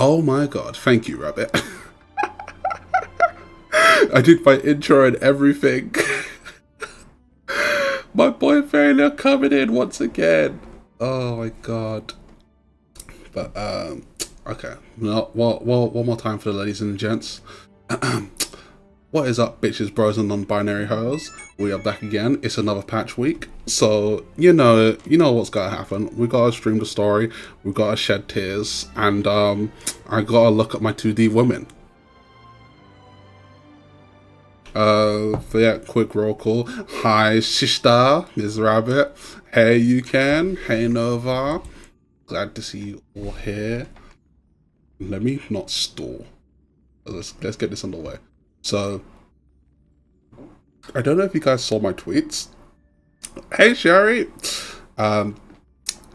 Oh my god, thank you, Rabbit. I did my intro and everything. My boy Failure coming in once again. Oh my god. But okay. No, one more time for the ladies and gents. What is up, bitches, bros, and non-binary hoes? We are back again. It's another patch week, so you know what's gotta happen. We gotta stream the story. We gotta shed tears, and I gotta look at my 2D women. So yeah, quick roll call. Hi, sister, Ms. Rabbit. Hey, you can. Hey, Nova. Glad to see you all here. Let me not stall. Let's get this underway. So, I don't know if you guys saw my tweets. Hey, Sherry. I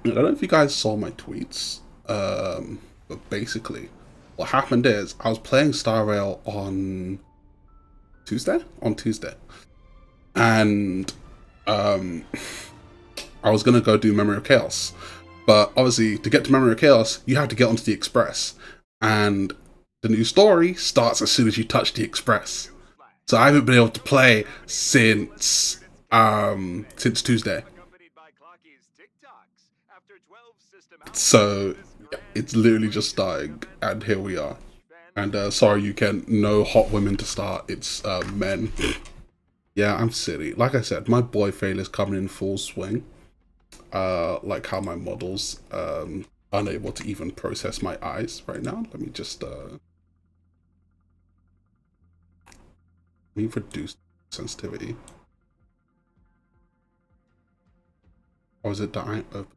don't know if you guys saw my tweets. But basically, what happened is I was playing Star Rail on Tuesday, and I was gonna go do Memory of Chaos, but obviously to get to Memory of Chaos, you have to get onto the Express, and the new story starts as soon as you touch the Express. So I haven't been able to play since Tuesday. So it's literally just starting, and here we are. And sorry, you can no hot women to start. It's men. Yeah, I'm silly. Like I said, my boy Failure is coming in full swing. Like how my model's unable to even process my eyes right now. Let me just reduce sensitivity. Or is it that I open?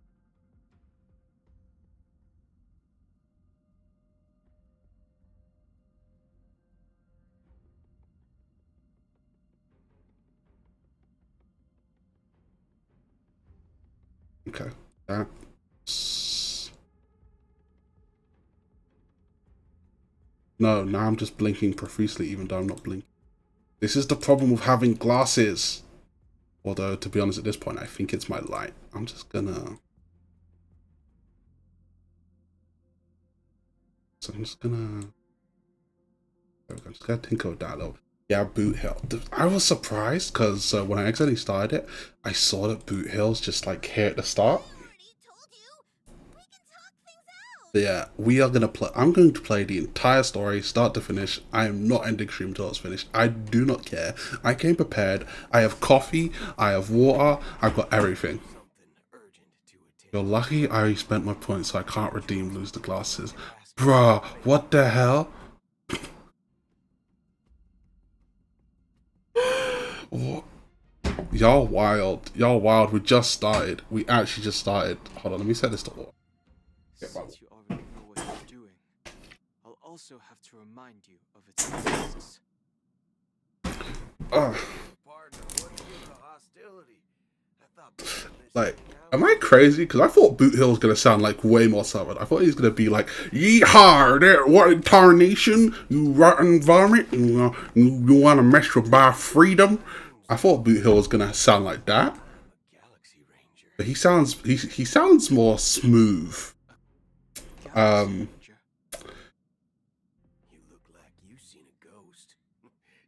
Okay, that's... No, now I'm just blinking profusely even though I'm not blinking. This is the problem with having glasses. Although, to be honest, at this point, I think it's my light. I'm just gonna... So I'm just gonna tinker with that a little. Yeah, Boot Hill. I was surprised because when I accidentally started it, I saw that Boot Hill's just like here at the start. But yeah, we are gonna play. I'm going to play the entire story, start to finish. I am not ending stream until it's finished. I do not care. I came prepared. I have coffee. I have water. I've got everything. You're lucky I already spent my points, so I can't redeem lose the glasses. Bruh, what the hell? What? Y'all wild. Y'all wild. We just started. We actually just started. Hold on, let me set this to all. Since you already know what you're doing, I'll also have to remind you of its risks. Like, am I crazy? Because I thought Boot Hill was going to sound like way more southern. I thought he was going to be like, yeehaw, there, what tarnation, you rotten varmint, you want to mess with my freedom? I thought Boot Hill was going to sound like that. But he sounds more smooth. You look like you've seen a ghost.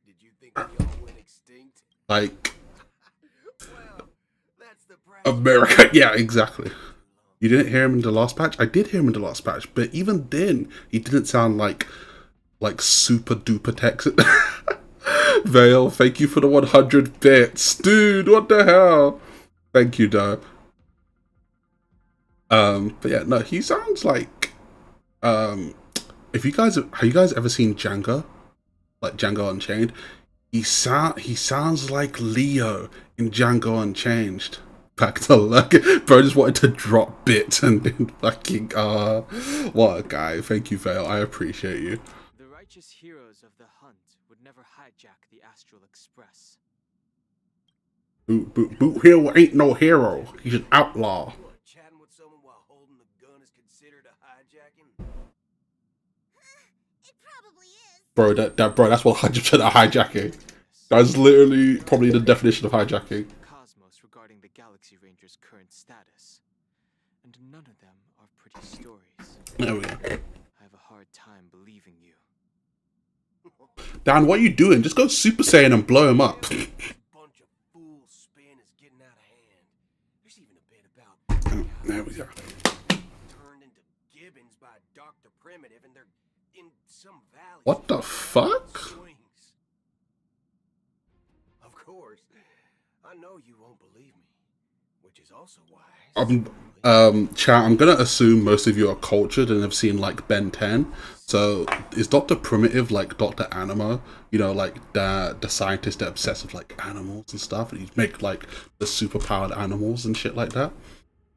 Did you think we all went extinct? Like, Well, that's the America, yeah, exactly. You didn't hear him in the last patch? I did hear him in the last patch, but even then, he didn't sound like super duper Texan. Vale, thank you for the 100 bits. Dude, what the hell? Thank you, though. But yeah, no, he sounds like, have you guys ever seen Django? Like Django Unchained? He sounds like Leo in Django Unchained. Back to luck. Bro just wanted to drop bits and then fucking, what a guy. Thank you, Vale. I appreciate you. The righteous heroes of the hunt would never hijack the Astral Express. Boot Hill ain't no hero. He's an outlaw. Chatting with someone while holding the gun is considered a hijacking? It probably is. Bro, that's 100% a hijacking. That's literally probably the definition of hijacking. Cosmos regarding the Galaxy Ranger's current status. And none of them are pretty stories. There we go. I have a hard time believing you. Dan, what are you doing? Just go Super Saiyan and blow him up. This bunch of fool spin is getting out of hand. There's even a bit about There we go. turned into gibbons by Dr. Primitive, and they're in some valley. What the fuck? Swings. Of course, I know you won't believe me, which is also wise. Chat, I'm gonna assume most of you are cultured and have seen like Ben 10. So is Dr. Primitive like Dr. Animo? You know, like the scientist that obsessed with like animals and stuff, and he'd make like the superpowered animals and shit like that.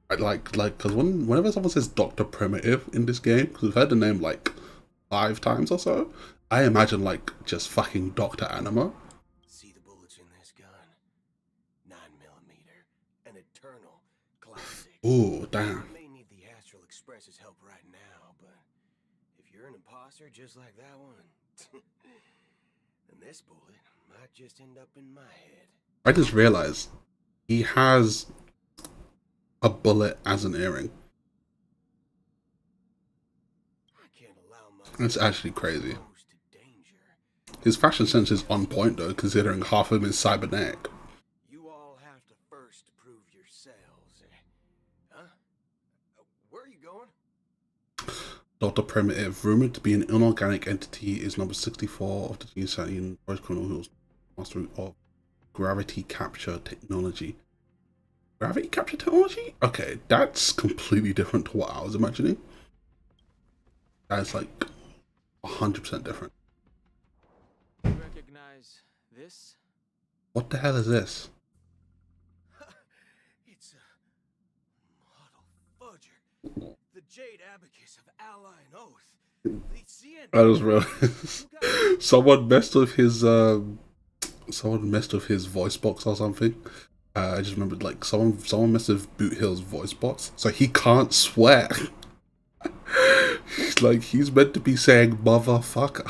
I like because whenever someone says Dr. Primitive in this game, because we've heard the name like 5 times or so, I imagine like just fucking Dr. Animo. See the bullets in this gun? 9mm, an eternal classic. Ooh, damn. You may need the Astral Express's help right now, but if you're an imposter just like that one, then this bullet might just end up in my head. I just realized he has a bullet as an earring. I can't allow myself That's actually crazy. exposed to danger. His fashion sense is on point though, considering half of him is cybernetic. You all have to first prove yourselves. Huh? Where are you going? Dr. Primitive, rumored to be an inorganic entity, is number 64 of the Genius in Voice Criminal Hills, master of gravity capture technology. Gravity capture technology? Okay, that's completely different to what I was imagining. That is like 100% different. You recognize this? What the hell is this? It's a model fudger. The Jade Abacus of Ally and Oath. The Cien. I just realized someone messed with his voice box or something. I just remembered like someone messed with Boot Hill's voice box, so he can't swear. Like he's meant to be saying motherfucker.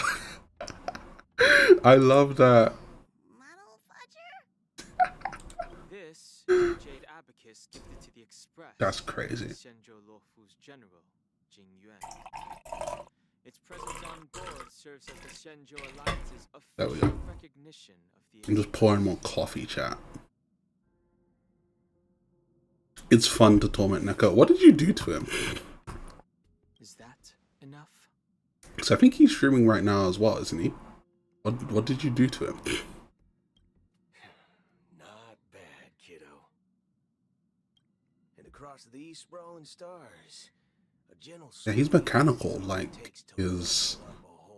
I love that. Model fudger? This Jade Abacus gifted to the Express. That's crazy. Shenzhou Luofu's general, Jing Yuan. Its presence on board serves as the Shenzhou Alliance's There we official go. recognition of the I'm just pouring more coffee, chat. It's fun to torment Neko. What did you do to him? Is that enough? So I think he's streaming right now as well, isn't he? What did you do to him? Not bad, kiddo. And across these sprawling stars, a gentle Yeah, he's mechanical, like his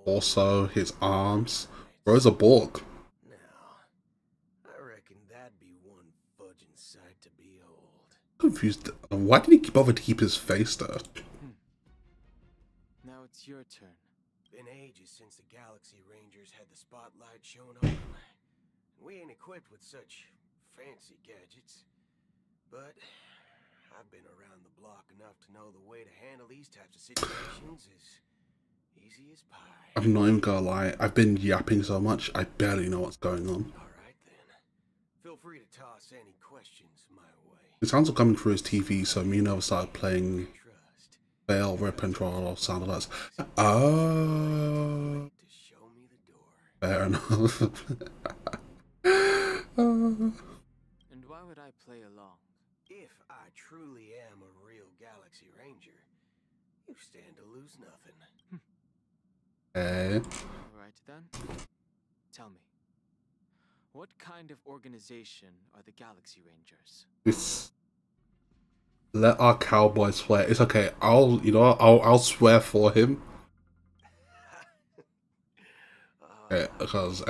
torso, his arms. Bro's a Borg. Now, I reckon that'd be one fudging sight to behold. Confused. Why did he bother to keep his face there? Now it's your turn. Been ages since the Galaxy Rangers had the spotlight shown on them. We ain't equipped with such fancy gadgets. But I've been around the block enough to know the way to handle these types of situations is easy as pie. I'm not even gonna lie. I've been yapping so much, I barely know what's going on. Alright then. Feel free to toss any questions my way. The sounds are coming through his TV, so me and Nova started playing Trust. Fail, Rip and Troll, sound alerts. Oh, To show me the door. fair enough. And why would I play along? If I truly am a real Galaxy Ranger, you stand to lose nothing. Okay. Alright then. Tell me. What kind of organization are the Galaxy Rangers? It's, let our cowboy swear. It's okay. I'll swear for him. Okay, because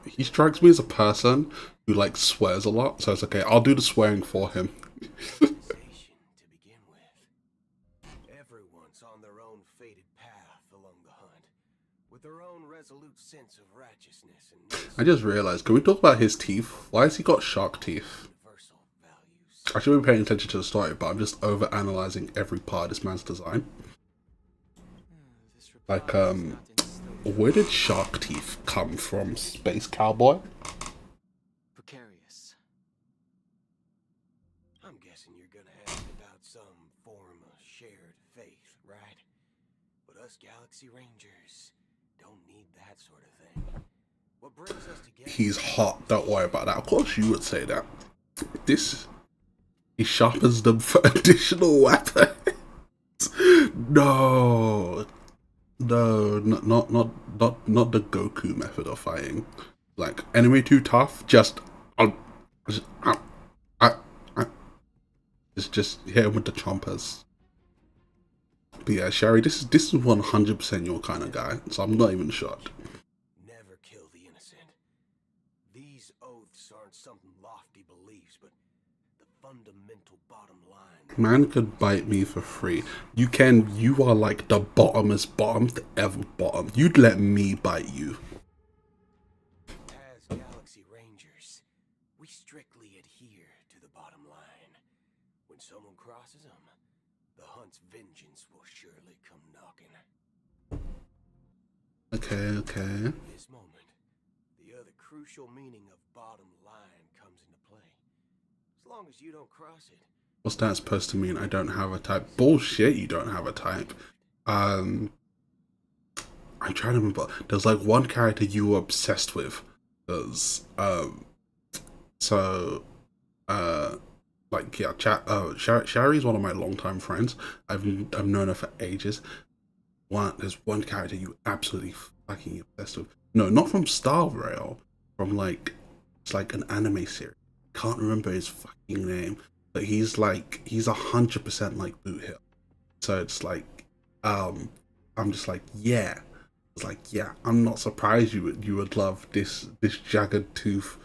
he strikes me as a person who like swears a lot, so it's okay. I'll do the swearing for him. Organization to begin with. Everyone's on their own fated path along the hunt, with their own resolute sense of righteousness and I just realized, can we talk about his teeth? Why has he got shark teeth? universal values. I should be paying attention to the story, but I'm just over analyzing every part of this man's design. This Like, reply is not instilled. Where did shark teeth come from, Space Cowboy? Precarious. I'm guessing you're gonna ask about some form of shared faith, right? But Us Galaxy Rangers don't need that sort of thing. What brings us together? He's hot. Don't worry about that. Of course you would say that. This, he sharpens them for additional weapons. No, no, not the Goku method of fighting. Like, enemy too tough, just just hit him with the chompers. But yeah, Sherry, this is 100% your kind of guy, so I'm not even shocked. Never kill the innocent. These oaths aren't some lofty beliefs, but the fundamental bottom line. Man could bite me for free. You are like the bottomest bottomed ever bottom. You'd let me bite you. As Galaxy Rangers, we strictly adhere to the bottom line. When someone crosses them, the hunt's vengeance will surely come knocking. Okay. At this moment, the other crucial meaning of bottom line comes into play. As long as you don't cross it. What's that supposed to mean? I don't have a type. Bullshit, you don't have a type. I'm trying to remember. There's like one character you were obsessed with. There's like, yeah, Shari's one of my longtime friends. I've known her for ages. There's one character you absolutely fucking obsessed with. No, not from Star Rail. From like, it's like an anime series. Can't remember his fucking name, but he's 100% like Boot Hill. So it's like, I'm just like, yeah. It's like, yeah. I'm not surprised you would love this jagged tooth,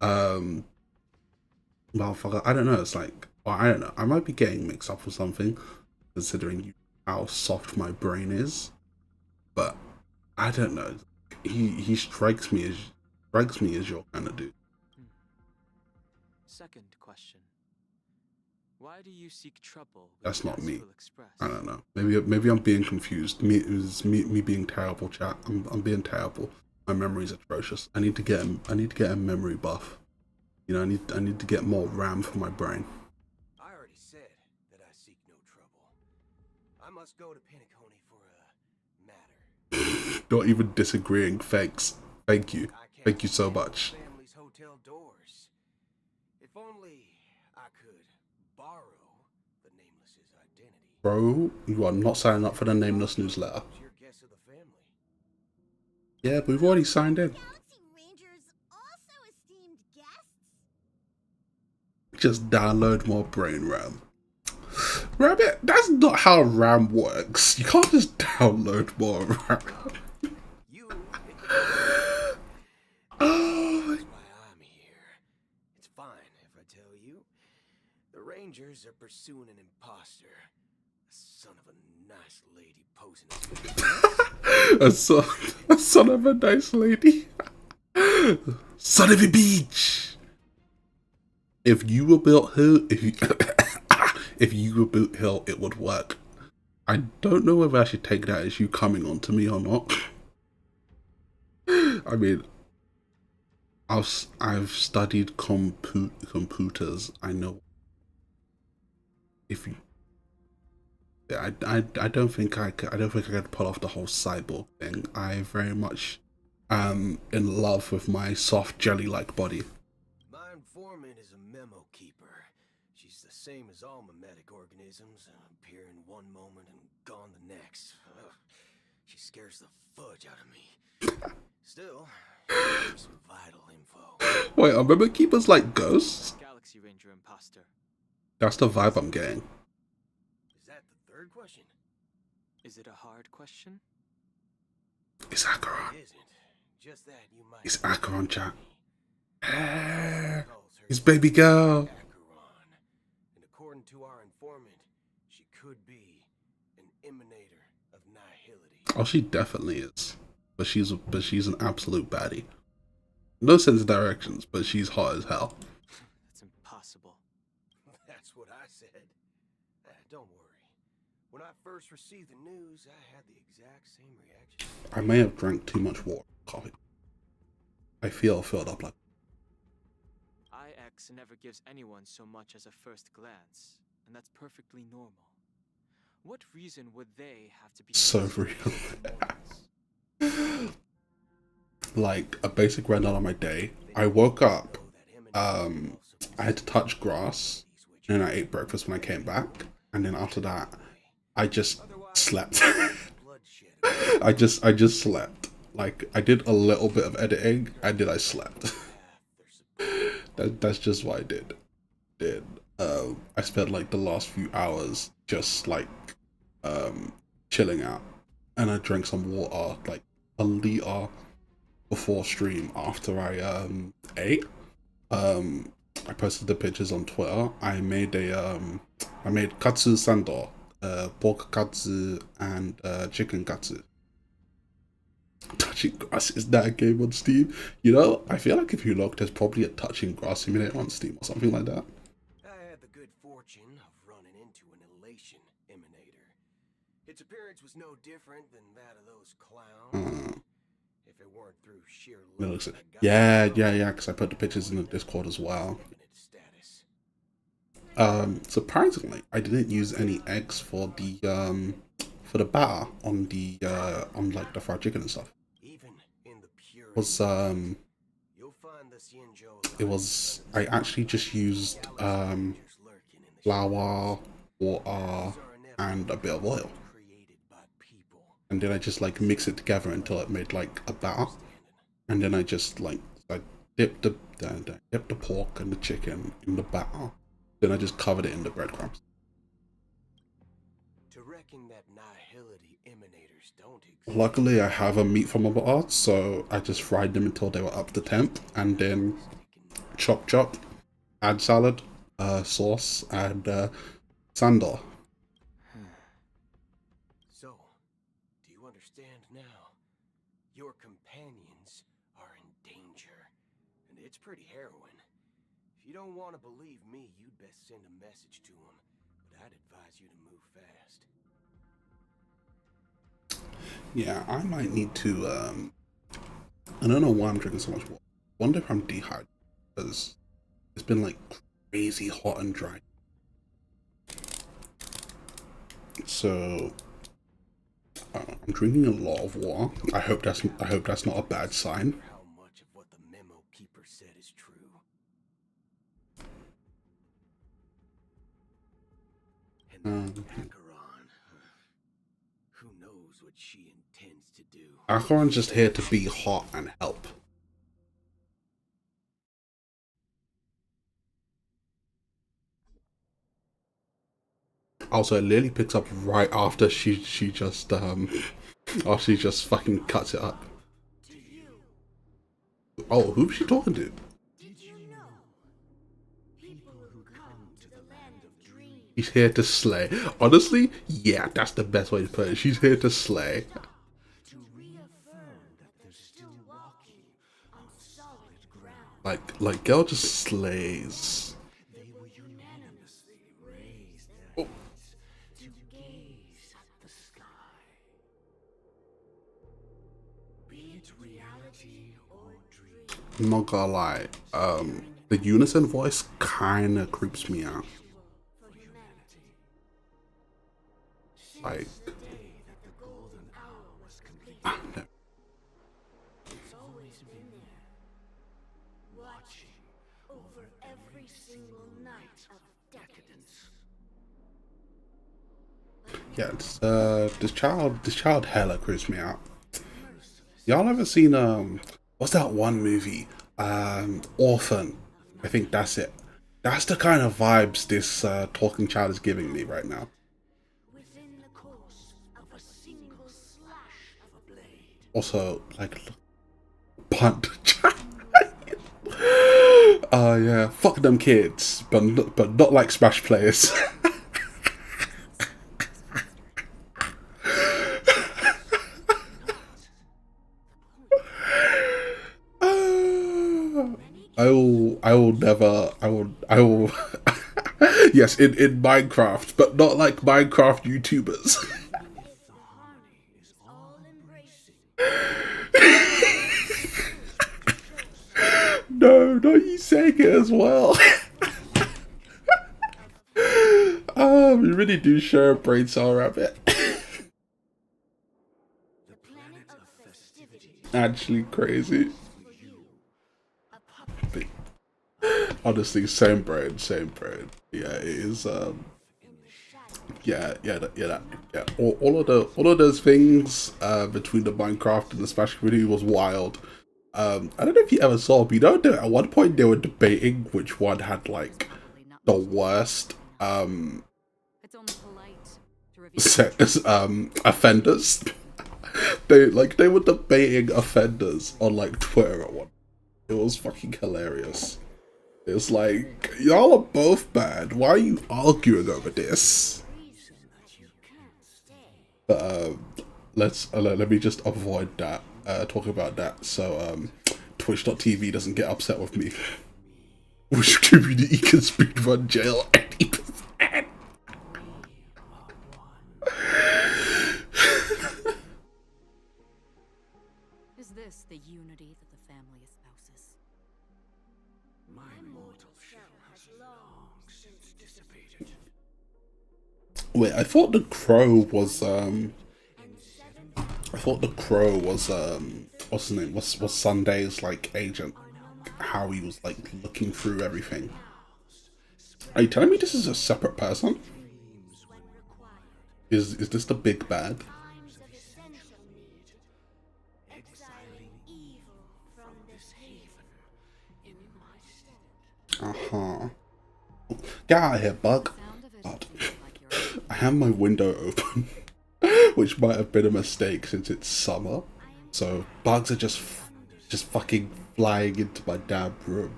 motherfucker. I don't know. It's like, well, I don't know. I might be getting mixed up with something, considering how soft my brain is. But I don't know. He strikes me as your kind of dude. Second question. Why do you seek trouble with That's not me. Astral Express? I don't know. Maybe I'm being confused. Me being terrible, chat. I'm being terrible. My memory's atrocious. I need to get a memory buff. You know, I need to get more RAM for my brain. I already said that I seek no trouble. I must go to Penacony for a matter. Not even disagreeing. Thanks. Thank you. Thank you so much. Family's hotel doors. If only I could borrow the Nameless's identity. Bro, you are not signing up for the Nameless newsletter. Your guess of the family. Yeah, but we've already signed in. Galaxy Rangers also esteemed guests? Just download more brain RAM. Rabbit, that's not how RAM works. You can't just download more RAM. You. Oh, That's why I'm here. It's fine if I tell you. The Rangers are pursuing an imposter. A son of a nice lady posing as a son of a nice lady. Son of a beach. If you were built here, if you were built here, it would work. I don't know whether I should take that as you coming on to me or not. I mean, I've studied computers. I know. If you, I don't think I could pull off the whole cyborg thing. I very much am in love with my soft jelly-like body. My informant is a memo keeper. She's the same as all mimetic organisms, appear in one moment and gone the next. Ugh. She scares the fudge out of me. Still, she gives some vital info. Wait, are memo keepers like ghosts? Galaxy Ranger imposter. That's the vibe I'm getting. Is that the third question? Is it a hard question? It's Acheron. It isn't. Just that you might. It's Acheron, chat. Calls her His baby girl. Acheron. And according to our informant, she could be an emanator of nihility. Oh, she definitely is. But she's an absolute baddie. No sense of directions, but she's hot as hell. That's impossible. That's what I said. Don't worry. When I first received the news, I had the exact same reaction. I may have drank too much water. Coffee. I feel filled up like. IX never gives anyone so much as a first glance, and that's perfectly normal. What reason would they have to be So real. Like a basic rundown on my day. I woke up, I had to touch grass, and I ate breakfast when I came back, and then after that, I just slept. I just slept. Like I did a little bit of editing, and then I slept. That's just what I did. I spent like the last few hours just like chilling out, and I drank some water, like a liter before stream after I ate. I posted the pictures on Twitter. I made katsu sando, pork katsu and chicken katsu. Touching Grass, is that a game on Steam? You know, I feel like if you look, there's probably a Touching Grass simulator on Steam or something like that. I had the good fortune of running into an elation emanator. Its appearance was no different than that of those clowns. If it weren't through sheer luck, yeah, because I put the pictures in the Discord as well. Surprisingly, I didn't use any eggs for the batter on the on like the fried chicken and stuff. It was I actually just used flour, water, and a bit of oil, and then I just like mix it together until it made like a batter, and then I just like dipped the pork and the chicken in the batter, then I just covered it in the breadcrumbs. Luckily, I have a meat from a bar, so I just fried them until they were up to temp, and then chop, add salad, sauce, and sandal. So, do you understand now? Your companions are in danger, and it's pretty harrowing. If you don't want to believe me, you'd best send a message to them, but I'd advise you to move fast. Yeah, I might need to, I don't know why I'm drinking so much water. I wonder if I'm dehydrated, because it's been like crazy hot and dry. So, I'm drinking a lot of water. I hope that's not a bad sign. How much of what the memo keeper said is true? And Acheron, who knows what she intends to do? Acheron's just here to be hot and help. Also, Lily picks up right after she just fucking cuts it up. Oh, who's she talking to? Did you know? People who come to the land of dreams. She's here to slay. Honestly, yeah, that's the best way to put it. She's here to slay. To reaffirm that they're still walking on solid ground. Like girl just slays. They will unanimously raise their heads to gaze at the sky. Be it reality or dream. I'm not gonna lie. The unison voice kinda creeps me out. For humanity. Like, The day that the golden hour was completed. no. It's always been there, watching over every single night of decadence. Yeah, it's, this child hella creeps me out. Y'all ever seen what's that one movie? Orphan. I think that's it. That's the kind of vibes this talking child is giving me right now. Within the course of a single slash of a blade. Also, like, punt. Yeah, fuck them kids, but not like Smash players. I will yes, in Minecraft, but not like Minecraft YouTubers. The harmony is all embracing. No, not you saying it as well. We really do share a brain cell rabbit. The planet of festivities Actually crazy. for you. A puppet Honestly, same brain, same brain. Yeah, it is. in the shadow. Yeah. All of those things between the Minecraft and the Smash community was wild. I don't know if you ever saw, but you know, at one point they were debating which one had like the worst It's only polite to reveal offenders. They were debating offenders on like Twitter at one. It was fucking hilarious. It's like, y'all are both bad. Why are you arguing over this? Reason that you can't stay. But let me just avoid that. Talk about that so Twitch.tv doesn't get upset with me. Which community can speedrun jail 80%. Is this the unity that the family espouses? My mortal shell has long since dissipated. Wait, I thought the crow was what's his name? Was Sunday's like agent? How he was like looking through everything. Are you telling me this is a separate person? When required. Is this the big bad? Times of essential need. Exiling evil from this haven in my stead. Get out of here, bug. Sound of it God. feels like you're I have my window open, which might have been a mistake since it's summer. So bugs are just fucking flying into my damn room.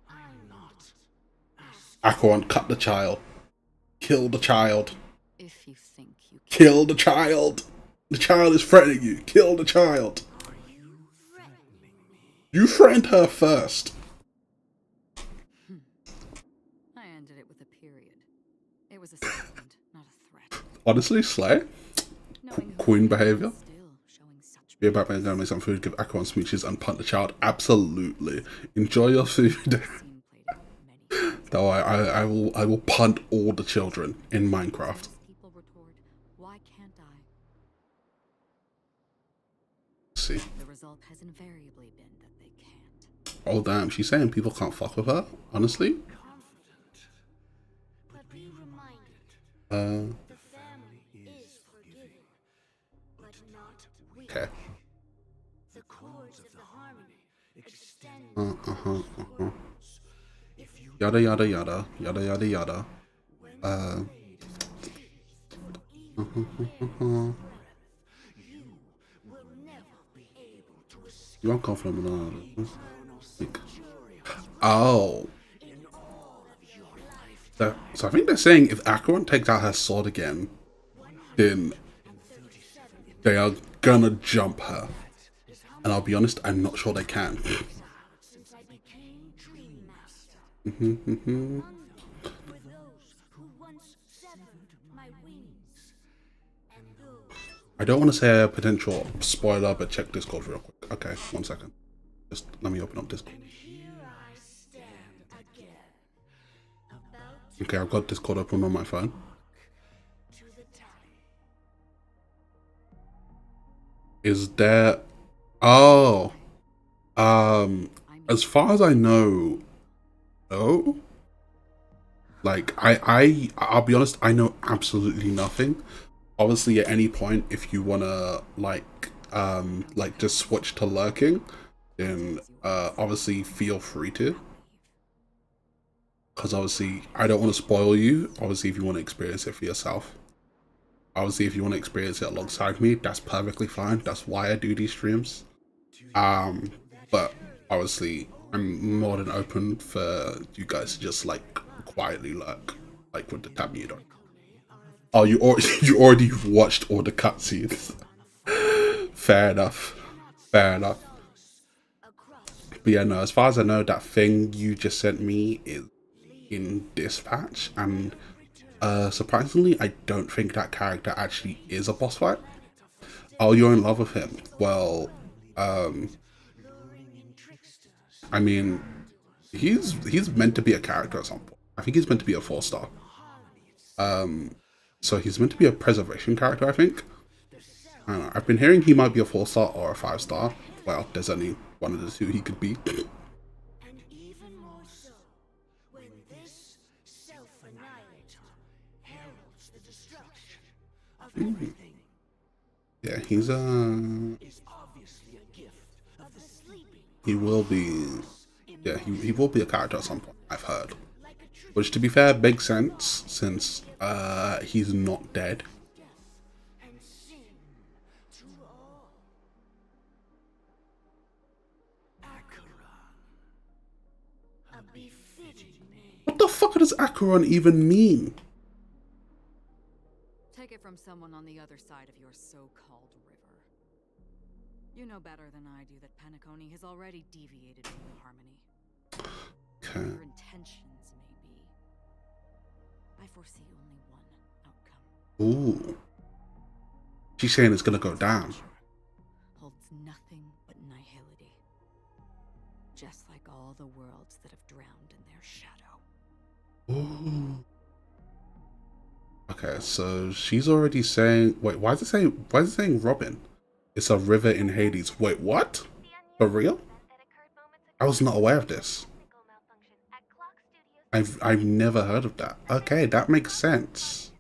I'm not. Aquan, cut the child. Kill the child. if you think you can. Kill the child. The child is threatening you. Kill the child. Are you threatening me? You threatened her first. I ended it with a period. It was a statement, not a threat. Honestly, Slay. Knowing who Queen I am, behavior. Still showing such Be a Batman, gonna make some food, give Aquan smooches, and punt the child. Absolutely. Enjoy your food. scene played out many times. Though I will punt all the children in Minecraft. People retort, why can't I? See. The result has invariably been that they can't. Oh damn, she's saying people can't fuck with her. Honestly. Confident. But be reminded, Uh. the family is forgiving, but not weak. Okay. The chords of the harmony extend Uh-huh. if you Yada yada yada yada yada yada. Uh. will never be able to escape You are confident like, oh. So I think they're saying if Acheron takes out her sword again, then they are gonna jump her. And I'll be honest, I'm not sure they can. since I became Dream Master. Mm-hmm. With those who once severed my wings, and those I don't want to say a potential spoiler, but check Discord real quick. Okay, 1 second. Just let me open up Discord. here I stand again, about Okay, I've got Discord open on my phone. to the tally. Is there... Oh. As far as I know, no. Like, I'll be honest, I know absolutely nothing. Obviously, at any point, if you wanna, like just switch to lurking, then, obviously, feel free to. Because, obviously, I don't want to spoil you. Obviously, if you want to experience it for yourself. Obviously, if you want to experience it alongside me, that's perfectly fine. That's why I do these streams. But obviously, I'm more than open for you guys to just like quietly lurk, like with the tab mute on. Oh, you already watched all the cutscenes. Fair enough. Fair enough. But yeah, no. As far as I know, that thing you just sent me is in dispatch, and surprisingly, I don't think that character actually is a boss fight. Oh, you're in love with him. Well, I mean, he's meant to be a character at some point. I think he's meant to be a 4-star. So he's meant to be a preservation character, I think. I don't know. I've been hearing he might be a 4-star or a 5-star. Well, there's only one of the two he could be. And even more so, when this self-annihilator heralds the destruction of everything, Yeah, he's is obviously a gift of the sleeping. he will be. Yeah, he will be a character at some point, I've heard. Which, to be fair, makes sense since he's not dead. And sin to all. Acheron, a befitting name. What the fuck does Acheron even mean? Take it from someone on the other side of your so-called river. You know better than I do that Penacony has already deviated from the harmony. Okay. Your intentions may be. I foresee only one outcome. Ooh. She's saying it's gonna go down. Holds nothing but nihility. Just like all the worlds that have drowned in their shadow. Ooh. Okay, so she's already saying. Wait, why is it saying Robin? It's a river in Hades. Wait, what? For real? I was not aware of this. I've never heard of that. Okay, that makes sense.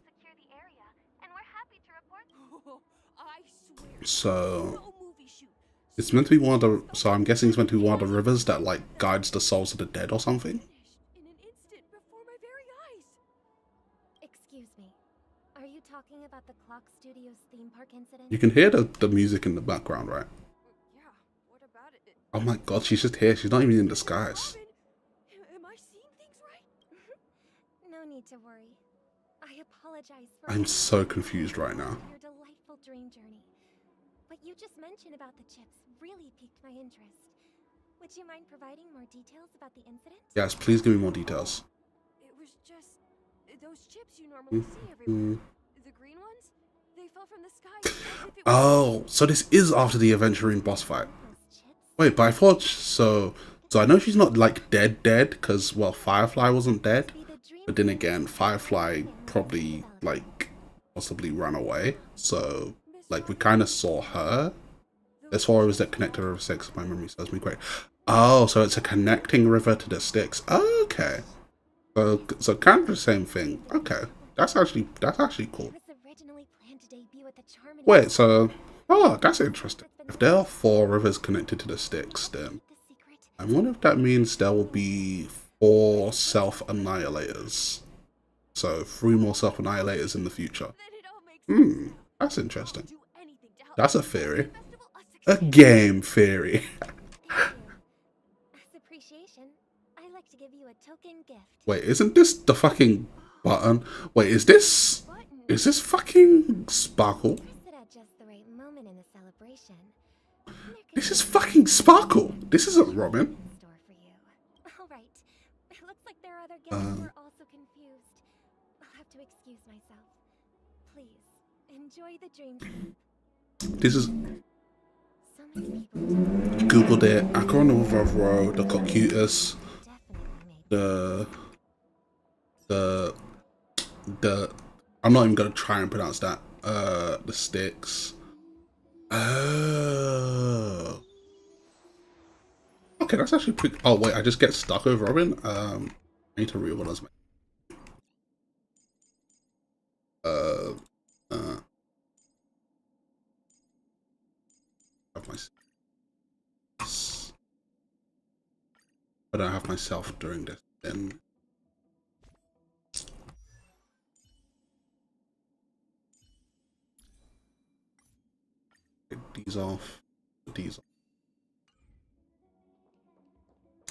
So it's meant to be one of the. So I'm guessing it's meant to be one of the rivers that like guides the souls of the dead or something. In an instant before my very eyes. Excuse me. Are you talking about the Clock Studios theme park incident? You can hear the music in the background, right? Yeah, what about it? Oh my god, she's just here. She's not even in disguise. Robin, am I seeing things right? No need to worry. I apologize for I'm so confused right now. your delightful dream journey. What you just mentioned about the chips really piqued my interest. Would you mind providing more details about the incident? Yes, please give me more details. It was just those chips you normally see everywhere. The green ones? They fell from the sky as if it was Oh, so this is after the Aventurine boss fight. those chips. Wait, but I thought so. So I know she's not like dead, because well, Firefly wasn't dead. Be the dream But then again, Firefly probably like possibly ran away. So like we kind of saw her. As far as that connected River Styx, if my memory serves me correct. Oh, so it's a connecting river to the Styx. Okay. So kind of the same thing. Okay, that's actually cool. It was originally planned to debut at the Charmony. Wait, so that's interesting. If there are 4 rivers connected to the Styx, then The secret. I wonder if that means there will be 4 self-annihilators. So 3 more self-annihilators in the future. Then it all makes sense. That's interesting. Do anything to help That's a make this theory. festival A success. game theory. Thank you. As appreciation, I'd like to give you a token gift. Wait, isn't this the fucking button? Wait, is this fucking Sparkle? Press it at just the right moment in the celebration. There could This be is fucking Sparkle. This isn't Robin. in store for you. All right. It looks like there are other guests who are also confused. I'll have to excuse myself. Please enjoy the dream. This is So many people Googled it. Acheron of Rovro, the Cocutus, definitely made the I'm not even gonna try and pronounce that. The Styx. Oh. Okay, that's actually pretty. Oh wait, I just get stuck over Robin. I need to reorganize my. Have my. But I have myself during this. Then. Get these off. Put these off.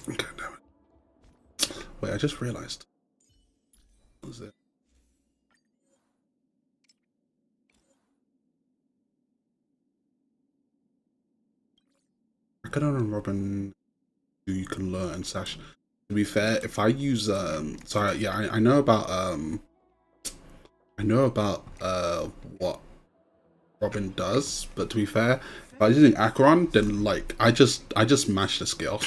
Okay, damn it. Wait, I just realized. What was it? Acheron and Robin, who you can learn and Sash. To be fair, if I use so yeah, I know about what Robin does, but to be fair, if I was using Acheron, then like I just mash the skill.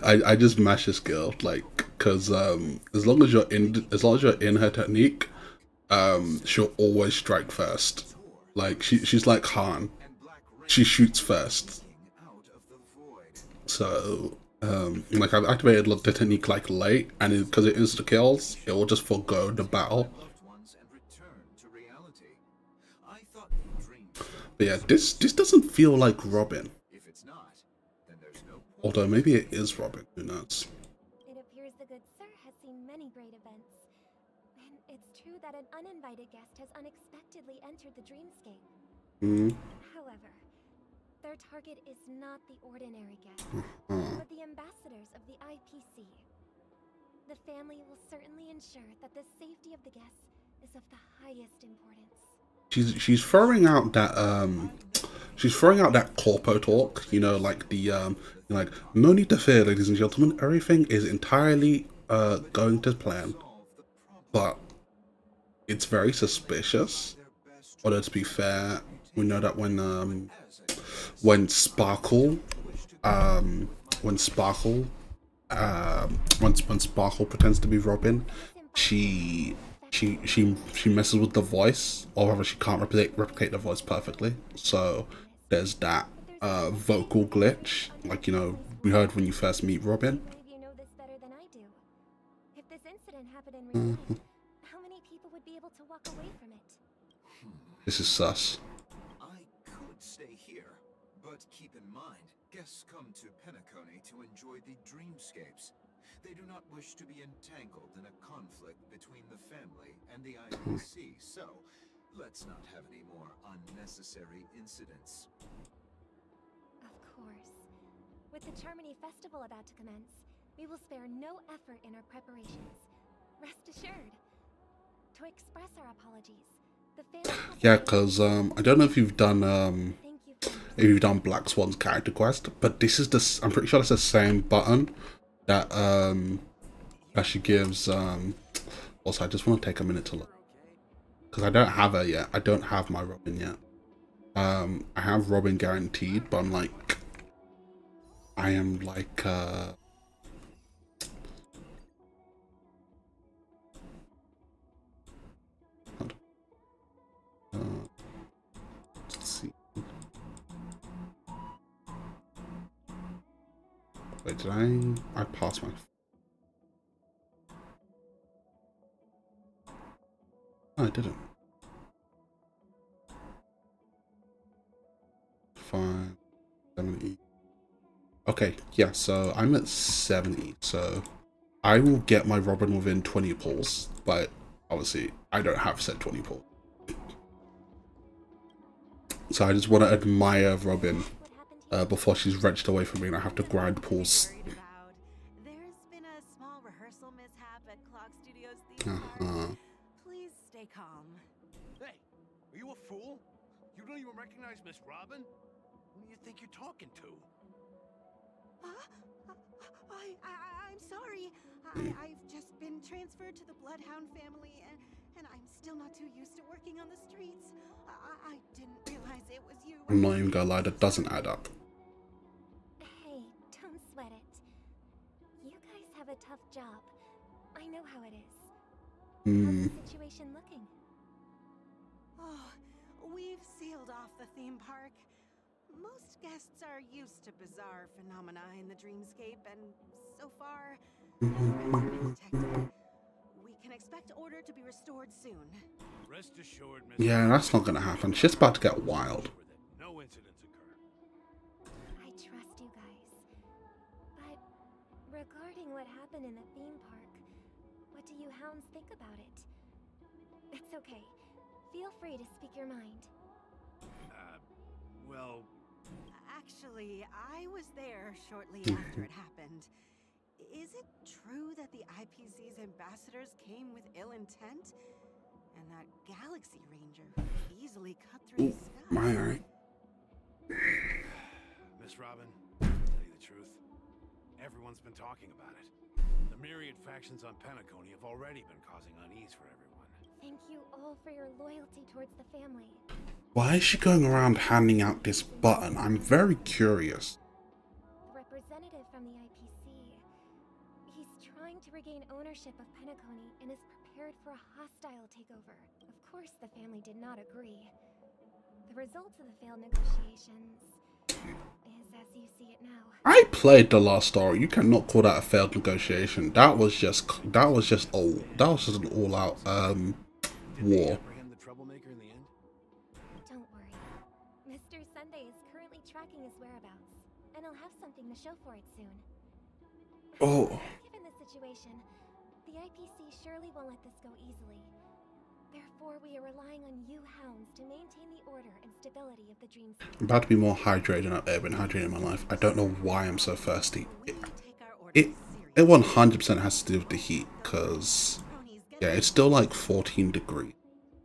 I just mash the skill, like, because as long as you're in her technique, she'll always strike first. Like she's like Han. She shoots first. So like I've activated the technique like late, and because it insta kills, it will just forego the battle. But yeah, this doesn't feel like Robin. Although maybe it is Robin. Who knows? It appears the good sir has seen many great events. And it's true that an uninvited guest has unexpectedly entered the dreamscape. However, their target is not the ordinary guest, but the ambassadors of the IPC. The family will certainly ensure that the safety of the guests is of the highest importance. She's throwing out that corpo talk, you know, like the like, no need to fear, ladies and gentlemen, everything is entirely going to plan. But it's very suspicious. Although to be fair, we know that when Sparkle pretends to be Robin, she messes with the voice, or rather she can't replicate the voice perfectly. So there's that vocal glitch, like, you know, we heard when you first meet Robin. I believe you know this better than I do. If this incident happened in real life, how many people would be able to walk away from it? This is sus. I could stay here, but keep in mind, guests come to Penacony to enjoy the dreamscapes. They do not wish to be entangled in a conflict between the family and the IPC, so let's not have any more unnecessary incidents. Of course. With the Charmony Festival about to commence, we will spare no effort in our preparations. Rest assured. To express our apologies, the family... Yeah, because I don't know if you've done Black Swan's character quest, but this is I'm pretty sure it's the same button that she gives. Also, I just want to take a minute to look, because I don't have her yet. I don't have my Robin yet. I have Robin guaranteed, but I am like let's see. Wait, did I passed my... Oh, I didn't. 570. Okay, yeah, so I'm at 70, so I will get my Robin within 20 pulls, but obviously I don't have said 20 pull. So I just want to admire Robin before she's wrenched away from me and I have to grind pulls. There's been a small rehearsal mishap at Clock Studios theme park. Please stay calm. Hey, are you a fool? You don't even recognize Miss Robin? Who do you think you're talking to? I'm sorry. I've just been transferred to the Bloodhound family, and I'm still not too used to working on the streets. I didn't realize it was you. I'm not even gonna lie, that doesn't add up. Hey, don't sweat it. You guys have a tough job. I know how it is. How's the situation looking? Oh, we've sealed off the theme park. Most guests are used to bizarre phenomena in the dreamscape, and so far, no threats have been detected. We can expect order to be restored soon. Rest assured, Miss Yeah, that's not gonna happen. Shit's about to get wild. No incidents occur. I trust you guys. But regarding what happened in the theme park, what do you hounds think about it? It's okay. Feel free to speak your mind. Well... Actually, I was there shortly after it happened. Is it true that the IPC's ambassadors came with ill intent? And that Galaxy Ranger easily cut through the sky? Alright. Miss Robin, to tell you the truth, everyone's been talking about it. The myriad factions on Penacony have already been causing unease for everyone. Thank you all for your loyalty towards the family. Why is she going around handing out this button? I'm very curious. The representative from the IPC. He's trying to regain ownership of Penacony and is prepared for a hostile takeover. Of course, the family did not agree. The result of the failed negotiations is as you see it now. I played the last story. You cannot call that a failed negotiation. That was just an all-out war. Apprehend the troublemaker in the end? Don't worry. Mr. Sunday is currently tracking his whereabouts, and he'll have something to show for it soon. Oh. Given the situation, the IPC surely won't let this go easily. Therefore, we are relying on you hounds to maintain the order and stability of the dreamscape. I'm about to be more hydrated. I've been hydrated in my life. I don't know why I'm so thirsty. It 100% has to do with the heat, because yeah, it's still like 14 degrees.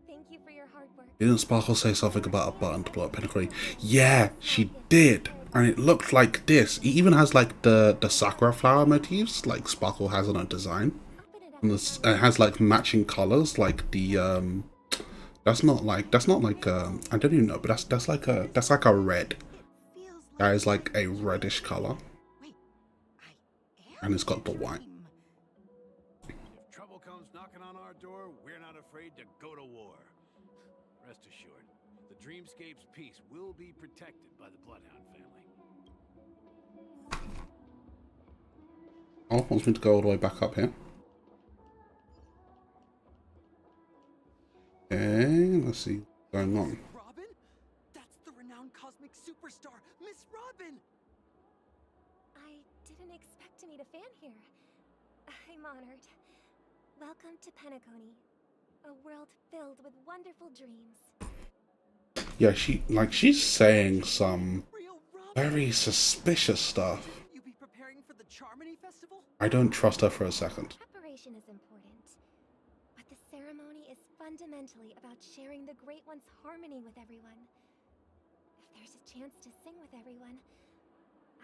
Thank you for your hard work. Didn't Sparkle say something about a button to blow up Pentacoli? Yeah, she did. And it looked like this. It even has like the sakura flower motifs like Sparkle has on her design. And it has like matching colors, like the that's not like I don't even know, but that's like a red. That is like a reddish color. And it's got the white. If trouble comes knocking on our door, we're not afraid to go to war. Rest assured, the Dreamscape's peace will be protected by the Bloodhound family. Oh, wants me to go all the way back up here. Okay, let's see what's going on. Robin? That's the renowned cosmic superstar, Miss Robin! I didn't expect to meet a fan here. I'm honored. Welcome to Penacony, a world filled with wonderful dreams. Yeah, she's saying some very suspicious stuff. You be preparing for the Charmony Festival? I don't trust her for a second. Preparation is important, but the ceremony is fundamentally about sharing the Great One's harmony with everyone. If there's a chance to sing with everyone,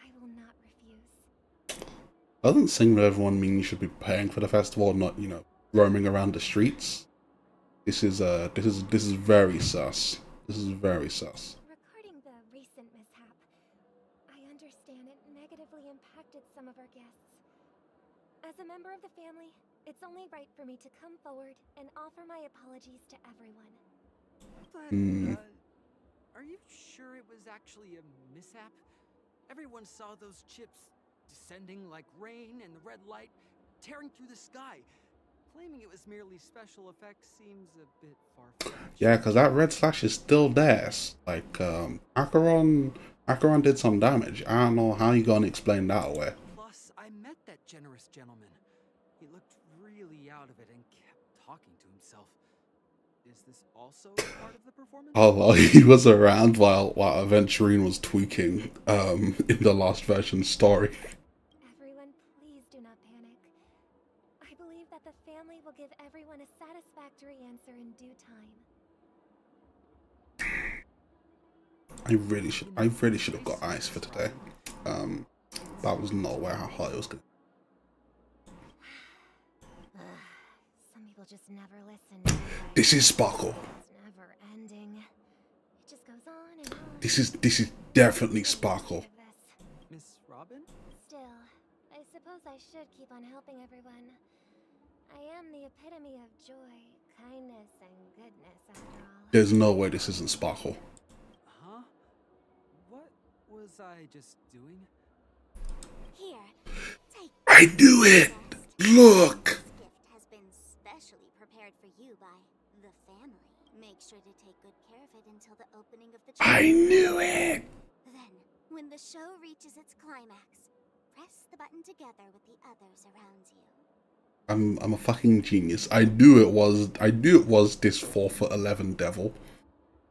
I will not refuse. Doesn't sing with everyone mean you should be paying for the festival, not, you know, roaming around the streets? This is very sus. This is very sus. Regarding the recent mishap, I understand it negatively impacted some of our guests. As a member of the family, it's only right for me to come forward and offer my apologies to everyone. But, are you sure it was actually a mishap? Everyone saw those chips descending like rain and the red light tearing through the sky. Claiming it was merely special effects seems a bit far-fetched. Yeah, because that red slash is still there. Like, Acheron did some damage. I don't know how you gonna explain that away. Plus, I met that generous gentleman. He looked really out of it and kept talking to himself. Is this also part of the performance? Oh, well, he was around while Aventurine was tweaking in the last version story. Everyone, please do not panic. I believe that the family will give everyone a satisfactory answer in due time. I really should have got ice for today. That was not aware how hot it was gonna. Some people just never listen. This is Sparkle. It's never ending. It just goes on and on. This is definitely Sparkle. Miss Robin? Still, I suppose I should keep on helping everyone. I am the epitome of joy, kindness, and goodness, after all. There's no way this isn't Sparkle. Huh? What was I just doing? Here, take. I knew it! Look! This gift has been specially prepared for you by the family. Make sure to take good care of it until the opening of the I knew it! Then, when the show reaches its climax, press the button together with the others around you. I'm a fucking genius. I knew it was this 4'11" devil.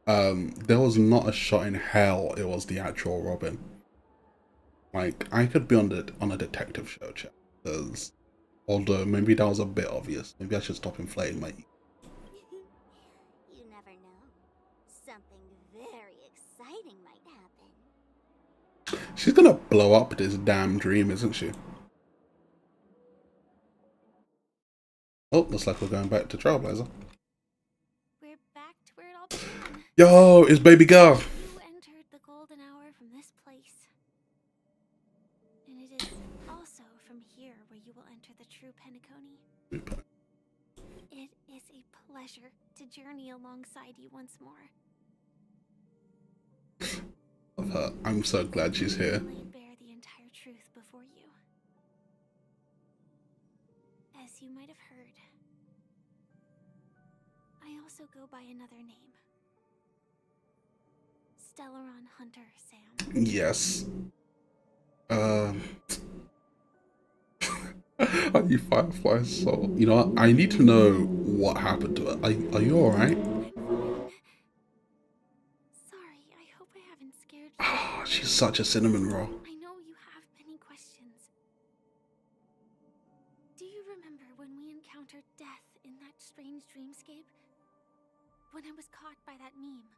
There was not a shot in hell it was the actual Robin. Like, I could be on a detective show, chat. Because, although maybe that was a bit obvious. Maybe I should stop inflating my. You never know. Something very exciting might happen. She's gonna blow up this damn dream, isn't she? Oh, looks like we're going back to Trailblazer. We're back to where it all began. Yo, it's baby girl. You entered the golden hour from this place. And it is also from here where you will enter the true Penacony. It pleasure to journey alongside you once more. Love her. I'm so glad she's here. Laid bare the entire truth before you. As you might have heard, I also go by another name. Stellaron Hunter Sam. Yes. Are you Firefly's soul? You know what? I need to know what happened to her. Are you alright? Sorry, I hope I haven't scared you. Ah, she's such a cinnamon roll. I know you have many questions. Do you remember when we encountered death in that strange dreamscape? When I was caught by that meme?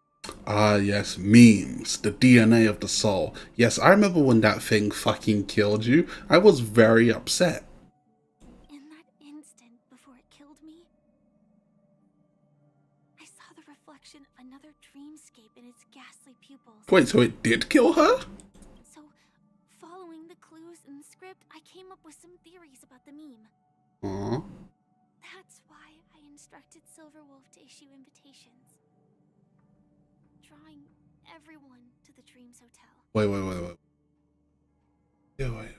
Ah, yes, memes. The DNA of the soul. Yes, I remember when that thing fucking killed you. I was very upset. In that instant before it killed me, I saw the reflection of another dreamscape in its ghastly pupils. Wait, so it did kill her? So, following the clues in the script, I came up with some theories about the meme. Aww. That's why I instructed Silverwolf to issue invitations, drawing everyone to the Dreams Hotel. Wait. Yeah, wait.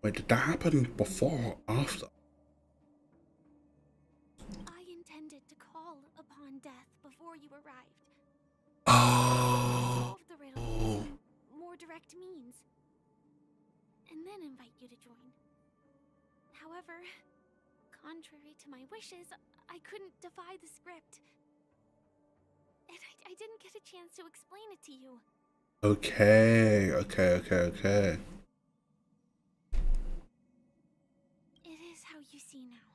Wait, did that happen before or after? I intended to call upon death before you arrived. Oh. Solve the riddle in more direct means, and then invite you to join. However, contrary to my wishes, I couldn't defy the script. And I didn't get a chance to explain it to you. Okay. It is how you see now.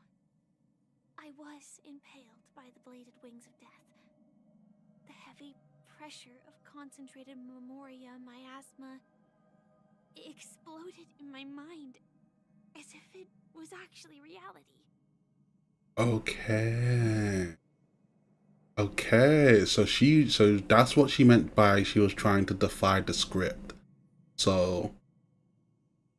I was impaled by the bladed wings of death. The heavy pressure of concentrated memoria, miasma, exploded in my mind as if it was actually reality. Okay, so that's what she meant by she was trying to defy the script. So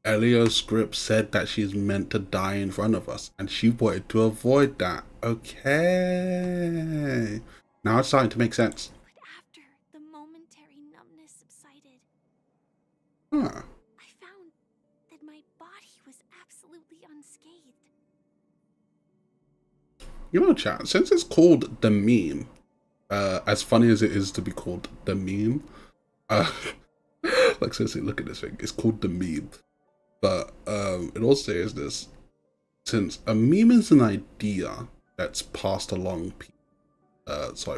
Elio's script said that she's meant to die in front of us, and she wanted to avoid that. Okay. Now it's starting to make sense. But after the momentary numbness subsided, Huh. I found that my body was absolutely unscathed. You know, chat, since it's called the meme, as funny as it is to be called the meme, like seriously, look at this thing. It's called the meme. But in all seriousness, since a meme is an idea that's passed along,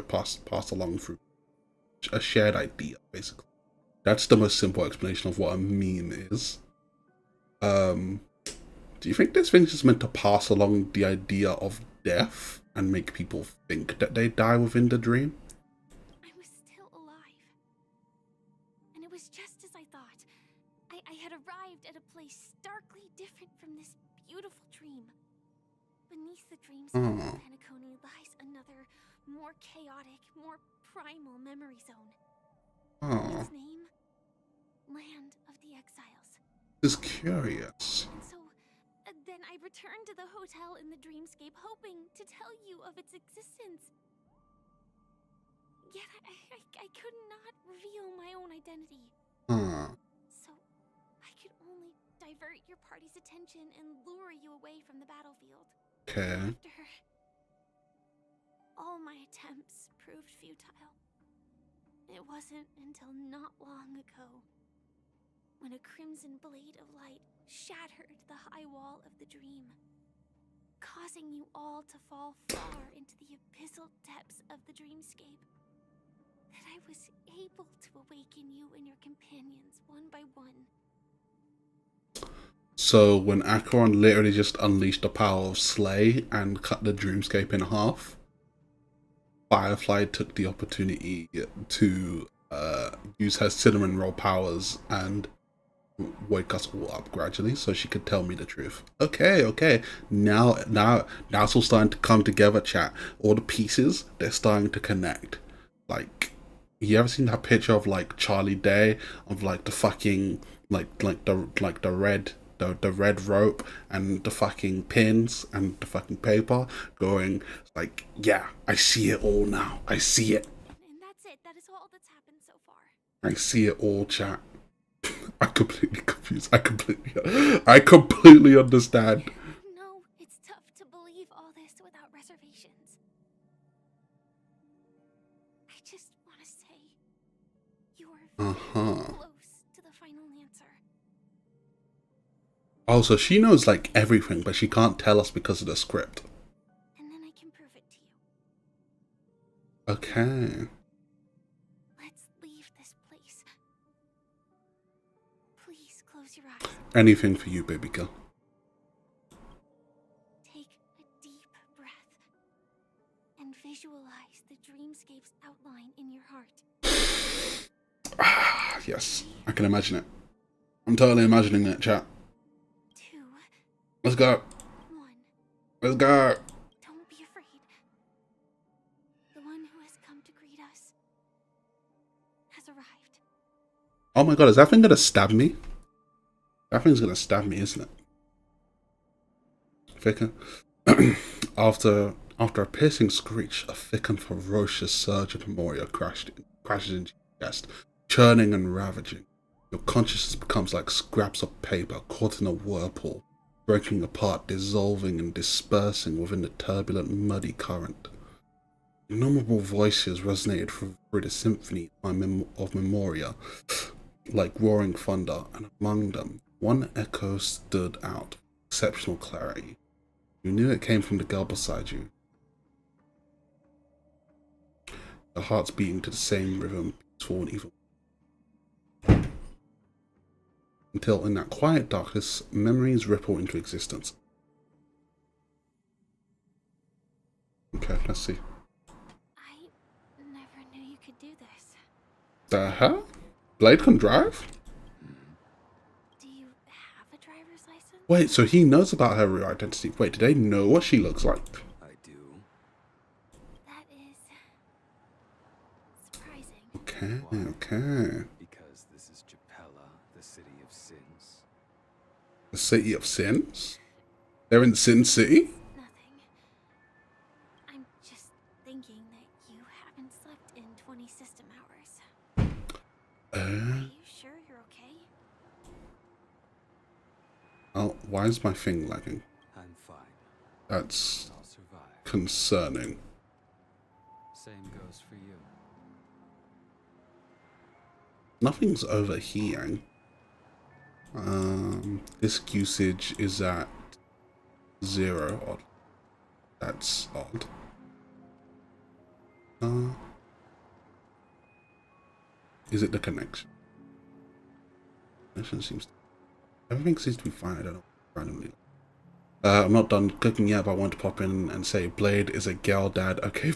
passed along through a shared idea, basically. That's the most simple explanation of what a meme is. Do you think this thing's just meant to pass along the idea of death and make people think that they die within the dream? I was still alive. And it was just as I thought. I had arrived at a place starkly different from this beautiful dream. Beneath the dreamscape of Penacony lies another, more chaotic, more primal memory zone. Its name? Land of the Exiles. This is curious. And so, then I returned to the hotel in the dreamscape, hoping to tell you of its existence. Yet I could not reveal my own identity. So, I could only divert your party's attention and lure you away from the battlefield. Okay. After all my attempts proved futile, it wasn't until not long ago when a crimson blade of light shattered the high wall of the dream, causing you all to fall far into the abyssal depths of the dreamscape, that I was able to awaken you and your companions one by one. So when Acheron literally just unleashed the power of Slay and cut the dreamscape in half, Firefly took the opportunity to use her cinnamon roll powers and wake us all up gradually so she could tell me the truth. Okay. Now it's all starting to come together, chat. All the pieces, they're starting to connect. Like, you ever seen that picture of like Charlie Day of like the fucking like the the red rope and the fucking pins and the fucking paper, going like, yeah, I see it all now. I see it. And that's it. That is all that's happened so far. I see it all, chat. I'm completely confused. I completely understand. No, it's tough to believe all this without reservations. I just want to say you are very close to the final answer. Also, she knows like everything, but she can't tell us because of the script. And then I can prove it to you. Okay. Let's leave this place. Please close your eyes. Anything for you, baby girl. Take a deep breath and visualize the dreamscape's outline in your heart. Ah, yes. I can imagine it. I'm totally imagining it, chat. 2, Let's go. 1. Let's go. Don't be afraid. The one who has come to greet us has arrived. Oh my god, is that thing gonna stab me? That thing's gonna stab me, isn't it? Thicker. After a piercing screech, a thick and ferocious surge of memoria crashes into your chest, churning and ravaging. Your consciousness becomes like scraps of paper caught in a whirlpool, breaking apart, dissolving and dispersing within the turbulent, muddy current. Innumerable voices resonated through the symphony of memoria, like roaring thunder, and among them, one echo stood out with exceptional clarity. You knew it came from the girl beside you. Your hearts beating to the same rhythm, peaceful and even. Until in that quiet darkness, memories ripple into existence. Okay, let's see. I never knew you could do this. The hell? Blade can drive? Do you have a driver's license? Wait, so he knows about her real identity. Wait, do they know what she looks like? I do. That is surprising. Okay, okay. Because this is Japella, the city of sins. The city of sins? They're in Sin City? Nothing. I'm just thinking that you haven't slept in 20 system hours. Are you sure you're okay? Oh, why is my thing lagging? I'm fine. That's I'll survive. concerning. Same goes for you. Nothing's overheating. Disk usage is at 0. Odd. That's odd. Is it the connection? Connection seems. Everything seems to be fine. I don't know. Randomly. I'm not done cooking yet, but I want to pop in and say Blade is a girl dad. Okay.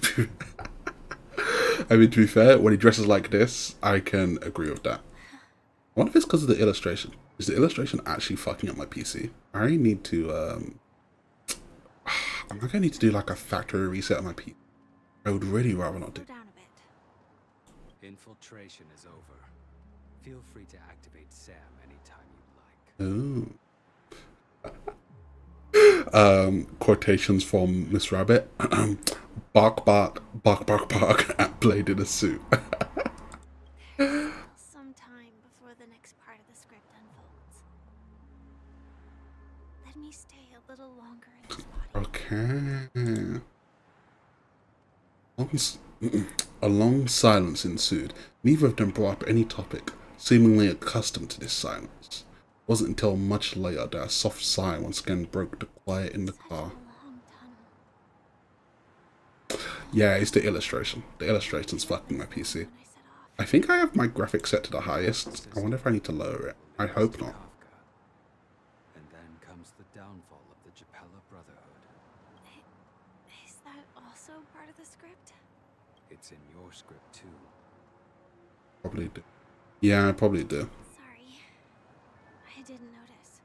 I mean, to be fair, when he dresses like this, I can agree with that. I wonder if it's because of the illustration. Is the illustration actually fucking up my PC? I really need to, I'm not gonna need to do like a factory reset on my PC. I would really rather not do. Slow down a bit. Infiltration is over. Feel free to activate Sam anytime you'd like. Quotations from Miss Rabbit. Bark, bark, bark, bark, bark at Blade in a suit. There's still some time before the next part of the script unfolds. Let me stay a little longer in this body. Okay. A long silence ensued. Neither of them brought up any topic, seemingly accustomed to this silence. It wasn't until much later that a soft sigh once again broke the quiet in the car. Yeah, it's the illustration. The illustration's fucking my PC. I think I have my graphics set to the highest. I wonder if I need to lower it. I hope not. And then comes the downfall of the Japella Brotherhood. Is that also part of the script? It's in your script too. Probably do. Yeah, I probably do. Sorry. I didn't notice.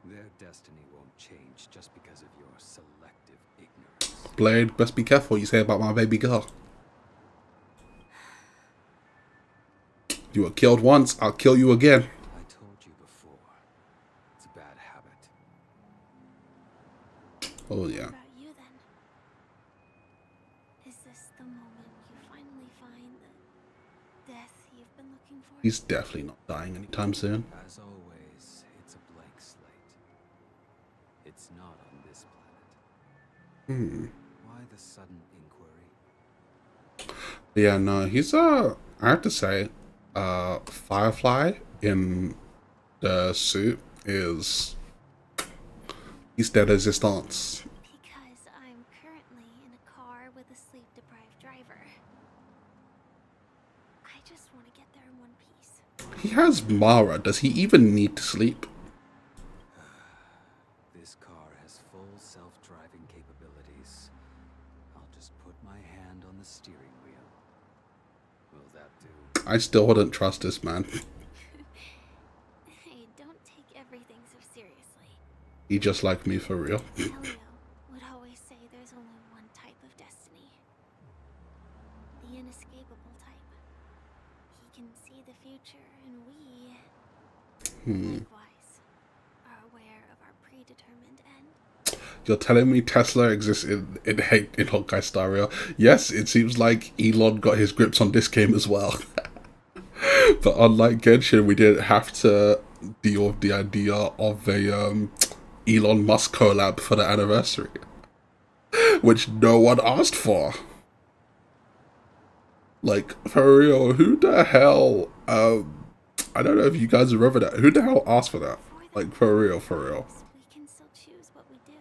Their destiny won't change just because of your selective ignorance. Blade, best be careful what you say about my baby girl. You were killed once, I'll kill you again. I told you before, Oh yeah. What about you then? Is this the moment you finally find the death you've been looking for? He's definitely not dying anytime soon. As always, it's a blank slate. It's not on this planet. Why the sudden inquiry? Yeah, no, he's I have to say, Firefly in the suit he's dead as his stance. Because I'm currently in a car with a sleep-deprived driver. I just want to get there in one piece. He has Mara. Does he even need to sleep? This car has full self-driving capabilities. I'll just put my hand on the steering wheel. Will that do? I still wouldn't trust this man. Hey, don't take everything so seriously. He just like me for real. Elio would always say there's only one type of destiny. The inescapable type. He can see the future, and we, likewise, are aware of our predetermined end. You're telling me Tesla exists in Honkai Star Rail? Yes, it seems like Elon got his grips on this game as well. But unlike Genshin, we didn't have to deal with the idea of a Elon Musk collab for the anniversary, which no one asked for. Like, for real, who the hell, I don't know if you guys remember that, who the hell asked for that? Like, for real, for real. We can still choose what we do.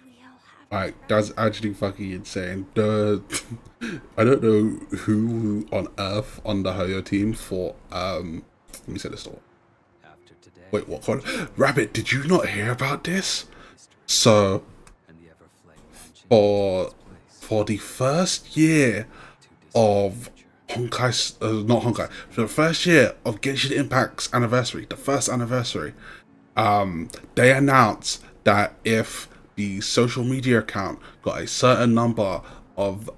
We all have Like, that's actually fucking insane. I don't know who on earth on the Hoyo team thought, let me say this all. After today, Wait, what? Rabbit, did you not hear about this? So, and the ever-flame for the first year of Honkai, not Honkai, for the first year of Genshin Impact's anniversary, the first anniversary, they announced that if the social media account got a certain number of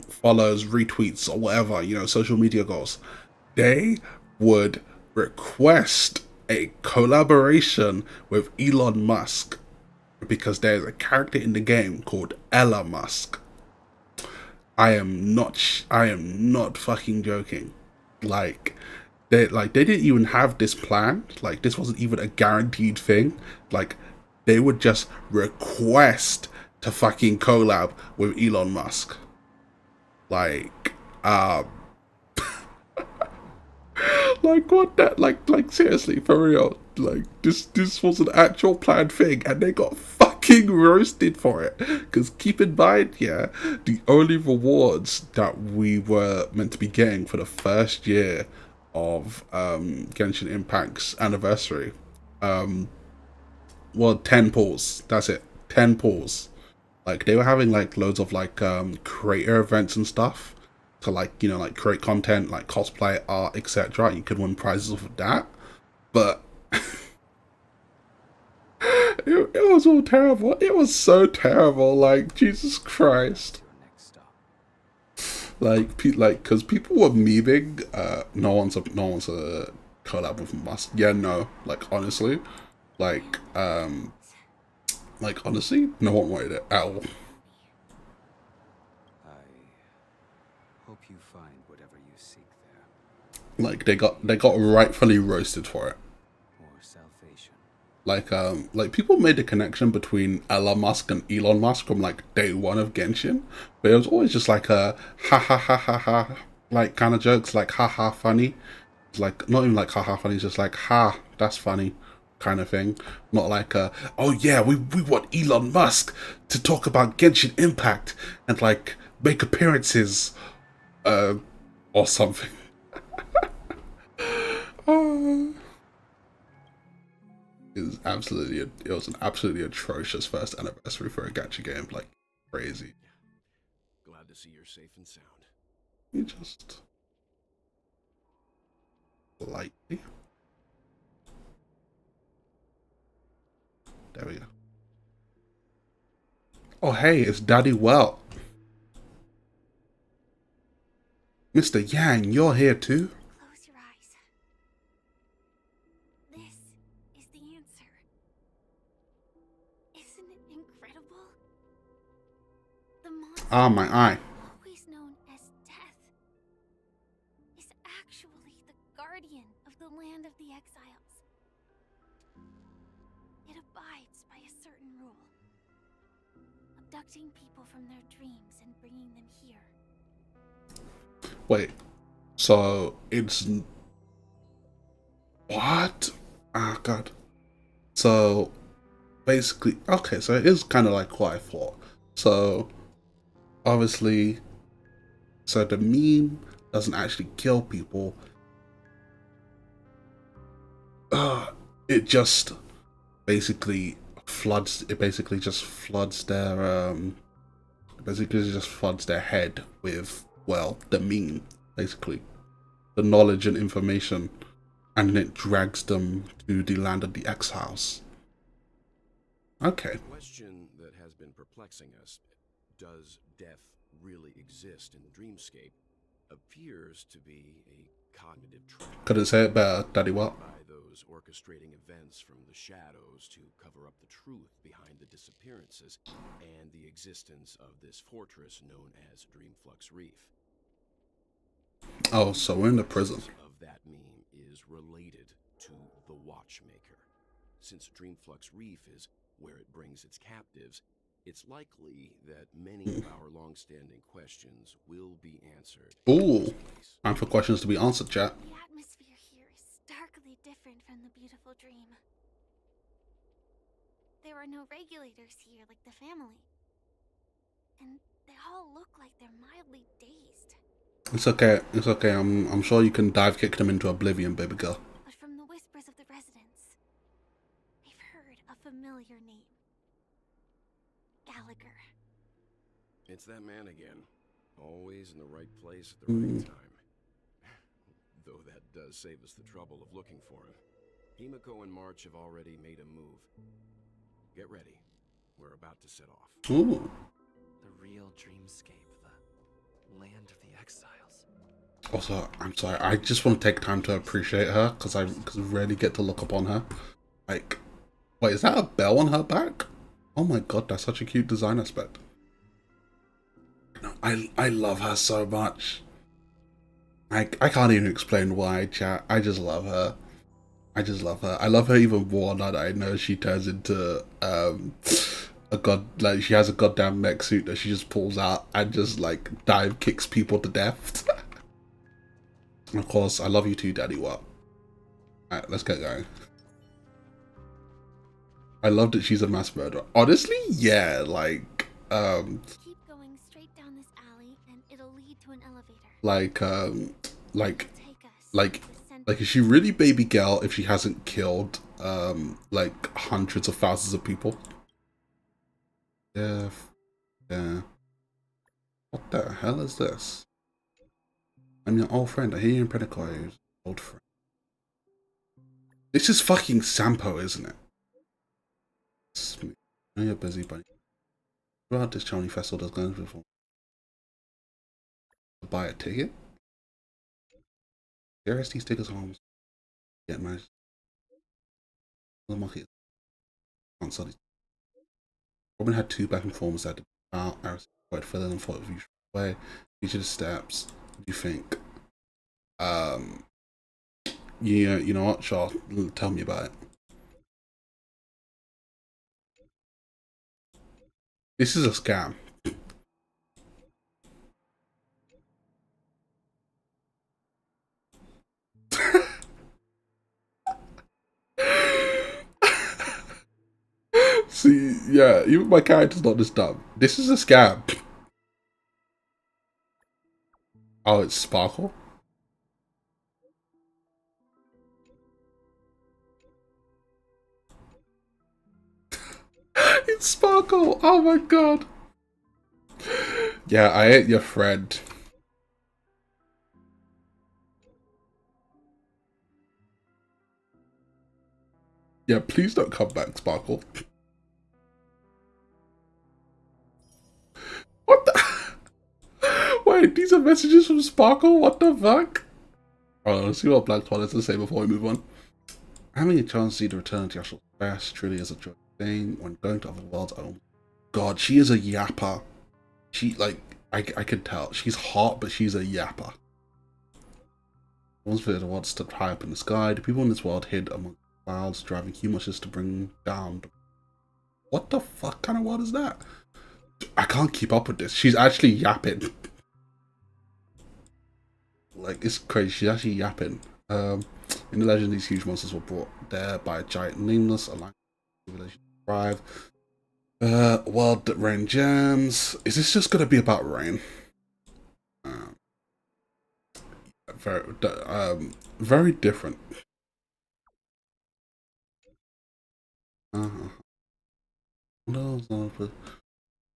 follows, retweets, or whatever, you know, social media goals, they would request a collaboration with Elon Musk, because there's a character in the game called Ella Musk. I am not fucking joking. Like they didn't even have this plan. Like, this wasn't even a guaranteed thing. Like, they would just request to fucking collab with Elon Musk. Like, like what that, like seriously, for real. Like, this was an actual planned thing, and they got fucking roasted for it. Because keep in mind, yeah, the only rewards that we were meant to be getting for the first year of Genshin Impact's anniversary, well, 10 pulls. That's it, 10 pulls. Like, they were having like loads of like creator events and stuff to, like, you know, like create content, like cosplay, art, etc. You could win prizes with that, but it was all terrible. It was so terrible. Like, Jesus Christ. Like, because people were memeing. No one's a collab with Musk. Yeah, no. Like, honestly, like honestly, no one wanted it at all. I hope you find whatever you seek there. Like, they got rightfully roasted for it. Or salvation. Like people made the connection between Elon Musk and Elon Musk from like day one of Genshin, but it was always just like a ha ha ha ha ha, like kind of jokes, like ha ha funny. It's like not even like ha ha funny, it's just like ha, that's funny kind of thing. Not like oh yeah, we want Elon Musk to talk about Genshin Impact and like make appearances or something. It was an absolutely atrocious first anniversary for a gacha game. Like, crazy. Glad to see you're safe and sound. You just lightly. There we go. Oh hey, it's Daddy Well. Mr. Yang, you're here too? Close your eyes. This is the answer. Ah, my eye. always known as Death, is actually the guardian of the land of the exiles. It abides by a certain rule, abducting people from their dreams and bringing them here. Wait, so it's what? Ah, God. So basically, okay, so it is kind of like what I thought. So obviously, so the meme doesn't actually kill people. It just basically floods. It basically just floods their basically just floods their head with, well, the meme, basically the knowledge and information, and then it drags them to the land of the exiles. Okay. The question that has been perplexing us, does death really exist in the dreamscape, appears to be a cognitive trap. Couldn't say it better, Daddy. What? By those orchestrating events from the shadows to cover up the truth behind the disappearances and the existence of this fortress known as Dreamflux Reef. Oh, so we're in the prison. Of that meme is related to the Watchmaker. Since Dreamflux Reef is where it brings its captives, it's likely that many of our long-standing questions will be answered. Ooh, time for questions to be answered, chat. The atmosphere here is starkly different from the beautiful dream. There are no regulators here like the family. And they all look like they're mildly dazed. It's okay. It's okay. I'm sure you can dive kick them into oblivion, baby girl. But from the whispers of the residents, they've heard a familiar name. Gallagher. It's that man again. Always in the right place at the right time. Though that does save us the trouble of looking for him. Himiko and March have already made a move. Get ready. We're about to set off. Ooh. The real dreamscape, the land of the exiles. Also, I'm sorry. I just want to take time to appreciate her because I rarely get to look upon her. Like, wait, is that a bell on her back? Oh my god, that's such a cute design aspect. No, I love her so much. I can't even explain why, chat. I just love her. I just love her. I love her even more now that I know she turns into a god. Like, she has a goddamn mech suit that she just pulls out and just like dive kicks people to death. Of course, I love you too, Daddy. What? Alright, let's get going. I love that she's a mass murderer. Honestly, yeah, like, Keep going straight down this alley and it'll lead to an elevator. Like, is she really baby girl if she hasn't killed, like, hundreds of thousands of people? Yeah. Yeah. What the hell is this? I'm your old friend. I hear you in Predacor. Old friend. This is fucking Sampo, isn't it? I know you're busy, buddy. Throughout this Chinese festival, there's going to be buy a ticket. There's these tickets home. Get my the market. Answer these. Robin had two back and forms that I was quite filling and thought of usual way. Each of the steps. What do you think? Yeah, you know what? Sure, tell me about it. This is a scam. See, yeah, even my character's not this dumb. This is a scam. Oh, it's Sparkle? It's Sparkle! Oh my god. Yeah, I ate your friend. Yeah, please don't come back, Sparkle. What the? Wait, these are messages from Sparkle? What the fuck? Oh, let's see what Black Swan has to say before we move on. Having a chance to see the return to Yashal's best truly is a joy thing when going to other worlds. Oh god, she is a yapper. She, like, I could tell. She's hot, but she's a yapper. Once the world stood high up in the sky, the people in this world hid among clouds, driving humans to bring down. What the fuck kind of world is that? I can't keep up with this. She's actually yapping. Like, it's crazy. She's actually yapping. In the legend, these huge monsters were brought there by a giant nameless, aligned civilization to thrive. World that rain gems. Is this just gonna be about rain? Very different.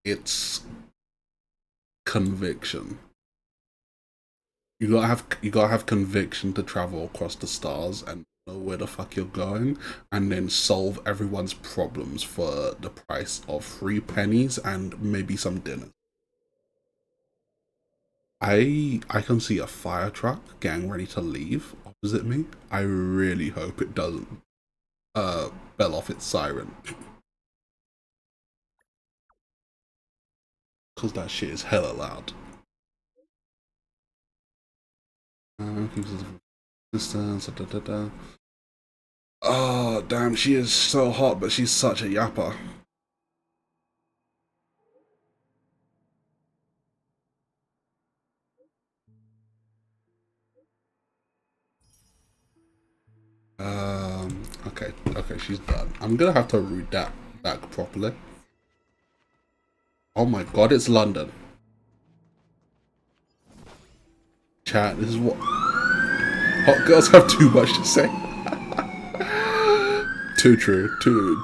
It's conviction. You gotta have conviction to travel across the stars and know where the fuck you're going, and then solve everyone's problems for the price of 3 pennies and maybe some dinner. I can see a fire truck getting ready to leave opposite me. I really hope it doesn't bell off its siren. Cause that shit is hella loud. Distance, Oh damn, she is so hot, but she's such a yapper. Okay, she's done. I'm gonna have to read that back properly. Oh my god, it's London. Chat, this is what hot girls have too much to say. Too true, too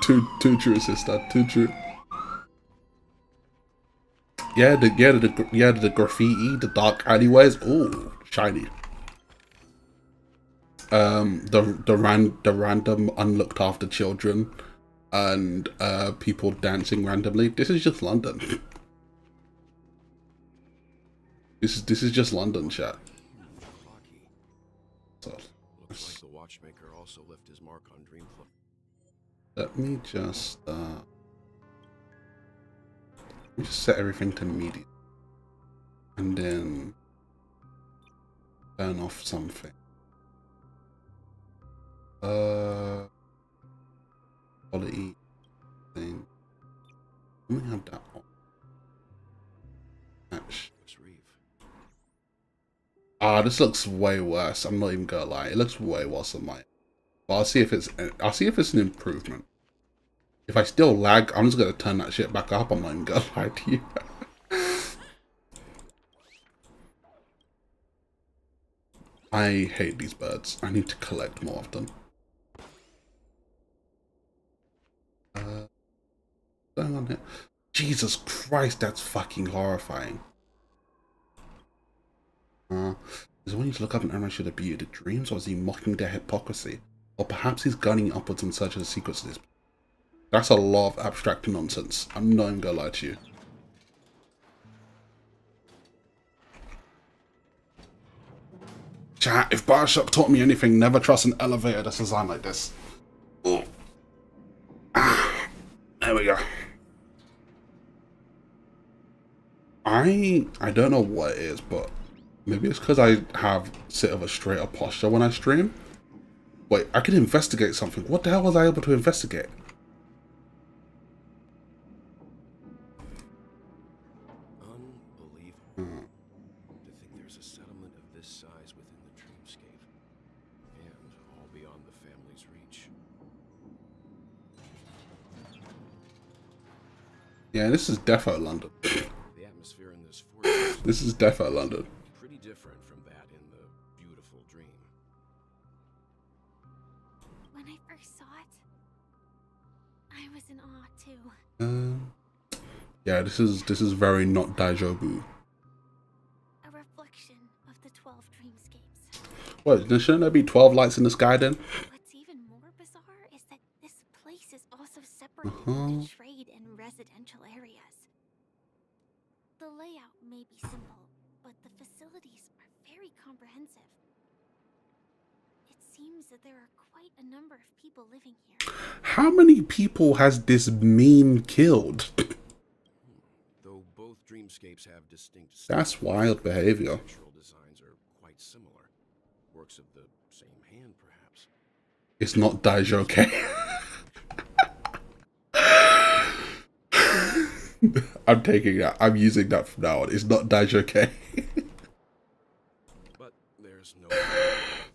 true, sister, too true. Yeah, the graffiti, the dark alleyways. Ooh, shiny. The random unlooked after children and people dancing randomly. This is just London. This is just London, chat. So looks like the watchmaker also left his mark on Dream Club. Let me just set everything to medium and then turn off something. Quality thing. Let me have that on. Match. This looks way worse. I'm not even gonna lie. It looks way worse than mine. But I'll see if it's an improvement. If I still lag, I'm just gonna turn that shit back up. I'm not even gonna lie to you. I hate these birds. I need to collect more of them. What's going on here? Jesus Christ, that's fucking horrifying. Is when you look up and Aaron should have beauty the dreams, or is he mocking their hypocrisy? Or perhaps he's gunning upwards in search of the secrets of this. That's a lot of abstract nonsense. I'm not even gonna lie to you. Chat, if Bioshock taught me anything, never trust an elevator that's designed like this. Ooh. There we go. I don't know what it is, but maybe it's because I have sort of a straighter posture when I stream. Wait, I can investigate something. What the hell was I able to investigate? Unbelievable. To think there's a settlement of this size within the dreamscape. And all beyond the family's reach. Yeah, this is defo London. The atmosphere in this fortress. This is defo London. Pretty different from that in the beautiful dream. When I first saw it, I was in awe too. Yeah, this is very not deja vu. A reflection of the 12 dreamscapes. What? Then shouldn't there be 12 lights in the sky then? What's even more bizarre is that this place is also separated into trade and residential areas. The layout may be simple, but the facilities are very comprehensive. It seems that there are quite a number of people living here. How many people has this meme killed? Though both dreamscapes have distinct That's wild behavior. Natural designs are quite similar. Works of the same hand, perhaps. It's not Daijoke. I'm taking that. I'm using that from now on. It's not Daijoke. But there's no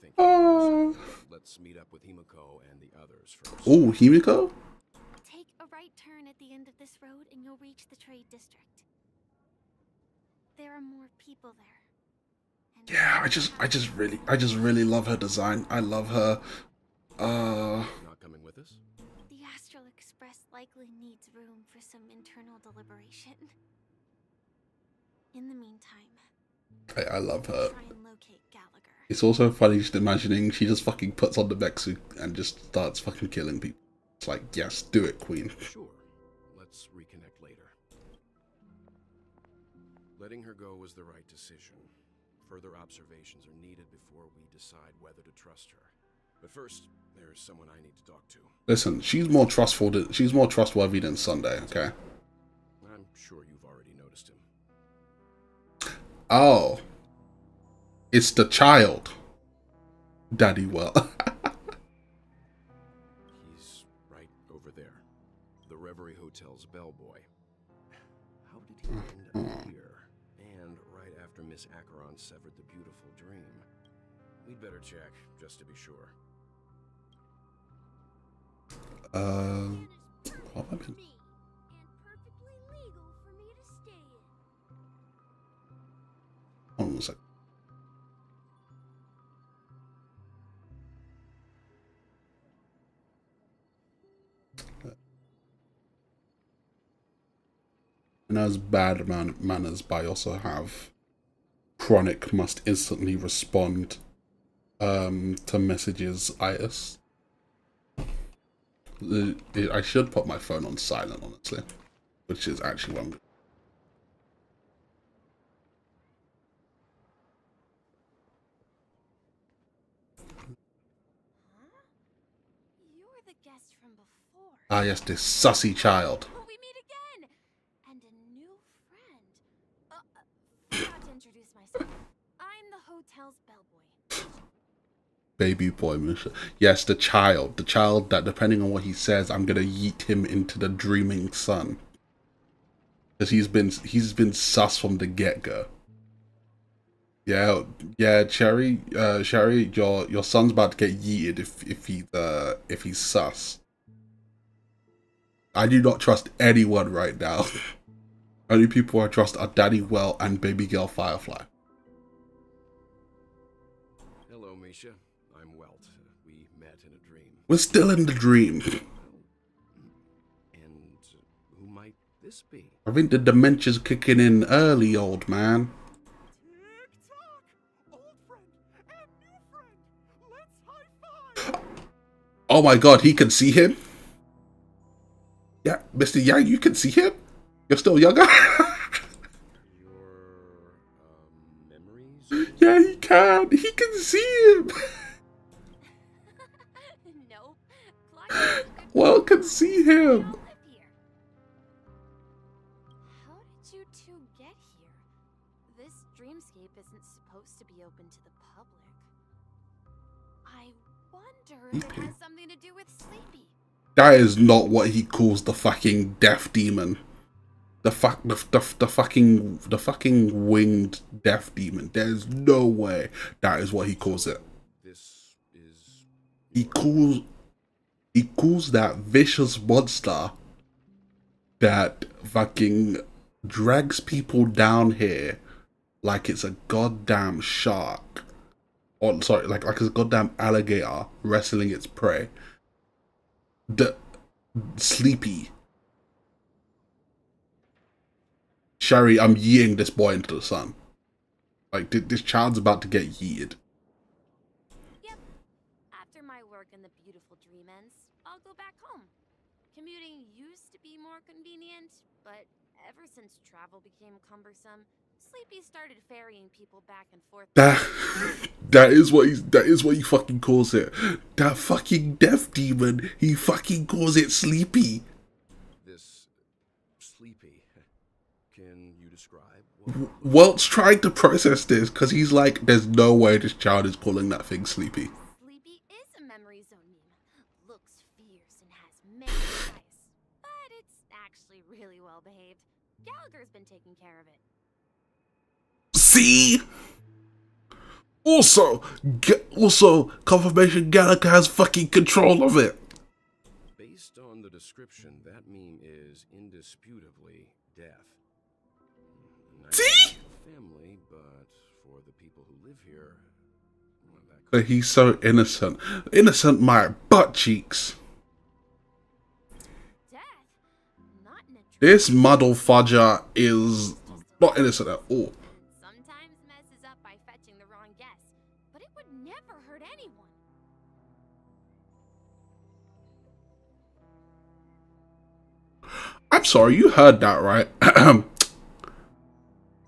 thinking. Let's meet up with Himiko and the others first. Oh, Himiko? Take a right turn at the end of this road and you'll reach the trade district. There are more people there. And Yeah, I just really love her design. I love her. Not coming with us? The Astral Express likely needs room for some internal deliberation. In the meantime, I love her. try and locate Gallagher. It's also funny just imagining she just fucking puts on the mech suit and just starts fucking killing people. It's like, yes, do it, queen. Sure. Let's reconnect later. Letting her go was the right decision. Further observations are needed before we decide whether to trust her. But first, there's someone I need to talk to. Listen, she's more trustworthy than Sunday, okay? I'm sure you've already noticed him. Oh. It's the child. Daddy well. He's right over there. The Reverie Hotel's bellboy. How did he end up here? And right after Miss Acheron severed the beautiful dream. We'd better check, just to be sure. What have I been? Hold on a sec. And as bad manners, but I also have chronic must instantly respond to messages itis. I should put my phone on silent, honestly, which is actually what I'm doing. You're the guest from before. Ah, yes, this sussy child. We meet again! And a new friend. Forgot to introduce myself. I'm the hotel's bellboy. Baby boy, Misha. Yes, the child that, depending on what he says, I'm gonna yeet him into the dreaming sun. Because he's been sus from the get-go. Yeah, Sherry, your son's about to get yeeted if he's sus. I do not trust anyone right now. Only people I trust are Daddy Well and Baby Girl Firefly. Hello, Misha. I'm Welt. We met in a dream. We're still in the dream. And who might this be? I think the dementia's kicking in early, old man. Oh my god, he can see him? Yeah, Mr. Yang, you can see him? You're still younger? Memories? Yeah, he can. He can see him. Nope. Well, can see him. How did you two get here? This dreamscape isn't supposed to be open to the public. I wonder if it has something to do with Sleepy. That is not what he calls the fucking death demon. The fucking winged death demon. There's no way that is what he calls it. This is... He calls that vicious monster that fucking drags people down here like it's a goddamn shark. Or sorry, like it's a goddamn alligator wrestling its prey. The Sleepy. Sherry, I'm yeeting this boy into the sun. Like, this child's about to get yeeted. Yep. After my work in the beautiful dream ends, I'll go back home. Commuting used to be more convenient, but ever since travel became cumbersome, Sleepy started ferrying people back and forth. That is what he fucking calls it. That fucking death demon, he fucking calls it Sleepy. This... Sleepy. can you describe? Walt's trying to process this because he's like, there's no way this child is calling that thing Sleepy. Sleepy is a memory zone meme. Looks fierce and has many eyes. But it's actually really well behaved. Gallagher's been taking care of it. See? Also, confirmation Gallagher has fucking control of it. Based on the description, that meme is indisputably death. Nice See? Family, but for the people who live here, well, But he's so innocent. Innocent my butt cheeks. Death? Not in a This muddle fudger is not innocent at all. Sometimes messes up by fetching the wrong guess, but it would never hurt anyone. I'm sorry, you heard that right.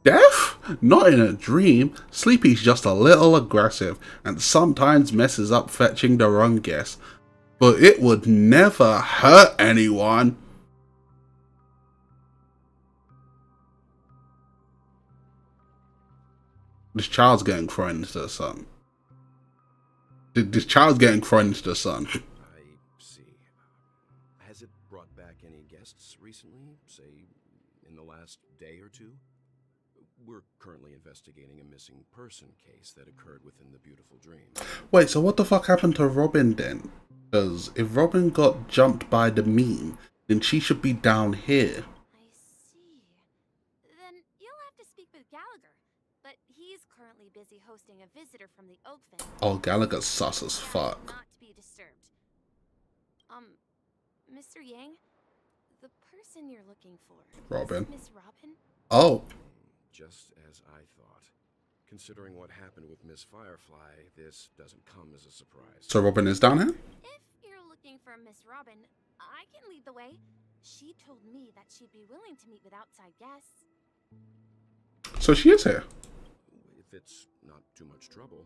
Death? Not in a dream. Sleepy's just a little aggressive and sometimes messes up fetching the wrong guess. But it would never hurt anyone. This child's getting thrown into the sun. This child's getting thrown into the sun. I see. Has it brought back any guests recently? Say, in the last day or two? We're currently investigating a missing person case that occurred within the beautiful dream. Wait, so what the fuck happened to Robin then? Because if Robin got jumped by the meme, then she should be down here. I see. Then you'll have to speak with Gallagher. But he's currently busy hosting a visitor from the Oak family. Oh, Gallagher's sus as fuck. Not to be disturbed. Mr. Yang, the person you're looking for. Robin. Miss Robin? Oh. Just as I thought. Considering what happened with Miss Firefly, this doesn't come as a surprise. So Robin is down here? If you're looking for Miss Robin, I can lead the way. She told me that she'd be willing to meet with outside guests. So she is here. If it's not too much trouble.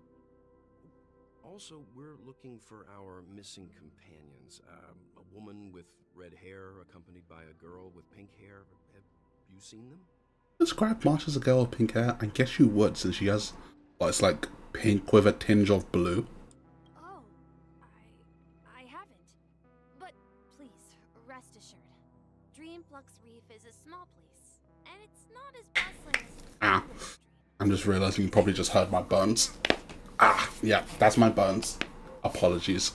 Also, we're looking for our missing companions. A woman with red hair accompanied by a girl with pink hair. Have you seen them? Describe Marsh as a girl with pink hair. I guess you would, since she has, well, it's like pink with a tinge of blue. Oh, I haven't. But please, rest assured. Dreamflux Reef is a small place, and it's not as bustling as I'm just realizing you probably just heard my bones. Yeah, that's my bones. Apologies.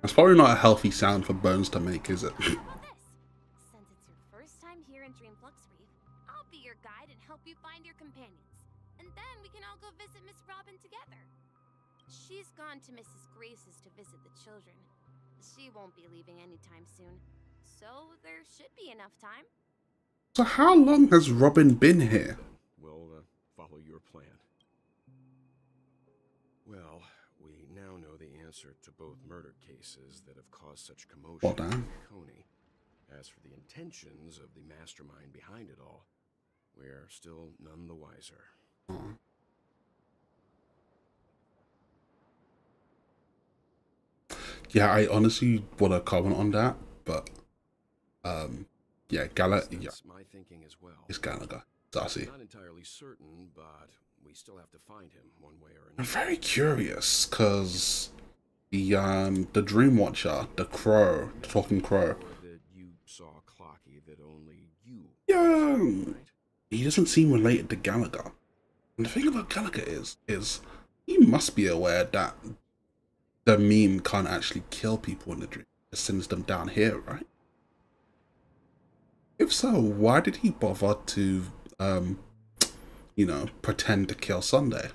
That's probably not a healthy sound for bones to make, is it? Since it's your first time here in Dreamflux Reef, I'll be your guide and help you find your companions. And then we can all go visit Miss Robin together. She's gone to Mrs. Grace's to visit the children. She won't be leaving anytime soon, so there should be enough time. So how long has Robin been here? We'll follow your plan. Well, we now know the answer to both murder cases that have caused such commotion Well done. in Coney. As for the intentions of the mastermind behind it all, we're still none the wiser. Yeah, I honestly want to comment on that, but yeah, Gallagher. Yeah, That's my thinking as well. it's Gallagher. Darcy. Not entirely certain, but we still have to find him one way or I'm another. very curious because the Dream Watcher, the crow, the talking crow. That you saw Clocky that only you. Yeah, he doesn't seem related to Gallagher. And the thing about Gallagher is he must be aware that the meme can't actually kill people in the dream. It sends them down here, right? If so, why did he bother to, you know, pretend to kill Sunday?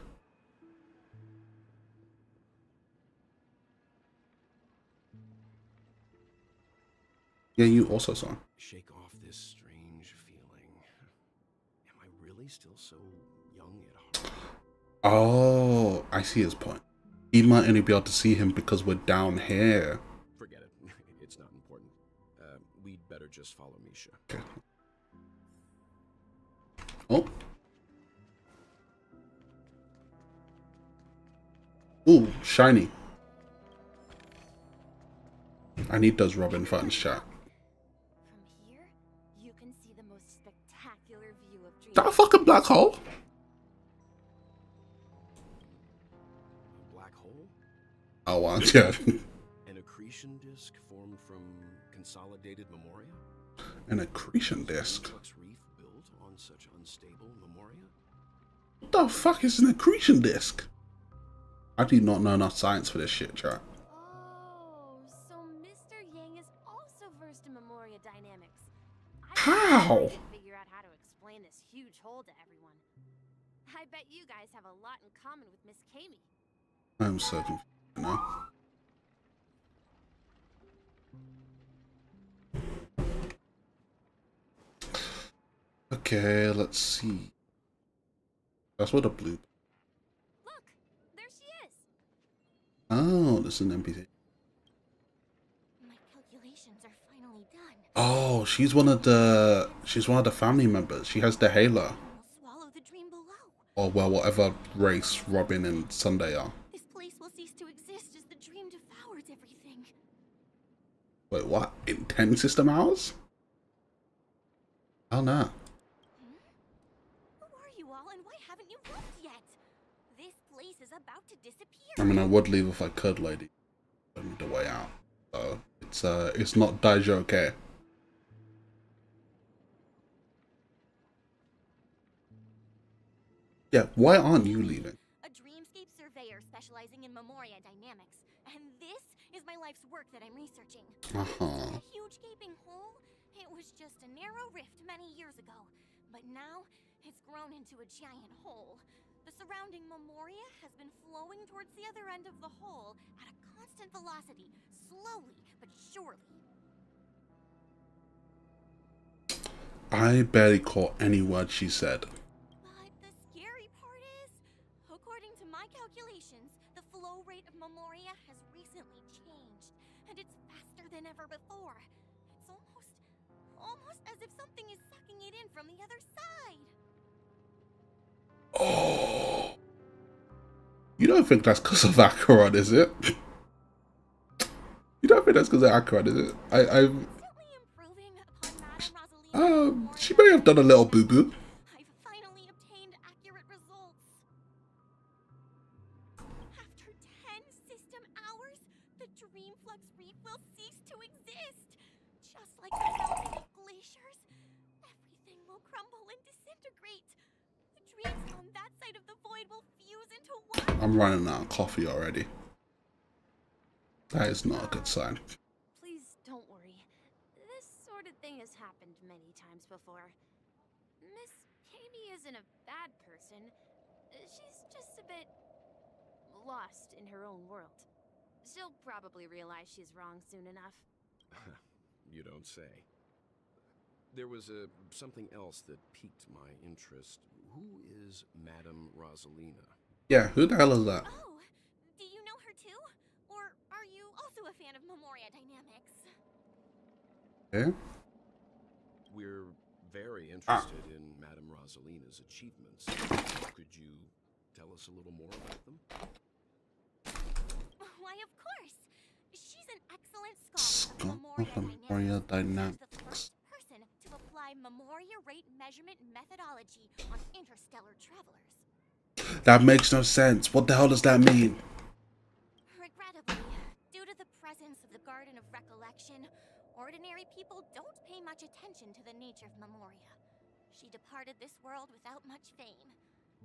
Yeah, you also saw him. Shake off this strange feeling. Am I really still so young at heart? Oh, I see his point. He might only be able to see him because we're down here. Forget it. It's not important. We'd better just follow Misha. Okay. Oh. Ooh, shiny. I need those Robin funds, chat. From here, you can see the most spectacular view of Dream. That fucking black hole? A black hole? Oh, wow, yeah. An accretion disk formed from consolidated memoria? An accretion disk? Flux reef built on such unstable memoria? What the fuck is an accretion disk? I do not know enough science for this shit, chat. Oh, so Mr. Yang is also versed in Memoria dynamics. How? I can't figure out how to explain this huge hole to everyone. I bet you guys have a lot in common with Miss Kami. I'm so confused now. Okay, let's see. That's what a blue. Look, there she is. Oh, this is an NPC. My calculations are finally done. Oh, she's one of the family members. She has the halo. We'll swallow the dream below. Or well, whatever race Robin and Sunday are. This place will cease to exist as the dream devours everything. Wait, what? In 10 system hours? Oh no. Who are you all and why haven't you left yet? This place is about to disappear. I mean, I would leave if I could, lady. I need the way out. So it's not Daijoke. Yeah, why aren't you leaving? A dreamscape surveyor specializing in Memoria dynamics. And this is my life's work that I'm researching. Uh-huh. A huge gaping hole? It was just a narrow rift many years ago. But now, it's grown into a giant hole. The surrounding Memoria has been flowing towards the other end of the hole at a constant velocity, slowly but surely. I barely caught any word she said. But the scary part is, according to my calculations, the flow rate of Memoria has recently changed, and it's faster than ever before. It's almost as if something is sucking it in from the other side. Oh. You don't think that's because of Acheron, is it? You don't think that's because of Acheron, is it? She may have done a little boo-boo. I've finally obtained accurate results. After 10 system hours, the Dream Flux Reef will cease to exist. Just like the melting of glaciers, everything will crumble and disintegrate. The dreams on that side of the void will fuse into one. I'm running out of coffee already. That is not a good sign. Please don't worry. This sort of thing has happened many times before. Miss Kami isn't a bad person. She's just a bit lost in her own world. She'll probably realize she's wrong soon enough. You don't say. There was something else that piqued my interest. Who is Madame Rosalina? Yeah, who the hell is that? Oh, do you know her too? Or are you also a fan of Memoria dynamics? Yeah? We're very interested in Madame Rosalina's achievements. Could you tell us a little more about them? Why, of course. She's an excellent scholar of Memoria dynamics. The dynamics. first person to apply Memoria rate measurement methodology on interstellar travelers. That makes no sense. What the hell does that mean? Regrettably, due to the presence of the Garden of Recollection, ordinary people don't pay much attention to the nature of Memoria. She departed this world without much fame,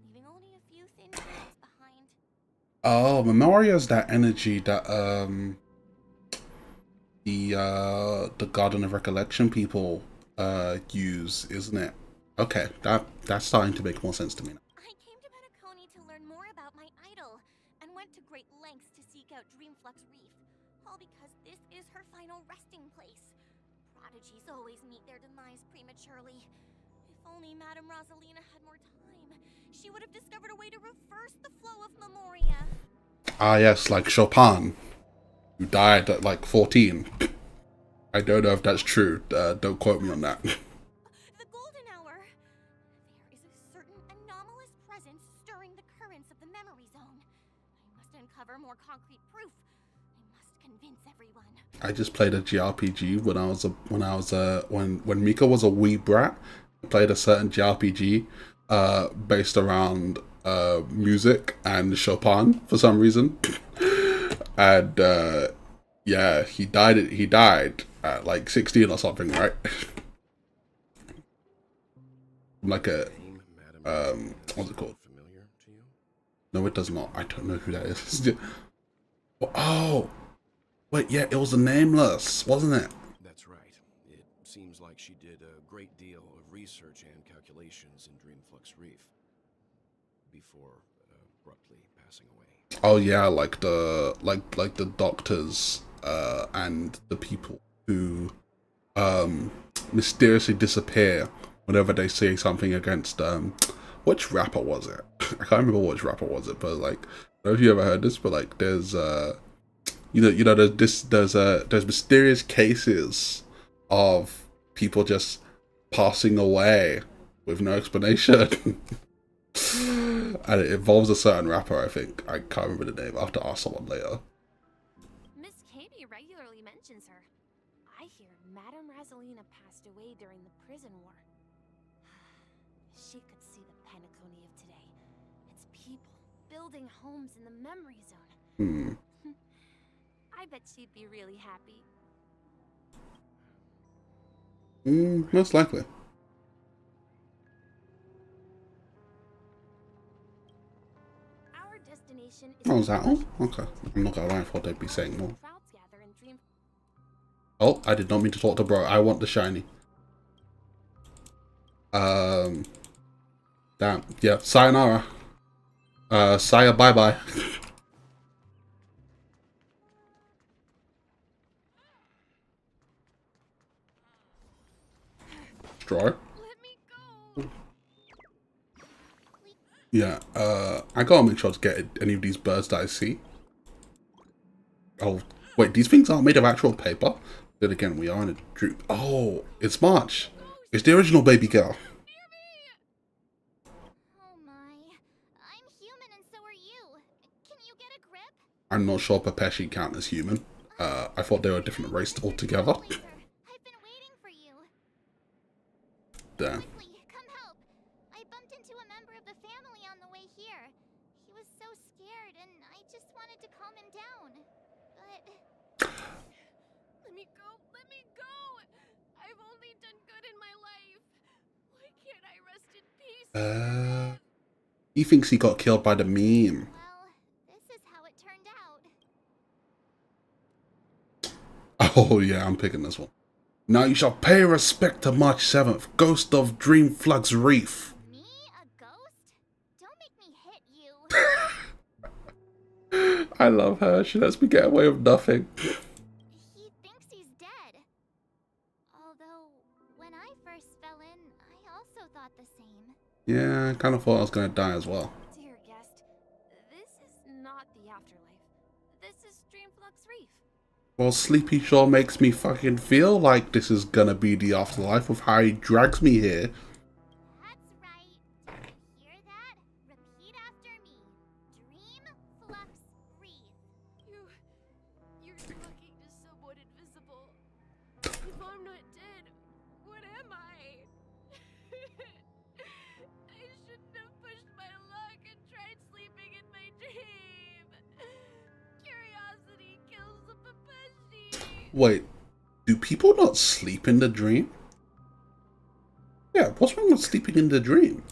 leaving only a few thin threads behind. Oh, Memoria is that energy that the Garden of Recollection people use, isn't it? Okay, that's starting to make more sense to me now. I came to Penacony to learn more about my idol, and went to great lengths to seek out Dreamflux Reef, all because this is her final resting place. Prodigies always meet their demise prematurely. If only Madame Rosalina had more time, she would have discovered a way to reverse the flow of Memoria. Ah yes, like Chopin, who died at like 14. I don't know if that's true. Don't quote me on that. The golden hour. There is a certain anomalous presence stirring the currents of the memory zone. I must uncover more concrete proof. I must convince everyone. I just played a JRPG when Mika was a wee brat. I played a certain JRPG based around music and Chopin for some reason. And yeah, he died at like 16 or something, right? Like a what's it called? No, it does not. I don't know who that is. Oh, wait, yeah, it was the Nameless, wasn't it? That's right. It seems like she did a great deal of research and calculations in Dreamflux Reef before abruptly passing away. Oh yeah, like the doctors and the people who mysteriously disappear whenever they say something against which rapper was it? I can't remember which rapper was it, but like, I don't know if you ever heard this, but like there's there's mysterious cases of people just passing away with no explanation. And it involves a certain rapper, I think. I can't remember the name. I'll have to ask someone later. Miss Katie regularly mentions her. I hear Madame Razelina passed away during the prison war. She could see the Penacony of today. It's people building homes in the memory zone. I bet she'd be really happy. Most likely. Our destination is Oh, was that all? Okay. I'm not gonna lie, I thought they'd be saying more. crowds gather in Dream. Oh, I did not mean to talk to bro. I want the shiny. Damn. Yeah, sayonara. Saya bye-bye. Straw. Yeah, I gotta make sure to get any of these birds that I see. Oh, wait, these things aren't made of actual paper? Then again, we are in a droop. Oh, it's March. It's the original baby girl. Oh my. I'm human and so are you. Can you get a grip? I'm not sure Pepeshi count as human. I thought they were a different race altogether. I've been waiting for you. Damn. Quickly, come help. I bumped into a member of the family on the way here. He was so scared and I just wanted to calm him down. But... Let me go. Let me go. I've only done good in my life. Why can't I rest in peace? He thinks he got killed by the meme. Well, this is how it turned out. Oh yeah, I'm picking this one. Now you shall pay respect to March 7th, Ghost of Dreamflux Reef. Me? A ghost? Don't make me hit you. I love her. She lets me get away with nothing. He thinks he's dead. Although, when I first fell in, I also thought the same. Yeah, I kind of thought I was going to die as well. Dear guest, this is not the afterlife. This is Dreamflux Reef. Well, Sleepy sure makes me fucking feel like this is going to be the afterlife with how he drags me here. That's right. Did you hear that? Repeat after me. Dreamflux Reef. You're talking to someone invisible. If I'm not dead, what am I? I shouldn't have pushed my luck and tried sleeping in my dream. Curiosity kills the Pepeshi. Wait, do people not sleep in the dream? Yeah, what's wrong with sleeping in the dream?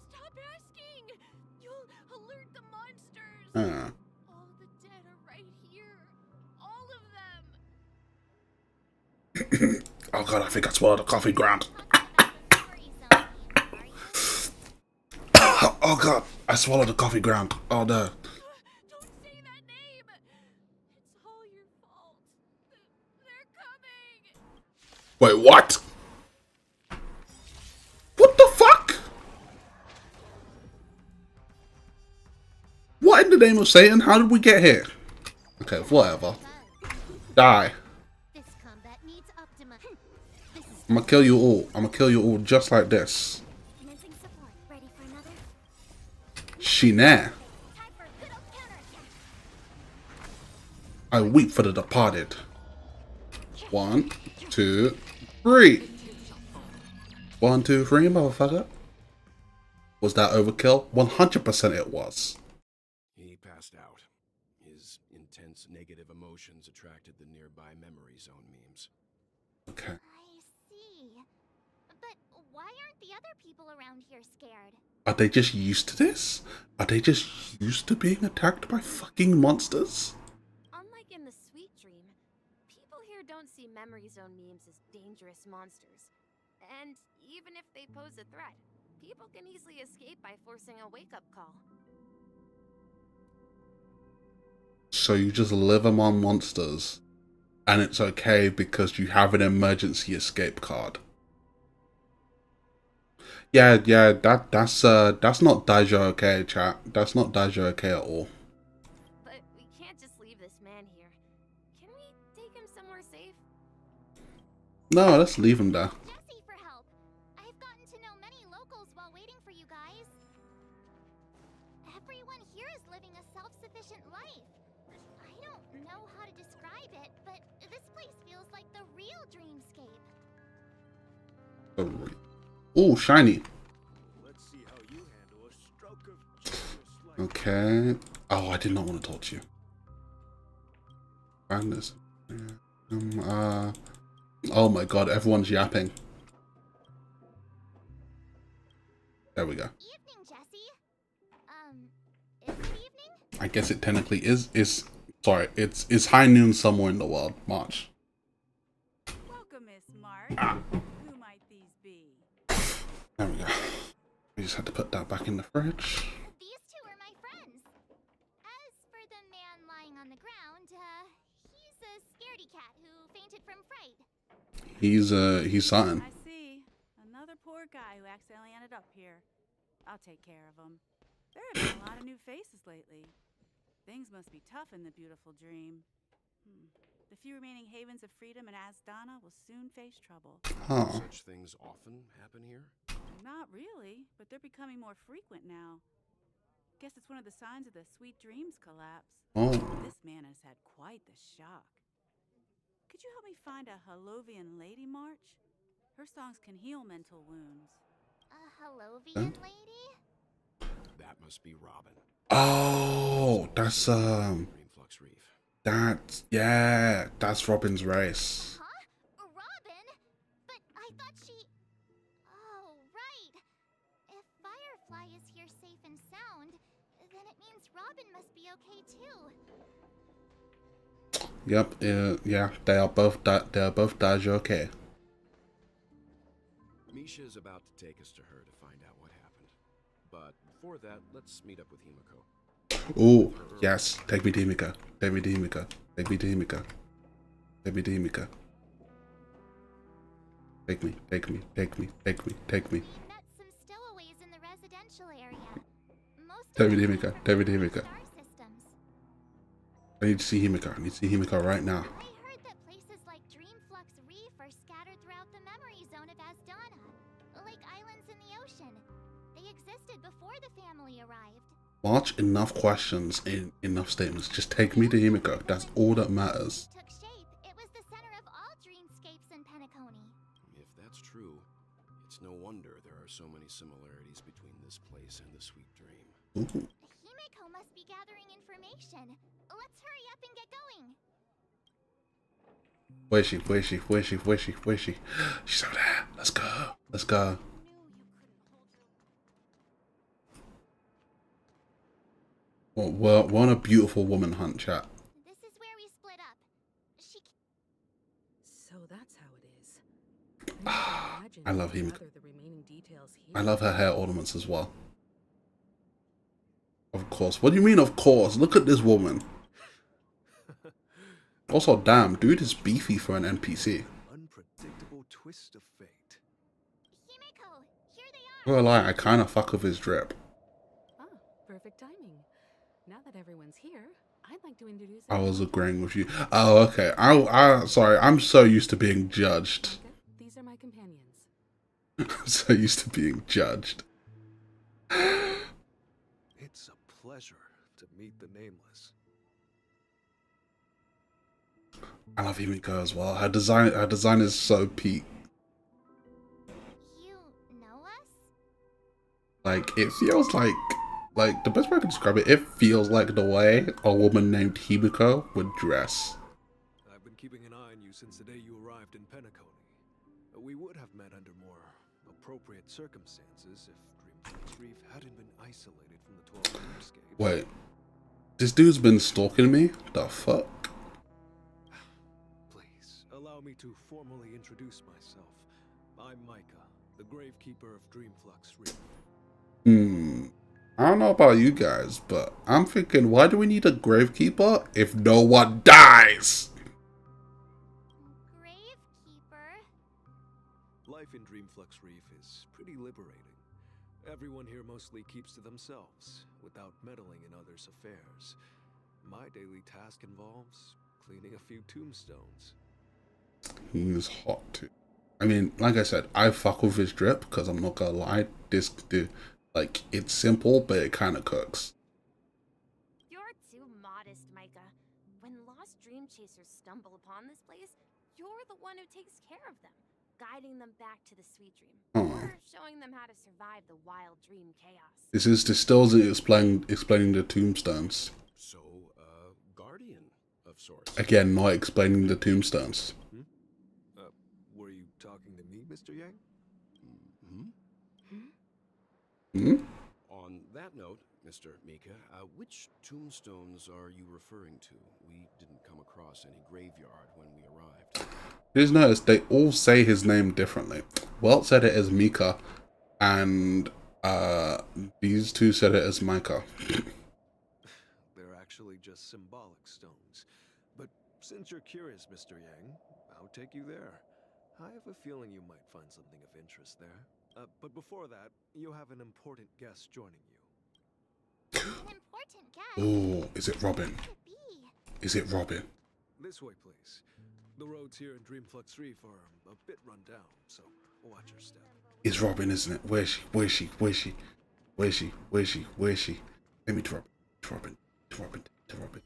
Stop asking. You'll alert the monsters. All the dead are right here. All of them. Oh god, I think I swallowed a coffee ground. Oh god, I swallowed a coffee ground. Oh no. Don't say that name. It's all your fault. They're coming. Wait, what? What the fuck? What in the name of Satan? How did we get here? Okay, whatever. Die. This combat needs Optima. This is I'm gonna kill you all. I'm gonna kill you all just like this. commencing support. Ready for another? She nah. Time for a good old counterattack. I weep for the departed. 1, 2, 3. 1, 2, 3, motherfucker. Was that overkill? 100% it was. He passed out. His intense negative emotions attracted the nearby memory zone memes. Okay. I see. But why aren't the other people around here scared? Are they just used to this? Are they just used to being attacked by fucking monsters? Unlike in the Sweet Dream, people here don't see memory zone memes as dangerous monsters. And even if they pose a threat, people can easily escape by forcing a wake-up call. So you just live among monsters, and it's okay because you have an emergency escape card. Yeah, that's not Daija okay, chat. That's not Daija okay at all. But we can't just leave this man here. Can we take him somewhere safe? No, let's leave him there. Jesse for help. I've gotten to know many locals while waiting for you guys. Everyone here is living a self-sufficient life. I don't know how to describe it, but this place feels like the real dreamscape. Oh, shiny. Let's see how you handle a stroke of genius like Okay. Oh, I did not want to talk to you. Find this. Oh my god, everyone's yapping. There we go. Evening, Jesse. Is it evening? I guess it technically is sorry, it's high noon somewhere in the world. March. Welcome, Miss March. Who might these be? There we go. We just had to put that back in the fridge. These two are my friends. As for the man lying on the ground, he's a scaredy cat who fainted from fright. He's something. I see. Another poor guy who accidentally ended up here. I'll take care of him. There have been a lot of new faces lately. Things must be tough in the beautiful dream. The few remaining havens of freedom in Asdana will soon face trouble. Oh. Such things often happen here? Not really, but they're becoming more frequent now. Guess it's one of the signs of the Sweet Dreams collapse. Oh. This man has had quite the shock. Could you help me find a Halovian lady, March? Her songs can heal mental wounds. A Halovian lady? That must be Robin. Oh, that's Dreamflux Reef. that's Robin's race. Huh? Robin? But I thought she... Oh, right. If Firefly is here safe and sound, then it means Robin must be okay too. Yep, yeah, they are both Daija okay. Misha's about to take us to her to find out what happened. But before that, let's meet up with Himiko. Oh, yes, take me to Himiko. Take me to Himiko. Take me to Himiko. Take me to Himiko. Take me. We met some stowaways in the residential area. Most Take me of to them Himiko. from Take me to the Himiko. star systems. I need to see Himiko. I need to see Himiko right now. I heard that places like Dreamflux Reef are scattered throughout the memory zone of Asdana, like islands in the ocean. They existed before the family arrived. March, enough questions in enough statements. Just take me to Himiko. That's all that matters. Took shape. It was the center of all dreamscapes in Penacony. If that's true, it's no wonder there are so many similarities between this place and the Sweet Dream. Ooh. Himiko must be gathering information. Let's hurry up and get going. Where's she? Where's she? Where's she? Where's she? Where's she? She's over there. Let's go. Let's go. Well, we're on a beautiful woman hunt, chat. This is where we split up. She... So that's how it is. I love Himiko. The remaining details here. I love her hair ornaments as well. Of course. What do you mean, of course? Look at this woman. Also, damn, dude is beefy for an NPC. unpredictable twist of fate. Himiko, here they are. Well, I kind of fuck with his drip. Ah, perfect timing. Now that everyone's here, I'd like to introduce... I was agreeing with you. Oh, okay. Sorry, I'm so used to being judged. These are my companions. I'm so used to being judged. It's a pleasure to meet the Nameless. I love Himiko as well. Her design is so peak. You know us? Like, it feels like the best way I can describe it, it feels like the way a woman named Himiko would dress. I've been keeping an eye on you since the day you arrived in Penacony. We would have met under more appropriate circumstances if Dreamflux Reef hadn't been isolated from the 12 dreamscapes. Wait, this dude's been stalking me? The fuck? Please, allow me to formally introduce myself. I'm Micah, the Gravekeeper of Dreamflux Reef. I don't know about you guys, but I'm thinking, why do we need a gravekeeper if no one dies? Gravekeeper? Life in Dreamflux Reef is pretty liberating. Everyone here mostly keeps to themselves, without meddling in others' affairs. My daily task involves cleaning a few tombstones. He's hot too. I mean, like I said, I fuck with his drip because I'm not gonna lie, like, it's simple, but it kind of cooks. You're too modest, Micah. When lost dream chasers stumble upon this place, you're the one who takes care of them, guiding them back to the sweet dream, or showing them how to survive the wild dream chaos. This is Distills explaining the tombstones. So, guardian of sorts. Again, not explaining the tombstones. Were you talking to me, Mr. Yang? On that note, Mr. Mika, which tombstones are you referring to? We didn't come across any graveyard when we arrived. Just notice they all say his name differently. Welt said it as Mika, and these two said it as Micah. They're actually just symbolic stones. But since you're curious, Mr. Yang, I'll take you there. I have a feeling you might find something of interest there. But before that, you have an important guest joining you. An important guest? Oh, is it Robin? Who could it be? Is it Robin? This way, please. The roads here in Dreamflux Reef are a bit run down, so watch your step. It's Robin, isn't it? Where is she? Where is she? Where is she? Where is she? Where is she? Where is she? Let me to Robin. To Robin. To Robin. To Robin.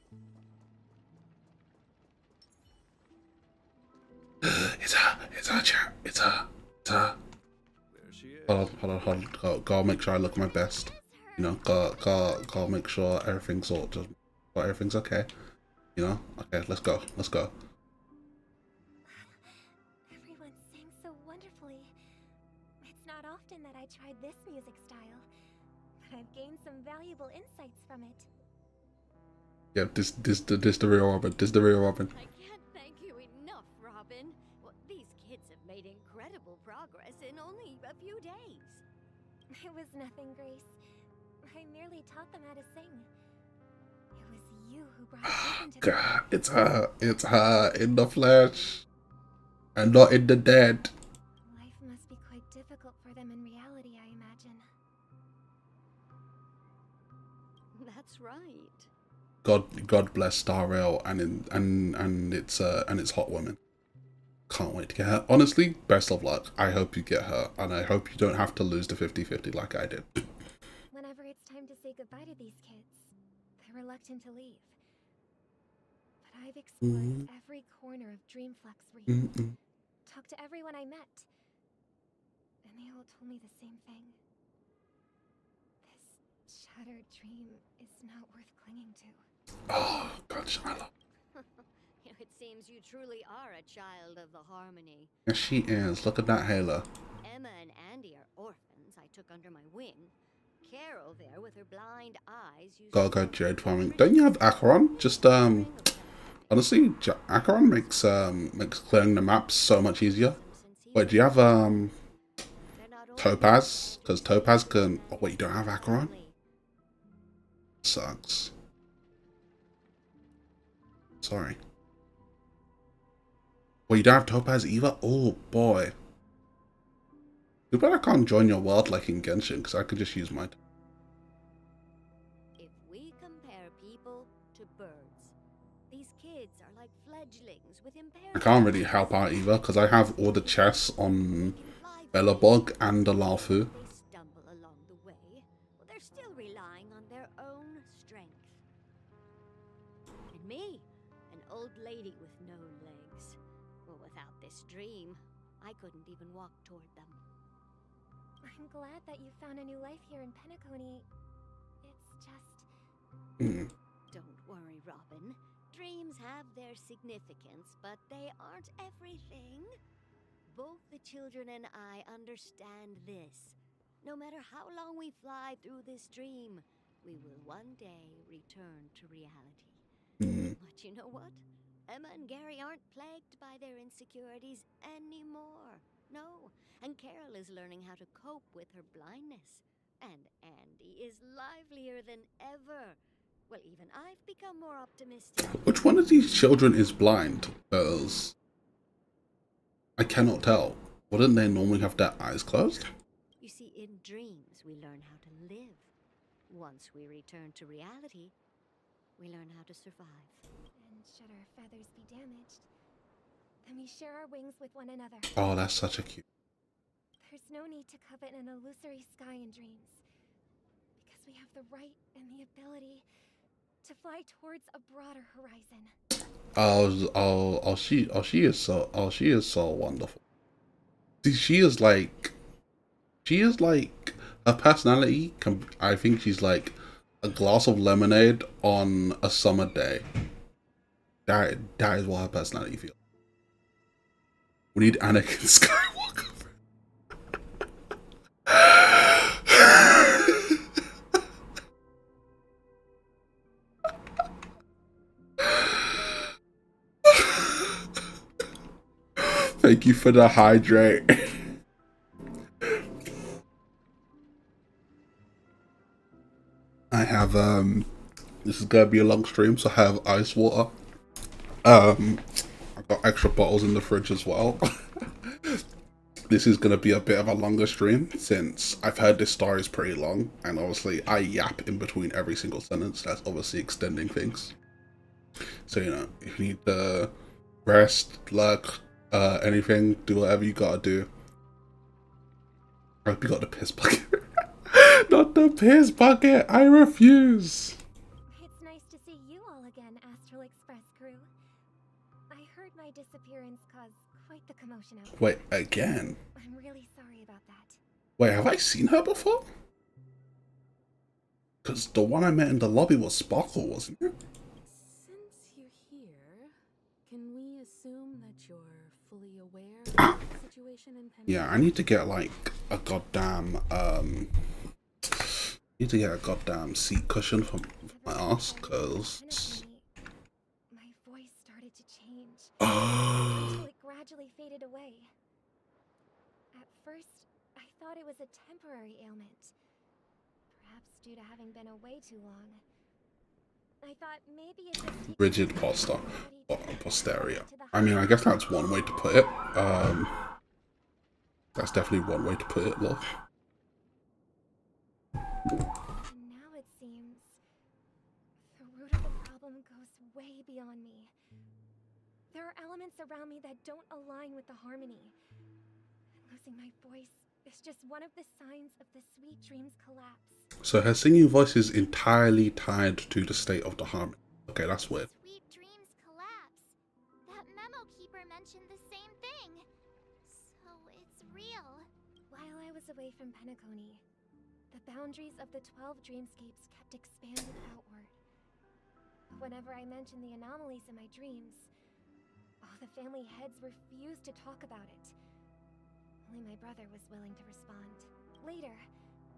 It's her. It's her, chat. It's her. It's her. There she is. Hold on. Gotta make sure I look my best. You know, gotta make sure everything's everything's okay. You know? Okay, let's go. Let's go. Everyone sings so wonderfully. It's not often that I tried this music style, but I've gained some valuable insights from it. Yeah, this the real Robin. This the real Robin. I can't thank you enough, Robin. Well, these kids have made incredible progress in only a few days. It was nothing, Grace. I merely taught them how to sing. It was you who brought it into God, it's her. It's her in the flesh, and not in the dead. Life must be quite difficult for them in reality, I imagine. That's right. God bless Star Rail and its hot woman. Can't wait to get her. Honestly, best of luck. I hope you get her, and I hope you don't have to lose the 50-50 like I did. Whenever it's time to say goodbye to these kids, they're reluctant to leave. But I've explored every corner of Dreamflux Reef, talked to everyone I met, and they all told me the same thing. This shattered dream is not worth clinging to. Oh God, Shyla. It seems you truly are a child of the Harmony. Yes, she is. Look at that halo. Emma and Andy are orphans I took under my wing. Carol there with her blind eyes used Gotta go jade farming. Don't you have Acheron? Just honestly, Acheron makes clearing the maps so much easier. Wait, do you have Topaz? Because Topaz can. Oh wait, you don't have Acheron? Sucks. Sorry. Well, you don't have Topaz either? Oh boy. Too bad I can't join your world like in Genshin, because I could just use my... If we compare people to birds, these kids are like fledglings with impaired... I can't really help out either, because I have all the chests on Bellabog and the Lafu. They stumble along the way, well, they're still relying on their own strength. And me, an old lady with no legs. dream. I couldn't even walk toward them. I'm glad that you found a new life here in Penacony. It's just... Don't worry, Robin. Dreams have their significance, but they aren't everything. Both the children and I understand this. No matter how long we fly through this dream, we will one day return to reality. But you know what? Emma and Gary aren't plagued by their insecurities anymore. No, and Carol is learning how to cope with her blindness. And Andy is livelier than ever. Well, even I've become more optimistic. Which one of these children is blind? Because I cannot tell. Wouldn't they normally have their eyes closed? You see, in dreams, we learn how to live. Once we return to reality, we learn how to survive. And should our feathers be damaged, then we share our wings with one another. Oh, that's such a cute. There's no need to covet an illusory sky in dreams, because we have the right and the ability to fly towards a broader horizon. She is so wonderful. See, she is like her personality. I think she's like a glass of lemonade on a summer day. That is what her personality feels. We need Anakin Skywalker. Thank you for the hydrate. I have this is gonna be a long stream, so I have ice water. I've got extra bottles in the fridge as well. This is gonna be a bit of a longer stream since I've heard this story is pretty long, and obviously I yap in between every single sentence. That's obviously extending things. So you know, if you need to rest, lurk, anything, do whatever you gotta do. I hope you got the piss bucket. Not the piss bucket! I refuse! It's nice to see you all again, Astral Express crew. I heard my disappearance caused quite the commotion out there. Wait, again? I'm really sorry about that. Wait, have I seen her before? Because the one I met in the lobby was Sparkle, wasn't it? Since you're here, can we assume that you're fully aware of the situation in Penn? Yeah, I need to get like a goddamn seat cushion for my ass, cause My voice started to change oh, until it gradually faded away. At first, I thought it was a temporary ailment, perhaps due to having been away too long. I thought maybe it just rigid posterior. I mean, I guess that's one way to put it. That's definitely one way to put it, love. And now it seems the root of the problem goes way beyond me. There are elements around me that don't align with the harmony. And losing my voice is just one of the signs of the Sweet Dreams collapse. So her singing voice is entirely tied to the state of the harmony. Okay, that's weird. Sweet Dreams collapse. That memo keeper mentioned the same thing. So it's real. While I was away from Penacony, the boundaries of the 12 dreamscapes kept expanding outward. Whenever I mentioned the anomalies in my dreams, all the family heads refused to talk about it. Only my brother was willing to respond. Later,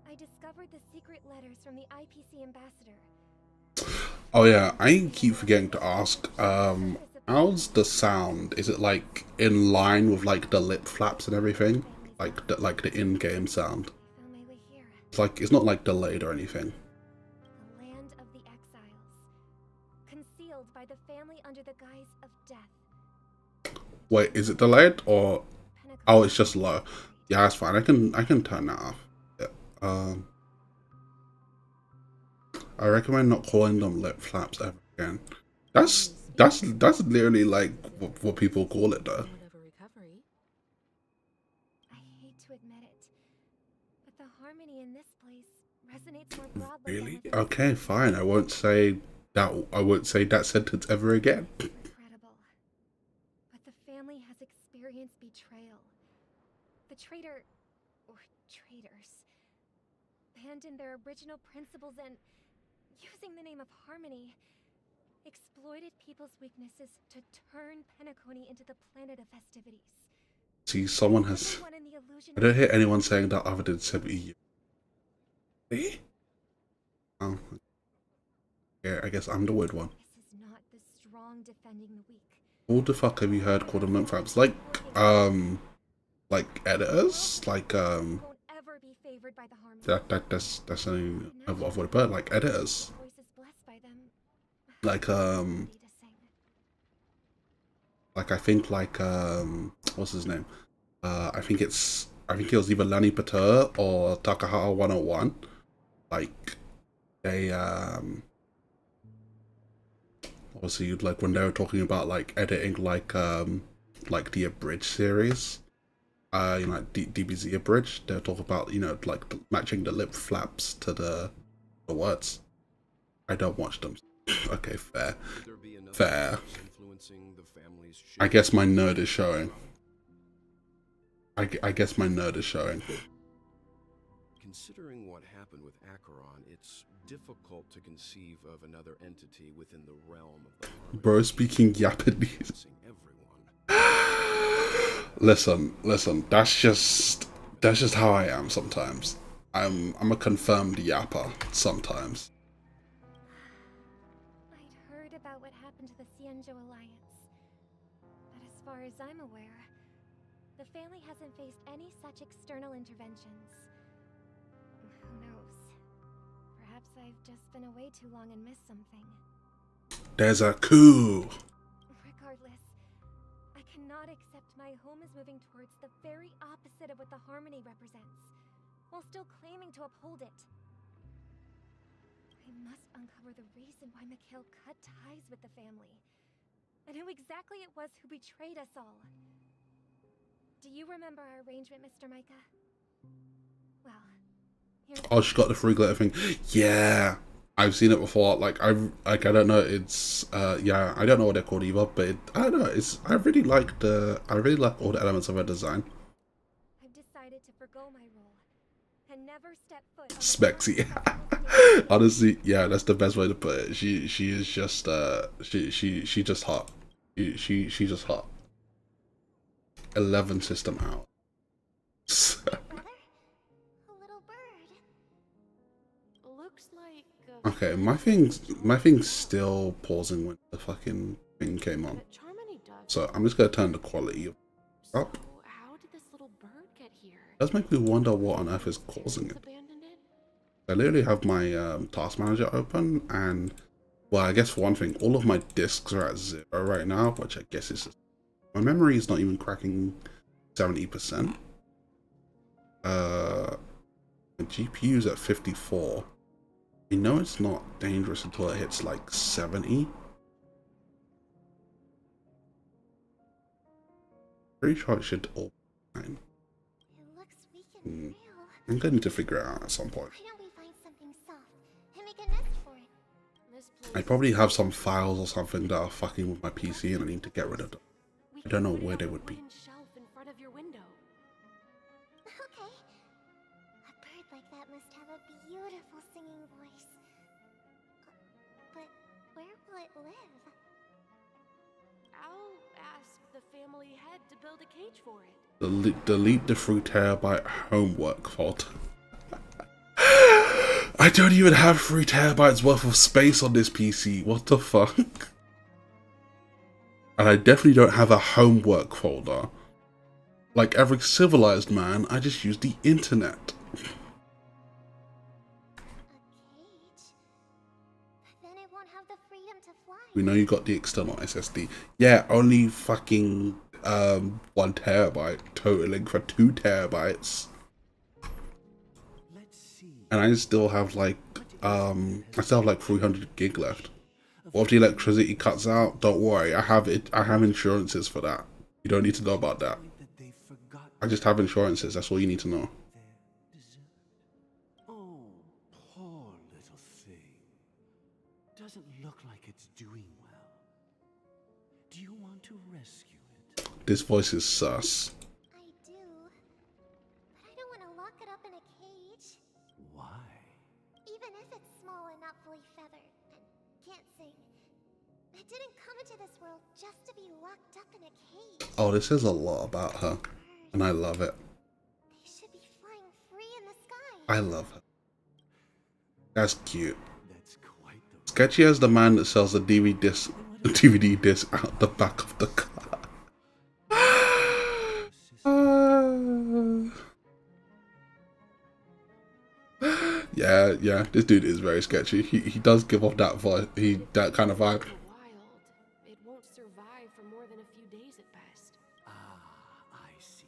I discovered the secret letters from the IPC ambassador. Oh yeah, I keep forgetting to ask, how's the sound? Is it like in line with like the lip flaps and everything? Like the in-game sound? I found my way here. It's like, it's not like delayed or anything. The land of the exiles, concealed by the family under the guise of death. Wait, is it delayed or? Oh, it's just low. Yeah, that's fine. I can turn that off. Yeah. I recommend not calling them lip flaps ever again. That's literally like what people call it though. I hate to admit it, but the harmony in this place resonates more broadly. Really? Okay, fine. I won't say that sentence ever again. Incredible. But the family has experienced Alliance betrayal. The traitor, or traitors, abandoned their original principles and, using the name of harmony, exploited people's weaknesses to turn Penacony into the planet of festivities. See, someone has. I don't hear anyone saying that other than 70. Eh? Oh. Yeah, I guess I'm the weird one. This is not the strong defending the weak. Who the fuck have you heard call them nymphs? Like editors? That's something I've avoided, but like editors. Like I think what's his name? I think it was either Lani Pater or Takahata 101. Like they obviously like when they were talking about like editing like the Abridged series, you know, like DBZ Abridged, they'll talk about, you know, like matching the lip flaps to the words. I don't watch them. Okay, fair. I guess my nerd is showing. I guess my nerd is showing. Considering what happened with Acheron, it's difficult to conceive of another entity within the realm of the Bro speaking Japanese. Listen, that's just how I am sometimes. I'm a confirmed yapper sometimes. I'd heard about what happened to the Xianzhou Alliance, but as far as I'm aware, the family hasn't faced any such external interventions. Who knows? Perhaps I've just been away too long and missed something. There's a coup. Regardless, I cannot accept my home is moving towards the very opposite of what the harmony represents, while still claiming to uphold it. I must uncover the reason why Mikhail cut ties with the family, and who exactly it was who betrayed us all. Do you remember our arrangement, Mr. Micah? Well, here's... Oh, she got the free glitter thing. Yeah, I've seen it before. Like I don't know. It's yeah, I don't know what they're called either. But I don't know. I really like all the elements of her design. I've decided to forgo my role and never step foot. Spexy. Honestly, yeah, that's the best way to put it. She is just she just hot. She just hot. 11 system out. Okay, my thing's still pausing when the fucking thing came on. So I'm just gonna turn the quality up. It does make me wonder what on earth is causing it. I literally have my task manager open, and well, I guess for one thing, all of my disks are at 0 right now, which I guess is my memory is not even cracking 70%. My GPU's at 54. I know it's not dangerous until it hits like 70. Pretty sure it should all be fine. I'm going to need to figure it out at some point. I probably have some files or something that are fucking with my PC and I need to get rid of them. I don't know where they would be. Like that must have a beautiful singing voice. But where will it live? I'll ask the family head to build a cage for it. Delete the 3 terabyte homework folder. I don't even have 3 terabytes worth of space on this PC. What the fuck? And I definitely don't have a homework folder. Like every civilized man, I just use the internet. We know you got the external SSD. Yeah, only fucking 1 terabyte, totaling for 2 terabytes. And I still have like 300 gig left. What if the electricity cuts out? Don't worry, I have insurances for that. You don't need to know about that. I just have insurances, that's all you need to know. Oh, poor little thing. Doesn't look like it's doing well. Do you want to rescue it? this voice is sus. I do. But I don't want to lock it up in a cage. Why? Even if it's small and not fully feathered and can't sing. It didn't come into this world just to be locked up in a cage. Oh, this says a lot about her. And I love it. They should be flying free in the sky. I love her. That's cute. That's quite the Sketchy as the man that sells the DVD disc out the back of the car. Yeah, this dude is very sketchy. He does give off that voice, that kind of vibe. Wild. It won't survive for more than a few days at best. Ah, I see.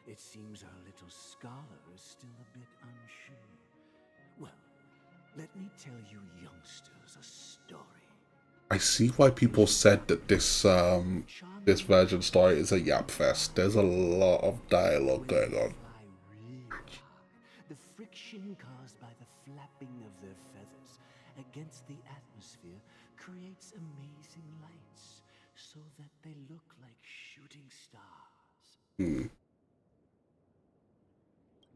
It seems our little scholar is still a bit unsure. Well, let me tell you youngsters a story. I see why people said that this version story is a yap fest. There's a lot of dialogue going on. The friction caused by the flapping of their feathers against the atmosphere creates amazing lights so that they look like shooting stars.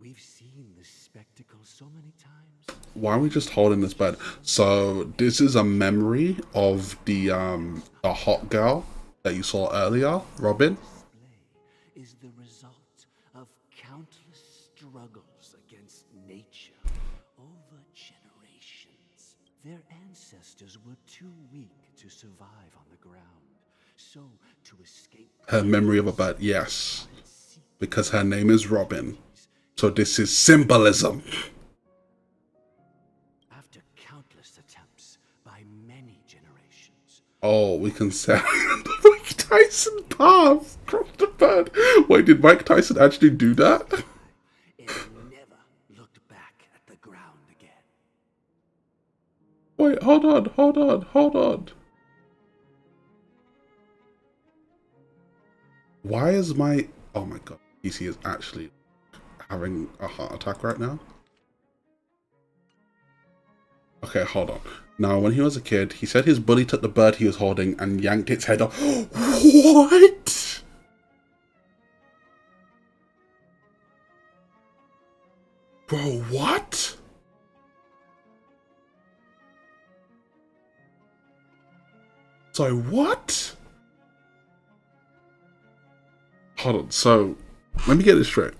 We've seen this spectacle so many times. Why are we just holding this bed? So this is a memory of the hot girl that you saw earlier, Robin. Is the result of countless struggles against nature over generations. Their ancestors were too weak to survive on the ground, so to escape Her memory of a bird, yes, because her name is Robin. So this is symbolism. after countless attempts by many generations. Oh, we can say Mike Tyson path across the bird. Wait, did Mike Tyson actually do that? It never looked back at the ground again. Wait, hold on. Why is my... Oh my god, PC is actually having a heart attack right now. Okay, hold on. Now, when he was a kid, he said his bully took the bird he was holding and yanked its head off. What? Bro, what? So what? Hold on, so let me get this straight.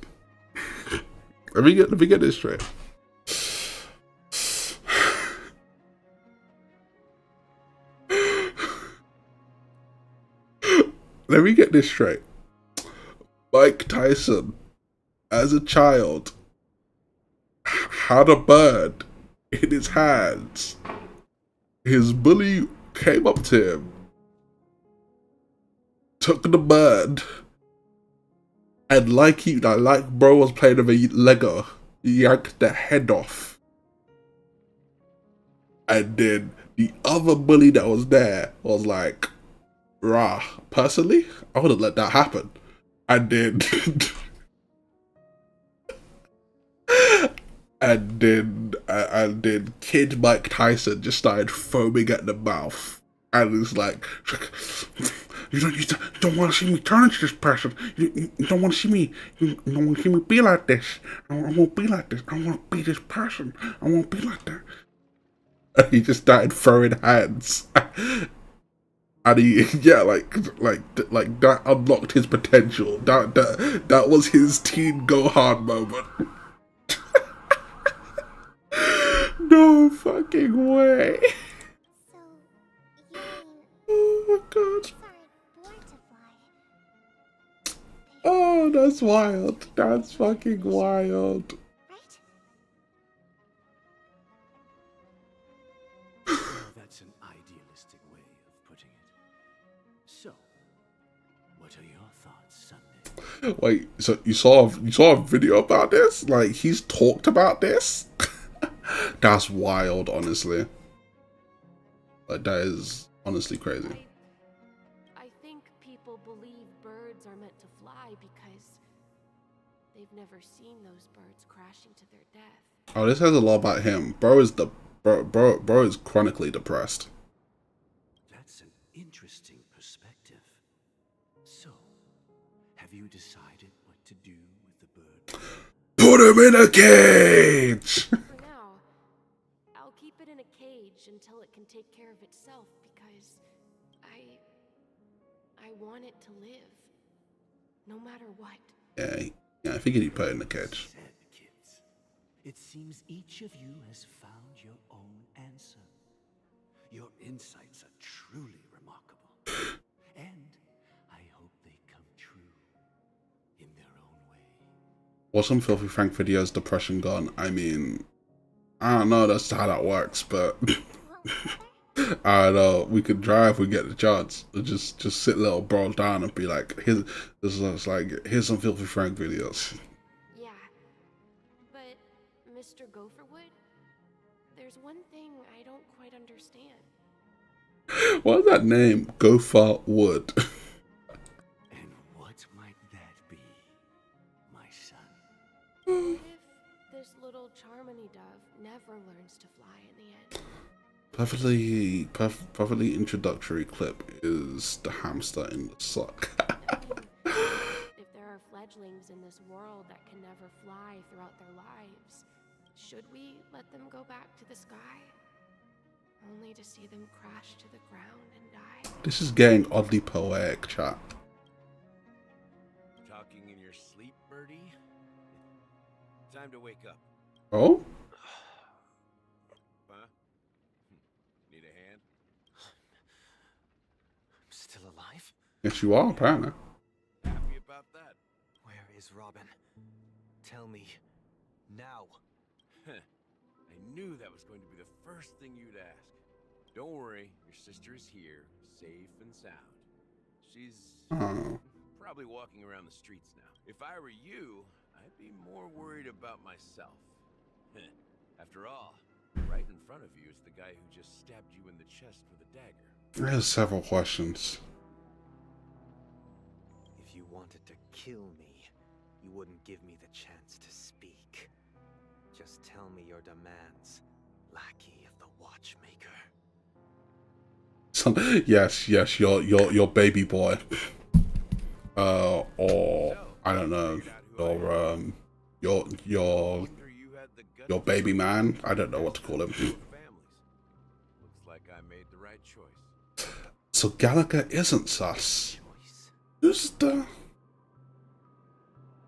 Let me get this straight. Let me get this straight. Mike Tyson, as a child, had a bird in his hands. His bully came up to him, took the bird, and like bro was playing with a Lego, yanked the head off. And then the other bully that was there was like, rah, personally, I wouldn't let that happen. And then and then kid Mike Tyson just started foaming at the mouth. And it's like, you don't want to see me turn into this person. You don't want to see me. You don't want to see me be like this. I won't be like this. I want to be this person. I won't be like that. And he just started throwing hands. And he, yeah, like that unlocked his potential. That was his Teen Gohan moment. No fucking way. Oh my god. Oh, that's wild. That's fucking wild. That's an idealistic way of putting it. So, what are your thoughts, Sunday? Wait, so you saw a video about this? Like, he's talked about this? That's wild, honestly. Like, that is honestly crazy. I think people believe birds are meant to fly because they've never seen those birds crashing to their death. Oh, this has a lot about him. Bro is chronically depressed. That's an interesting perspective. So, Have you decided what to do with the bird? Put him in a cage! For now, I'll keep it in a cage until it can take care of itself because I want it to live. No matter what. Yeah, I figured he'd put it in the cage. Said, kids. It seems each of you has found your own answer. Your insights are truly remarkable. And I hope they come true in their own way. Was some Filthy Frank videos depression gone? I mean, I don't know that's how that works, but I don't know. We could drive, we get the chance. Just sit little bro down and be like, here's some Filthy Frank videos. Yeah. But Mr. Gopherwood, there's one thing I don't quite understand. What's that name? Gopher Wood. And what might that be, my son? What if this little Charmony dove never learns to fly in the end? Perfectly introductory clip is the hamster in the sock. If there are fledglings in this world that can never fly throughout their lives, should we let them go back to the sky? Only to see them crash to the ground and die? This is getting oddly poetic, chat. Talking in your sleep, birdie? Time to wake up. Oh? Huh? Need a hand? I'm still alive? Yes, you are, apparently. Happy about that? Where is Robin? Tell me. Now. I knew that was going to be the first thing you'd ask. Don't worry, your sister is here, safe and sound. She's probably walking around the streets now. If I were you, I'd be more worried about myself. After all, right in front of you is the guy who just stabbed you in the chest with a dagger. There's several questions. If you wanted to kill me, you wouldn't give me the chance to speak. Just tell me your demands, lackey of the watchmaker. Yes, your baby boy. Or I don't know, your baby man. I don't know what to call him. Looks like I made the right choice. So Gallagher isn't sus. Who's the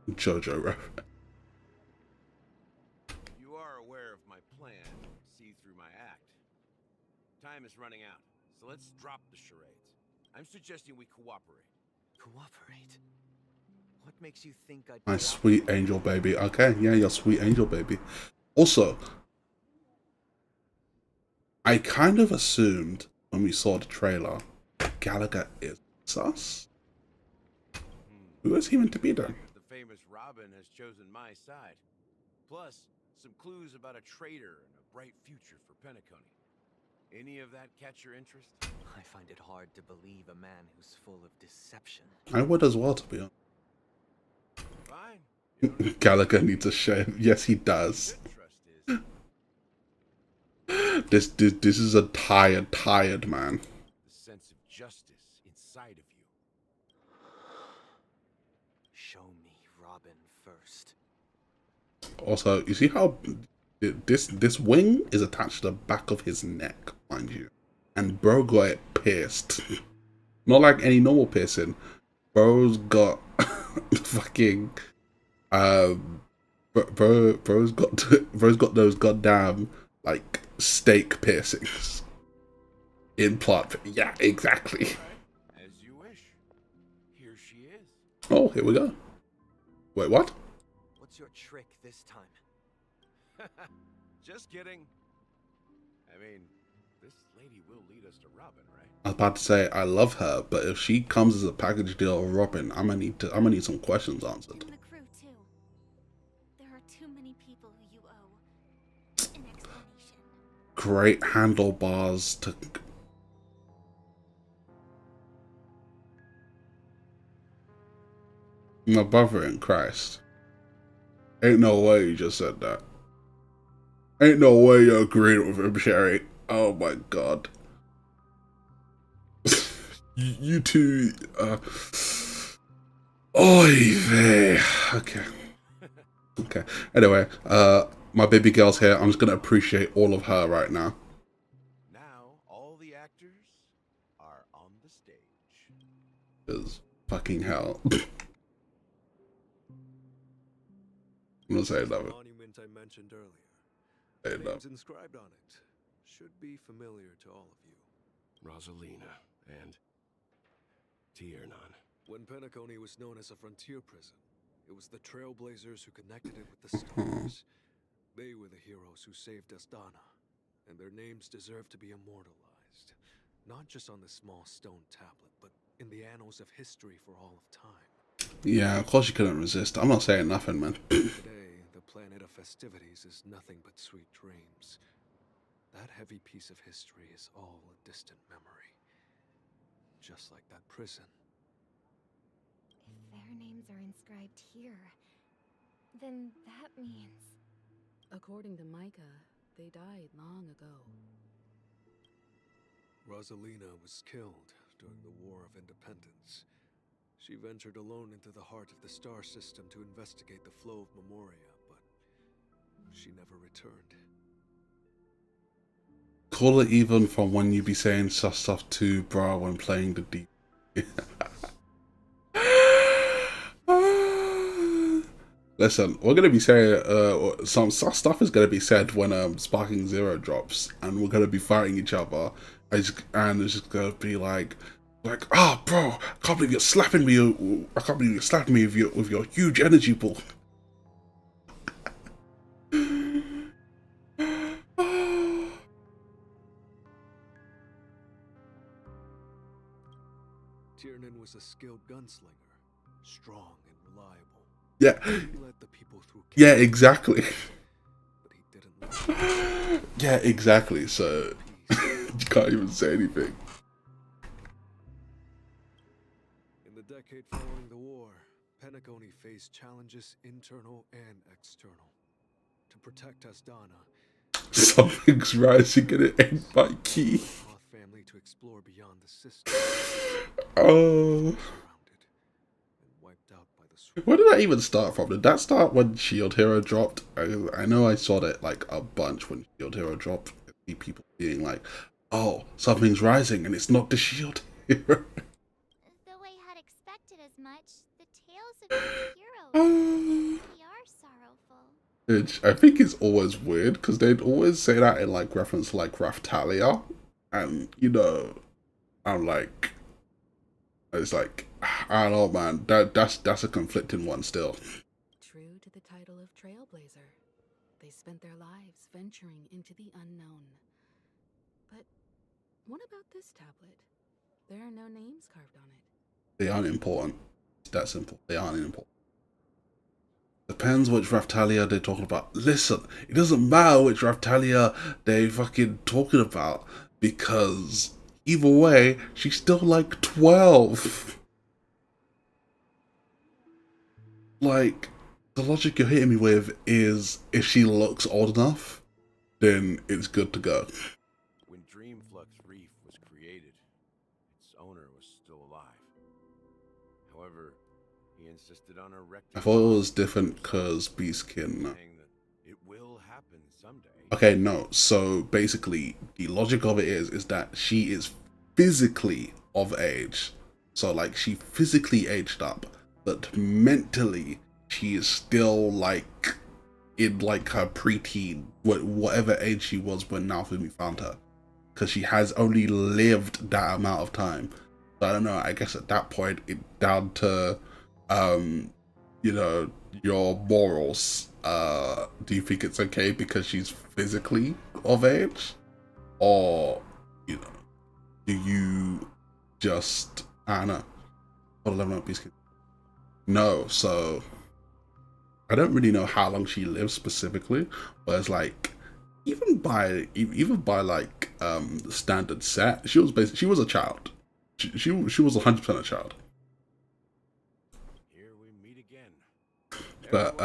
Jojo reference? You are aware of my plan. See through my act. Time is running out, so let's drop the charades. I'm suggesting we cooperate. Cooperate? What makes you think I'd... My sweet angel baby. Okay, yeah, your sweet angel baby. Also, I kind of assumed when we saw the trailer that Gallagher is sus. Who is he meant to be then? The famous Robin has chosen my side. Plus, some clues about a traitor and a bright future for Penacony. Any of that catch your interest? I find it hard to believe a man who's full of deception. I would as well, to be honest. Fine. Gallagher needs a shave. Yes, he does. This is a tired man. The sense of justice inside of you. Show me Robin first. Also, you see how this wing is attached to the back of his neck, mind you, and bro got it pierced. Not like any normal piercing. Bro's got fucking bro's got those goddamn like steak piercings. Implant. Yeah, exactly. As you wish. Here she is. Oh, here we go. Wait, what? What's your trick this time? Just kidding. I mean, this lady will lead us to Robin, right? I was about to say I love her, but if she comes as a package deal with Robin, I'm gonna need some questions answered. And the crew too. There are too many people who you owe an explanation. Great handlebars to. My brother in Christ. Ain't no way you just said that. Ain't no way you agreed with him, Sherry. Oh my god. you two, Oy vey. Okay. Okay. Anyway, my baby girl's here. I'm just gonna appreciate all of her right now. Now, all the actors are on the stage. Cause fucking hell. I'm gonna say The love it. monument I mentioned earlier. Say The love. names inscribed on it should be familiar to all of you. Rosalina and Tiernan. When Penacony was known as a frontier prison, it was the trailblazers who connected it with the stars. They were the heroes who saved Astana, and their names deserve to be immortalized. Not just on this small stone tablet, but in the annals of history for all of time. Yeah, of course you couldn't resist. I'm not saying nothing, man. Today, the planet of festivities is nothing but sweet dreams. That heavy piece of history is all a distant memory. Just like that prison. If their names are inscribed here, then that means... According to Micah, they died long ago. Rosalina was killed during the War of Independence. She ventured alone into the heart of the star system to investigate the flow of Memoria, but she never returned. Call it even from when you be saying such stuff to bra when playing the D. Listen, we're gonna be saying some stuff is gonna be said when Sparking Zero drops, and we're gonna be fighting each other, and it's just gonna be like, oh, bro, I can't believe you're slapping me. I can't believe you're slapping me with your huge energy ball. Tiernan was a skilled gunslinger, strong and reliable. Yeah. He led the people through Yeah, exactly. But he didn't yeah, exactly. So you can't even say anything. In the decade following the war, Penacony faced challenges internal and external. To protect Astana, Something's rising and it ain't my key. family to explore beyond the system. Oh. Where did that even start from? Did that start when Shield Hero dropped? I know I saw that like a bunch when Shield Hero dropped. See people being like, "Oh, something's rising, and it's not the Shield Hero." Though I had expected as much, the tales of these heroes really are sorrowful. Which I think is always weird because they'd always say that in like reference to like Raftalia, and you know, I'm like, it's like, I don't know, man. That's a conflicting one still. True to the title of Trailblazer, they spent their lives venturing into the unknown. But what about this tablet? There are no names carved on it. They aren't important. It's that simple. They aren't important. Depends which Raftalia they're talking about. Listen, it doesn't matter which Raftalia they fucking talking about because either way, she's still like 12. Like, the logic you're hitting me with is if she looks old enough, then it's good to go. When Dreamflux Reef was created, its owner was still alive. However, he insisted on a rectangle. I thought it was different because Beastkin. It will happen someday. Okay, no. So basically, the logic of it is that she is physically of age. So like she physically aged up, but mentally she is still like in like her preteen, whatever age she was when Naofumi found her, because she has only lived that amount of time. So I don't know. I guess at that point it's down to, you know, your morals. Do you think it's okay because she's physically of age, or you know, do you just I don't know? What 11 up Beast? No, so I don't really know how long she lived specifically, but it's like even by like the standard set, she was a child. She was 100% a child. Here we meet again. But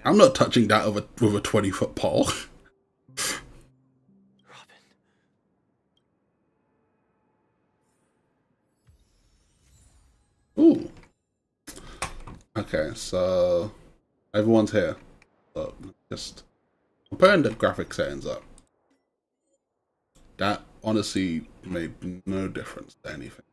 I'm not touching that with a 20-foot pole. Ooh. Okay, so everyone's here. So just I'm putting the graphic settings up. That honestly made no difference to anything.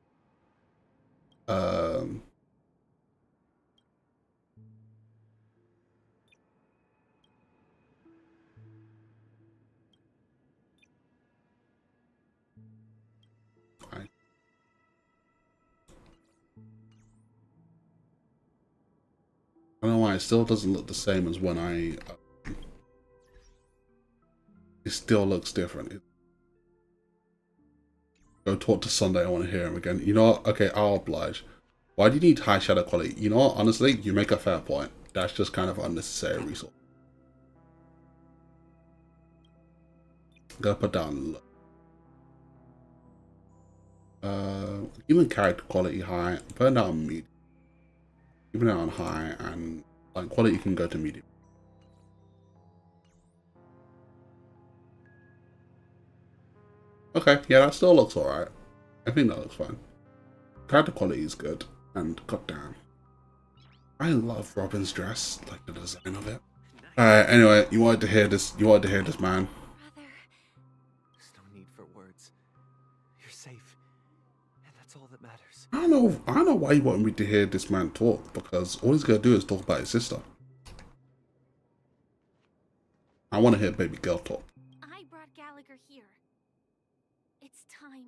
I don't know why it still doesn't look the same as when I. It still looks different. Go talk to Sunday. I want to hear him again. You know what? Okay, I'll oblige. Why do you need high shadow quality? You know what? Honestly, you make a fair point. That's just kind of unnecessary resource. Gotta put down. Even character quality high. Put down medium. Even on high, and like quality can go to medium. Okay, yeah, that still looks alright. I think that looks fine. Character quality is good, and goddamn, I love Robin's dress, like the design of it. Alright, anyway, you wanted to hear this. You wanted to hear this, man. Brother, there's no need for words. You're safe, and that's all that matters. I don't know why you wanted me to hear this man talk, because all he's gonna do is talk about his sister. I want to hear baby girl talk. I brought Gallagher here. It's time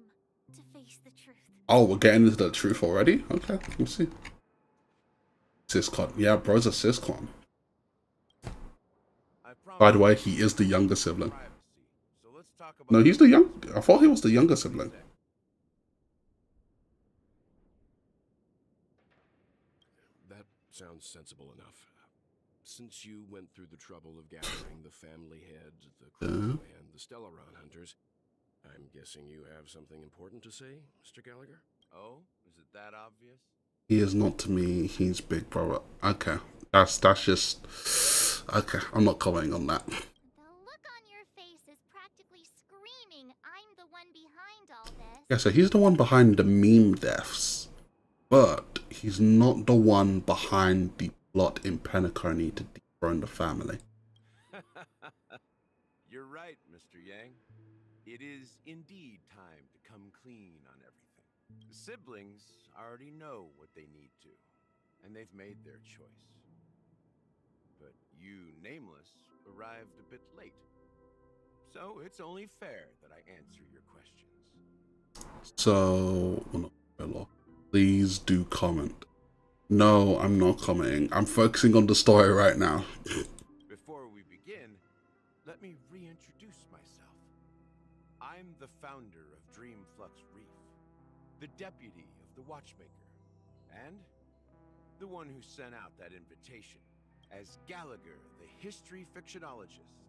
to face the truth. Oh, we're getting into the truth already? Okay, we'll see. Siscon. Yeah, bro's a Siscon. By the way, he is the younger sibling. No, he's the young. I thought he was the younger sibling. That sounds sensible enough. Since you went through the trouble of gathering the family head, the crew, and the Stellaron hunters, I'm guessing you have something important to say, Mr. Gallagher? Oh, is it that obvious? He is not to me. He's big brother. Okay, that's just okay. I'm not commenting on that. The look on your face is practically screaming, "I'm the one behind all this." Yeah, so he's the one behind the meme deaths, but he's not the one behind the plot in Penacony to dethrone the family. You're right, Mr. Yang. It is indeed time to come clean on everything. The siblings already know what they need to, and they've made their choice. But you, Nameless, arrived a bit late. So it's only fair that I answer your questions. So, please do comment. No, I'm not commenting. I'm focusing on the story right now. Before we begin, let me reintroduce myself. I'm the founder of Dreamflux Reef, the deputy of the Watchmaker, and the one who sent out that invitation. As Gallagher, the history fictionologist,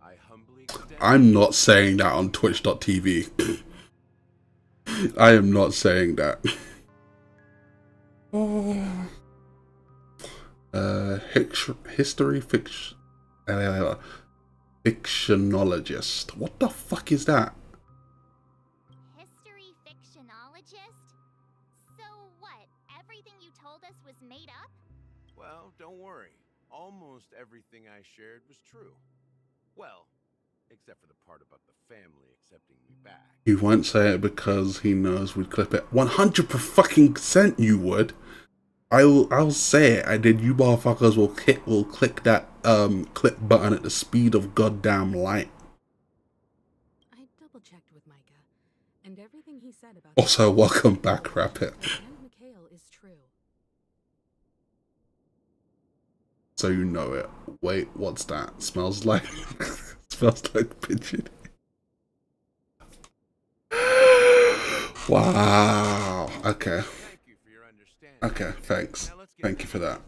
I humbly extend... I'm not saying that on Twitch.tv. I am not saying that. History fictionologist. What the fuck is that? History fictionologist? So what? Everything you told us was made up? Well, don't worry. Almost everything I shared was true. Well, except for the part about the family accepting me back. He won't say it because he knows we'd clip it. 100% you would. I'll say it, and then you motherfuckers will click that click button at the speed of goddamn light. I double checked with Micah, and everything he said about Also, welcome back, Rapid. and Mikhail is true. So you know it. Wait, what's that? Smells like smells like pigeon. Wow. Okay. Okay, thanks. Thank you for that.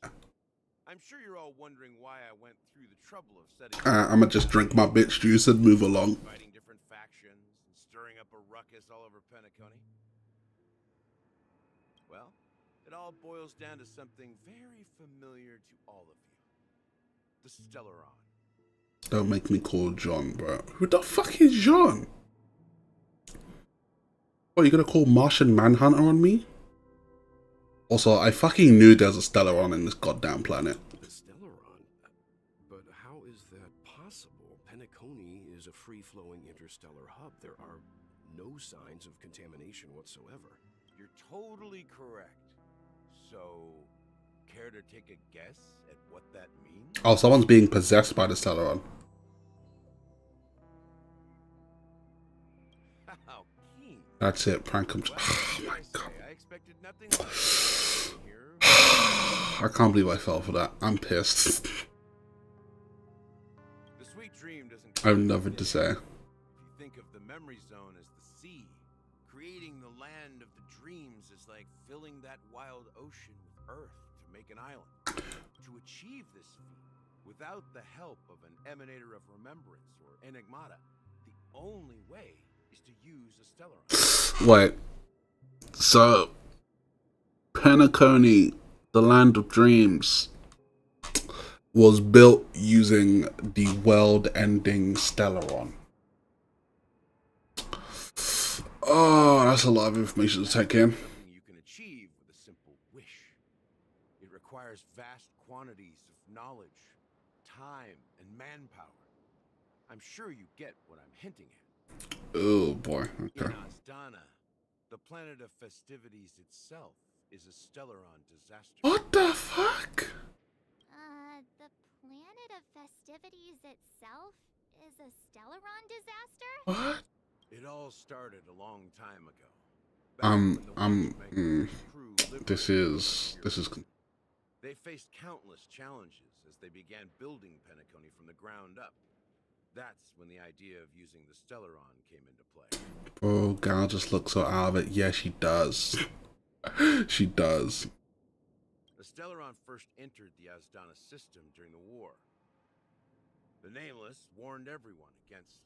I'm sure you're all wondering why I went through the trouble of setting I'm gonna just drink my bitch juice and move along. fighting different factions and stirring up a ruckus all over Penacony. Well, it all boils down to something very familiar to all of you. The Stellaron. Don't make me call John, bro. Who the fuck is John? What, you gonna call Martian Manhunter on me? Also, I fucking knew there was a Stellaron in this goddamn planet. A Stellaron? But how is that possible? Penacony is a free-flowing interstellar hub. There are no signs of contamination whatsoever. You're totally correct. So, care to take a guess at what that means? Oh, someone's being possessed by the Stellaron. How keen. That's it, prank him. Well, Oh my god. I expected nothing less here. I can't believe I fell for that. I'm pissed. The sweet dream doesn't I have nothing to say. If you think of the memory zone as the sea, creating the land of the dreams is like filling that wild ocean with earth to make an island. To achieve this feat, without the help of an emanator of remembrance or enigmata, the only way is to use a Stellaron. Wait. So, Penacony, the land of dreams, was built using the world-ending Stellaron. Oh, that's a lot of information to take in. You can achieve with a simple wish. It requires vast quantities of knowledge, time, and manpower. I'm sure you get what I'm hinting at. Oh boy, okay. In Asdana, the planet of festivities itself is a Stellaron disaster. What the fuck? The planet of festivities itself is a Stellaron disaster? What? It all started a long time ago. This is. They faced countless challenges as they began building Penacony from the ground up. That's when the idea of using the Stellaron came into play. Oh, Gal just looks so out of it. Yeah, she does. She does. The Stellaron first entered the Asdana system during the war. The Nameless warned everyone against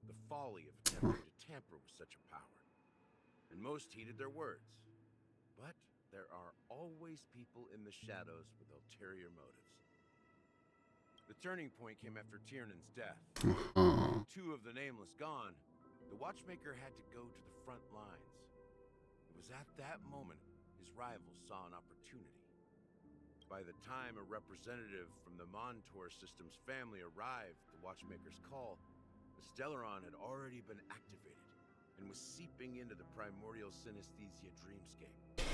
the folly of attempting to tamper with such a power, and most heeded their words. But there are always people in the shadows with ulterior motives. The turning point came after Tiernan's death. Two of the Nameless gone, the Watchmaker had to go to the front lines. It was at that moment his rivals saw an opportunity. By the time a representative from the Montour Systems family arrived at the Watchmaker's call, the Stellaron had already been activated and was seeping into the primordial synesthesia dreamscape.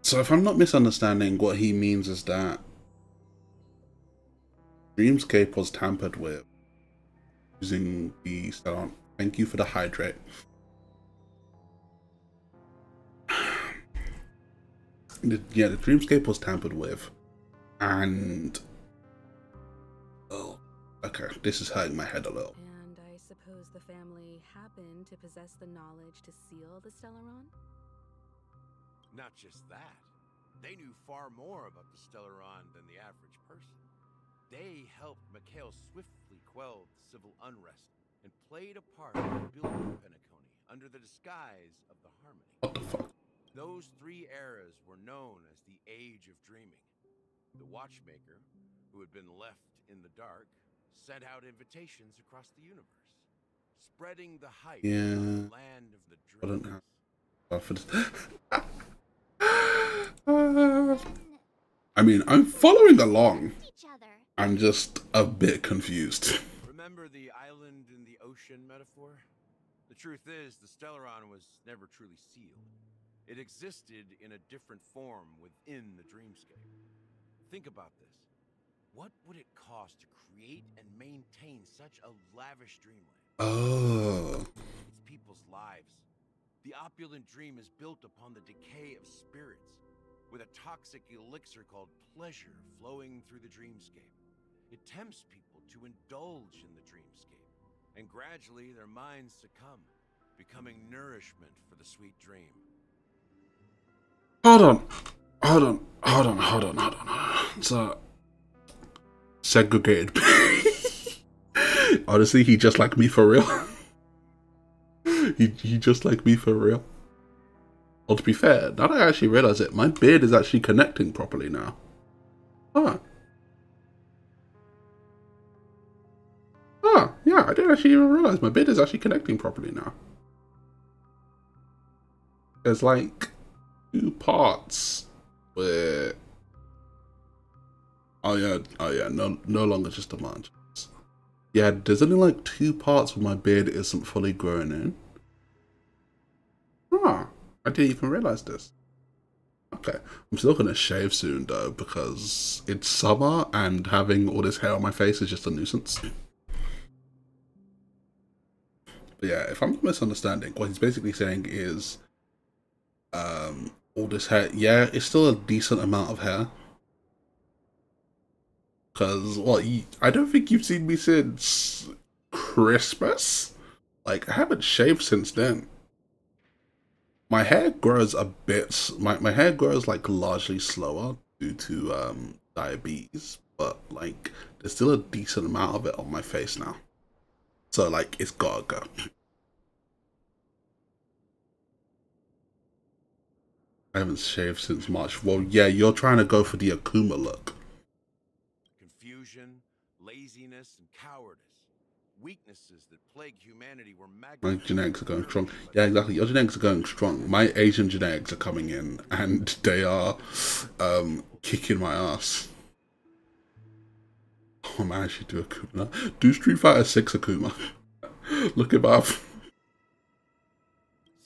So if I'm not misunderstanding, what he means is that Dreamscape was tampered with using the Stellaron. Thank you for the hydrate. Yeah, the Dreamscape was tampered with, and oh, okay, this is hurting my head a little. And I suppose the family happened to possess the knowledge to seal the Stellaron? Not just that. They knew far more about the Stellaron than the average person. They helped Mikhail swiftly quell the civil unrest and played a part in building Penacony under the disguise of the Harmony. What the fuck? Those three eras were known as the Age of Dreaming. The Watchmaker, who had been left in the dark, sent out invitations across the universe, spreading the hype of the land of the dreams. I don't have for this. I mean, I'm following along. I'm just a bit confused. Remember the island in the ocean metaphor? The truth is, the Stellaron was never truly sealed. It existed in a different form within the dreamscape. Think about this. What would it cost to create and maintain such a lavish dreamland? Oh. It's people's lives. The opulent dream is built upon the decay of spirits, with a toxic elixir called pleasure flowing through the dreamscape. It tempts people to indulge in the dreamscape, and gradually their minds succumb, becoming nourishment for the sweet dream. Hold on. So, segregated. Honestly, he just like me for real. he just like me for real. Well, to be fair, now that I actually realize it, my beard is actually connecting properly now. Yeah, I didn't actually even realize my beard is actually connecting properly now. It's like, 2 parts where oh yeah, no longer just a munch. Yeah, there's only like 2 parts where my beard isn't fully grown in. Ah, I didn't even realize this. Okay, I'm still gonna shave soon though because it's summer and having all this hair on my face is just a nuisance. But yeah, if I'm not misunderstanding, what he's basically saying is, all this hair, yeah, it's still a decent amount of hair. Cause what, I don't think you've seen me since Christmas. Like I haven't shaved since then. My hair grows a bit. My hair grows like largely slower due to diabetes, but like there's still a decent amount of it on my face now. So like it's gotta go. I haven't shaved since March. Well, yeah, you're trying to go for the Akuma look. Confusion, laziness, and cowardice. Weaknesses that plague humanity were My genetics are going strong. Yeah, exactly. Your genetics are going strong. My Asian genetics are coming in, and they are kicking my ass. Oh man, I should do Akuma. Do Street Fighter 6 Akuma. Look him up.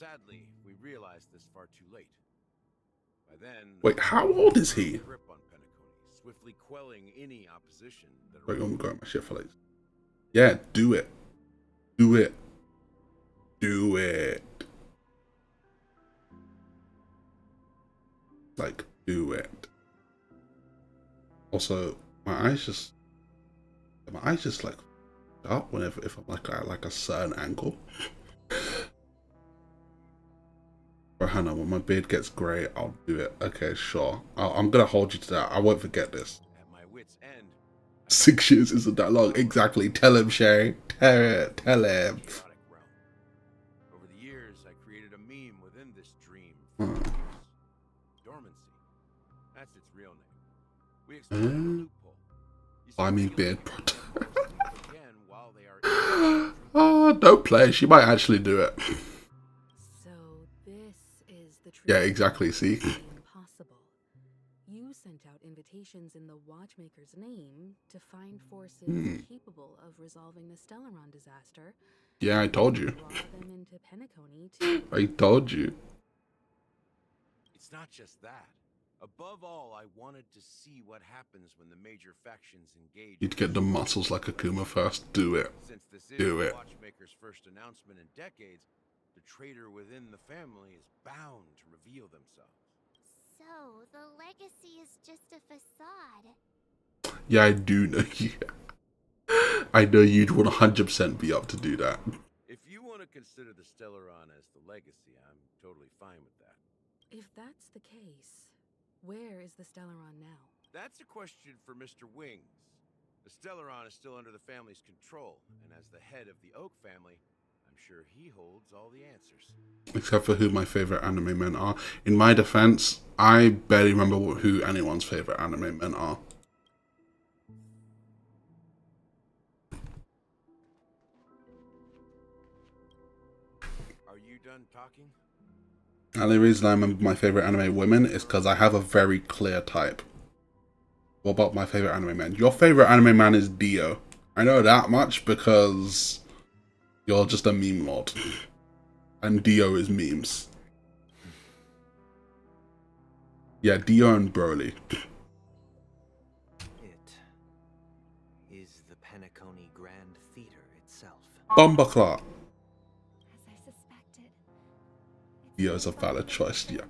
Sadly, we realized this far too late. By then, Wait, how old is he? grip on Penacony, swiftly quelling any opposition that Wait, I'm going my shit for like. Yeah, do it. Do it. Do it. Like, do it. Also, my eyes just like up whenever if I'm like at like a certain angle. Bro, Hannah, when my beard gets grey, I'll do it. Okay, sure. I'm gonna hold you to that. I won't forget this. At my wit's end, 6 years isn't that long. Exactly. Tell him, Shay. Tell him. over the years, I created a meme within this dream. Dormancy. That's its real name. We explored the loophole. I mean beard product. Again, while they are Oh, don't play. She might actually do it. So this is the Yeah, exactly. See? impossible. You sent out invitations in the Watchmaker's name to find forces capable of resolving the Stellaron disaster. Yeah, I told you. Draw them into Penacony to I told you. It's not just that. Above all, I wanted to see what happens when the major factions engage. You'd get the muscles like Akuma first. Do it. Since this is Do the it. Watchmaker's first announcement in decades, the traitor within the family is bound to reveal themselves. So, the legacy is just a facade. Yeah, I do know you. I know you'd 100% be up to do that. If you want to consider the Stellaron as the legacy, I'm totally fine with that. If that's the case, where is the Stellaron now? That's a question for Mr. Wings. The Stellaron is still under the family's control, and as the head of the Oak family, I'm sure he holds all the answers. Except for who my favorite anime men are. In my defense, I barely remember who anyone's favorite anime men are. Are you done talking? The only reason I remember my favorite anime women is because I have a very clear type. What about my favorite anime man? Your favorite anime man is Dio. I know that much because you're just a meme lord. And Dio is memes. Yeah, Dio and Broly. It is the Penacony Grand Theater itself. Bumbleclaw. As I suspected. Dio's a valid choice, yeah.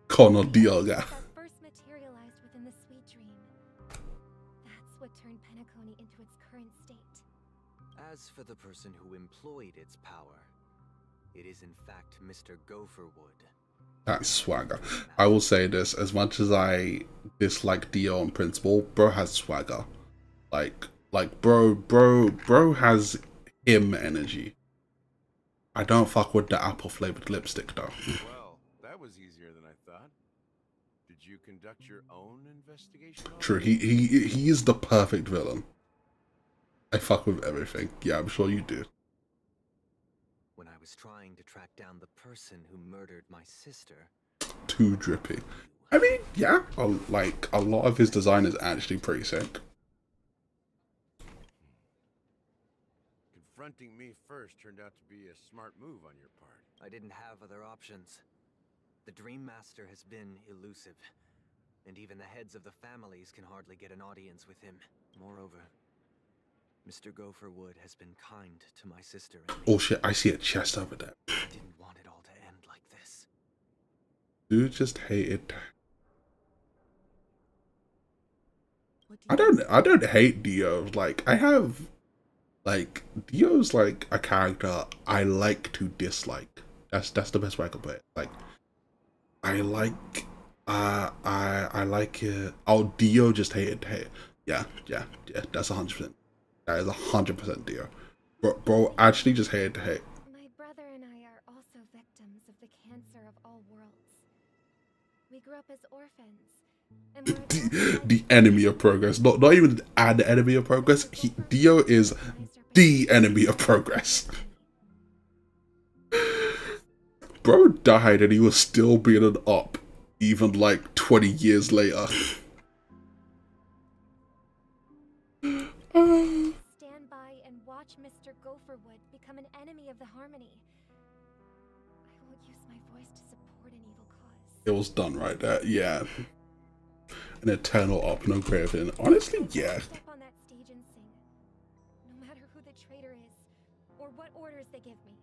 Kono Dio, yeah. That first materialized within the sweet dream. That's what turned Penacony into its current state. As for the person who employed its power, it is in fact Mr. Gopherwood. That's swagger. I will say this, as much as I dislike Dio on principle, bro has swagger. Like bro has him energy. I don't fuck with the apple flavored lipstick though. Well, that was easier than I thought. Did you conduct your own investigation? True, he is the perfect villain. I fuck with everything. Yeah, I'm sure you do. When I was trying to track down the person who murdered my sister, too drippy. I mean, yeah, like a lot of his design is actually pretty sick. Confronting me first turned out to be a smart move on your part. I didn't have other options. The Dream Master has been elusive, and even the heads of the families can hardly get an audience with him. Moreover, Mr. Gopherwood has been kind to my sister and me. Oh shit, I see a chest over there. I didn't want it all to end like this. Dude just hated. I don't hate Dio. Like I have, like Dio's like a character I like to dislike. That's the best way I can put it. Like I like it. Oh, Dio just hated. Yeah. That's 100%. That is 100% Dio. Bro, actually just hated to hate. My brother and I are also victims of the cancer of all worlds. We grew up as orphans. And The enemy of progress. Not even an enemy of progress. Dio is the enemy of progress. Bro died and he was still being an op, even like 20 years later. Stand by and watch Mr. Gopherwood become an enemy of the Harmony. I won't use my voice to support an evil cause. It was done right there, yeah. An eternal op, no greater than. Honestly, yeah. Step on that stage and sing. No matter who the traitor is, or what orders they give me.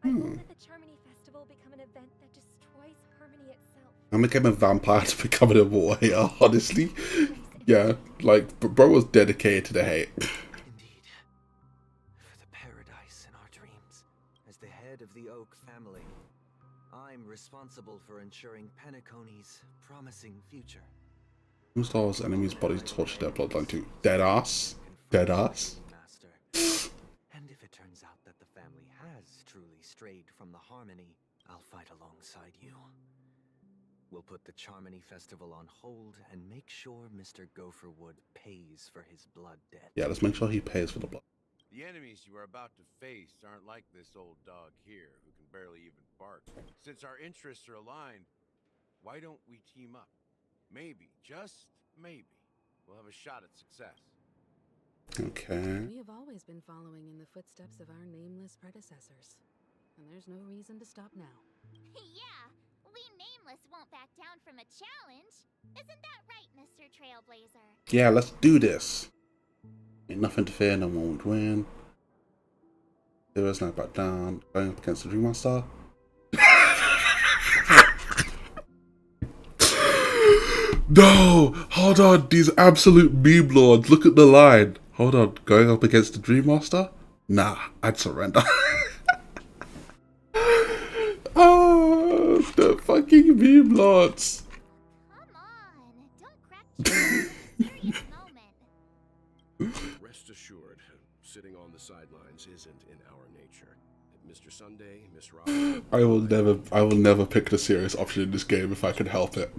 I hope that the Charmony Festival become an event that destroys Harmony itself. I became a vampire to become a warrior, honestly. Yeah, like, bro was dedicated to the hate. Indeed. For the paradise in our dreams. As the head of the Oak family, I'm responsible for ensuring Penacony's promising future. Star Wars enemies' bodies torture their bloodline too. Deadass. Deadass. And if it turns out that the family has truly strayed from the Harmony, I'll fight alongside you. We'll put the Charmony Festival on hold and make sure Mr. Gopherwood pays for his blood debt. Yeah, let's make sure he pays for the blood. The enemies you are about to face aren't like this old dog here, who can barely even bark. Since our interests are aligned, why don't we team up? Maybe, just maybe, we'll have a shot at success. Okay. We have always been following in the footsteps of our nameless predecessors, and there's no reason to stop now. Yeah, we Nameless won't back down from a challenge. Isn't that right, Mr. Trailblazer? Yeah, let's do this. Ain't nothing to fear, no one would win. Heroes not back down. Going up against the Dream Master. No! Hold on, these absolute meme lords. Look at the line. Hold on, going up against the Dream Master? Nah, I'd surrender. Oh, the fucking meme lords. Come on, don't crack jokes. Serious moment. Rest assured, sitting on the sidelines isn't in our nature. Mr. Sunday, Miss Rob. I will never pick the serious option in this game if I can help it.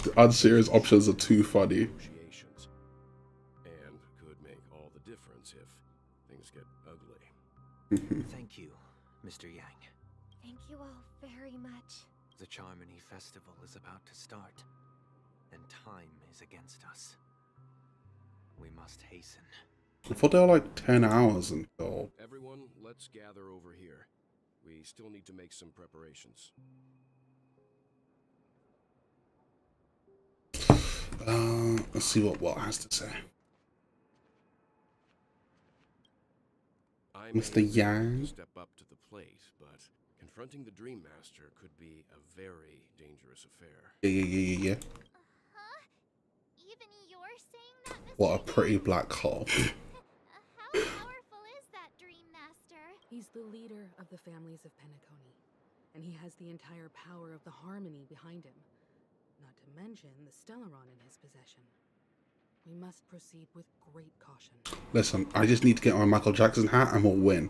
The unserious options are too funny. And could make all the difference if things get ugly. Thank you, Mr. Yang. Thank you all very much. The Charmony Festival is about to start, and time is against us. We must hasten. I thought they were like 10 hours until. Everyone, let's gather over here. We still need to make some preparations. Let's see what Walt has to say. I Mr. may Yang. step up to the plate, but confronting the Dream Master could be a very dangerous affair. Yeah. Huh? Even you're saying that, Mr. What a pretty black hole. How powerful is that Dream Master? He's the leader of the families of Penacony, and he has the entire power of the Harmony behind him. Not to mention the Stellaron in his possession. We must proceed with great caution. Listen, I just need to get my Michael Jackson hat and we'll win.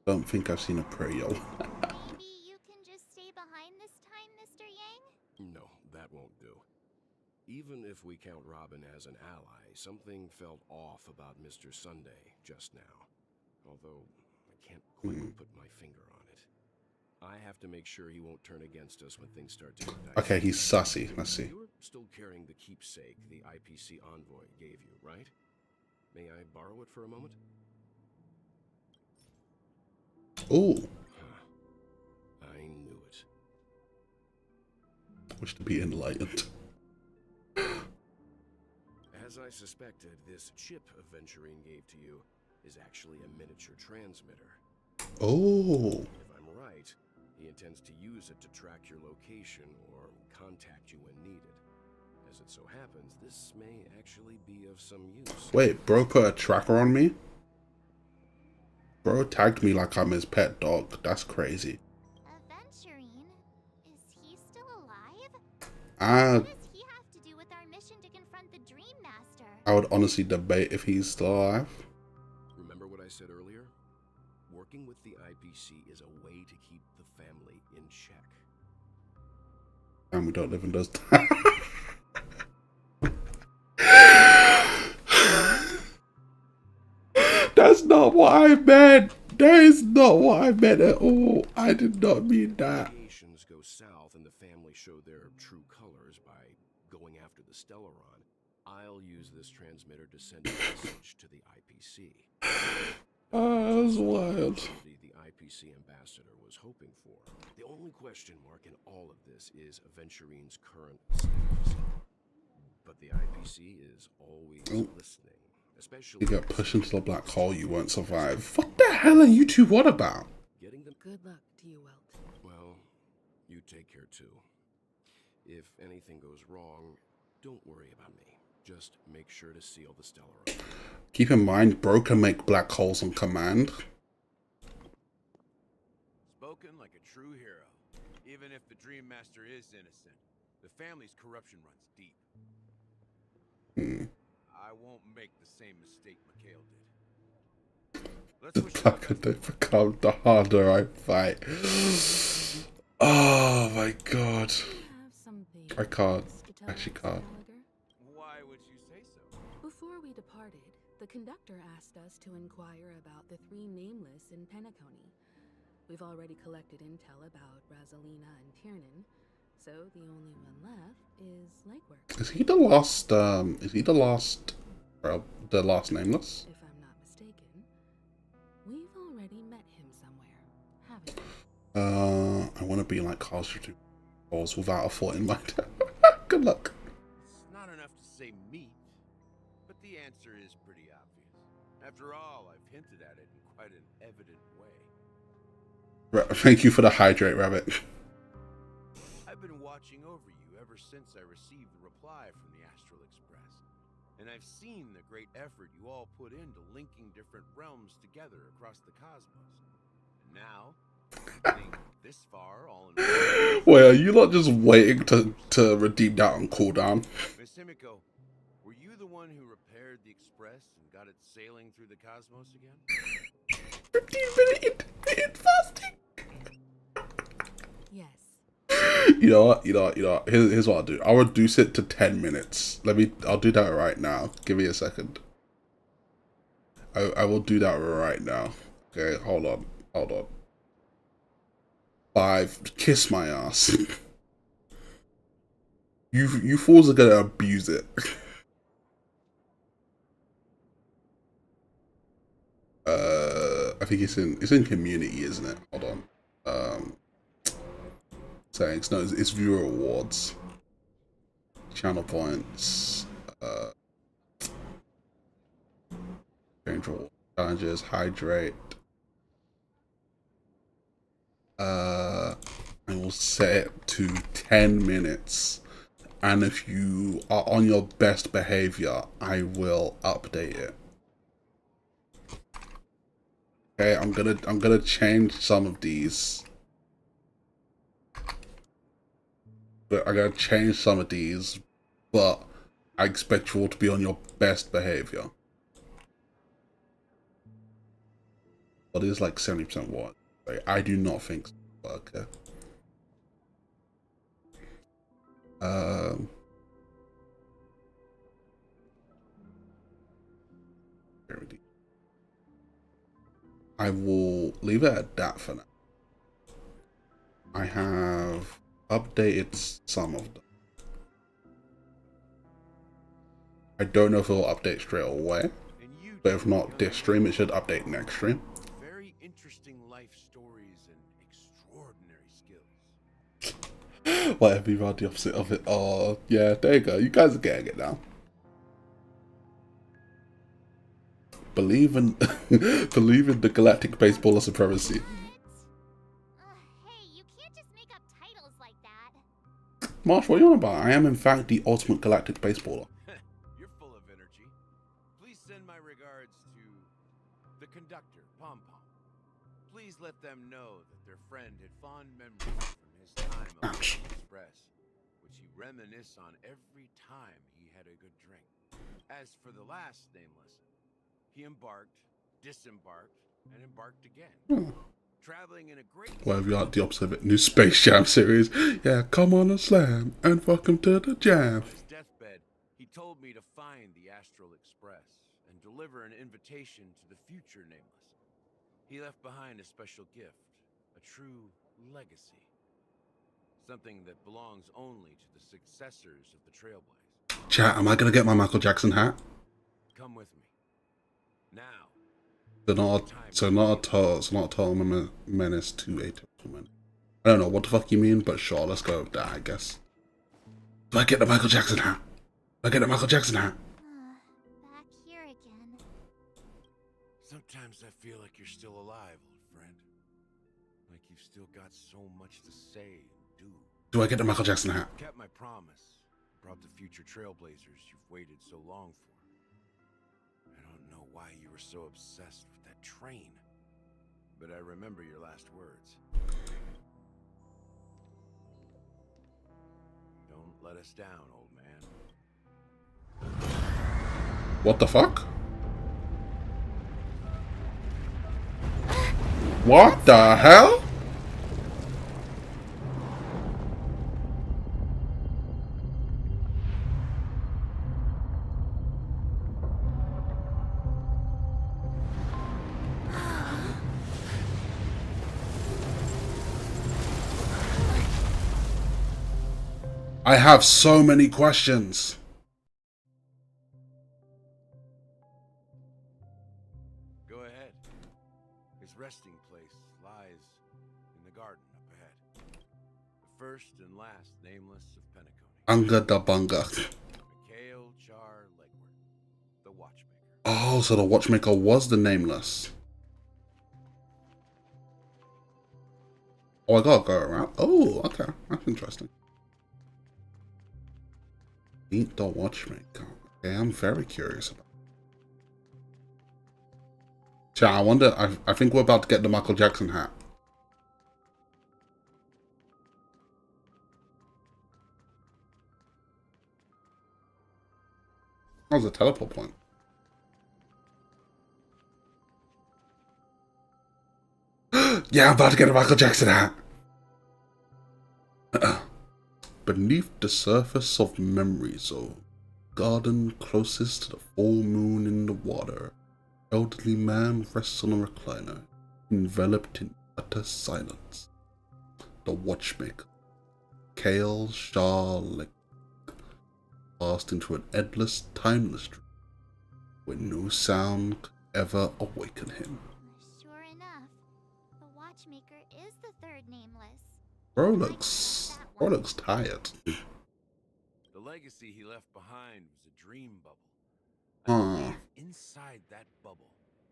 Don't think I've seen a pretty old. Maybe you can just stay behind this time, Mr. Yang? No, that won't do. Even if we count Robin as an ally, something felt off about Mr. Sunday just now. Although I can't quite put my finger on it. I have to make sure he won't turn against us when things start to get dicey. Okay, he's sussy. Let's see. You're still carrying the keepsake the IPC envoy gave you, right? May I borrow it for a moment? Ooh. I knew it. Wish to be enlightened. As I suspected, this chip Aventurine gave to you is actually a miniature transmitter. Oh. If I'm right, he intends to use it to track your location or contact you when needed. As it so happens, this may actually be of some use. Wait, bro put a tracker on me? Bro tagged me like I'm his pet dog. That's crazy. Aventurine? Is he still alive? I What does he have to do with our mission to confront the Dream Master? would honestly debate if he's still alive. Remember what I said earlier? Working with the IPC is a way to keep the family in check. And we don't live in those That's not what I meant. That is not what I meant at all. I did not mean that. Negotiations go south and the family show their true colors by going after the Stellaron. I'll use this transmitter to send a message to the IPC. That's wild. The IPC ambassador was hoping for. The only question mark in all of this is Aventurine's current status. But the IPC is always listening, especially. You get pushed into the black hole, you won't survive. What the hell are you two what about? Getting them. Good luck to you, Welt. Well, you take care too. If anything goes wrong, don't worry about me. Just make sure to seal the Stellaron. Keep in mind, bro can make black holes on command. Spoken like a true hero. Even if the Dream Master is innocent, the family's corruption runs deep. I won't make the same mistake Mikhail did. The darker they become, the harder I fight. Oh my god. I can't. Actually can't. Why would you say so? Before we departed, the conductor asked us to inquire about the 3 nameless in Penacony. We've already collected intel about Rosalina and Tiernan, so the only one left is Legwork. Is he the last, the last nameless? If I'm not mistaken, we've already met him somewhere, haven't we? I want to be like Carl's balls without a thought in mind. Good luck. It's not enough to say meat, but the answer is pretty obvious. After all, I've hinted at it in quite an evident way. Thank you for the hydrate, Rabbit. I've been watching over you ever since I received the reply from the Astral Express. And I've seen the great effort you all put into linking different realms together across the cosmos. And now, getting this far all in Wait, are you not just waiting to redeem that on cooldown? Miss Himiko, were you the one who repaired the Express and got it sailing through the cosmos again? 15-minute fasting. Yes. You know what? Here's what I'll do. I'll reduce it to 10 minutes. I'll do that right now. Give me a second. I will do that right now. Okay, hold on. 5. Kiss my ass. You fools are gonna abuse it. I think it's in community, isn't it? Hold on. Settings. No, it's viewer awards. Channel points. Change reward challenges. Hydrate. I will set it to 10 minutes. And if you are on your best behavior, I will update it. Okay, I'm gonna change some of these. But I gotta change some of these, but I expect you all to be on your best behavior. But it is like 70% what? Like, I do not think so. Okay. I will leave it at that for now. I have updated some of them. I don't know if it'll update straight away, but if not this stream, it should update next stream. Very interesting life stories and extraordinary skills. Whatever, you are the opposite of it. Oh, yeah, there you go. You guys are getting it now. Believe in, believe in the galactic baseballer supremacy. Hey, you can't just make up titles like that. Marsh, what are you on about? I am in fact the ultimate galactic baseballer. You're full of energy. Please send my regards to the conductor, Pom Pom. Please let them know that their friend had fond memories from his time on the Express, which he reminisced on every time he had a good drink. As for the last nameless, he embarked, disembarked, and embarked again. Traveling in a great... Whatever, you are the opposite of it. New Space Jam series. Yeah, come on and slam, and welcome to the jam. On his deathbed, he told me to find the Astral Express and deliver an invitation to the future nameless. He left behind a special gift, a true legacy. Something that belongs only to the successors of the Trailblaze. Chat, am I gonna get my Michael Jackson hat? Come with me. Now. So not a total menace to a total menace. I don't know what the fuck you mean, but sure, let's go with that, I guess. Do I get the Michael Jackson hat? Do I get the Michael Jackson hat? Back here again. Sometimes I feel like you're still alive, old friend. Like you've still got so much to say and do. Do I get the Michael Jackson hat? Kept my promise. Brought the future Trailblazers you've waited so long for. I don't know why you were so obsessed with that train, but I remember your last words. Don't let us down, old man. What the fuck? What the hell? I have so many questions. Go ahead. His resting place lies in the garden up ahead. The first and last nameless of Penacony. Unga da bunga. Mikhail Char Legward, the watchmaker. Oh, so the watchmaker was the nameless. Oh, I gotta go around. Oh, okay. That's interesting. Meet the watchmaker. Okay, I'm very curious about it. Chat, I wonder, I think we're about to get the Michael Jackson hat. That was a teleport point. Yeah, I'm about to get a Michael Jackson hat. Beneath the surface of memories of garden closest to the full moon in the water, elderly man rests on a recliner, enveloped in utter silence. The watchmaker, Kale Charlotte, passed into an endless, timeless dream, where no sound could ever awaken him. Sure enough, the watchmaker is the third nameless. Bro looks tired. The legacy he left behind was a dream bubble. Huh. Inside that bubble,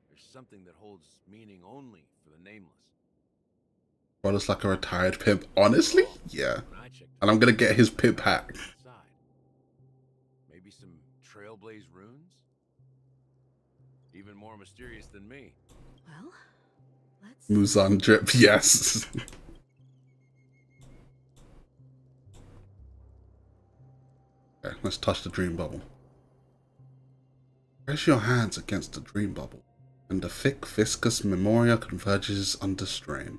there's something that holds meaning only for the nameless. Bro looks like a retired pimp. Honestly? Yeah. And I'm gonna get his pimp hat. Maybe some Trailblaze runes? Even more mysterious than me. Well, let's... Muzan drip, yes. Okay, let's touch the dream bubble. Press your hands against the dream bubble, and the thick, viscous memoria converges under strain,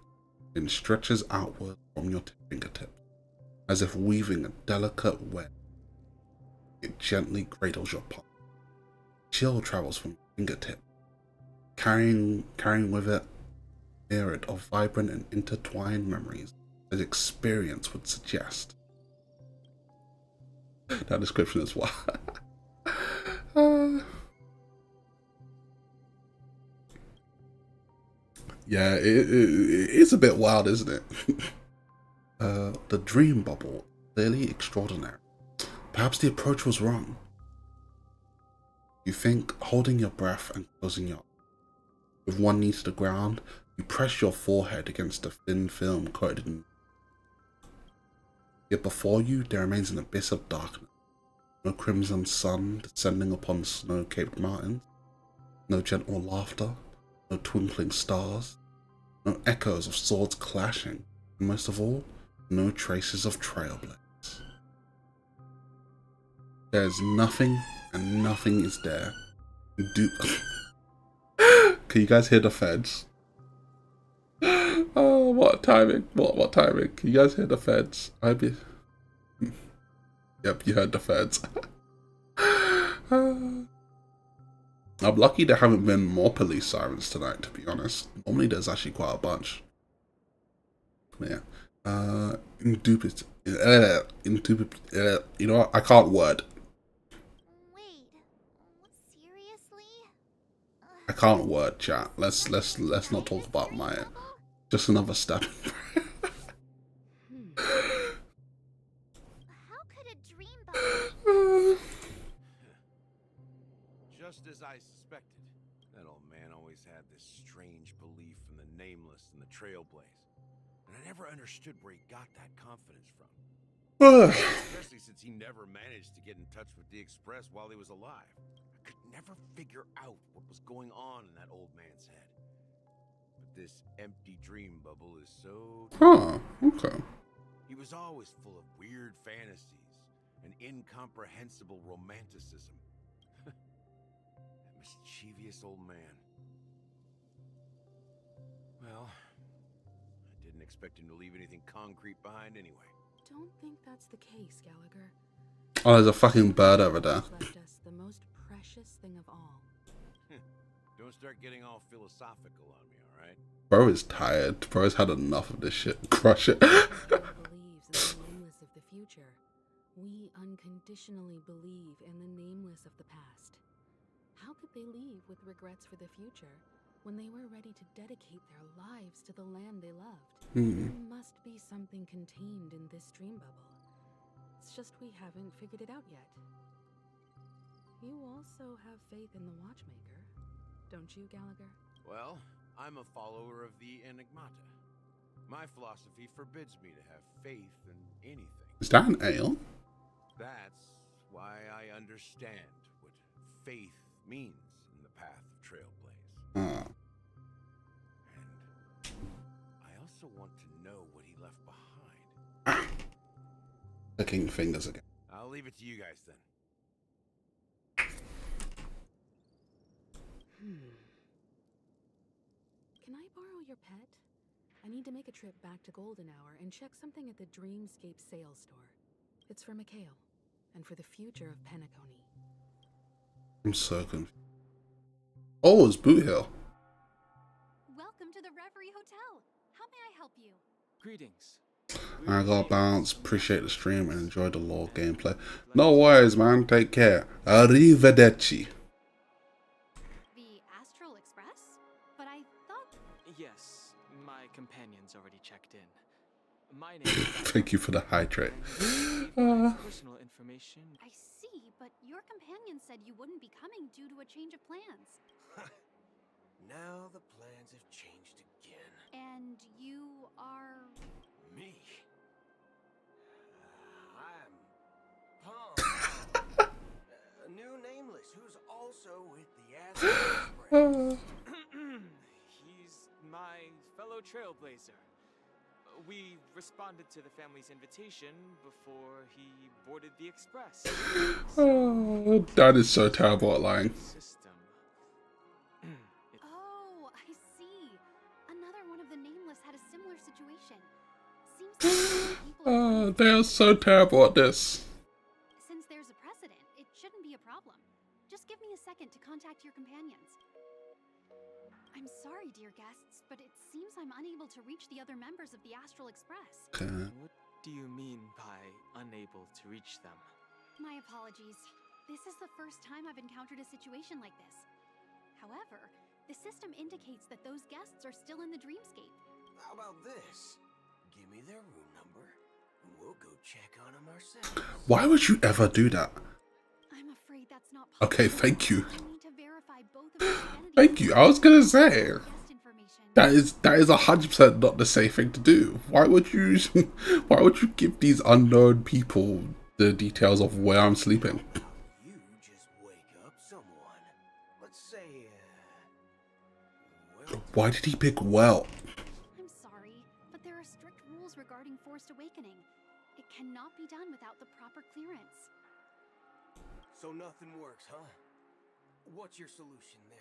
and stretches outward from your fingertips, as if weaving a delicate web. It gently cradles your palm. Chill travels from your fingertip, carrying with it a myriad of vibrant and intertwined memories as experience would suggest. That description is wild. Yeah, it's a bit wild, isn't it? The dream bubble, clearly extraordinary. Perhaps the approach was wrong. You think holding your breath and closing your eyes. With one knee to the ground, you press your forehead against the thin film coated in. Yet before you, there remains an abyss of darkness. No crimson sun descending upon snow-capped mountains. No gentle laughter. No twinkling stars. No echoes of swords clashing. And most of all, no traces of trailblades. There's nothing, and nothing is there. Can you guys hear the feds? Oh, what timing? What timing? Can you guys hear the feds? Yep, you heard the feds. I'm lucky there haven't been more police sirens tonight, to be honest. Normally there's actually quite a bunch. Yeah. You know what? I can't word. I can't word, chat. Let's not talk about my just another step. Just as I suspected. That old man always had this strange belief in the nameless and the trailblaze. And I never understood where he got that confidence from. Especially since he never managed to get in touch with the Express while he was alive. I could never figure out what was going on in that old man's head. But this empty dream bubble is so... Huh, okay. He was always full of weird fantasies and incomprehensible romanticism. That mischievous old man. Well, I didn't expect him to leave anything concrete behind anyway. Don't think that's the case, Gallagher. Oh, there's a fucking bird over there. Left us the most precious thing of all. Don't start getting all philosophical on me, alright? Bro is tired. Bro's had enough of this shit. Crush it. Believes in the nameless of the future. We unconditionally believe in the nameless of the past. How could they leave with regrets for the future when they were ready to dedicate their lives to the land they loved? There must be something contained in this dream bubble. It's just we haven't figured it out yet. You also have faith in the Watchmaker, don't you, Gallagher? Well, I'm a follower of the Enigmata. My philosophy forbids me to have faith in anything. Is that an ale? That's why I understand what faith means in the path of Trailblaze. And I also want to know what he left behind. Clicking fingers again. I'll leave it to you guys then. Can I borrow your pet? I need to make a trip back to Golden Hour and check something at the Dreamscape sales store. It's for Mikhail, and for the future of Penacony. I'm so confused. Oh, it's Boot Hill. Welcome to the Reverie Hotel. How may I help you? Greetings. I got bounce. Appreciate the stream and enjoy the lore gameplay. No worries, man. Take care. Arrivederci. The Astral Express? But I thought... Yes, my companion's already checked in. My name is... Thank you for the hydrate. Personal information. I see, but your companion said you wouldn't be coming due to a change of plans. Now the plans have changed again. And you are... Me? I'm Palm. A new nameless who's also with the Astral Express. He's my fellow trailblazer. We responded to the family's invitation before he boarded the express. Oh, that is so terrible at lying. Oh, I see. Another one of the nameless had a similar situation. Seems like They are so terrible at this. Since there's a precedent, it shouldn't be a problem. Just give me a second to contact your companions. I'm I'm sorry, dear guests, but it seems I'm unable to reach the other members of the Astral Express. What do you mean by unable to reach them? My apologies. This is the first time I've encountered a situation like this. However, the system indicates that those guests are still in the dreamscape. How about this? Give me their room number, and we'll go check on them ourselves. Why would you ever do that? I'm afraid that's not possible. Okay, thank you. I need to verify both of their identities. Thank you. I was gonna say that is 100% not the safe thing to do. Why would you give these unknown people the details of where I'm sleeping? You just wake up someone. Let's say, Why did he pick well? I'm sorry, but there are strict rules regarding forced awakening. It cannot be done without the proper clearance. So nothing works, huh? What's your solution then?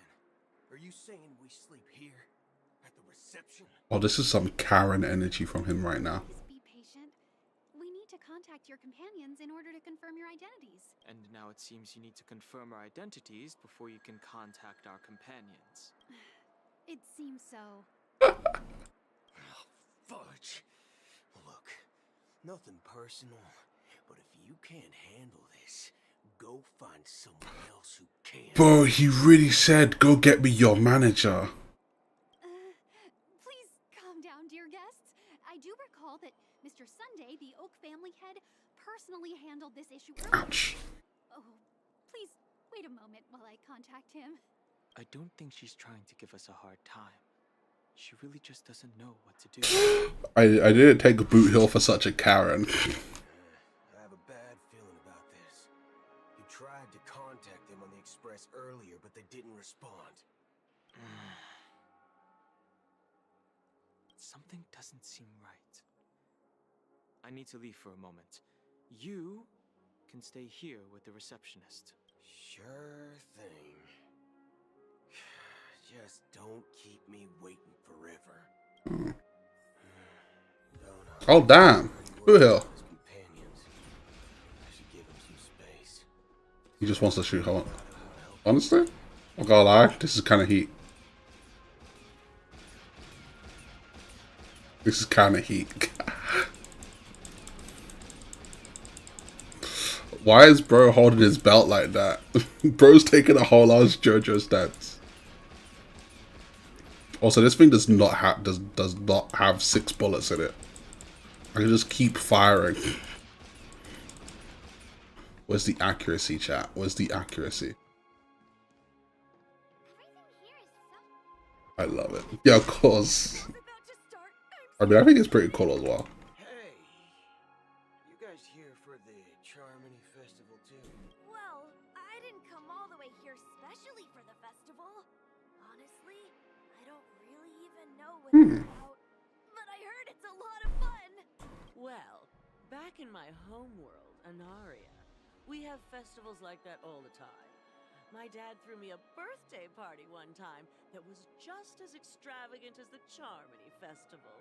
Are you saying we sleep here? At the reception? Oh, this is some Karen energy from him right now. Be patient. We need to contact your companions in order to confirm your identities. And now it seems you need to confirm our identities before you can contact our companions. It seems so. Fudge. Look, nothing personal, but if you can't handle this, go find someone else who can. Bro, he really said, go get me your manager. Please calm down, dear guests. I do recall that Mr. Sunday, the Oak family head, personally handled this issue earlier. Ouch. Oh, please wait a moment while I contact him. I don't think she's trying to give us a hard time. She really just doesn't know what to do. I didn't take Boot Hill for such a Karen. I have a bad feeling about this. You tried to contact them on the express earlier, but they didn't respond. Something doesn't seem right. I need to leave for a moment. You can stay here with the receptionist. Sure thing. Just don't keep me waiting forever. Oh, damn. Boot Hill. He just wants to shoot her. Honestly? I gotta lie, this is kind of heat. This is kind of heat. Why is bro holding his belt like that? Bro's taking a whole ass JoJo stance. Also, this thing does not have 6 bullets in it. I can just keep firing. Where's the accuracy, chat? Where's the accuracy? I love it. Yeah, of course. I mean, I think it's pretty cool as well. Hey, you guys here for the Charmony Festival too? Well, I didn't come all the way here specially for the festival. Honestly, I don't really even know what it's about. But I heard it's a lot of fun. Well, back in my home world, Anaria, we have festivals like that all the time. My dad threw me a birthday party one time that was just as extravagant as the Charmony Festival.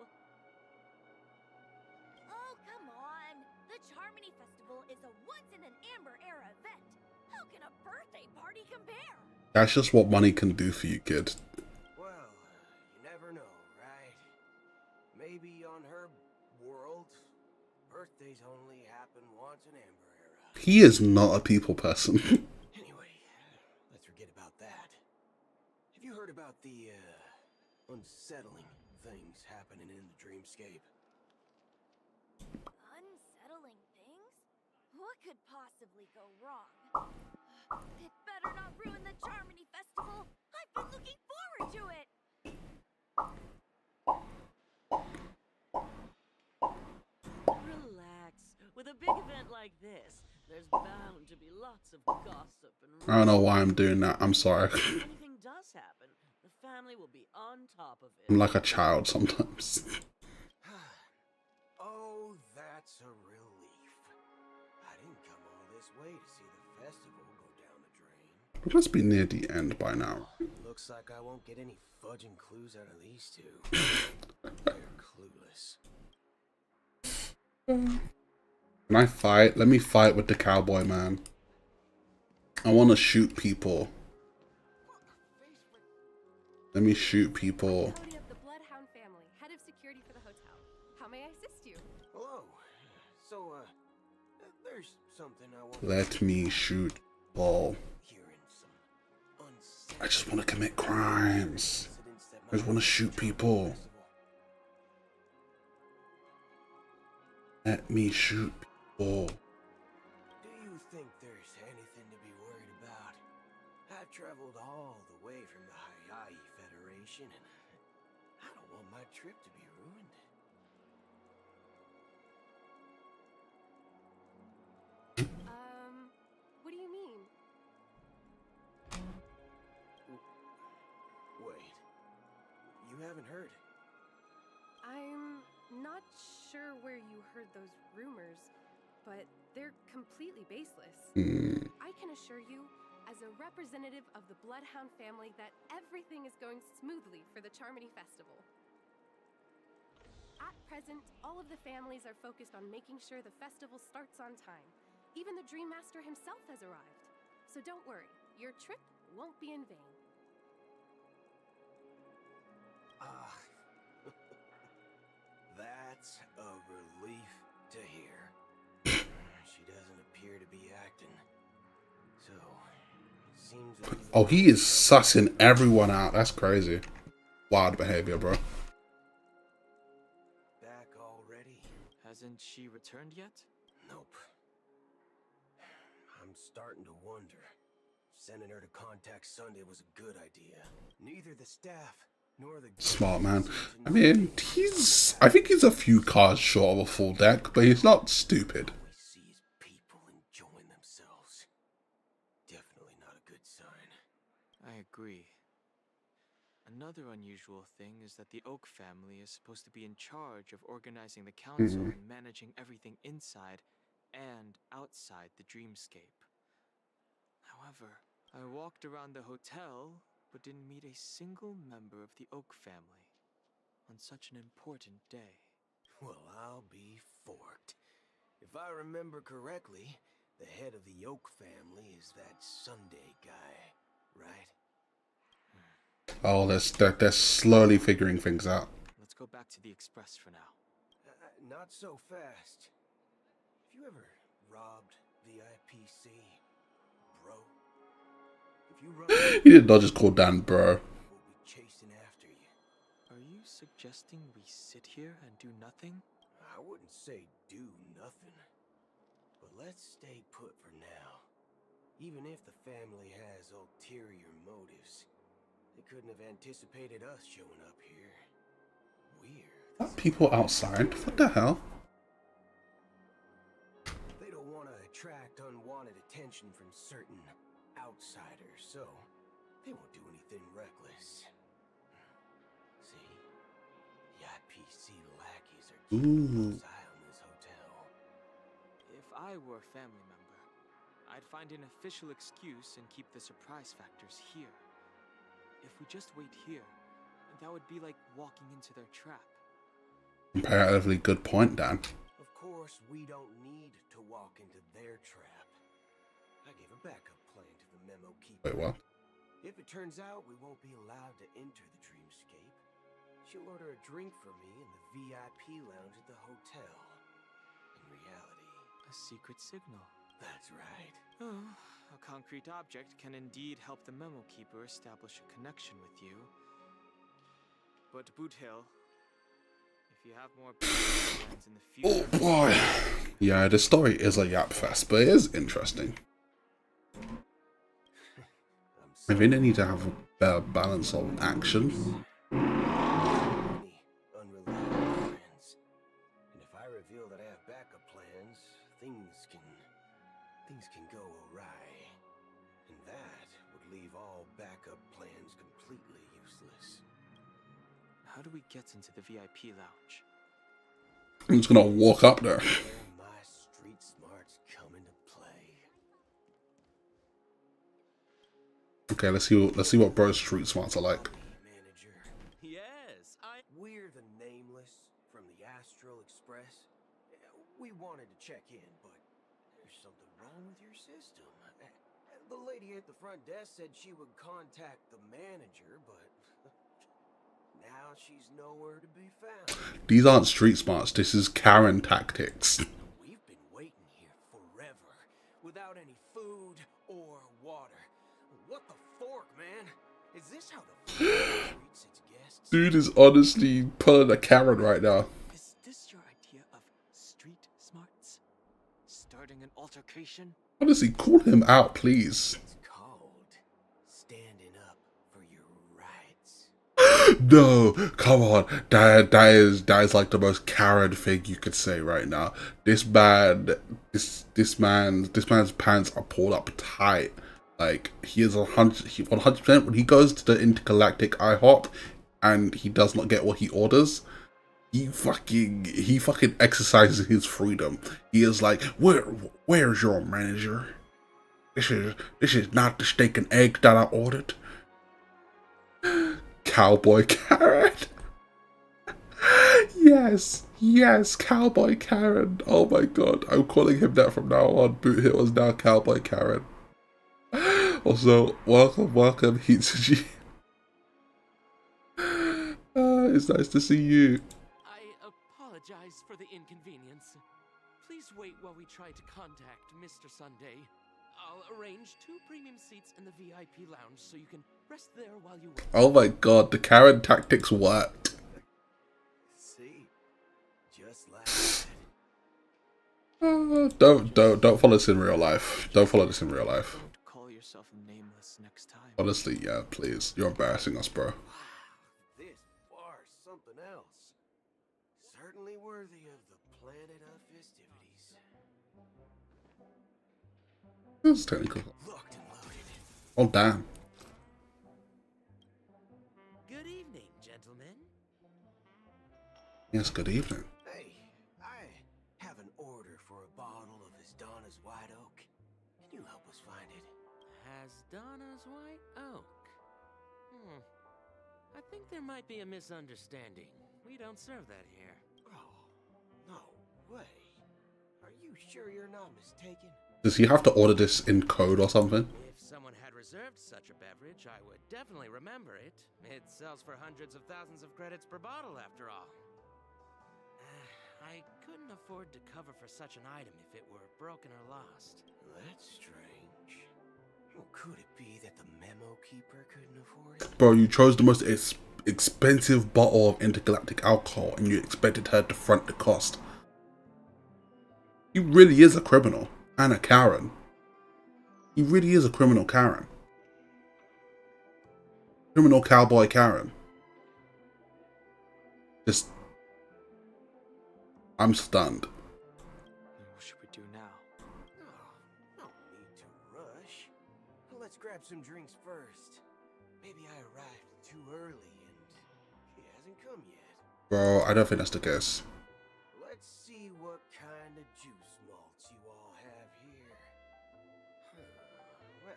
Oh, come on! The Charmony Festival is a once-in-an-amber era event. How can a birthday party compare? That's just what money can do for you, kid. Well, you never know, right? Maybe on her world, birthdays only happen once in amber era. He is not a people person. Anyway, let's forget about that. Have you heard about the, unsettling things happening in the dreamscape? Unsettling things? What could possibly go wrong? It better not ruin the Charmony Festival! I've been looking forward to it! Relax. With a big event like this, there's bound to be lots of gossip and I don't know why I'm doing that. I'm sorry. if anything does happen, the family will be on top of it. I'm like a child sometimes. Oh, that's a relief. I didn't come all this way to see the festival go down the drain. We must be near the end by now. Looks like I won't get any fudging clues out of these two. They're clueless. Can I fight? Let me fight with the cowboy man. I want to shoot people. Let me shoot people. Cody of the Bloodhound family, head of security for the hotel. How may I assist you? Hello. So, there's something I want. Let me shoot people. I just want to commit crimes. I just want to shoot people. Let me shoot people. Do you think there's anything to be worried about? I've traveled all the way from the Hayahi Federation, and I don't want my trip to be ruined. What do you mean? Wait, you haven't heard? I'm not sure where you heard those rumors, but they're completely baseless. I can assure you, as a representative of the Bloodhound family, that everything is going smoothly for the Charmony Festival. At present, all of the families are focused on making sure the festival starts on time. Even the Dream Master himself has arrived. So don't worry, your trip won't be in vain. That's a relief to hear. She doesn't appear to be acting. So, it seems... Oh, he is sussing everyone out. That's crazy. Wild behavior, bro. Back already? Hasn't she returned yet? Nope. I'm starting to wonder. Sending her to contact Sunday was a good idea. Neither the staff nor the... Smart man. I mean, I think he's a few cards short of a full deck, but he's not stupid. We see his people enjoying themselves. Definitely not a good sign. I agree. Another unusual thing is that the Oak family is supposed to be in charge of organizing the council and managing everything inside and outside the dreamscape. However, I walked around the hotel, but didn't meet a single member of the Oak family on such an important day. Well, I'll be forked. If I remember correctly, the head of the Oak family is that Sunday guy, right? Oh, they're slowly figuring things out. Let's go back to the Express for now. Not so fast. Have you ever robbed VIPC, bro? If you run... He did not just call Dan bro. We'll be chasing after you. Are you suggesting we sit here and do nothing? I wouldn't say do nothing. But let's stay put for now. Even if the family has ulterior motives, they couldn't have anticipated us showing up here. Weird. People outside? What the hell? They don't want to attract unwanted attention from certain outsiders, so they won't do anything reckless. See? VIPC lackeys are keeping close eye on this hotel. If I were a family member, I'd find an official excuse and keep the surprise factors here. If we just wait here, that would be like walking into their trap. Comparatively good point, Dan. Of course, we don't need to walk into their trap. I gave a backup plan to the memo keeper. Wait, what? If it turns out we won't be allowed to enter the dreamscape, she'll order a drink for me in the VIP lounge at the hotel. In reality... A secret signal. That's right. Oh, a concrete object can indeed help the memo keeper establish a connection with you. But Boot Hill, if you have more plans in the future... Oh boy! Yeah, the story is a yap fest, but it is interesting. I think they need to have a better balance of action. Unreliable friends. And if I reveal that I have backup plans, things can go awry. And that would leave all backup plans completely useless. How do we get into the VIP lounge? I'm just gonna walk up there. My street smarts come into play. Okay, let's see what bro's street smarts are like. Manager. Yes, We're the Nameless from the Astral Express. We wanted to check in, but there's something wrong with your system. The lady at the front desk said she would contact the manager, but now she's nowhere to be found. These aren't street smarts. This is Karen tactics. We've been waiting here forever, without any food or water. What the fork, man? Is this how the treats its guests? Dude is honestly pulling a Karen right now. Is this your idea of street smarts? Starting an altercation? Honestly, call him out, please. It's called standing up for your rights. No, come on. That is like the most Karen thing you could say right now. This man's pants are pulled up tight. Like he is 100%. When he goes to the intergalactic IHOP and he does not get what he orders, he fucking exercises his freedom. He is like, where's your manager? This is not the steak and egg that I ordered. Cowboy Karen. Yes, Cowboy Karen. Oh my god, I'm calling him that from now on. Boot Hill is now Cowboy Karen. Also, welcome, Hitsuji. It's nice to see you. I apologize for the inconvenience. Please wait while we try to contact Mr. Sunday. I'll arrange 2 premium seats in the VIP lounge so you can rest there while you wait. Oh my god, the Karen tactics worked. See, just like Don't follow this in real life. Don't follow this in real life. Don't call yourself nameless next time. Honestly, yeah, please. You're embarrassing us, bro. this bar's something else. Certainly worthy of the planet of festivities. This is technical. Locked and loaded. Oh damn. Good evening, gentlemen. Yes, good evening. Hey, I have an order for a bottle of Donna's White Oak. Can you help us find it? Donna's White Oak. I think there might be a misunderstanding. We don't serve that here. Oh, no way. Are you sure you're not mistaken? Does he have to order this in code or something? If someone had reserved such a beverage, I would definitely remember it. It sells for hundreds of thousands of credits per bottle, after all. I couldn't afford to cover for such an item if it were broken or lost. That's strange. Well, could it be that the memo keeper couldn't afford it? Bro, you chose the most expensive bottle of intergalactic alcohol and you expected her to front the cost. He really is a criminal. And a Karen. He really is a criminal Karen. Criminal cowboy Karen. Just... I'm stunned. What should we do now? Oh, no need to rush. Let's grab some drinks first. Maybe I arrived too early and he hasn't come yet. Bro, I don't think that's the case. Let's see what kind of juice malts you all have here. Well,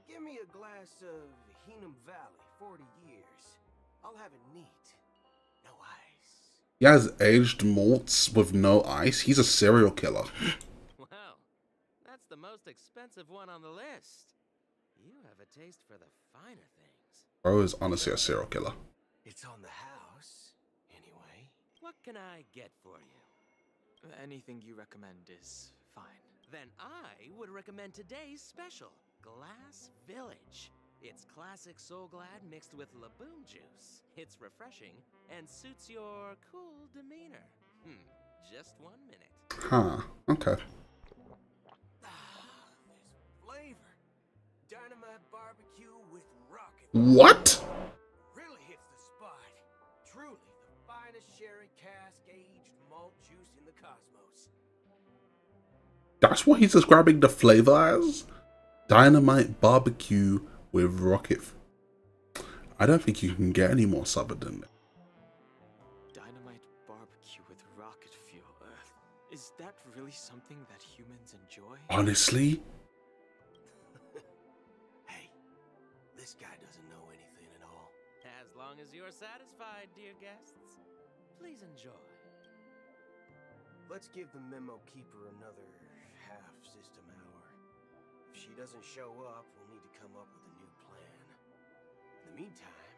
give me a glass of Hinam Valley, 40 years. I'll have it neat. No ice. He has aged malts with no ice. He's a serial killer. Wow, that's the most expensive one on the list. You have a taste for the finer things. Bro is honestly a serial killer. It's on the house, anyway. What can I get for you? Anything you recommend is fine. Then I would recommend today's special, Glass Village. It's classic Soul Glad mixed with Laboon juice. It's refreshing and suits your cool demeanor. Just 1 minute. Huh, okay. This flavor. Dynamite barbecue with rocket. What? Really hits the spot. Truly the finest sherry cask aged malt juice in the cosmos. That's what he's describing the flavor as? Dynamite barbecue with rocket. I don't think you can get any more southern than that. Dynamite barbecue with rocket fuel. Is that really something that humans enjoy? Honestly? Hey, this guy doesn't know anything at all. As long as you're satisfied, dear guests, please enjoy. Let's give the memo keeper another half system hour. If she doesn't show up, we'll need to come up with a new plan. In the meantime,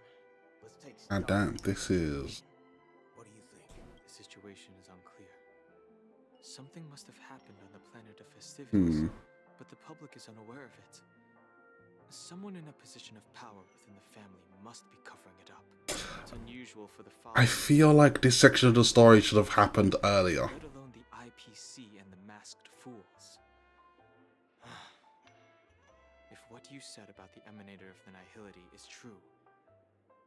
let's take stock. God damn, this is... What do you think? The situation is unclear. Something must have happened on the planet of festivities, but the public is unaware of it. Someone in a position of power within the family must be covering it up. It's unusual for the I feel like this section of the story should have happened earlier. Let alone the IPC and the masked fools. If what you said about the Emanator of the Nihility is true,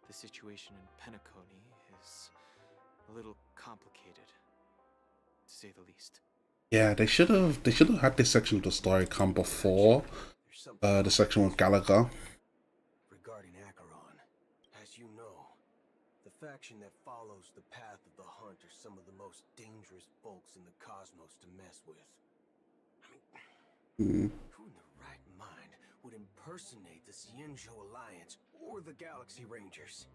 the situation in Penacony is a little complicated, to say the least. Yeah, they should have had this section of the story come before the section with Gallagher. Regarding Acheron, as you know, the faction that follows the path of the hunt are some of the most dangerous folks in the cosmos to mess with. I mean, who in their right mind would impersonate the Xianzhou Alliance or the Galaxy Rangers?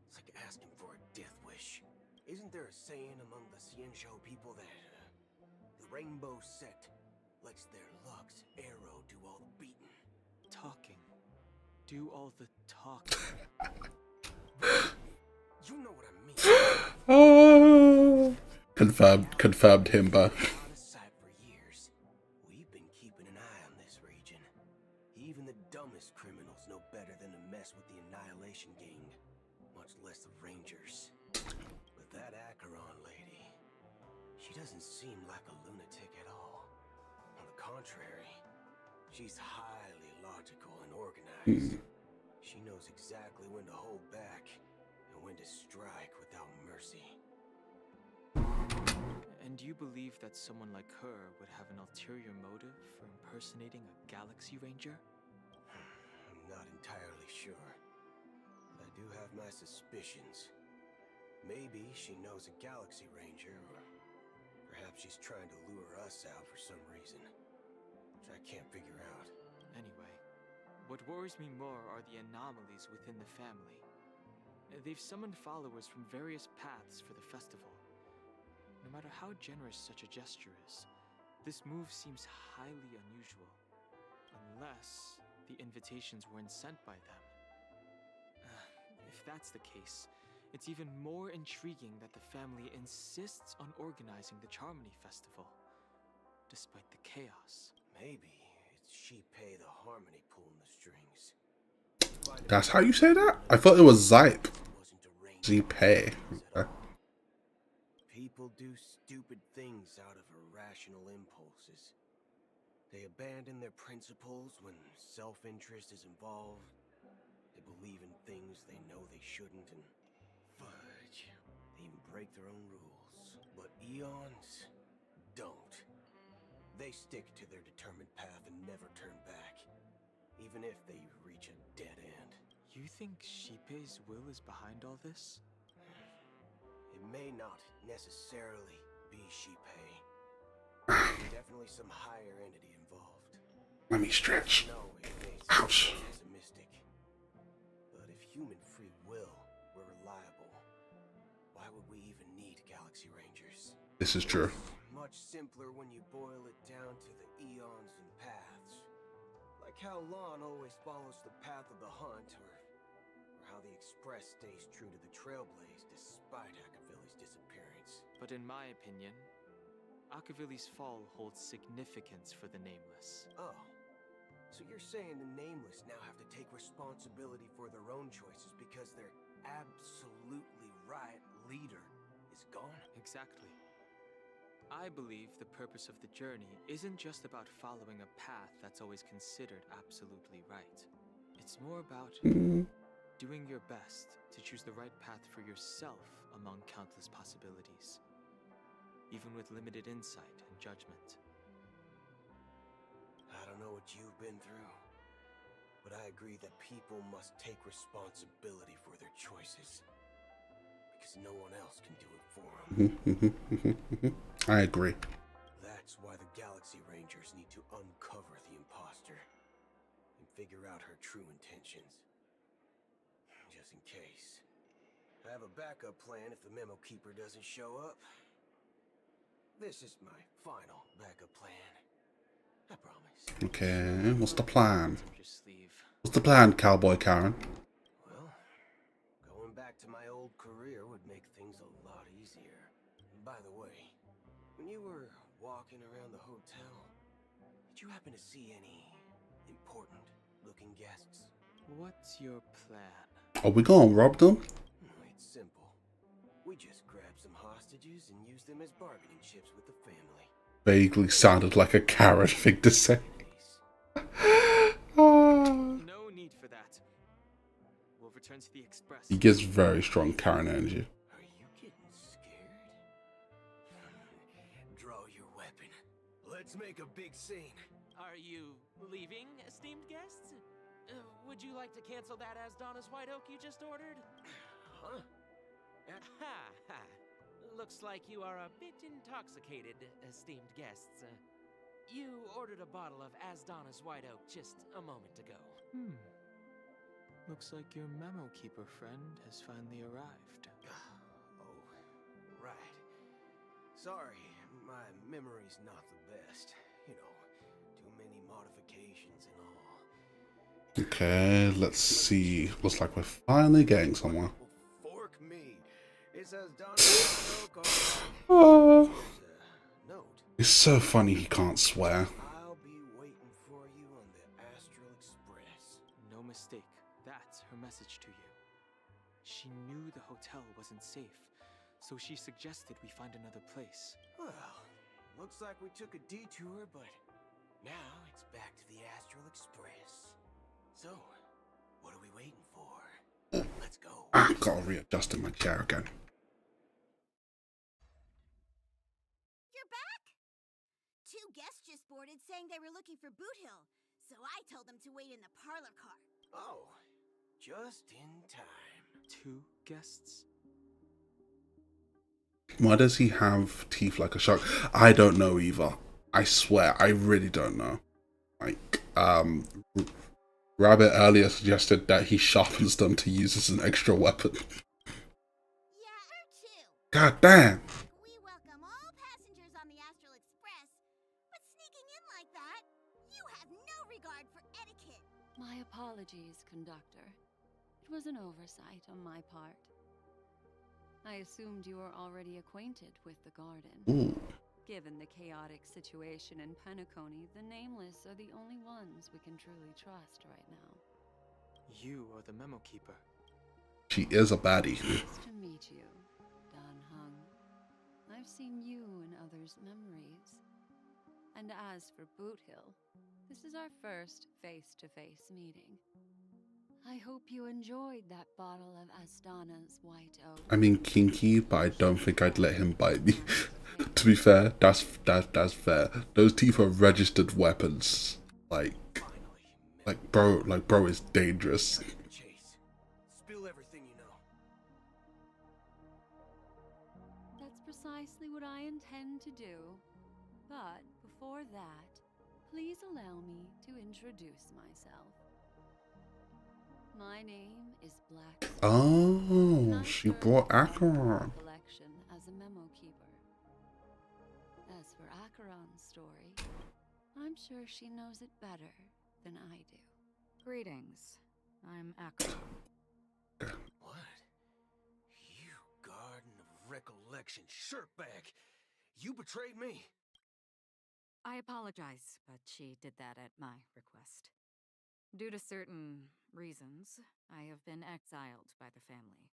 It's like asking for a death wish. Isn't there a saying among the Xianzhou people that the Rainbow Sect lets their Lux Arrow do all the beating? Talking. Do all the talking. You know what I mean. Oh, confirmed Himba. Out of sight for years. We've been keeping an eye on this region. Even the dumbest criminals know better than to mess with the Annihilation Gang, much less the Rangers. But that Acheron lady, she doesn't seem like a lunatic at all. On the contrary, she's highly logical and organized. She knows exactly when to hold back and when to strike without mercy. And you believe that someone like her would have an ulterior motive for impersonating a Galaxy Ranger? I'm not entirely sure. But I do have my suspicions. Maybe she knows a Galaxy Ranger, or perhaps she's trying to lure us out for some reason, which I can't figure out. Anyway, what worries me more are the anomalies within the family. They've summoned followers from various paths for the festival. No matter how generous such a gesture is, this move seems highly unusual. Unless the invitations weren't sent by them. If that's the case, it's even more intriguing that the family insists on organizing the Charmony Festival, despite the chaos. Maybe it's Shipei the Harmony pulling the strings. That's how you say that? I thought it was Zype. Zipei. People do stupid things out of irrational impulses. They abandon their principles when self-interest is involved. They believe in things they know they shouldn't, and fudge, they even break their own rules. But eons don't. They stick to their determined path and never turn back, even if they reach a dead end. You think Shipei's will is behind all this? It may not necessarily be Shipei. Definitely some higher entity involved. Let me stretch. No, it may Ouch. seem pessimistic. But if human free will were reliable, why would we even need Galaxy Rangers? This is true. Much simpler when you boil it down to the eons and paths. Like how Lon always follows the path of the hunt, or how the Express stays true to the Trailblaze despite Akavilli's disappearance. But in my opinion, Akavilli's fall holds significance for the Nameless. Oh. So you're saying the Nameless now have to take responsibility for their own choices because their absolutely right leader is gone? Exactly. I believe the purpose of the journey isn't just about following a path that's always considered absolutely right. It's more about doing your best to choose the right path for yourself among countless possibilities, even with limited insight and judgment. I don't know what you've been through, but I agree that people must take responsibility for their choices, because no one else can do it for them. I agree. That's why the Galaxy Rangers need to uncover the imposter and figure out her true intentions. Just in case. I have a backup plan if the Memo Keeper doesn't show up. This is my final backup plan. Okay, what's the plan? What's the plan, Cowboy Karen? Well, going back to my old career would make things a lot easier. By the way, when you were walking around the hotel, did you happen to see any important looking guests? What's your plan? Are we gonna rob them? It's simple. We just grab some hostages and use them as bargaining chips with the family. Vaguely sounded like a Karen thing to say. No need for that. We'll return to the express. He gives very strong Karen energy. Are you getting scared? Draw your weapon. Let's make a big scene. Are you leaving, esteemed guests? Would you like to cancel that Asdonis White Oak you just ordered? Huh? Ha ha. Looks like you are a bit intoxicated, esteemed guests. You ordered a bottle of Asdonis White Oak just a moment ago. Looks like your memo keeper friend has finally arrived. Oh, right. Sorry, my memory's not the best. You know, too many modifications and all. Okay, let's see. Looks like we're finally getting somewhere. Fork me. It says Don Oh. It's so funny he can't swear. I'll be waiting for you on the Astral Express. No mistake. That's her message to you. She knew the hotel wasn't safe, so she suggested we find another place. Well, looks like we took a detour, but now it's back to the Astral Express. So, what are we waiting for? Let's go. I've got to readjust in my chair again. You're back? Two guests just boarded saying they were looking for Boot Hill, so I told them to wait in the parlor car. Oh, just in time. 2 guests? Why does he have teeth like a shark? I don't know either. I swear, I really don't know. Like, Rabbit earlier suggested that he sharpens them to use as an extra weapon. God damn! We welcome all passengers on the Astral Express, but sneaking in like that, you have no regard for etiquette. My apologies, conductor. It was an oversight on my part. I assumed you were already acquainted with the garden. Ooh. Given the chaotic situation in Penacony, the Nameless are the only ones we can truly trust right now. You are the memo keeper. She is a baddie. Nice to meet you, Dan Hung. I've seen you in others' memories. And as for Boot Hill, this is our first face-to-face meeting. I hope you enjoyed that bottle of Astana's White Oak. I mean, kinky, but I don't think I'd let him bite me. To be fair, that's fair. Those teeth are registered weapons. Like bro is dangerous. Spill everything you know. That's precisely what I intend to do. But before that, please allow me to introduce myself. My name is Black. Oh, she brought Acheron. Collection as a memo keeper. As for Acheron's story, I'm sure she knows it better than I do. Greetings. I'm Acheron. What? You Garden of Recollection shirtbag! You betrayed me! I apologize, but she did that at my request. Due to certain reasons, I have been exiled by the family.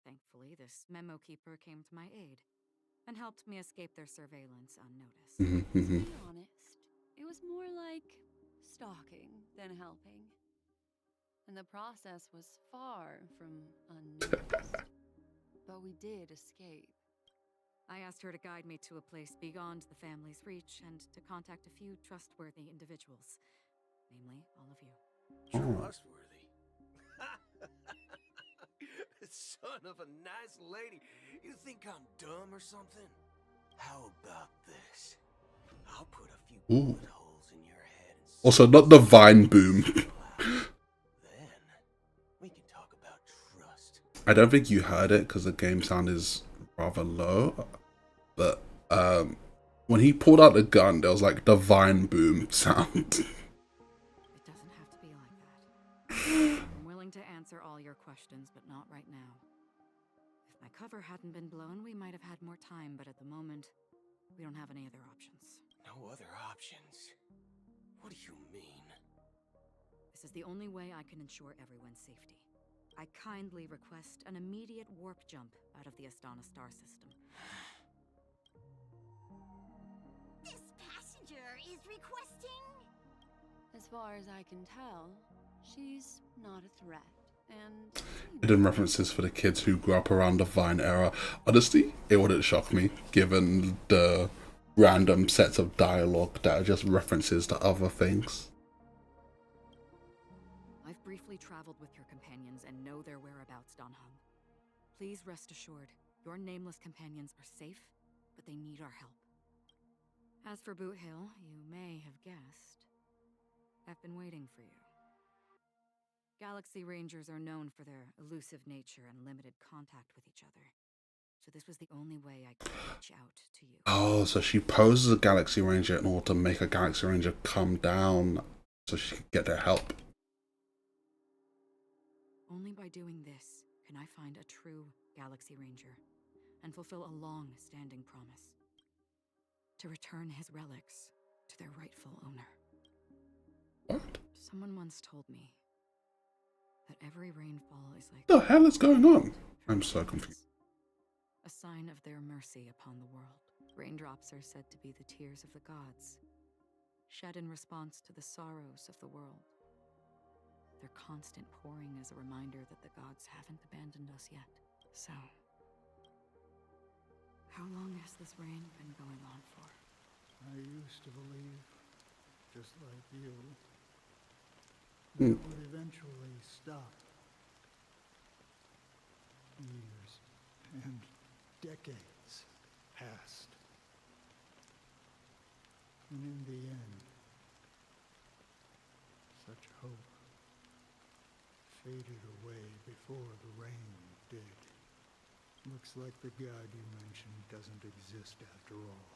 Thankfully, this memo keeper came to my aid and helped me escape their surveillance unnoticed. To be honest, it was more like stalking than helping. And the process was far from unnoticed. But we did escape. I asked her to guide me to a place beyond the family's reach and to contact a few trustworthy individuals, namely all of you. Trustworthy? Son of a nice lady. You think I'm dumb or something? How about this? I'll put a few bullet holes in your head and Also, not the vine boom. then we can talk about trust. I don't think you heard it because the game sound is rather low. But When he pulled out the gun, there was like divine boom sound. It doesn't have to be like that. I'm willing to answer all your questions, but not right now. If my cover hadn't been blown, we might have had more time, but at the moment, we don't have any other options. No other options? What do you mean? This is the only way I can ensure everyone's safety. I kindly request an immediate warp jump out of the Astana star system. This passenger is requesting? As far as I can tell, she's not a threat. And Hidden references for the kids who grew up around the Vine era. Honestly, it wouldn't shock me, given the random sets of dialogue that are just references to other things. I've briefly traveled with your companions and know their whereabouts, Dan Heng. Please rest assured, your nameless companions are safe, but they need our help. As for Boot Hill, you may have guessed, I've been waiting for you. Galaxy Rangers are known for their elusive nature and limited contact with each other. So this was the only way I could reach out to you. Oh, so she poses a Galaxy Ranger in order to make a Galaxy Ranger come down so she could get their help. Only by doing this can I find a true Galaxy Ranger and fulfill a long-standing promise. To return his relics to their rightful owner. What? Someone once told me that every rainfall is like... What the hell is going on? I'm so confused. A sign of their mercy upon the world. Raindrops are said to be the tears of the gods, shed in response to the sorrows of the world. Their constant pouring is a reminder that the gods haven't abandoned us yet. So, how long has this rain been going on for? I used to believe, just like you, that it would eventually stop. Years and decades passed. And in the end, such hope faded away before the rain did. Looks like the god you mentioned doesn't exist after all.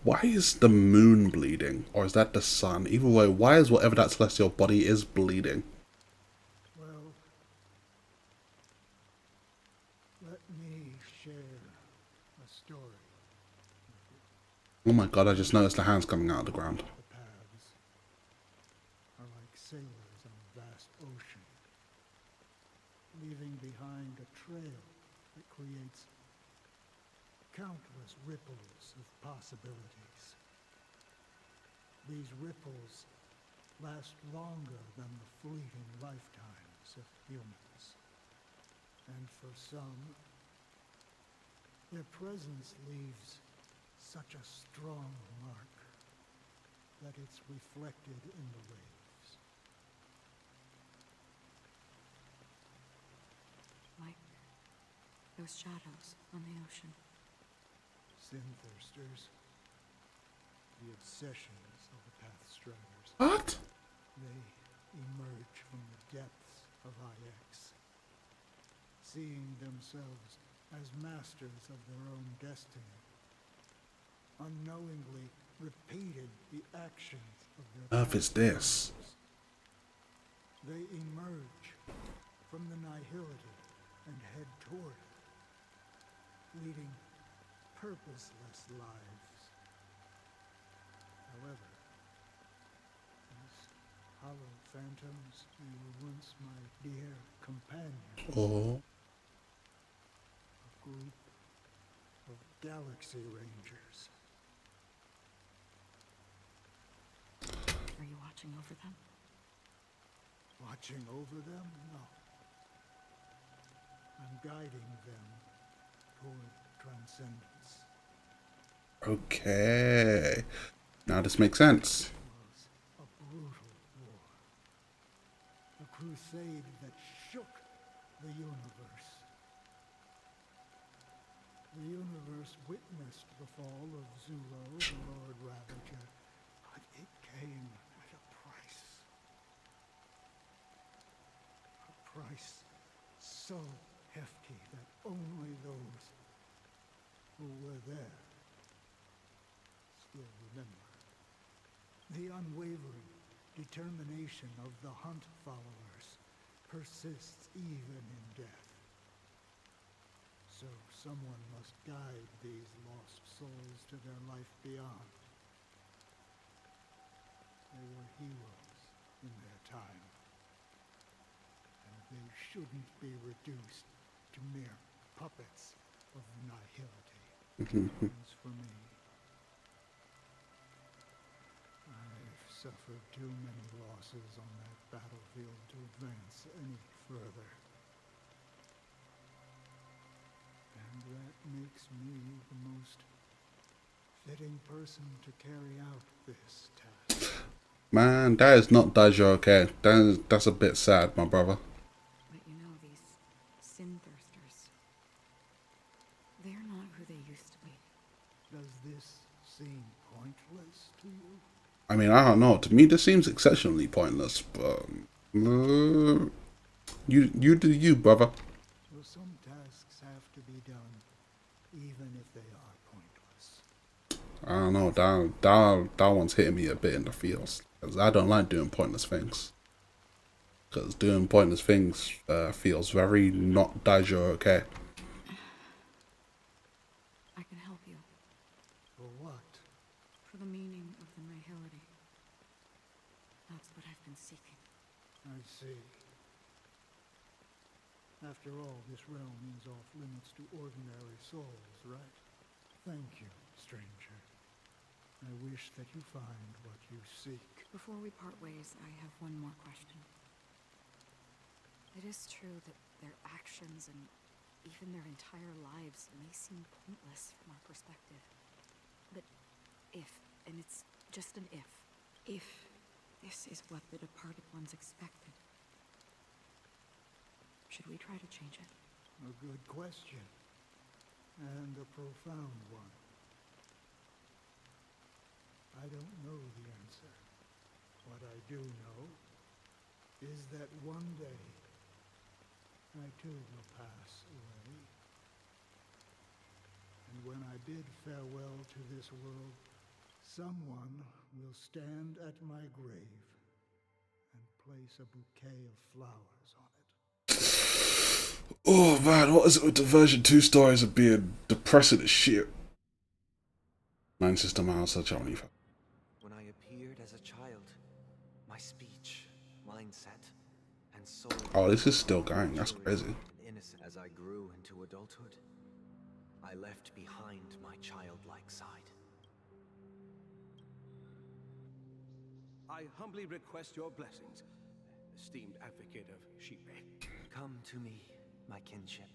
Why is the moon bleeding? Or is that the sun? Either way, why is whatever that celestial body is bleeding? Well, let me share a story. Oh my god, I just noticed the hands coming out of the ground. The paths are like sailors on a vast ocean, leaving behind a trail that creates countless ripples of possibilities. These ripples last longer than the fleeting lifetimes of humans. And for some, their presence leaves such a strong mark that it's reflected in the waves. Like those shadows on the ocean. Sin-thirsters, the obsessions of the Pathstriders. What? They emerge from the depths of IX, seeing themselves as masters of their own destiny, unknowingly repeated the actions of their Earth is this? They emerge from the nihility and head toward it, leading purposeless lives. However, these hollow phantoms, they were once my dear companions. Oh. A group of Galaxy Rangers. Are you watching over them? Watching over them? No. I'm guiding them toward transcendence. Okay. Now this makes sense. It was a brutal war. A crusade that shook the universe. The universe witnessed the fall of Zulo, the Lord Ravager, but it came at a price. A price so hefty that only those who were there will remember. The unwavering determination of the Hunt followers persists even in death. So someone must guide these lost souls to their life beyond. They were heroes in their time, and they shouldn't be reduced to mere puppets of nihility. As for me, I've suffered too many losses on that battlefield to advance any further. And that makes me the most fitting person to carry out this task. Man, that is not Daijou okay. That's a bit sad, my brother. But you know, these sin thirsters, they're not who they used to be. Does this seem pointless to you? I mean, I don't know. To me, this seems exceptionally pointless, but you do you, brother. Well, some tasks have to be done, even if they are pointless. I don't know. That one's hitting me a bit in the feels. Because I don't like doing pointless things. Because doing pointless things feels very not Daijou okay. I can help you. For what? For the meaning of the nihility. That's what I've been seeking. I see. After all, this realm is off limits to ordinary souls, right? Thank you, stranger. I wish that you find what you seek. Before we part ways, I have one more question. It is true that their actions and even their entire lives may seem pointless from our perspective. But if, and it's just an if this is what the departed ones expected, should we try to change it? A good question. And a profound one. I don't know the answer. What I do know is that one day I too will pass away. And when I bid farewell to this world, someone will stand at my grave and place a bouquet of flowers on it. Oh man, what is it with the version 2 stories of being depressing as shit? Nine System House, such a only. When I appeared as a child, my speech, mindset, and soul. Oh, this is still going. That's crazy. Innocent as I grew into adulthood, I left behind my childlike side. I humbly request your blessings, esteemed advocate of Shipe. Come to me, my kinship.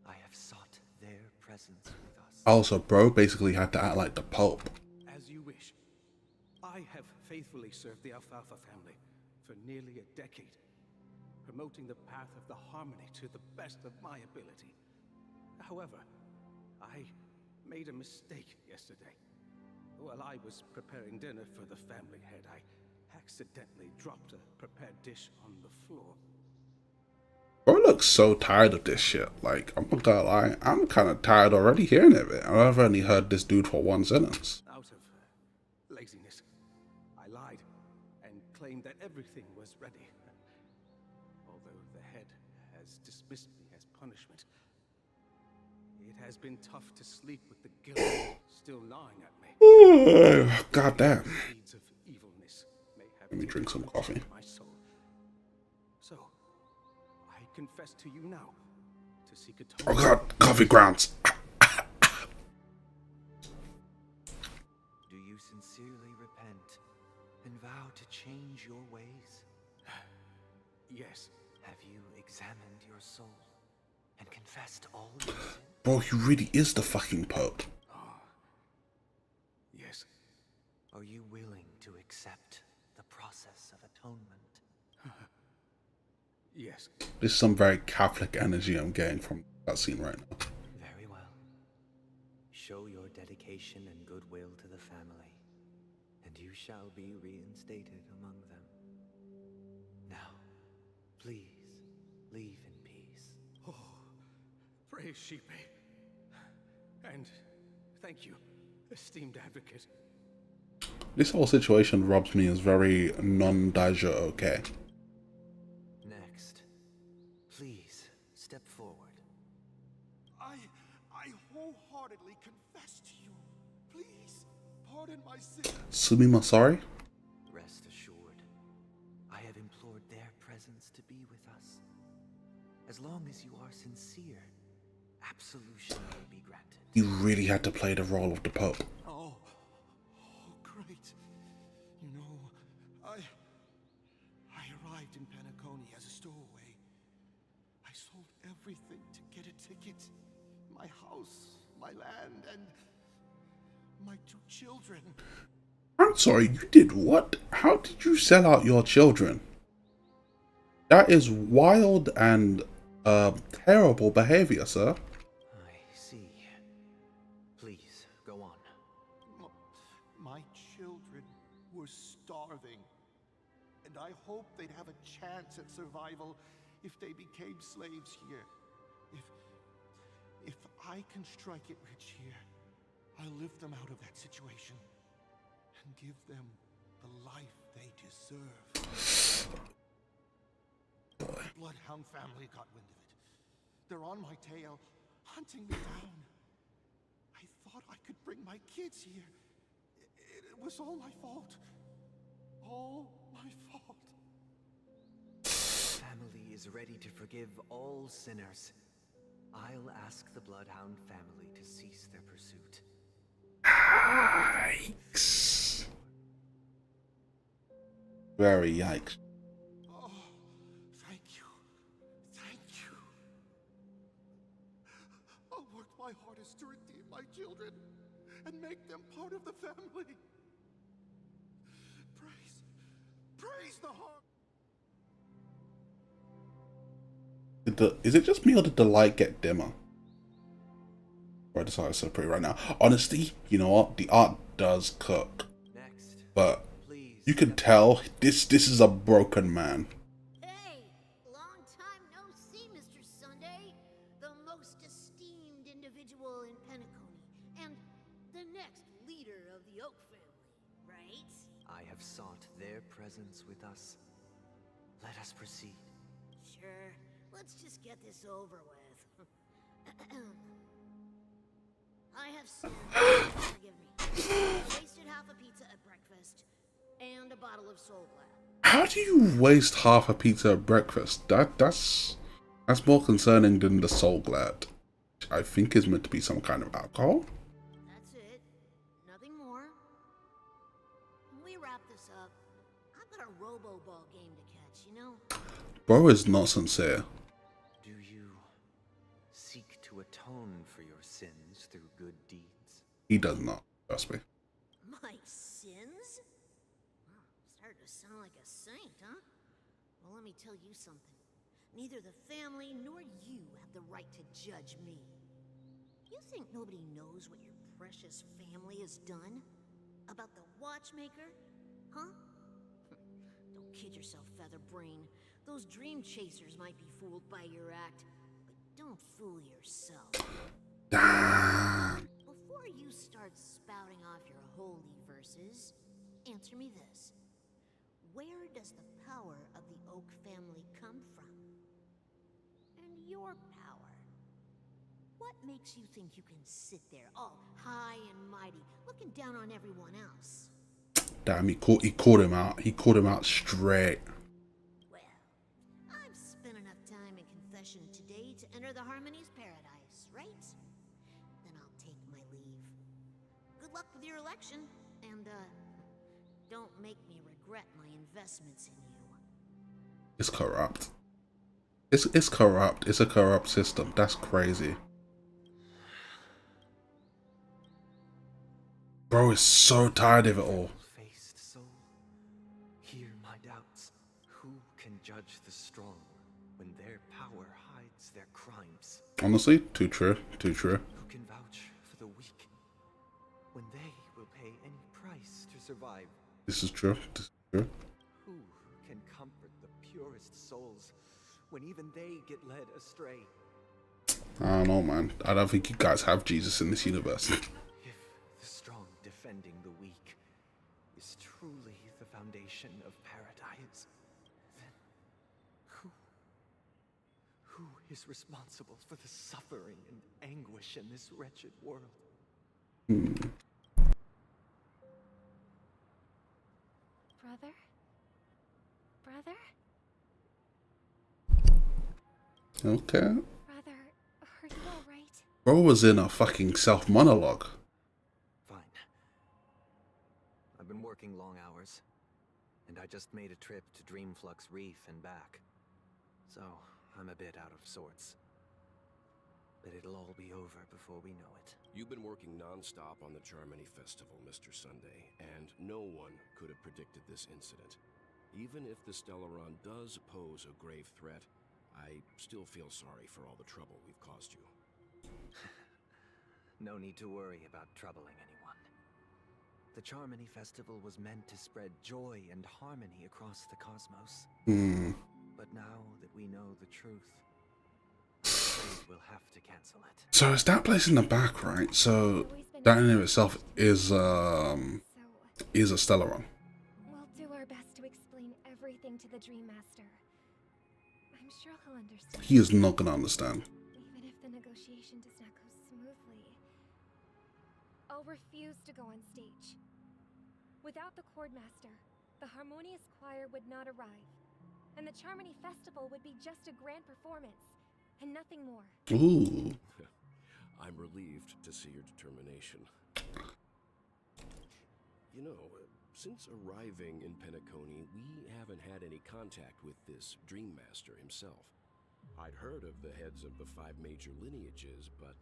I have sought their presence with us. Also, bro basically had to act like the Pope. As you wish. I have faithfully served the Alfalfa family for nearly a decade, promoting the path of the harmony to the best of my ability. However, I made a mistake yesterday. While I was preparing dinner for the family head, I accidentally dropped a prepared dish on the floor. Bro looks so tired of this shit. Like, I'm not gonna lie, I'm kind of tired already hearing of it. I've only heard this dude for one sentence. Out of laziness, I lied and claimed that everything was ready. Although the head has dismissed me as punishment, it has been tough to sleep with the guilt still gnawing at me. God damn. Seeds of evilness may have Let me drink some coffee. my soul. So, I confess to you now to seek Oh atonement. god, coffee grounds. Do you sincerely repent and vow to change your ways? Yes. Have you examined your soul and confessed all your sins? Bro, he really is the fucking Pope. Yes. Are you willing to accept the process of atonement? Yes. This is some very Catholic energy I'm getting from that scene right now. Very well. Show your dedication and goodwill to the family, and you shall be reinstated among them. Now, please, leave in peace. Oh, praise Shipe. And thank you, esteemed advocate. This whole situation rubs me as very non-Daija okay. Next, please step forward. I wholeheartedly confess to you. Please, pardon my sin. Sumima, sorry? Rest assured, I have implored their presence to be with us. As long as you are sincere, absolution will be granted. You really had to play the role of the Pope. Oh, great. You know, I arrived in Penacony as a stowaway. I sold everything to get a ticket. My house, my land, and my 2 children. I'm sorry, you did what? How did you sell out your children? That is wild and terrible behavior, sir. I see. Please, go on. My children were starving, and I hoped they'd have a chance at survival if they became slaves here. If I can strike it rich here, I'll lift them out of that situation and give them the life they deserve. The Bloodhound family got wind of it. They're on my tail, hunting me down. I thought I could bring my kids here. It was all my fault. All my fault. Family is ready to forgive all sinners. I'll ask the Bloodhound family to cease their pursuit. Yikes. Very yikes. Oh, thank you. Thank you. I'll work my hardest to redeem my children and make them part of the family. Praise the heart. Is it just me or did the light get dimmer? Right, this art is so pretty right now. Honestly, you know what? The art does cook. But you can tell this is a broken man. Hey, long time no see, Mr. Sunday. The most esteemed individual in Penacony, and the next leader of the Oak family, right? I have sought their presence with us. Let us proceed. Sure, let's just get this over with. I have sinned. Forgive me. I wasted half a pizza at breakfast and a bottle of Soul Glad. How do you waste half a pizza at breakfast? That's more concerning than the Soul Glad, which I think is meant to be some kind of alcohol. That's it. Nothing more. When we wrap this up, I've got a robo-ball game to catch, you know? Bro is not sincere. Do you seek to atone for your sins through good deeds? He does not, trust me. My sins? Wow, started to sound like a saint, huh? Well, let me tell you something. Neither the family nor you have the right to judge me. You think nobody knows what your precious family has done? About the watchmaker? Huh? Don't kid yourself, Featherbrain. Those dream chasers might be fooled by your act, but don't fool yourself. Damn. Before you start spouting off your holy verses, answer me this. Where does the power of the Oak family come from? And your power? What makes you think you can sit there all high and mighty, looking down on everyone else? Damn, he called him out. He called him out straight. I've spent enough time in confession today to enter the Harmony's paradise, right? Then I'll take my leave. Good luck with your election, and don't make me regret my investments in you. It's corrupt. It's corrupt. It's a corrupt system. That's crazy. Bro is so tired of it all. Faced soul, hear my doubts. Who can judge the strong when their power hides their crimes? Honestly, too true. Too true. Who can vouch for the weak when they will pay any price to survive? This is true. This is true. Who can comfort the purest souls when even they get led astray? I don't know, man. I don't think you guys have Jesus in this universe. If the strong defending the weak is truly the foundation of paradise, then who is responsible for the suffering and anguish in this wretched world? Brother? Brother? Okay. Brother, are you alright? Bro was in a fucking self-monologue. Fine. I've been working long hours, and I just made a trip to Dreamflux Reef and back. So, I'm a bit out of sorts. But it'll all be over before we know it. You've been working non-stop on the Charmony Festival, Mr. Sunday, and no one could have predicted this incident. Even if the Stellaron does pose a grave threat, I still feel sorry for all the trouble we've caused you. No need to worry about troubling anyone. The Charmony Festival was meant to spread joy and harmony across the cosmos. But now that we know the truth, we'll have to cancel it. So it's that place in the back, right? So that in and of itself is a Stellaron. We'll do our best to explain everything to the Dream Master. I'm sure he'll understand. He is not gonna understand. Even if the negotiation does not go smoothly, I'll refuse to go on stage. Without the Chord Master, the Harmonious Choir would not arrive, and the Charmony Festival would be just a grand performance, and nothing more. Ooh. I'm relieved to see your determination. You know, since arriving in Penacony, we haven't had any contact with this Dream Master himself. I'd heard of the heads of the 5 major lineages, but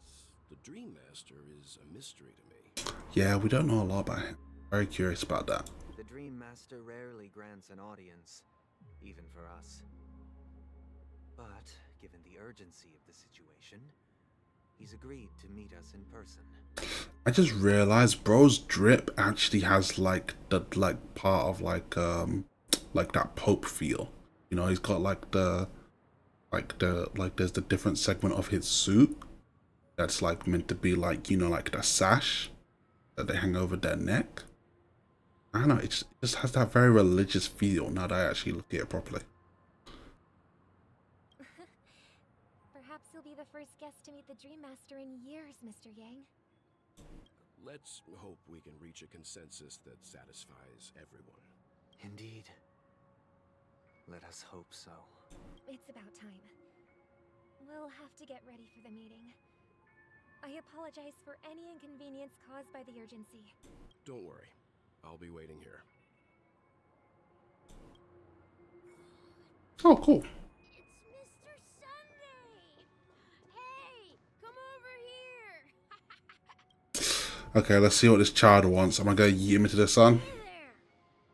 the Dream Master is a mystery to me. Yeah, we don't know a lot about him. Very curious about that. The Dream Master rarely grants an audience, even for us. But, given the urgency of the situation, he's agreed to meet us in person. I just realized bro's drip actually has like the part of like that Pope feel. You know, he's got there's the different segment of his suit that's like meant to be like, you know, like the sash that they hang over their neck. I don't know, it just has that very religious feel now that I actually look at it properly. Perhaps you'll be the first guest to meet the Dream Master in years, Mr. Yang. Let's hope we can reach a consensus that satisfies everyone. Indeed. Let us hope so. It's about time. We'll have to get ready for the meeting. I apologize for any inconvenience caused by the urgency. Don't worry. I'll be waiting here. Oh, cool. It's Mr. Sunday! Hey, come over here! Okay, let's see what this child wants. Am I gonna yeet him into the sun? Hey there!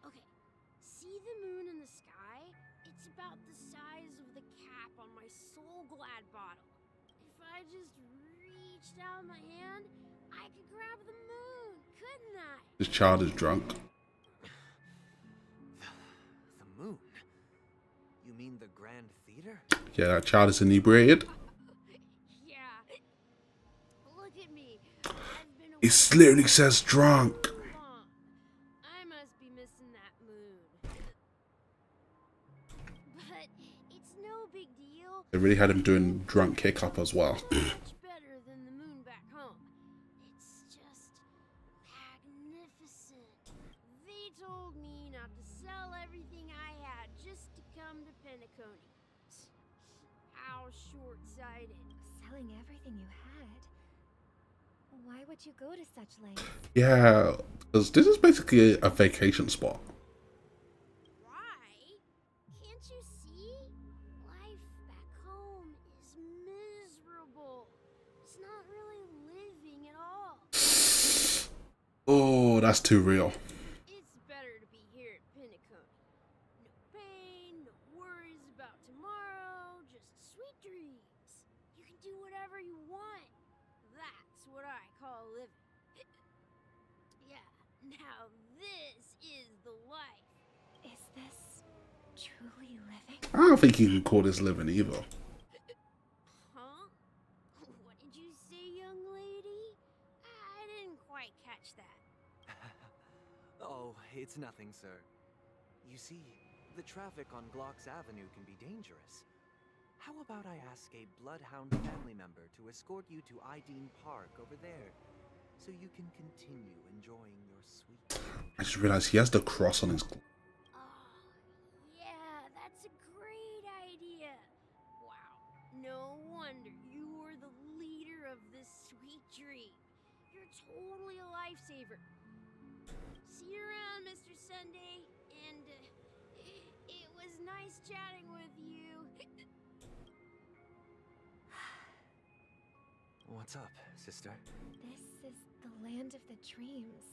Okay, see the moon in the sky? It's about the size of the cap on my Soul Glad bottle. If I just reached out my hand, I could grab the moon, couldn't I? This child is drunk. The moon? You mean the Grand Theater? Yeah, that child is inebriated. Yeah. Look at me. It literally says drunk. I must be missing that moon. But it's no big deal. They really had him doing drunk kick up as well. Much better than the moon back home. It's just magnificent. They told me not to sell everything I had just to come to Penacony. How short-sighted. Selling everything you had? Why would you go to such lengths? Yeah, because this is basically a vacation spot. Why? Can't you see? Life back home is miserable. It's not really living at all. Oh, that's too real. It's better to be here at Penacony. No pain, no worries about tomorrow, just sweet dreams. You can do whatever you want. That's what I call living. Yeah, now this is the life. Is this truly living? I don't think you can call this living either. Huh? What did you say, young lady? I didn't quite catch that. It's nothing, sir. You see, the traffic on Glock's Avenue can be dangerous. How about I ask a Bloodhound family member to escort you to Ideen Park over there, so you can continue enjoying your sweet... I just realized he has the cross on his... Yeah, that's a great idea. Wow, no wonder you were the leader of this sweet dream. You're totally a lifesaver. See you around, Mr. Sunday, and it was nice chatting with you. What's up, sister? This is the land of the dreams.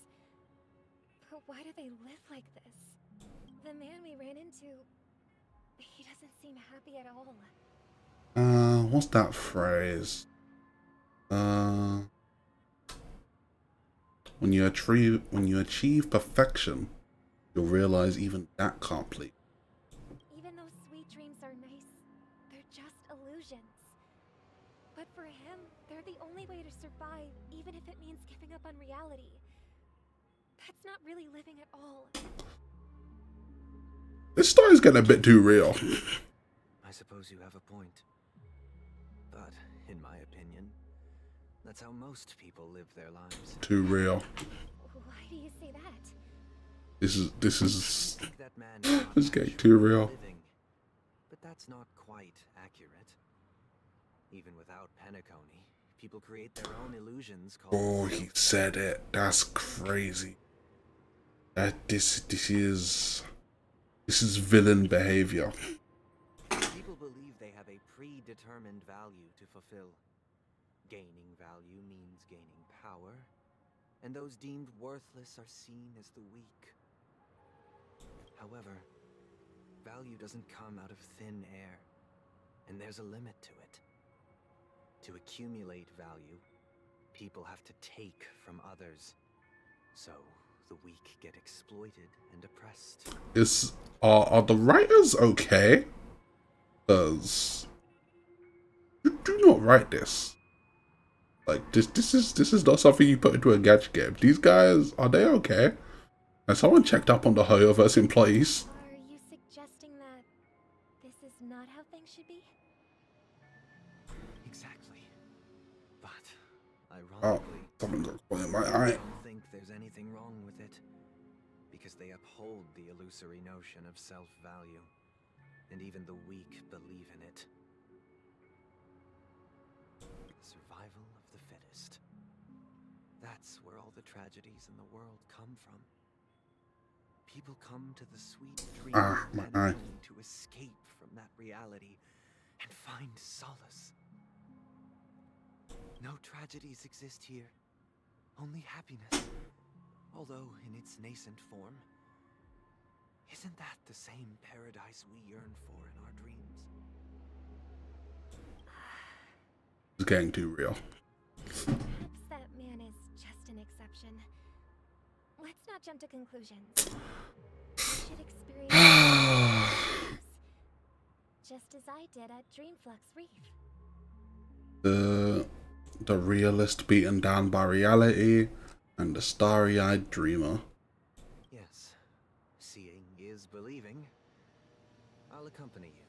But why do they live like this? The man we ran into, he doesn't seem happy at all. What's that phrase? When you achieve perfection, you'll realize even that can't please. Even though sweet dreams are nice, they're just illusions. But for him, they're the only way to survive, even if it means giving up on reality. That's not really living at all. This story's getting a bit too real. I suppose you have a point. But, in my opinion, that's how most people live their lives. Too real. Why do you say that? This is getting too real. But that's not quite accurate. Even without Penacony, people create their own illusions called... Oh, he said it. That's crazy. This is villain behavior. People believe they have a predetermined value to fulfill. Gaining value means gaining power, and those deemed worthless are seen as the weak. However, value doesn't come out of thin air, and there's a limit to it. To accumulate value, people have to take from others. So, the weak get exploited and oppressed. Are the writers okay? Because you do not write this. Like this is not something you put into a gacha game. These guys, are they okay? Has someone checked up on the Hoyoverse employees? Are you suggesting that this is not how things should be? Exactly. But, Oh, ironically, something got caught in my I eye. don't think there's anything wrong with it. Because they uphold the illusory notion of self-value. And even the weak believe in it. Survival of the fittest. That's where all the tragedies in the world come from. People come to the sweet dream Ah, my eye. to escape from that reality and find solace. No tragedies exist here, only happiness. Although in its nascent form, isn't that the same paradise we yearn for in our dreams? It's getting too real. Perhaps that man is just an exception. Let's not jump to conclusions. You should experience just as I did at Dreamflux Reef. The realist beaten down by reality, and the starry-eyed dreamer. Yes, seeing is believing. I'll accompany you.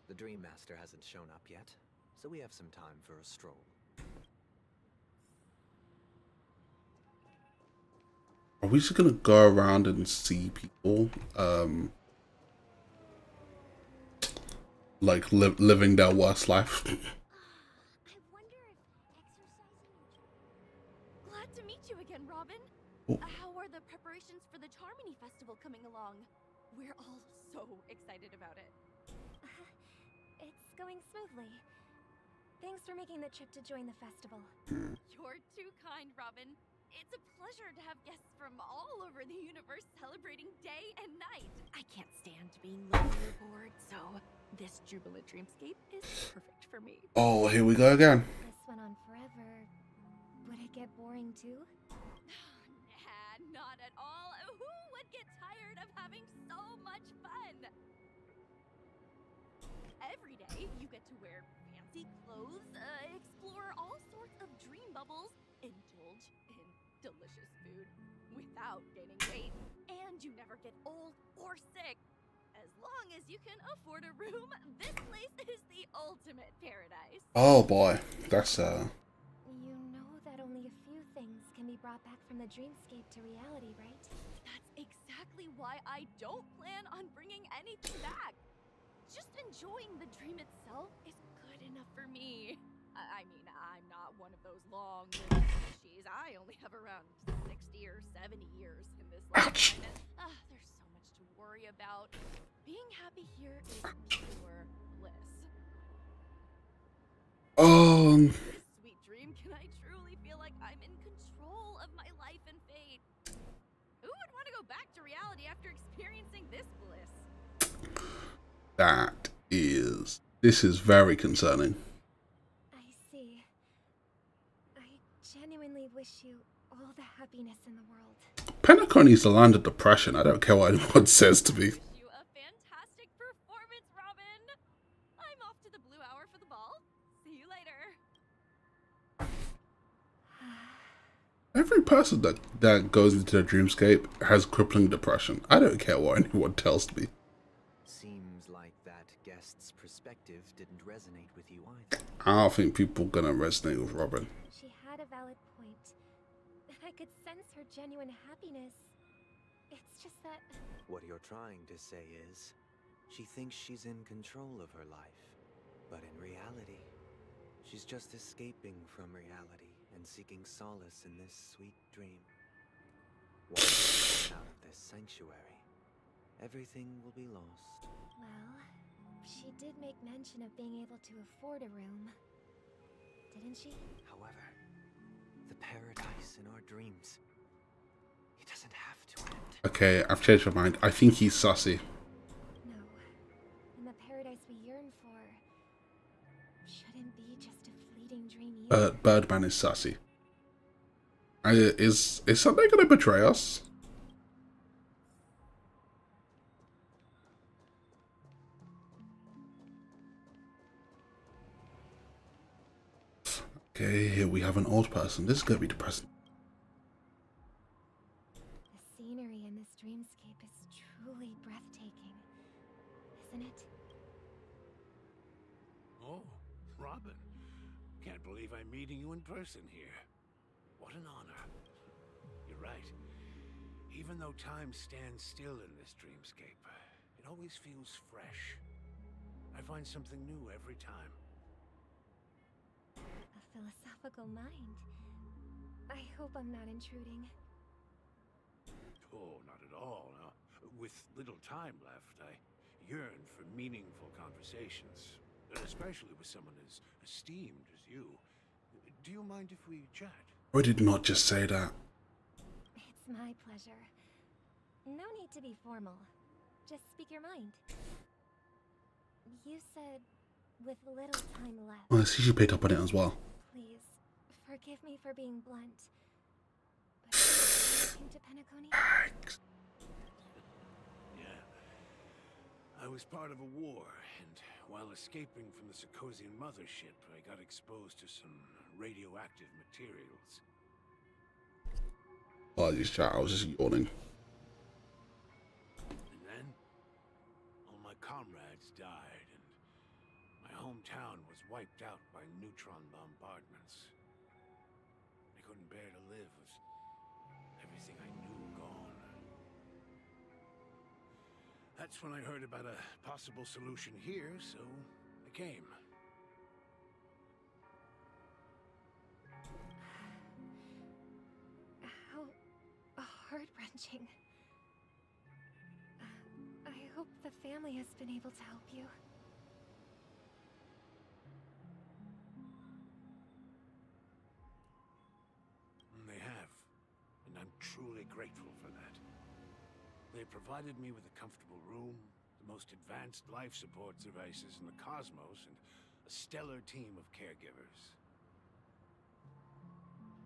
The Dream Master hasn't shown up yet, so we have some time for a stroll. Are we just gonna go around and see people, like living their worst life? Glad to meet you again, Robin. Oh. How are the preparations for the Charmony Festival coming along? We're all so excited about it. It's going smoothly. Thanks for making the trip to join the festival. You're too kind, Robin. It's a pleasure to have guests from all over the universe celebrating day and night. I can't stand being lonely or bored, so this jubilant dreamscape is perfect for me. Oh, here we go again. This went on forever. Would it get boring too? Nah, not at all. Who would get tired of having so much fun? Every day, you get to wear fancy clothes, explore all sorts of dream bubbles, indulge in delicious food without gaining weight, and you never get old or sick. As long as you can afford a room, this place is the ultimate paradise. Oh boy, that's You know that only a few things can be brought back from the dreamscape to reality, right? That's exactly why I don't plan on bringing anything back. Just enjoying the dream itself is good enough for me. I mean, I'm not one of those long-lived species. I only have around 60 or 70 years in this lifetime, and there's so much to worry about. Being happy here is pure bliss. This sweet dream, can I truly feel like I'm in control of my life and fate? Who would want to go back to reality after experiencing this bliss? this is very concerning. I see. I genuinely wish you all the happiness in the world. Penacon needs to land a depression. I don't care what anyone says to me. You a fantastic performance, Robin. I'm off to the Blue Hour for the ball. See you later. Every person that goes into the dreamscape has crippling depression. I don't care what anyone tells me. Seems like that guest's perspective didn't resonate with you either. I don't think people are gonna resonate with Robin. She had a valid point. I could sense her genuine happiness. It's just that... What you're trying to say is, she thinks she's in control of her life. But in reality, she's just escaping from reality and seeking solace in this sweet dream. Once you get out of this sanctuary, everything will be lost. Well, she did make mention of being able to afford a room. Didn't she? However, the paradise in our dreams, it doesn't have to end. Okay, I've changed my mind. I think he's sussy. No. And the paradise we yearn for shouldn't be just a fleeting dream either. Birdman is sussy. Is something gonna betray us? Okay, here we have an old person. This is gonna be depressing. The scenery in this dreamscape is truly breathtaking, isn't it? Oh, Robin. Can't believe I'm meeting you in person here. What an honor. You're right. Even though time stands still in this dreamscape, it always feels fresh. I find something new every time. A philosophical mind. I hope I'm not intruding. Oh, not at all. Now, with little time left, I yearn for meaningful conversations, especially with someone as esteemed as you. Do you mind if we chat? I did not just say that. It's my pleasure. No need to be formal. Just speak your mind. You said with little time left. Well, I see she picked up on it as well. Please, forgive me for being blunt. But you came to Penacony? Yeah. I was part of a war, and while escaping from the Sarkosian mothership, I got exposed to some radioactive materials. Apologies, chat. I was just yawning. And then, all my comrades died, and my hometown was wiped out by neutron bombardments. I couldn't bear to live with everything I knew gone. That's when I heard about a possible solution here, so I came. How heart-wrenching. I hope the family has been able to help you. They have, and I'm truly grateful for that. They provided me with a comfortable room, the most advanced life support devices in the cosmos, and a stellar team of caregivers.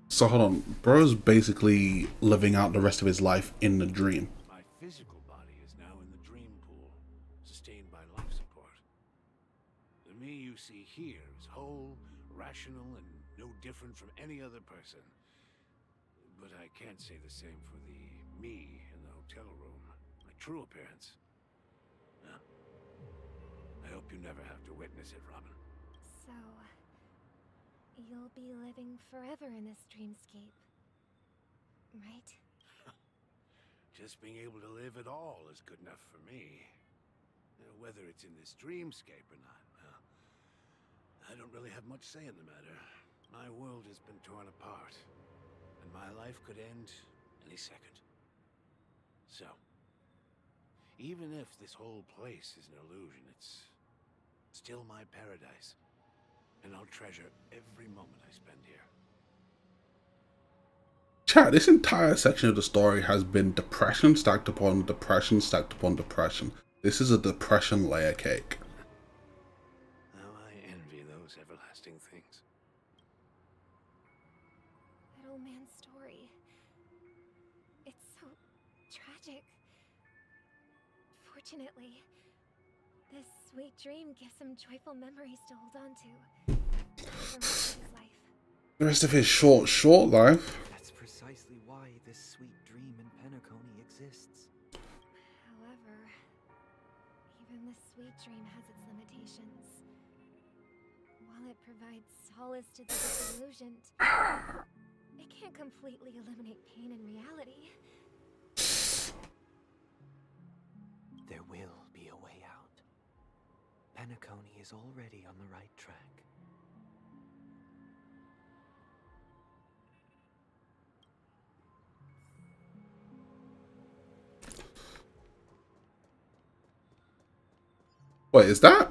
So hold on, bro's basically living out the rest of his life in the dream. My physical body is now in the dream pool, sustained by life support. The me you see here is whole, rational, and no different from any other person. but I can't say the same for the me in the hotel room. My true appearance. No. I hope you never have to witness it, Robin. So, you'll be living forever in this dreamscape, right? Just being able to live at all is good enough for me. Whether it's in this dreamscape or not, well, I don't really have much say in the matter. My world has been torn apart, and my life could end any second. So, even if this whole place is an illusion, it's still my paradise. And I'll treasure every moment I spend here. Chat, this entire section of the story has been depression stacked upon depression stacked upon depression. This is a depression layer cake. Now I envy those everlasting things. That old man's story. It's so tragic. Fortunately, this sweet dream gives him joyful memories to hold on to for the rest of his life. The rest of his short life. That's precisely why this sweet dream in Penacony exists. However, even the sweet dream has its limitations. While it provides solace to the disillusioned, it can't completely eliminate pain in reality. There will be a way out. Penacony is already on the right track. Wait, is that?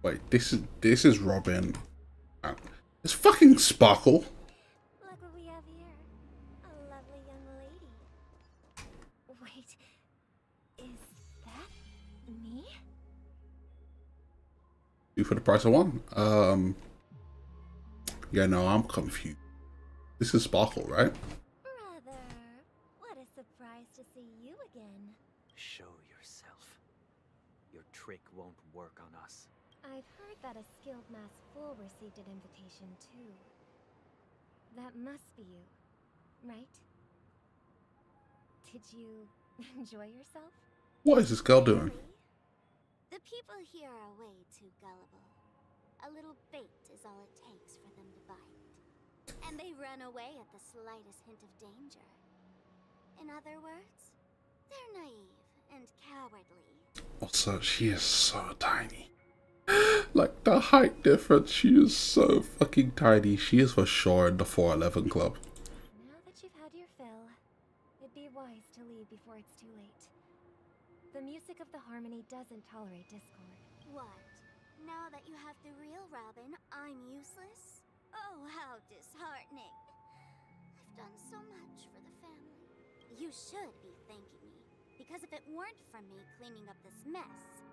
Wait, this is Robin. It's fucking Sparkle. Look what we have here. A lovely young lady. Wait, is that me? Two for the price of one. Yeah, no, I'm confused. This is Sparkle, right? Brother, what a surprise to see you again. Show yourself. Your trick won't work on us. I've heard that a skilled masked fool received an invitation too. That must be you, right? Did you enjoy yourself? What is this girl doing? The people here are way too gullible. A little bait is all it takes for them to bite. And they run away at the slightest hint of danger. In other words, they're naive and cowardly. Also, she is so tiny. Like, the height difference, she is so fucking tiny. She is for sure in the 4'11 club. Now that you've had your fill, it'd be wise to leave before it's too late. The music of the harmony doesn't tolerate discord. What? Now that you have the real Robin, I'm useless? Oh, how disheartening. I've done so much for the family. You should be thanking me, because if it weren't for me cleaning up this mess,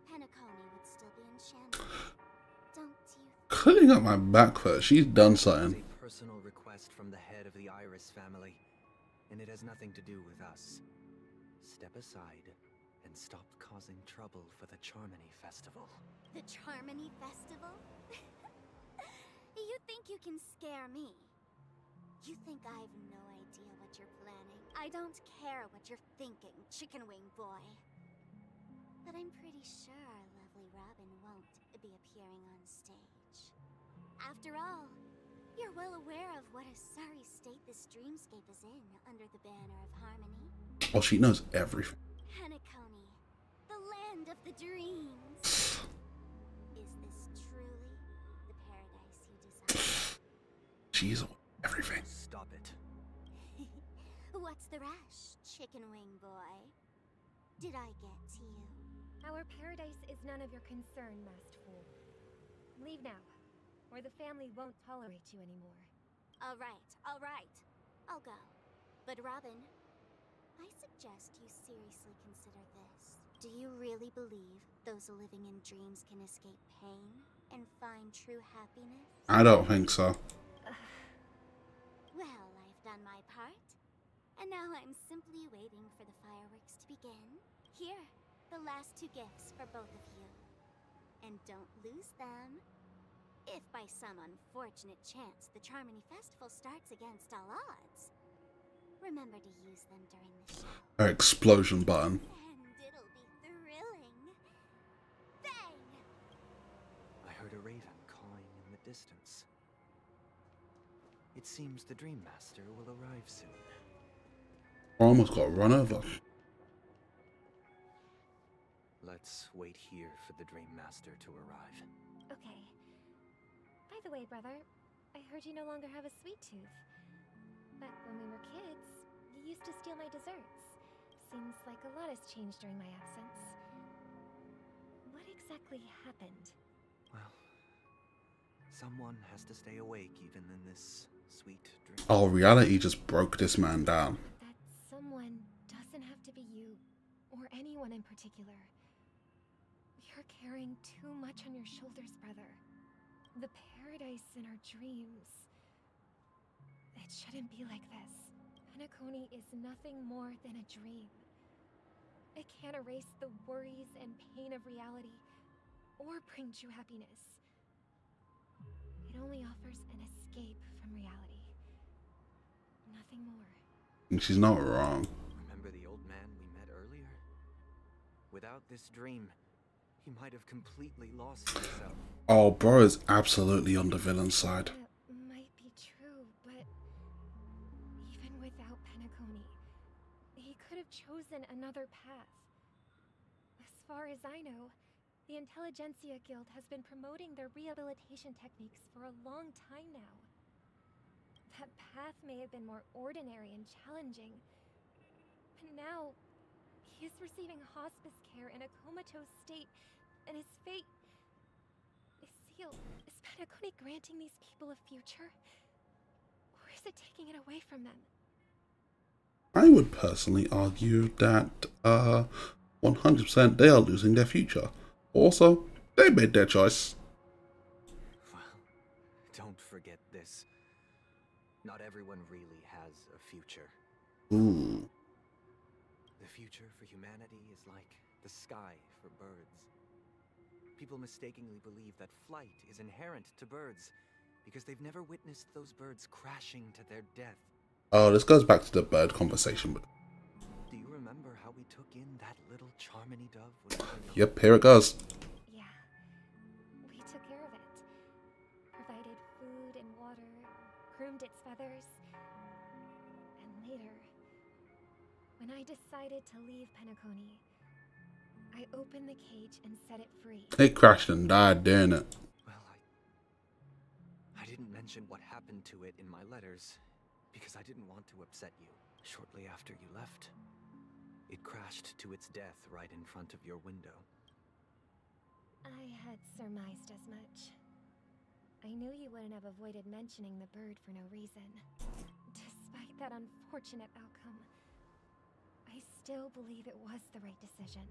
Penacony would still be enchanted. Don't you? Cleaning up my back foot. She's done something. It's a personal request from the head of the Iris family, and it has nothing to do with us. Step aside and stop causing trouble for the Charmony Festival. The Charmony Festival? You think you can scare me? You think I have no idea what you're planning? I don't care what you're thinking, Chicken Wing Boy. But I'm pretty sure our lovely Robin won't be appearing on stage. After all, you're well aware of what a sorry state this dreamscape is in under the banner of harmony. Oh, she knows everything. Penacony, the land of the dreams. Is this truly the paradise you desire? She's everything. Stop it. What's the rush, Chicken Wing Boy? Did I get to you? Our paradise is none of your concern, masked fool. Leave now, or the family won't tolerate you anymore. All right. I'll go. But Robin, I suggest you seriously consider this. Do you really believe those living in dreams can escape pain and find true happiness? I don't think so. Well, I've done my part. And now I'm simply waiting for the fireworks to begin. Here, the last two gifts for both of you. And don't lose them. If by some unfortunate chance the Charmony Festival starts against all odds, remember to use them during the show. Explosion button. And it'll be thrilling. Bang! I heard a raven cawing in the distance. It seems the Dream Master will arrive soon. I almost got run over. Let's wait here for the Dream Master to arrive. Okay. By the way, brother, I heard you no longer have a sweet tooth. Back when we were kids, you used to steal my desserts. Seems like a lot has changed during my absence. What exactly happened? Well, someone has to stay awake even in this sweet dream. Oh, reality just broke this man down. That someone doesn't have to be you, or anyone in particular. You're carrying too much on your shoulders, brother. The paradise in our dreams. It shouldn't be like this. Penacony is nothing more than a dream. It can't erase the worries and pain of reality, or bring true happiness. It only offers an escape from reality. Nothing more. And she's not wrong. Remember the old man we met earlier? Without this dream, he might have completely lost himself. Oh, bro is absolutely on the villain side. That might be true, but even without Penacony, he could have chosen another path. As far as I know, the Intelligentsia Guild has been promoting their rehabilitation techniques for a long time now. That path may have been more ordinary and challenging, but now he is receiving hospice care in a comatose state, and his fate is sealed. Is Penacony granting these people a future, or is it taking it away from them? I would personally argue that 100% they are losing their future. Also, they made their choice. Well, don't forget this. Not everyone really has a future. Ooh. The future for humanity is like the sky for birds. People mistakenly believe that flight is inherent to birds because they've never witnessed those birds crashing to their death. Oh, this goes back to the bird conversation. But do you remember how we took in that little Charmony dove when we were young? yep, here it goes. Yeah, we took care of it. Provided food and water, groomed its feathers. And later, when I decided to leave Penacony, I opened the cage and set it free. It crashed and died, didn't it? Well, I didn't mention what happened to it in my letters because I didn't want to upset you. Shortly after you left, it crashed to its death right in front of your window. I had surmised as much. I knew you wouldn't have avoided mentioning the bird for no reason. Despite that unfortunate outcome, I still believe it was the right decision.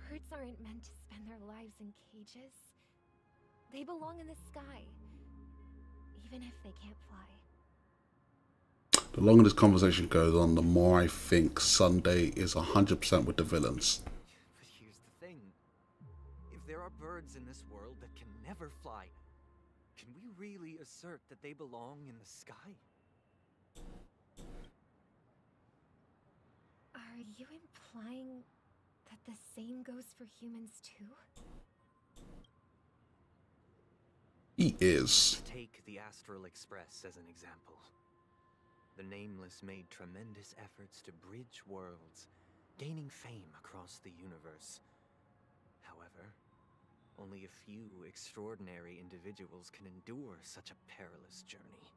Birds aren't meant to spend their lives in cages. They belong in the sky, even if they can't fly. The longer this conversation goes on, the more I think Sunday is 100% with the villains. But here's the thing. If there are birds in this world that can never fly, can we really assert that they belong in the sky? Are you implying that the same goes for humans too? He is. Take the Astral Express as an example. The Nameless made tremendous efforts to bridge worlds, gaining fame across the universe. However, only a few extraordinary individuals can endure such a perilous journey.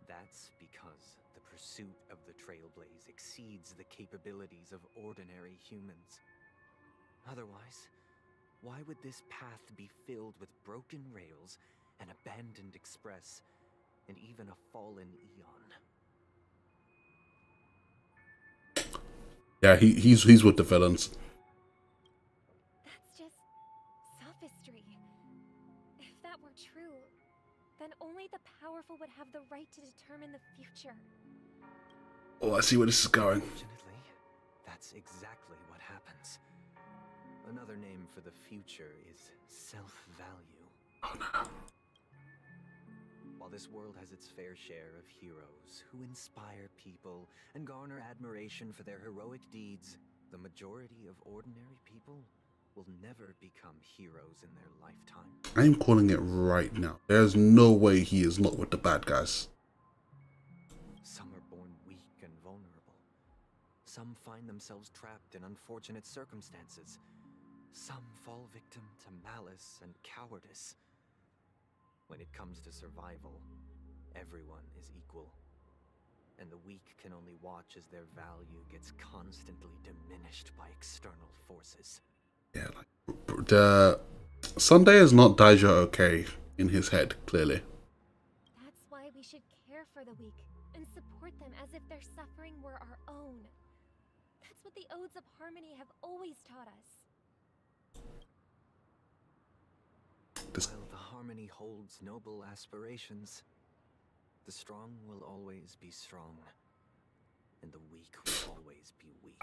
That's because the pursuit of the Trailblaze exceeds the capabilities of ordinary humans. Otherwise, why would this path be filled with broken rails, an abandoned express, and even a fallen eon? Yeah, he's with the villains. That's just sophistry. If that were true, then only the powerful would have the right to determine the future. Oh, I see where this is going. Fortunately, that's exactly what happens. A Another name for the future is self-value. Oh no. While this world has its fair share of heroes who inspire people and garner admiration for their heroic deeds, the majority of ordinary people will never become heroes in their lifetime. I'm calling it right now. There's no way he is not with the bad guys. Some are born weak and vulnerable. Some find themselves trapped in unfortunate circumstances. Some fall victim to malice and cowardice. When it comes to survival, everyone is equal. And the weak can only watch as their value gets constantly diminished by external forces. Yeah, like the Sunday is not Daija okay in his head, clearly. That's why we should care for the weak and support them as if their suffering were our own. That's what the Odes of Harmony have always taught us. While the Harmony holds noble aspirations, the strong will always be strong, and the weak will always be weak.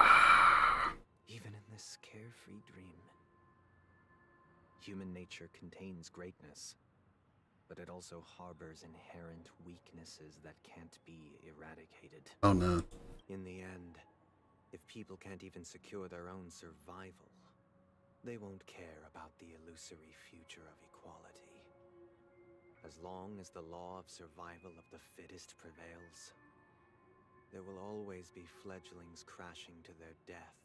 Even in this carefree dream, human nature contains greatness, but it also harbors inherent weaknesses that can't be eradicated. Oh no. In the end, if people can't even secure their own survival, they won't care about the illusory future of equality. As long as the law of survival of the fittest prevails, there will always be fledglings crashing to their death.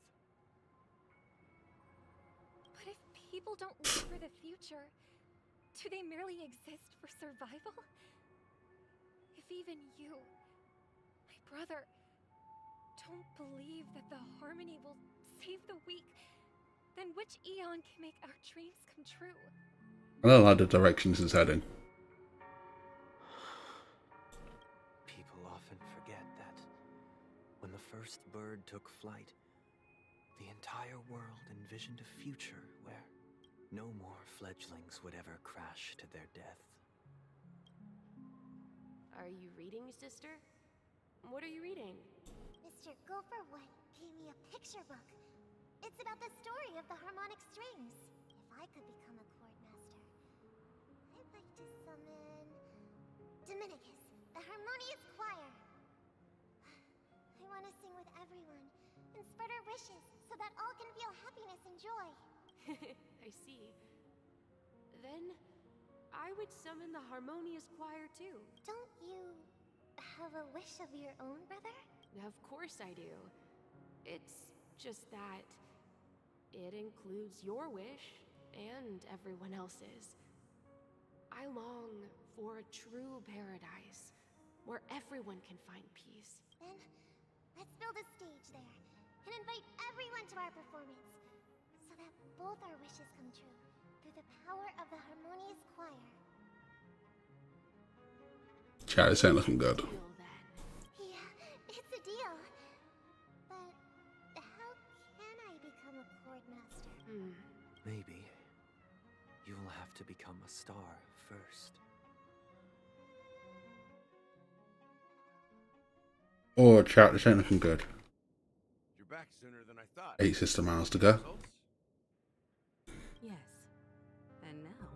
But if people don't live for the future, do they merely exist for survival? If even you, my brother, don't believe that the Harmony will save the weak, then which Eon can make our dreams come true? I don't like the direction this is heading. People often forget that when the first bird took flight, the entire world envisioned a future where no more fledglings would ever crash to their death. Are you reading, sister? What are you reading? Mr. Gopherwood gave me a picture book. It's about the story of the harmonic strings. If I could become a chord master, I'd like to summon Dominicus, the harmonious choir. I want to sing with everyone and spread our wishes so that all can feel happiness and joy. I see. Then I would summon the harmonious choir too. Don't you have a wish of your own, brother? Of course I do. It's just that it includes your wish and everyone else's. I long for a true paradise where everyone can find peace. Then let's build a stage there and invite everyone to our performance so that both our wishes come true through the power of the harmonious choir. Chat, this ain't looking good. Yeah, it's a deal. But how can I become a chord master? Maybe you'll have to become a star first. Oh, chat, this ain't looking good. You're back sooner than I thought. 8 system miles to go. Yes. And now,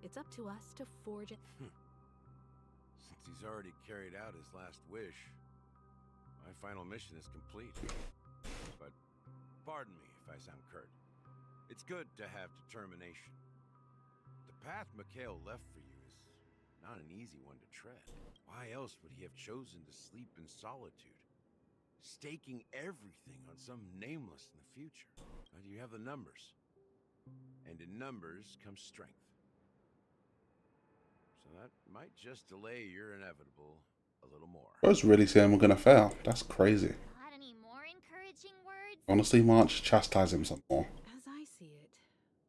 it's up to us to forge it. Since he's already carried out his last wish, my final mission is complete. But pardon me if I sound curt. It's good to have determination. The path Mikhail left for you is not an easy one to tread. Why else would he have chosen to sleep in solitude, staking everything on some nameless in the future? But you have the numbers, and in numbers comes strength. So that might just delay your inevitable a little more. I was really saying we're gonna fail. That's crazy. Got any more encouraging words? Honestly, March, chastise him some more. As I see it,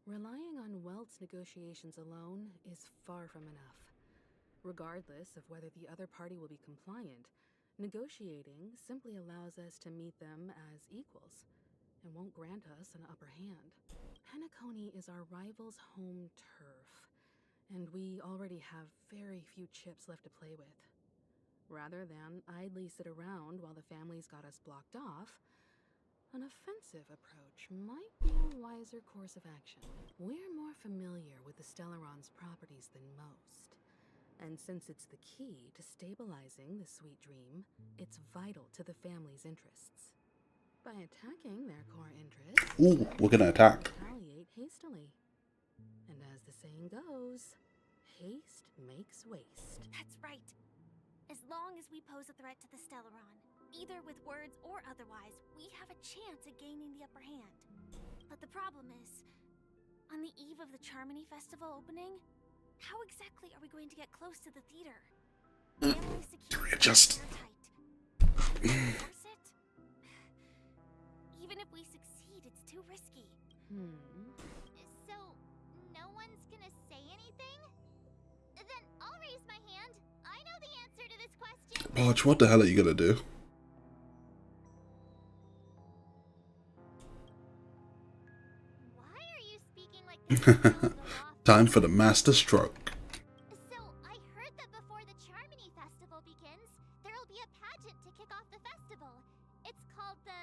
relying on Welt's negotiations alone is far from enough. Regardless of whether the other party will be compliant, negotiating simply allows us to meet them as equals and won't grant us an upper hand. Penacony is our rival's home turf, and we already have very few chips left to play with. Rather than idly sit around while the family's got us blocked off, An offensive approach might be a wiser course of action. We're more familiar with the Stellaron's properties than most. And since it's the key to stabilizing the sweet dream, it's vital to the family's interests. By attacking their core interests, ooh, we're gonna attack. Retaliate hastily. And as the saying goes, haste makes waste. That's right. As long as we pose a threat to the Stellaron, either with words or otherwise, we have a chance at gaining the upper hand. But the problem is, on the eve of the Charmony Festival opening, how exactly are we going to get close to the theater? Family security Just tight. Force it? Even if we succeed, it's too risky. So, no one's gonna say anything? Then I'll raise my hand. I know the answer to this question. Marge, what the hell are you gonna do? Why are you speaking like this? Time for the master stroke. So, I heard that before the Charmony Festival begins, there'll be a pageant to kick off the festival. It's called the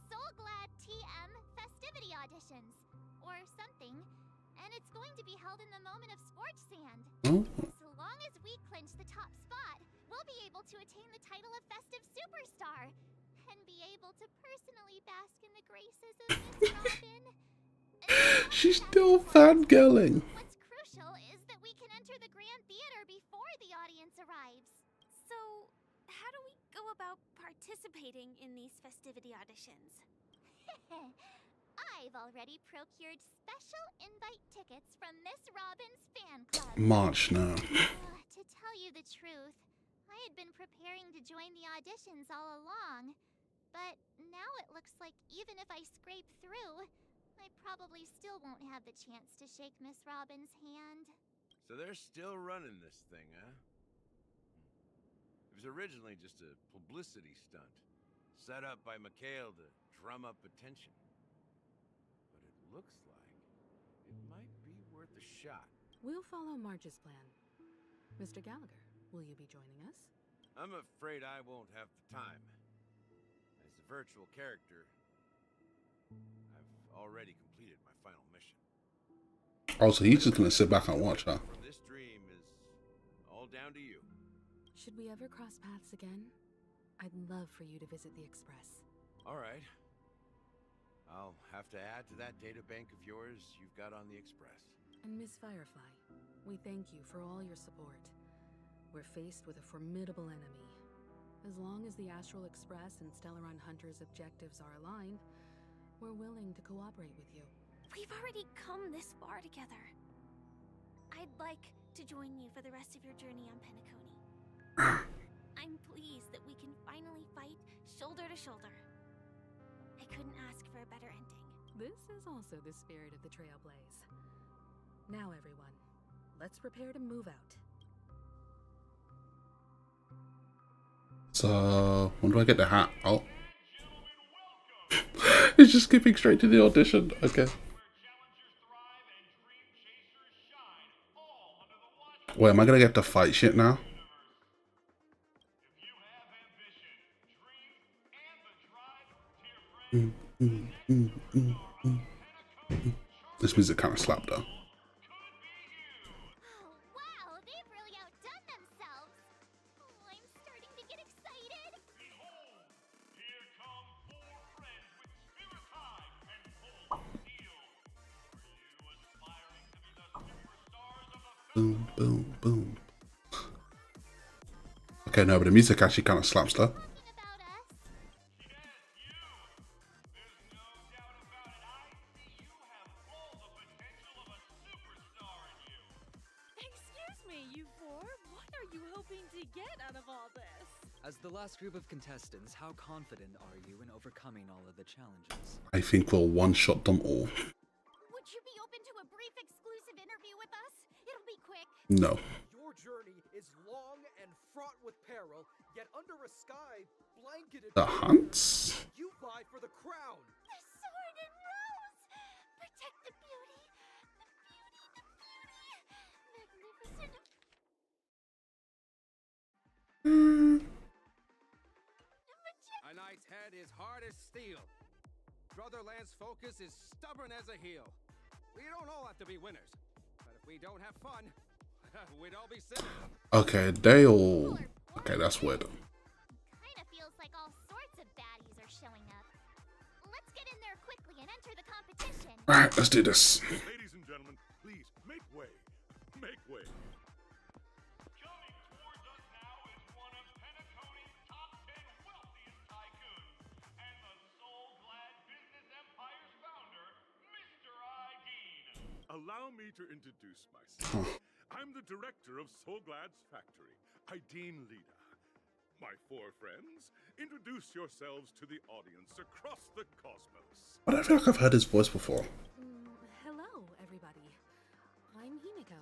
Soul Glad TM Festivity Auditions, or something. And it's going to be held in the moment of Scorch Sand. Oh. So long as we clinch the top spot, we'll be able to attain the title of Festive Superstar, and be able to personally bask in the graces of Miss Robin. She's still fangirling. What's crucial is that we can enter the Grand Theater before the audience arrives. So, how do we go about participating in these festivity auditions? I've already procured special invite tickets from Miss Robin's fan club. March now. To tell you the truth, I had been preparing to join the auditions all along. But now it looks like even if I scrape through, I probably still won't have the chance to shake Miss Robin's hand. So they're still running this thing, huh? It was originally just a publicity stunt, set up by Mikhail to drum up attention. But it looks like it might be worth a shot. We'll follow Marge's plan. Mr. Gallagher, will you be joining us? I'm afraid I won't have the time. As a virtual character, I've already completed my final mission. Oh, so he's just gonna sit back and watch, huh? This dream is all down to you. Should we ever cross paths again? I'd love for you to visit the Express. All right. I'll have to add to that data bank of yours you've got on the Express. And Miss Firefly, we thank you for all your support. We're faced with a formidable enemy. As long as the Astral Express and Stellaron Hunter's objectives are aligned, we're willing to cooperate with you. We've already come this far together. I'd like to join you for the rest of your journey on Penacony. I'm pleased that we can finally fight shoulder to shoulder. I couldn't ask for a better ending. This is also the spirit of the Trailblaze. Now, everyone, let's prepare to move out. So, when do I get the hat? Oh. It's just skipping straight to the audition. Okay. Wait, am I gonna get to fight shit now? This music kind of slapped though. Wow, they've really outdone themselves. Oh, I'm starting to get excited. Boom, boom, boom. Okay, no, but the music actually kind of slaps though. Excuse me, you four. What are you hoping to get out of all this? As the last group of contestants, how confident are you in overcoming all of the challenges? I think we'll one-shot them all. Would you be open to a brief exclusive interview with us? It'll be quick. No. Your journey is long and fraught with peril, yet under a sky blanketed The hunts? you vie for the crown. The sword and rose! Protect the beauty! Magnificent! A knight's head is hard as steel. Brotherland's focus is stubborn as a heel. We don't all have to be winners, but if we don't have fun, we'd all be sick. Okay, they all. Okay, that's weird. Kinda feels like all sorts of baddies are showing up. Let's get in there quickly and enter the competition. Alright, let's do this. Ladies and gentlemen, please make way. Make way. Coming towards us now is one of Penacony's top 10 wealthiest tycoons and the soul-glad business empire's founder, Mr. Dean. Allow me to introduce myself. I'm the director of Soulglad's factory, Dean Lida. My four friends, introduce yourselves to the audience across the cosmos. I don't feel like I've heard his voice before. Hello, everybody. I'm Himiko,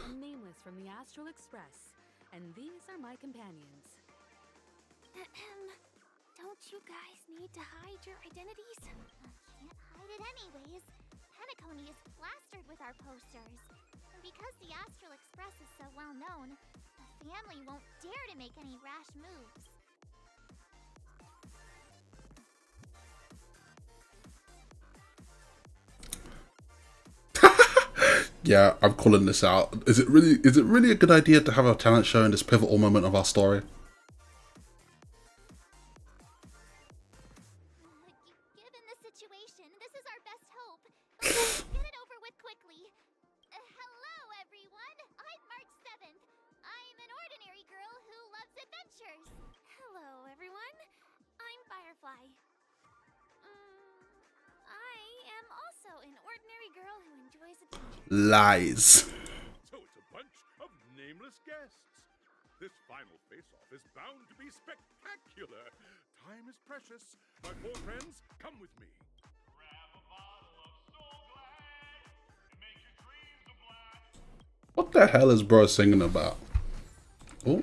a nameless from the Astral Express, and these are my companions. Don't you guys need to hide your identities? Can't hide it anyways. Penacony is plastered with our posters. And because the Astral Express is so well known, the family won't dare to make any rash moves. Yeah, I'm calling this out. Is it really a good idea to have a talent show in this pivotal moment of our story? Given the situation, this is our best hope. Let's get it over with quickly. Hello, everyone. I'm March 7th. I'm an ordinary girl who loves adventures. Hello, everyone. I'm Firefly. I am also an ordinary girl who enjoys adventures. Lies. So it's a bunch of nameless guests. This final face-off is bound to be spectacular. Time is precious. My four friends, come with me. Grab a bottle of Soulglad and make your dreams a blast. What the hell is bro singing about? Oh.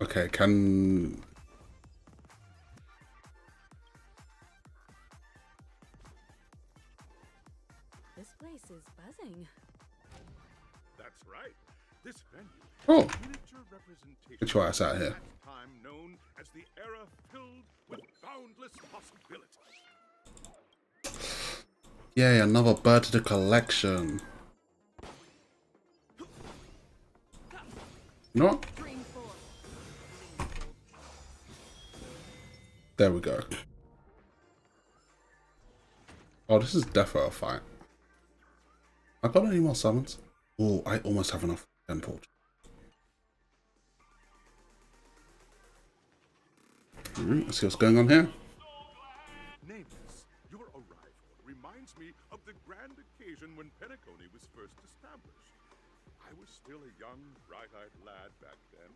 Okay, can... This place is buzzing. That's right. This venue Oh. is a miniature representation Get your ass out of here. that time known as the era filled with boundless possibilities. Yay, another bird to the collection. You know what? There we go. Oh, this is definitely a fight. I got any more summons? Oh, I almost have enough import. Let's see what's going on here. Nameless, your arrival reminds me of the grand occasion when Penacony was first established. I was still a young, bright-eyed lad back then,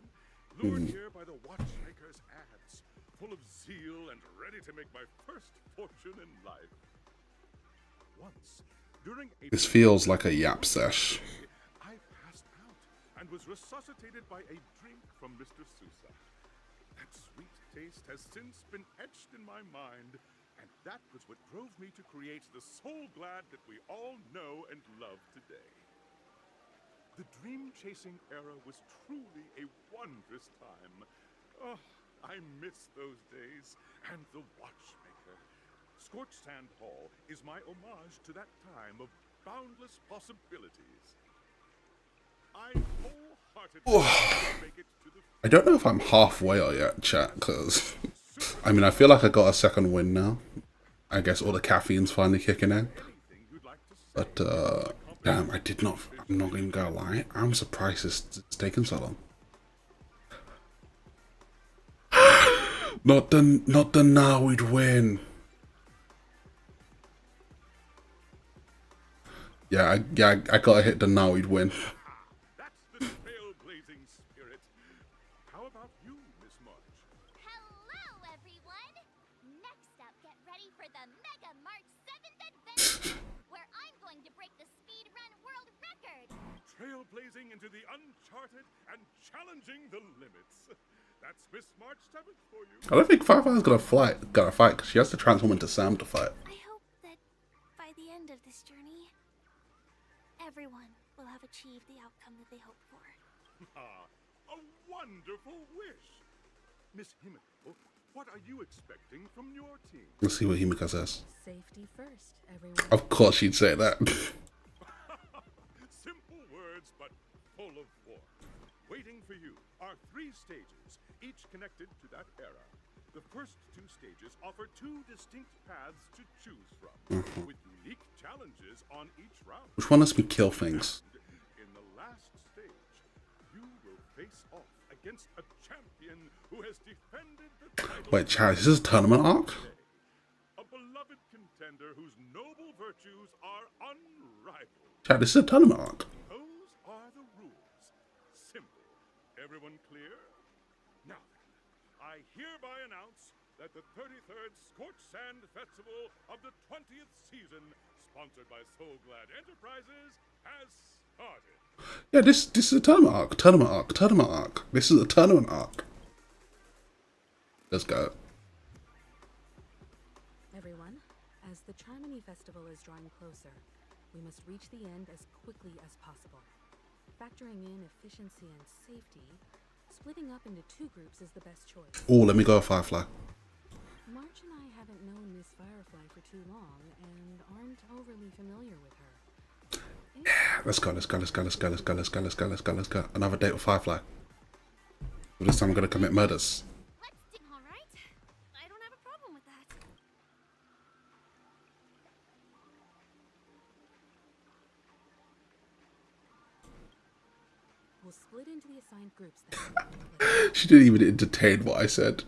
lured here by the watchmaker's ads, full of zeal and ready to make my first fortune in life. Once, during a This feels like a yap sesh. I passed out and was resuscitated by a drink from Mr. Sousa. That sweet taste has since been etched in my mind, and that was what drove me to create the Soulglad that we all know and love today. The dream-chasing era was truly a wondrous time. Oh, I miss those days, and the watchmaker. Scorched Sand Hall is my homage to that time of boundless possibilities. I wholeheartedly make it to the... I don't know if I'm halfway or yet, chat, because... I mean, I feel like I got a second win now. I guess all the caffeine's finally kicking in. But, damn, I'm not even gonna lie. I'm surprised it's taken so long. Not the now we'd win. Yeah, I gotta hit the now we'd win. That's the trailblazing spirit. How about you, Miss March? Hello, everyone! Next up, get ready for the Mega March 7th Adventure, where I'm going to break the speedrun world record! Trailblazing into the uncharted and challenging the limits. That's Miss March 7th for you. I don't think Firefire's gonna fight because she has to transform into Sam to fight. I hope that by the end of this journey, everyone will have achieved the outcome that they hoped for. Ah, a wonderful wish. Miss Himiko, What are you expecting from your team? Let's see what Himiko says. Safety first, everyone. Of course she'd say that. Simple words, but full of war. Waiting for you are 3 stages, each connected to that era. The first 2 stages offer 2 distinct paths to choose from, with unique challenges on each route. Which one lets me kill things? In the last stage, you will face off against a champion who has defended the title. Wait, Chad, is this a tournament arc? A beloved contender whose noble virtues are unrivaled. Chad, this is a tournament arc. Those are the rules. Simple. Everyone clear? Now then, I hereby announce that the 33rd Scorch Sand Festival of the 20th season, sponsored by Soul Glad Enterprises, has started. Yeah, this is a tournament arc. Tournament arc. Tournament arc. This is a tournament arc. Let's go. Everyone, as the Charmony Festival is drawing closer, we must reach the end as quickly as possible. Factoring in efficiency and safety, splitting up into 2 groups is the best choice. Oh, let me go, Firefly. March and I haven't known Miss Firefly for too long and aren't overly familiar with her. Yeah, let's go, let's go, let's go, let's go, let's go, let's go, let's go, let's go, let's go. Another date with Firefly. But this time I'm gonna commit murders. Alright. I don't have a problem with that. We'll split into the assigned groups then. She didn't even entertain what I said.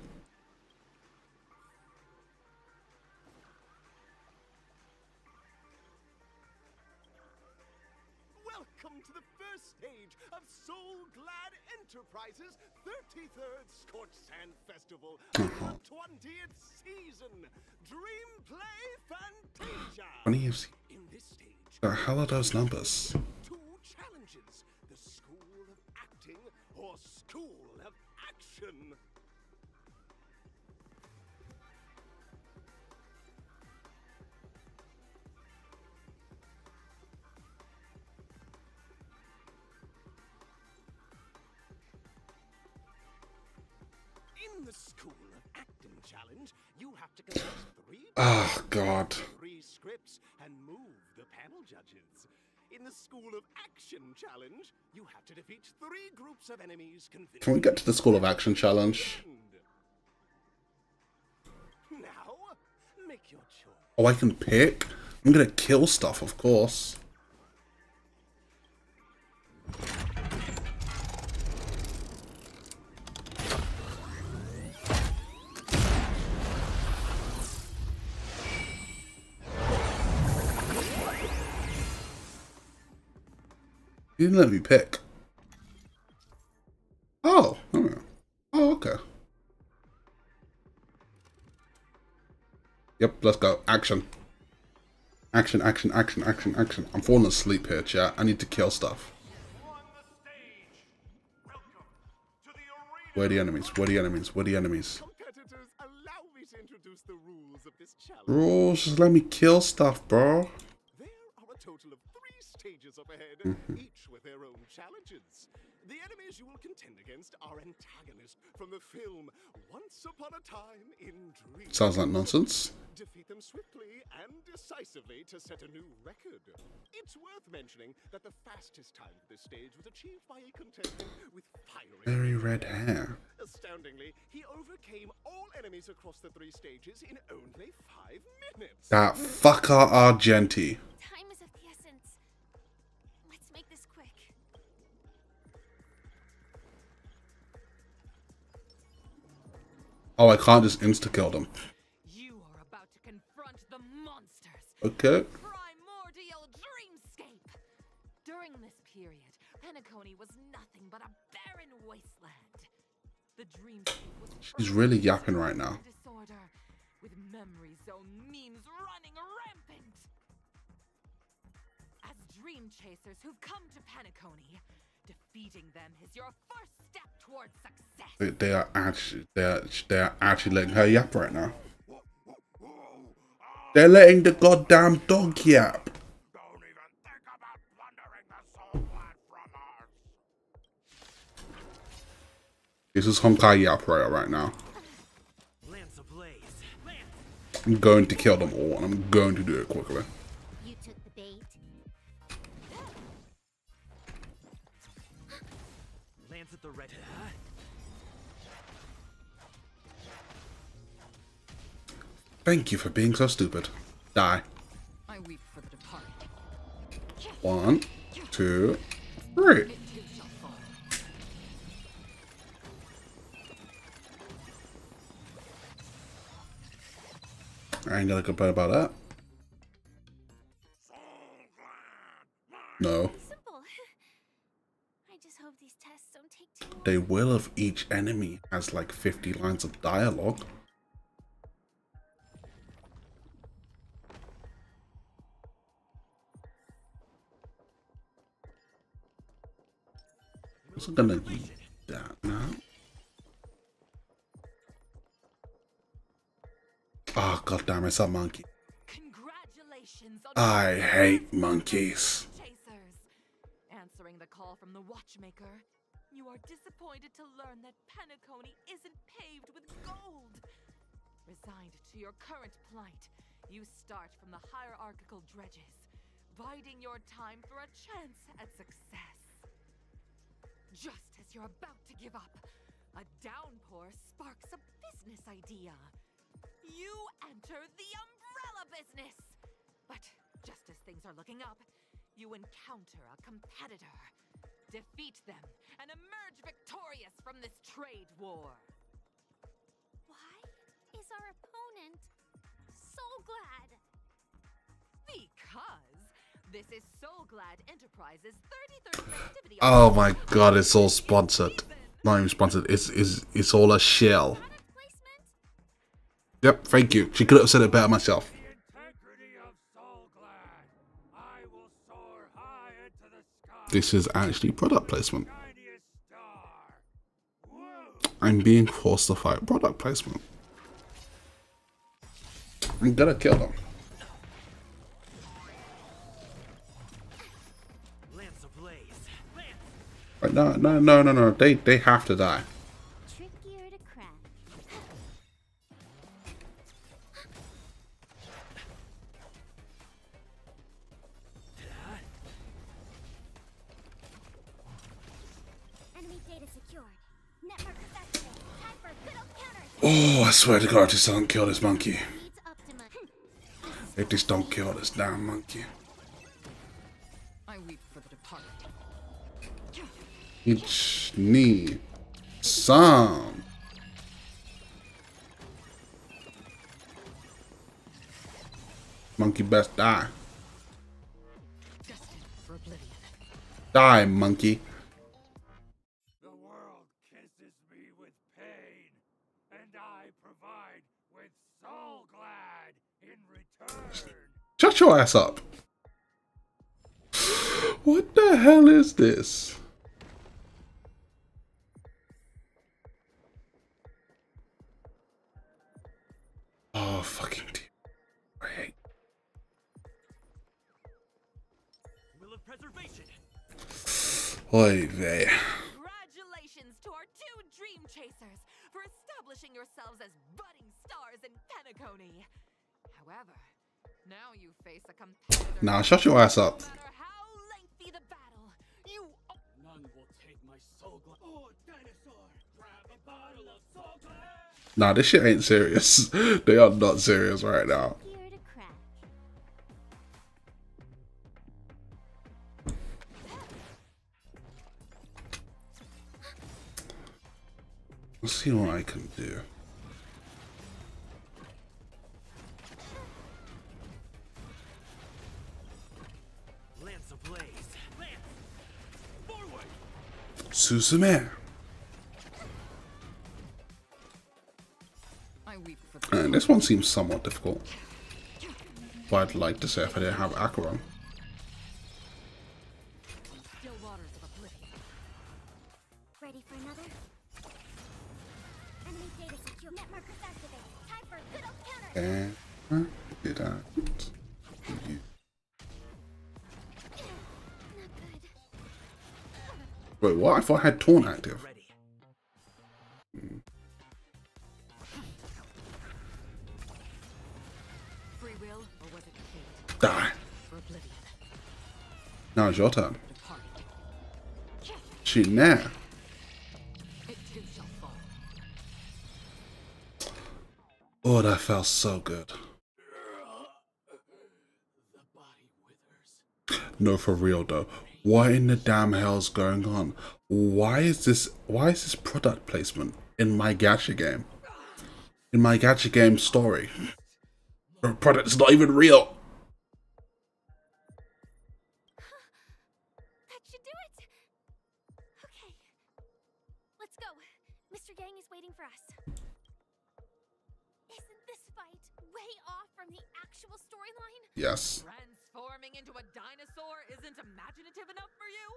Welcome to the first stage of Soul Glad Enterprises' 33rd Scorch Sand Festival of the 20th season. Dream Play Fantasia. 20th. In this stage, The hell are those numbers? 2 challenges: the School of Acting or School of Action. In the School of Acting challenge, you have to complete 3 Oh, God. 3 scripts and move the panel judges. In the School of Action challenge, you have to defeat 3 groups of enemies. Can we get to the School of Action challenge? Now, make your choice. Oh, I can pick? I'm gonna kill stuff, of course. You didn't let me pick. Oh, oh, okay. Yep, let's go. Action. Action, action, action, action, action. I'm falling asleep here, chat. I need to kill stuff. Where are the enemies? Where are the enemies? Where are the enemies? Competitors, allow me to introduce the rules of this challenge. Rules, just let me kill stuff, bro. There are a total of 3 stages up ahead, each with their own challenges. The enemies you will contend against are antagonists from the film Once Upon a Time in Dreams. Sounds like nonsense. Defeat them swiftly and decisively to set a new record. It's worth mentioning that the fastest time for this stage was achieved by a contestant with fiery Very red hair. Astoundingly, he overcame all enemies across the 3 stages in only 5 minutes. That fucker Argenti. Time is of the essence. Let's make this quick. Oh, I can't just insta-kill them. You are about to confront the monsters. Okay. Primordial Dreamscape. During this period, Penacony was nothing but a barren wasteland. The Dreamscape was She's really yapping right now. disorder, with memory zone memes running rampant. As dream chasers who've come to Penacony, defeating them is your first step towards success. They are actually letting her yap right now. They're letting the goddamn dog yap. This is Honkai Yap right now. I'm going to kill them all, and I'm going to do it quickly. You took the bait. Lands at the red. Thank you for being so stupid. Die. I weep for the departed. 1, 2, 3. I ain't gonna complain about that. No. Simple. I just hope these tests don't take too long. They will if each enemy has like 50 lines of dialogue. I'm gonna use that now. Oh, goddamn, it's a monkey. I hate monkeys. Answering the call from the watchmaker, you are disappointed to learn that Penacony isn't paved with gold. Resigned to your current plight, you start from the hierarchical dredges, biding your time for a chance at success. Just as you're about to give up, a downpour sparks a business idea. You enter the umbrella business! But just as things are looking up, you encounter a competitor. Defeat them and emerge victorious from this trade war. Why is our opponent Soulglad? Because this is Soulglad Enterprises 33rd festivity. Oh my god, it's all sponsored. Not even sponsored, it's all a shell. Yep, thank you. She could have said it better myself. This is actually product placement. I'm being forced to fight product placement. I'm gonna kill them. Right, no. They have to die. Trickier to crack. Enemy data secured. Network is activated. Time for a good old counter. Oh, I swear to God, just don't kill this monkey. If just don't kill this damn monkey. I weep for the departed. Each need some. Monkey best die. Die, monkey. The world kisses me with pain, and I provide with Soulglad in return. Shut your ass up. What the hell is this? Oh, fucking dear. I hate. Will of preservation. Oy vey. Congratulations to our two dream chasers for establishing yourselves as budding stars in Penacony. However, now you face a competitor. Nah, shut your ass up. No matter how lengthy the battle, None will take my Soulglad. Oh, dinosaur! Grab a bottle of Soulglad! Nah, this shit ain't serious. They are not serious right now. Here to crack. Let's see what I can do. Lance ablaze. Lance! Forward! Suzume. And this one seems somewhat difficult. But I'd like to say if I didn't have Acheron. Ready for another? Enemy data secure. Network is activated. Time for a good old counter. And did I? You. Wait, what? I thought I had Taunt active. free will, or was it fate? Die. For oblivion. Now it's your turn. Shoot now. It too shall fall. Oh, that felt so good. No, for real though. What in the damn hell's going on? Why is this product placement in my gacha game? In my gacha game story. The product is not even real. That should do it. Okay. Let's go. Mr. Yang is waiting for us. Isn't this fight way off from the actual storyline? Yes. Transforming into a dinosaur isn't imaginative enough for you?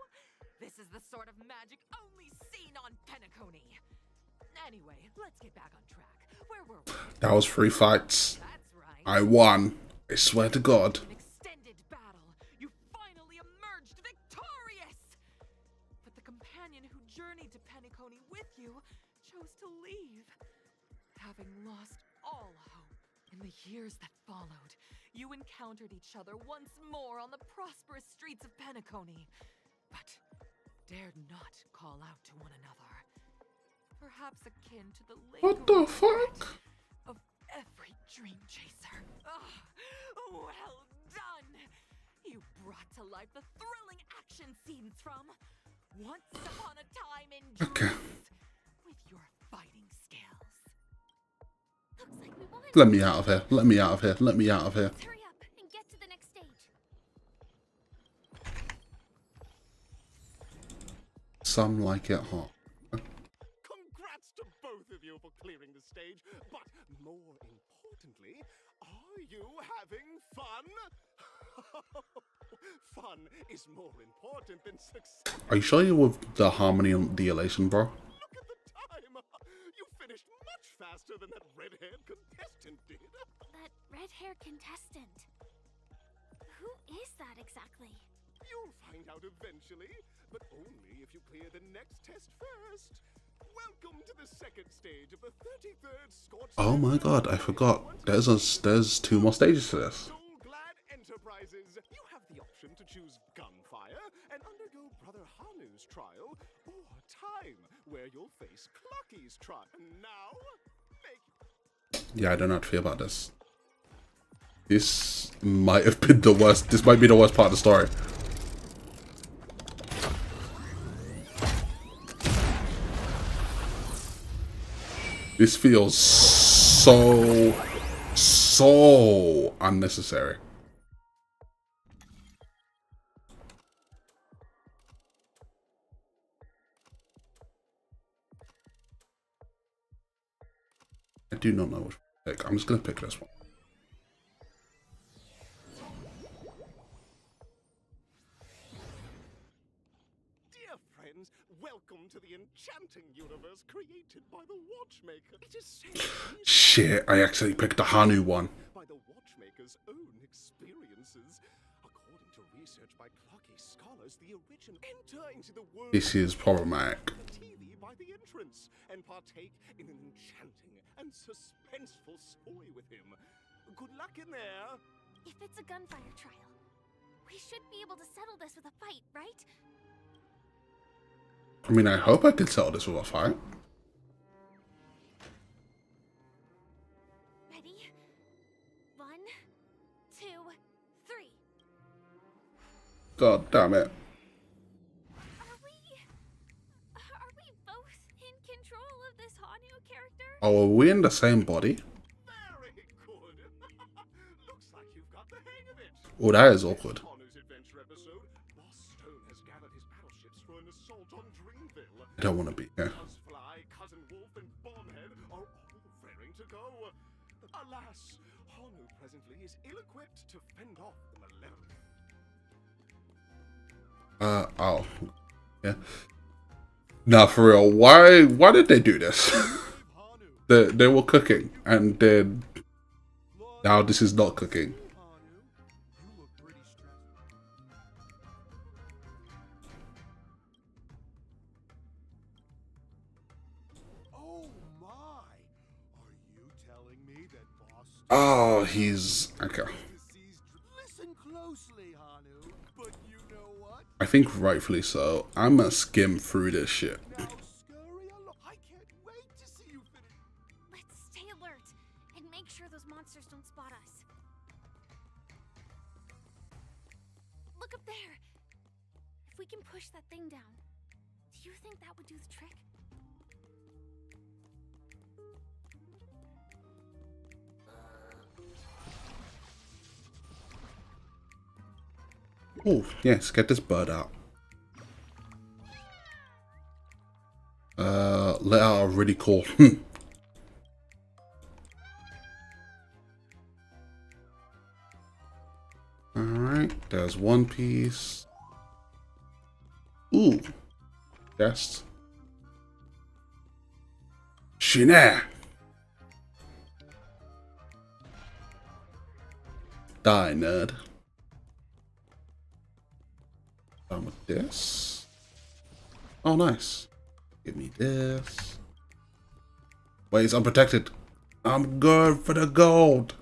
This is the sort of magic only seen on Penacony. Anyway, let's get back on track. Where were we? That was 3 fights. That's right. I won. I swear to God. An extended battle. You finally emerged victorious! But the companion who journeyed to Penacony with you chose to leave, having lost all hope. In the years that followed, you encountered each other once more on the prosperous streets of Penacony, but dared not call out to one another. Perhaps akin to the What the fuck? Of every dream chaser. Well done! You brought to life the thrilling action scenes from Once Upon a Time in Dreams with your fighting skills. Looks like we won. Let me out of here. Let me out of here. Let me out of here. Let's hurry up and get to the next stage. Some like it hot. Congrats to both of you for clearing the stage, but more importantly, are you having fun? Fun is more important than success. Are you sure you're with the harmony and the elation, bro? Look at the time! You finished much faster than that red-haired contestant did. That red-haired contestant. Who is that exactly? You'll find out eventually, but only if you clear the next test first. Welcome to the second stage of the 33rd Scorched. Oh my God, I forgot. There's 2 more stages to this. Glad Enterprises. You have the option to choose gunfire and undergo Brother Hanu's trial, or time, where you'll face Clucky's trial. Now, make. Yeah, I don't know how to feel about this. This might have been the worst. This might be the worst part of the story. This feels so unnecessary. I do not know which one to pick. I'm just gonna pick this one. Dear friends, welcome to the enchanting universe created by the Watchmaker. It is said Shit, I actually picked the Hanu one. by the Watchmaker's own experiences. According to research by Clocky scholars, the original enter into the world This is problematic. TV by the entrance and partake in an enchanting and suspenseful story with him. Good luck in there. If it's a gunfire trial, we should be able to settle this with a fight, right? I mean, I hope I can settle this with a fight. Ready? 1, 2, 3. God damn it. Are we both in control of this Hanu character? Oh, are we in the same body? Very good. Looks like you've got the hang of it. Oh, that is awkward. Hanu's adventure episode, Boss Stone has gathered his battleships for an assault on Dreamville. I don't want to be here. Buzzfly, Cousin Wolf, and Bombhead are all raring to go. Alas, Hanu presently is ill-equipped to fend off the malevolent. Oh. Yeah. Nah, for real, why did they do this? they were cooking, and then now this is not cooking. Oh my! Are you telling me that Oh, he's okay. Listen closely, Hanu, but you know what? I think rightfully so. I'm gonna skim through this shit. Now scurry along. I can't wait to see you finish. Let's stay alert and make sure those monsters don't spot us. Look up there. If we can push that thing down, do you think that would do the trick? Oh, yes, get this bird out. Let out a really cool. Alright, there's one piece. Ooh. Chest. Shina! Die, nerd. Done with this. Oh, nice. Give me this. Wait, it's unprotected. I'm good for the gold.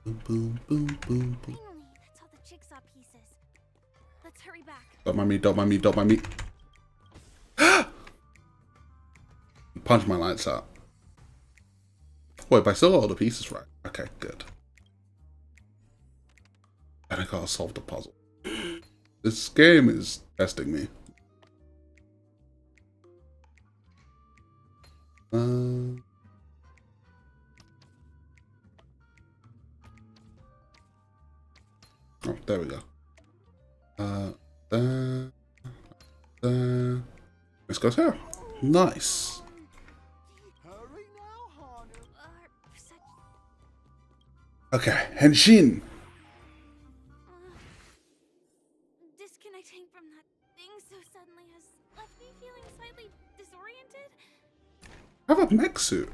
Boom, boom, boom, boom, boom. Finally, that's all the jigsaw pieces. Let's hurry back. Don't mind me, don't mind me, don't mind me. Punch my lights out. Wait, but I still got all the pieces right. Okay, good. And I gotta solve the puzzle. This game is testing me. Oh, there we go. This goes here. Nice. Okay, Henshin. Disconnecting from that thing so suddenly has left me feeling slightly disoriented. I have a mech suit.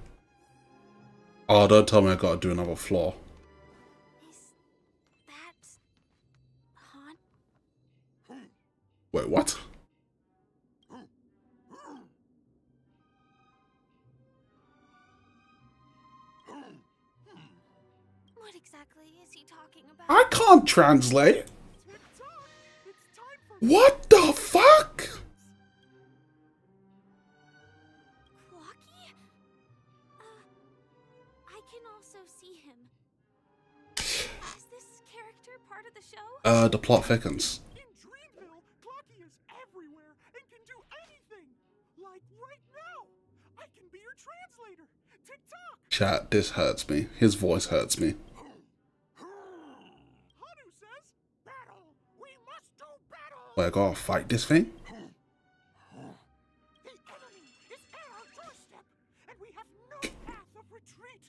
Oh, don't tell me I gotta do another floor. Wait, what? What exactly is he talking about? I can't translate. What the fuck? I can also see him. Is this character part of the show? The plot thickens. In Dreamville, Clocky is everywhere and can do anything. Like right now. I can be your translator. TikTok. Chat, this hurts me. His voice hurts me. Hanu says, battle. We must do battle. Wait, I gotta fight this thing? The enemy is at our doorstep, and we have no path of retreat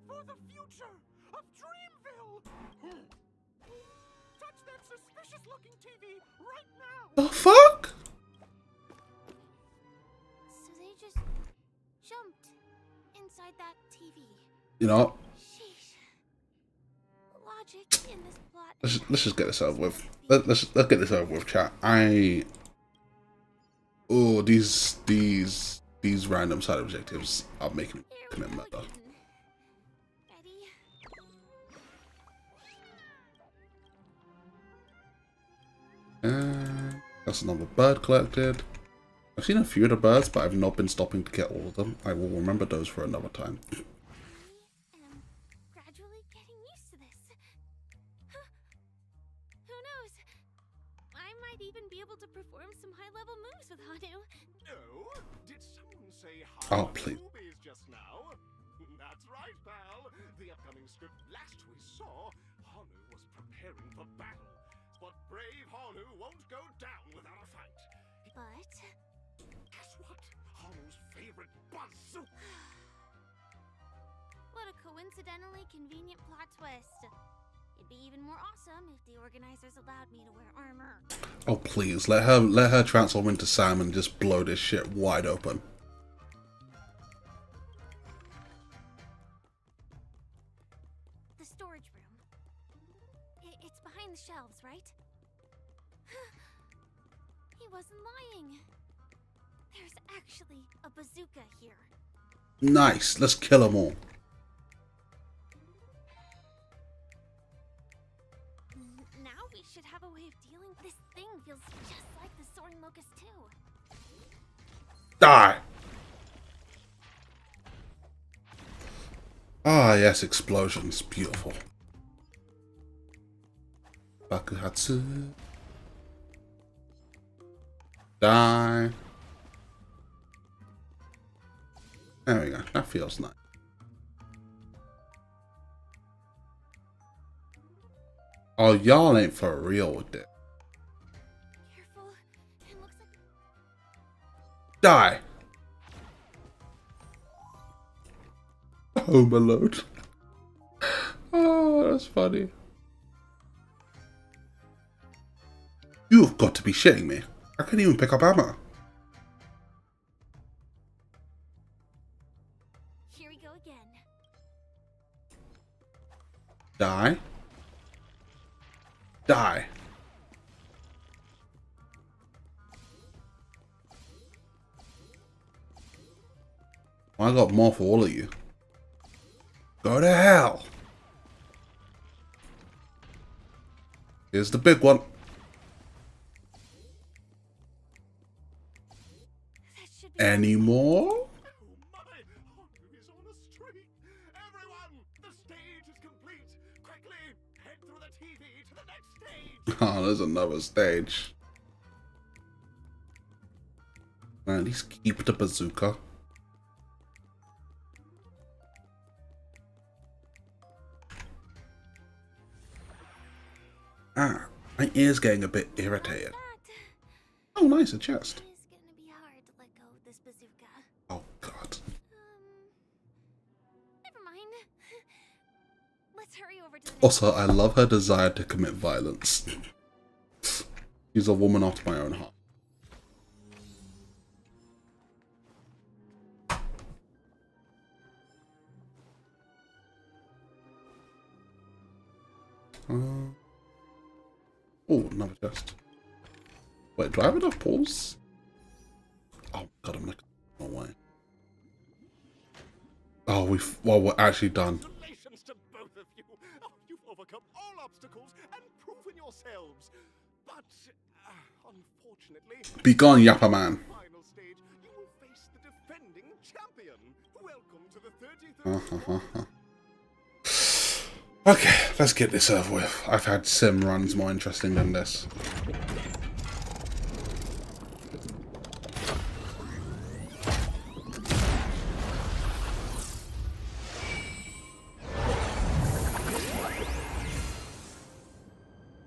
for the future of Dreamville. Touch that suspicious-looking TV right now. The fuck? So they just jumped inside that TV. You know, Sheesh. Logic in this plot. let's just get this over with. Let's get this over with, chat. Oh, these random side objectives are making me commit murder. That's another bird collected. I've seen a few of the birds, but I've not been stopping to get all of them. I will remember those for another time. Gradually getting used to this. Who knows? I might even be able to perform some high-level moves with Hanu. No? Did someone say Oh, please. boobies just now? That's right, pal. The upcoming script last we saw, Hanu was preparing for battle. But brave Hanu won't go down without a fight. But Guess what? Hanu's favorite bazooka. what a coincidentally convenient plot twist. It'd be even more awesome if the organizers allowed me to wear armor. Oh please, let her transform into Sam and just blow this shit wide open. The storage room. It's behind the shelves, right? He wasn't lying. There's actually a bazooka here. Nice. Let's kill them all. Now we should have a way of dealing with this thing. Feels just like the soaring locust too. Die. Ah, yes, explosions. Beautiful. Bakuhatsu. Die. There we go. That feels nice. Oh, y'all ain't for real with it. Careful. It looks like... Die. Home Alone. Oh, that's funny. You've got to be shitting me. I can't even pick up ammo. Here we go again. Die. Die. I got more for all of you. Go to hell. Here's the big one. Any more? Oh, there's another stage. At least keep the bazooka. Ah, my ear's getting a bit irritated. Oh, nice, a chest. It's gonna be hard to let go of this bazooka. Oh, God. Never mind. Let's hurry over to the Also, I love her desire to commit violence. She's a woman after my own heart. Oh, another chest. Wait, do I have enough pulls? Oh God, I'm like, no way. Oh, we're actually done. Congratulations to both of you. Oh, you've overcome all obstacles and proven yourselves. But unfortunately, Be gone, Yappa Man. final stage, you will face the defending champion. Welcome to the 33rd. Okay, let's get this over with. I've had sim runs more interesting than this.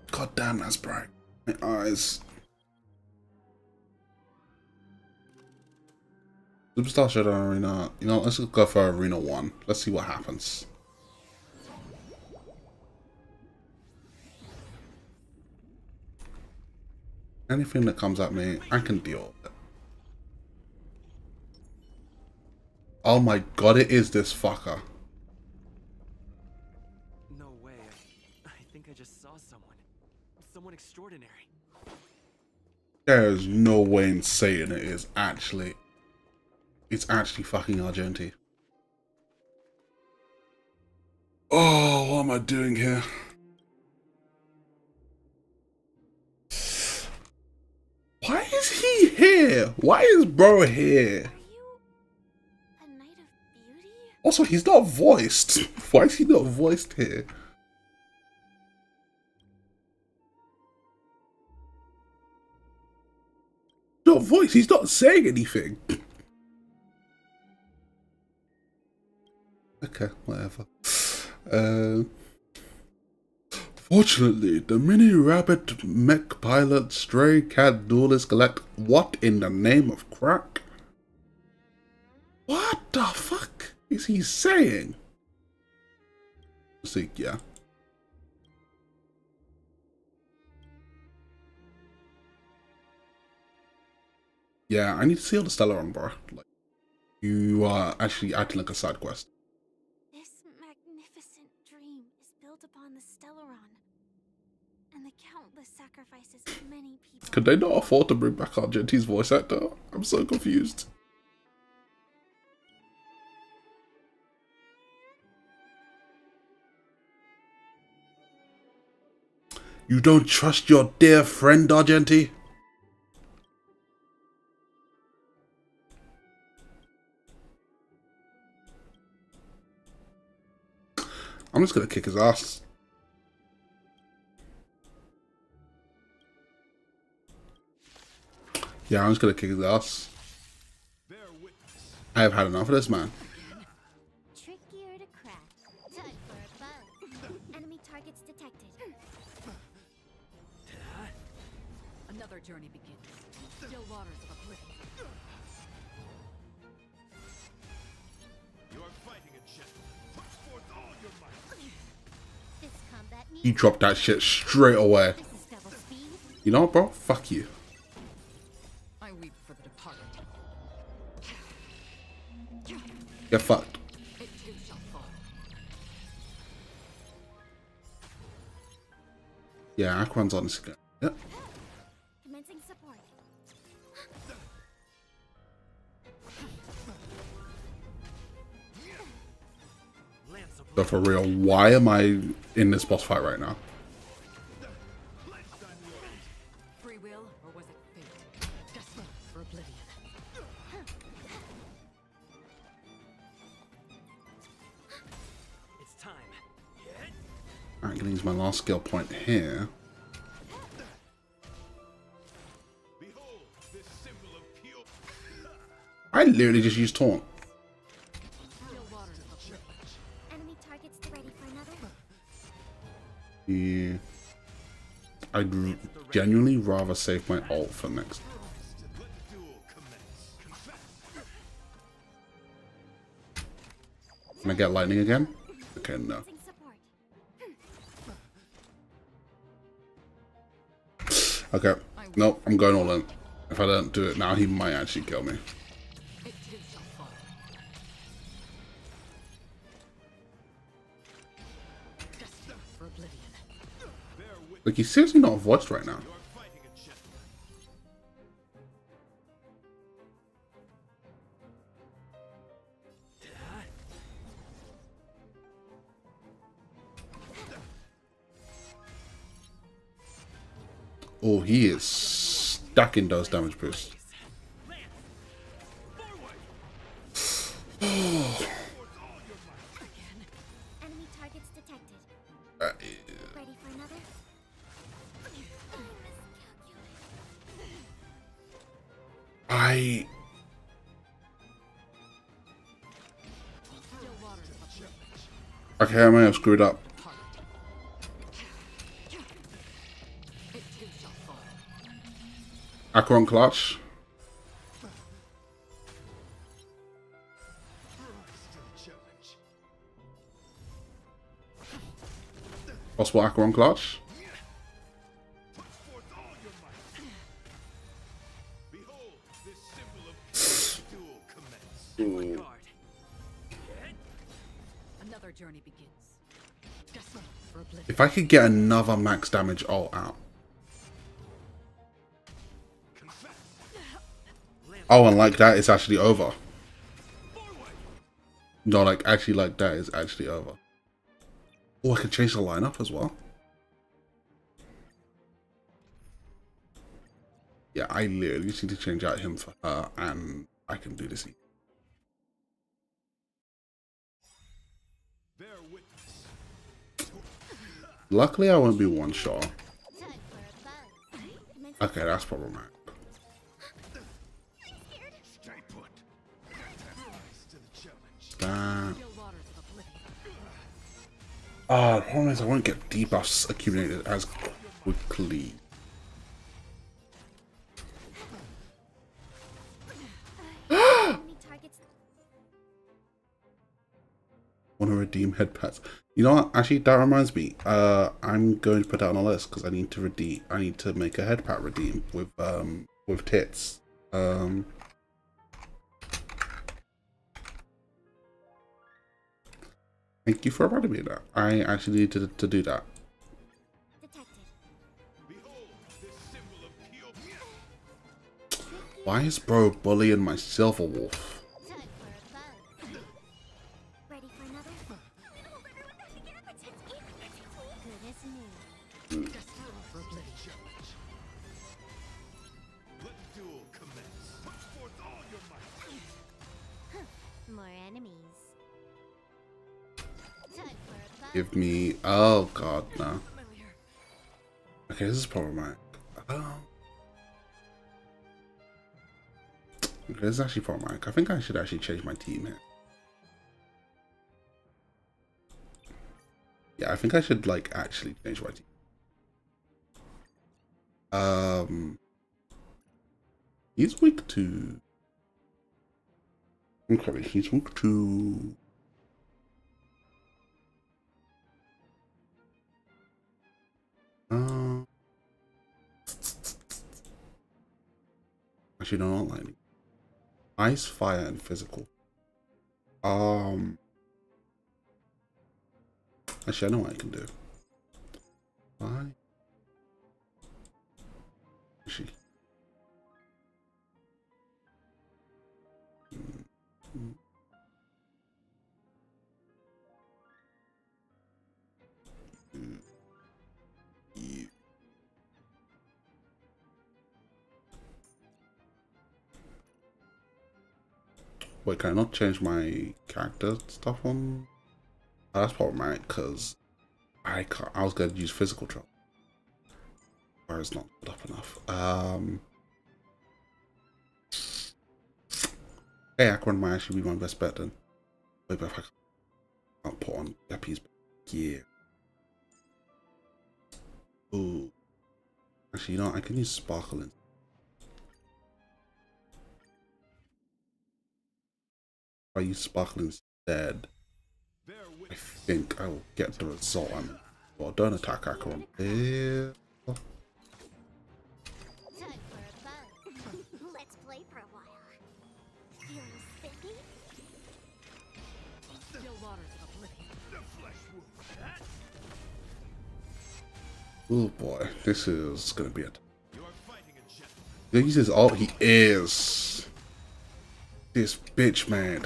God damn, that's bright. My eyes. Superstar Showdown Arena. You know, let's go for Arena 1. Let's see what happens. Anything that comes at me, I can deal with it. Oh my God, it is this fucker. No way. I think I just saw someone. Someone extraordinary. There's no way in saying it is actually. It's actually fucking Argenti. Oh, what am I doing here? Why is he here? Why is bro here? Also, he's not voiced. Why is he not voiced here? Not voiced. He's not saying anything. Okay, whatever. Fortunately, the mini rabbit mech pilot stray cat duelist collect what in the name of crack? What the fuck is he saying? See, yeah. Yeah, I need to see all the Stellaron, bro. Like, you are actually acting like a side quest. This magnificent dream is built upon the Stellaron and the countless sacrifices of many people. Could they not afford to bring back Argenti's voice actor? I'm so confused. You don't trust your dear friend, Argenti? I'm just gonna kick his ass. Yeah, I'm just gonna kick his ass. I have had enough of this man. Trickier to crack. Time for a buzz. Enemy targets detected. Another journey begins. Still waters of oblivion. You are fighting a jet. Put forth all your might. This combat needs He dropped that shit straight away. This is double speed. You know what, bro? Fuck you. I weep for the departed. Get fucked. It too shall fall. Yeah, Aquan's on this guy. Yep. Commencing support. So for real, why am I in this boss fight right now? Free will, or was it fate? Destined for oblivion. It's time. I'm gonna use my last skill point here. Behold, this symbol of pure. I literally just used taunt. Enemy targets ready for another. Yeah. I'd genuinely rather save my ult for next. Can I get lightning again? Okay, no. Okay, nope, I'm going all in. If I don't do it now, he might actually kill me. Like, he's seriously not voiced right now. Oh, he is stacking those damage boosts. Enemy targets detected. Ready for another? I... Okay, I may have screwed up. Acheron clutch. Possible Acheron clutch. Ooh. Another journey begins. Destined for oblivion. If I could get another max damage ult out. Oh, and like that, it's actually over. No, like, actually like that is actually over. Oh, I can change the lineup as well. Yeah, I literally just need to change out him for her, and I can do this. Luckily, I won't be one shot. Okay, that's problematic. That. The problem is I won't get debuffs accumulated as quickly. Want to redeem head pats? You know what? Actually, that reminds me. I'm going to put that on a list because I need to redeem. I need to make a head pat redeem with tits. Thank you for reminding me of that. I actually need to do that. Why is bro bullying my silver wolf? Ready for another? enemies. Time for a fun Give me. Oh god, no. Okay, this is problematic. Okay, this is actually problematic. I think I should actually change my team here. Yeah, I think I should like actually change my team. He's weak to. Okay, he's weak to. Actually, no, not lightning. Ice, fire, and physical. Actually, I know what I can do. Why? Actually. Wait, can I not change my character stuff on? Oh, that's problematic because I can't. I was gonna use physical trouble. Or it's not good up enough. Hey, Akron might actually be my best bet then. Wait, but if I can't put on Epi's gear. Ooh. Actually, you know what? I can use sparkling. If I use sparkle instead, I think I will get the result. Well, don't attack Acheron. Let's play for a while. Feeling spiffy? Still waters of oblivion. The flesh Oh boy, this is gonna be it. He uses all he is. This bitch, man.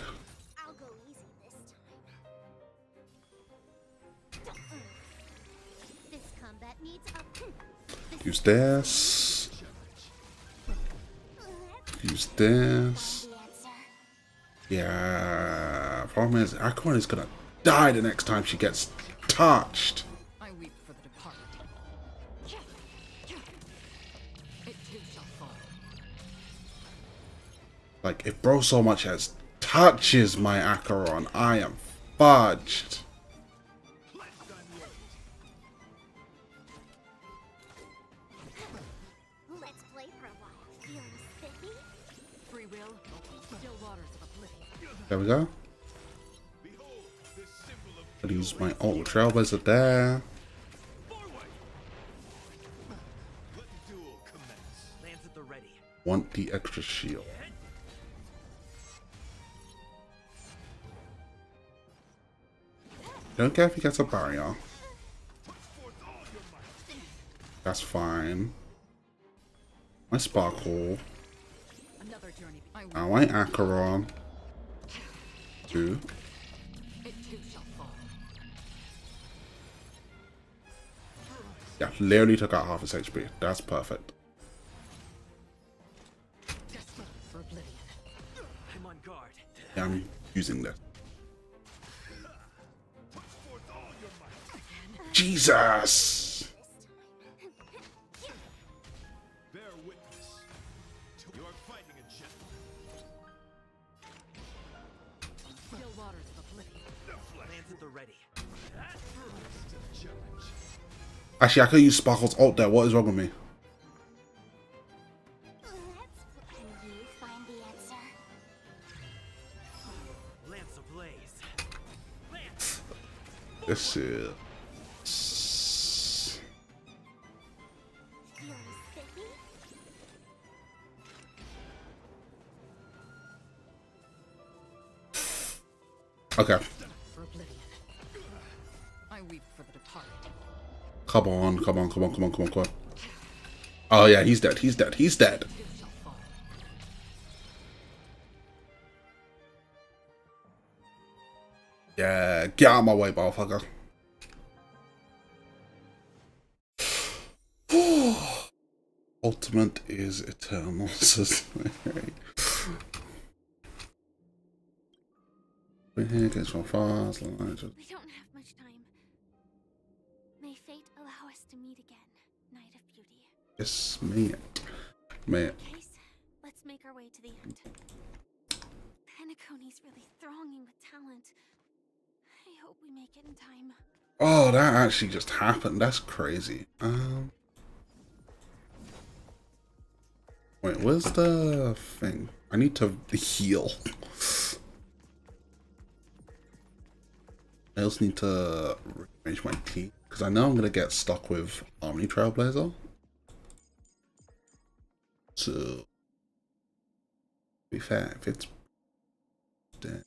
I'll go easy this time. This combat needs a Use this. Use this. Yeah. Problem is, Acheron is gonna die the next time she gets touched. I weep for the departed. It too shall fall. Like, if bro so much as touches my Acheron, I am fudged. Let's play for a while. Feeling spiffy? Free will, still waters of oblivion. There we go. I'll use my ult with Trailblazer there. Lands at the ready. Want the extra shield. Don't care if he gets a barrier. That's fine. My Sparkle. Another journey. Now my Acheron. Two. It too shall fall. Yeah, literally took out half his HP. That's perfect. Desperate for oblivion. I'm on guard. Yeah, I'm using this. Jesus! Bear witness. You are fighting a gentleman. Still waters of oblivion. Lands at the ready. Actually, I could use Sparkle's ult there. What is wrong with me? Can you find the answer? Lance ablaze. Lance. This is... Feeling spiffy? Okay. For oblivion. I weep for the departed. Come on, come on, come on, come on, come on, come on. Oh yeah, he's dead, he's dead, he's dead. Yeah, get out of my way, motherfucker. Ultimate is eternal. Here gets from fast. We don't have much time. May fate allow us to meet again, Knight of Beauty. Yes, mate. Mate. In case, let's make our way to the end. Penacony's really thronging with talent. I hope we make it in time. Oh, that actually just happened. That's crazy. Wait, where's the thing? I need to heal. I also need to rearrange my team because I know I'm gonna get stuck with Omni Trailblazer. So, to be fair, if it's dead.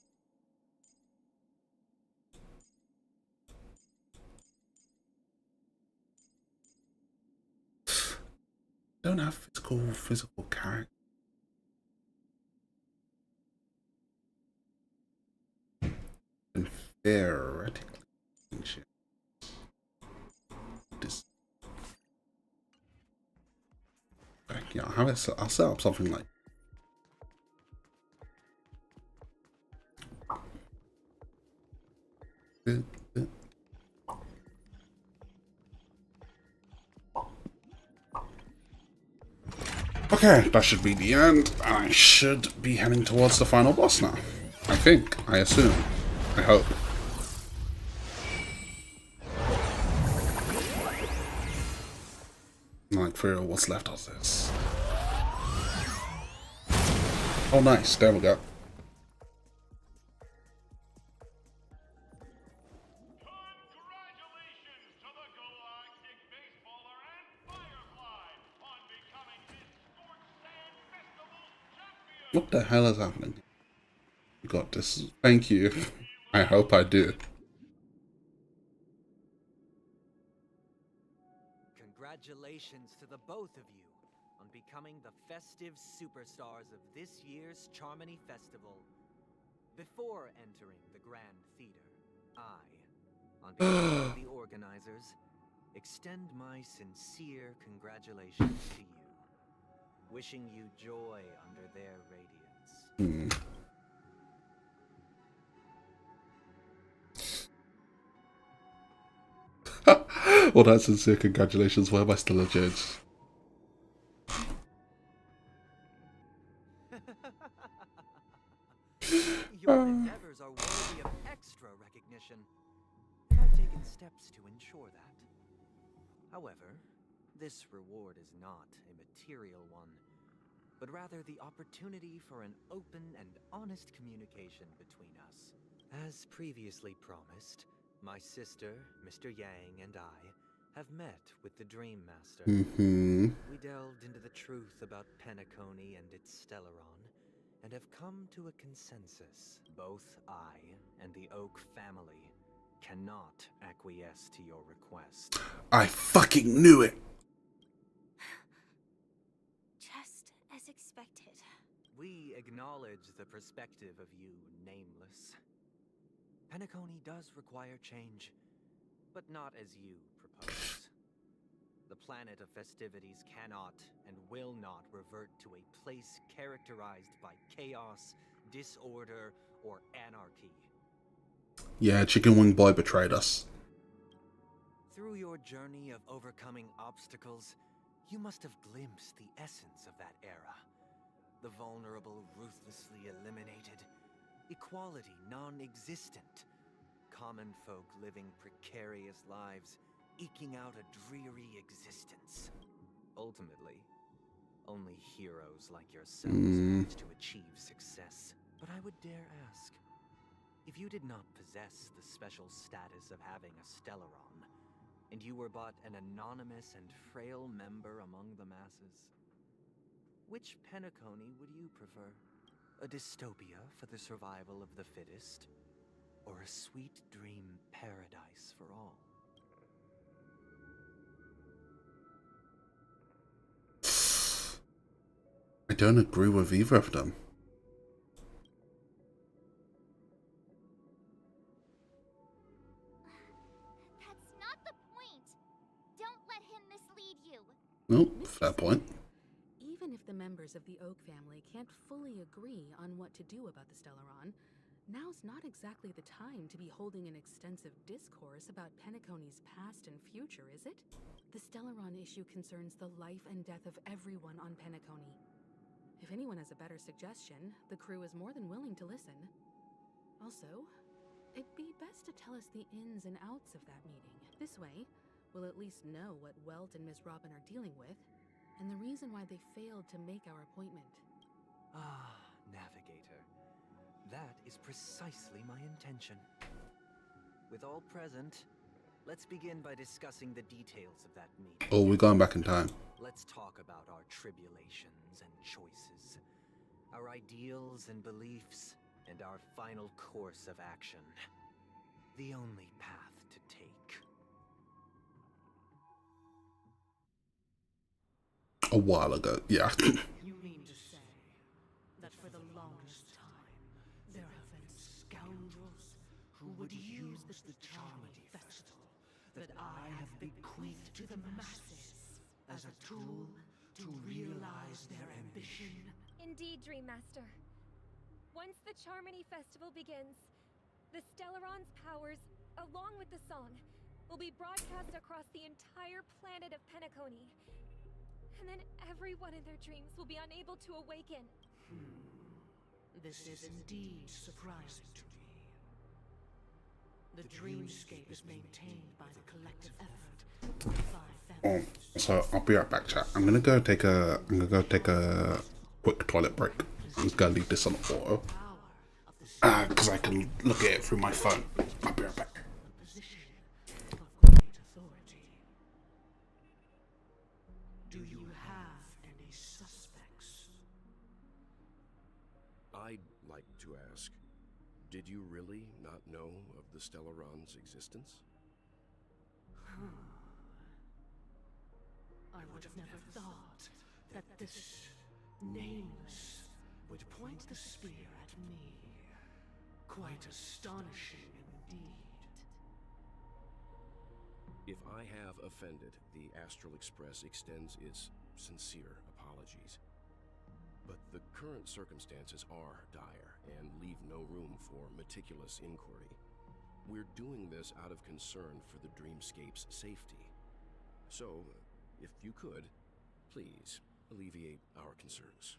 I don't have physical character. And theoretically, shit. This. Yeah, I'll set up something like. Okay, that should be the end. I should be heading towards the final boss now. I think. I assume. I hope. Like, for real, what's left of this? Oh, nice. There we go. What the hell is happening? You got this. Thank you. I hope I do. Congratulations to the both of you on becoming the festive superstars of this year's Charmony Festival. Before entering the Grand Theater, I, on behalf of the organizers, extend my sincere congratulations to you, wishing you joy under their radiance. Well, that's sincere congratulations. Why am I still a judge? Your endeavors are worthy of extra recognition, and I've taken steps to ensure that. However, this reward is not a material one, but rather the opportunity for an open and honest communication between us. As previously promised, my sister, Mr. Yang, and I have met with the Dream Master. We delved into the truth about Penacony and its Stellaron, and have come to a consensus. Both I and the Oak family cannot acquiesce to your request. I fucking knew it! Just as expected. We acknowledge the perspective of you, Nameless. Penacony does require change, but not as you propose. The planet of festivities cannot and will not revert to a place characterized by chaos, disorder, or anarchy. Yeah, Chicken Wing Boy betrayed us. Through your journey of overcoming obstacles, you must have glimpsed the essence of that era. The vulnerable ruthlessly eliminated, equality non-existent, common folk living precarious lives, eking out a dreary existence. Ultimately, only heroes like yourselves manage to achieve success. But I would dare ask, if you did not possess the special status of having a Stellaron, and you were but an anonymous and frail member among the masses, which Penacony would you prefer? A dystopia for the survival of the fittest? Or a sweet dream paradise for all? I don't agree with either of them. That's not the point. Don't let him mislead you. Nope, fair point. Even if the members of the Oak family can't fully agree on what to do about the Stellaron, Now's not exactly the time to be holding an extensive discourse about Penacony's past and future, is it? The Stellaron issue concerns the life and death of everyone on Penacony. If anyone has a better suggestion, the crew is more than willing to listen. Also, it'd be best to tell us the ins and outs of that meeting. This way, we'll at least know what Welt and Miss Robin are dealing with, and the reason why they failed to make our appointment. Ah, Navigator. That is precisely my intention. With all present, let's begin by discussing the details of that meeting. Oh, we're going back in time. Let's talk about our tribulations and choices, our ideals and beliefs, and our final course of action. The only path to take. A while ago, yeah. You mean to say that for the longest time, there have been scoundrels who would use the Charmony Festival that I have bequeathed to the masses as a tool to realize their ambition? Indeed, Dream Master. Once the Charmony Festival begins, the Stellaron's powers, along with the song, will be broadcast across the entire planet of Penacony. And then everyone in their dreams will be unable to awaken. This is indeed surprising to me. The dreamscape is maintained by the collective effort of the 5 families. So I'll be right back, chat. I'm gonna go take a quick toilet break. I'm just gonna leave this on auto. Because I can look at it through my phone. I'll be right back. Do you have any suspects? I'd like to ask, did you really not know of the Stellaron's existence? I would have never thought that this nameless would point the spear at me. Quite astonishing indeed. If I have offended, the Astral Express extends its sincere apologies. But the current circumstances are dire and leave no room for meticulous inquiry. We're doing this out of concern for the Dreamscape's safety. So, if you could, please alleviate our concerns.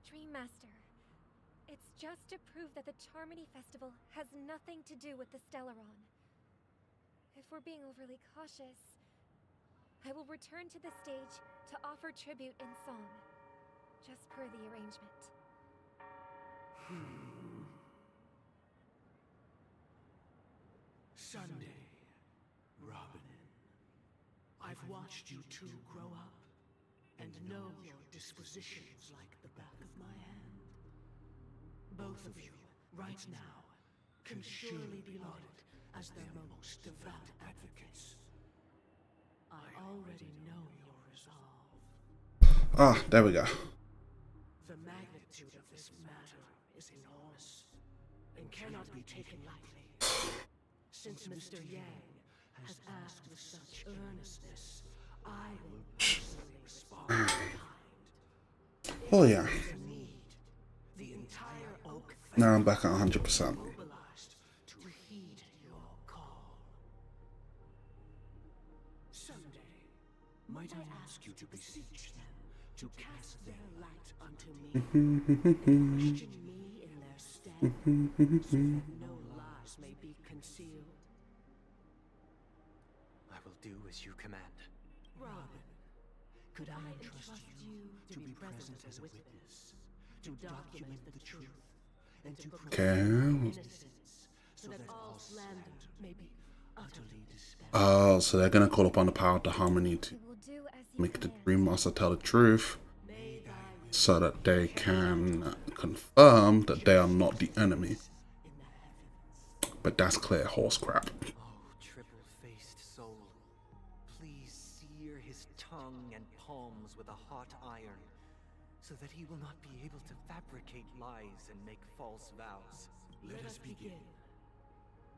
Dream Master, it's just to prove that the Charmony Festival has nothing to do with the Stellaron. If we're being overly cautious, I will return to the stage to offer tribute in song, just per the arrangement. Sunday, Robin. I've watched you two grow up and know your dispositions like the back of my hand. Both of you, right now, can surely be lauded as their most devout advocates. I already know your resolve. Ah, there we go. The magnitude of this matter is enormous and cannot be taken lightly. Since Mr. Yang has asked with such earnestness, I will personally respond in kind. Oh yeah. The entire Oak Now I'm back at 100%. mobilized to heed your call. Someday, might I ask you to beseech them to cast their light unto me and question me in their stead, so that no lies may be concealed? I will do as you command. Robin, could I entrust you to be present as a witness, to document the truth, and to proclaim Okay. innocence, so that all slander may be utterly dispelled? Oh, so they're gonna call upon the power of the harmony to make the Dream Master tell the truth, so that they can confirm that they are not the enemy. But that's clear horse crap. Oh, triple-faced soul, please sear his tongue and palms with a hot iron, so that he will not be able to fabricate lies and make false vows. Let us begin.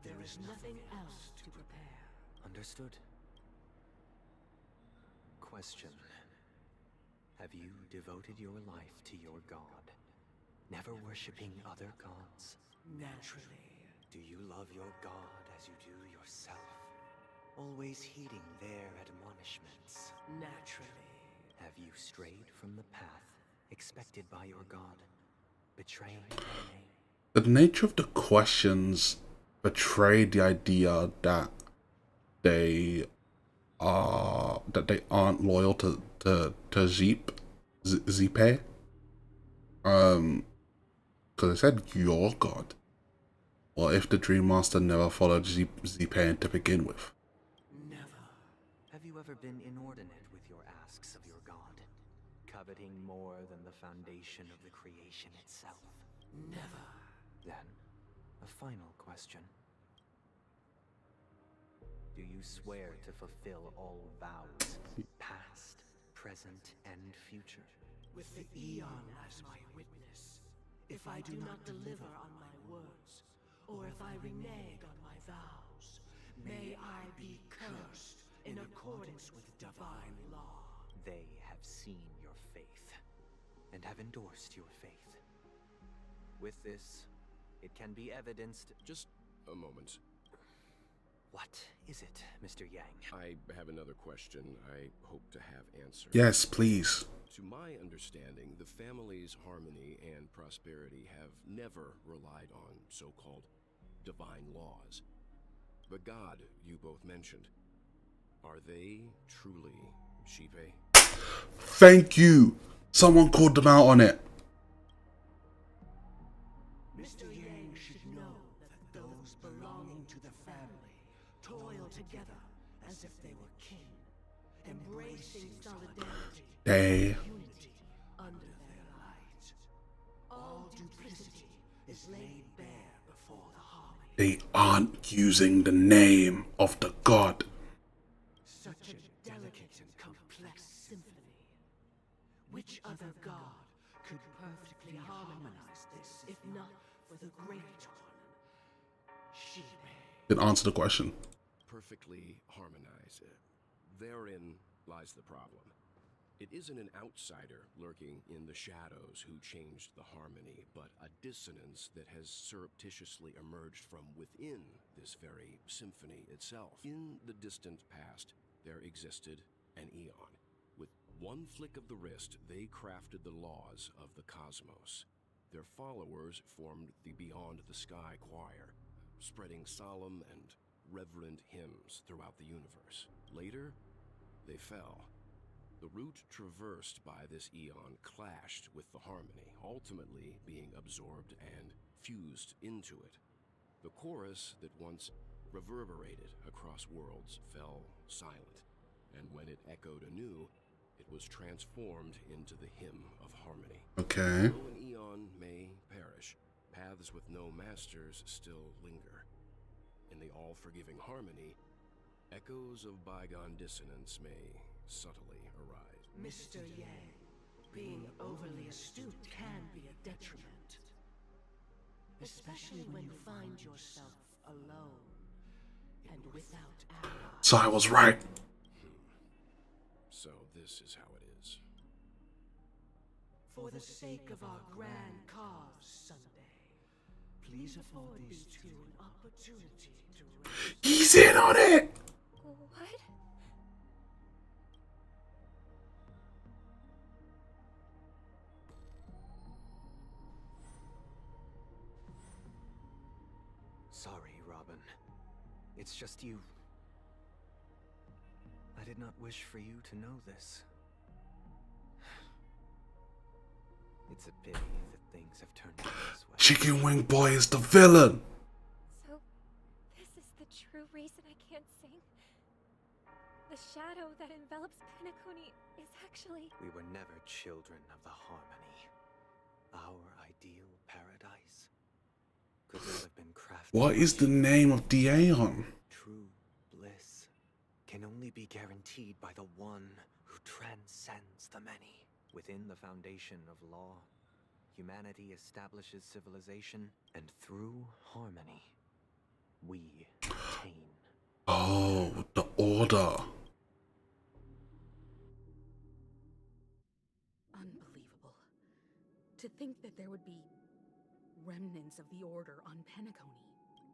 There is nothing else to prepare. Understood. Question. Have you devoted your life to your god? Never worshipping other gods? Naturally. Do you love your god as you do yourself? Always heeding their admonishments? Naturally. Have you strayed from the path expected by your god, betraying their name? The nature of the questions betray the idea that they aren't loyal to Zeep. Because I said your god. Well, if the Dream Master never followed Zeep to begin with. Never. Have you ever been inordinate with your asks of your god, coveting more than the foundation of the creation itself? Never. Then, a final question. Do you swear to fulfill all vows, past, present, and future? With the Eon as my witness, if I do not deliver on my words, or if I renege on my vows, may I be cursed in accordance with divine law. They have seen your faith, and have endorsed your faith. With this, it can be evidenced... Just a moment. What is it, Mr. Yang? I have another question I hope to have answered. Yes, please. To my understanding, the family's harmony and prosperity have never relied on so-called divine laws. The god you both mentioned, are they truly Shipe? Thank you. Someone called them out on it. Mr. Yang should know that those belonging to the family toil together as if they were kin, embracing solidarity They and unity under their light. All duplicity is laid bare before the harmony. aren't using the name of the god. Such a delicate and complex symphony. Which other god could perfectly harmonize this, if not for the great one, Shipe? Didn't answer the question. Perfectly harmonize. Therein lies the problem. It isn't an outsider lurking in the shadows who changed the harmony, but a dissonance that has surreptitiously emerged from within this very symphony itself. In the distant past, there existed an Eon. With one flick of the wrist, they crafted the laws of the cosmos. Their followers formed the Beyond the Sky Choir, spreading solemn and reverent hymns throughout the universe. Later, they fell. The route traversed by this Eon clashed with the harmony, ultimately being absorbed and fused into it. The chorus that once reverberated across worlds fell silent, and when it echoed anew, it was transformed into the hymn of harmony. Okay. Though an Eon may perish, paths with no masters still linger. In the all-forgiving harmony, echoes of bygone dissonance may subtly arise. Mr. Yang, being overly astute can be a detriment. Especially when you find yourself alone and without allies. So I was right. So this is how it is. For the sake of our grand cause Sunday, please afford these two an opportunity to rest. He's in on it! What? Sorry, Robin. It's just you. I did not wish for you to know this. It's a pity that things have turned out this way. Chicken Wing Boy is the villain. So, this is the true reason I can't sing? The shadow that envelops Penacony is actually... We were never children of the harmony. Our ideal paradise could not have been crafted. What is the name of the Aeon? True bliss can only be guaranteed by the one who transcends the many. Within the foundation of law, humanity establishes civilization, and through harmony, we attain. Oh, the Order. Unbelievable. To think that there would be remnants of the Order on Penacony.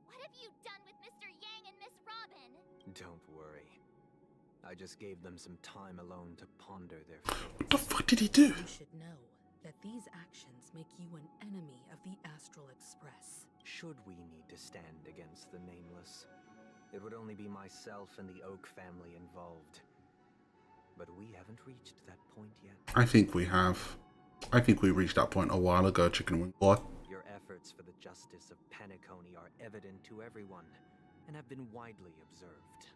What have you done with Mr. Yang and Miss Robin? Don't worry. I just gave them some time alone to ponder their fate. What the fuck did he do? You should know that these actions make you an enemy of the Astral Express. Should we need to stand against the Nameless, it would only be myself and the Oak family involved. But we haven't reached that point yet. I think we have. I think we reached that point a while ago, Chicken Wing Boy. Your efforts for the justice of Penacony are evident to everyone, and have been widely observed.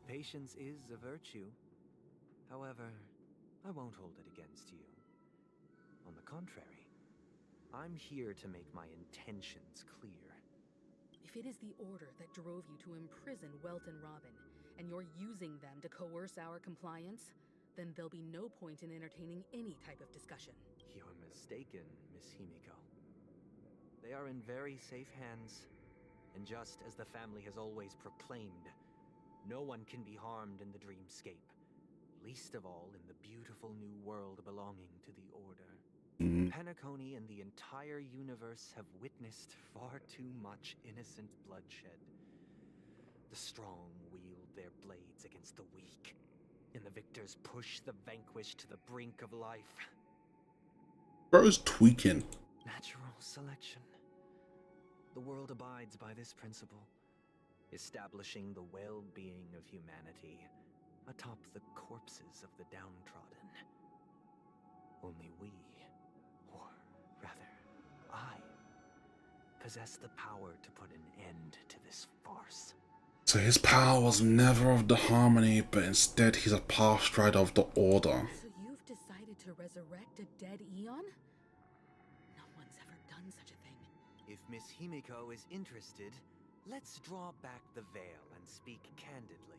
Patience is a virtue. However, I won't hold it against you. On the contrary, I'm here to make my intentions clear. If it is the Order that drove you to imprison Welt and Robin, and you're using them to coerce our compliance, then there'll be no point in entertaining any type of discussion. You're mistaken, Miss Himiko. They are in very safe hands, and just as the family has always proclaimed, no one can be harmed in the dreamscape, least of all in the beautiful new world belonging to the Order. Penacony and the entire universe have witnessed far too much innocent bloodshed. The strong wield their blades against the weak, and the victors push the vanquished to the brink of life. Bro's tweaking. Natural selection. The world abides by this principle, establishing the well-being of humanity atop the corpses of the downtrodden. Only we, or rather, I, possess the power to put an end to this farce. So his power was never of the Harmony, but instead he's a path strider of the Order. So you've decided to resurrect a dead Eon? No one's ever done such a thing. If Miss Himiko is interested, let's draw back the veil and speak candidly.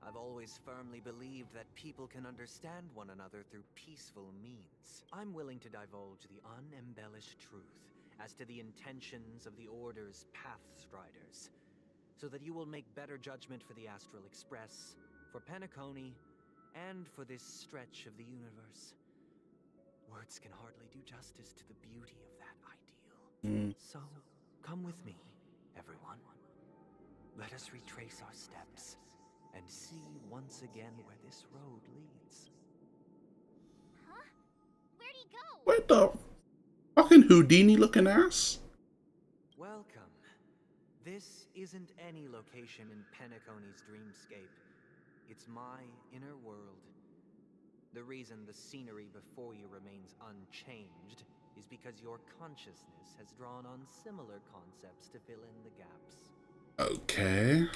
I've always firmly believed that people can understand one another through peaceful means. I'm willing to divulge the unembellished truth as to the intentions of the Order's Pathstriders, so that you will make better judgment for the Astral Express, for Penacony, and for this stretch of the universe. Words can hardly do justice to the beauty of that ideal. So, come with me, everyone. Let us retrace our steps and see once again where this road leads. Huh? Where'd he go? Where the fucking Houdini looking ass? Welcome. This isn't any location in Penacony's dreamscape. It's my inner world. The reason the scenery before you remains unchanged is because your consciousness has drawn on similar concepts to fill in the gaps. Okay.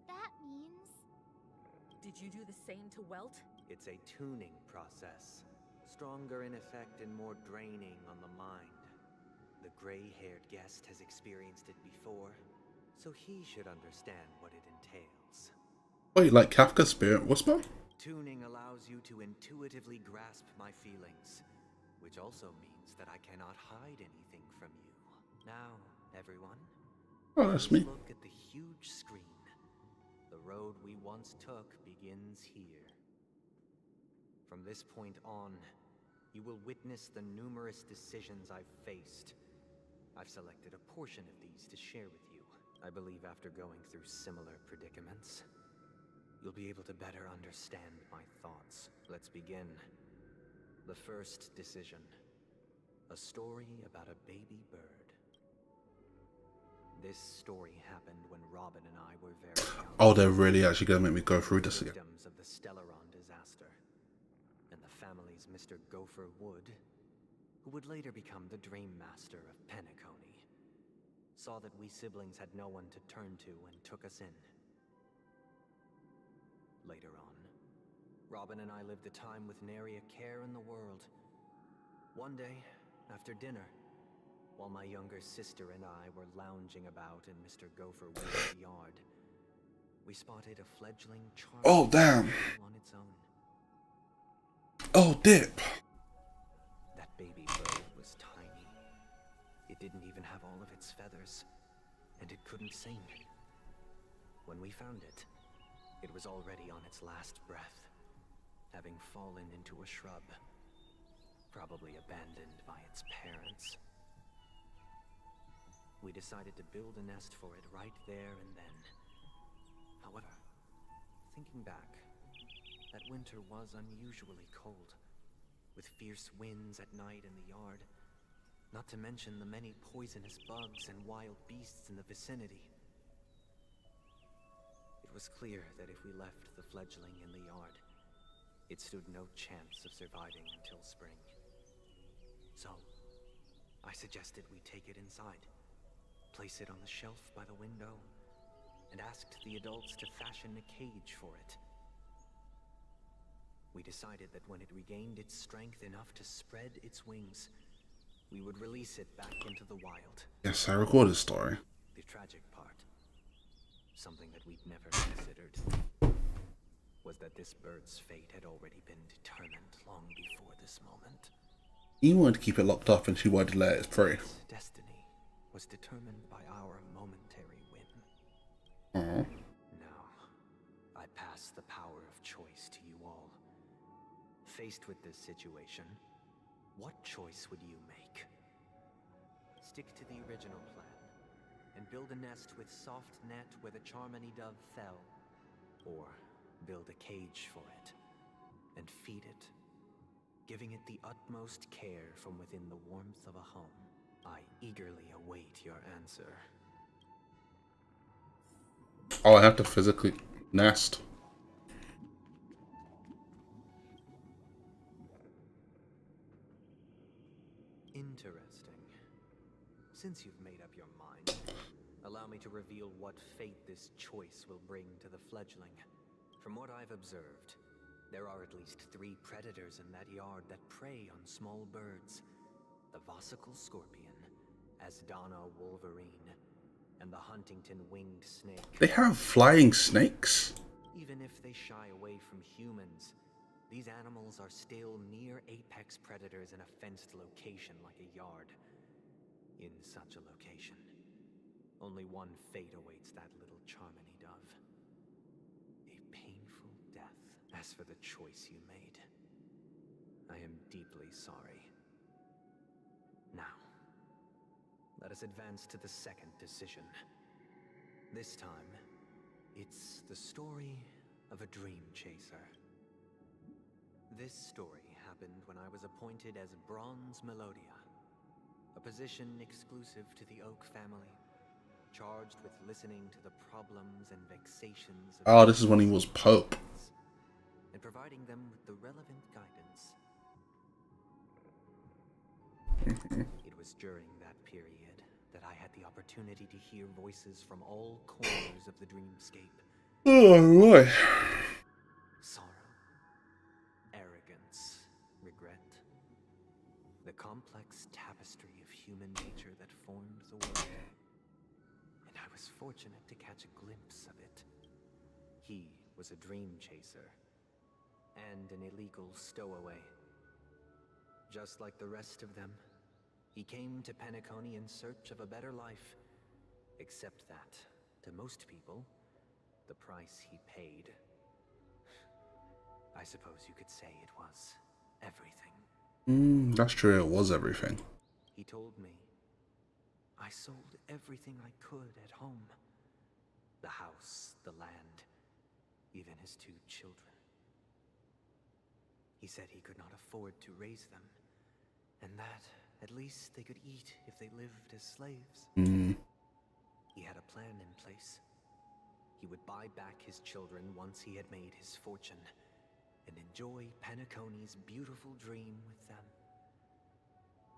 That means... Did you do the same to Welt? It's a tuning process. Stronger in effect and more draining on the mind. The gray-haired guest has experienced it before, so he should understand what it entails. Wait, like Kafka's Spirit Whisper? Tuning allows you to intuitively grasp my feelings, which also means that I cannot hide anything from you. Now, everyone, Oh, that's me. look at the huge screen. The road we once took begins here. From this point on, you will witness the numerous decisions I've faced. I've selected a portion of these to share with you. I believe after going through similar predicaments, you'll be able to better understand my thoughts. Let's begin. The first decision. A story about a baby bird. This story happened when Robin and I were very young. Oh, they're really actually gonna make me go through this again. Victims of the Stellaron disaster. And the family's Mr. Gopher Wood, who would later become the Dream Master of Penacony, saw that we siblings had no one to turn to and took us in. Later on, Robin and I lived a time with nary a care in the world. One day, after dinner, while my younger sister and I were lounging about in Mr. Gopher Wood's yard, we spotted a fledgling charm. Oh, damn. On its own. Oh, dip. That baby bird was tiny. It didn't even have all of its feathers, and it couldn't sing. When we found it, it was already on its last breath, having fallen into a shrub, probably abandoned by its parents. We decided to build a nest for it right there and then. However, thinking back, that winter was unusually cold, with fierce winds at night in the yard, not to mention the many poisonous bugs and wild beasts in the vicinity. It was clear that if we left the fledgling in the yard, it stood no chance of surviving until spring. So, I suggested we take it inside, place it on the shelf by the window, and asked the adults to fashion a cage for it. We decided that when it regained its strength enough to spread its wings, we would release it back into the wild. Yes, I recall this story. The tragic part, something that we'd never considered, was that this bird's fate had already been determined long before this moment. He wanted to keep it locked up and she wanted to let it free. Its destiny was determined by our momentary win. Aww. Now, I pass the power of choice to you all. Faced with this situation, what choice would you make? Stick to the original plan and build a nest with soft net where the Charmony dove fell, or build a cage for it and feed it, giving it the utmost care from within the warmth of a home. I eagerly await your answer. Oh, I have to physically nest. Interesting. Since you've made up your mind, allow me to reveal what fate this choice will bring to the fledgling. From what I've observed, there are at least 3 predators in that yard that prey on small birds. The Vosicle scorpion, Asdana wolverine, and the Huntington winged snake. They have flying snakes? Even if they shy away from humans, these animals are still near apex predators in a fenced location like a yard. In such a location, only one fate awaits that little Charmony dove. A painful death. As for the choice you made, I am deeply sorry. Now, let us advance to the second decision. This time, it's the story of a dream chaser. This story happened when I was appointed as Bronze Melodia, a position exclusive to the Oak family, charged with listening to the problems and vexations of Oh, this is when he was Pope. and providing them with the relevant guidance. It was during that period that I had the opportunity to hear voices from all corners of the dreamscape. Oh, boy. Sorrow, arrogance, regret. The complex tapestry of human nature that formed the world. And I was fortunate to catch a glimpse of it. He was a dream chaser and an illegal stowaway. Just like the rest of them, he came to Penacony in search of a better life. Except that, to most people, the price he paid, I suppose you could say it was everything. That's true, it was everything. He told me, I sold everything I could at home. The house, the land, even his 2 children. He said he could not afford to raise them, and that at least they could eat if they lived as slaves. He had a plan in place. He would buy back his children once he had made his fortune, and enjoy Penacony's beautiful dream with them.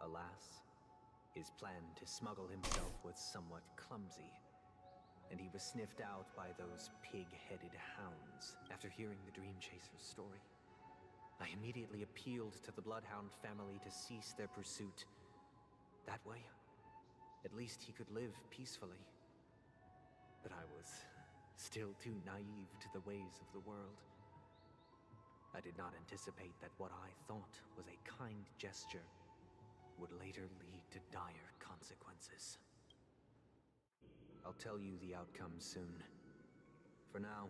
Alas, his plan to smuggle himself was somewhat clumsy, and he was sniffed out by those pig-headed hounds. After hearing the Dream Chaser's story, I immediately appealed to the Bloodhound family to cease their pursuit. That way, at least he could live peacefully. But I was still too naive to the ways of the world. I did not anticipate that what I thought was a kind gesture would later lead to dire consequences. I'll tell you the outcome soon. For now,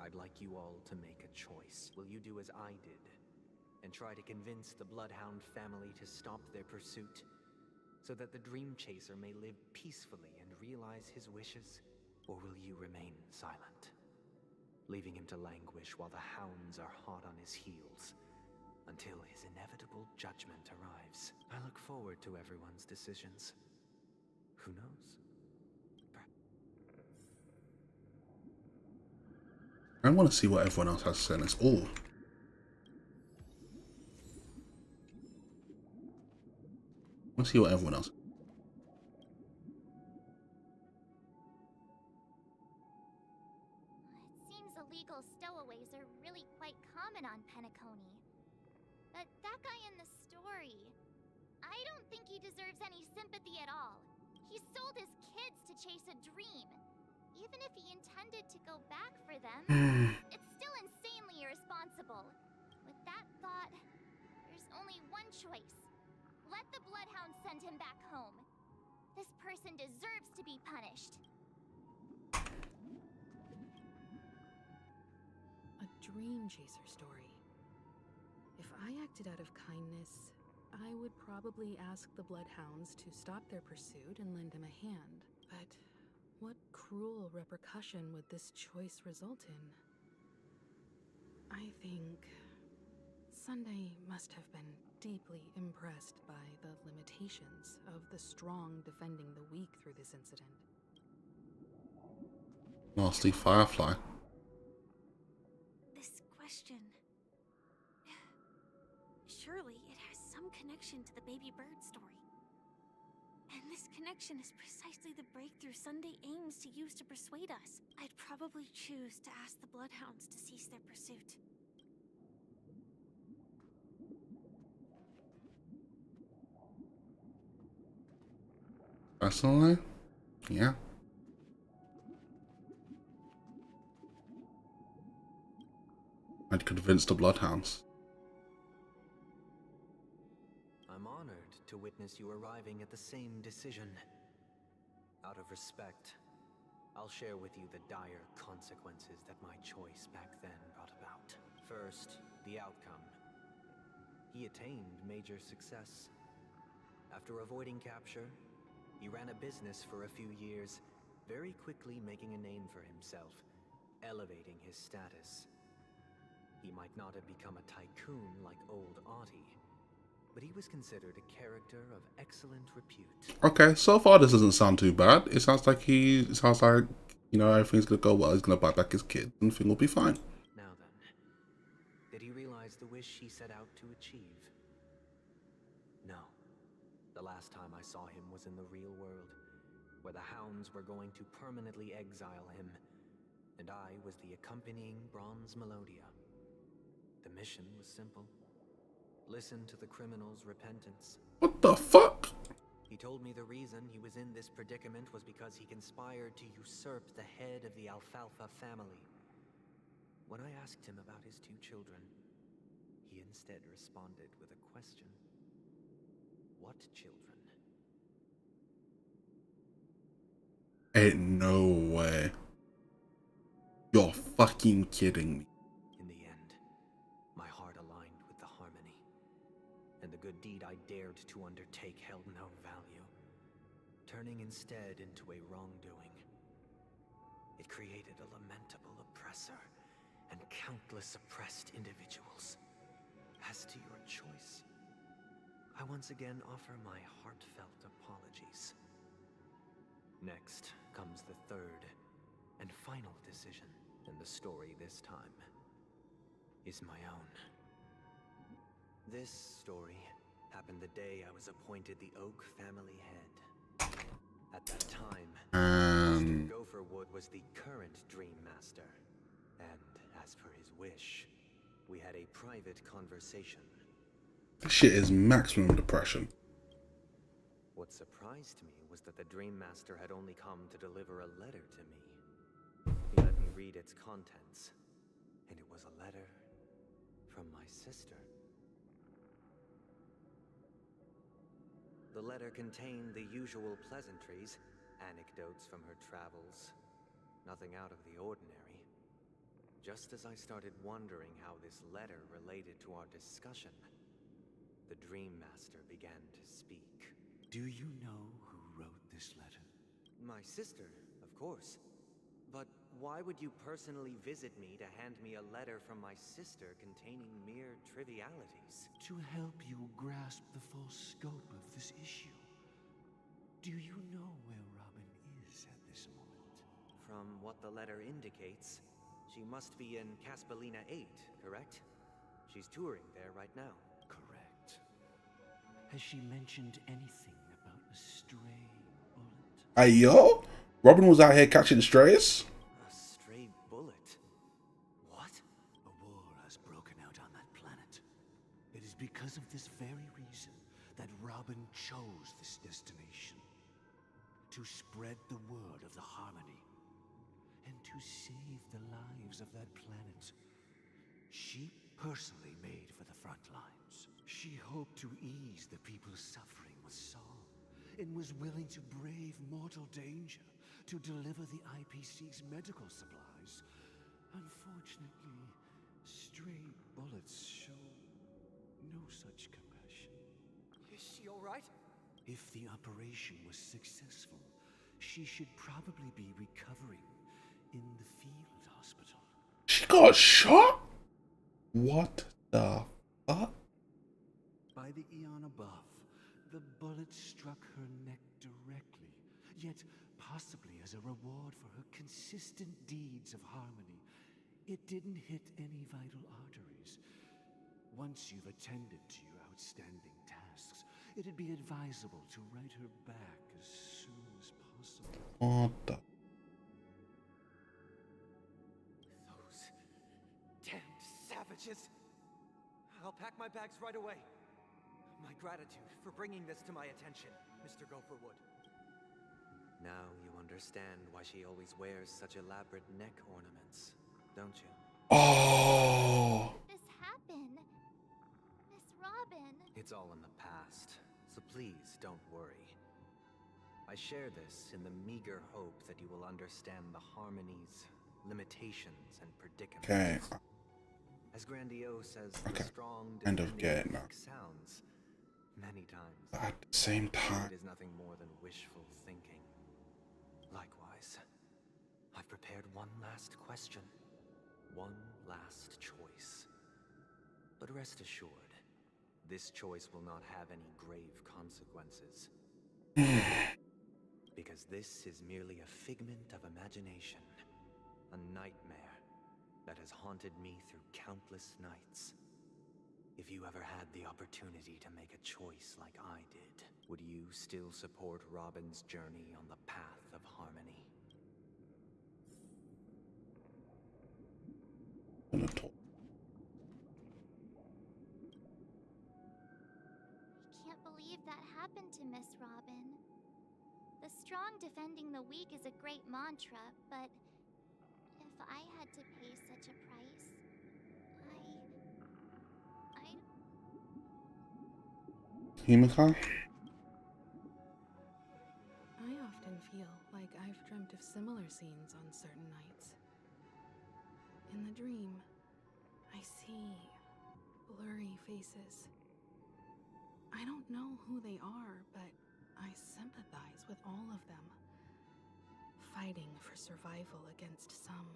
I'd like you all to make a choice. Will you do as I did and try to convince the Bloodhound family to stop their pursuit so that the Dream Chaser may live peacefully and realize his wishes? Or will you remain silent, leaving him to languish while the hounds are hot on his heels until his inevitable judgment arrives? I look forward to everyone's decisions. Who knows? I want to see what everyone else has to say on this. Oh. I want to see what everyone else. It seems illegal stowaways are really quite common on Penacony. But that guy in the story, I don't think he deserves any sympathy at all. He sold his kids to chase a dream. Even if he intended to go back for them, it's still insanely irresponsible. With that thought, there's only one choice. Let the Bloodhound send him back home. This person deserves to be punished. A Dream Chaser story. If I acted out of kindness, I would probably ask the Bloodhounds to stop their pursuit and lend him a hand. But what cruel repercussion would this choice result in? I think Sunday must have been deeply impressed by the limitations of the strong defending the weak through this incident. Nasty Firefly. This question... Surely it has some connection to the baby bird story. And this connection is precisely the breakthrough Sunday aims to use to persuade us. I'd probably choose to ask the Bloodhounds to cease their pursuit. Personally, yeah. I'd convince the Bloodhounds. I'm honored to witness you arriving at the same decision. Out of respect, I'll share with you the dire consequences that my choice back then brought about. First, the outcome. He attained major success. After avoiding capture, he ran a business for a few years, very quickly making a name for himself, elevating his status. He might not have become a tycoon like old Audie, but he was considered a character of excellent repute. Okay, so far this doesn't sound too bad. It sounds like you know, everything's gonna go well. He's gonna buy back his kid and everything will be fine. Now then, did he realize the wish he set out to achieve? No. The last time I saw him was in the real world, where the hounds were going to permanently exile him, and I was the accompanying Bronze Melodia. The mission was simple. Listen to the criminal's repentance. What the fuck? He told me the reason he was in this predicament was because he conspired to usurp the head of the Alfalfa family. When I asked him about his two children, he instead responded with a question. What children? Ain't no way. You're fucking kidding me. In the end, my heart aligned with the harmony, and the good deed I dared to undertake held no value, turning instead into a wrongdoing. It created a lamentable oppressor and countless oppressed individuals. As to your choice, I once again offer my heartfelt apologies. Next comes the third and final decision, and the story this time is my own. This story happened the day I was appointed the Oak family head. At that time, Mr. Gopherwood was the current Dream Master, and as per his wish, we had a private conversation. This shit is maximum depression. What surprised me was that the Dream Master had only come to deliver a letter to me. He let me read its contents, and it was a letter from my sister. The letter contained the usual pleasantries anecdotes from her travels. Nothing out of the ordinary. Just as I started wondering how this letter related to our discussion, the Dream Master began to speak. Do you know who wrote this letter? My sister, of course. But why would you personally visit me to hand me a letter from my sister containing mere trivialities? To help you grasp the full scope of this issue. Do you know where Robin is at this moment? From what the letter indicates, she must be in Caspolina 8, correct? She's touring there right now. Correct. Has she mentioned anything about a stray bullet? Hey, yo! Robin was out here catching strays? A stray bullet? What? A war has broken out on that planet. It is because of this very reason that Robin chose this destination. To spread the word of the Harmony. And to save the lives of that planet. She personally made for the front lines. She hoped to ease the people's suffering with song, and was willing to brave mortal danger to deliver the IPC's medical supplies. Unfortunately, stray bullets show no such compassion. Is she all right? If the operation was successful, she should probably be recovering in the field hospital. She got shot? What the fuck? By the eon above, the bullet struck her neck directly, yet possibly as a reward for her consistent deeds of harmony. It didn't hit any vital arteries. Once you've attended to your outstanding tasks, it'd be advisable to write her back as soon as possible. What the? Those damned savages! I'll pack my bags right away. My gratitude for bringing this to my attention, Mr. Gopherwood. Now you understand why she always wears such elaborate neck ornaments, don't you? Oh! This happened? Miss Robin. It's all in the past, so please don't worry. I share this in the meager hope that you will understand the Harmony's limitations and predicaments. Okay. As grandiose as Okay. the strong Kind of get it now. sounds, many times But at the same time, it is nothing more than wishful thinking. Likewise, I've prepared one last question, one last choice. But rest assured, this choice will not have any grave consequences. Because this is merely a figment of imagination, a nightmare that has haunted me through countless nights. If you ever had the opportunity to make a choice like I did, would you still support Robin's journey on the path of harmony? I can't believe that happened to Miss Robin. The strong defending the weak is a great mantra, but if I had to pay such a price, Himika? I often feel like I've dreamt of similar scenes on certain nights. In the dream, I see blurry faces. I don't know who they are, but I sympathize with all of them, fighting for survival against some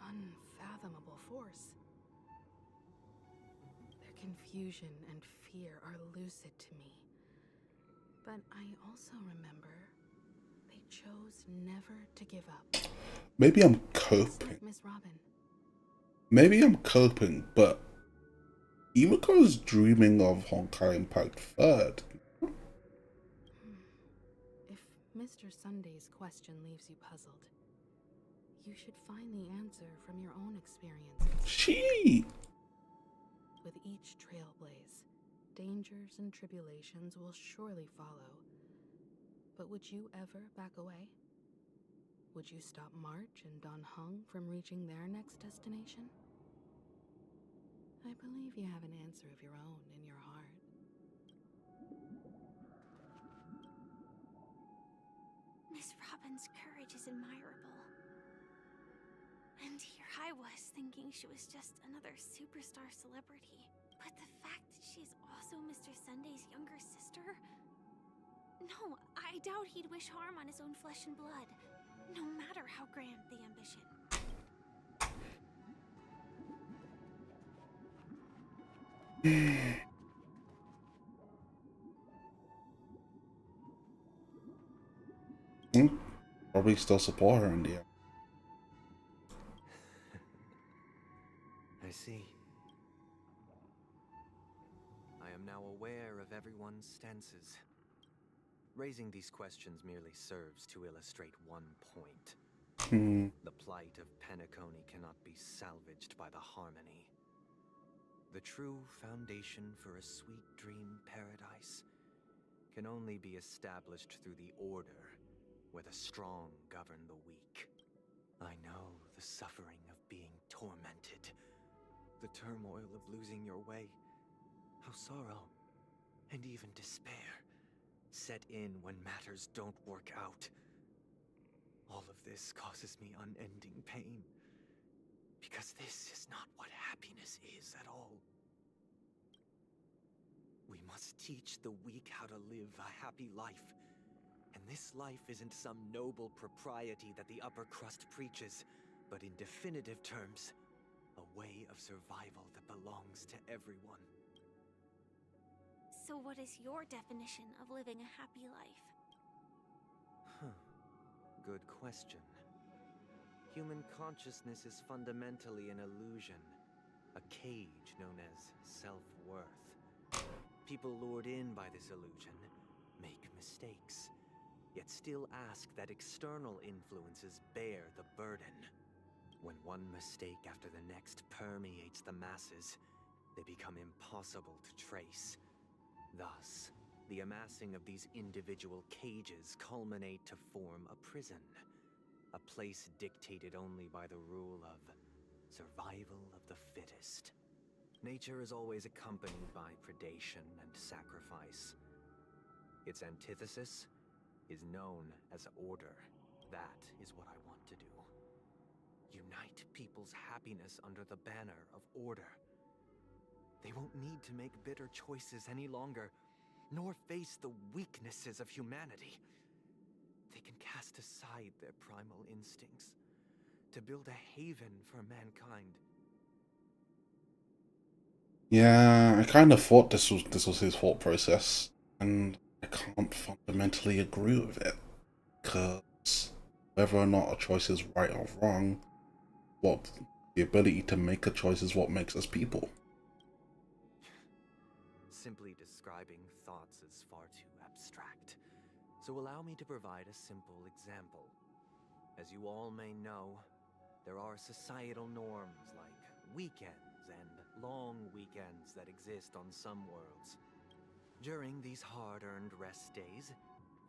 unfathomable force. Their confusion and fear are lucid to me, but I also remember they chose never to give up. Maybe I'm Just coping. like Miss Robin. Maybe I'm coping, but Himiko's dreaming of Honkai Impact 3rd. If Mr. Sunday's question leaves you puzzled, you should find the answer from your own experiences. She. With each trailblaze, dangers and tribulations will surely follow. But would you ever back away? Would you stop March and Don Hung from reaching their next destination? I believe you have an answer of your own in your heart. Miss Robin's courage is admirable. And here I was thinking she was just another superstar celebrity. But the fact that she's also Mr. Sunday's younger sister? No, I doubt he'd wish harm on his own flesh and blood, no matter how grand the ambition. Probably still support her in the end. I see. I am now aware of everyone's stances. Raising these questions merely serves to illustrate one point. The plight of Penacony cannot be salvaged by the Harmony. The true foundation for a sweet dream paradise can only be established through the Order, where the strong govern the weak. I know the suffering of being tormented, the turmoil of losing your way, how sorrow and even despair set in when matters don't work out. All of this causes me unending pain, because this is not what happiness is at all. We must teach the weak how to live a happy life. And this life isn't some noble propriety that the upper crust preaches, but in definitive terms, a way of survival that belongs to everyone. So what is your definition of living a happy life? Good question. Human consciousness is fundamentally an illusion, a cage known as self-worth. People lured in by this illusion make mistakes, yet still ask that external influences bear the burden. When one mistake after the next permeates the masses, they become impossible to trace. Thus, the amassing of these individual cages culminate to form a prison, a place dictated only by the rule of survival of the fittest. Nature is always accompanied by predation and sacrifice. Its antithesis is known as order. That is what I want to do. Unite people's happiness under the banner of order. They won't need to make bitter choices any longer, nor face the weaknesses of humanity. They can cast aside their primal instincts to build a haven for mankind. Yeah, I kind of thought this was his thought process, and I can't fundamentally agree with it, because whether or not a choice is right or wrong, the ability to make a choice is what makes us people. Simply describing thoughts is far too abstract, so allow me to provide a simple example. As you all may know, there are societal norms like weekends and long weekends that exist on some worlds. During these hard-earned rest days,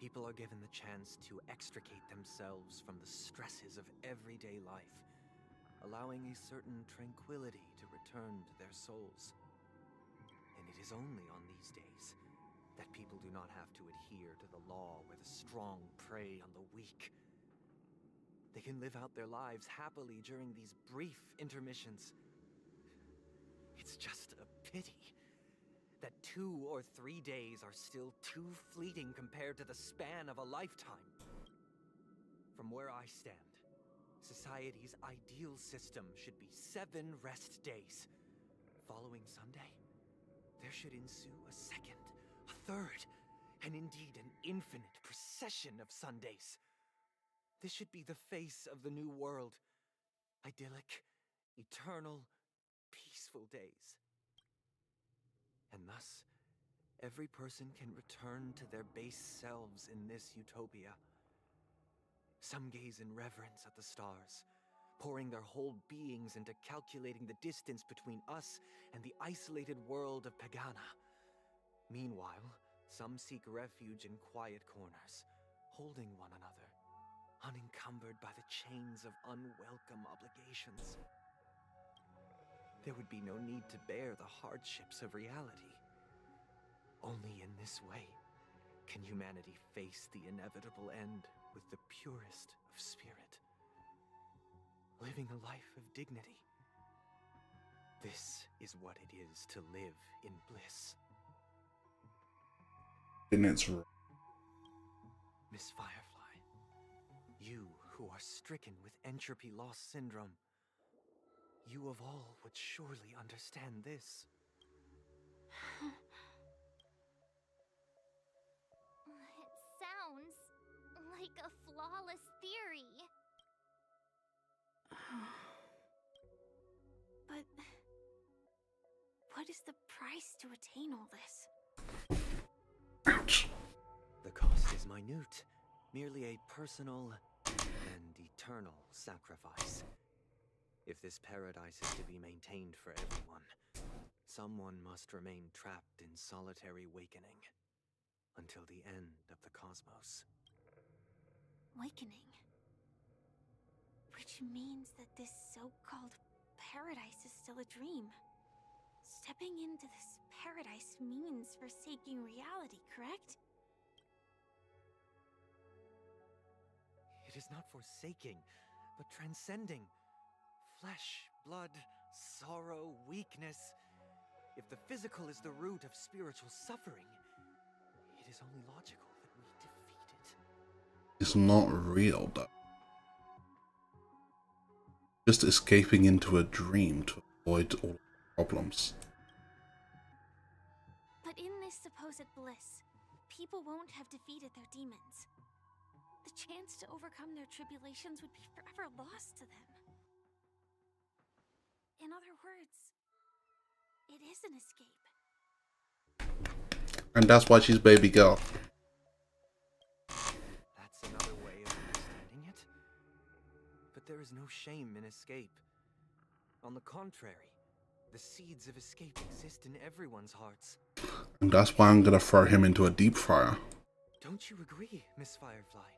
people are given the chance to extricate themselves from the stresses of everyday life, allowing a certain tranquility to return to their souls. And it is only on these days that people do not have to adhere to the law where the strong prey on the weak. They can live out their lives happily during these brief intermissions. It's just a pity that 2 or 3 days are still too fleeting compared to the span of a lifetime. From where I stand, society's ideal system should be 7 rest days. Following Sunday, there should ensue a second, a third, and indeed an infinite procession of Sundays. This should be the face of the new world. Idyllic, eternal, peaceful days. And thus, every person can return to their base selves in this utopia. Some gaze in reverence at the stars, pouring their whole beings into calculating the distance between us and the isolated world of Pagana. Meanwhile, some seek refuge in quiet corners, holding one another, unencumbered by the chains of unwelcome obligations. There would be no need to bear the hardships of reality. Only in this way can humanity face the inevitable end. with the purest of spirit, living a life of dignity. This is what it is to live in bliss. And it's Miss Firefly, you who are stricken with entropy loss syndrome, you of all would surely understand this. It sounds like a flawless theory. But what is the price to attain all this? ouch. The cost is minute, merely a personal and eternal sacrifice. If this paradise is to be maintained for everyone, someone must remain trapped in solitary wakening until the end of the cosmos. Wakening. Which means that this so-called paradise is still a dream. Stepping into this paradise means forsaking reality, correct? It is not forsaking, but transcending. Flesh, blood, sorrow, weakness. If the physical is the root of spiritual suffering, it is only logical that we defeat it. It's not real, though. Just escaping into a dream to avoid all problems. But in this supposed bliss, people won't have defeated their demons. The chance to overcome their tribulations would be forever lost to them. In other words, it is an escape. And that's why she's baby girl. That's another way of understanding it. But there is no shame in escape. On the contrary, the seeds of escape exist in everyone's hearts. And that's why I'm gonna throw him into a deep fryer. Don't you agree, Miss Firefly?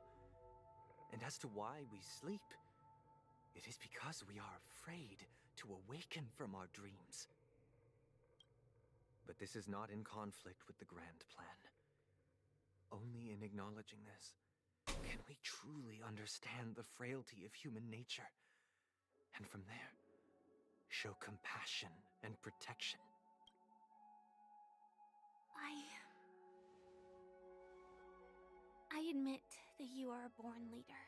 And as to why we sleep, it is because we are afraid to awaken from our dreams. But this is not in conflict with the grand plan. Only in acknowledging this can we truly understand the frailty of human nature, and from there, show compassion and protection. I admit that you are a born leader.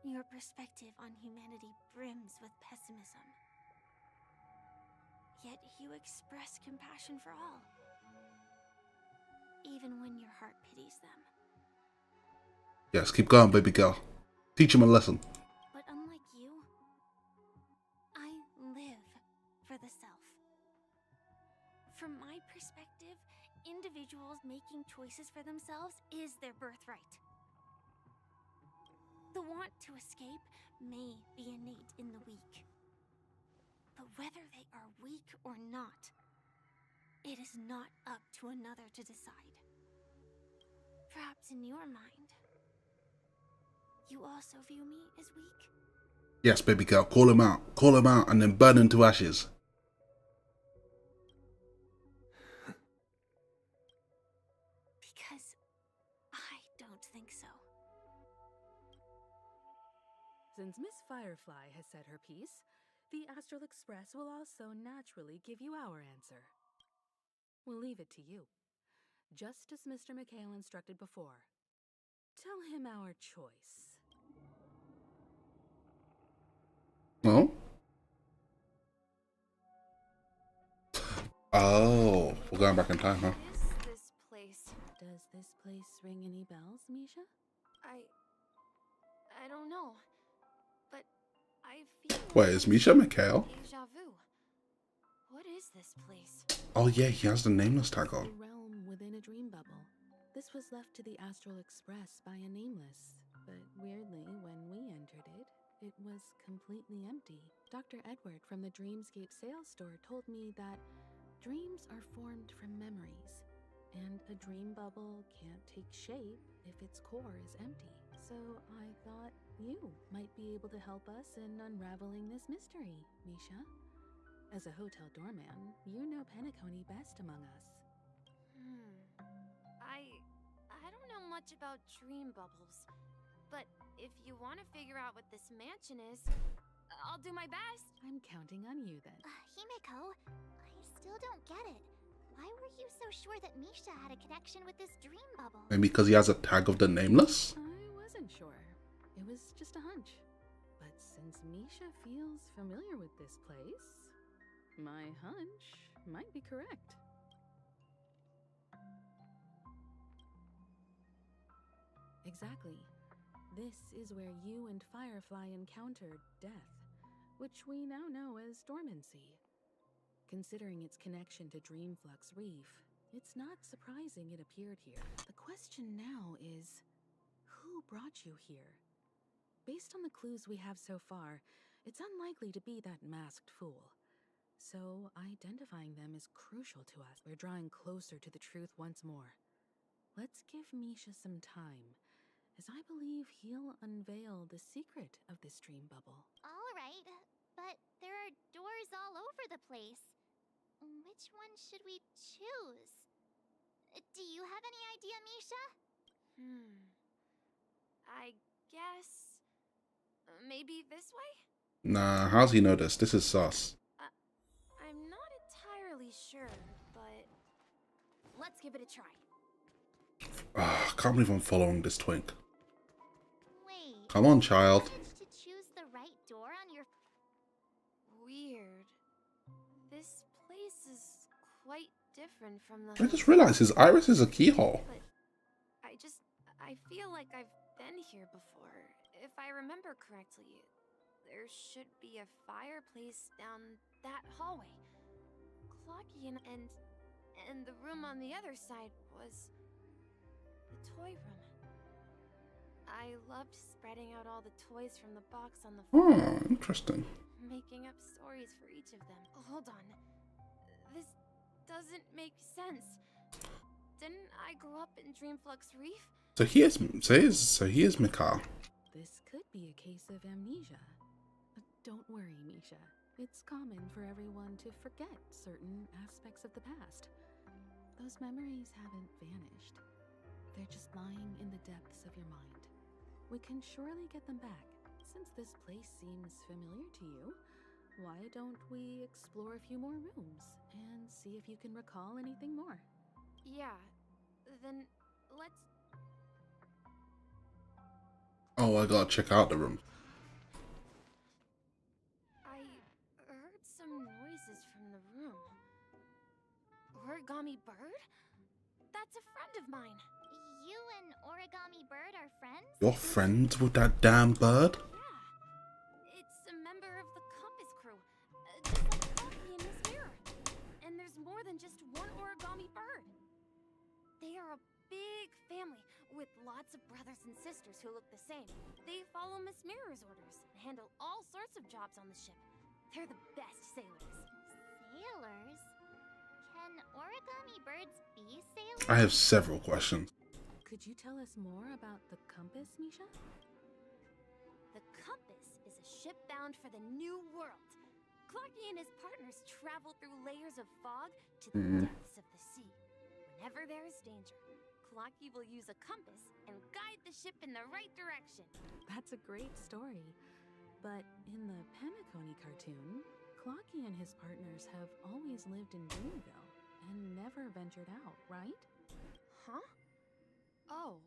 Your perspective on humanity brims with pessimism. Yet you express compassion for all, even when your heart pities them. Yes, keep going, baby girl. Teach him a lesson. But unlike you, I live for the self. From my perspective, individuals making choices for themselves is their birthright. The want to escape may be innate in the weak. But whether they are weak or not, it is not up to another to decide. Perhaps in your mind, you also view me as weak? Yes, baby girl, call him out. Call him out and then burn him to ashes. Because I don't think so. Since Miss Firefly has said her piece, the Astral Express will also naturally give you our answer. We'll leave it to you. Just as Mr. McHale instructed before. Tell him our choice. Oh? Oh, we're going back in time, huh? What is this place? Does this place ring any bells, Misha? I don't know, but I feel Wait, is Misha McHale? Deja vu. What is this place? Oh yeah, he has the nameless tag on. A realm within a dream bubble. This was left to the Astral Express by a nameless, but weirdly, when we entered it, it was completely empty. Dr. Edward from the Dreamscape sales store told me that dreams are formed from memories, and a dream bubble can't take shape if its core is empty. So I thought you might be able to help us in unraveling this mystery, Misha. As a hotel doorman, you know Penacony best among us. I don't know much about dream bubbles, but if you want to figure out what this mansion is, I'll do my best. I'm counting on you then. Himeko, I still don't get it. Why were you so sure that Misha had a connection with this dream bubble? And because he has a tag of the Nameless? I wasn't sure. It was just a hunch. But since Misha feels familiar with this place, my hunch might be correct. Exactly. This is where you and Firefly encountered death, which we now know as dormancy. Considering its connection to Dreamflux Reef, it's not surprising it appeared here. The question now is, who brought you here? Based on the clues we have so far, it's unlikely to be that masked fool. So identifying them is crucial to us. We're drawing closer to the truth once more. Let's give Misha some time, as I believe he'll unveil the secret of this dream bubble. All right, but there are doors all over the place. Which one should we choose? Do you have any idea, Misha? I guess maybe this way? Nah, how's he know this? This is sus. I'm not entirely sure, but let's give it a try. Ah, I can't believe I'm following this twink. Wait. Come on, child. You managed to choose the right door on your... Weird. This place is quite different from the... I just realized his iris is a keyhole. But I feel like I've been here before. If I remember correctly, there should be a fireplace down that hallway. Clocky and the room on the other side was the toy room. I loved spreading out all the toys from the box on the floor. Oh, interesting. Making up stories for each of them. Hold on. This doesn't make sense. Didn't I grow up in Dreamflux Reef? So he is Mikhail. This could be a case of amnesia. But don't worry, Misha. It's common for everyone to forget certain aspects of the past. Those memories haven't vanished. They're just lying in the depths of your mind. We can surely get them back. Since this place seems familiar to you, why don't we explore a few more rooms and see if you can recall anything more? Yeah, then let's... Oh, I gotta check out the room. I heard some noises from the room. Origami Bird? That's a friend of mine. You and Origami Bird are friends? You're friends with that damn bird? Yeah. It's a member of the Compass crew. Just like Clocky and Miss Mirror. And there's more than just one Origami Bird. They are a big family with lots of brothers and sisters who look the same. They follow Miss Mirror's orders and handle all sorts of jobs on the ship. They're the best sailors. Sailors? Can Origami Birds be sailors? I have several questions. Could you tell us more about the Compass, Misha? The Compass is a ship bound for the New World. Clocky and his partners travel through layers of fog to the depths of the sea. Whenever there is danger, Clocky will use a compass and guide the ship in the right direction. That's a great story. But in the Penacony cartoon, Clocky and his partners have always lived in Dreamville and never ventured out, right? Huh? Oh,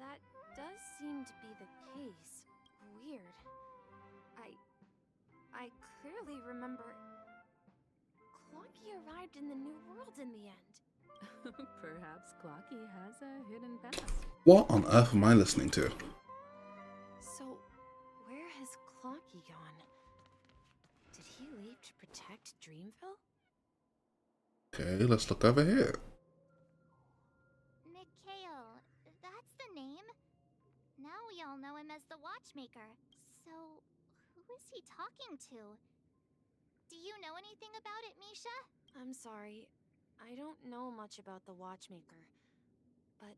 that does seem to be the case. Weird. I clearly remember Clocky arrived in the New World in the end. Perhaps Clocky has a hidden past. What on earth am I listening to? So, where has Clocky gone? Did he leave to protect Dreamville? Okay, let's look over here. Mikhail, that's the name. Now we all know him as the Watchmaker. So, who is he talking to? Do you know anything about it, Misha? I'm sorry. I don't know much about the Watchmaker. But,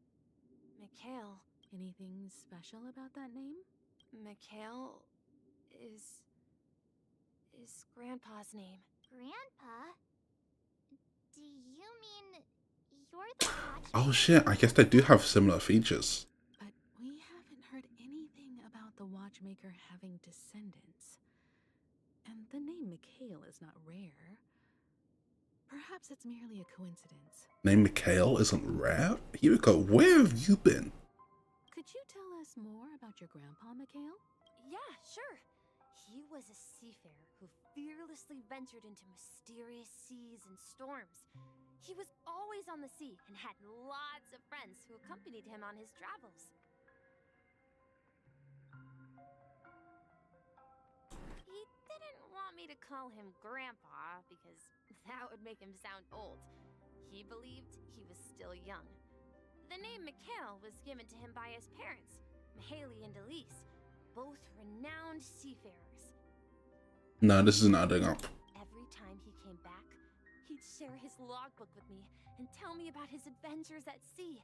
Mikhail... Anything special about that name? Mikhail is Grandpa's name. Grandpa? Do you mean sure the watch. Oh shit, I guess they do have similar features. But we haven't heard anything about the watchmaker having descendants. And the name Mikhail is not rare. Perhaps it's merely a coincidence. Name Mikhail isn't rare? Yuriko, where have you been? Could you tell us more about your grandpa, Mikhail? Yeah, sure. He was a seafarer who fearlessly ventured into mysterious seas and storms. He was always on the sea and had lots of friends who accompanied him on his travels. He didn't want me to call him Grandpa because that would make him sound old. He believed he was still young. The name Mikhail was given to him by his parents, Mihaly and Elise, both renowned seafarers. No, this isn't adding up. Every time he came back, he'd share his logbook with me and tell me about his adventures at sea.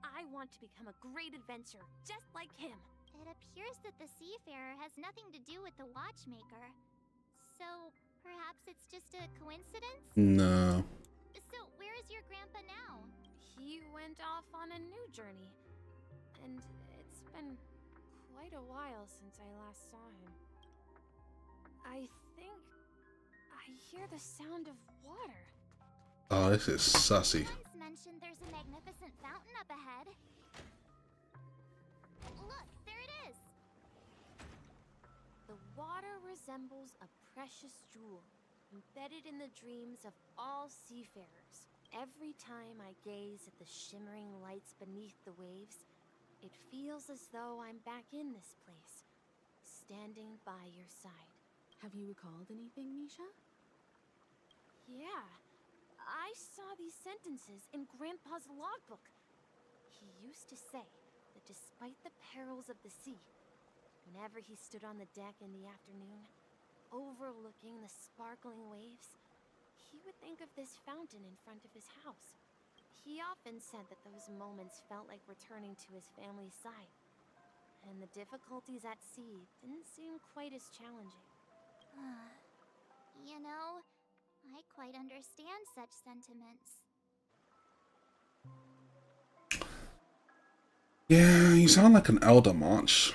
I want to become a great adventurer, just like him. It appears that the seafarer has nothing to do with the watchmaker. So, perhaps it's just a coincidence? No. So, where is your grandpa now? He went off on a new journey, and it's been quite a while since I last saw him. I think I hear the sound of water. Oh, this is sussy. Once mentioned there's a magnificent fountain up ahead. Look, there it is. The water resembles a precious jewel, embedded in the dreams of all seafarers. Every time I gaze at the shimmering lights beneath the waves, it feels as though I'm back in this place, standing by your side. Have you recalled anything, Misha? Yeah, I saw these sentences in Grandpa's logbook. He used to say that despite the perils of the sea, whenever he stood on the deck in the afternoon, overlooking the sparkling waves, he would think of this fountain in front of his house. He often said that those moments felt like returning to his family's side, and the difficulties at sea didn't seem quite as challenging. You know, I quite understand such sentiments. Yeah, you sound like an elder, March.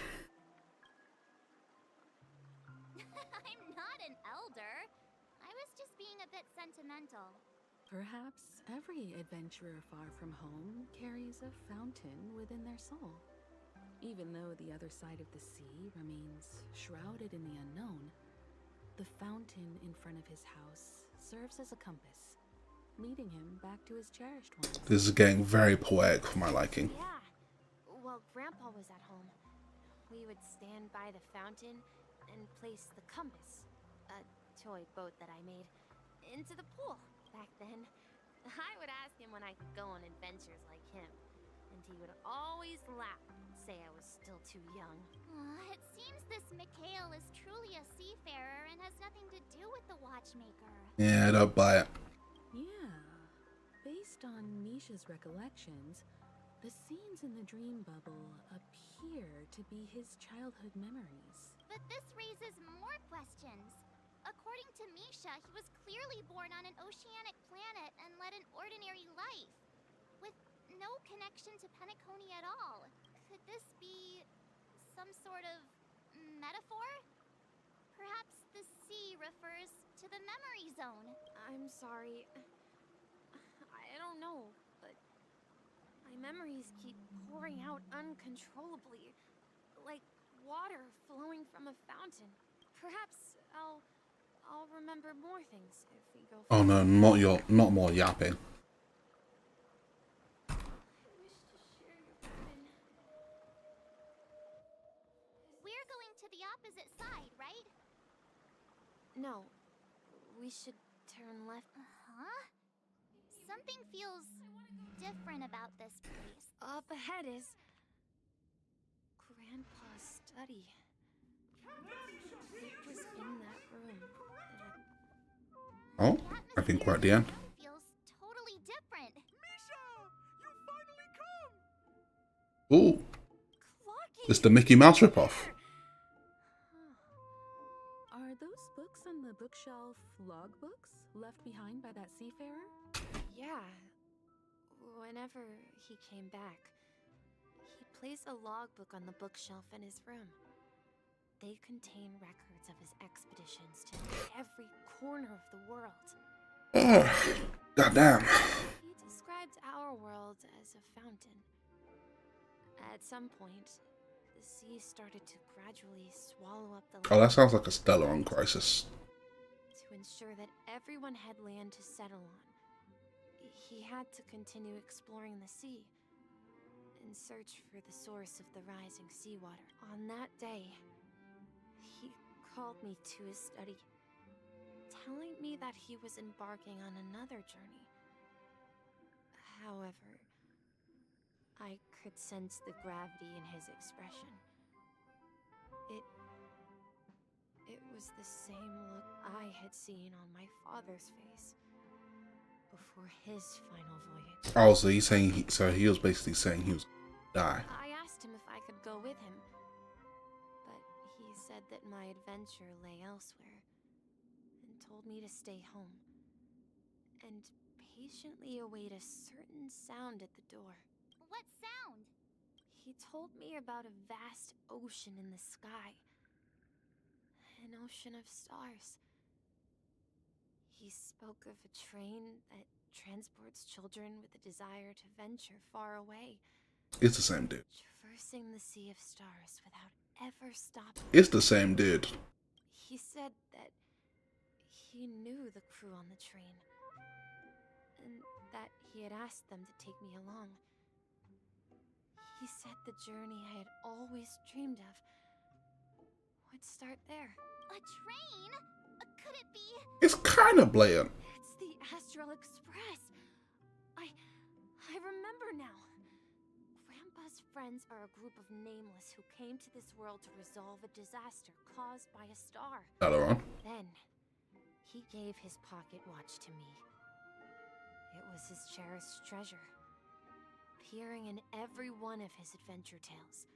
I'm not an elder. I was just being a bit sentimental. Perhaps every adventurer far from home carries a fountain within their soul. Even though the other side of the sea remains shrouded in the unknown, the fountain in front of his house serves as a compass, leading him back to his cherished ones. This is getting very poetic for my liking. Yeah. While Grandpa was at home, we would stand by the fountain and place the compass, a toy boat that I made, into the pool. Back then, I would ask him when I could go on adventures like him, and he would always laugh and say I was still too young. It seems this Mikhail is truly a seafarer and has nothing to do with the watchmaker. Yeah, I don't buy it. Yeah. Based on Misha's recollections, the scenes in the dream bubble appear to be his childhood memories. But this raises more questions. According to Misha, he was clearly born on an oceanic planet and led an ordinary life, with no connection to Penacony at all. Could this be some sort of metaphor? Perhaps the sea refers to the memory zone. I'm sorry. I don't know, but my memories keep pouring out uncontrollably, like water flowing from a fountain. Perhaps I'll remember more things if we go. Oh no, not more yapping. We're going to the opposite side, right? No, we should turn left. Huh? Something feels different about this place. Up ahead is Grandpa's study. It was in that room. Oh, I think we're at the end. Feels totally different. Misha, you finally come. Ooh, it's the Mickey Mouse ripoff. Are those books on the bookshelf logbooks left behind by that seafarer? Yeah. Whenever he came back, he'd place a logbook on the bookshelf in his room. They contain records of his expeditions to every corner of the world. Goddamn. He described our world as a fountain. At some point, the sea started to gradually swallow up the land. Oh, that sounds like a Stellar crisis. To ensure that everyone had land to settle on, he had to continue exploring the sea in search for the source of the rising seawater. On that day, he called me to his study, telling me that he was embarking on another journey. However, I could sense the gravity in his expression. It was the same look I had seen on my father's face before his final voyage. Oh, so he's saying he was basically saying he was gonna die. I asked him if I could go with him, but he said that my adventure lay elsewhere and told me to stay home and patiently await a certain sound at the door. What sound? He told me about a vast ocean in the sky. An ocean of stars. He spoke of a train that transports children with a desire to venture far away. It's the same dude. Traversing the sea of stars without ever stopping. It's the same dude. He said that he knew the crew on the train, and that he had asked them to take me along. He said the journey I had always dreamed of would start there. A train? Could it be? It's kind of blatant. It's the Astral Express. I remember now. Grandpa's friends are a group of nameless who came to this world to resolve a disaster caused by a star. Hello. Then, he gave his pocket watch to me. It was his cherished treasure, appearing in every one of his adventure tales.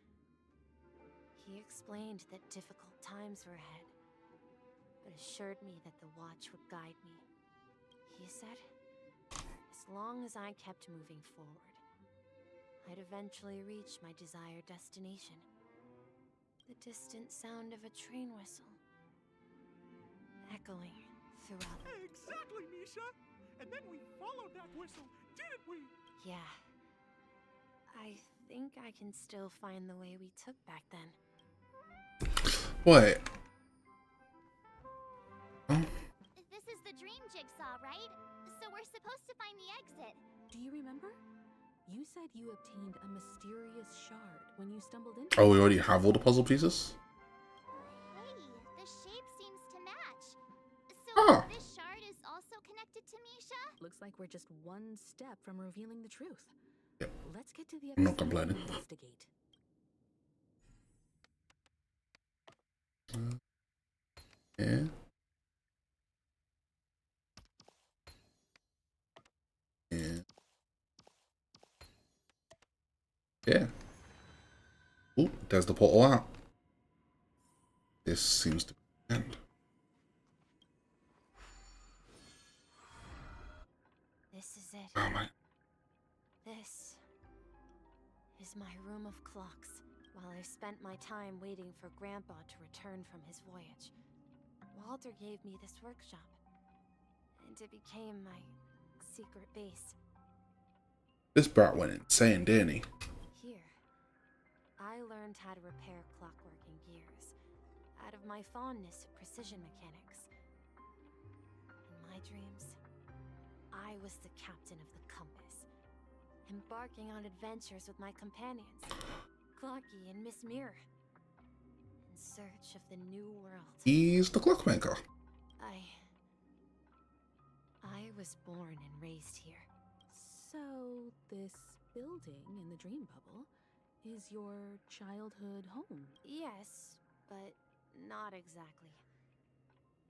He explained that difficult times were ahead, but assured me that the watch would guide me. He said, as long as I kept moving forward, I'd eventually reach my desired destination. The distant sound of a train whistle, echoing throughout. Exactly, Misha! And then we followed that whistle, didn't we? Yeah. I think I can still find the way we took back then. Wait. This is the dream jigsaw, right? So we're supposed to find the exit. Do you remember? You said you obtained a mysterious shard when you stumbled into Oh, we already have all the puzzle pieces? Hey, the shape seems to match. So this shard is also connected to Misha? Looks like we're just one step from revealing the truth. Yep. Let's get to the I'm not other side and complaining. investigate. Yeah. Yeah. Yeah. Ooh, there's the portal out. This seems to be the end. This is it. Oh my. This is my room of clocks. While I spent my time waiting for Grandpa to return from his voyage, Walter gave me this workshop, and it became my secret base. This brat went insane, didn't he? Here, I learned how to repair clockwork and gears out of my fondness of precision mechanics. In my dreams, I was the captain of the compass, embarking on adventures with my companions, Clocky and Miss Mirror, in search of the new world. He's the clockmaker. I was born and raised here. So, this building in the dream bubble is your childhood home? Yes, but not exactly.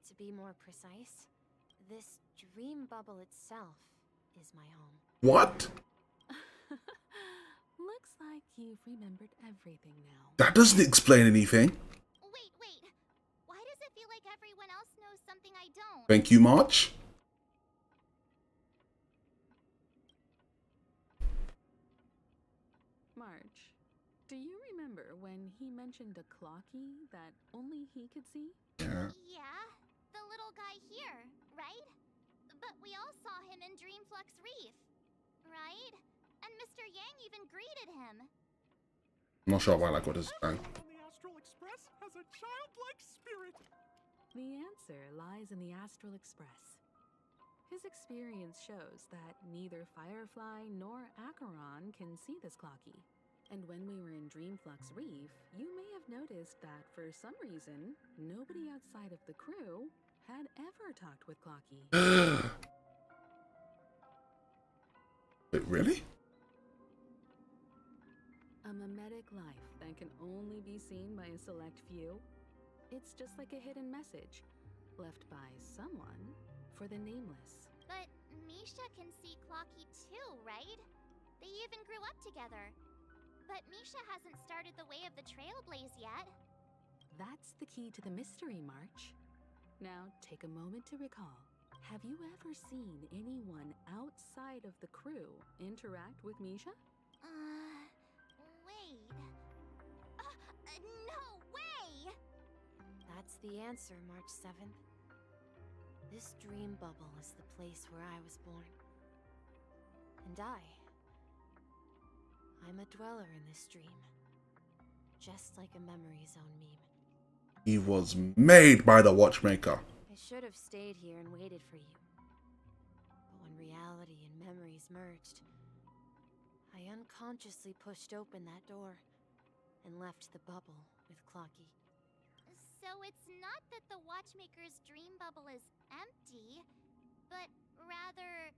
To be more precise, this dream bubble itself is my home. What? Looks like you've remembered everything now. That doesn't explain anything. Wait. Why does it feel like everyone else knows something I don't? Thank you, March. remember when he mentioned a clocky that only he could see? Yeah. Yeah, the little guy here, right? But we all saw him in Dreamflux Reef, right? And Mr. Yang even greeted him. I'm not sure why I like what this is saying. The Astral Express has a childlike spirit. The answer lies in the Astral Express. His experience shows that neither Firefly nor Acheron can see this clocky. And when we were in Dreamflux Reef, you may have noticed that for some reason, nobody outside of the crew had ever talked with Clocky. Wait, really? A mimetic life that can only be seen by a select few? It's just like a hidden message left by someone for the nameless. But Misha can see Clocky too, right? They even grew up together. But Misha hasn't started the way of the Trailblaze yet. That's the key to the mystery, March. Now, take a moment to recall. Have you ever seen anyone outside of the crew interact with Misha? Wait. No way! That's the answer, March 7th. This dream bubble is the place where I was born. And I'm a dweller in this dream. Just like a memory zone meme. He was made by the Watchmaker. I should have stayed here and waited for you. But when reality and memories merged, I unconsciously pushed open that door and left the bubble with Clocky. So it's not that the Watchmaker's dream bubble is empty, but rather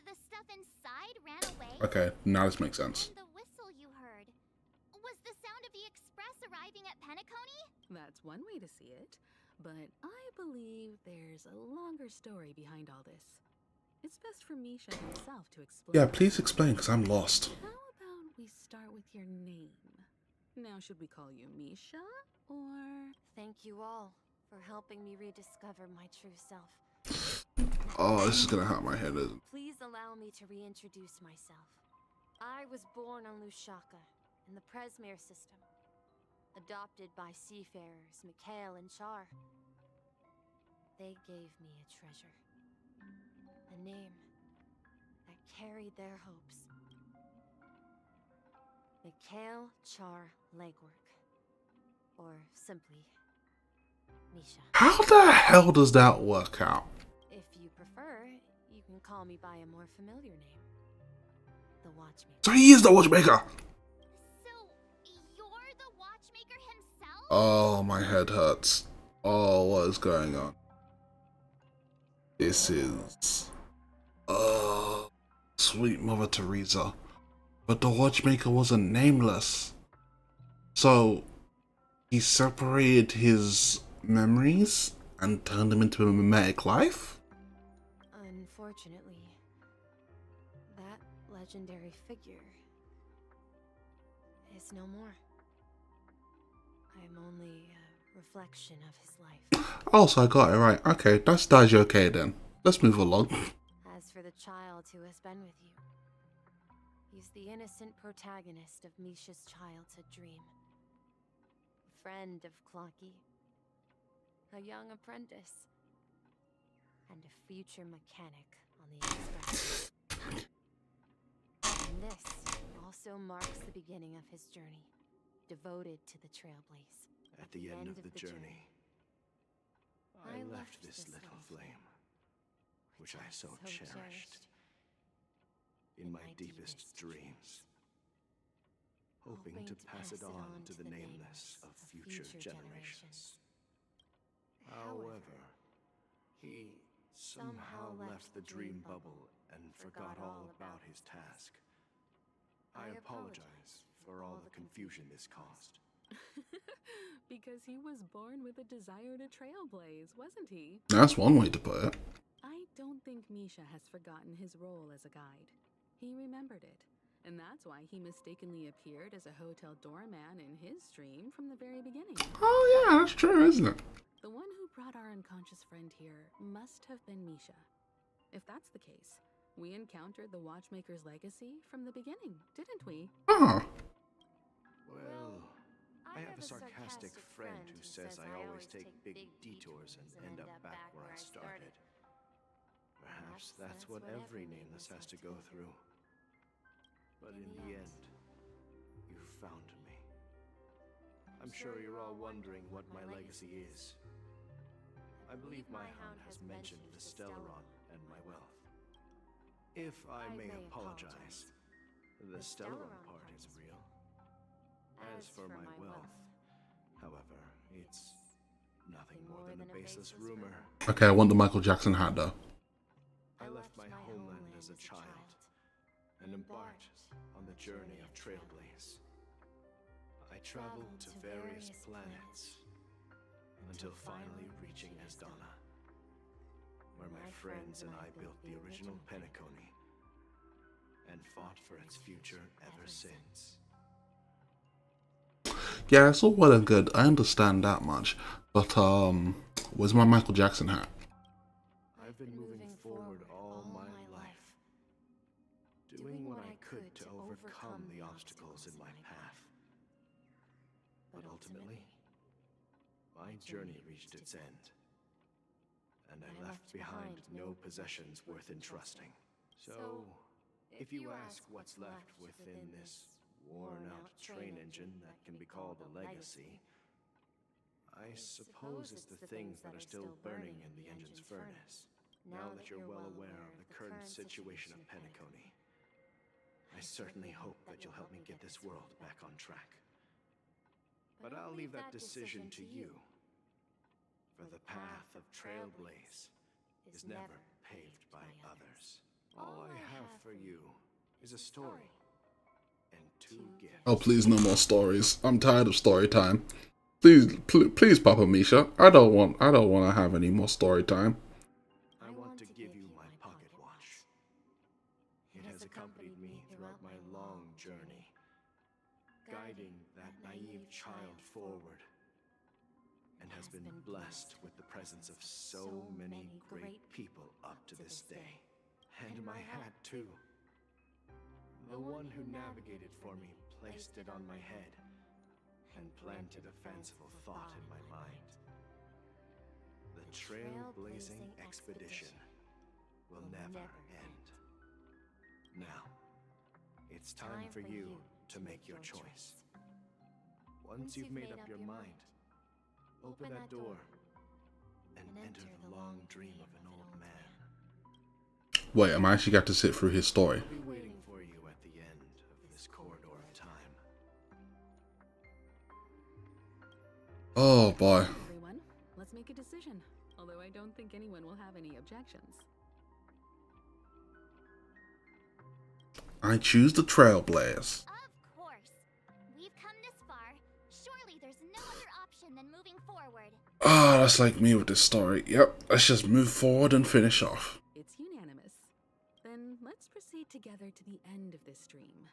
the stuff inside ran away? Okay, now this makes sense. And the whistle you heard was the sound of the express arriving at Penacony? That's one way to see it, but I believe there's a longer story behind all this. It's best for Misha himself to explain. Yeah, please explain, because I'm lost. How about we start with your name? Now, should we call you Misha, or... Thank you all for helping me rediscover my true self. Oh, this is gonna hurt my head, isn't it? Please allow me to reintroduce myself. I was born on Lushaka, in the Presmere system. Adopted by seafarers Mikhail and Char. They gave me a treasure. A name that carried their hopes. Mikhail Char Legwork. Or simply, Misha. How the hell does that work out? If you prefer, you can call me by a more familiar name. The Watchmaker. So he is the Watchmaker! So, you're the Watchmaker himself? Oh, my head hurts. Oh, what is going on? This is... Oh, sweet Mother Teresa. But the Watchmaker wasn't nameless. So, he separated his memories and turned them into a mimetic life? Unfortunately, that legendary figure is no more. I'm only a reflection of his life. Oh, so I got it right. Okay, that's Daji okay then. Let's move along. As for the child who has been with you, he's the innocent protagonist of Misha's childhood dream. A friend of Clocky, a young apprentice, and a future mechanic on the Express. And this also marks the beginning of his journey, devoted to the Trailblaze. At the end of the journey, I left this little flame, which I so cherished in my deepest dreams, hoping to pass it on to the nameless of future generations. However, he somehow left the dream bubble and forgot all about his task. I apologize for all the confusion this caused. Because he was born with a desire to trailblaze, wasn't he? That's one way to put it. I don't think Misha has forgotten his role as a guide. He remembered it, and that's why he mistakenly appeared as a hotel doorman in his dream from the very beginning. Oh yeah, that's true, isn't it? The one who brought our unconscious friend here must have been Misha. If that's the case, we encountered the Watchmaker's legacy from the beginning, didn't we? Oh. Well, I have a sarcastic friend who says I always take big detours and end up back where I started. Perhaps that's what every nameless has to go through. But in the end, you found me. I'm sure you're all wondering what my legacy is. I believe my hound has mentioned the Stellaron and my wealth. If I may apologize, the Stellaron part is real. As for my wealth, however, it's nothing more than a baseless rumor. Okay, I want the Michael Jackson hat though. I left my homeland as a child and embarked on the journey of Trailblaze. I traveled to various planets until finally reaching Asdana, where my friends and I built the original Penacony and fought for its future ever since. Yeah, it's all well and good. I understand that much. But, where's my Michael Jackson hat? I've been moving forward all my life, doing what I could to overcome the obstacles in my path. But ultimately, my journey reached its end, and I left behind no possessions worth entrusting. So, if you ask what's left within this worn-out train engine that can be called a legacy, I suppose it's the things that are still burning in the engine's furnace. Now that you're well aware of the current situation of Penacony, I certainly hope that you'll help me get this world back on track. But I'll leave that decision to you, for the path of Trailblaze is never paved by others. All I have for you is a story and 2 gifts. Oh, please, no more stories. I'm tired of story time. Please, Papa Misha. I don't want to have any more story time. I want to give you my pocket watch. It has accompanied me throughout my long journey, guiding that naive child forward, and has been blessed with the presence of so many great people up to this day. And my hat, too. The one who navigated for me placed it on my head and planted a fanciful thought in my mind. The trailblazing expedition will never end. Now, it's time for you to make your choice. Once you've made up your mind, open that door and enter the long dream of an old man. Wait, am I actually got to sit through his story? I'll be waiting for you at the end of this corridor of time. Oh boy. Everyone, let's make a decision. Although I don't think anyone will have any objections. I choose the Trailblaze. Of course. We've come this far. Surely there's no other option than moving forward. Ah, that's like me with this story. Yep, let's just move forward and finish off. It's unanimous. Then let's proceed together to the end of this dream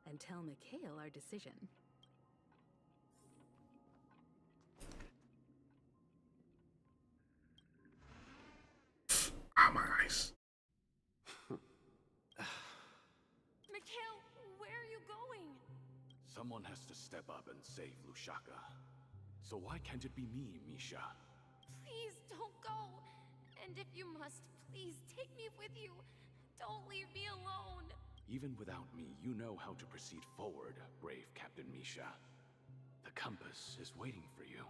and tell Mikhail our decision. Ah, my eyes. Mikhail, where are you going? Someone has to step up and save Lushaka. So why can't it be me, Misha? Please don't go. And if you must, please take me with you. Don't leave me alone. Even without me, you know how to proceed forward, brave Captain Misha. The compass is waiting for you.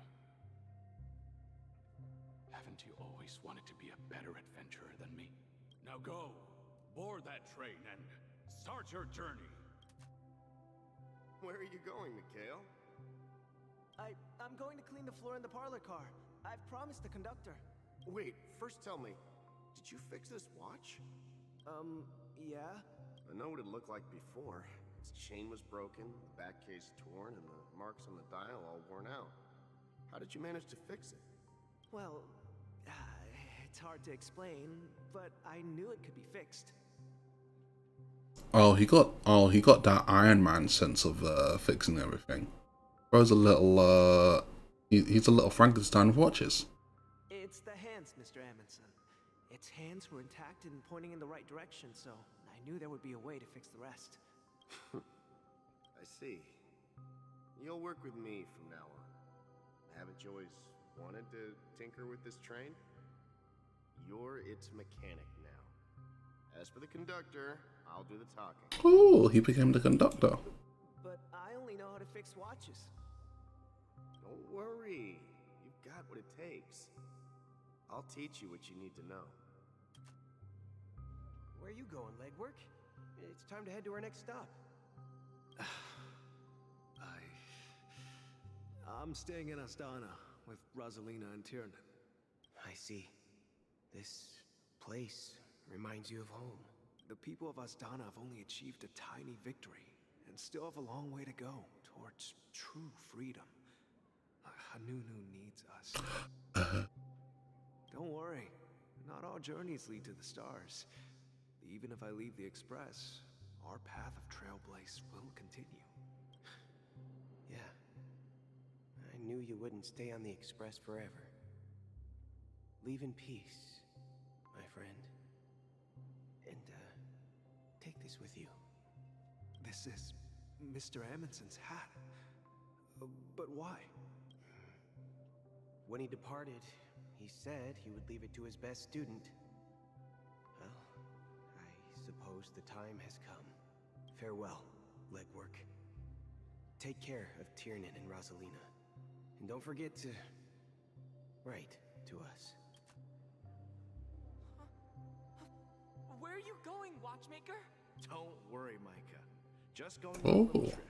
Haven't you always wanted to be a better adventurer than me? Now go, board that train and start your journey. Where are you going, Mikhail? I'm going to clean the floor in the parlor car. I've promised the conductor. Wait, first tell me, did you fix this watch? Yeah? I know what it looked like before. Its chain was broken, the back case torn, and the marks on the dial all worn out. How did you manage to fix it? Well, it's hard to explain, but I knew it could be fixed. Oh, he got that Iron Man sense of fixing everything. Bro's a little he's a little Frankenstein of watches. It's the hands, Mr. Amundsen. Its hands were intact and pointing in the right direction, so I knew there would be a way to fix the rest. I see. You'll work with me from now on. Haven't you always wanted to tinker with this train? You're its mechanic now. As for the conductor, I'll do the talking. Oh, he became the conductor. But I only know how to fix watches. Don't worry. You've got what it takes. I'll teach you what you need to know. Where are you going, Legwork? It's time to head to our next stop. I'm staying in Astana with Rosalina and Tiernan. I see. This place reminds you of home. The people of Astana have only achieved a tiny victory and still have a long way to go towards true freedom. Hanunu needs us. Don't worry, not all journeys lead to the stars. Even if I leave the Express, our path of Trailblaze will continue. Yeah. I knew you wouldn't stay on the Express forever. Leave in peace, my friend. And, take this with you. This is Mr. Amundsen's hat. But why? When he departed, he said he would leave it to his best student. Well, I suppose the time has come. Farewell, Legwork. Take care of Tiernan and Rosalina. And don't forget to write to us. Where are you going, Watchmaker? Don't worry, Micah. Just going on Oh. a little trip.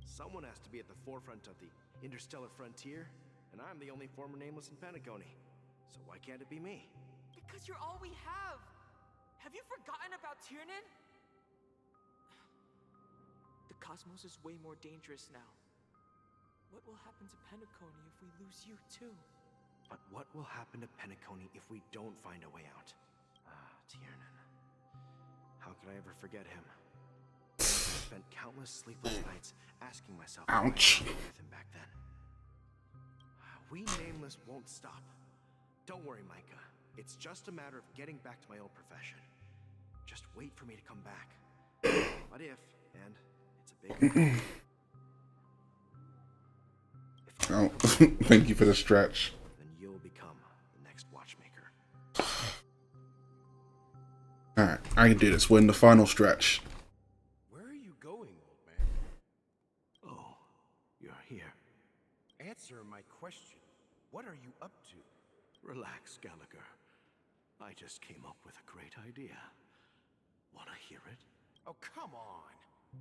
Someone has to be at the forefront of the interstellar frontier, and I'm the only former nameless in Penacony. So why can't it be me? Because you're all we have. Have you forgotten about Tiernan? The cosmos is way more dangerous now. What will happen to Penacony if we lose you too? But what will happen to Penacony if we don't find a way out? Ah, Tiernan. How could I ever forget him? I spent countless sleepless nights asking myself why I Ouch. didn't with him back then. We nameless won't stop. Don't worry, Micah. It's just a matter of getting back to my old profession. Just wait for me to come back. What if, and it's a big Oh, thank you for the stretch. then you'll become the next watchmaker. Alright, I can do this. We're in the final stretch. Where are you going, old man? Oh, you're here. Answer my question. What are you up to? Relax, Gallagher. I just came up with a great idea. Wanna hear it? Oh, come on.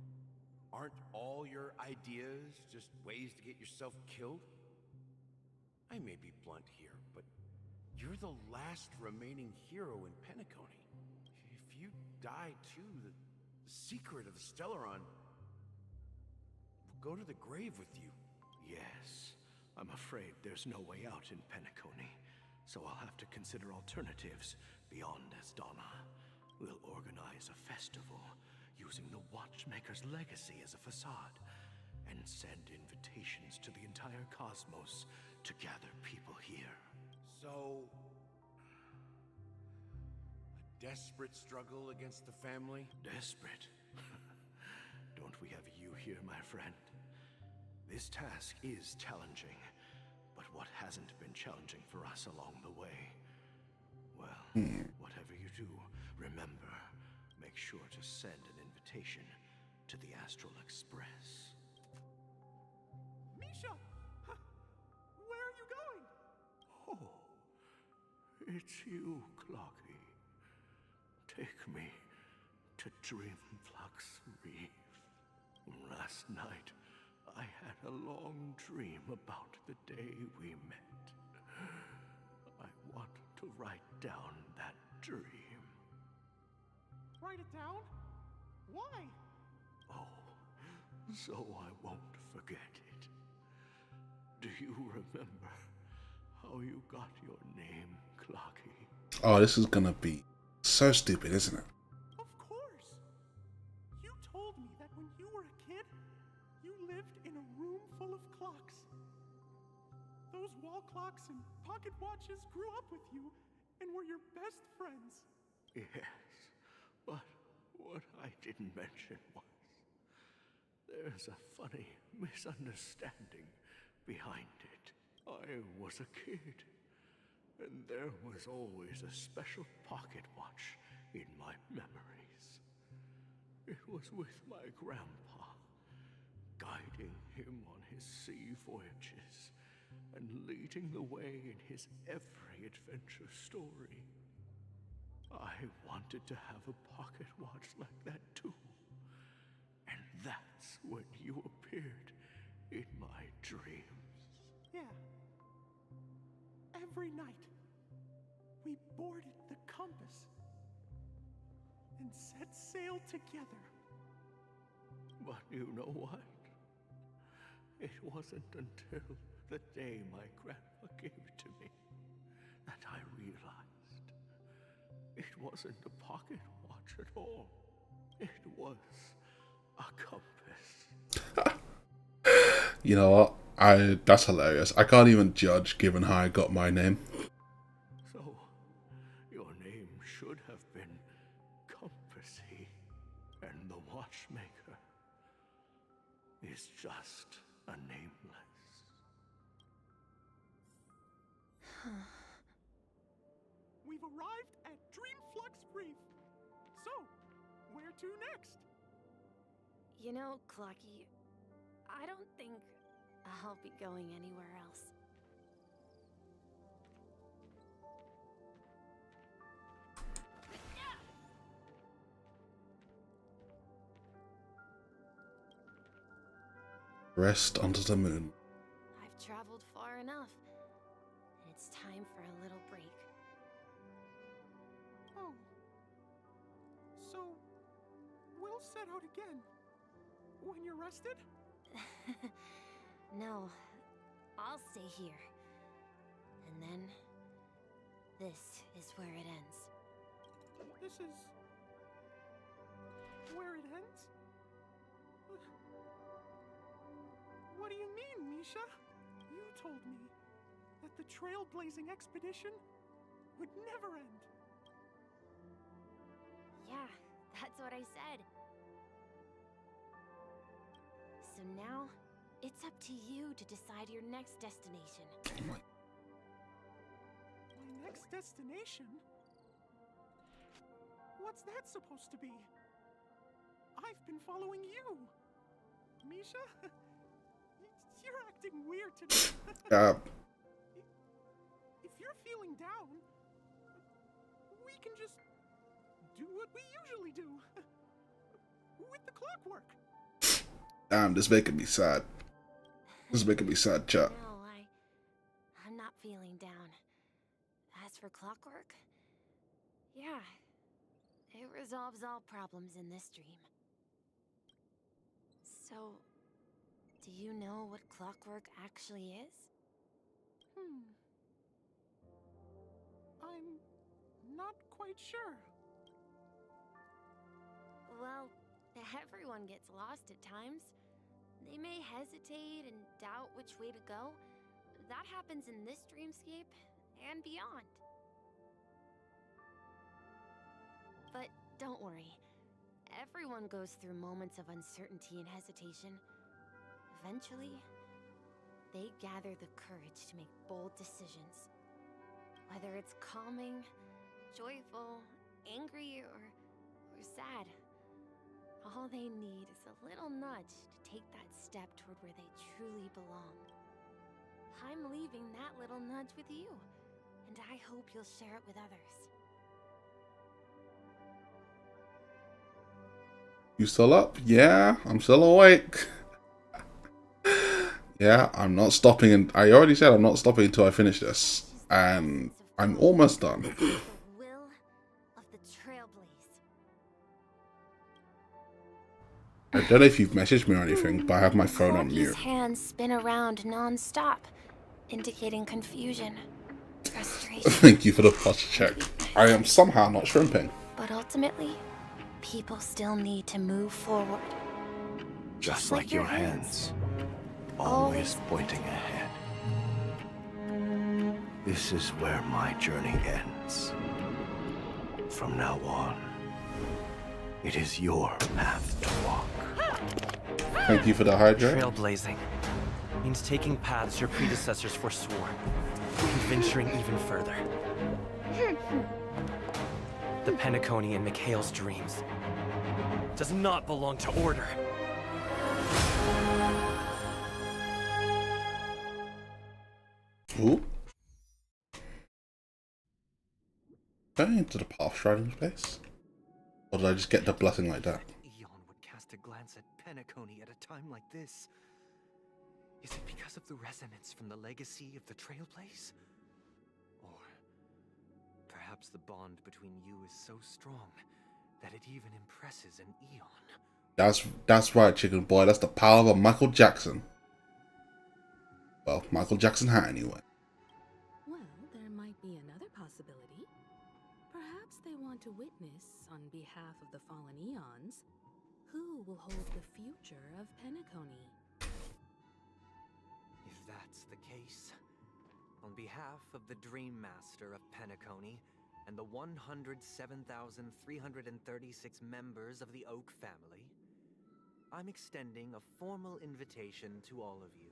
Aren't all your ideas just ways to get yourself killed? I may be blunt here, but you're the last remaining hero in Penacony. If you die too, the secret of the Stellaron will go to the grave with you. Yes, I'm afraid there's no way out in Penacony, so I'll have to consider alternatives beyond Astana. We'll organize a festival using the Watchmaker's legacy as a facade, and send invitations to the entire cosmos to gather people here. So, a desperate struggle against the family? Desperate? Don't we have you here, my friend? This task is challenging, but what hasn't been challenging for us along the way? Well, whatever you do, remember, make sure to send an invitation to the Astral Express. Misha! Where are you going? Oh, it's you, Clocky. Take me to Dreamflux Reef. Last night, I had a long dream about the day we met. I want to write down that dream. Write it down? Why? Oh, so I won't forget it. Do you remember how you got your name, Clocky? Oh, this is gonna be so stupid, isn't it? Of course! You told me that when you were a kid, you lived in a room full of clocks. Those wall clocks and pocket watches grew up with you and were your best friends. Yes, but what I didn't mention was There's a funny misunderstanding behind it. I was a kid, and there was always a special pocket watch in my memories. It was with my grandpa, guiding him on his sea voyages and leading the way in his every adventure story. I wanted to have a pocket watch like that too. And that's when you appeared in my dreams. Yeah. Every night, we boarded the compass and set sail together. But you know what? It wasn't until the day my grandpa gave it to me that I realized it wasn't a pocket watch at all. It was a compass. You know what? That's hilarious. I can't even judge given how I got my name. So, your name should have been Compassy, and the watchmaker is just a nameless. We've arrived at Dreamflux Reef. So, where to next? You know, Clocky, I don't think I'll be going anywhere else. Rest under the moon. I've traveled far enough, and it's time for a little break. Oh. So, we'll set out again. When you're rested? No, I'll stay here. And then, this is where it ends. This is... where it ends? What do you mean, Misha? You told me that the trailblazing expedition would never end. Yeah, that's what I said. So now, it's up to you to decide your next destination. My next destination? What's that supposed to be? I've been following you. Misha? You're acting weird today. If you're feeling down, we can just do what we usually do. With the clockwork. Damn, this making me sad. This is making me sad, chat. No, I'm not feeling down. As for clockwork, yeah, it resolves all problems in this dream. So, do you know what clockwork actually is? I'm not quite sure. Well, everyone gets lost at times. They may hesitate and doubt which way to go. That happens in this dreamscape and beyond. But don't worry. Everyone goes through moments of uncertainty and hesitation. Eventually, they gather the courage to make bold decisions. Whether it's calming, joyful, angry, or sad. All they need is a little nudge to take that step toward where they truly belong. I'm leaving that little nudge with you, and I hope you'll share it with others. You still up? Yeah, I'm still awake. Yeah, I'm not stopping, and I already said I'm not stopping until I finish this, and I'm almost done. The will of the Trailblaze. I don't know if you've messaged me or anything, but I have my phone on mute. His hands spin around non-stop, indicating confusion, frustration. Thank you for the posture check. I am somehow not shrimping. But ultimately, people still need to move forward. Just like your hands, always pointing ahead. This is where my journey ends. From now on, it is your path to walk. Thank you for the hydrate. Trailblazing means taking paths your predecessors forswore, and venturing even further. The Penacony in Mikhail's dreams does not belong to Order. Ooh. Going into the path striding space? Or did I just get the blessing like that? Eon would cast a glance at Penacony at a time like this. Is it because of the resonance from the legacy of the Trailblaze? Or perhaps the bond between you is so strong that it even impresses an Eon? That's right, chicken boy. That's the power of Michael Jackson. Well, Michael Jackson hat anyway. Well, there might be another possibility. Perhaps they want to witness, on behalf of the fallen Eons, who will hold the future of Penacony. If that's the case, on behalf of the Dream Master of Penacony and the 107,336 members of the Oak family, I'm extending a formal invitation to all of you.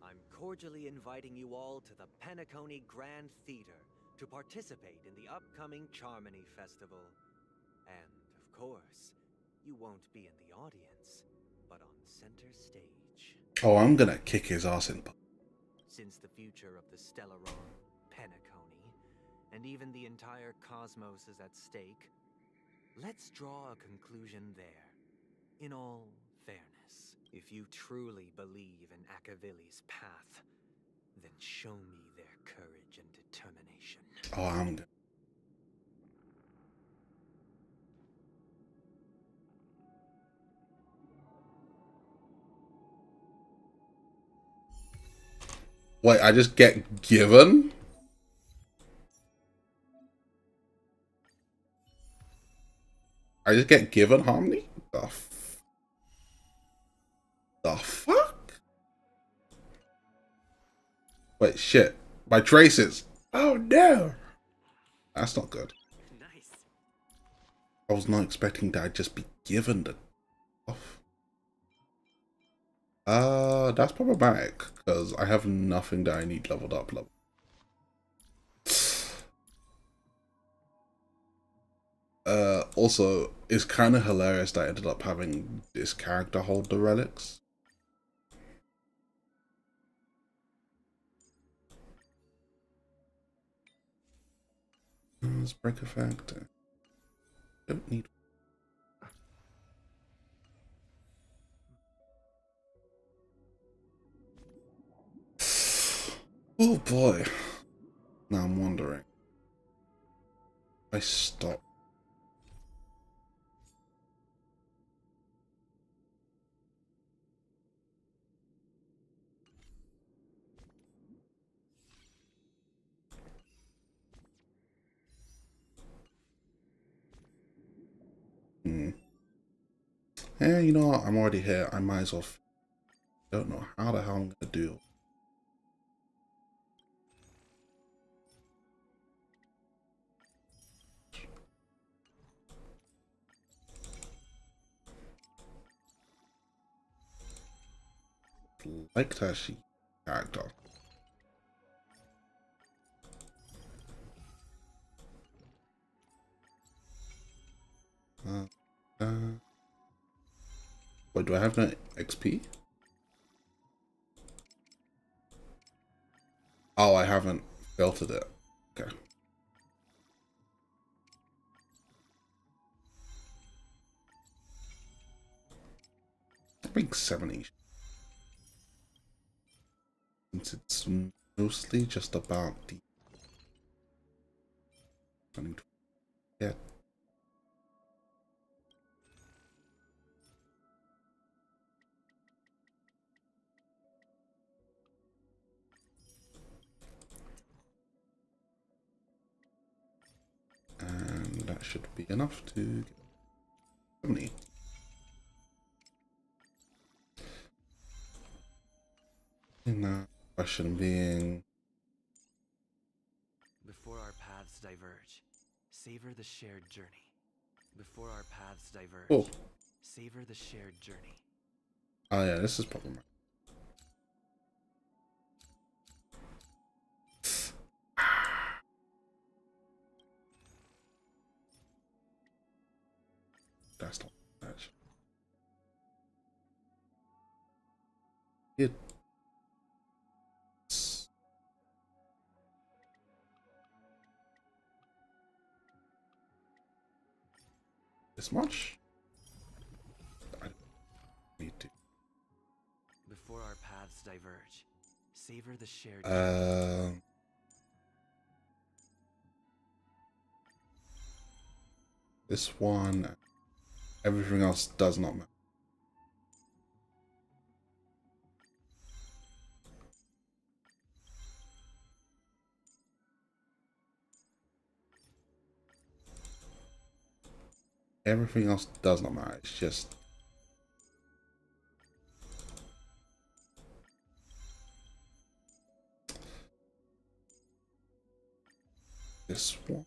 I'm cordially inviting you all to the Penacony Grand Theater to participate in the upcoming Charmony Festival. And, of course, you won't be in the audience, but on center stage. Oh, I'm gonna kick his ass in. Since the future of the Stellaron, Penacony, and even the entire cosmos is at stake, let's draw a conclusion there. In all fairness, if you truly believe in Akavili's path, then show me their courage and determination. Oh, I'm gonna. Wait, I just get given? I just get given Harmony? The fuck? Wait, shit. My traces. Oh no! That's not good. Nice. I was not expecting that I'd just be given the stuff. That's problematic, because I have nothing that I need leveled up. Also, it's kind of hilarious that I ended up having this character hold the relics. Let's break effect. Don't need. Oh boy. Now I'm wondering. I stop. Yeah, you know what? I'm already here. I might as well. Don't know how the hell I'm gonna do. Like that she character. Wait, do I have no XP? Oh, I haven't filtered it. Okay. I think 70. Since it's mostly just about the running to get. And that should be enough to get 70. And the question being, Before our paths diverge, savor the shared journey. Before our paths diverge, oh, savor the shared journey. Oh yeah, this is problematic. That's not much. It. This much? I don't need to. Before our paths diverge, savor the shared. This one. Everything else does not matter. Everything else does not matter. It's just this one.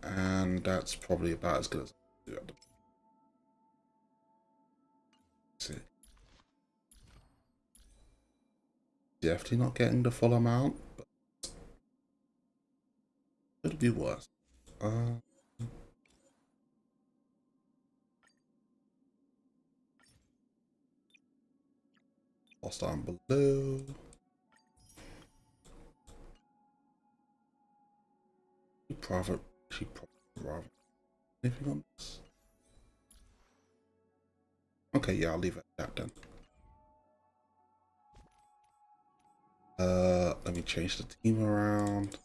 And that's probably about as good as I can do. See. Definitely not getting the full amount, but could be worse. Lost down below. She probably rather anything on this. Okay, yeah, I'll leave it at that then. Let me change the team around.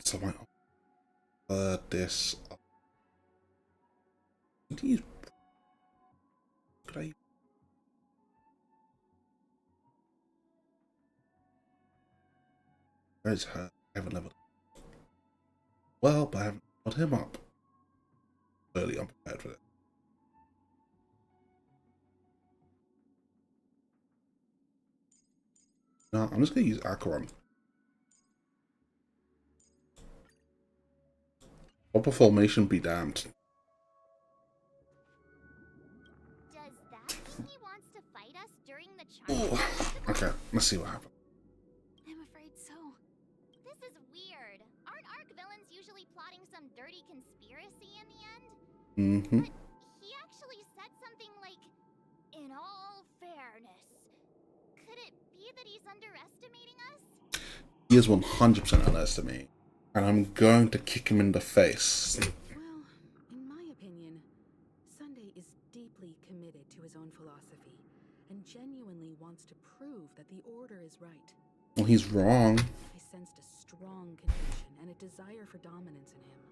So my this. Could I? Where's her? I haven't leveled. Well, but I haven't leveled him up. Clearly unprepared for this. No, I'm just gonna use Acheron. Proper formation be damned. Does that mean he wants to fight us during the charm? Okay, let's see what happens. I'm afraid so. This is weird. Aren't Arc villains usually plotting some dirty conspiracy in the end? Mm-hmm. But he actually said something like, "In all fairness." Could it be that he's underestimating us? He is 100% underestimating. And I'm going to kick him in the face. Well, in my opinion, Sunday is deeply committed to his own philosophy and genuinely wants to prove that the Order is right. Well, he's wrong. I sensed a strong conviction and a desire for dominance in him.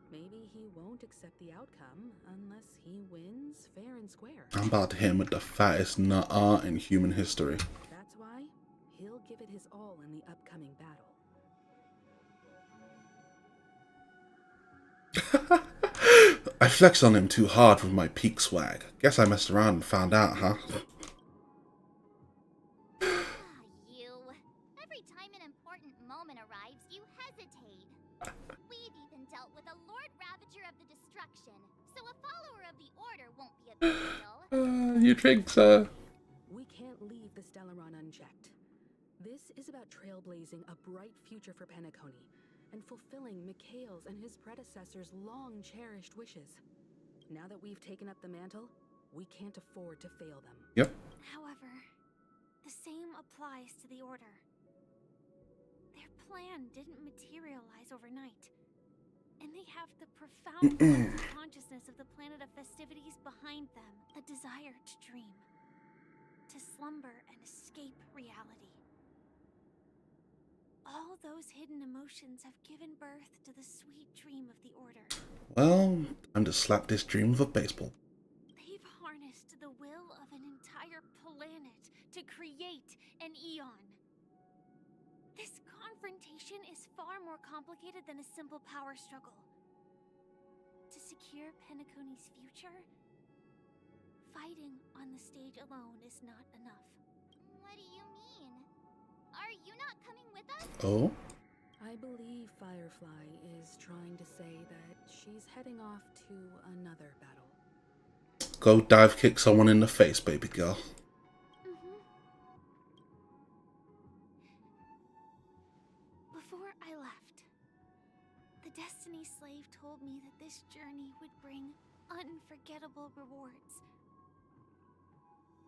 Maybe he won't accept the outcome unless he wins fair and square. I'm about to hit him with the fattest nut in human history. That's why he'll give it his all in the upcoming battle. I flexed on him too hard with my peak swag. Guess I messed around and found out, huh? You. Every time an important moment arrives, you hesitate. We've even dealt with a Lord Ravager of the Destruction, so a follower of the Order won't be a big deal. You think so? We can't leave the Stellaron unchecked. This is about trailblazing a bright future for Penacony and fulfilling Mikhail's and his predecessors' long-cherished wishes. Now that we've taken up the mantle, we can't afford to fail them. Yep. However, the same applies to the Order. Their plan didn't materialize overnight, and they have the profound consciousness of the planet of festivities behind them, a desire to dream, to slumber and escape reality. All those hidden emotions have given birth to the sweet dream of the Order. Well, time to slap this dream with a baseball. They've harnessed the will of an entire planet to create an eon. This confrontation is far more complicated than a simple power struggle. To secure Penacony's future, fighting on the stage alone is not enough. What do you mean? Are you not coming with us? Oh? I believe Firefly is trying to say that she's heading off to another battle. Go dive kick someone in the face, baby girl. Before I left, the Destiny Slave told me that this journey would bring unforgettable rewards.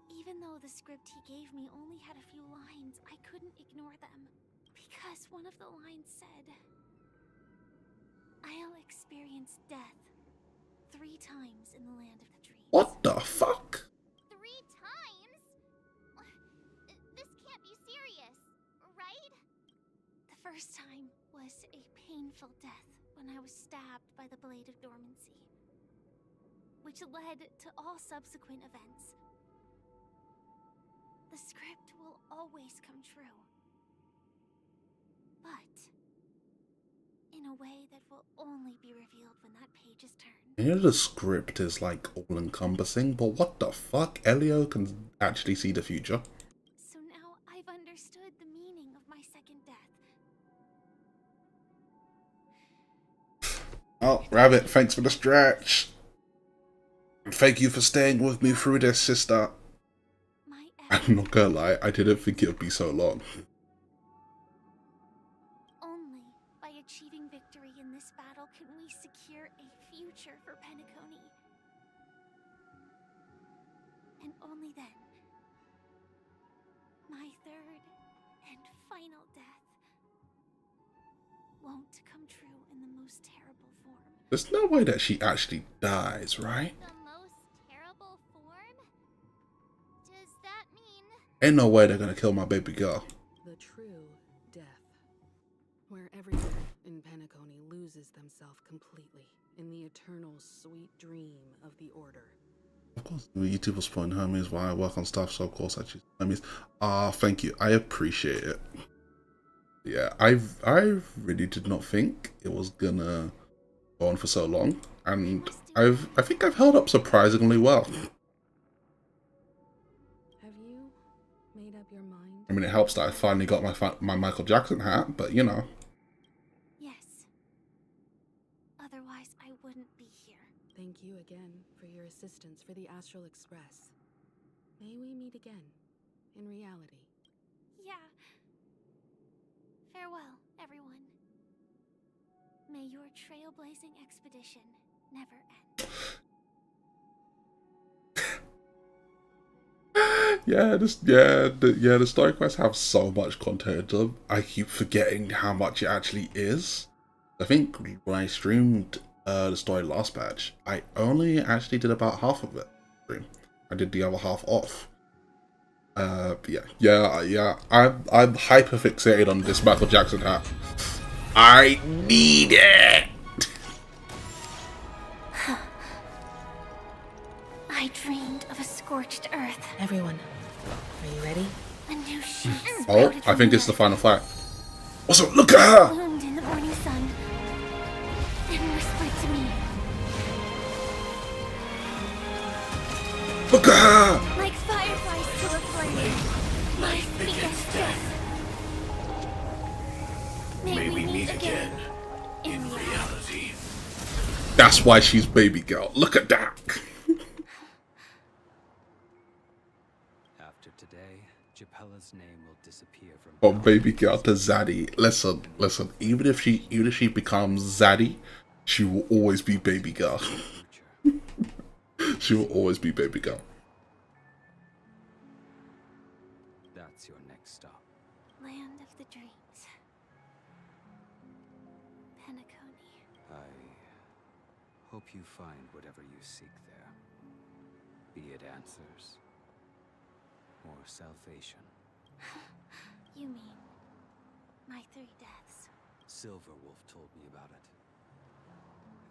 Even though the script he gave me only had a few lines, I couldn't ignore them. Because one of the lines said, I'll experience death 3 times in the land of the dreams. What the fuck? 3 times? This can't be serious, right? The first time was a painful death when I was stabbed by the Blade of Dormancy, which led to all subsequent events. The script will always come true, but in a way that will only be revealed when that page is turned. You know the script is like all-encompassing, but what the fuck? Elio can actually see the future. So now I've understood the meaning of my second death. Oh, Rabbit, thanks for the stretch. And thank you for staying with me through this, sister. I'm not gonna lie, I didn't think it would be so long. Only by achieving victory in this battle can we secure a future for Penacony. And only then, my third and final death won't come true in the most terrible form. There's no way that she actually dies, right? The most terrible form? Does that mean... Ain't no way they're gonna kill my baby girl. The true death, where everyone in Penacony loses themselves completely in the eternal sweet dream of the Order. Of course, YouTube was putting Hermes while I work on stuff, so of course I choose Hermes. Thank you. I appreciate it. Yeah, I really did not think it was gonna go on for so long, and I think I've held up surprisingly well. Have you made up your mind? I mean, it helps that I finally got my Michael Jackson hat, but you know. Yes. Otherwise, I wouldn't be here. Thank you again for your assistance for the Astral Express. May we meet again, in reality. Yeah. Farewell, everyone. May your trailblazing expedition never end. The story quests have so much content to them. I keep forgetting how much it actually is. I think when I streamed the story last batch, I only actually did about half of it. I did the other half off. Yeah. I'm hyper fixated on this Michael Jackson hat. I need it. I dreamed of a scorched earth. Everyone, are you ready? A new shoot. Oh, I think it's the final fight. Also, look at her! Bloomed in the morning sun and whispered to me. Look at her! Like fireflies to a flame, my biggest death. May we meet again in reality. That's why she's baby girl. Look at that. After today, Japella's name will disappear from. From baby girl to Zaddy. Listen. Even if she becomes Zaddy, she will always be baby girl. She will always be baby girl. That's your next stop. Land of the dreams. Penacony. I hope you find whatever you seek there. Be it answers or salvation. You mean my 3 deaths? Silverwolf told me about it.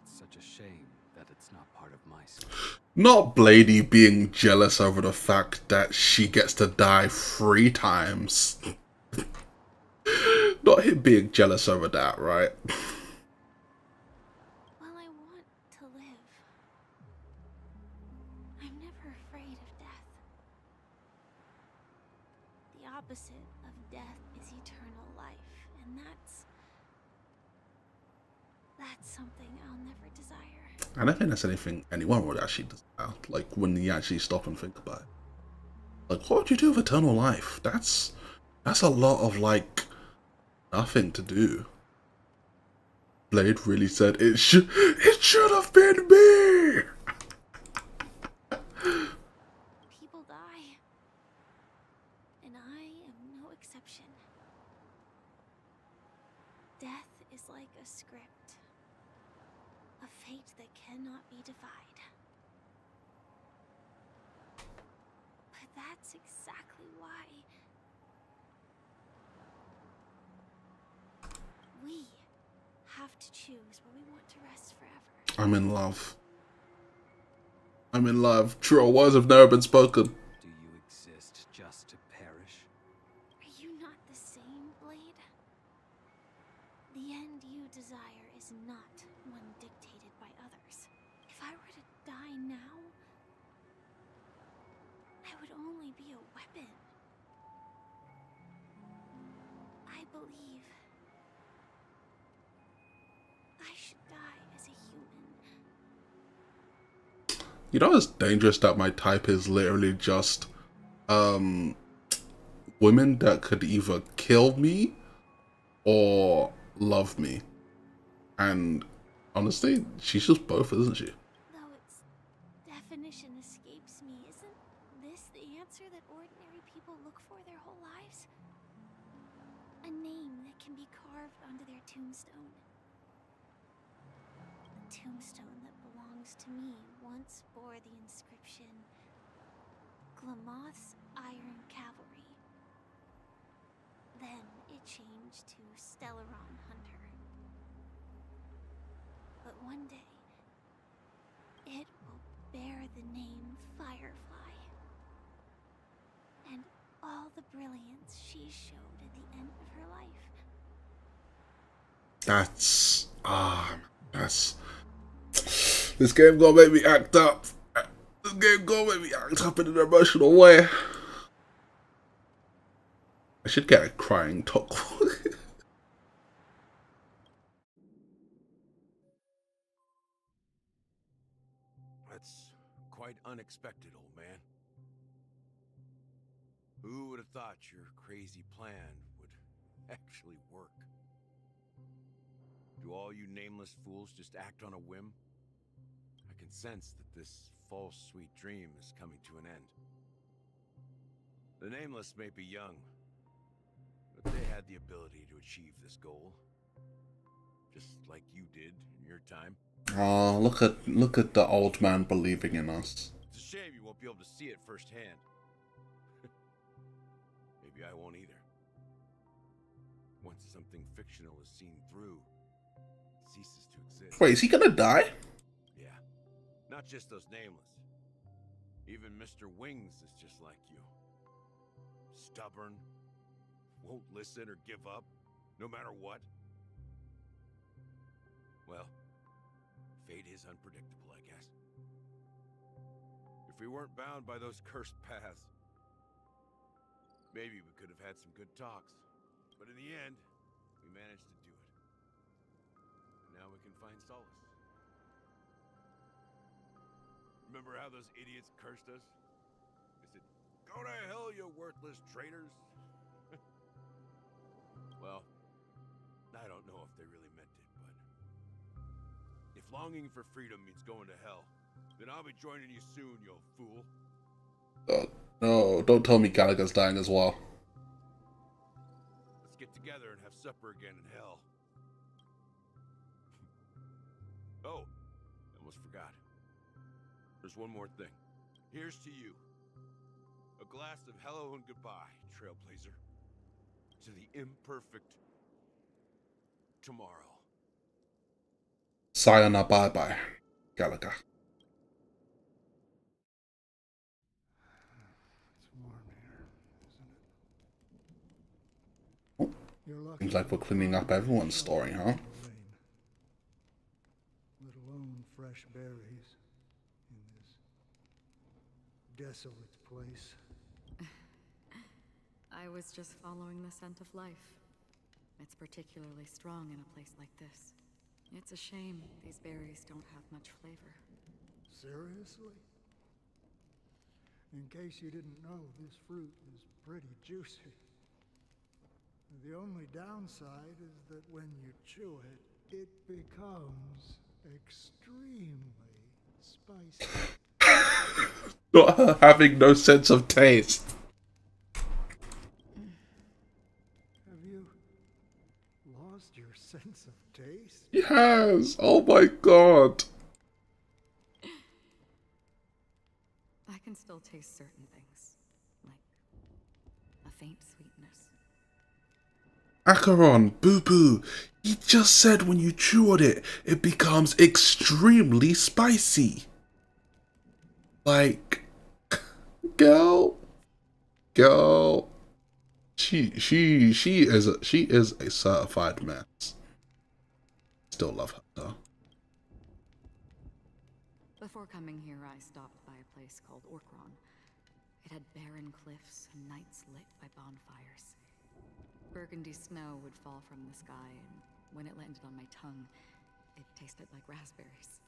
It's such a shame that it's not part of my story. Not Blady being jealous over the fact that she gets to die 3 times. Not him being jealous over that, right? While I want to live, I'm never afraid of death. The opposite of death is eternal life, and that's something I'll never desire. I don't think that's anything anyone would actually desire. Like, when you actually stop and think about it. Like, what would you do with eternal life? That's a lot of, like, nothing to do. Blade really said it should have been me! People die. And I am no exception. Death is like a script. A fate that cannot be defied. But that's exactly why we have to choose where we want to rest forever. I'm in love. I'm in love. True words have never been spoken. Do you exist just to perish? Are you not the same, Blade? The end you desire is not one dictated by others. If I were to die now, I would only be a weapon. I believe I should die as a human. You know it's dangerous that my type is literally just women that could either kill me or love me. And honestly, she's just both, isn't she? Though its definition escapes me, isn't this the answer that ordinary people look for their whole lives? A name that can be carved onto their tombstone. The tombstone that belongs to me once bore the inscription, Glamoth's Iron Cavalry. Then it changed to Stellaron Hunter. But one day, it will bear the name Firefly. And all the brilliance she showed at the end of her life. That's this game gonna make me act up. This game gonna make me act up in an emotional way. I should get a crying talk. That's quite unexpected, old man. Who would have thought your crazy plan would actually work? Do all you nameless fools just act on a whim? I can sense that this false sweet dream is coming to an end. The nameless may be young, but they had the ability to achieve this goal. Just like you did in your time. Oh, look at the old man believing in us. It's a shame you won't be able to see it firsthand. Maybe I won't either. Once something fictional is seen through, it ceases to exist. Wait, is he gonna die? Yeah, not just those nameless. Even Mr. Wings is just like you. Stubborn, won't listen or give up, no matter what. Well, fate is unpredictable, I guess. If we weren't bound by those cursed paths, maybe we could have had some good talks. But in the end, we managed to do it. And now we can find solace. Remember how those idiots cursed us? They said, "Go to hell, you worthless traitors." Well, I don't know if they really meant it, but if longing for freedom means going to hell, then I'll be joining you soon, you fool. No, don't tell me Gallagher's dying as well. Let's get together and have supper again in hell. Oh, I almost forgot. There's one more thing. Here's to you. A glass of hello and goodbye, Trailblazer. To the imperfect tomorrow. Sayonara, bye bye, Gallagher. Seems like we're cleaning up everyone's story, huh? Let alone fresh berries in this desolate place. I was just following the scent of life. It's particularly strong in a place like this. It's a shame these berries don't have much flavor. Seriously? In case you didn't know, this fruit is pretty juicy. The only downside is that when you chew it, it becomes extremely spicy. Not her having no sense of taste. Have you lost your sense of taste? Yes. Oh my god. I can still taste certain things, like a faint sweetness. Acheron, boo-boo. He just said when you chew on it, it becomes extremely spicy. Like, girl. She is a certified mess. Still love her though. Before coming here, I stopped by a place called Orkron. It had barren cliffs and nights lit by bonfires. Burgundy snow would fall from the sky, and when it landed on my tongue, it tasted like raspberries.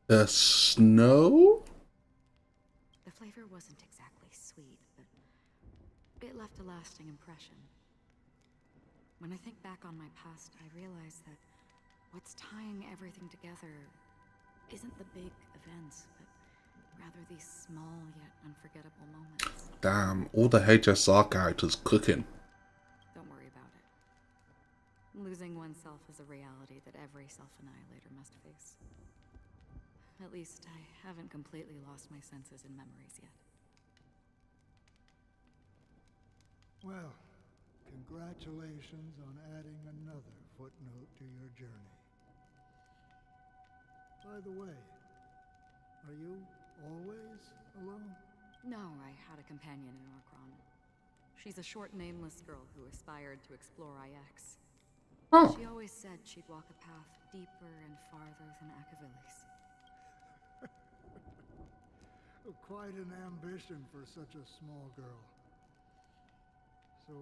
The snow? The flavor wasn't exactly sweet, but it left a lasting impression. When I think back on my past, I realize that what's tying everything together isn't the big events, but rather these small yet unforgettable moments. Damn, all the HSR characters cooking. Don't worry about it. Losing oneself is a reality that every self-annihilator must face. At least I haven't completely lost my senses and memories yet. Well, congratulations on adding another footnote to your journey. By the way, are you always alone? No, I had a companion in Orkron. She's a short, nameless girl who aspired to explore IX. Oh. She always said she'd walk a path deeper and farther than Akavili's. Quite an ambition for such a small girl. So,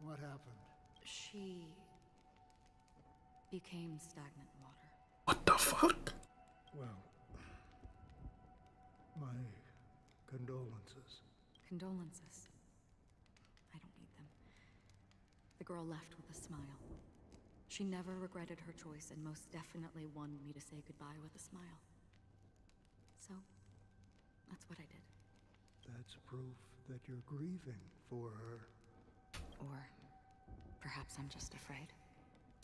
what happened? She became stagnant water. What the fuck? Well, my condolences. Condolences. I don't need them. The girl left with a smile. She never regretted her choice and most definitely wanted me to say goodbye with a smile. So, that's what I did. That's proof that you're grieving for her. Or perhaps I'm just afraid.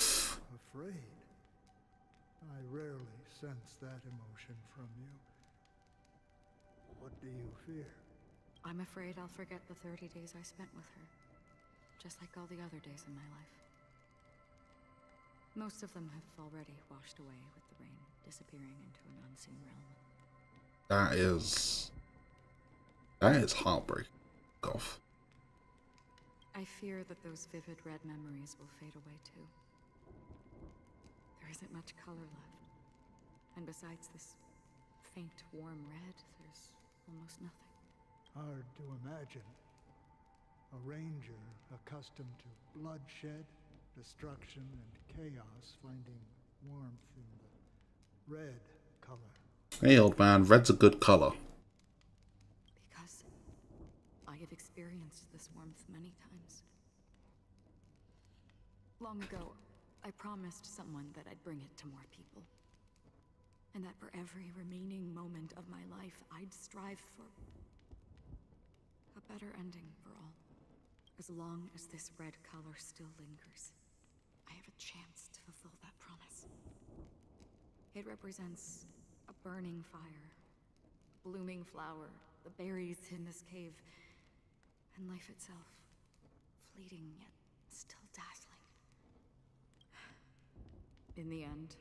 Afraid? I rarely sense that emotion from you. What do you fear? I'm afraid I'll forget the 30 days I spent with her. Just like all the other days in my life. Most of them have already washed away with the rain, disappearing into an unseen realm. That is heartbreaking. Golf. I fear that those vivid red memories will fade away too. There isn't much color left. And besides this faint, warm red, there's almost nothing. Hard to imagine. A ranger accustomed to bloodshed, destruction, and chaos finding warmth in the red color. Hey, old man, red's a good color. Because I have experienced this warmth many times. Long ago, I promised someone that I'd bring it to more people. And that for every remaining moment of my life, I'd strive for a better ending for all. As long as this red color still lingers, I have a chance to fulfill that promise. It represents a burning fire, a blooming flower, the berries in this cave, and life itself, fleeting yet still dazzling. In the end,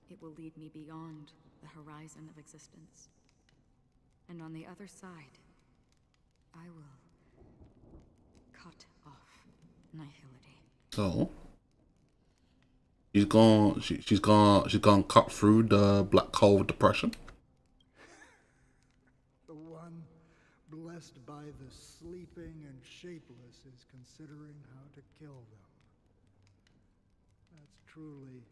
it will lead me beyond the horizon of existence. And on the other side, I will cut off nihility. So she's gonna cut through the black hole of depression. The one blessed by the sleeping and shapeless is considering how to kill them. That's truly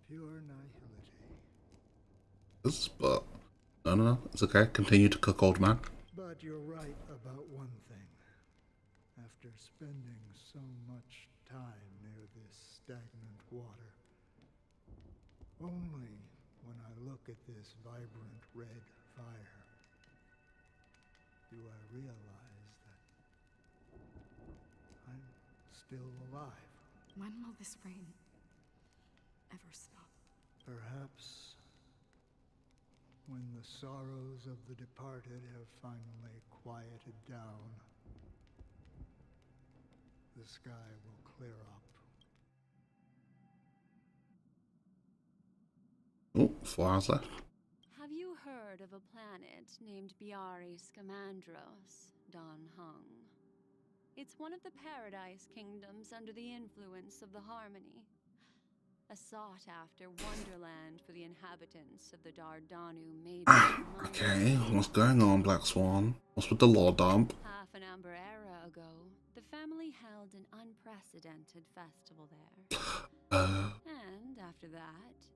pure nihility. But no, it's okay. Continue to cook, old man. But you're right about one thing. After spending so much time near this stagnant water, only when I look at this vibrant red fire do I realize that I'm still alive. When will this rain ever stop? Perhaps when the sorrows of the departed have finally quieted down, the sky will clear up. Oh, 4 hours left. Have you heard of a planet named Biari Scamandros, Don Hung? It's one of the Paradise Kingdoms under the influence of the Harmony. A sought-after wonderland for the inhabitants of the Dardanu Maiden. Okay, what's going on, Black Swan? What's with the law dump? Half an Amber era ago, the family held an unprecedented festival there. And after that,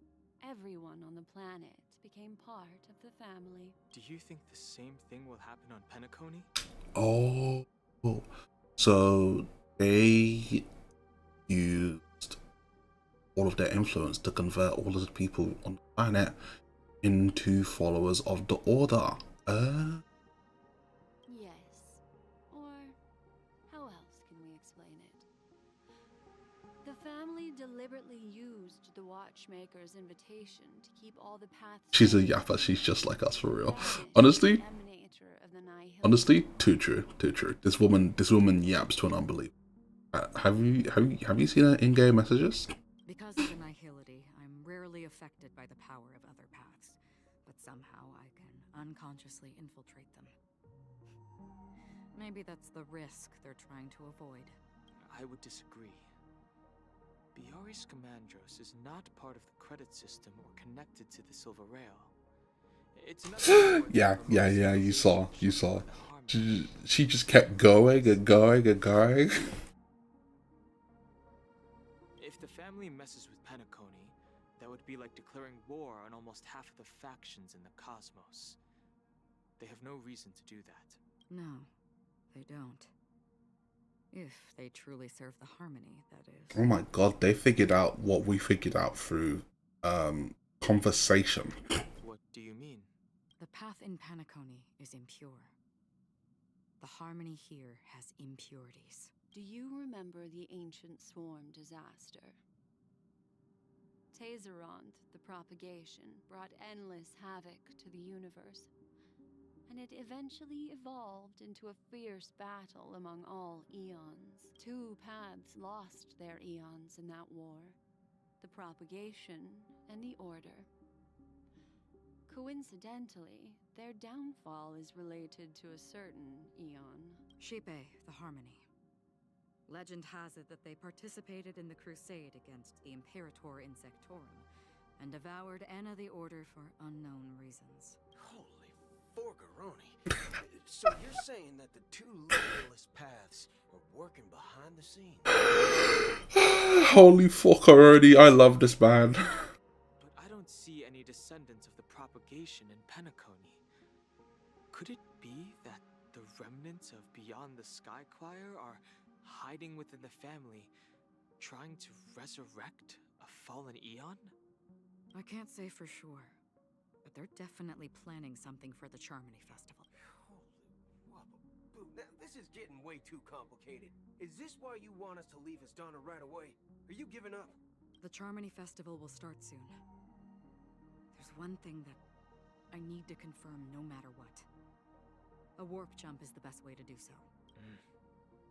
everyone on the planet became part of the family. Do you think the same thing will happen on Penacony? Oh, so they used all of their influence to convert all of the people on the planet into followers of the Order. Yes. Or how else can we explain it? The family deliberately used the Watchmaker's invitation to keep all the paths. She's a yapper. She's just like us for real. Honestly, too true. This woman yaps to an unbelief. Have you seen her in-game messages? Because of the nihility, I'm rarely affected by the power of other paths, but somehow I can unconsciously infiltrate them. Maybe that's the risk they're trying to avoid. I would disagree. Biari Scamandros is not part of the credit system or connected to the Silver Rail. It's another yeah, you saw. She just kept going and going and going. If the family messes with Penacony, that would be like declaring war on almost half of the factions in the cosmos. They have no reason to do that. No, they don't. If they truly serve the Harmony, that is. Oh my god, they figured out what we figured out through conversation. What do you mean? The path in Penacony is impure. The Harmony here has impurities. Do you remember the ancient swarm disaster? Tazeront, the propagation, brought endless havoc to the universe, and it eventually evolved into a fierce battle among all eons. 2 paths lost their eons in that war, the propagation and the Order. Coincidentally, their downfall is related to a certain eon. Shipe, the Harmony. Legend has it that they participated in the crusade against the Imperator Insectorum and devoured Anna the Order for unknown reasons. Holy forgaroni. So you're saying that the 2 loyalist paths are working behind the scenes? Holy fuckaroni, I love this man. But I don't see any descendants of the propagation in Penacony. Could it be that the remnants of Beyond the Sky Choir are hiding within the family, trying to resurrect a fallen eon? I can't say for sure, but they're definitely planning something for the Charmony Festival. Holy wobble-boo. Now, this is getting way too complicated. Is this why you want us to leave Astana right away? Are you giving up? The Charmony Festival will start soon. There's one thing that I need to confirm no matter what. A warp jump is the best way to do so.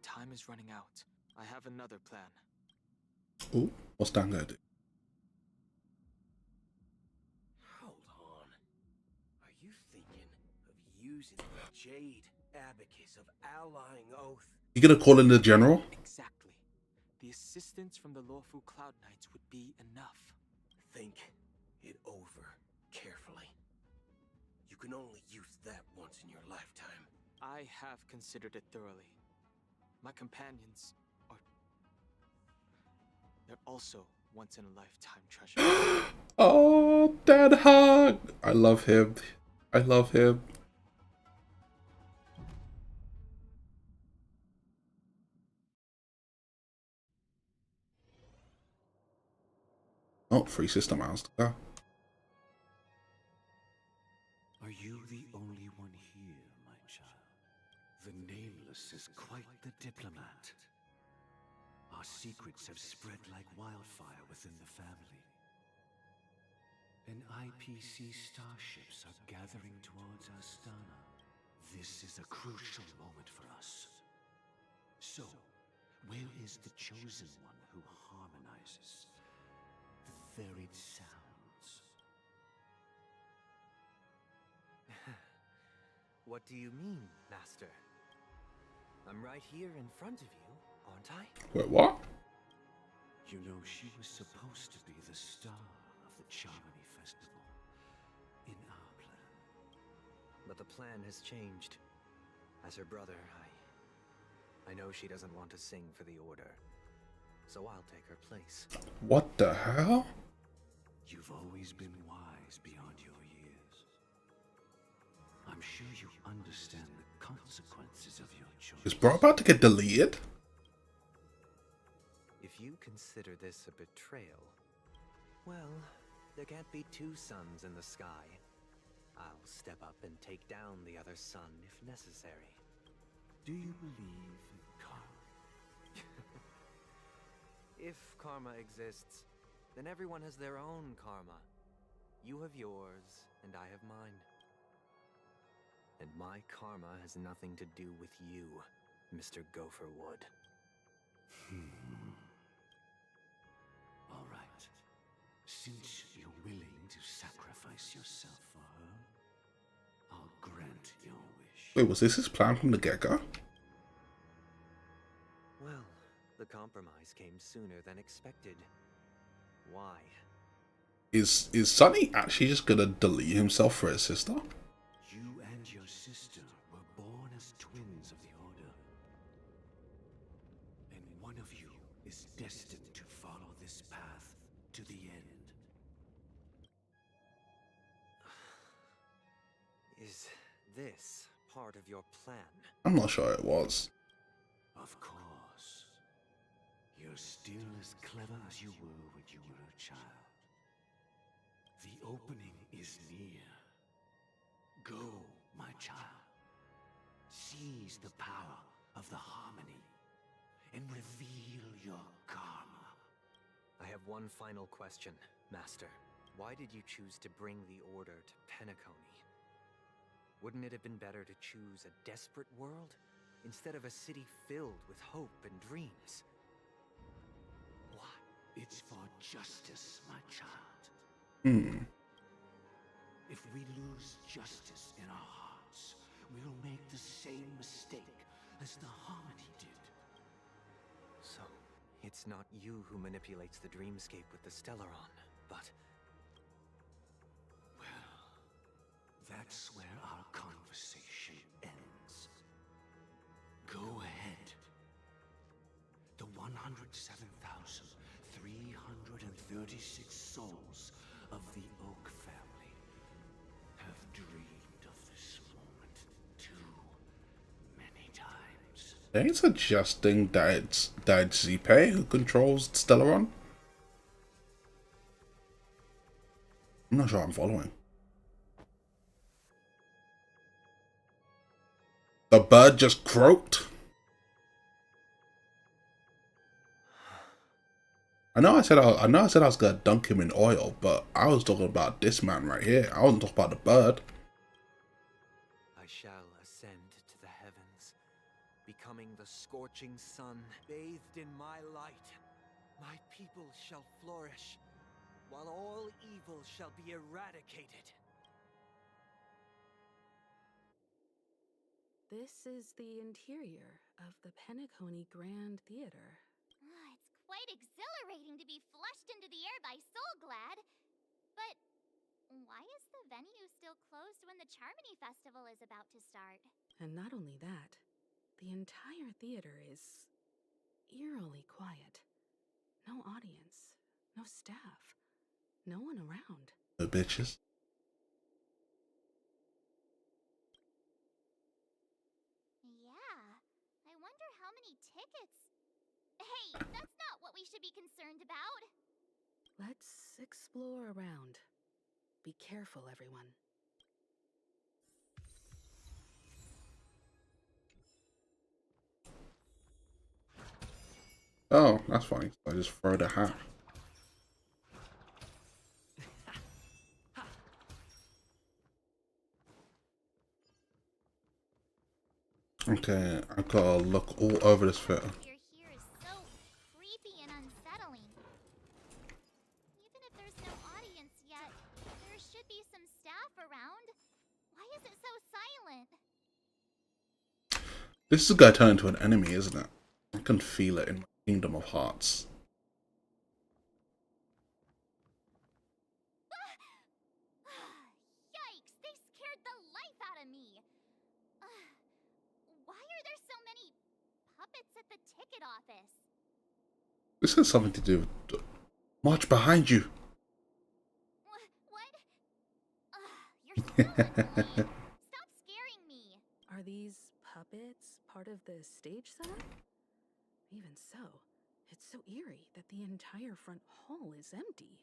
Time is running out. I have another plan. Oh, what's that gonna do? Hold on. Are you thinking of using the Jade Abacus of Allying Oath? You gonna call in the general? Exactly. The assistance from the lawful Cloud Knights would be enough. Think it over carefully. You can only use that once in your lifetime. I have considered it thoroughly. My companions are they're also once-in-a-lifetime treasures. Oh, dad hug. I love him. I love him. Oh, 3 system miles to go. Are you the only one here, my child? The Nameless is quite the diplomat. Our secrets have spread like wildfire within the family. And IPC starships are gathering towards Astana. This is a crucial moment for us. So, where is the chosen one who harmonizes the varied sounds? What do you mean, Master? I'm right here in front of you, aren't I? Wait, what? You know, she was supposed to be the star of the Charmony Festival in our plan. But the plan has changed. As her brother, I know she doesn't want to sing for the Order. So I'll take her place. What the hell? You've always been wise beyond your years. I'm sure you understand the consequences of your choice. Is bro about to get deleted? If you consider this a betrayal, well, there can't be 2 suns in the sky. I'll step up and take down the other sun if necessary. Do you believe in karma? If karma exists, then everyone has their own karma. You have yours, and I have mine. And my karma has nothing to do with you, Mr. Gopherwood. All right. Since you're willing to sacrifice yourself for her, I'll grant your wish. Wait, was this his plan from the get-go? Well, the compromise came sooner than expected. Why? Is Sonny actually just gonna delete himself for his sister? You and your sister were born as twins of the Order. And one of you is destined to follow this path to the end. Is this part of your plan? I'm not sure it was. Of course. You're still as clever as you were when you were a child. The opening is near. Go, my child. Seize the power of the harmony and reveal your karma. I have one final question, Master. Why did you choose to bring the Order to Penacony? Wouldn't it have been better to choose a desperate world instead of a city filled with hope and dreams? Why? It's for justice, my child. If we lose justice in our hearts, we'll make the same mistake as the Harmony did. So, it's not you who manipulates the dreamscape with the Stellaron, but... Well, that's where our conversation ends. Go ahead. The 107,336 souls of the Oak family have dreamed of this moment too many times. Are you suggesting that it's Zipe who controls Stellaron? I'm not sure I'm following. The bird just croaked. I know I said I was gonna dunk him in oil, but I was talking about this man right here. I wasn't talking about the bird. I shall ascend to the heavens, becoming the scorching sun, bathed in my light. My people shall flourish, while all evil shall be eradicated. This is the interior of the Penacony Grand Theater. It's quite exhilarating to be flushed into the air by Soulglad. But why is the venue still closed when the Charmony Festival is about to start? And not only that, the entire theater is eerily quiet. No audience. staff. No one around. The bitches. Yeah, I wonder how many tickets. Hey, that's not what we should be concerned about. Let's explore around. Be careful, everyone. Oh, that's funny. I just throw the hat. Okay, I've got to look all over this theater. Here is so creepy and unsettling. Even if there's no audience yet, there should be some staff around. Why is it so silent? This is a guy turned into an enemy, isn't it? I can feel it in my Kingdom of Hearts. Yikes, they scared the life out of me. Why are there so many puppets at the ticket office? This has something to do with... March behind you. What? You're so annoying. Stop scaring me. Are these puppets part of the stage setup? Even so, it's so eerie that the entire front hall is empty.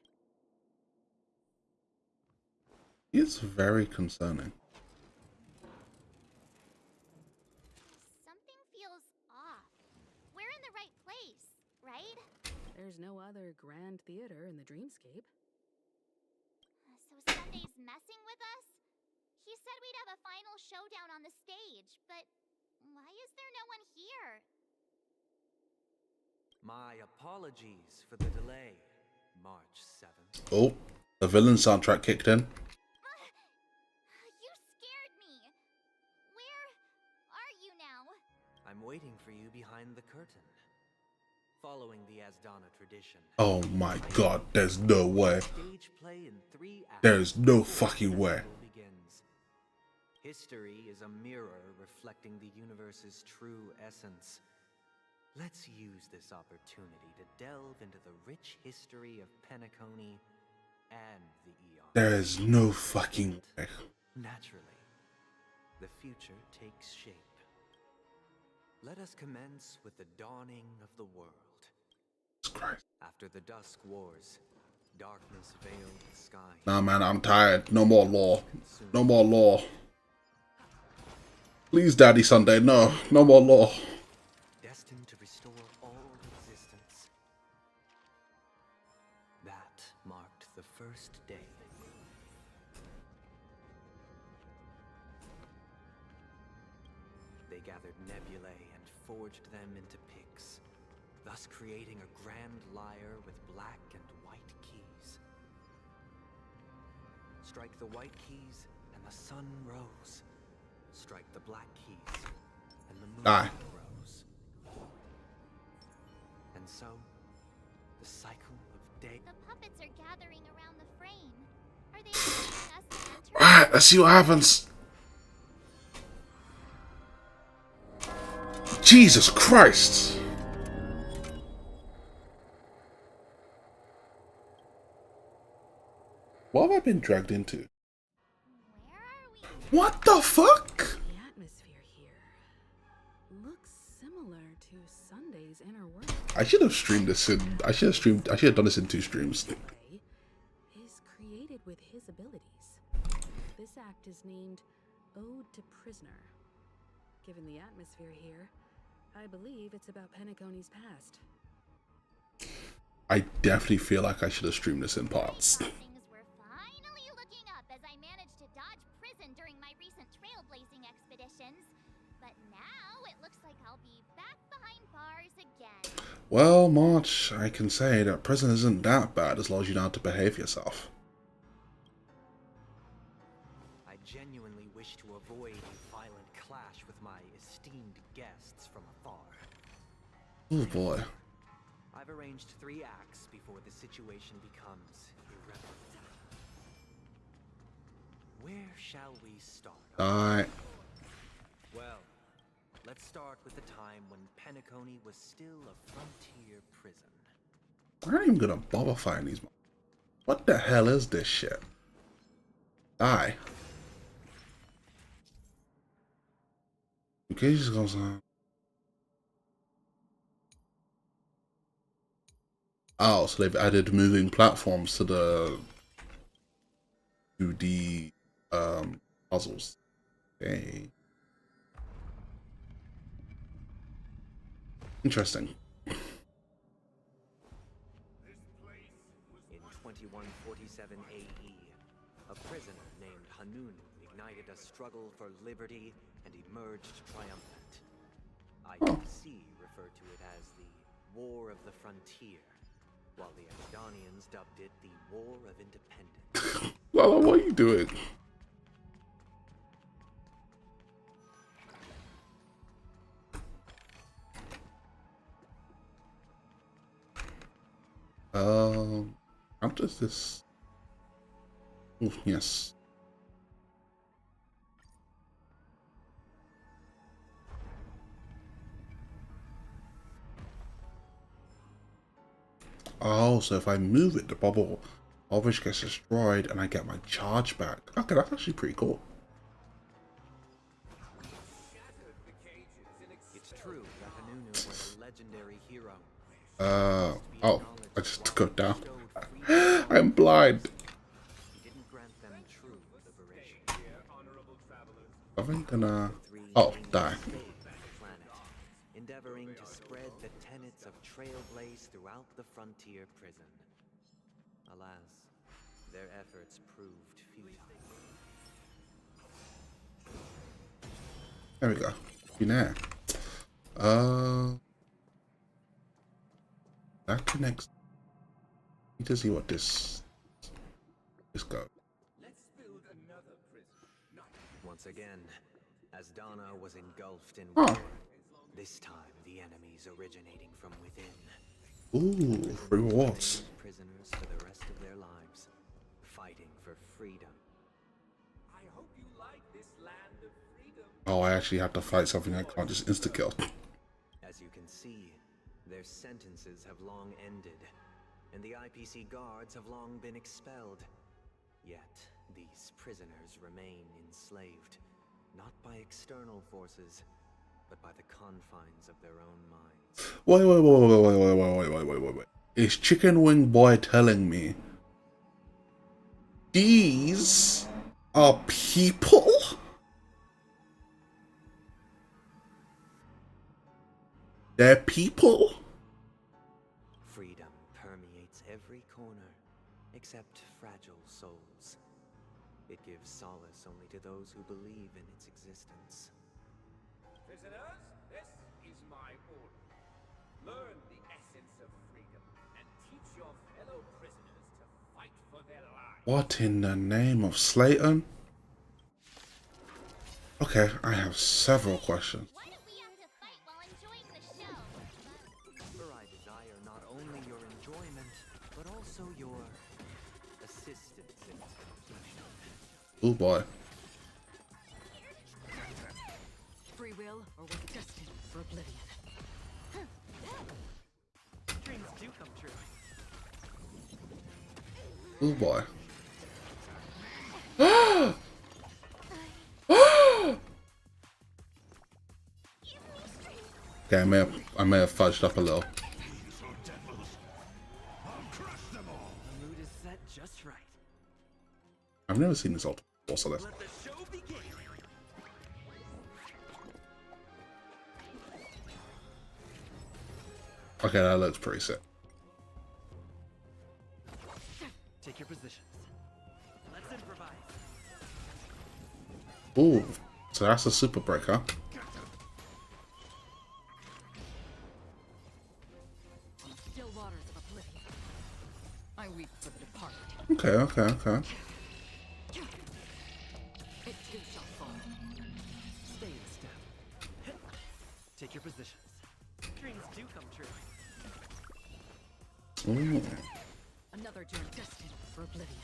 It's very concerning. Something feels off. We're in the right place, right? There's no other grand theater in the dreamscape. So Sunday's messing with us? He said we'd have a final showdown on the stage, but why is there no one here? My apologies for the delay, March 7th. Oh, the villain soundtrack kicked in. You scared me. Where are you now? I'm waiting for you behind the curtain. Following the Asdana tradition. Oh my god, there's no way. Stage play in 3 acts. There's no fucking way. Begins. History is a mirror reflecting the universe's true essence. Let's use this opportunity to delve into the rich history of Penacony and the Eon. There is no fucking way. Naturally, the future takes shape. Let us commence with the dawning of the world. Christ. After the Dusk Wars, darkness veiled the sky. Nah, man, I'm tired. No more law. No more law. Please, Daddy Sunday, no. No more law. Destined to restore all existence. That marked the first day. They gathered nebulae and forged them into picks, thus creating a grand lyre with black and white keys. Strike the white keys and the sun rose. Strike the black keys and the moon rose. And so, the cycle of day... The puppets are gathering around the frame. Are they expecting us to enter? Alright, let's see what happens. Jesus Christ! What have I been dragged into? What the fuck? The atmosphere here looks similar to Sunday's inner world. I should have streamed this in. I should have done this in 2 streams. Is created with his abilities. This act is named Ode to Prisoner. Given the atmosphere here, I believe it's about Penacony's past. I definitely feel like I should have streamed this in parts. Things were finally looking up as I managed to dodge prison during my recent trailblazing expeditions. But now it looks like I'll be back behind bars again. Well, March, I can say that prison isn't that bad as long as you know how to behave yourself. I genuinely wish to avoid a violent clash with my esteemed guests from afar. Oh boy. I've arranged 3 acts before the situation becomes irreparable. Where shall we start? Alright. Well, let's start with the time when Penacony was still a frontier prison. I'm not even gonna bother fighting these. What the hell is this shit? Die. Okay, just goes on. Oh, so they've added moving platforms to the 2D puzzles. Okay. Interesting. In 2147 AE, a prisoner named Hanun ignited a struggle for liberty and emerged triumphant. IPC referred to it as the War of the Frontier, while the Ashdanians dubbed it the War of Independence. Lala, what are you doing? How does this? Oh, yes. Oh, so if I move it, the bubble obviously gets destroyed and I get my charge back. Okay, that's actually pretty cool. It's true that Hanunu was a legendary hero. Oh, I just took it down. I'm blind. He didn't grant them true liberation. I think gonna. Oh, die. Endeavoring to spread the tenets of Trailblaze throughout the frontier prison. Alas, their efforts proved futile. There we go. Be there. That connects. Need to see what this goes. Once again, as Donna was engulfed in war, this time the enemies originating from within. Ooh, rewards. Prisoners for the rest of their lives, fighting for freedom. I hope you like this land of freedom. Oh, I actually have to fight something I can't just insta kill. As you can see, their sentences have long ended, and the IPC guards have long been expelled. Yet, these prisoners remain enslaved, not by external forces, but by the confines of their own minds. Wait. Is Chicken Wing Boy telling me these are people? They're people? Freedom permeates every corner, except fragile souls. It gives solace only to those who believe in its existence. Prisoners, this is my order. Learn the essence of freedom and teach your fellow prisoners to fight for their lives. What in the name of Slayton? Okay, I have several questions. For I desire not only your enjoyment, but also your assistance in its completion. Oh boy. Free will or was destined for oblivion. Dreams do come true. Oh boy. Okay, I may have fudged up a little. The mood is set just right. I've never seen this ult before, so let's. Let the show begin. Okay, that looks pretty sick. Take your positions. Let's improvise. Ooh, so that's a super break, huh? Still waters of oblivion. I weep for the departed. Okay. It too shall fall. Stay in step. Take your positions. Dreams do come true. Ooh. Another journey destined for oblivion.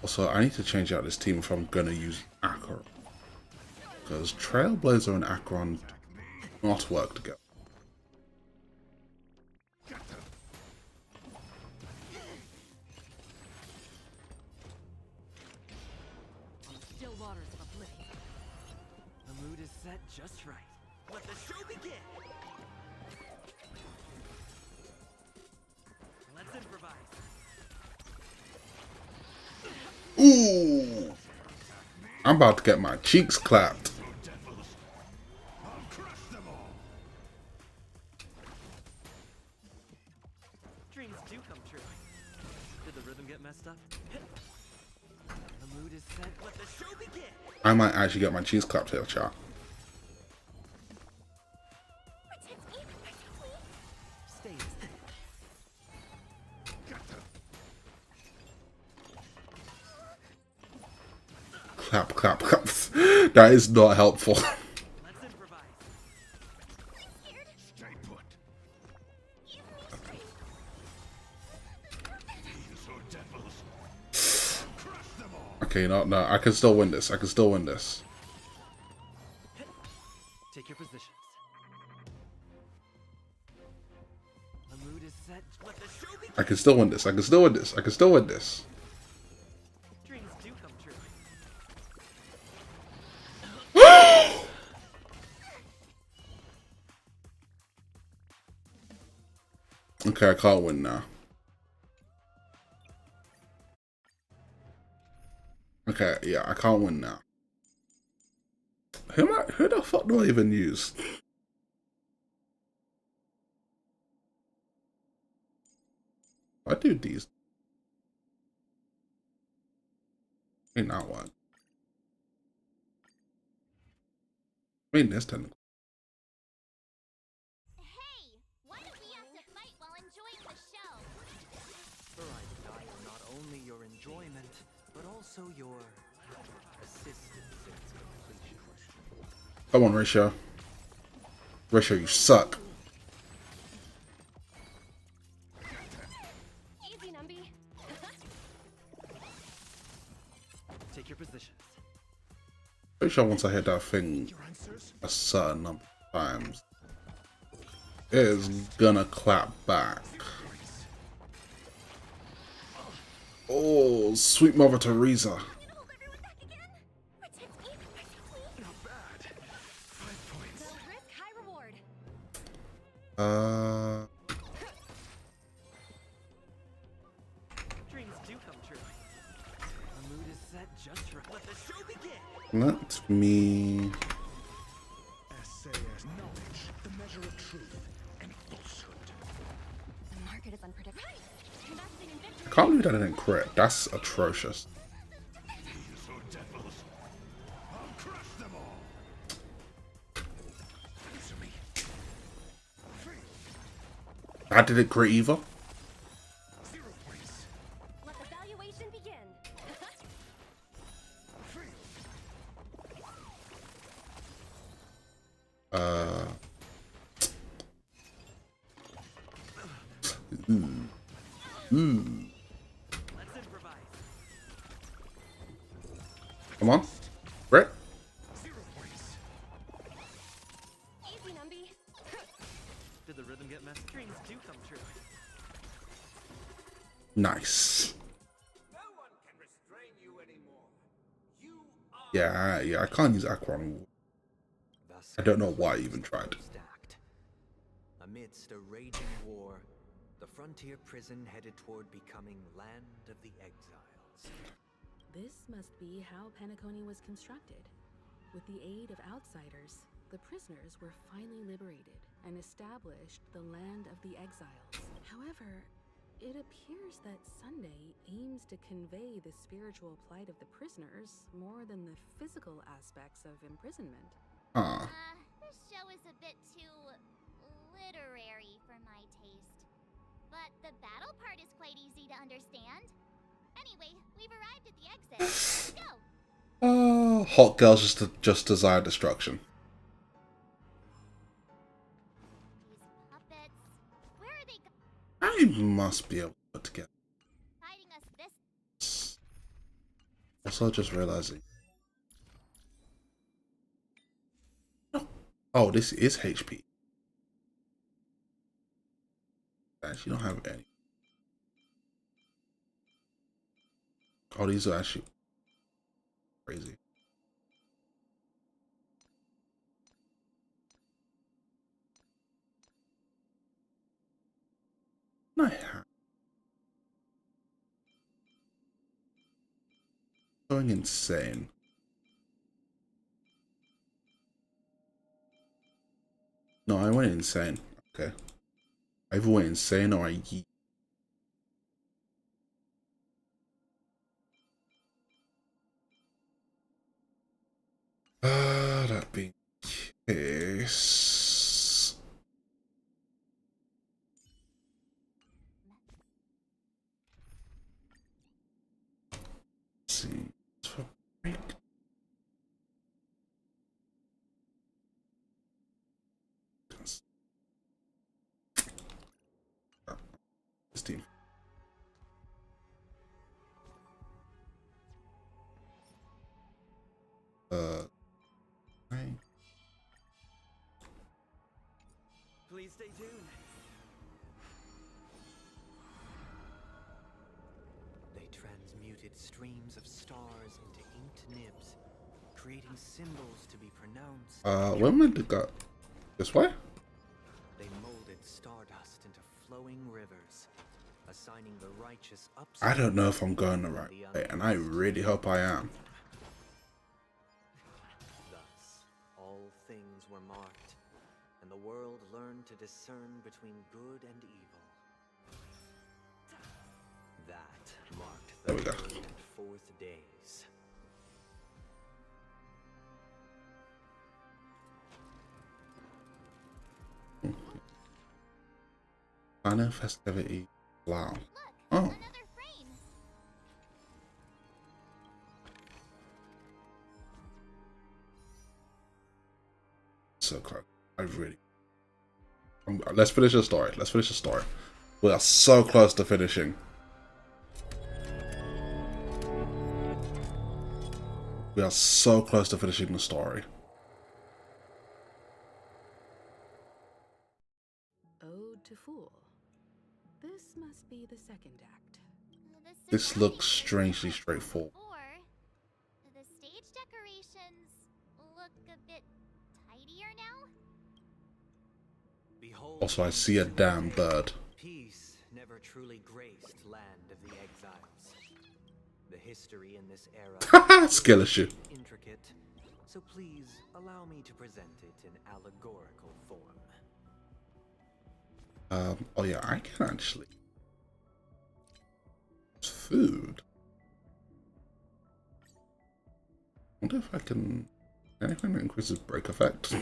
Also, I need to change out this team if I'm gonna use Acheron. Because Trailblazer and Acheron do not work together. waters of oblivion. The mood is set just right. Let the show begin! Let's improvise. Ooh! I'm about to get my cheeks clapped. Dreams do come true. Did the rhythm get messed up? The mood is set. Let the show begin! I might actually get my cheeks clapped here, chat. Stay. Clap, clap, clap. That is not helpful. Let's improvise. Stay put. Thieves or devils. Crush them all. Okay, no, no, I can still win this. I can still win this. Take your positions. The mood is set. Let the show begin. I can still win this. I can still win this. I can still win this. Dreams do come true. Okay, I can't win now. Okay, yeah, I can't win now. Who the fuck do I even use? I do these. Ain't that one. I mean, this technical. Hey, why don't we have to fight while enjoying the show? For I desire not only your enjoyment, but also your assistance in its completion. Come on, Ratio. Ratio, you suck. Easy, Numby. Take your positions. Pretty sure once I hit that thing a certain number of times, it is gonna clap back. Oh, sweet Mother Teresa. Risk high reward. Dreams do come true. The mood is set just right. Let the show begin. Let me. SAS knowledge, the measure of truth and falsehood. The market is unpredictable. Investing in I victory. can't believe that didn't crit. That's atrocious. Thieves or devils. I'll crush them all. Answer me. That didn't crit either. 0 points. Let the valuation begin. Let's improvise. Come on. Crit. 0 points. Easy, Numby. Did the rhythm get messed? Dreams do come true. Nice. No one can restrain you anymore. You are Yeah, I can't use Aquan. I don't know why I even tried. Act. Amidst a raging war, the frontier prison headed toward becoming land of the exiles. This must be how Penacony was constructed. With the aid of outsiders, the prisoners were finally liberated and established the land of the exiles. However, it appears that Sunday aims to convey the spiritual plight of the prisoners more than the physical aspects of imprisonment. This show is a bit too literary for my taste. But the battle part is quite easy to understand. Anyway, we've arrived at the exit. Let's go! Hot girls just desire destruction. These puppets. Where are they I must be able to put together. hiding us this? Also, just realizing. Oh, this is HP. I actually don't have any. Oh, these are actually crazy. No. Going insane. No, I went insane. Okay. I either went insane or I yeet. That being the case. Let's see. This team. Right. Please stay tuned. They transmuted streams of stars into inked nibs, creating symbols to be pronounced. Where am I to go? This way? They molded stardust into flowing rivers, assigning the righteous ups. I don't know if I'm going the right way, and I really hope I am. Thus, all things were marked, and the world learned to discern between good and evil. That marked the There we go. third and fourth days. Final festivity. Wow. Oh. So close. I really. Let's finish the story. Let's finish the story. We are so close to finishing. We are so close to finishing the story. Ode to Fool. This must be the second act. This looks strangely straightforward. The stage decorations look a bit tidier now. Behold, Also, I see a damn bird. peace never truly graced land of the exiles. The history in this era Skill issue. intricate, so please allow me to present it in allegorical form. Oh yeah, I can actually. It's food. I wonder if I can. Anything that increases break effect.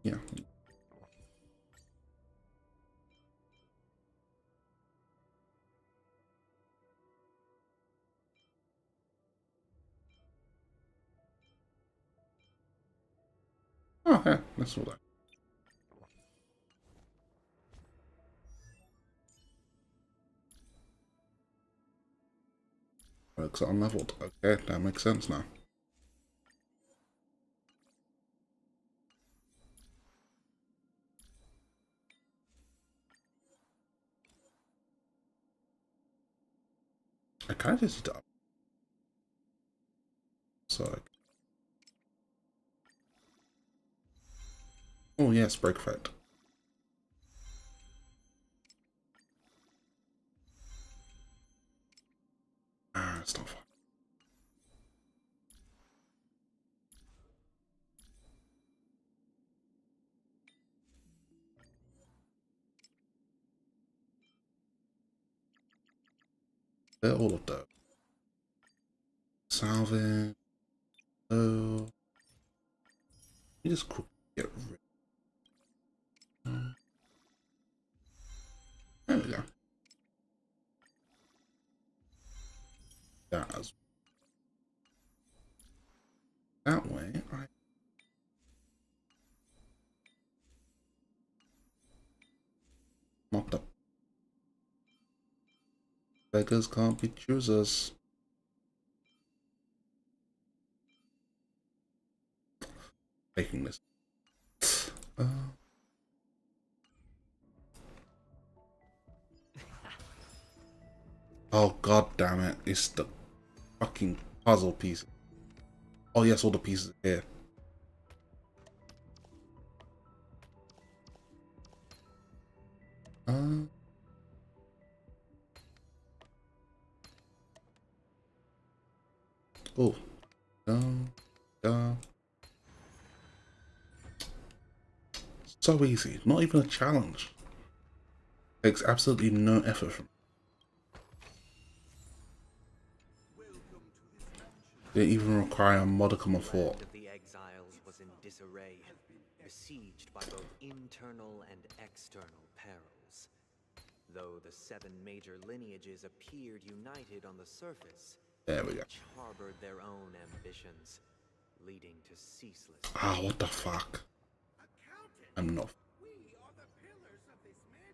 Yeah. Oh, yeah, that's all that. Works unleveled. Okay, that makes sense now. I kind of just up. So. Oh yes, break effect. Ah, it's not fun. They're all of those. Salvage. Oh. You just quickly get rid. There we go. That way, I mocked up. Beggars can't be choosers. Taking this. Oh god damn it! It's the fucking puzzle pieces. Oh yes, all the pieces here. Oh, so easy. Not even a challenge. Takes absolutely no effort from. Didn't even require a modicum of thought. The exiles was in disarray, besieged by both internal and external perils. Though the 7 major lineages appeared united on the surface, there we go. Each harbored their own ambitions, leading to ceaseless. Ah, what the fuck? I'm not.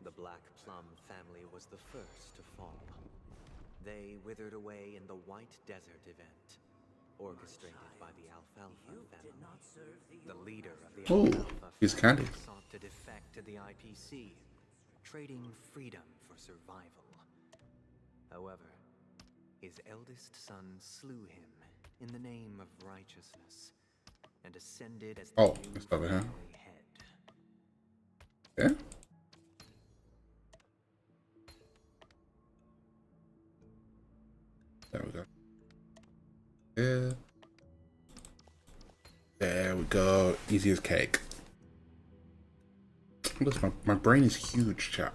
The Black Plum family was the first to fall. They withered away in the White Desert event, orchestrated by the Alfalfa family. The leader of the Alfalfa family sought to defect to the IPC, trading freedom for survival. However, his eldest son slew him in the name of righteousness and ascended as the new family head. Yeah? There we go. Yeah. There we go. Easy as cake. Listen, my brain is huge, chat.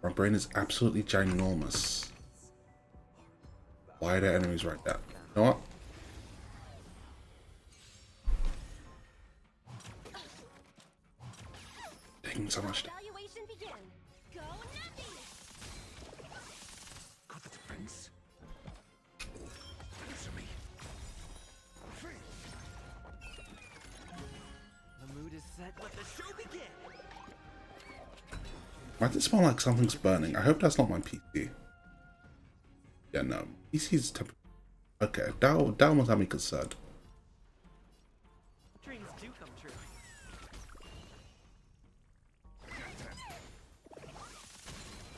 My brain is absolutely ginormous. Why are there enemies right there? You know what? Taking so much. Got the defense. Answer me. The mood is set. Let the show begin. Why does it smell like something's burning? I hope that's not my PC. Yeah, no. PC's okay, that almost had me concerned. Dreams do come true.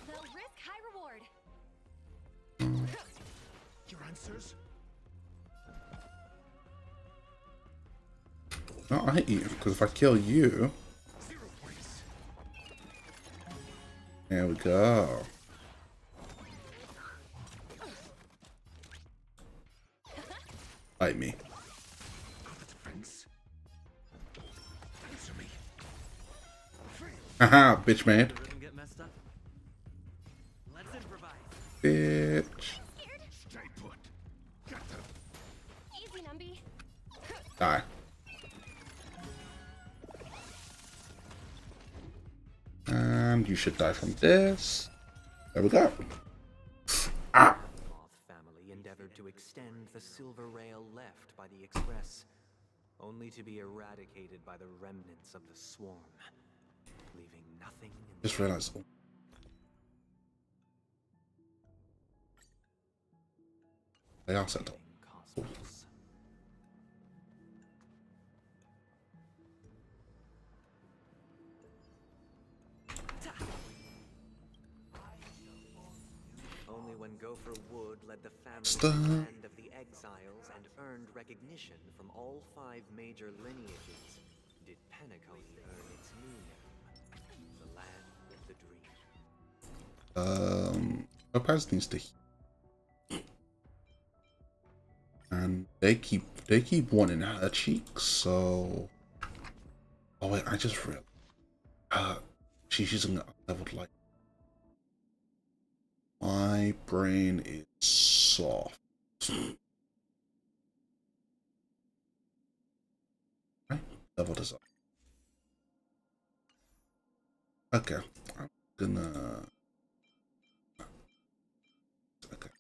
They'll risk high reward. Your answers? No, I hate you, because if I kill you... There we go. Bite me. Haha, bitch man. Bitch. Stay put. Get them. Easy, Numby. Die. And you should die from this. There we go. Ah. Moth family endeavored to extend the silver rail left by the express, only to be eradicated by the remnants of the swarm, leaving nothing in Just realized. They are set up. Only when Gopher Wood led the family Stop. to the land of the exiles and earned recognition from all 5 major lineages did Penacony earn its new name, the Land of the Dream. Topaz needs to heal. And they keep wanting her cheeks, so oh wait, I just realized she's using a leveled light. My brain is soft. Right? Level this up. Okay. I'm gonna okay.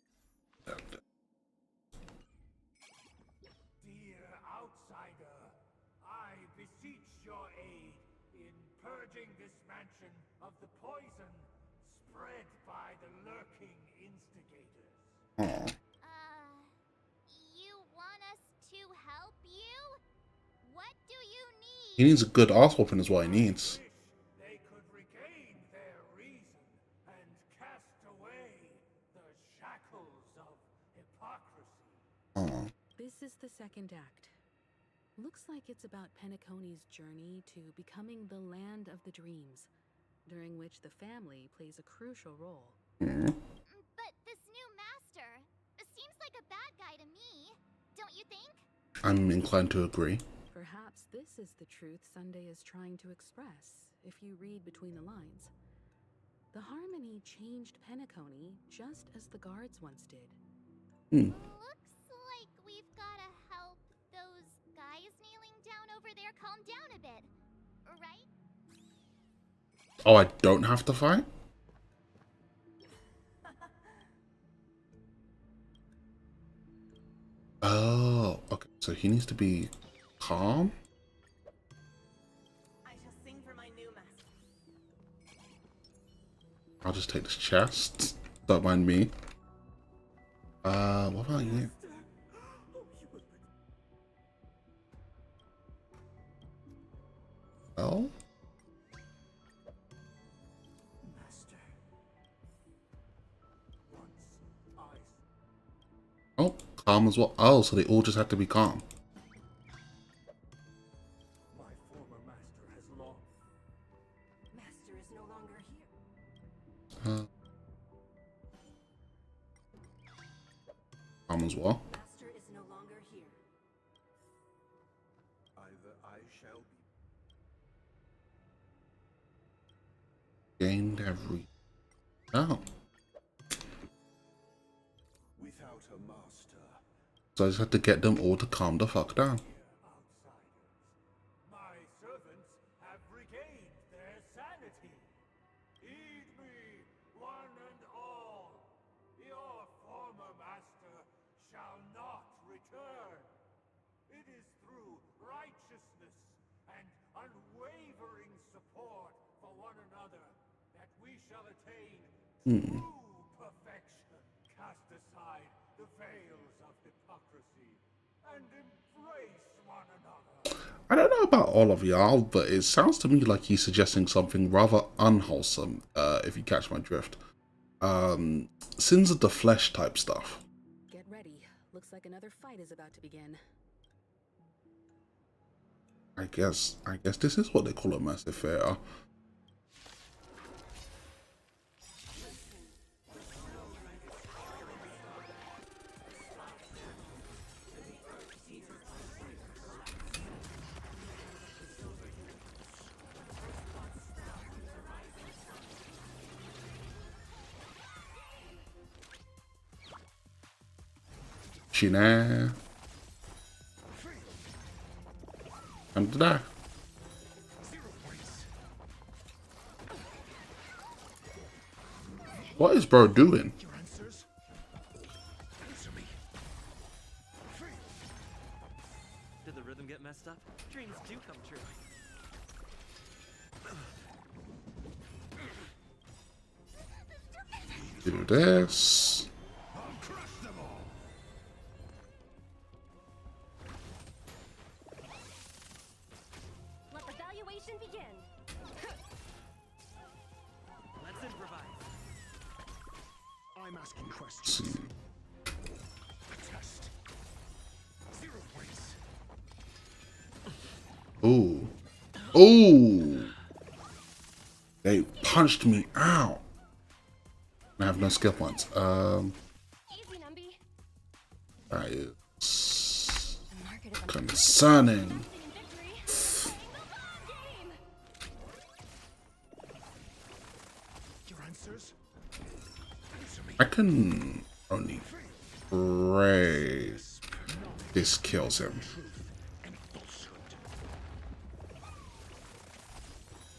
Dear outsider, I beseech your aid in purging this mansion of the poison spread by the lurking instigators. Aww. You want us to help you? What do you need? He needs a good ass whooping is what he needs. They could regain their reason and cast away hypocrisy. Oh. This is the second act. Looks like it's about Penacony's journey to becoming the land of the dreams, during which the family plays a crucial role. But this new master seems like a bad guy to me, don't you think? I'm inclined to agree. Perhaps this is the truth Sunday is trying to express, if you read between the lines. The Harmony changed Penacony just as the guards once did. Looks like we've gotta help those guys kneeling down over there calm down a bit, right? Oh, I don't have to fight? Oh, okay. So he needs to be calm? I shall sing for my new master. I'll just take this chest. Don't mind me. What about you? Well? Oh, calm as well. Oh, so they all just have to be calm. My former master has long. Master is no longer here. Calm as well. Master is no longer here. Either I shall be. Gained every. Oh. Without a master. So I just have to get them all to calm the fuck down. My servants have regained their sanity. Heed me, one and all. Your former master shall not return. It is through righteousness and unwavering support for one another that we shall attain true perfection. Cast aside the veils of hypocrisy and embrace one another. I don't know about all of y'all, but it sounds to me like he's suggesting something rather unwholesome, if you catch my drift. Sins of the flesh type stuff. Get ready. Looks like another fight is about to begin. I guess this is what they call a massive fair. Shina. I'm to die. What is bro doing? Did the rhythm get messed up? Dreams do come true. Do this. Let the valuation begin. Let's improvise. I'm asking questions. A test. 0 points. Ooh. Ooh. They punched me out. I have no skill points. That is concerning. Your answers? I can only pray this kills him.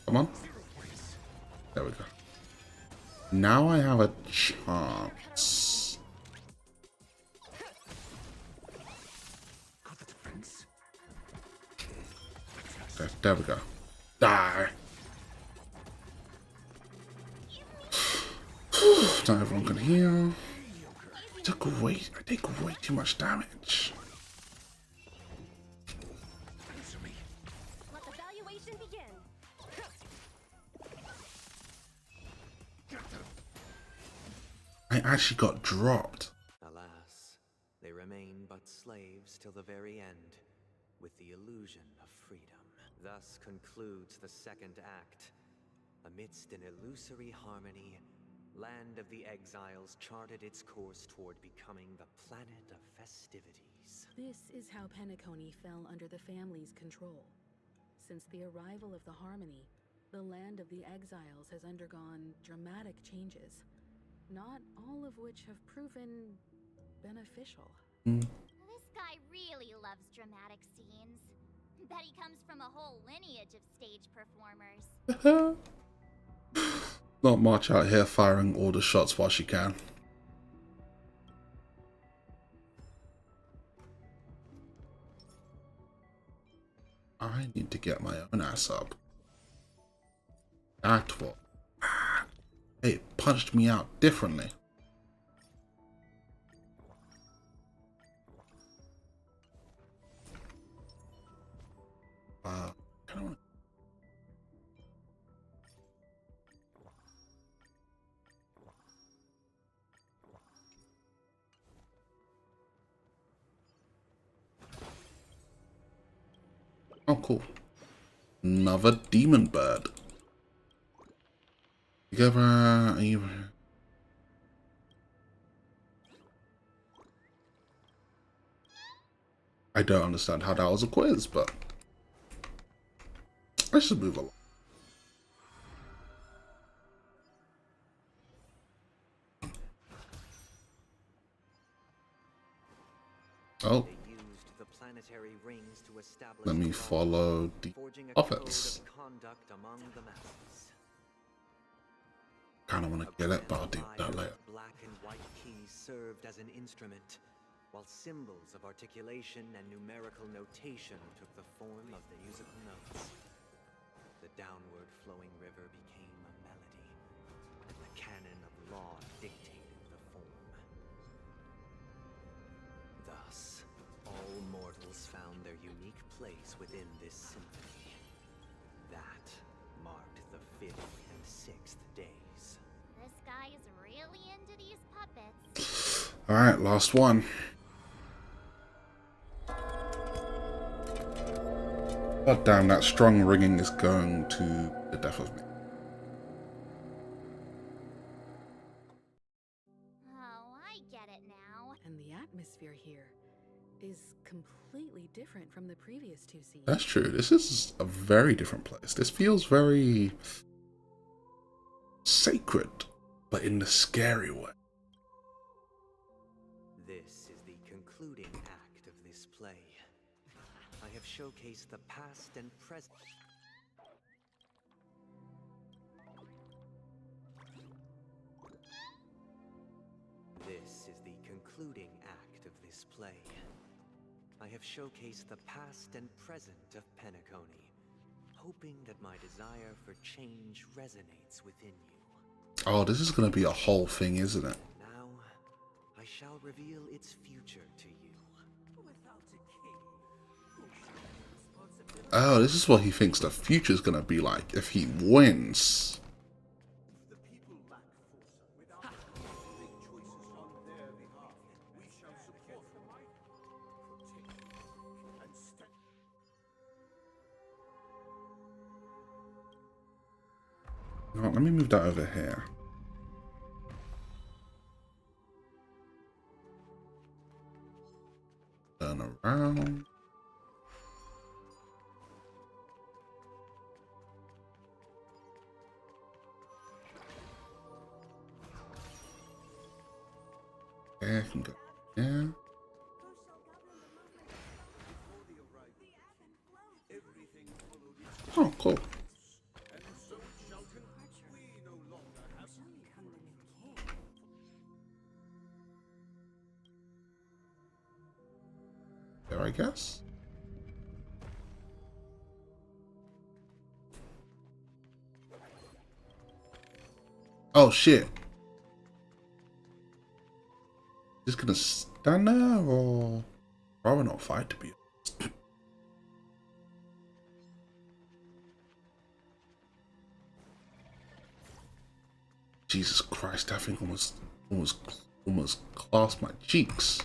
Come on. There we go. Now I have a chance. Okay, there we go. Die. Not everyone can heal. I take way too much damage. Let the valuation begin. I actually got dropped. Alas, slaves till the very end, with the illusion of freedom. Thus concludes the second act. Amidst an illusory harmony, Land of the Exiles charted its course toward becoming the planet of festivities. This is how Penacony fell under the family's control. Since the arrival of the Harmony, the Land of the Exiles has undergone dramatic changes, not all of which have proven beneficial. This guy really loves dramatic scenes. Bet he comes from a whole lineage of stage performers. Not much out here firing all the shots while she can. I need to get my own ass up. Act what? It punched me out differently. I don't want to. Oh, cool. Another demon bird. I don't understand how that was a quiz, but let's just move along. Oh. Let me follow the puppets. Kind of want to get it, but I'll do that later. Black and white keys served as an instrument, while symbols of articulation and numerical notation took the form of musical notes. The downward flowing river became a melody, and the canon of law dictated the form. Thus, all mortals found their unique place within this symphony. That marked the 5th and 6th days. This guy is really into these puppets. Alright, last one. God damn, that strong ringing is going to the death of me. Oh, I get it now. And the atmosphere here is completely different from the previous two scenes. That's true. This is a very different place. This feels very sacred, but in the scary way. This is the concluding act of this play. I have showcased the past and present. This is the concluding act of this play. I have showcased the past and present of Penacony, hoping that my desire for change resonates within you. Oh, this is going to be a whole thing, isn't it? Now, I shall reveal its future to you. Oh, this is what he thinks the future is going to be like if he wins. You know what, let me move that over here. Turn around. Okay, I can go there. Oh, cool. There, I guess. Oh, shit. Just gonna stand there, or probably not fight, to be honest. Jesus Christ, that thing almost clasped my cheeks.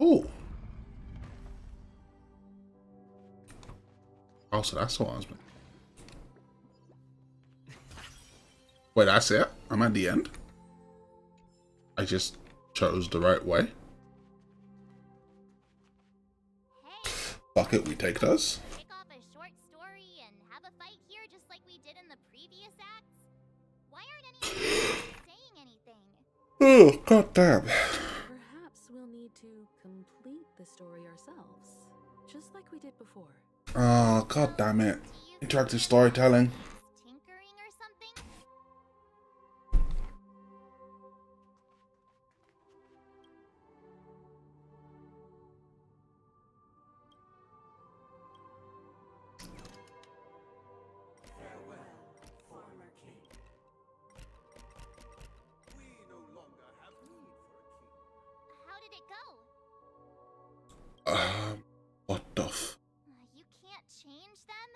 Oh. Oh, so that's what I was. Wait, that's it? I'm at the end? I just chose the right way. Fuck it, we take those. Kick off a short story and have a fight here just like we did in the previous acts? Why aren't any of you saying anything? Oh, god damn. Perhaps we'll need to complete the story ourselves, just like we did before. Oh, god damn it. Interactive storytelling. Tinkering or something? Farewell, former king. We no longer have need for a king. How did it go? What the f... You can't change them?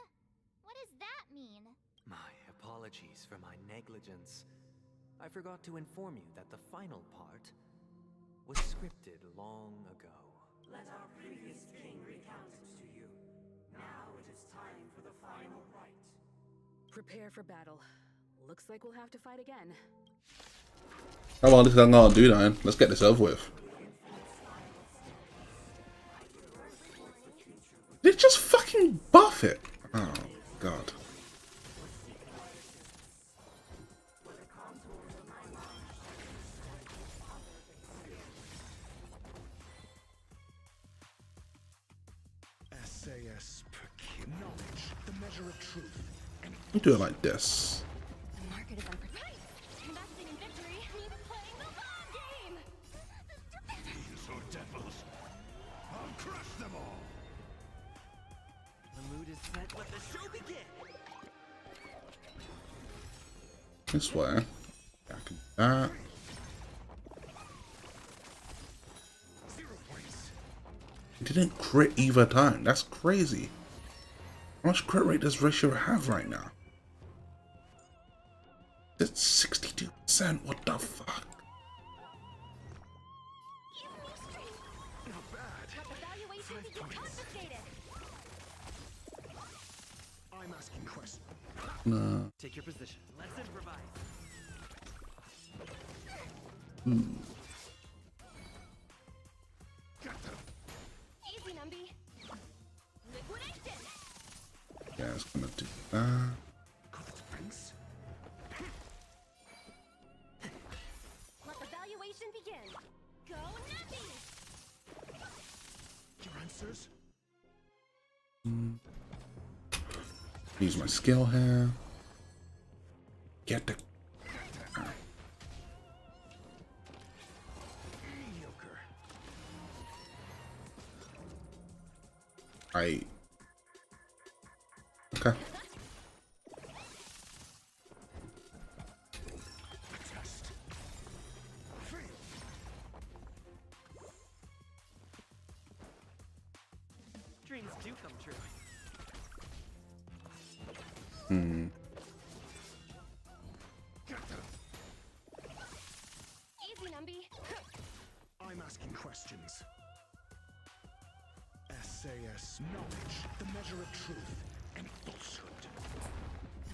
What does that mean? My apologies for my negligence. I forgot to inform you that the final part was scripted long ago. Let our previous king recount it to you. Now it is time for the final rite. Prepare for battle. Looks like we'll have to fight again. Oh well, this is not do that. Let's get this over with. Did it just fucking buff it? Oh, god. SAS per kin. Knowledge, the measure of truth. We do it like this. The market is unpredictable. Investing in victory means playing the long game. Fiends or devils, I'll crush them all. The mood is set. Let the show begin. This way. I can do that. 0 points. It didn't crit either time. That's crazy. How much crit rate does Ratio have right now? It's 62%. What the fuck? Not bad. Let the valuation be confiscated. I'm asking questions. No. Take your position. Let's improvise. Easy, Numby. Liquidation. Yeah, it's gonna do that. Got the defense. Let the valuation begin. Go, Numby. Your answers? Use my skill here. Get the... Mediocre. I... Okay. Test. Free. Dreams do come true. Easy, Numby. I'm asking questions. SAS knowledge, the measure of truth and falsehood.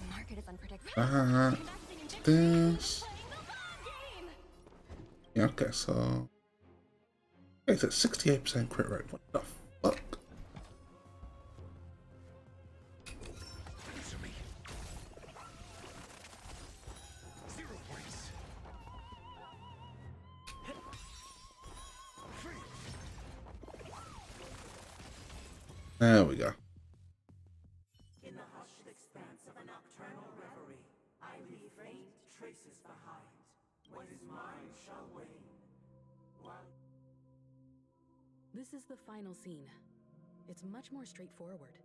The market is unpredictable. Investing in this. Yeah, okay, so... It's at 68% crit rate. What the fuck? Answer me. 0 points. Free. There we go. In the hushed expanse of a nocturnal reverie, I leave faint traces behind. What is mine shall wane. While This is the final scene. It's much more straightforward.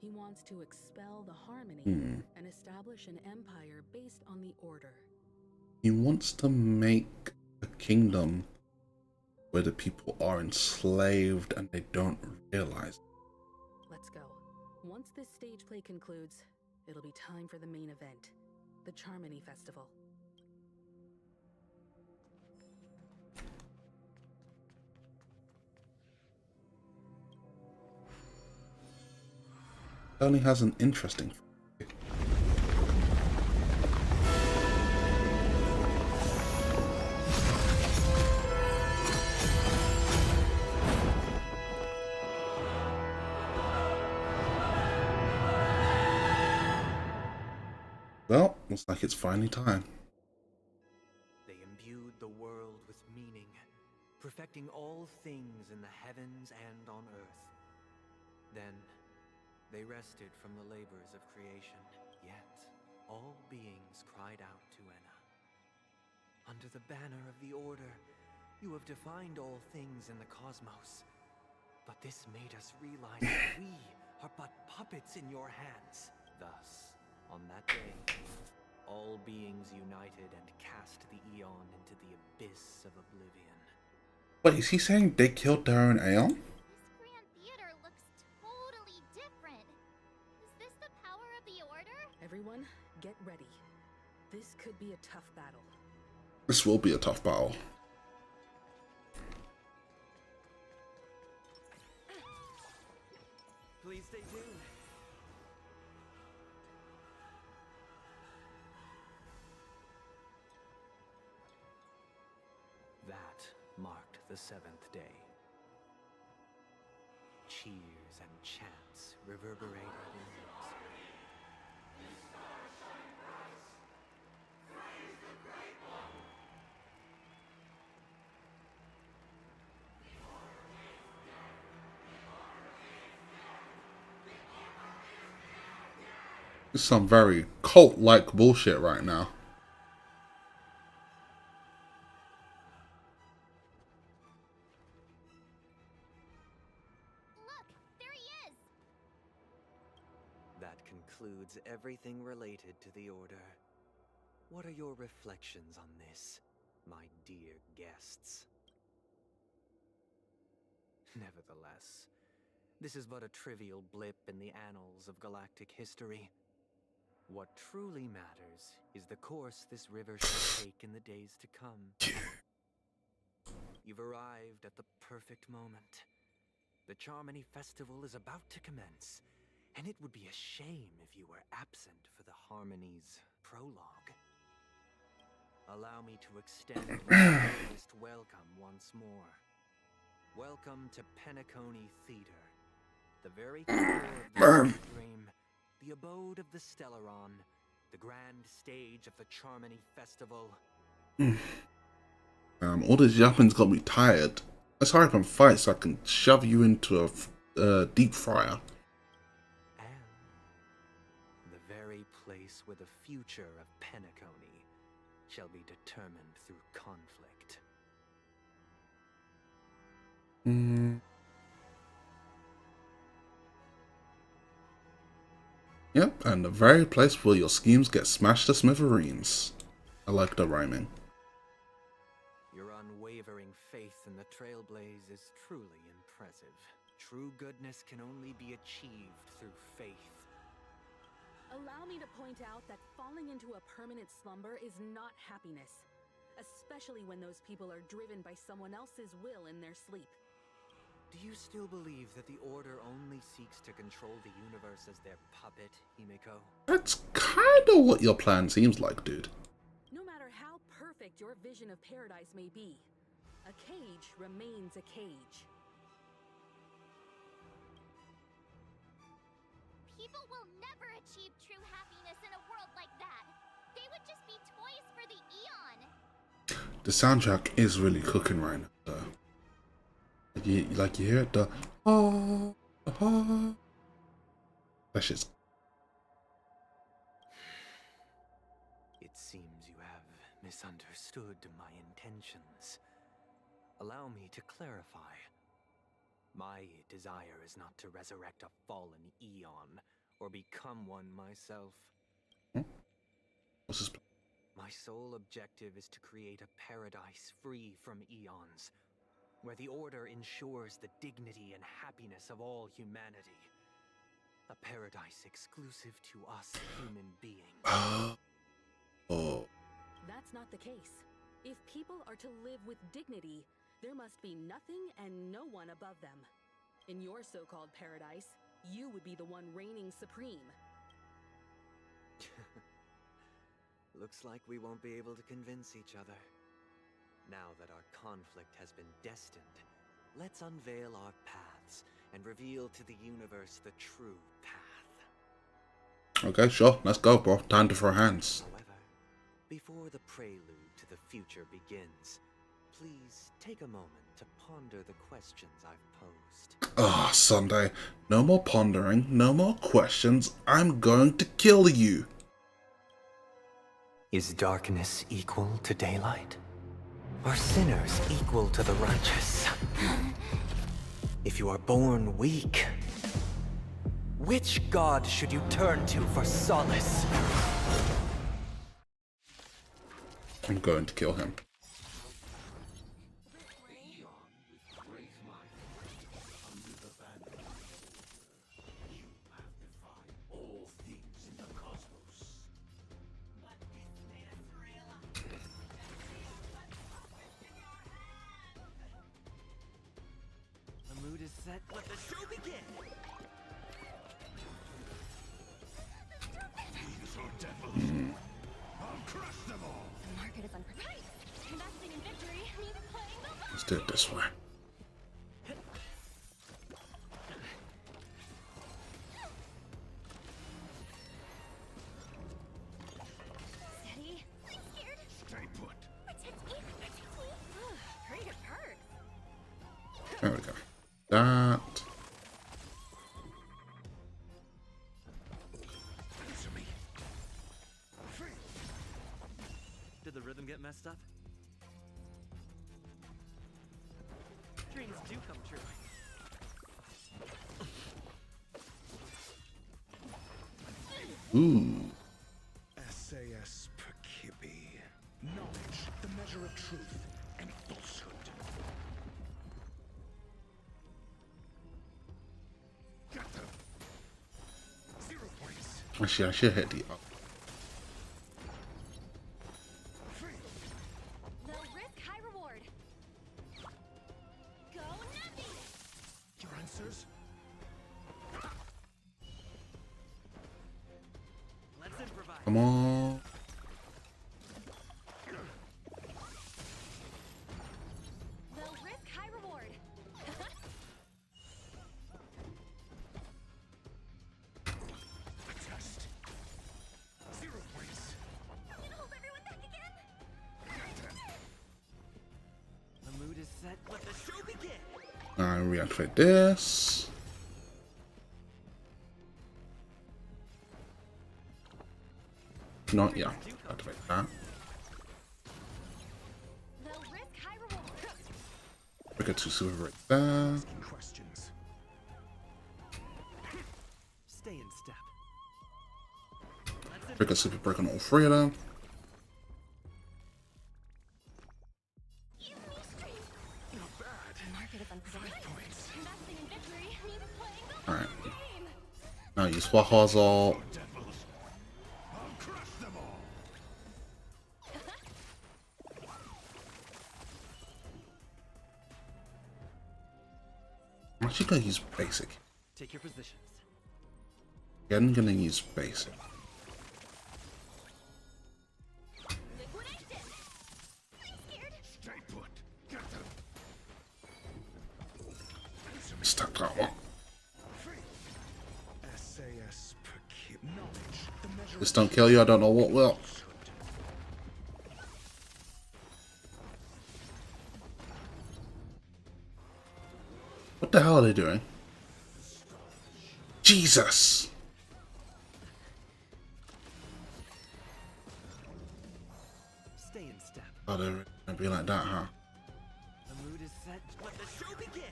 He wants to expel the harmony and establish an empire based on the order. He wants to make a kingdom where the people are enslaved and they don't realize. Let's go. Once this stage play concludes, it'll be time for the main event, the Charmony Festival. only has an interesting. Well, looks like it's finally time. They imbued the world with meaning, perfecting all things in the heavens and on earth. Then, they rested from the labors of creation, yet all beings cried out to Enna. Under the banner of the Order, you have defined all things in the cosmos. But this made us realize that we are but puppets in your hands. Thus, on that day, all beings united and cast the Eon into the abyss of oblivion. Wait, is he saying they killed their own Aeon? This Grand Theater looks totally different. Is this the power of the Order? Everyone, get ready. This could be a tough battle. This will be a tough battle. Please stay tuned. That marked the seventh day. Cheers and chants reverberated in the This is some very cult-like bullshit right now. Look, there he is. That concludes everything related to the Order. What are your reflections on this, my dear guests? Nevertheless, this is but a trivial blip in the annals of galactic history. What truly matters is the course this river shall take in the days to come. You've arrived at the perfect moment. The Charmony Festival is about to commence, and it would be a shame if you were absent for the Harmony's prologue. Allow me to extend my warmest welcome once more. Welcome to Penacony Theater, the very core of the dream, the abode of the Stellaron, the grand stage of the Charmony Festival. All this yapping's got me tired. Let's hurry up and fight so I can shove you into a deep fryer. And the very place where the future of Penacony shall be determined through conflict. Yep, and the very place where your schemes get smashed to smithereens. I like the rhyming. Your unwavering faith in the Trailblaze is truly impressive. True goodness can only be achieved through faith. Allow me to point out that falling into a permanent slumber is not happiness, especially when those people are driven by someone else's will in their sleep. Do you still believe that the Order only seeks to control the universe as their puppet, Himiko? That's kind of what your plan seems like, dude. No matter how perfect your vision of paradise may be, a cage remains a cage. People will never achieve true happiness in a world like that. They would just be toys for the Eon. The soundtrack is really cooking right now, though. You hear it, the that shit's... It seems you have misunderstood my intentions. Allow me to clarify. My desire is not to resurrect a fallen Eon, or become one myself. What's his plan? My sole objective is to create a paradise free from Eons, where the Order ensures the dignity and happiness of all humanity. A paradise exclusive to us human beings. That's not the case. If people are to live with dignity, there must be nothing and no one above them. In your so-called paradise, you would be the one reigning supreme. Looks like we won't be able to convince each other. Now that our conflict has been destined, let's unveil our paths and reveal to the universe the true path. Okay, sure. Let's go, bro. Time to throw hands. However, before the prelude to the future begins, please take a moment to ponder the questions I've posed. Ah, Sunday. No more pondering, no more questions. I'm going to kill you. Is darkness equal to daylight? Are sinners equal to the righteous? If you are born weak, which god should you turn to for solace? I'm going to kill him. The mood is set. Let the show begin. The market is unpredictable. Investing in victory means playing the Let's do it this way. steady. I'm scared. Stay put. Protect me. Protect me. Pretty good perks. There we go. That. Answer me. Did the rhythm get messed up? Dreams do come true. Ooh. SAS per Kibbe. Knowledge, the measure of truth and falsehood. Got them. 0 points. Actually, I should hit the up. Low risk, high reward. Go Navi. Your answers? Let's improvise. Come on. Low risk, high reward. Test. 0 points. I'm gonna hold everyone back again. The mood is set. Let the show begin. I reactivate this. Not yeah. Activate that. Low risk, high reward. We get to super right there. Questions. Stay in step. Let's We get super break on all three of them. Give me strength. Not bad. The market is unpredictable. Investing in victory means playing the Alright. game. Now use Wahazal. Devils. I'll crush them all. I'm actually gonna use basic. take your positions. Again, gonna use basic. Liquidation. I'm scared. Stay put. Get them. Answer me. Stuck that one. SAS per Kibbe. Knowledge, the measure This don't kill you, I don't know what will. What the hell are they doing? Jesus! Stay in step. Oh, they're gonna be like that, huh? The mood is set. Let the show begin.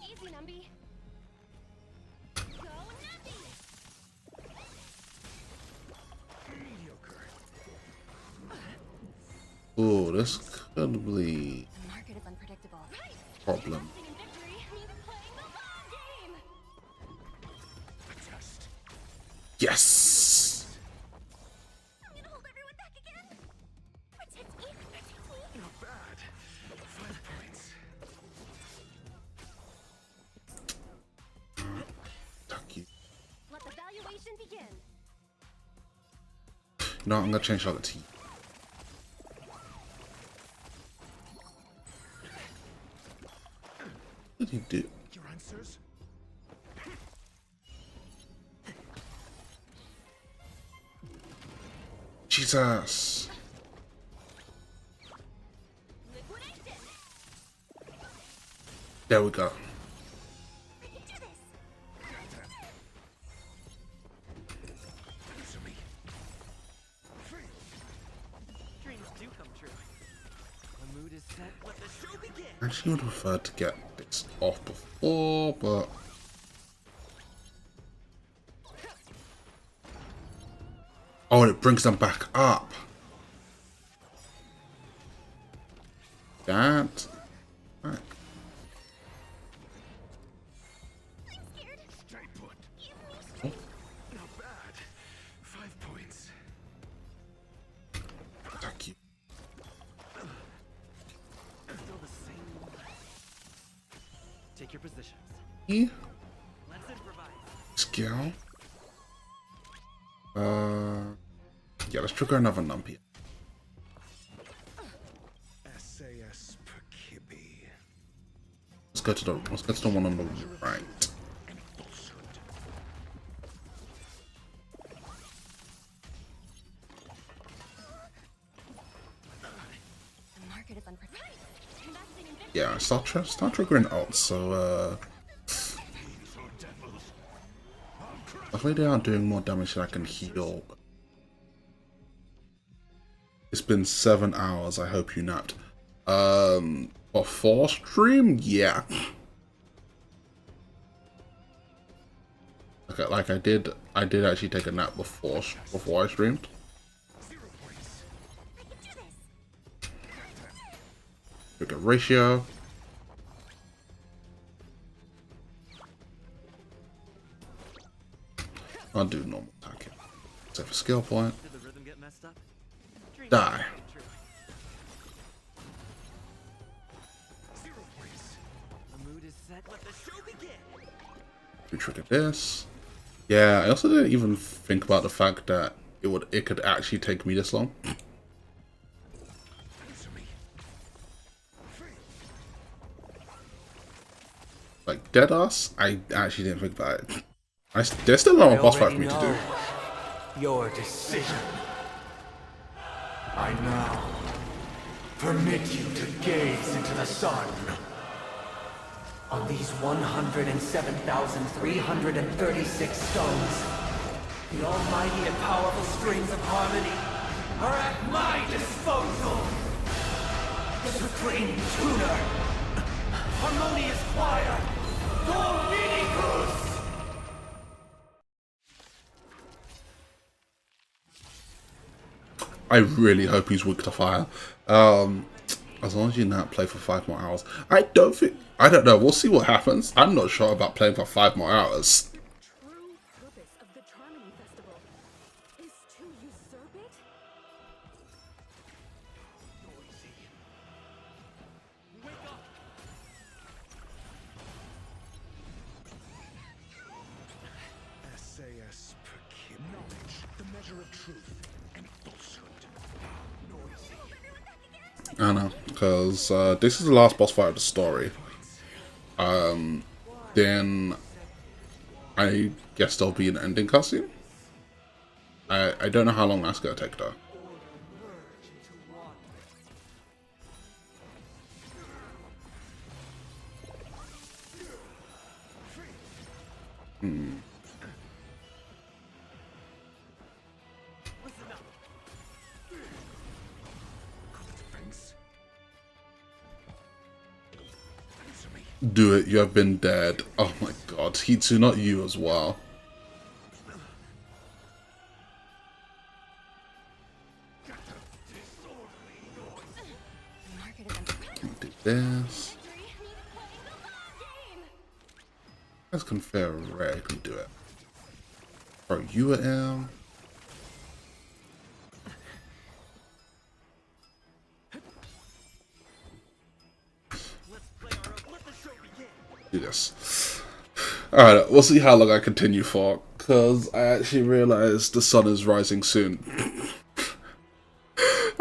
Easy, Numby. Go Navi. Mediocre. Oh, this could be The market is unpredictable. Right. a problem. Investing in victory means playing the long game. Test. Yes! I'm gonna hold everyone back again. Protect me. Protect me. Not bad. No, I'm gonna change Charlotte to you. What did he do? Your answers? Jesus. There we go. Dreams do come true. The mood is set. Let the show begin. I actually would have preferred to get this off before, but oh, and it brings them back up. That. Right. Stay put. Not bad. 5 points. Thank you. Still the same. Take your positions. Yeah. Let's improvise. Skill. Yeah, let's trigger another numpy. SAS per Kibby. Let's go to the one on the right. The market is unpredictable. Investing in victory. Yeah, start triggering ults, so luckily they aren't doing more damage than I can heal. It's been 7 hours, I hope you napped. Before stream? Yeah. Okay, like I did actually take a nap before I streamed. Trigger ratio. I'll do normal attacking. Save a skill point. Did the rhythm get messed up? Dreams Die. The mood is set. Let the show begin. We trigger this. Yeah, I also didn't even think about the fact that it could actually take me this long. Like Deadass, I actually didn't think about it. There's still a lot of boss fight for me to do. Your decision. I now permit you to gaze into the sun. On these 107,336 stones, the almighty and powerful strings of harmony are at my disposal. The supreme tuner, harmonious choir, Dominicus! I really hope he's weak to fire. As long as you not play for 5 more hours. I don't know. We'll see what happens. I'm not sure about playing for 5 more hours. True purpose of the Charmony Festival is to usurp it? SAS per Kibby. Knowledge, the measure of truth and falsehood. Noisy. I know, because this is the last boss fight of the story. Then I guess there'll be an ending cutscene. I don't know how long that's gonna take though. Do it, you have been dead. Oh my god, Hitsu, not you as well. Do this. Let's confer Ray can do it. Throw you at him. Do this. Alright, we'll see how long I continue for, because I actually realize the sun is rising soon.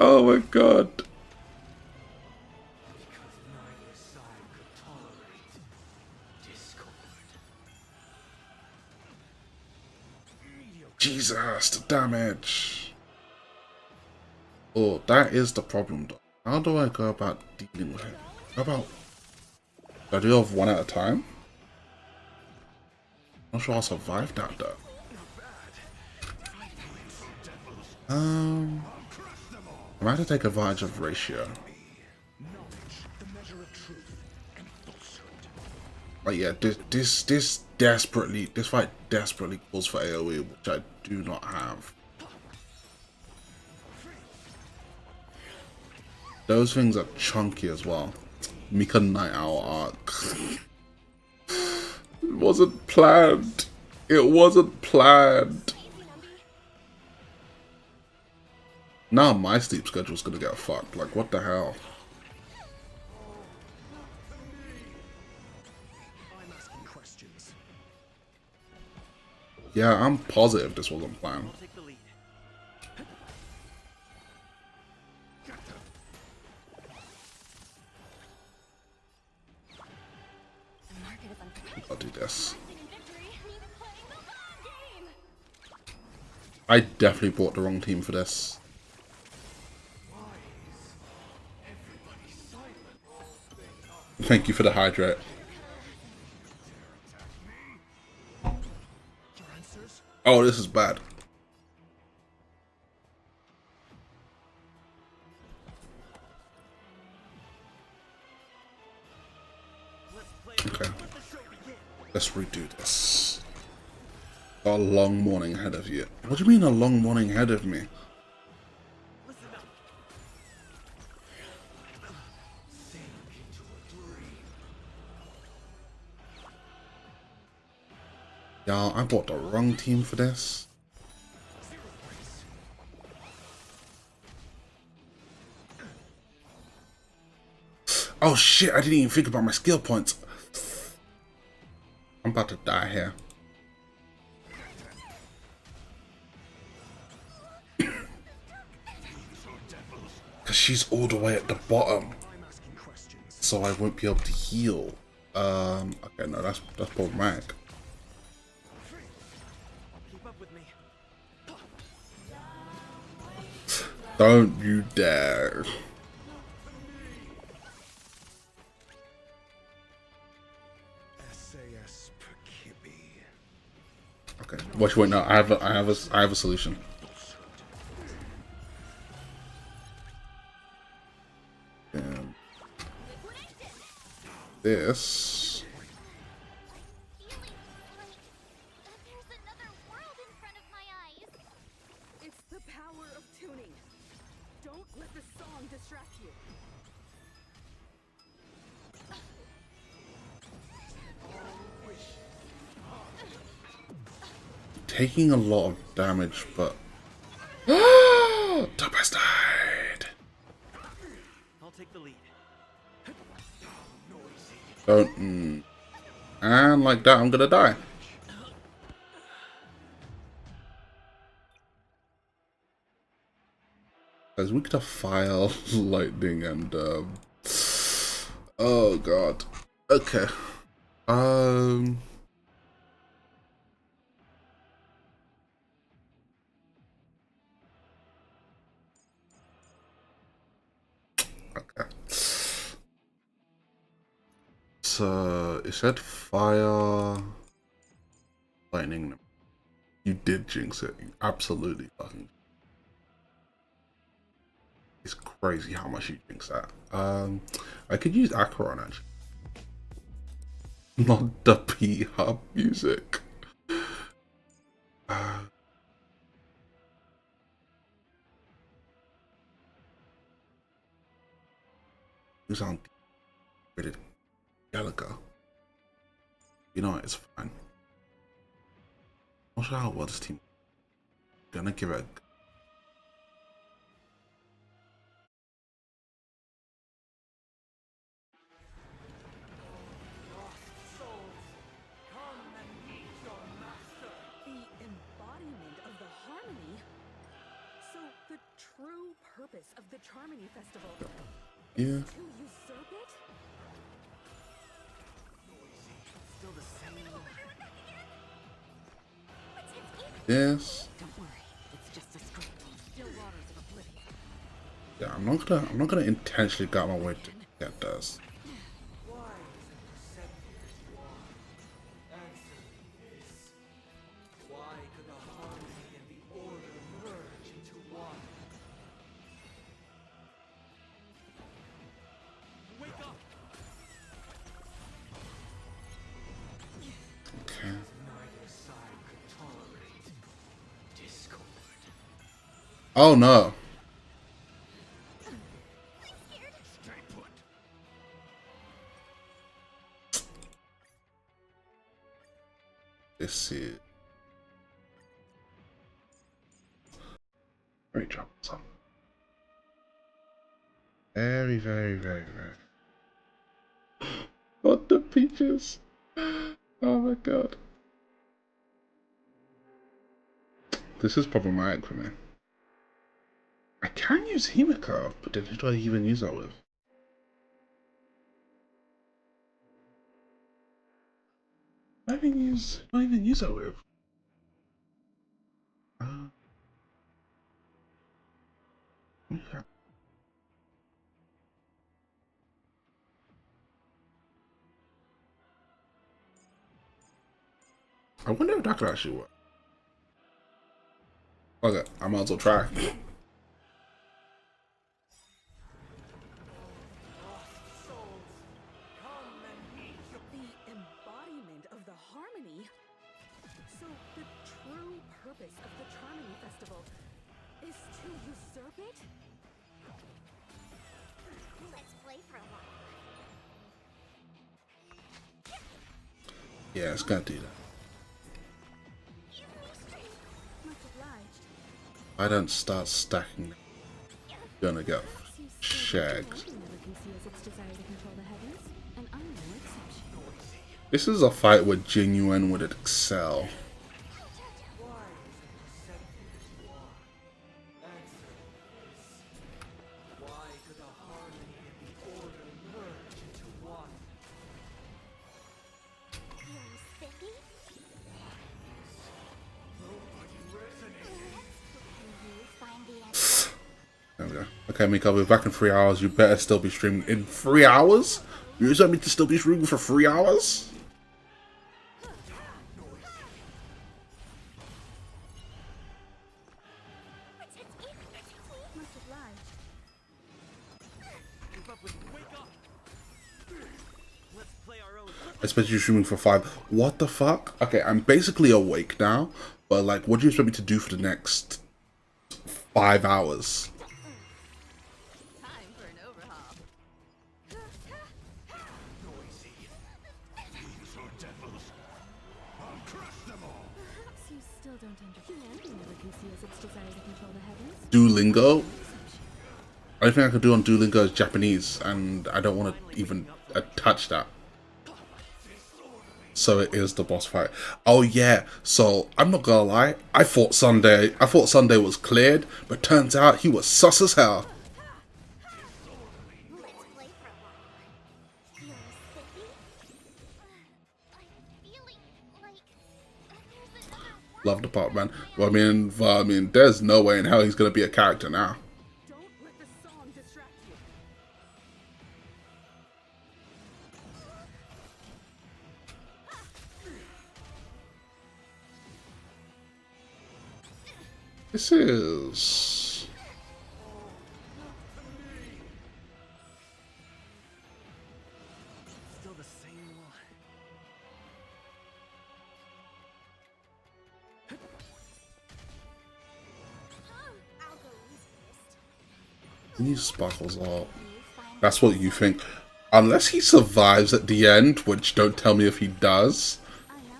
Oh my god. Jesus, the damage. Oh, that is the problem though. How do I go about dealing with it? How about... do I do it one at a time? Not sure I'll survive that though. I might have to take advantage of ratio. But yeah, this fight desperately calls for AoE, which I do not have. Those things are chunky as well. Mika Night Owl arc. It wasn't planned. It wasn't planned. Now my sleep schedule's gonna get fucked. Like, what the hell? Yeah, I'm positive this wasn't planned. I'll do this. I definitely bought the wrong team for this. Thank you for the hydrate. Oh, this is bad. Okay. Let's redo this. Got a long morning ahead of you. What do you mean a long morning ahead of me? Y'all, I bought the wrong team for this. Oh shit, I didn't even think about my skill points. I'm about to die here. Because she's all the way at the bottom. So I won't be able to heal. Okay, no, that's problematic. Don't you dare. Okay. Wait, no, I have a solution. And this. It's the power of tuning. Don't let the song distract you. Taking a lot of damage, but Topaz died. I'll take the lead. Don't. And like that, I'm gonna die. Guys, we could have fire, lightning, and oh god. Okay. Okay. So it said fire, lightning. You did jinx it. You absolutely fucking. It's crazy how much you jinx that. I could use Acheron actually. Not the P-Hub music. Who's on rated Gallagher? You know what, it's fine. Not sure how well this team. Gonna give it a purpose of the Charmony Festival Yeah. is to usurp it? Still the same. Yes. Don't worry, it's just a script. Still waters of oblivion. Yeah, I'm not gonna intentionally go out my way to get this. Why could the harmony and the order merge into one? Wake up! Okay. Neither side could tolerate discord. Oh no. Stay put. This is very troublesome. Very, very, very, very. What the peaches? Oh my god. This is problematic for me. I can use Himiko, but then who do I even use that with? I don't even use that with. Yeah. I wonder if that could actually work. Okay, I might as well try. The embodiment of the harmony? So the true purpose of the Charmony Festival is to usurp it? Let's play for a while. Yeah, it's gonna do that. Much obliged. I don't start stacking, I'm gonna get shagged. This is a fight where Genuine would excel. Why could the harmony and the order merge into one? Feeling spiffy? Nobody resonating. Can you find the answer? There we go. Okay, Mika, we're back in 3 hours. You better still be streaming in 3 hours? You expect me to still be streaming for 3 hours? Much obliged. Keep up with wake up. Let's play our own. I expect you streaming for 5. What the fuck? Okay, I'm basically awake now, but like, what do you expect me to do for the next 5 hours? Time for an overhaul. Noisy. These are devils. I'll crush them all. Perhaps you still don't understand. Humanity never conceals its desire to control the heavens. Duolingo? The only thing I could do on Duolingo is Japanese, and I don't want to even touch that. So it is the boss fight. Oh yeah, so I'm not gonna lie, I thought Sunday was cleared, but turns out he was sus as hell. Let's play for a while. Feeling spiffy? I'm feeling like there's another one. Love the part, man. Well, I mean, there's no way in hell he's gonna be a character now. Don't let the song distract you. This is... Still the same one. I'll go easy this time. He sparkles out. That's what you think. Unless he survives at the end, which don't tell me if he does,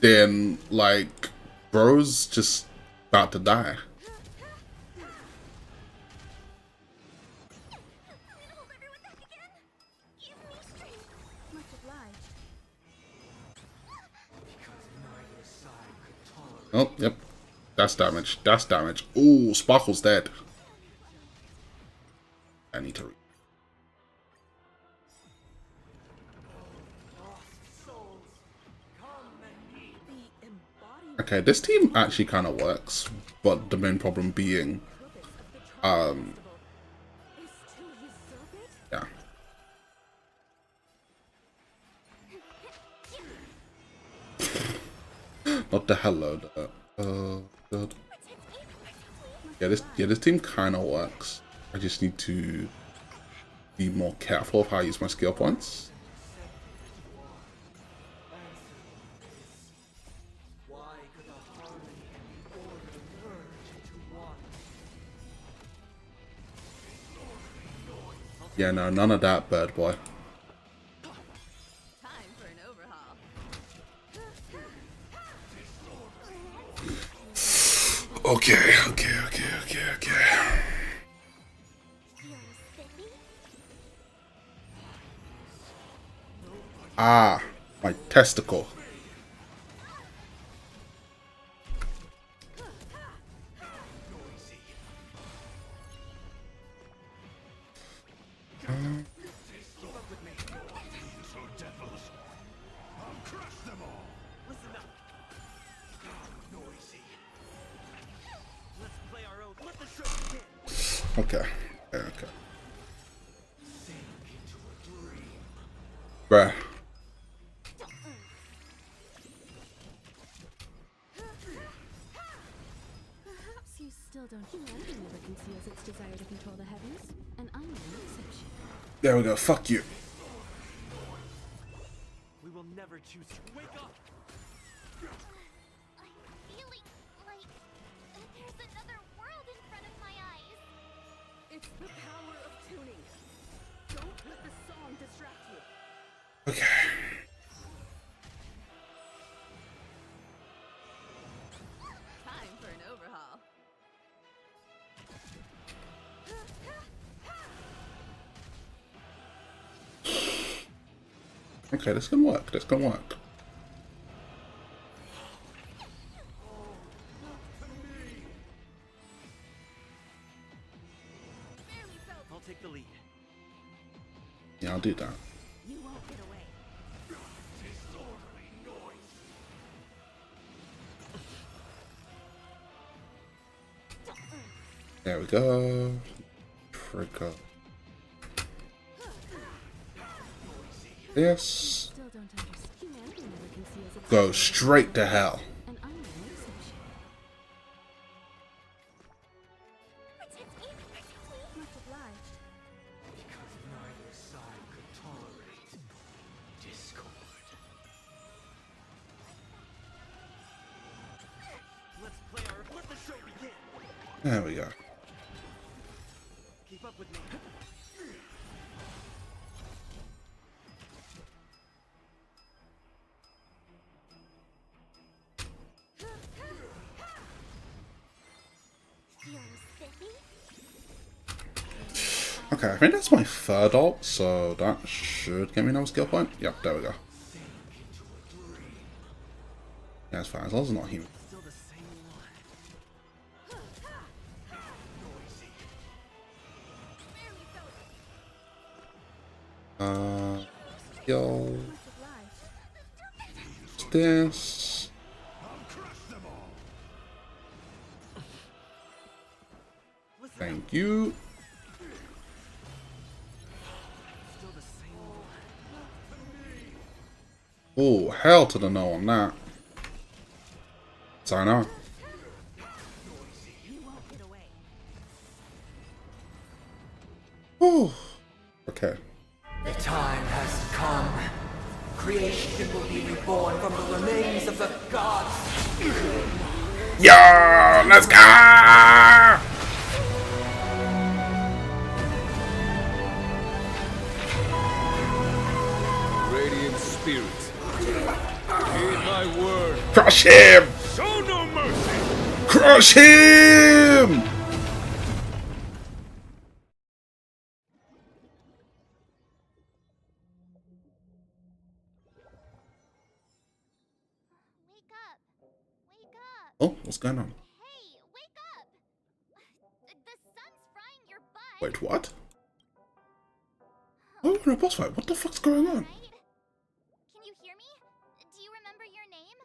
then, like, bro's just about to die. Hold everyone back again. Give me strength. Much obliged. Because neither side could tolerate. Oh, yep. That's damage. That's damage. Ooh, Sparkle's dead. I need to read. Okay, this team actually kind of works, but the main problem being, yeah. Not the hello. God. Yeah, this team kind of works. I just need to be more careful of how I use my skill points. Yeah, no, none of that, bird boy. Okay. Ah, my testicle. Okay. Bruh. Perhaps you still don't. Humanity never conceals its desire to control the heavens, and I'm no exception. There we go. Fuck you. We will never choose to wake up. I'm feeling like there's another world in front of my eyes. It's the power of tuning. Don't let the song distract you. Okay. Time for an overhaul. Okay, this can work. This can work. I'll take the lead. Yeah, I'll do that. You won't get away. There we go. Trigger. This. Go straight to hell. There we go. Keep up with me. Okay, I think that's my third ult, so that should get me another skill point. Yep, there we go. Yeah, it's fine, as long as it's not human. Yo. This. Thank you. Oh, hell to the no on that. Sign on. Oh, okay. The time has come. Creation will be reborn from the remains of the gods. Yo, let's go! Radiant spirits, heed my word. Crush him! Show no mercy! Crush him! Oh, what's going on? Hey, wake up! The sun's frying your butt. Wait, what? having a boss fight. What the fuck's going on? Can you hear me? Do you remember your name?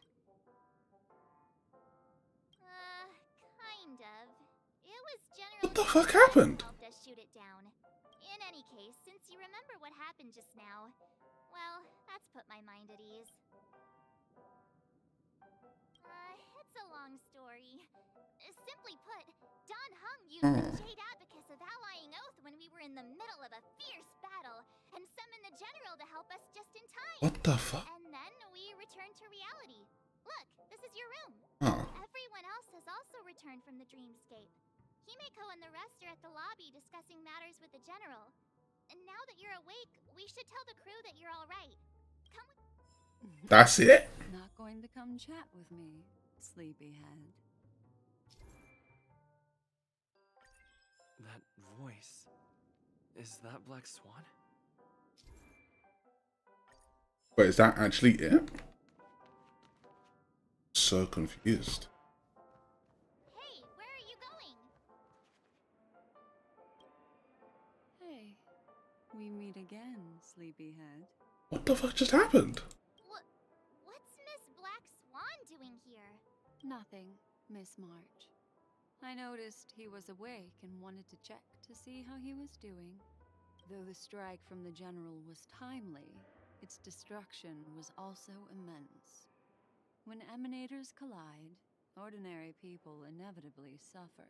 Kind of. It was General What the fuck happened? helped us shoot it down. In any case, since you remember what happened just now, well, that's put my mind at ease. It's a long story. Simply put, Don Hung used the Jade Abacus of Allying Oath when we were in the middle of a fierce battle, and summoned the general to help us just in time. What the fuck? And then we returned to reality. Look, this is your room. Oh. Everyone else has also returned from the dreamscape. Himeko and the rest are at the lobby discussing matters with the general. And now that you're awake, we should tell the crew that you're all right. Come with. That's it? Not going to come chat with me, sleepyhead. That voice. Is that Black Swan? Wait, is that actually it? So confused. Hey, where are you going? Hey, we meet again, sleepyhead. What the fuck just happened? What's Miss Black Swan doing here? Nothing, Miss March. I noticed he was awake and wanted to check to see how he was doing. Though the strike from the general was timely, its destruction was also immense. When emanators collide, ordinary people inevitably suffer.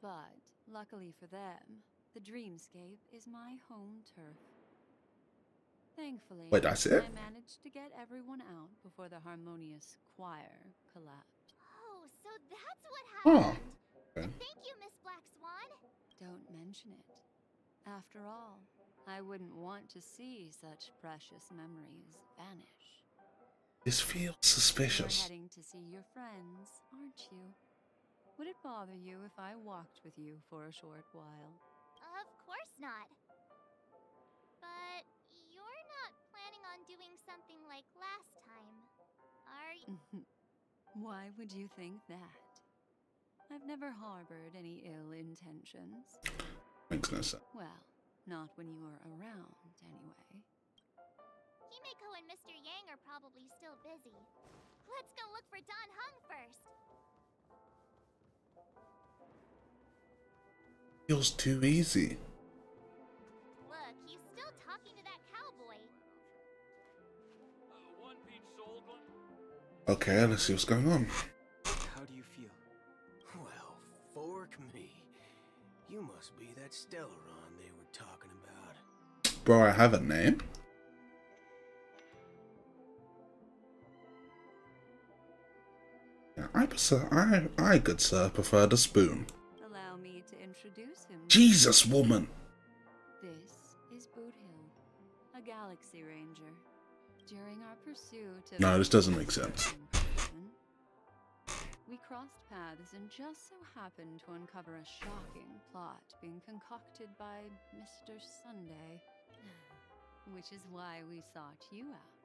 But, luckily for them, the dreamscape is my home turf. Thankfully, Wait, that's it? I managed to get everyone out before the harmonious choir collapsed. Oh, so that's what Oh. happened. Okay. Thank you, Miss Black Swan. Don't mention it. After all, I wouldn't want to see such precious memories vanish. This feels You're suspicious. heading to see your friends, aren't you? Would it bother you if I walked with you for a short while? Of course not. But you're not planning on doing something like last time, are you? Why would you think that? I've never harbored any ill intentions. Makes no sense. Well, not when you are around, anyway. Himeko and Mr. Yang are probably still busy. Let's go look for Don Hung first. Feels too easy. Look, he's still talking to that cowboy. Okay, let's see what's going on. How do you feel? Well, fork me. You must be that Stellaron they were talking about. Bro, I have a name? Yeah, I good sir, prefer the spoon. Allow me to introduce him. Jesus, woman! This is Boot Hill, a galaxy ranger. During our pursuit of... No, this doesn't make sense. We crossed paths and just so happened to uncover a shocking plot being concocted by Mr. Sunday. Which is why we sought you out,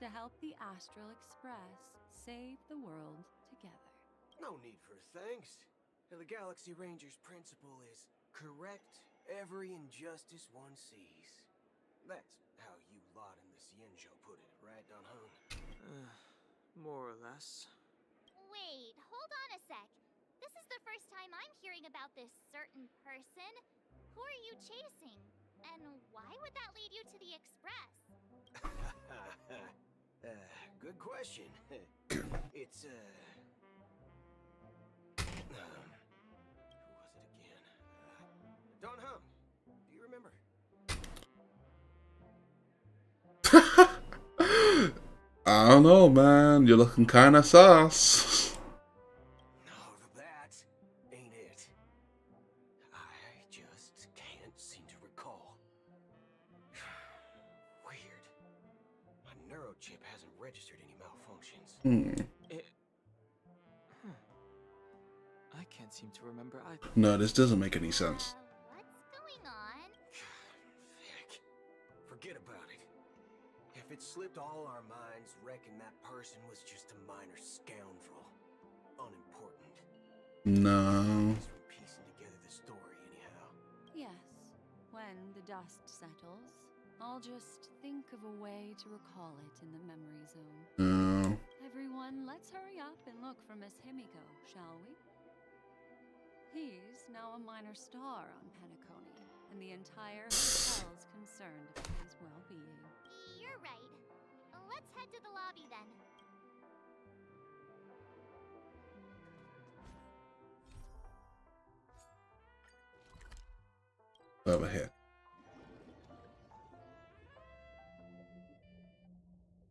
to help the Astral Express save the world together. No need for thanks. The Galaxy Ranger's principle is correct every injustice one sees. That's how you lot in the Cienjo put it, right, Don Hung? More or less. Wait, hold on a sec. This is the first time I'm hearing about this certain person. Who are you chasing? And why would that lead you to the Express? Good question. It's, who was it again? Don Hung. Do you remember? I don't know, man. You're looking kinda sus. No, that ain't it. I just can't seem to recall. Weird. My neurochip hasn't registered any malfunctions. I can't seem to remember either. No, this doesn't make any sense. What's going on? Heck, forget about it. If it slipped all our minds, reckon that person was just a minor scoundrel. Unimportant. No. Just from piecing together the story anyhow. Yes, when the dust settles, I'll just think of a way to recall it in the memory zone. No. Everyone, let's hurry up and look for Miss Himiko, shall we? He's now a minor star on Penacony, and the entire hotel's concerned about his well-being. You're right. Let's head to the lobby then. Over here.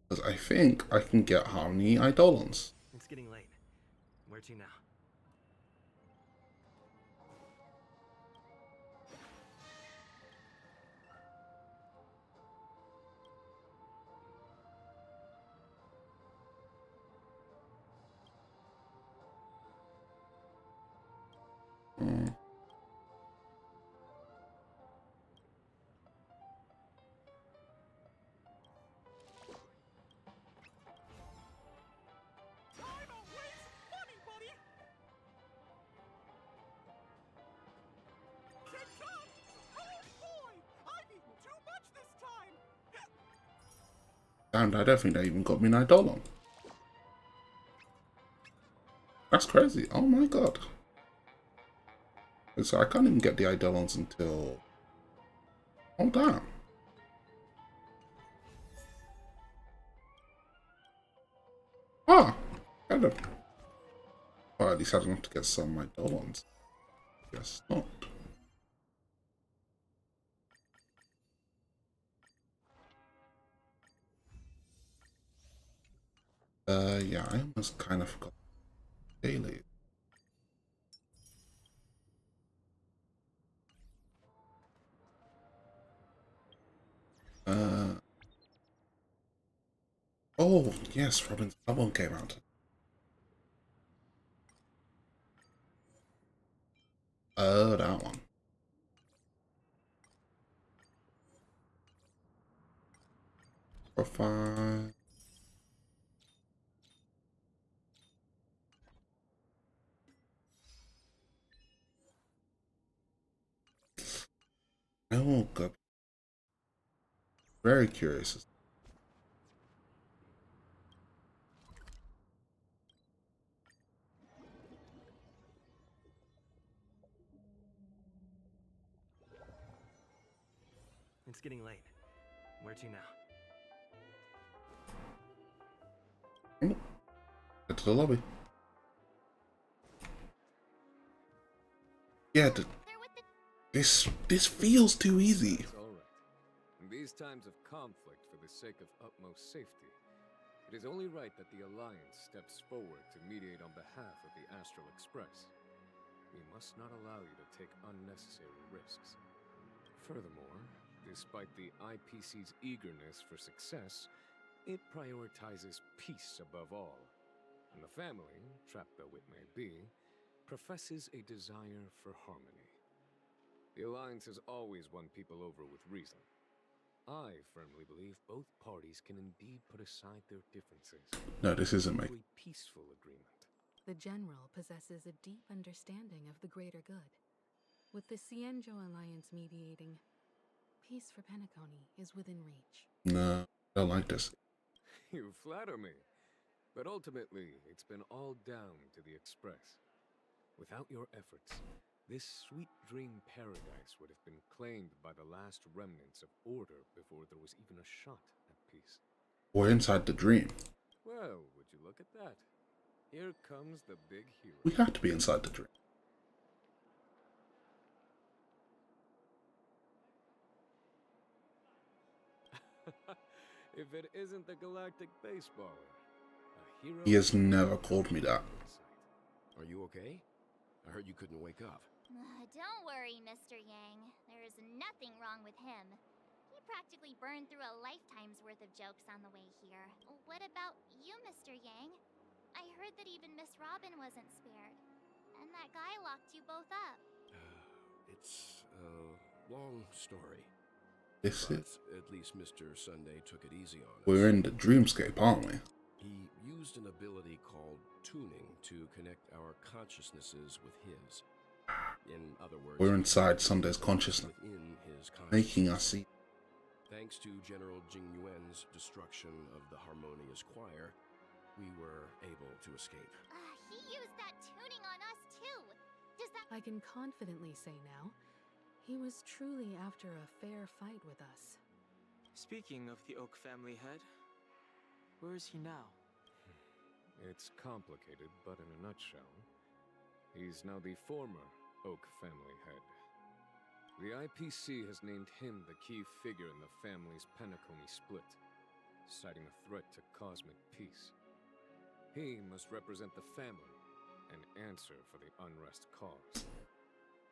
Because I think I can get Harmony Eidolons. It's getting late. Where to now? And I don't think they even got me an Eidolon. That's crazy. Oh my god. So I can't even get the Eidolons until... Oh damn. Ah! Hello. Well, at least I don't have to get some Eidolons. Guess not. Yeah, I almost kind of forgot daily. Oh, yes, Robin's album came out. Oh, that one. Profile. Oh, God. Very curious. It's getting late. Where to now? Oh, get to the lobby. Yeah, this feels too easy. It's all right. In these times of conflict, for the sake of utmost safety, it is only right that the Alliance steps forward to mediate on behalf of the Astral Express. We must not allow you to take unnecessary risks. Furthermore, despite the IPC's eagerness for success, it prioritizes peace above all. And the family, trapped though it may be, professes a desire for harmony. The Alliance has always won people over with reason. I firmly believe both parties can indeed put aside their differences. No, this isn't me. A peaceful agreement. The General possesses a deep understanding of the greater good. With the Cienjo Alliance mediating, peace for Penacony is within reach. No, I don't like this. You flatter me. But ultimately, it's been all down to the Express. Without your efforts, this sweet dream paradise would have been claimed by the last remnants of order before there was even a shot at peace. We're inside the dream. Well, would you look at that? Here comes the big hero. We have to be inside the dream. If it isn't the galactic baseballer, a hero. He has never called me that. Are you okay? I heard you couldn't wake up. Don't worry, Mr. Yang. There is nothing wrong with him. He practically burned through a lifetime's worth of jokes on the way here. What about you, Mr. Yang? I heard that even Miss Robin wasn't spared. And that guy locked you both up. It's a long story. This is... At least Mr. Sunday took it easy on us. We're in the dreamscape, aren't we? He used an ability called tuning to connect our consciousnesses with his. In other words, We're inside Sunday's consciousness, within his consciousness. making us see. Thanks to General Jing Yuan's destruction of the Harmonious Choir, we were able to escape. He used that tuning on us too. Does that... I can confidently say now, he was truly after a fair fight with us. Speaking of the Oak family head, where is he now? It's complicated, but in a nutshell, he's now the former Oak family head. The IPC has named him the key figure in the family's Penacony split, citing a threat to cosmic peace. He must represent the family and answer for the unrest caused.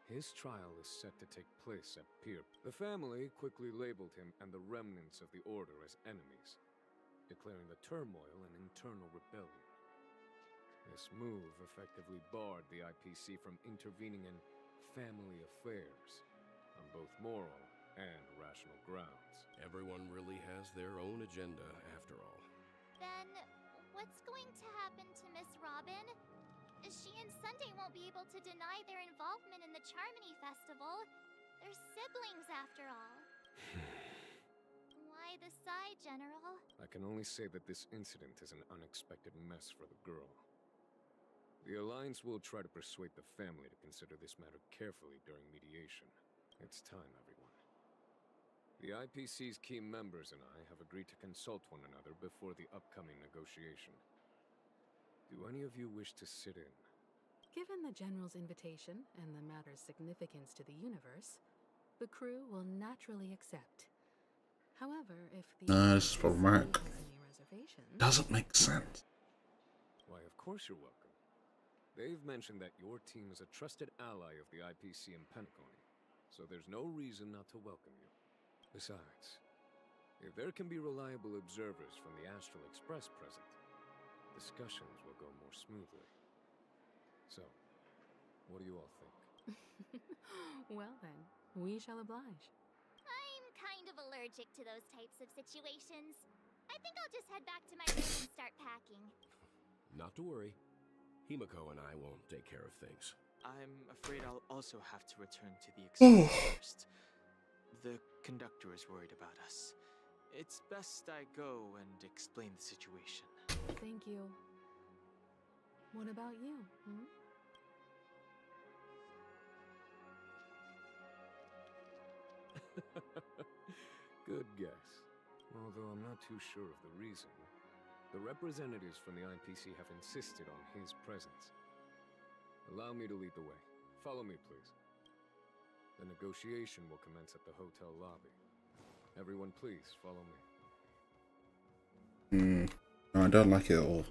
His trial is set to take place at Pier. The family quickly labeled him and the remnants of the Order as enemies, declaring the turmoil an internal rebellion. This move effectively barred the IPC from intervening in family affairs on both moral and rational grounds. Everyone really has their own agenda, after all. Then, what's going to happen to Miss Robin? She and Sunday won't be able to deny their involvement in the Charmony Festival. They're siblings, after all. Why the sigh, General? I can only say that this incident is an unexpected mess for the girl. The Alliance will try to persuade the family to consider this matter carefully during mediation. It's time, everyone. The IPC's key members and I have agreed to consult one another before the upcoming negotiation. Do any of you wish to sit in? Given the General's invitation and the matter's significance to the universe, the crew will naturally accept. However, if the No, this is problematic. has any reservations... Doesn't make sense. Why, of course you're welcome. They've mentioned that your team is a trusted ally of the IPC in Penacony, so there's no reason not to welcome you. Besides, if there can be reliable observers from the Astral Express present, discussions will go more smoothly. So, what do you all think? Well then, we shall oblige. I'm kind of allergic to those types of situations. I think I'll just head back to my room and start packing. Not to worry. Himiko and I won't take care of things. I'm afraid I'll also have to return to the express first. The conductor is worried about us. It's best I go and explain the situation. Thank you. What about you, Good guess. Although I'm not too sure of the reason. The representatives from the IPC have insisted on his presence. Allow me to lead the way. Follow me, please. The negotiation will commence at the hotel lobby. Everyone, please, follow me. No, I don't like it at all.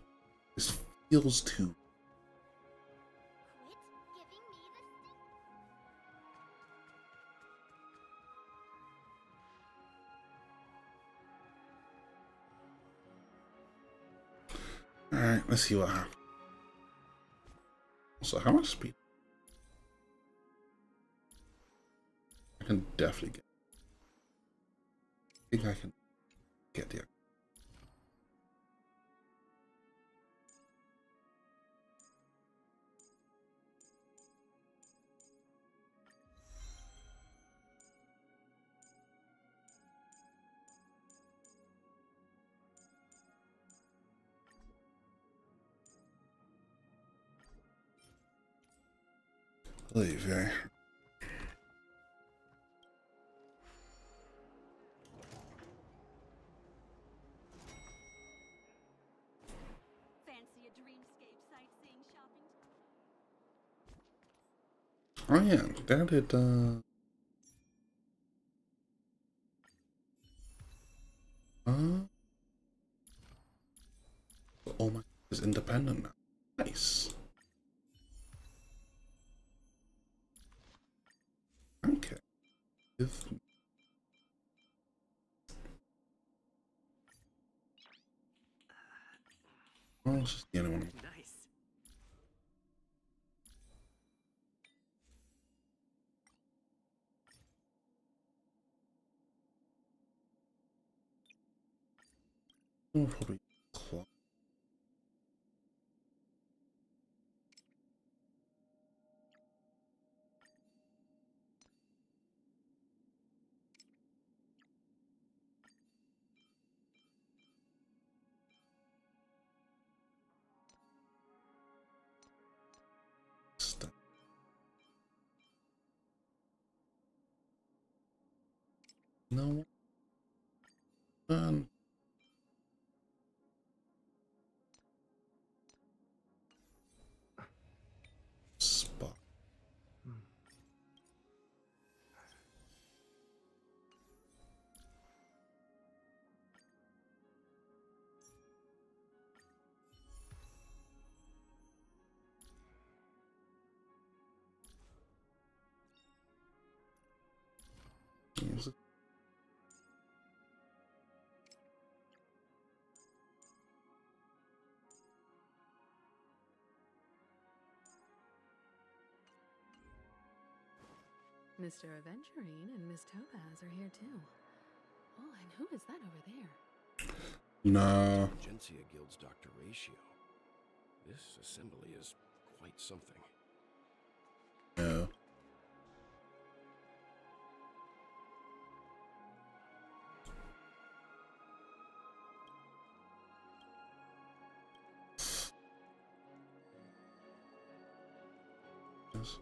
This feels too... Alright, let's see what happens. So how much speed? I can definitely get... I think I can get the... Leave, yeah. Fancy a dreamscape sightseeing shopping? Oh yeah, that did oh my, is independent now. Nice. Okay. Oh, it's just the only one. Nice. Oh, probably clock. No one. Spot. Music. Mr. Aventurine and Miss Topaz are here too. Oh, and who is that over there? No. Intelligentsia Guild's Dr. Ratio. This assembly is quite something. No. Yes.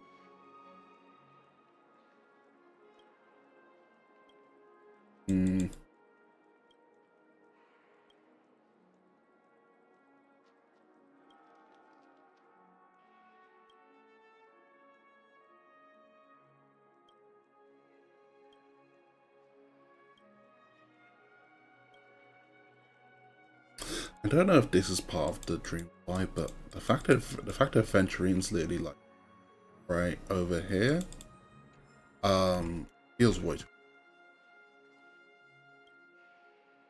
Hmm. I don't know if this is part of the dream vibe, but the fact that Venturine's literally like right over here, feels weird.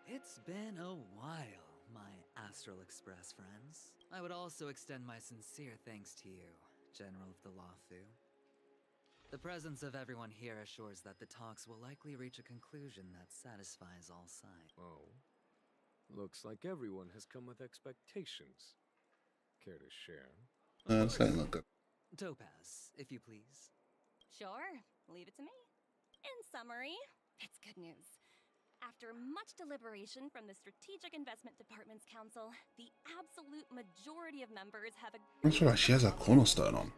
It's been a while, my Astral Express friends. I would also extend my sincere thanks to you, General of the Lawfu. The presence of everyone here assures that the talks will likely reach a conclusion that satisfies all sides. Oh. Looks like everyone has come with expectations. Care to share? It's not look good. Topaz, if you please. Sure, leave it to me. In summary, it's good news. After much deliberation from the Strategic Investment Department's council, the absolute majority of members have agreed. That's right, she has a cornerstone on.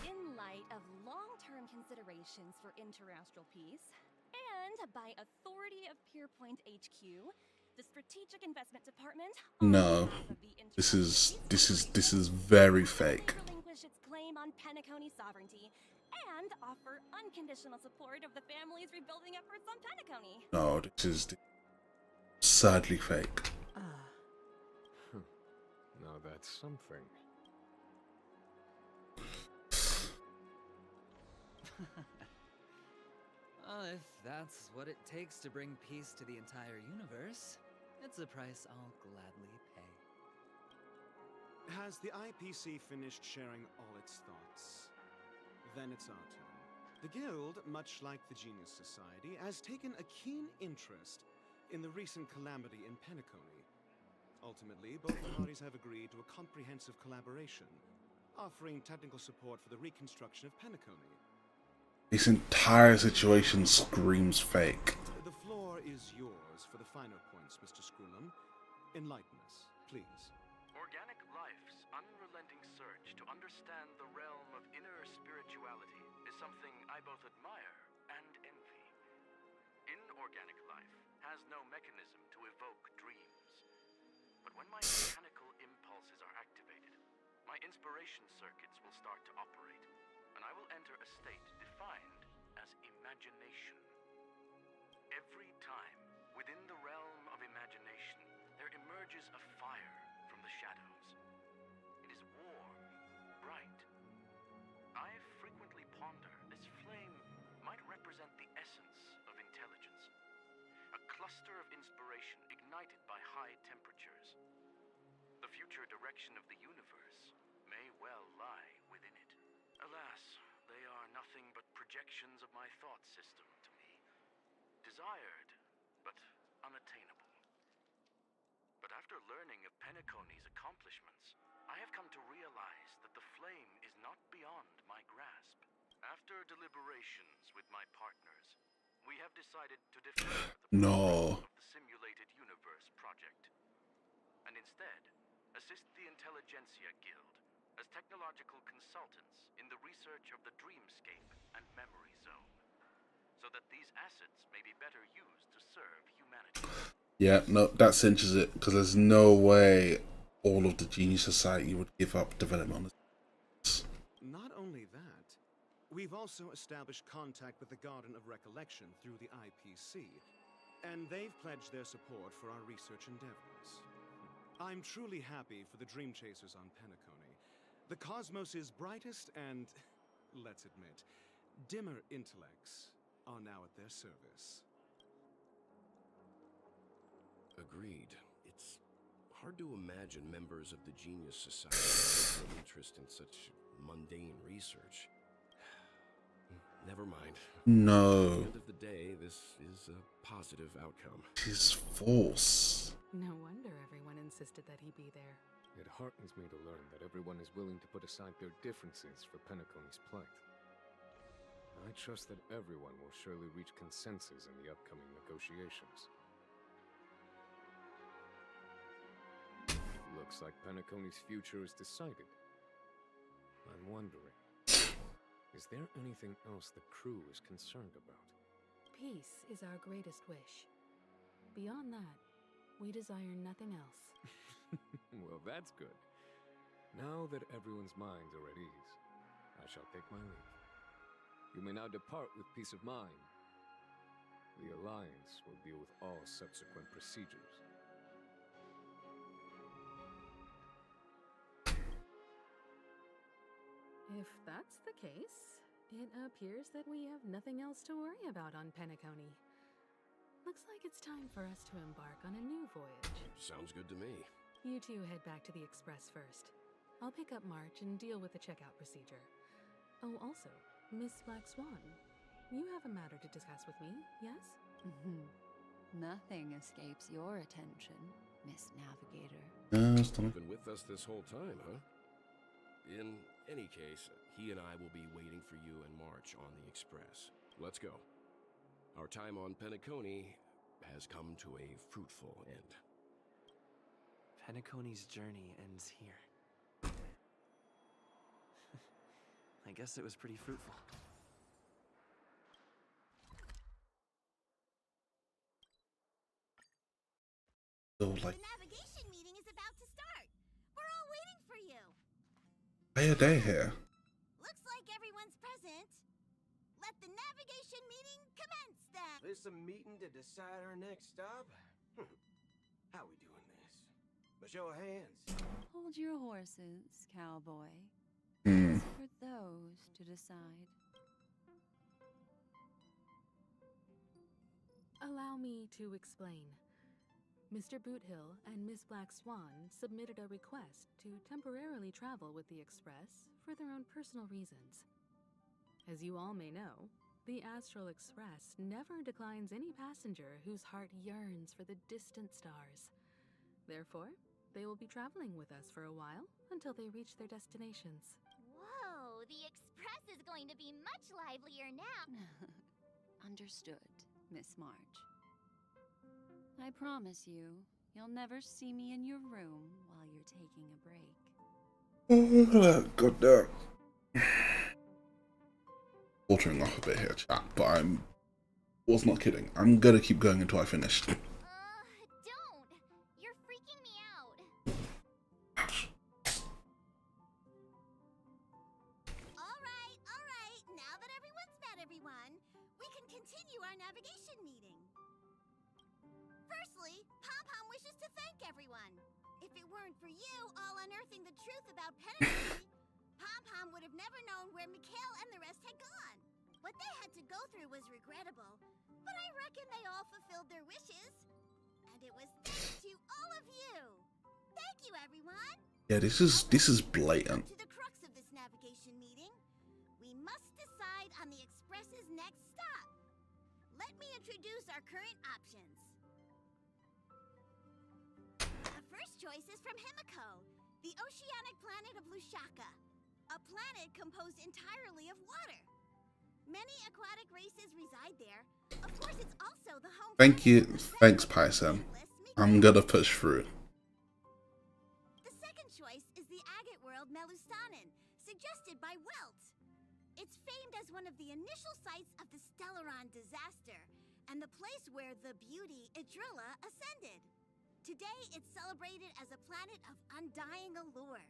In light of long-term considerations for interastral peace, and by authority of Pierpoint HQ, the Strategic Investment Department No, this is very fake. relinquish its claim on Penacony sovereignty and offer unconditional support of the family's rebuilding efforts on Penacony. No, this is sadly fake. Now that's something. If that's what it takes to bring peace to the entire universe, it's a price I'll gladly pay. Has the IPC finished sharing all its thoughts? Then it's our turn. The Guild, much like the Genius Society, has taken a keen interest in the recent calamity in Penacony. Ultimately, both parties have agreed to a comprehensive collaboration, offering technical support for the reconstruction of Penacony. This entire situation screams fake. The floor is yours for the finer points, Mr. Scroolum. Enlighten us, please. Organic life's unrelenting search to understand the realm of inner spirituality is something I both admire and envy. Inorganic life has no mechanism to evoke dreams. But when my mechanical impulses are activated, my inspiration circuits will start to operate, and I will enter a state defined as imagination. Every time, within the realm of imagination, there emerges a fire from the shadows. It is warm, bright. I frequently ponder this flame might represent the essence of intelligence. A cluster of inspiration ignited by high temperatures. The future direction of the universe may well lie within it. Alas, they are nothing but projections of my thought system to me. Desired, but unattainable. But after learning of Penacony's accomplishments, I have come to realize that the flame is not beyond my grasp. After deliberations with my partners, we have decided to defer the progress of the Simulated Universe project, and instead assist the Intelligentsia Guild as technological consultants in the research of the dreamscape and memory zone. so that these assets may be better used to serve humanity. Yeah, no, that cinches it, because there's no way all of the Genius Society would give up development on this. Not only that, we've also established contact with the Garden of Recollection through the IPC, and they've pledged their support for our research endeavors. I'm truly happy for the Dream Chasers on Penacony. The cosmos' brightest and, let's admit, dimmer intellects are now at their service. Agreed. It's hard to imagine members of the Genius Society taking an interest in such mundane research. Never mind. No. At the end of the day, this is a positive outcome. He's false. No wonder everyone insisted that he be there. It heartens me to learn that everyone is willing to put aside their differences for Penacony's plight. I trust that everyone will surely reach consensus in the upcoming negotiations. Looks like Penacony's future is decided. I'm wondering, is there anything else the crew is concerned about? Peace is our greatest wish. Beyond that, we desire nothing else. Well, that's good. Now that everyone's minds are at ease, I shall take my leave. You may now depart with peace of mind. The Alliance will deal with all subsequent procedures. If that's the case, it appears that we have nothing else to worry about on Penacony. Looks like it's time for us to embark on a new voyage. Sounds good to me. You two head back to the Express first. I'll pick up March and deal with the checkout procedure. Oh, also, Miss Black Swan, you have a matter to discuss with me, yes? Nothing escapes your attention, Miss Navigator. You've been with us this whole time, huh? In any case, he and I will be waiting for you in March on the Express. Let's go. Our time on Penacony has come to a fruitful end. Penacony's journey ends here. I guess it was pretty fruitful. So, like, The navigation meeting is about to start. We're all waiting for you. why are they here? Looks like everyone's present. Let the navigation meeting commence then. This a meeting to decide our next stop? How we doing this? A show of hands. Hold your horses, cowboy. Hmm. It's for those to decide. Allow me to explain. Mr. Boothill and Miss Black Swan submitted a request to temporarily travel with the Express for their own personal reasons. As you all may know, the Astral Express never declines any passenger whose heart yearns for the distant stars. Therefore, they will be traveling with us for a while until they reach their destinations. Whoa, the Express is going to be much livelier now. Understood, Miss March. I promise you, you'll never see me in your room while you're taking a break. Oh, God damn. Watering off a bit here, chat, but was not kidding. I'm gonna keep going until I finish. Don't. You're freaking me out. All right. Now that everyone's met everyone, we can continue our navigation meeting. Firstly, Pom-Pom wishes to thank everyone. If it weren't for you all unearthing the truth about Penacony, Pom-Pom would have never known where Mikhail and the rest had gone. What they had to go through was regrettable, but I reckon they all fulfilled their wishes. And it was thanks to all of you. Thank you, everyone. Yeah, this is blatant. To the crux of this navigation meeting, we must decide on the Express's next stop. Let me introduce our current options. The first choice is from Himiko, the oceanic planet of Lushaka, a planet composed entirely of water. Many aquatic races reside there. Of course, it's also the home. Thank you. Thanks, Python. I'm gonna push through. The second choice is the agate world Melustanen, suggested by Welt. It's famed as one of the initial sites of the Stellaron disaster, and the place where the beauty Idrilla ascended. Today, it's celebrated as a planet of undying allure.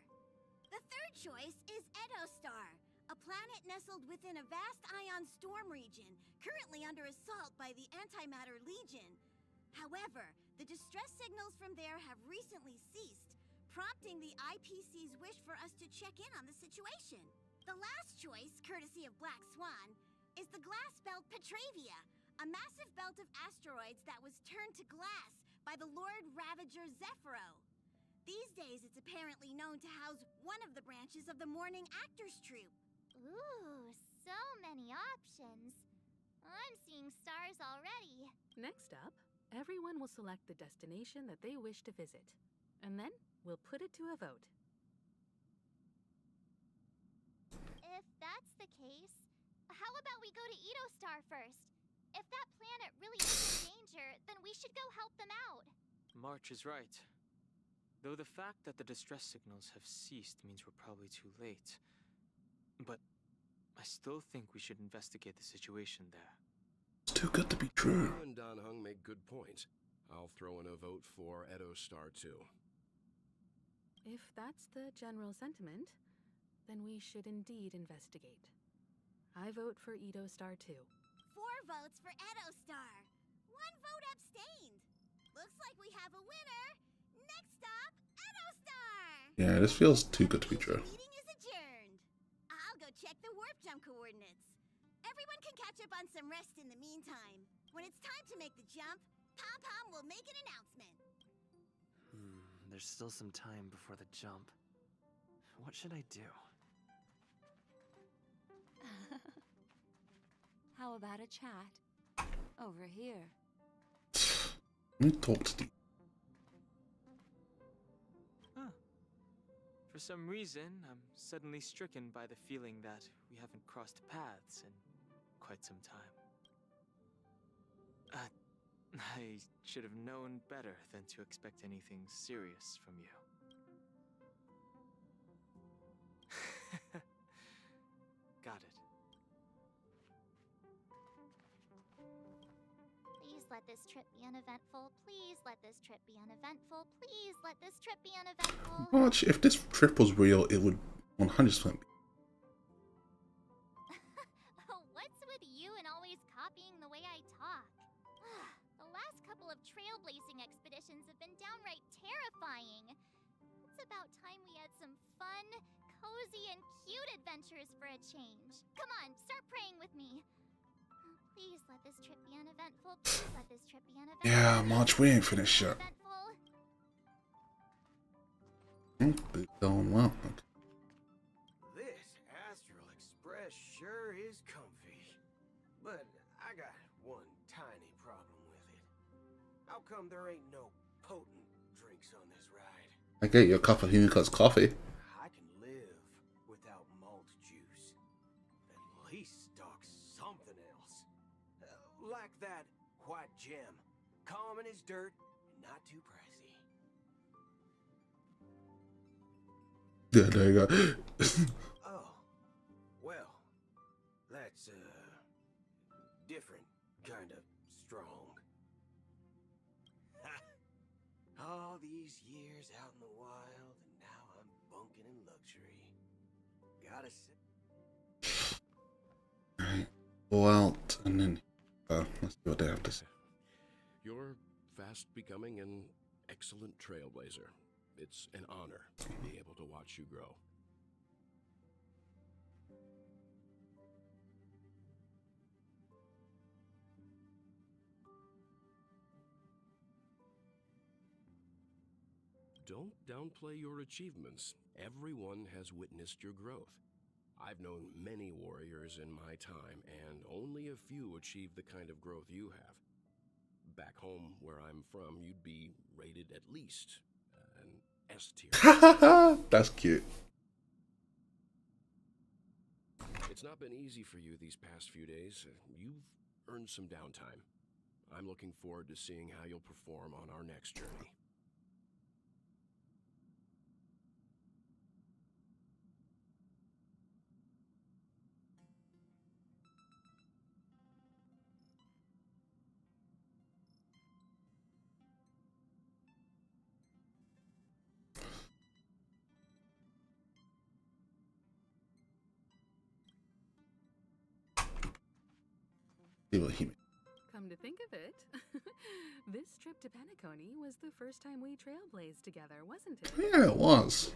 The third choice is Edo Star, a planet nestled within a vast ion storm region, currently under assault by the Antimatter Legion. However, the distress signals from there have recently ceased, prompting the IPC's wish for us to check in on the situation. The last choice, courtesy of Black Swan, is the glass belt Petravia, a massive belt of asteroids that was turned to glass by the Lord Ravager Zephyro. These days, it's apparently known to house one of the branches of the Morning Actors Troupe. Ooh, so many options. I'm seeing stars already. Next up, everyone will select the destination that they wish to visit, and then we'll put it to a vote. If that's the case, how about we go to Edo Star first? If that planet really is in danger, then we should go help them out. March is right. Though the fact that the distress signals have ceased means we're probably too late. But I still think we should investigate the situation there. It's too good to be true. You and Don Hung make good points. I'll throw in a vote for Edo Star too. If that's the general sentiment, then we should indeed investigate. I vote for Edo Star too. 4 votes for Edo Star. 1 vote abstained. Looks like we have a winner. Next stop, Edo Star. Yeah, this feels too good to be true. Meeting is adjourned. I'll go check the warp jump coordinates. Everyone can catch up on some rest in the meantime. When it's time to make the jump, Pom Pom will make an announcement. There's still some time before the jump. What should I do? How about a chat? Over here. Let me talk to you. For some reason, I'm suddenly stricken by the feeling that we haven't crossed paths in quite some time. I should have known better than to expect anything serious from you. Got it. Please let this trip be uneventful. Please let this trip be uneventful. Please let this trip be uneventful. Watch, if this trip was real, it would 100% be. What's with you and always copying the way I talk? The last couple of trailblazing expeditions have been downright terrifying. It's about time we had some fun, cozy, and cute adventures for a change. Come on, start praying with me. Please let this trip be uneventful. Please let this trip be uneventful. Yeah, March, we ain't finished yet. It's going well. Okay. This Astral Express sure is comfy. But I got one tiny problem with it. How come there ain't no potent drinks on this ride? I get your cup of Unicorn's coffee. I can live without malt juice. At least stock something else. Like that white gem. Common as dirt and not too pricey. Yeah, there you go. Oh. Well, that's different kind of strong. All these years out in the wild, and now I'm bunking in luxury. Gotta say. Alright, go out and then let's see what they have to say. You're fast becoming an excellent trailblazer. It's an honor to be able to watch you grow. Don't downplay your achievements. Everyone has witnessed your growth. I've known many warriors in my time, and only a few achieve the kind of growth you have. Back home, where I'm from, you'd be rated at least an S tier. That's cute. It's not been easy for you these past few days. You've earned some downtime. I'm looking forward to seeing how you'll perform on our next journey. what he meant. Come to think of it, this trip to Penacony was the first time we trailblazed together, wasn't it? Yeah, it was.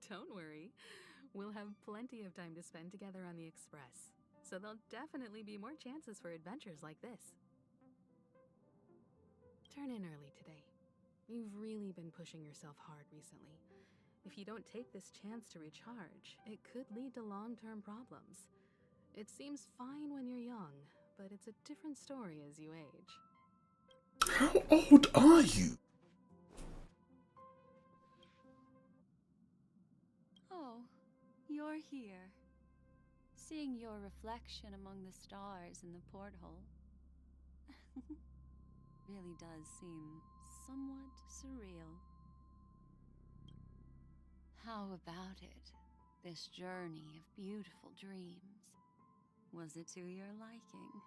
Don't worry. We'll have plenty of time to spend together on the Express, so there'll definitely be more chances for adventures like this. Turn in early today. You've really been pushing yourself hard recently. If you don't take this chance to recharge, it could lead to long-term problems. It seems fine when you're young, but it's a different story as you age. How old are you? Oh, you're here. Seeing your reflection among the stars in the porthole really does seem somewhat surreal. How about it? This journey of beautiful dreams. Was it to your liking?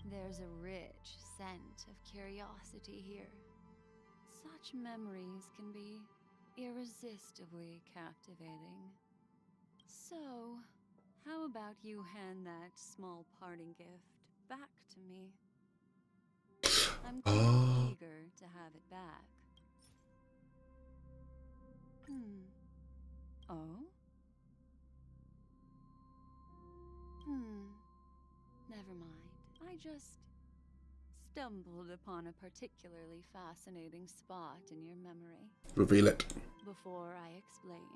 There's a rich scent of curiosity here. Such memories can be irresistibly captivating. So, how about you hand that small parting gift back to me? I'm quite eager to have it back. Oh? Never mind. I just stumbled upon a particularly fascinating spot in your memory. Reveal it. Before I explain,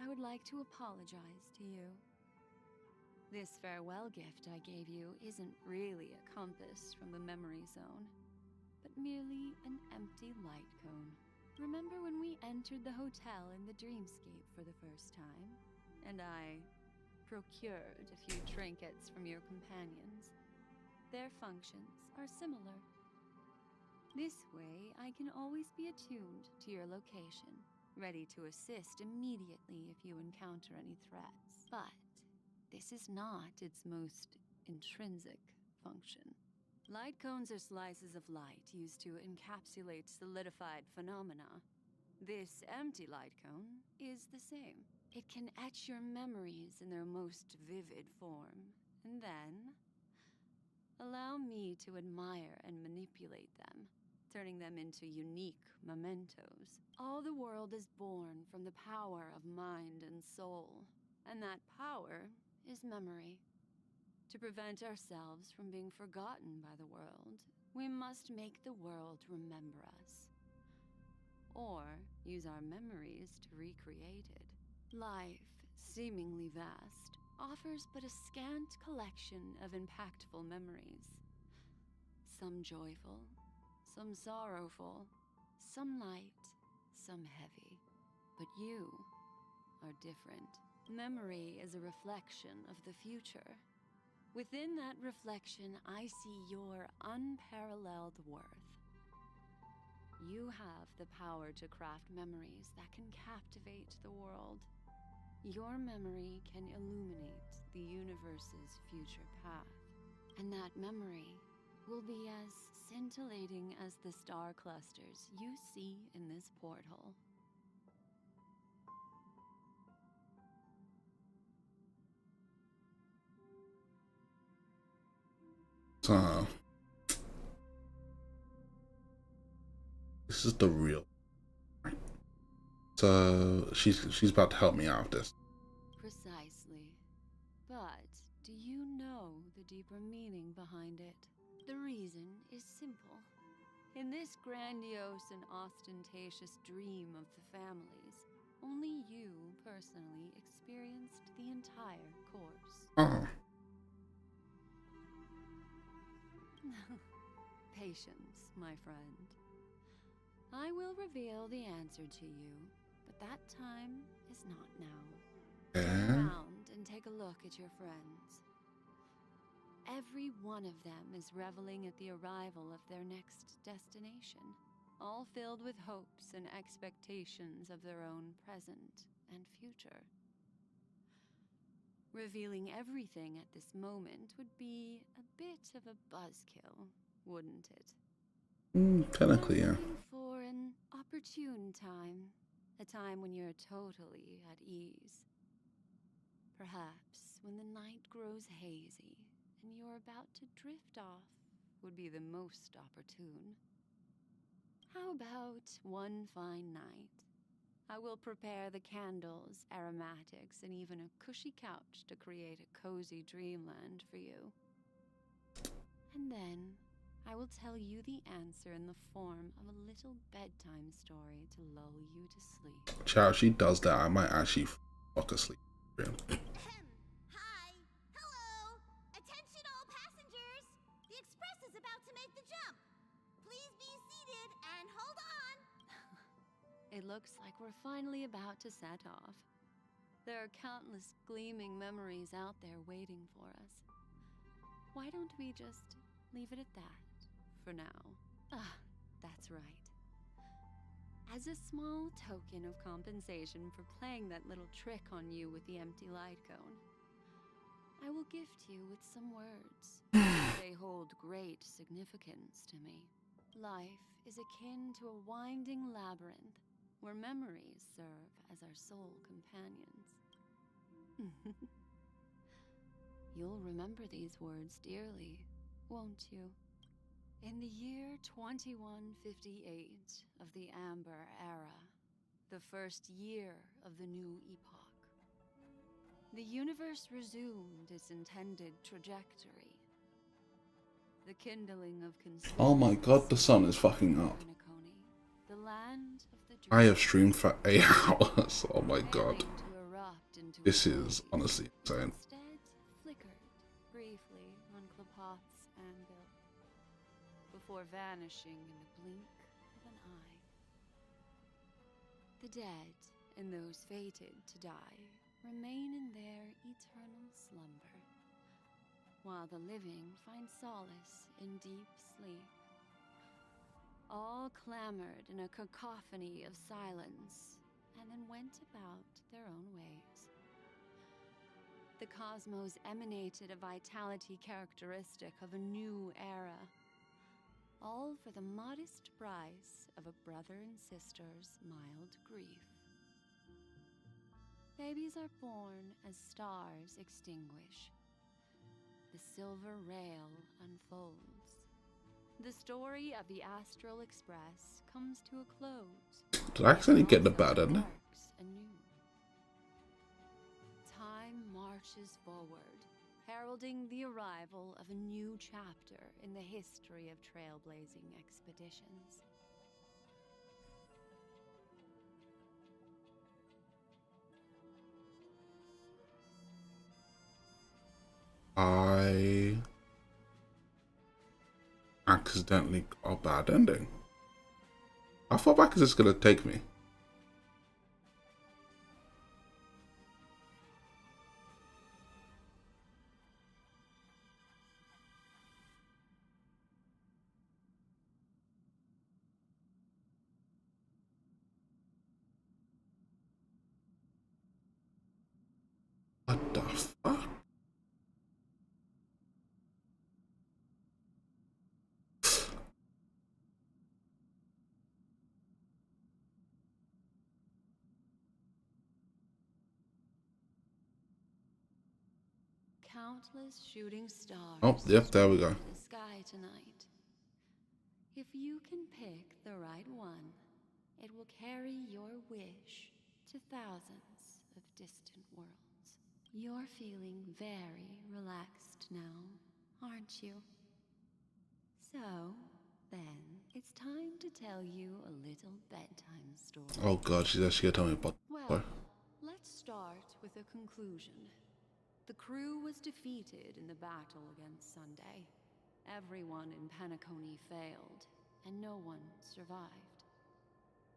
I would like to apologize to you. This farewell gift I gave you isn't really a compass from the memory zone, but merely an empty light cone. Remember when we entered the hotel in the dreamscape for the first time, and I procured a few trinkets from your companions? Their functions are similar. This way, I can always be attuned to your location, ready to assist immediately if you encounter any threats. But this is not its most intrinsic function. Light cones are slices of light used to encapsulate solidified phenomena. This empty light cone is the same. It can etch your memories in their most vivid form, and then allow me to admire and manipulate them, turning them into unique mementos. All the world is born from the power of mind and soul, and that power is memory. To prevent ourselves from being forgotten by the world, we must make the world remember us, or use our memories to recreate it. Life, seemingly vast, offers but a scant collection of impactful memories. Some joyful, some sorrowful, some light, some heavy. But you are different. Memory is a reflection of the future. Within that reflection, I see your unparalleled worth. You have the power to craft memories that can captivate the world. Your memory can illuminate the universe's future path, and that memory will be as scintillating as the star clusters you see in this porthole. So, this is the real. So she's about to help me out with this. Precisely. But do you know the deeper meaning behind it? The reason is simple. In this grandiose and ostentatious dream of the families, only you personally experienced the entire course. Oh. Patience, my friend. I will reveal the answer to you, but that time is not now. Turn around and take a look at your friends. Every one of them is reveling at the arrival of their next destination, all filled with hopes and expectations of their own present and future. Revealing everything at this moment would be a bit of a buzzkill, wouldn't it? Technically, yeah. I'm looking for an opportune time. A time when you're totally at ease. Perhaps when the night grows hazy and you're about to drift off would be the most opportune. How about one fine night? I will prepare the candles, aromatics, and even a cushy couch to create a cozy dreamland for you. And then I will tell you the answer in the form of a little bedtime story to lull you to sleep. Child, she does that, I might actually fuck asleep. Hi! Hello! Attention all passengers! The express is about to make the jump! Please be seated and hold on! It looks like we're finally about to set off. There are countless gleaming memories out there waiting for us. Why don't we just leave it at that for now? Ah, that's right. As a small token of compensation for playing that little trick on you with the empty light cone, I will gift you with some words. They hold great significance to me. Life is akin to a winding labyrinth where memories serve as our sole companions. You'll remember these words dearly, won't you? In the year 2158 of the Amber Era, the first year of the new epoch, the universe resumed its intended trajectory. The kindling of Oh my god, the sun is fucking up. the land of the I have streamed for 8 hours. Oh my god. This is honestly insane. instead flickered briefly on Klapoth's anvil, before vanishing in the blink of an eye. The dead and those fated to die remain in their eternal slumber, while the living find solace in deep sleep. All clamored in a cacophony of silence, and then went about their own ways. The cosmos emanated a vitality characteristic of a new era, all for the modest price of a brother and sister's mild grief. Babies are born as stars extinguish. The silver rail unfolds. The story of the Astral Express comes to a close. Did I accidentally get the bad ending? Anew. Time marches forward, heralding the arrival of a new chapter in the history of trailblazing expeditions. I accidentally got a bad ending. How far back is this gonna take me? What the fuck? Countless shooting stars. Oh, yep, there we go. in the sky tonight. If you can pick the right one, it will carry your wish to thousands of distant worlds. You're feeling very relaxed now, aren't you? So, then, it's time to tell you a little bedtime story. Oh god, she's actually gonna tell me about Well, let's start with a conclusion. The crew was defeated in the battle against Sunday. Everyone in Penacony failed, and no one survived.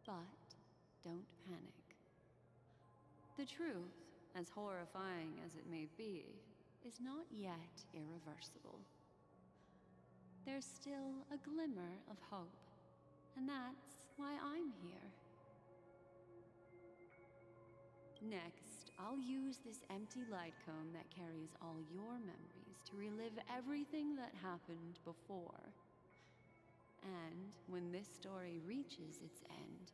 But don't panic. The truth, as horrifying as it may be, is not yet irreversible. There's still a glimmer of hope, and that's why I'm here. Next I'll use this empty light cone that carries all your memories to relive everything that happened before. And when this story reaches its end,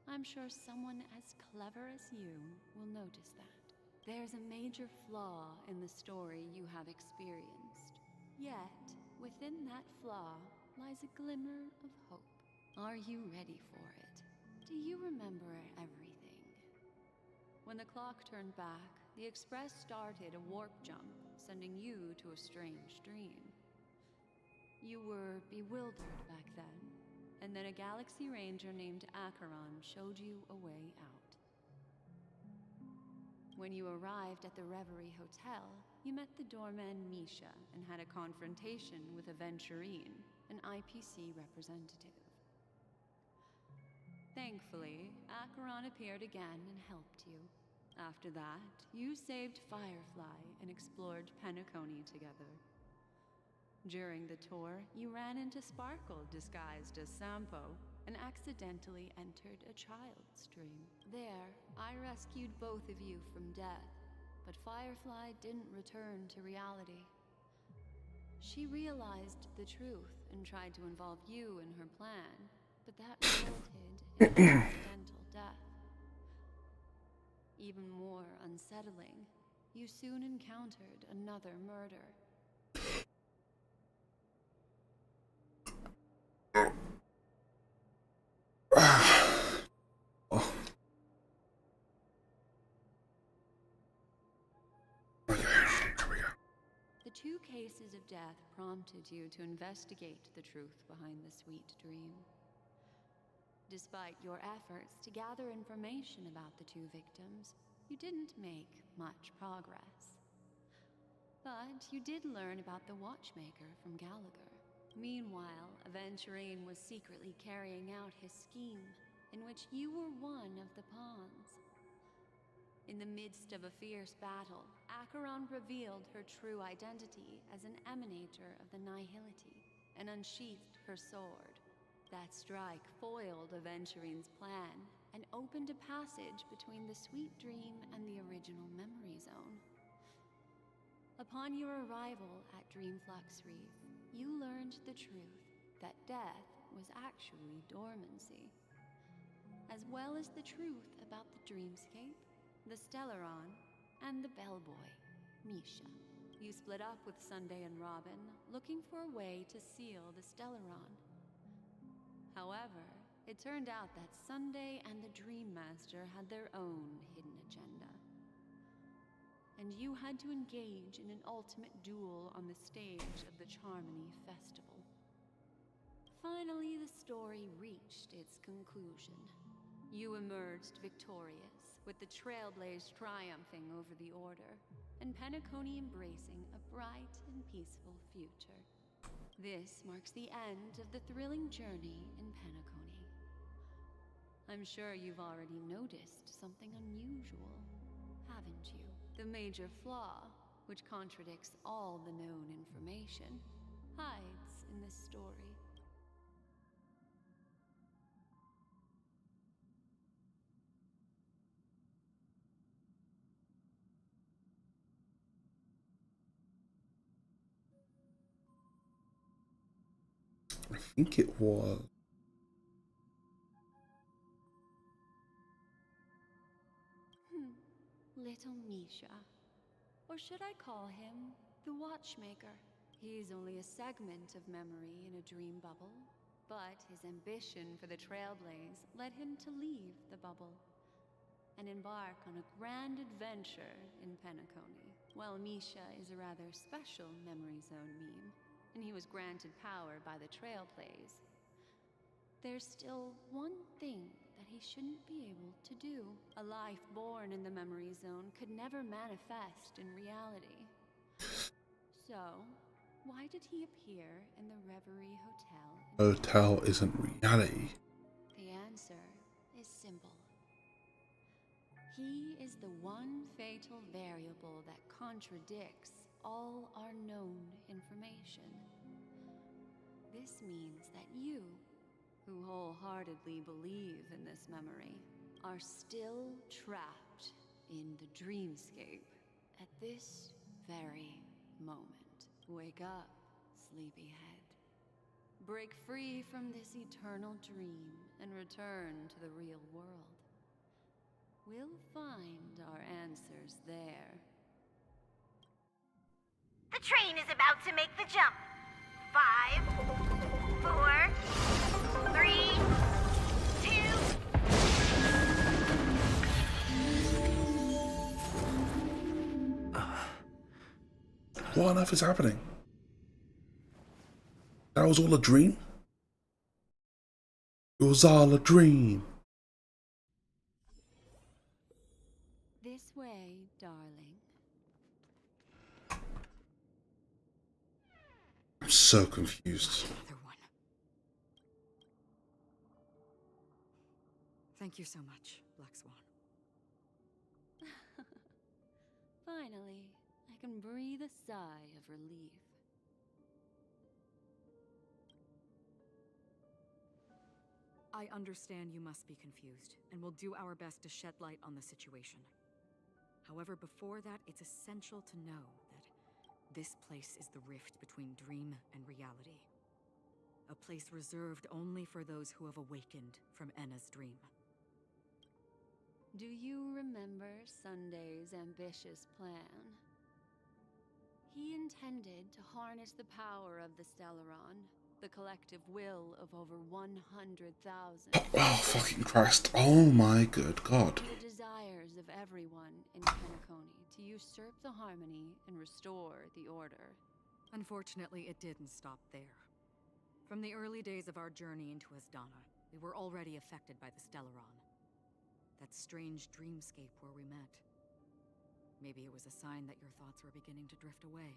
I'm sure someone as clever as you will notice that. There's a major flaw in the story you have experienced. Yet, within that flaw lies a glimmer of hope. Are you ready for it? Do you remember everything? When the clock turned back, the Express started a warp jump, sending you to a strange dream. You were bewildered back then, and then a Galaxy Ranger named Acheron showed you a way out. When you arrived at the Reverie Hotel, you met the doorman Misha and had a confrontation with Aventurine, an IPC representative. Thankfully, Acheron appeared again and helped you. After that, you saved Firefly and explored Penacony together. During the tour, you ran into Sparkle disguised as Sampo and accidentally entered a child's dream. There, I rescued both of you from death, but Firefly didn't return to reality. She realized the truth and tried to involve you in her plan, but that resulted in an accidental death. Even more unsettling, you soon encountered another murder. The two cases of death prompted you to investigate the truth behind the sweet dream. Despite your efforts to gather information about the two victims, you didn't make much progress. But you did learn about the Watchmaker from Gallagher. Meanwhile, Aventurine was secretly carrying out his scheme, in which you were one of the pawns. In the midst of a fierce battle, Acheron revealed her true identity as an emanator of the Nihility and unsheathed her sword. That strike foiled Aventurine's plan and opened a passage between the sweet dream and the original memory zone. Upon your arrival at Dreamflux Reef, you learned the truth that death was actually dormancy, as well as the truth about the dreamscape, the Stellaron, and the bellboy, Misha. You split up with Sunday and Robin, looking for a way to seal the Stellaron. However, it turned out that Sunday and the Dream Master had their own hidden agenda. And you had to engage in an ultimate duel on the stage of the Charmony Festival. Finally, the story reached its conclusion. You emerged victorious, with the Trailblaze triumphing over the Order, and Penacony embracing a bright and peaceful future. This marks the end of the thrilling journey in Penacony. I'm sure you've already noticed something unusual, haven't you? The major flaw, which contradicts all the known information, hides in this story. I think it was. Little Misha. Or should I call him the Watchmaker? He's only a segment of memory in a dream bubble, but his ambition for the Trailblaze led him to leave the bubble and embark on a grand adventure in Penacony. While Misha is a rather special memory zone meme, and he was granted power by the Trailblaze, there's still one thing that he shouldn't be able to do. A life born in the memory zone could never manifest in reality. So, why did he appear in the Reverie Hotel? Hotel isn't reality. The answer is simple. He is the one fatal variable that contradicts all our known information. This means that you, who wholeheartedly believe in this memory, are still trapped in the dreamscape at this very moment. Wake up, sleepyhead. Break free from this eternal dream and return to the real world. We'll find our answers there. The train is about to make the jump. 5, 4, 3, 2. What on earth is happening? That was all a dream? It was all a dream. This way, darling. I'm so confused. Another one. Thank you so much, Black Swan. Finally, I can breathe a sigh of relief. I understand you must be confused, and we'll do our best to shed light on the situation. However, before that, it's essential to know that this place is the rift between dream and reality. A place reserved only for those who have awakened from Enna's dream. Do you remember Sunday's ambitious plan? He intended to harness the power of the Stellaron, the collective will of over 100,000. Oh, fucking Christ. Oh my good God. The desires of everyone in Penacony to usurp the harmony and restore the order. Unfortunately, it didn't stop there. From the early days of our journey into Asdana, we were already affected by the Stellaron. That strange dreamscape where we met. Maybe it was a sign that your thoughts were beginning to drift away.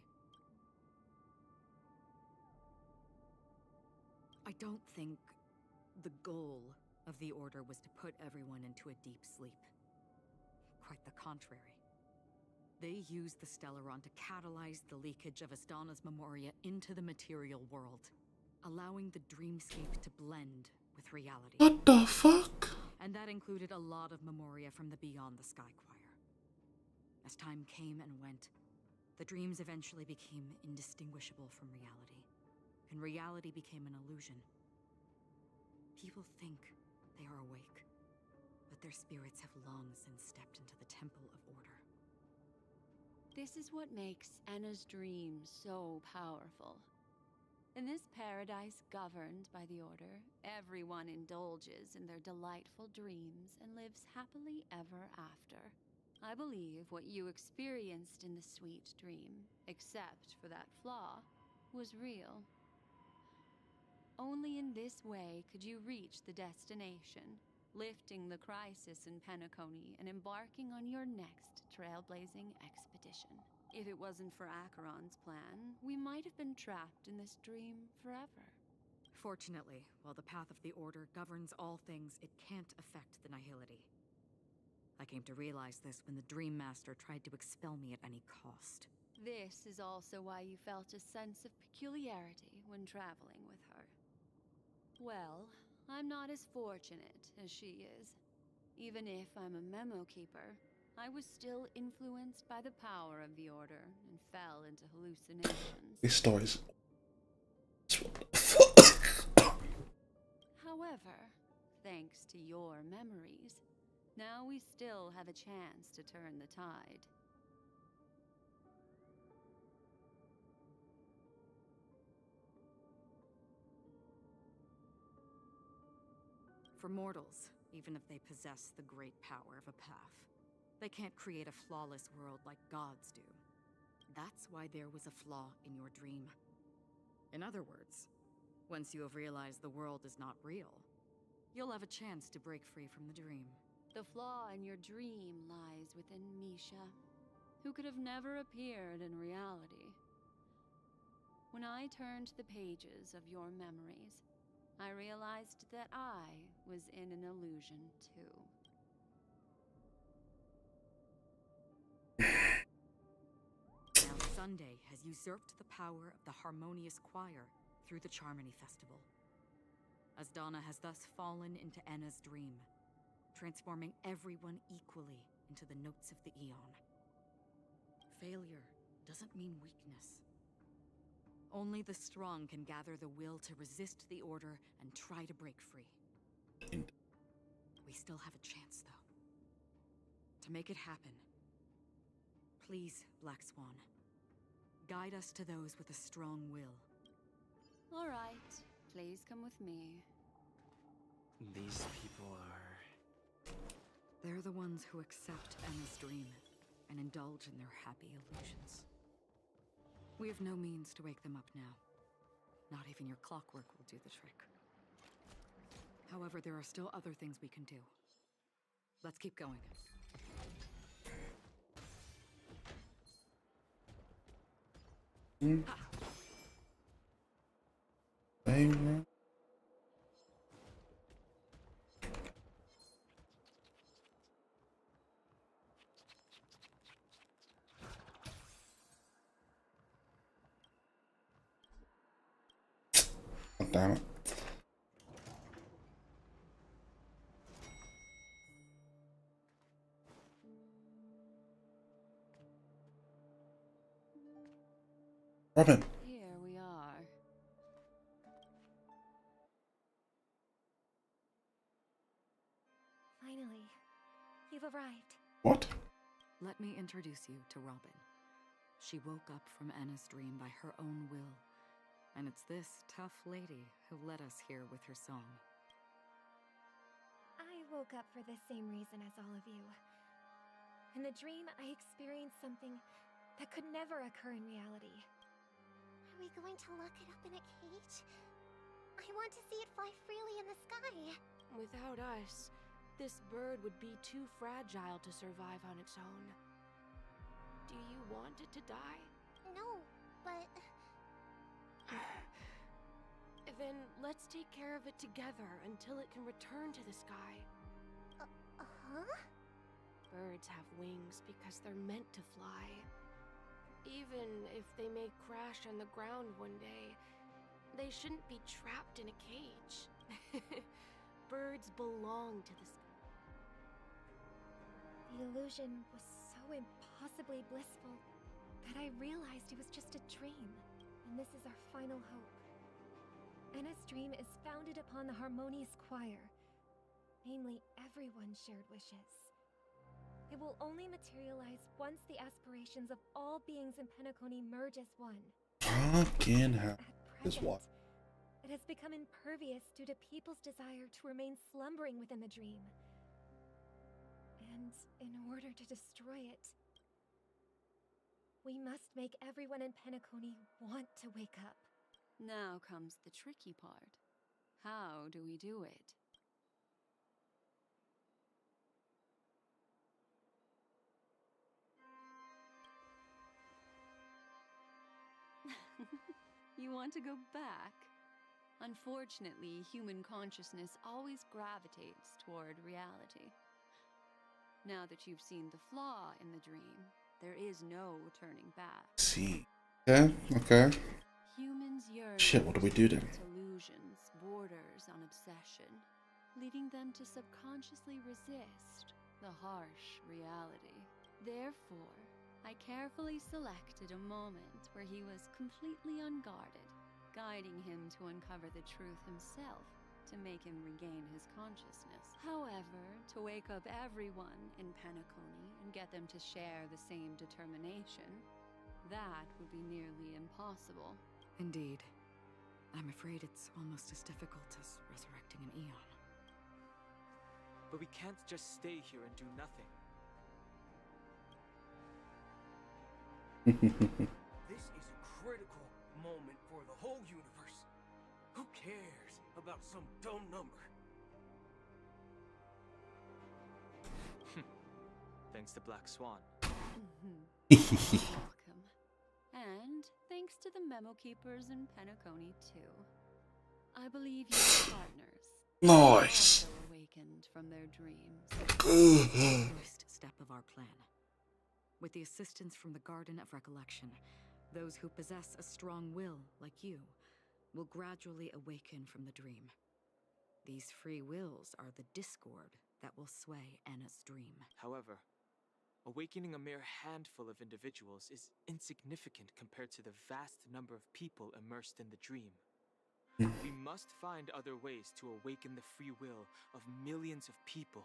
I don't think the goal of the Order was to put everyone into a deep sleep. Quite the contrary. They used the Stellaron to catalyze the leakage of Asdana's memoria into the material world, allowing the dreamscape to blend with reality. What the fuck? And that included a lot of memoria from the Beyond the Sky Choir. As time came and went, the dreams eventually became indistinguishable from reality, and reality became an illusion. People think they are awake, but their spirits have long since stepped into the Temple of Order. This is what makes Enna's dream so powerful. In this paradise governed by the Order, everyone indulges in their delightful dreams and lives happily ever after. I believe what you experienced in the sweet dream, except for that flaw, was real. Only in this way could you reach the destination, lifting the crisis in Penacony and embarking on your next trailblazing expedition. If it wasn't for Acheron's plan, we might have been trapped in this dream forever. Fortunately, while the path of the Order governs all things, it can't affect the Nihility. I came to realize this when the Dream Master tried to expel me at any cost. This is also why you felt a sense of peculiarity when traveling with her. Well, I'm not as fortunate as she is. Even if I'm a memo keeper, I was still influenced by the power of the Order and fell into hallucinations. This story's... However, thanks to your memories, now we still have a chance to turn the tide. For mortals, even if they possess the great power of a path, they can't create a flawless world like gods do. That's why there was a flaw in your dream. In other words, once you have realized the world is not real, you'll have a chance to break free from the dream. The flaw in your dream lies within Misha, who could have never appeared in reality. When I turned the pages of your memories, I realized that I was in an illusion too. Now Sunday has usurped the power of the Harmonious Choir through the Charmony Festival. Asdana has thus fallen into Enna's dream, transforming everyone equally into the notes of the Eon. Failure doesn't mean weakness. Only the strong can gather the will to resist the order and try to break free. We still have a chance, though. To make it happen, please, Black Swan, guide us to those with a strong will. All right, please come with me. These people are... They're the ones who accept Emma's dream and indulge in their happy illusions. We have no means to wake them up now. Not even your clockwork will do the trick. However, there are still other things we can do. Let's keep going. Favorite. Oh, damn it. Robin. Here we are. Finally, you've arrived. What? Let me introduce you to Robin. She woke up from Anna's dream by her own will, and it's this tough lady who led us here with her song. I woke up for the same reason as all of you. In the dream, I experienced something that could never occur in reality. Are we going to lock it up in a cage? I want to see it fly freely in the sky. Without us, this bird would be too fragile to survive on its own. Do you want it to die? No, but... Then let's take care of it together until it can return to the sky. Huh? Birds have wings because they're meant to fly. Even if they may crash on the ground one day, they shouldn't be trapped in a cage. Birds belong to the sky. The illusion was so impossibly blissful that I realized it was just a dream, and this is our final hope. Anna's dream is founded upon the harmonious choir, namely everyone's shared wishes. It will only materialize once the aspirations of all beings in Penacony merge as one. Fucking hell. This what? It has become impervious due to people's desire to remain slumbering within the dream. And in order to destroy it, we must make everyone in Penacony want to wake up. Now comes the tricky part. How do we do it? You want to go back? Unfortunately, human consciousness always gravitates toward reality. Now that you've seen the flaw in the dream, there is no turning back. See. Okay, okay. Humans yearn Shit, what do we do then? for illusions, borders on obsession, leading them to subconsciously resist the harsh reality. Therefore, I carefully selected a moment where he was completely unguarded, guiding him to uncover the truth himself to make him regain his consciousness. However, to wake up everyone in Penacony and get them to share the same determination, that would be nearly impossible. Indeed. I'm afraid it's almost as difficult as resurrecting an Eon. But we can't just stay here and do nothing. This is a critical moment for the whole universe. Who cares about some dumb number? Thanks to Black Swan. Welcome. And thanks to the memo keepers in Penacony, too. I believe your partners Nice. also awakened from their dreams. First step of our plan. With the assistance from the Garden of Recollection, those who possess a strong will, like you, will gradually awaken from the dream. These free wills are the discord that will sway Anna's dream. However, Awakening a mere handful of individuals is insignificant compared to the vast number of people immersed in the dream. We must find other ways to awaken the free will of millions of people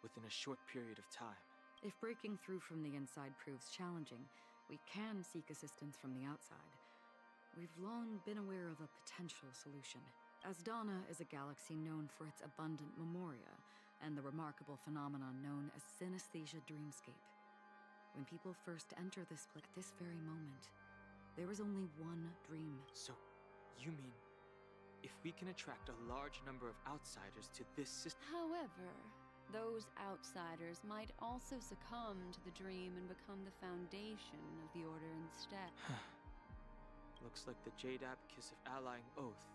within a short period of time. If breaking through from the inside proves challenging, we can seek assistance from the outside. We've long been aware of a potential solution. Asdana is a galaxy known for its abundant memoria and the remarkable phenomenon known as synesthesia dreamscape. When people first enter this place, at this very moment, there is only one dream. So, you mean if we can attract a large number of outsiders to this system? However, those outsiders might also succumb to the dream and become the foundation of the Order instead. Looks like the Jade Abacus of Allying Oath.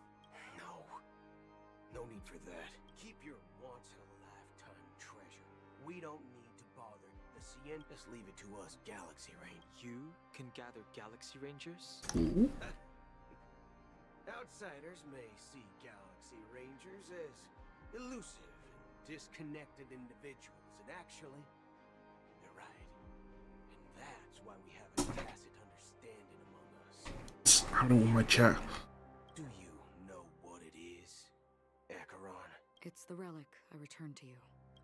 No need for that. Keep your once-in-a-lifetime treasure. We don't need to bother the Cien. Just leave it to us, Galaxy Rangers. You can gather Galaxy Rangers? Outsiders may see Galaxy Rangers as elusive and disconnected individuals, and actually, they're right. And that's why we have a tacit understanding among us. I don't want my chat. Do you know what it is, Acheron? It's the relic I returned to you.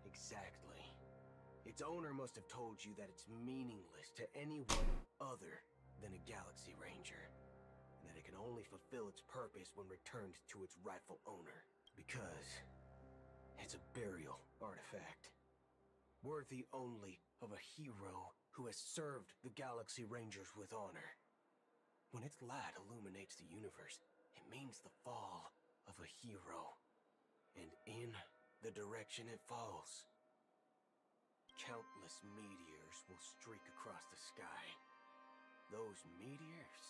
Exactly. Its owner must have told you that it's meaningless to anyone other than a Galaxy Ranger, and that it can only fulfill its purpose when returned to its rightful owner, because it's a burial artifact, worthy only of a hero who has served the Galaxy Rangers with honor. When its light illuminates the universe, it means the fall of a hero, and in the direction it falls, countless meteors will streak across the sky. Those meteors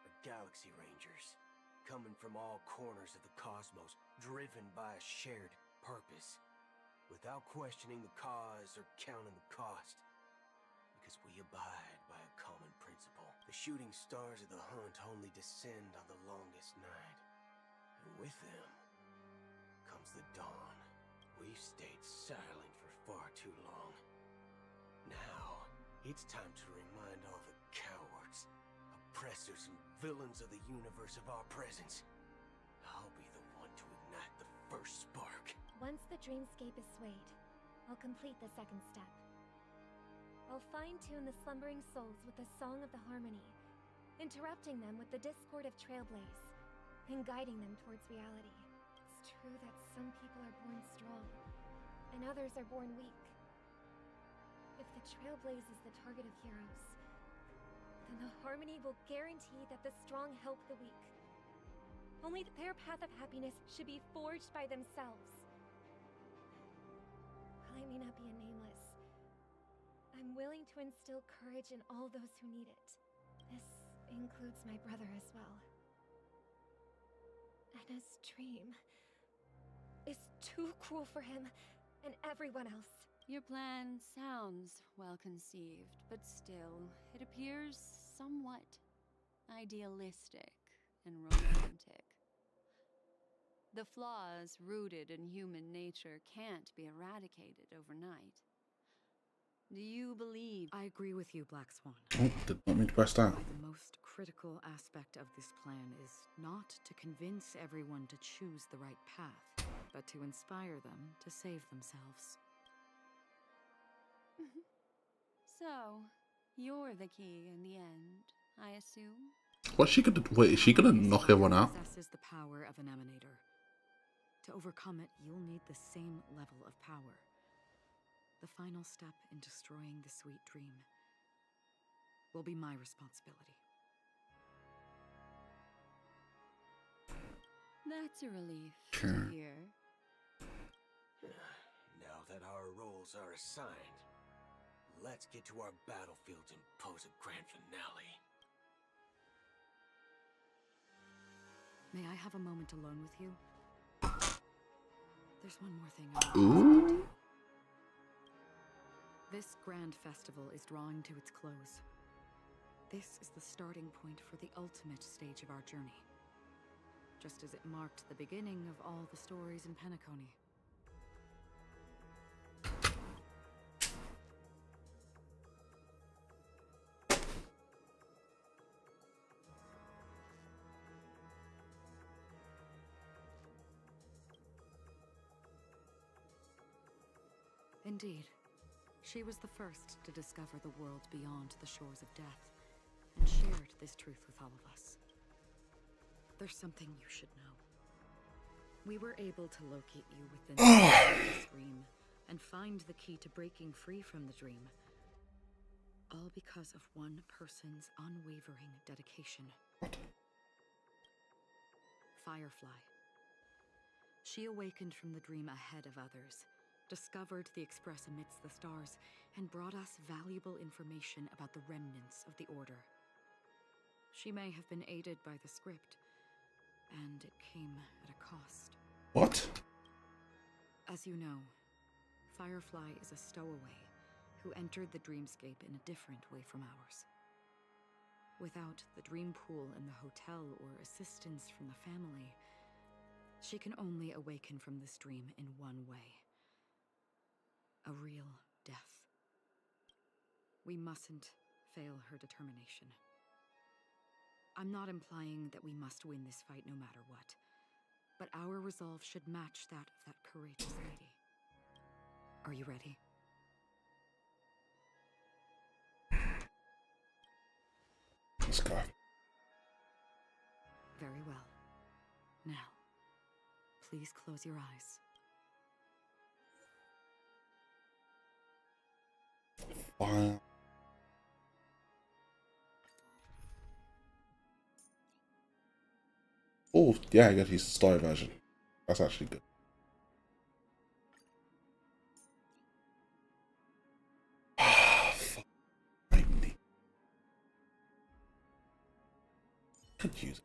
are Galaxy Rangers, coming from all corners of the cosmos, driven by a shared purpose, without questioning the cause or counting the cost, because we abide by a common principle. The shooting stars of the hunt only descend on the longest night, and with them comes the dawn. We've stayed silent for far too long. Now, it's time to remind all the cowards, oppressors, and villains of the universe of our presence. I'll be the one to ignite the first spark. Once the dreamscape is swayed, I'll complete the second step. I'll fine-tune the slumbering souls with the Song of the Harmony, interrupting them with the discord of Trailblaze, and guiding them towards reality. It's true that some people are born strong, and others are born weak. If the Trailblaze is the target of heroes, then the Harmony will guarantee that the strong help the weak. Only that their path of happiness should be forged by themselves. While I may not be a nameless, I'm willing to instill courage in all those who need it. This includes my brother as well. Anna's dream is too cruel for him and everyone else. Your plan sounds well conceived, but still, it appears somewhat idealistic and romantic. The flaws rooted in human nature can't be eradicated overnight. Do you believe? I agree with you, Black Swan. Oh, did not mean to press that. The most critical aspect of this plan is not to convince everyone to choose the right path, but to inspire them to save themselves. So, you're the key in the end, I assume? What's she gonna wait, is she gonna knock everyone out? Possesses the power of an emanator. To overcome it, you'll need the same level of power. The final step in destroying the sweet dream will be my responsibility. That's a relief Sure. to hear. Now that our roles are assigned, let's get to our battlefields and pose a grand finale. May I have a moment alone with you? There's one more thing I want Ooh. to say. This grand festival is drawing to its close. This is the starting point for the ultimate stage of our journey. Just as it marked the beginning of all the stories in Penacony. Indeed. She was the first to discover the world beyond the shores of death, and shared this truth with all of us. There's something you should know. We were able to locate you within this dream, and find the key to breaking free from the dream. All because of one person's unwavering dedication. Firefly. She awakened from the dream ahead of others, discovered the Express amidst the stars, and brought us valuable information about the remnants of the Order. She may have been aided by the script, and it came at a cost. What? As you know, Firefly is a stowaway who entered the dreamscape in a different way from ours. Without the dream pool in the hotel or assistance from the family, she can only awaken from this dream in one way. A real death. We mustn't fail her determination. I'm not implying that we must win this fight no matter what, but our resolve should match that of that courageous lady. Are you ready? Let's go. Very well. Now, please close your eyes. Fire. Oh, yeah, I gotta use the story version. That's actually good. Fuck. Could use it.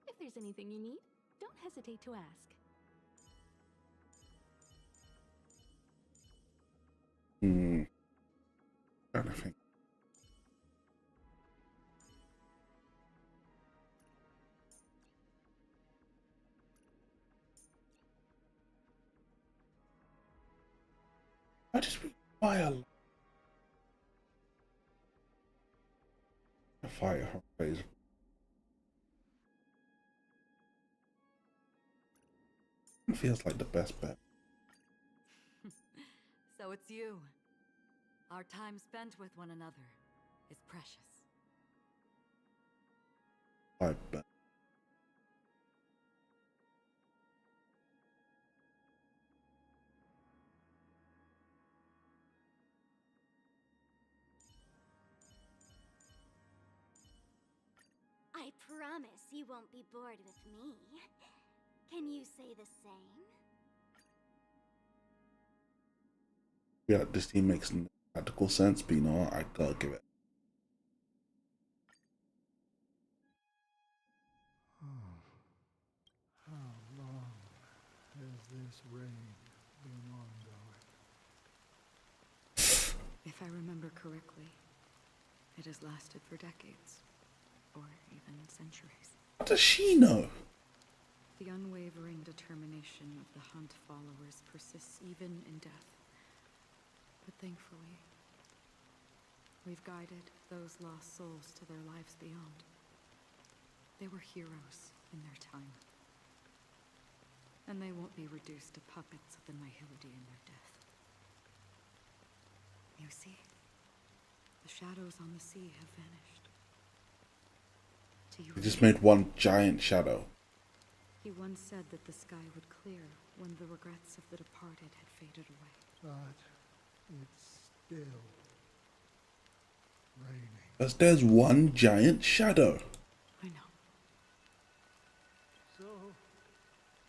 If there's anything you need, don't hesitate to ask. Trying to think. I just require a fire phase. It feels like the best bet. So it's you. Our time spent with one another is precious. I bet. I promise you won't be bored with me. Can you say the same? Yeah, this team makes no practical sense, but you know what? I gotta give it. How long has this rain been ongoing? If I remember correctly, it has lasted for decades, or even centuries. What does she know? The unwavering determination of the Hunt followers persists even in death. But thankfully, we've guided those lost souls to their lives beyond. They were heroes in their time. And they won't be reduced to puppets of the Nihility in their death. You see, the shadows on the sea have vanished. Do you He just made one giant shadow. He once said that the sky would clear when the regrets of the departed had faded away. But it's still raining. Because there's one giant shadow. I know. So,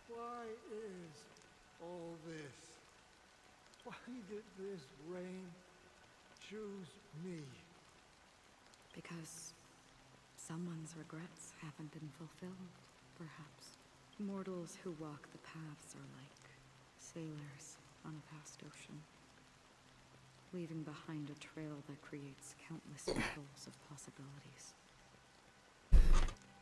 why is all this? Why did this rain choose me? Because someone's regrets haven't been fulfilled, perhaps. Mortals who walk the paths are like sailors on a vast ocean, leaving behind a trail that creates countless ripples of possibilities.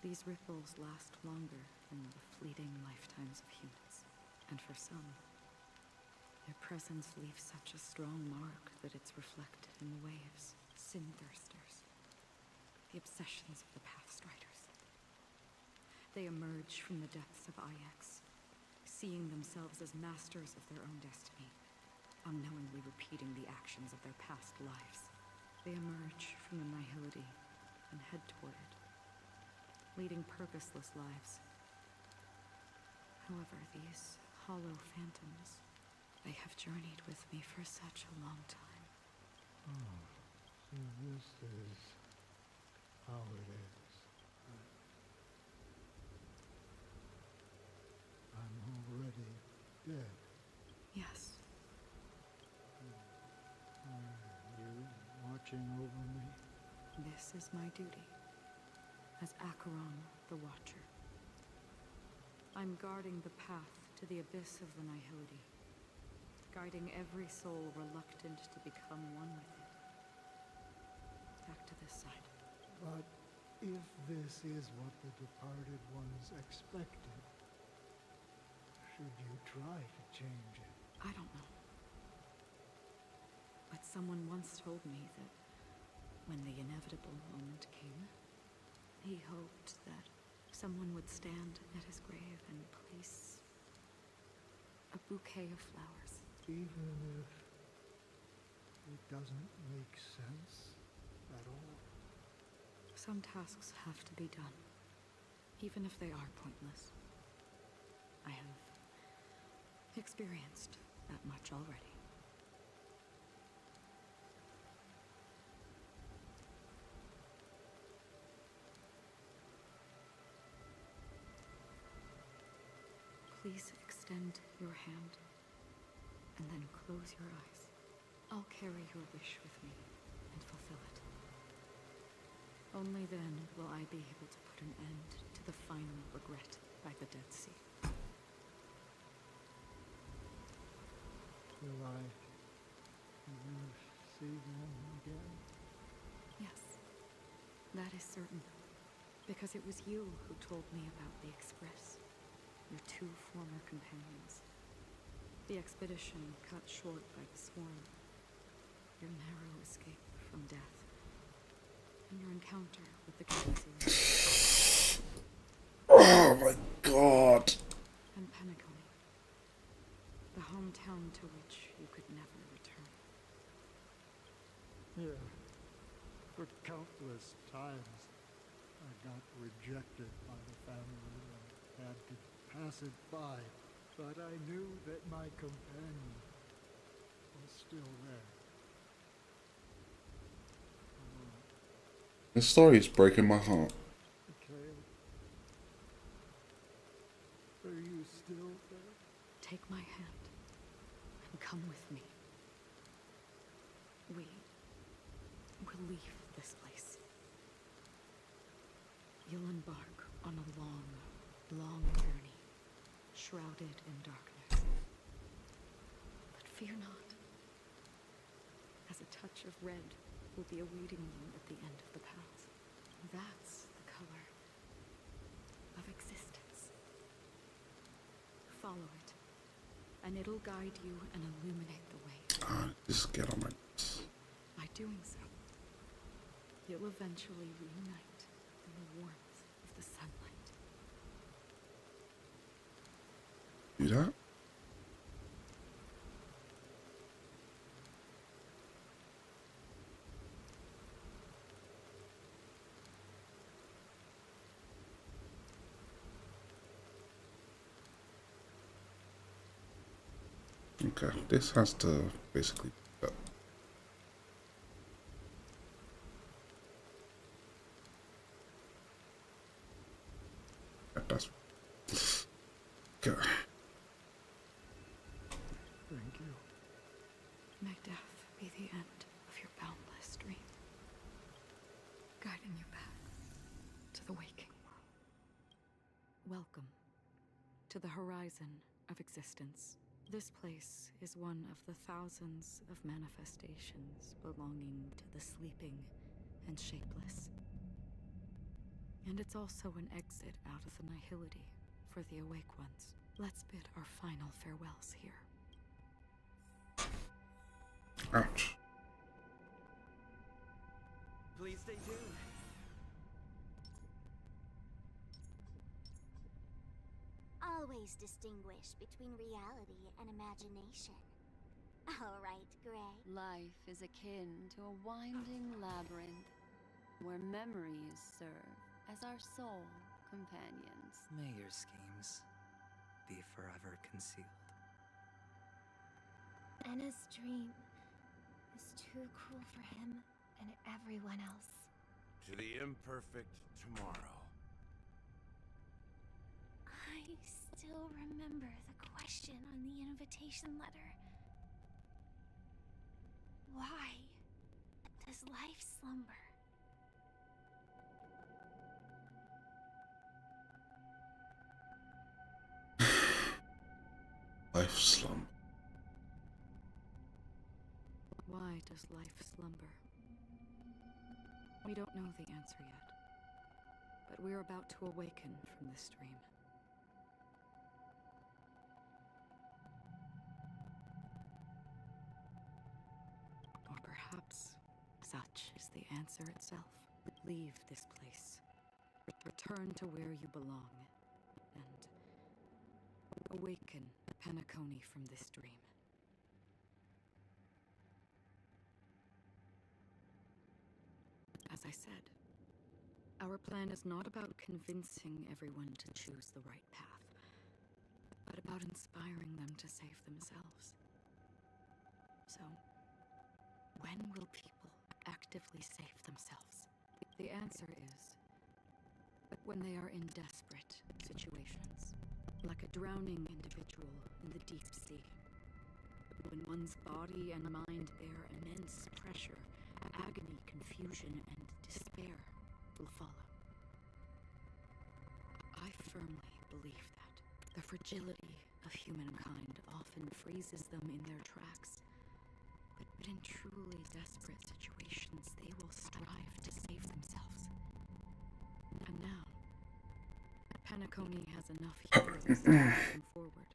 These ripples last longer than the fleeting lifetimes of humans, and for some, Their presence leaves such a strong mark that it's reflected in the waves. Sin-thirsters. The obsessions of the Pathstriders. They emerge from the depths of Ix, seeing themselves as masters of their own destiny, unknowingly repeating the actions of their past lives. They emerge from the nihility and head toward it, leading purposeless lives. However, these hollow phantoms, they have journeyed with me for such a long time. Oh, so this is how it is. I'm already dead. Yes. Are you watching over me? This is my duty, as Acheron the Watcher. I'm guarding the path to the abyss of the nihility, guiding every soul reluctant to become one with it. Back to this side. But if this is what the departed ones expected, should you try to change it? I don't know. But someone once told me that when the inevitable moment came, he hoped that someone would stand at his grave and place a bouquet of flowers. Even if it doesn't make sense at all? Some tasks have to be done, even if they are pointless. I have experienced that much already. Please extend your hand, and then close your eyes. I'll carry your wish with me and fulfill it. Only then will I be able to put an end to the final regret by the Dead Sea. Will I ever see them again? Yes, that is certain. Because it was you who told me about the Express, your two former companions. The expedition cut short by the swarm, your narrow escape from death, and your encounter with the galaxy. Oh my god! And Penacony, the hometown to which you could never return. Yeah. For countless times, I got rejected by the family and had to pass it by. But I knew that my companion was still there. This story is breaking my heart. Okay. Are you still there? Take my hand and come with me. We will leave this place. You'll embark on a long, long journey, shrouded in darkness. But fear not, as a touch of red will be awaiting you at the end of the path. That's the color of existence. Follow it, and it'll guide you and illuminate the way. Just get on my nerves. By doing so, you'll eventually reunite in the warmth of the sunlight. Do that? Okay, this has to basically do that. That's okay. Thank you. May death be the end of your boundless dream, guiding you back to the waking world. Welcome to the horizon of existence. This place is one of the thousands of manifestations belonging to the sleeping and shapeless. And it's also an exit out of the nihility for the awake ones. Let's bid our final farewells here. Ouch. Please stay tuned. Always distinguish between reality and imagination. All right, Gray. Life is akin to a winding labyrinth where memories serve as our sole companions. May your schemes be forever concealed. Anna's dream is too cruel for him and everyone else. To the imperfect tomorrow. I still remember the question on the invitation letter. Why does life slumber? Life slump. Why does life slumber? We don't know the answer yet, but we're about to awaken from this dream. Or perhaps such is the answer itself. Leave this place. Return to where you belong, and awaken Penacony from this dream. As I said, our plan is not about convincing everyone to choose the right path, but about inspiring them to save themselves. So, when will people actively save themselves? The answer is when they are in desperate situations, like a drowning individual in the deep sea. When one's body and mind bear immense pressure, agony, confusion, and despair will follow. I firmly believe that the fragility of humankind often freezes them in their tracks. But in truly desperate situations, they will strive to save themselves. And now, Penacony has enough heroes to move forward.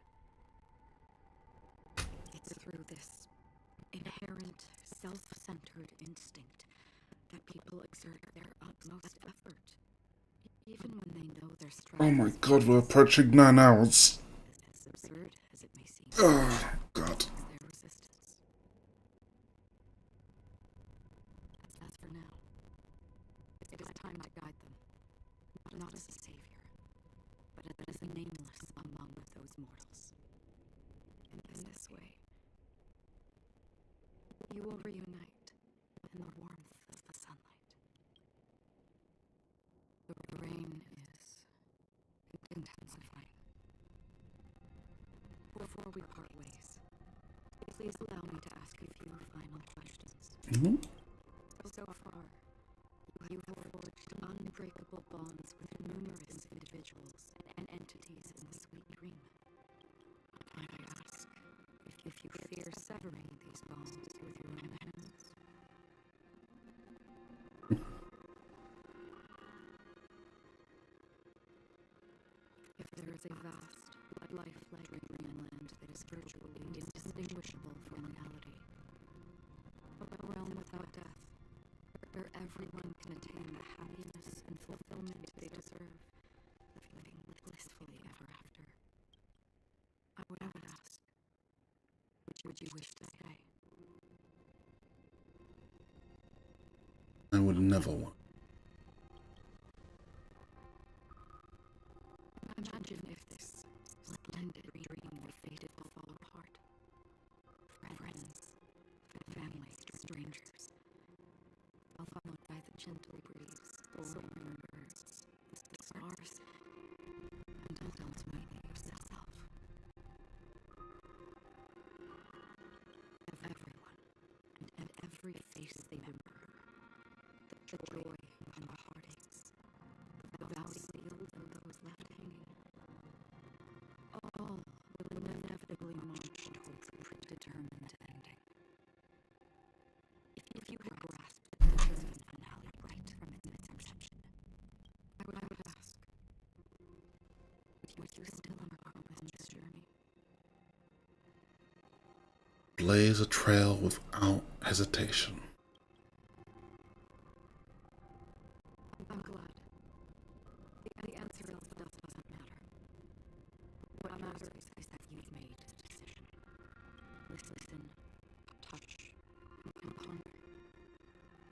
It's through this inherent, self-centered instinct that people exert their utmost effort, even when they know their strength. Oh my god, we're approaching 9 hours. As absurd as it may seem. Oh god. Their resistance. As for now, it is time to guide them, not as a savior, but as a nameless among those mortals. In this way, you will reunite in the warmth of the sunlight. The rain is intensifying. Before we part ways, please allow me to ask a few final questions. So far, you have forged unbreakable bonds with numerous individuals and entities in the sweet dream. I ask if you fear severing these bonds with your own hands. If there is a vast, lifelike dreamland that is virtually indistinguishable from reality, a realm without death, where everyone can attain the happiness and fulfillment they deserve, living blissfully ever after, I would ask, would you wish to stay? I would never want. Imagine if this splendid dream were fated to fall apart. Friends, family, strangers, all followed by the gentle breeze, soaring birds, the stars, and ultimately yourself. Everyone, and every face they remember, the joy and the heartaches, the vows sealed and those left hanging, all will inevitably march towards a predetermined ending. If you had grasped the determined finale right from its inception, I would ask, would you still embark on this journey? blaze a trail without hesitation. I'm glad. The answer doesn't matter. What matters is that you've made a decision. Listen, touch, and ponder.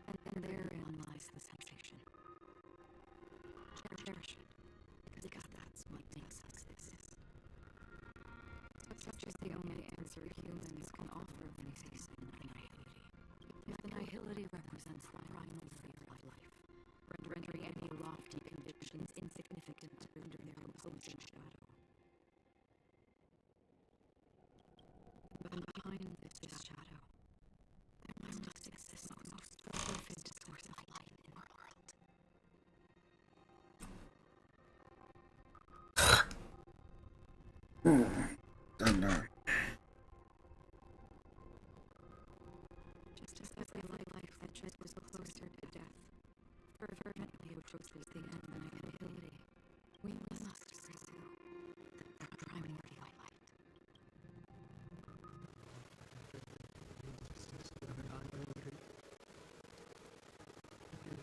And therein lies the sensation. Cherish it, because that's what makes us exist. Such is the only answer humans can offer when facing annihility. If annihility represents the primal fate of life, rendering any lofty convictions insignificant under their opposing shadow. But behind this shadow, there must exist the most perfect source of light in the world. Done that. Just as every life that just was closer to death, fervently approaches the end of annihility, we must pursue the primordial light.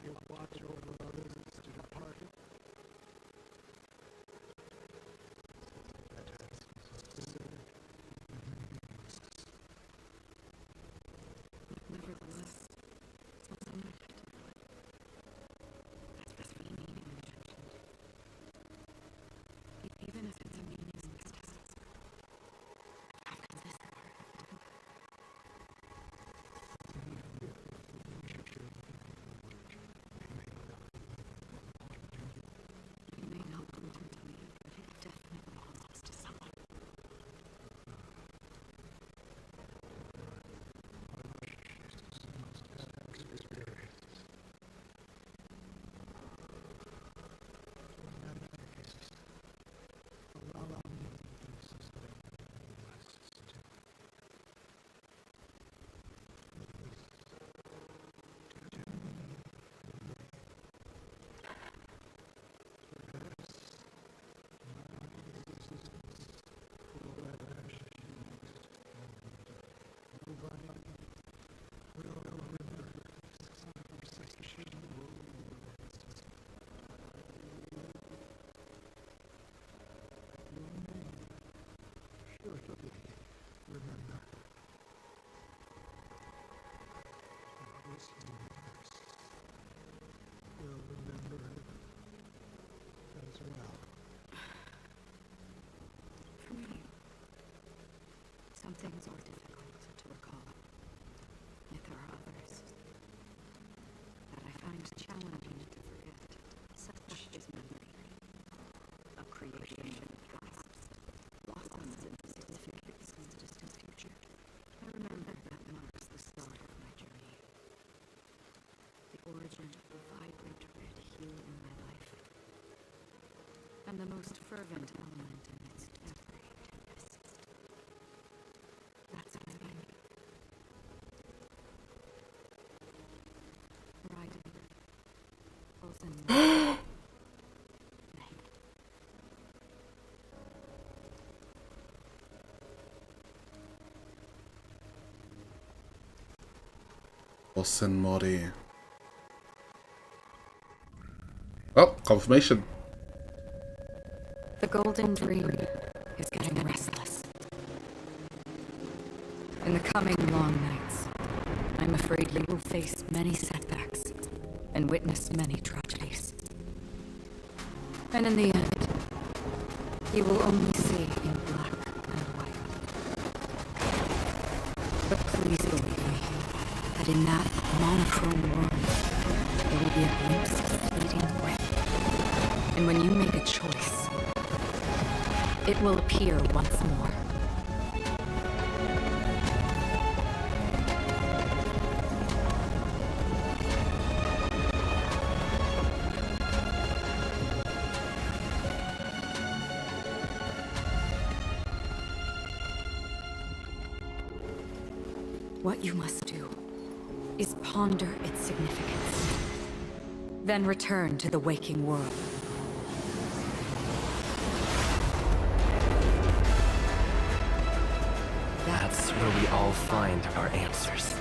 You watch over others to depart. Nevertheless, something like that. That's the meaning mentioned. Even if it's a meaningless task. After this you may not belong to me, but it definitely belongs to someone. Remember, this universe will remember it as well. For me, some things are difficult to recall, yet there are others that I find challenging to forget. Such is memory, a creation in the past, blossoms in significance in the distant future. I remember that marks the start of my journey, the origin of the vibrant red hue in my life, and the most fervent element amidst every tempest. That's what I mean. Riding, pulsing. Osen Mori. Oh, confirmation. The golden dream is getting restless. In the coming long nights, I'm afraid you will face many setbacks and witness many tragedies. And in the end, you will only see in black and white. But please believe me, that in that monochrome world, there will be a glimpse of fleeting red. And when you make a choice, it will appear once more. What you must do is ponder its significance, then return to the waking world. That's where we all find our answers.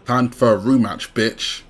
Time for a rematch, bitch.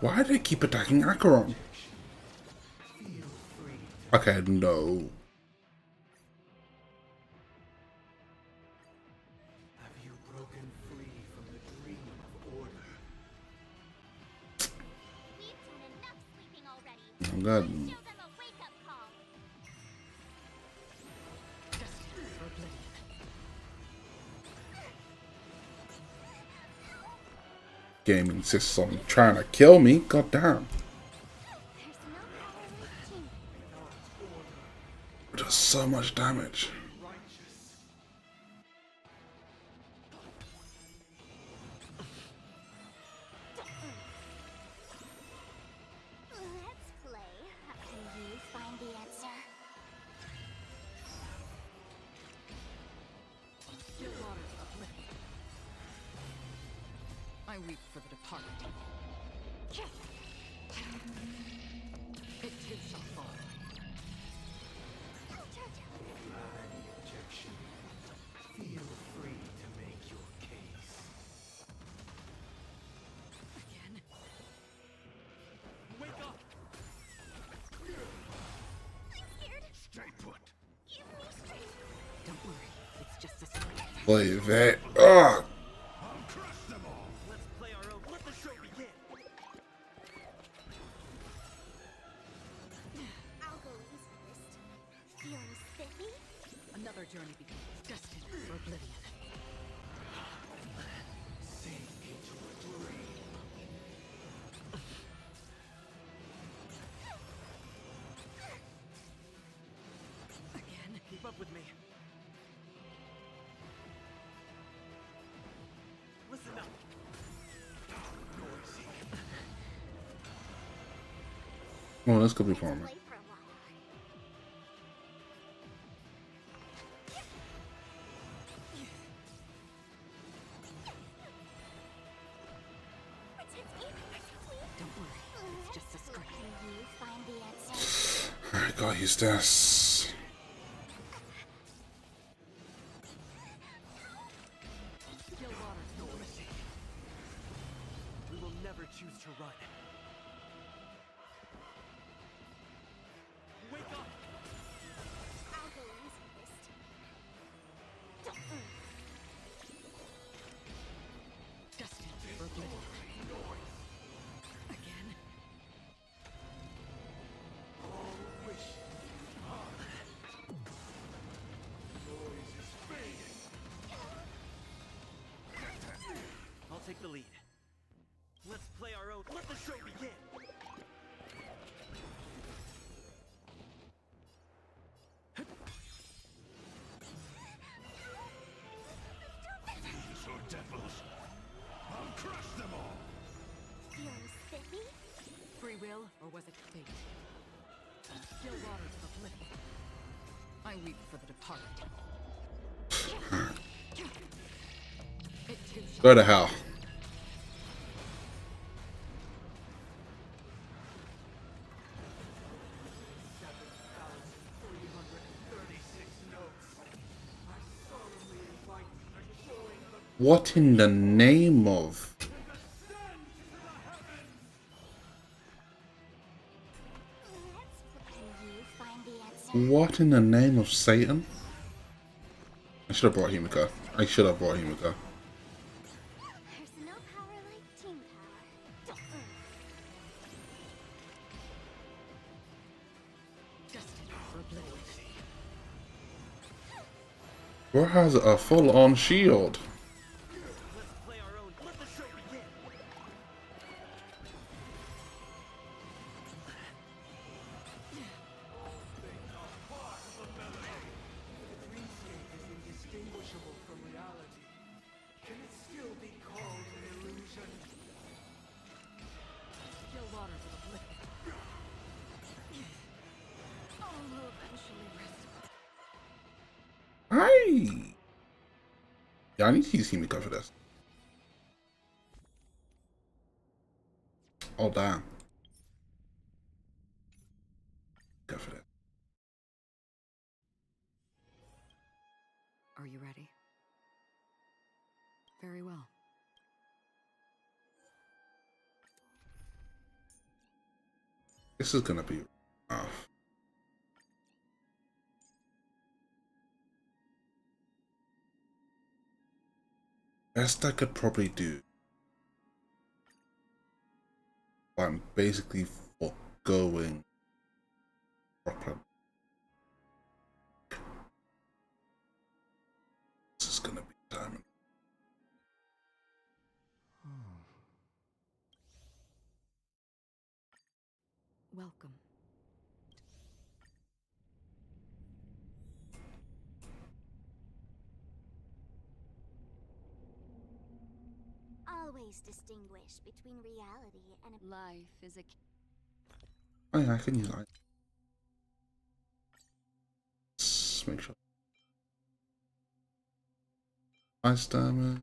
Why do they keep attacking Acheron? Okay, no. Have you broken free from the dream of order? I'm good. Game insists on trying to kill me. God damn. It does so much damage. Let's play. Can you find the answer? I weep for the departed. It too shall fall. Objection. Feel free to make your case. Again. Wake up! I'm scared. Stay put. Give me strength. Don't worry, it's just a scream. Play that. Ugh. Let's play our own. Let the show begin. I'll go easy first. Feeling spiffy? Another journey begins, destined for oblivion. Sink into a dream. Again. Keep up with me. Listen up. Noisy. Oh, this could be fun. Play for a while. Don't worry, it's just a scream. Can you find the answer? I gotta use this. Still waters, noisy. We will never choose to run. Wake up! I'll go easy first. Destined for oblivion. Again. All wish. Noise is fading. I'll take the lead. Let's play our own. Let the show begin. These are devils. I'll crush them all. Feeling spiffy? Free will, or was it fate? Still waters of oblivion. I weep for the departed. It too shall Go to hell. What in the name of? What in the name of Satan? I should have brought Himiko. I should have brought Himiko. Bro has a full-on shield. Hi. Yeah, I need to use Himiko for this. Oh damn. Go for it. Are you ready? Very well. This is gonna be rough. Best I could probably do. I'm basically foregoing proper. This is gonna be time. Welcome. Always distinguish between reality and a Life is a... Oh yeah, I can use that. Let's make sure. Ice damage.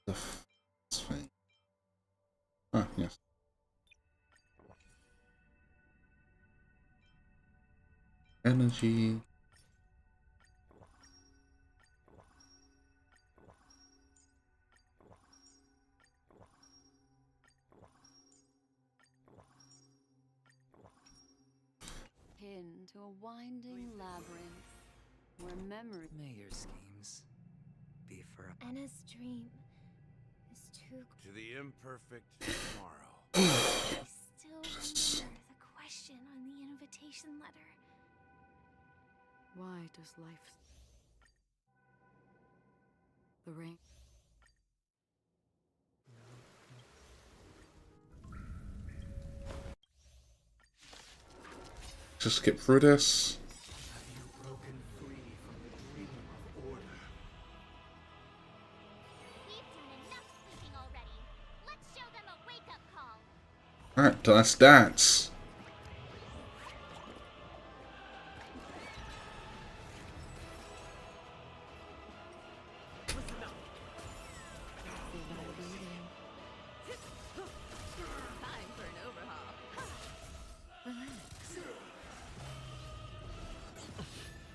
The thing. Ah, yes. Energy. Pinned to a winding labyrinth where memory... May your schemes be for a... Anna's dream is too... To the imperfect tomorrow. I still remember the question on the invitation letter. Why does life... The rain... Just skip through this. Have you broken free from the dream of order? We've done enough sleeping already. Let's show them a wake-up call. Alright, let's dance. Time for an overhaul. Relax.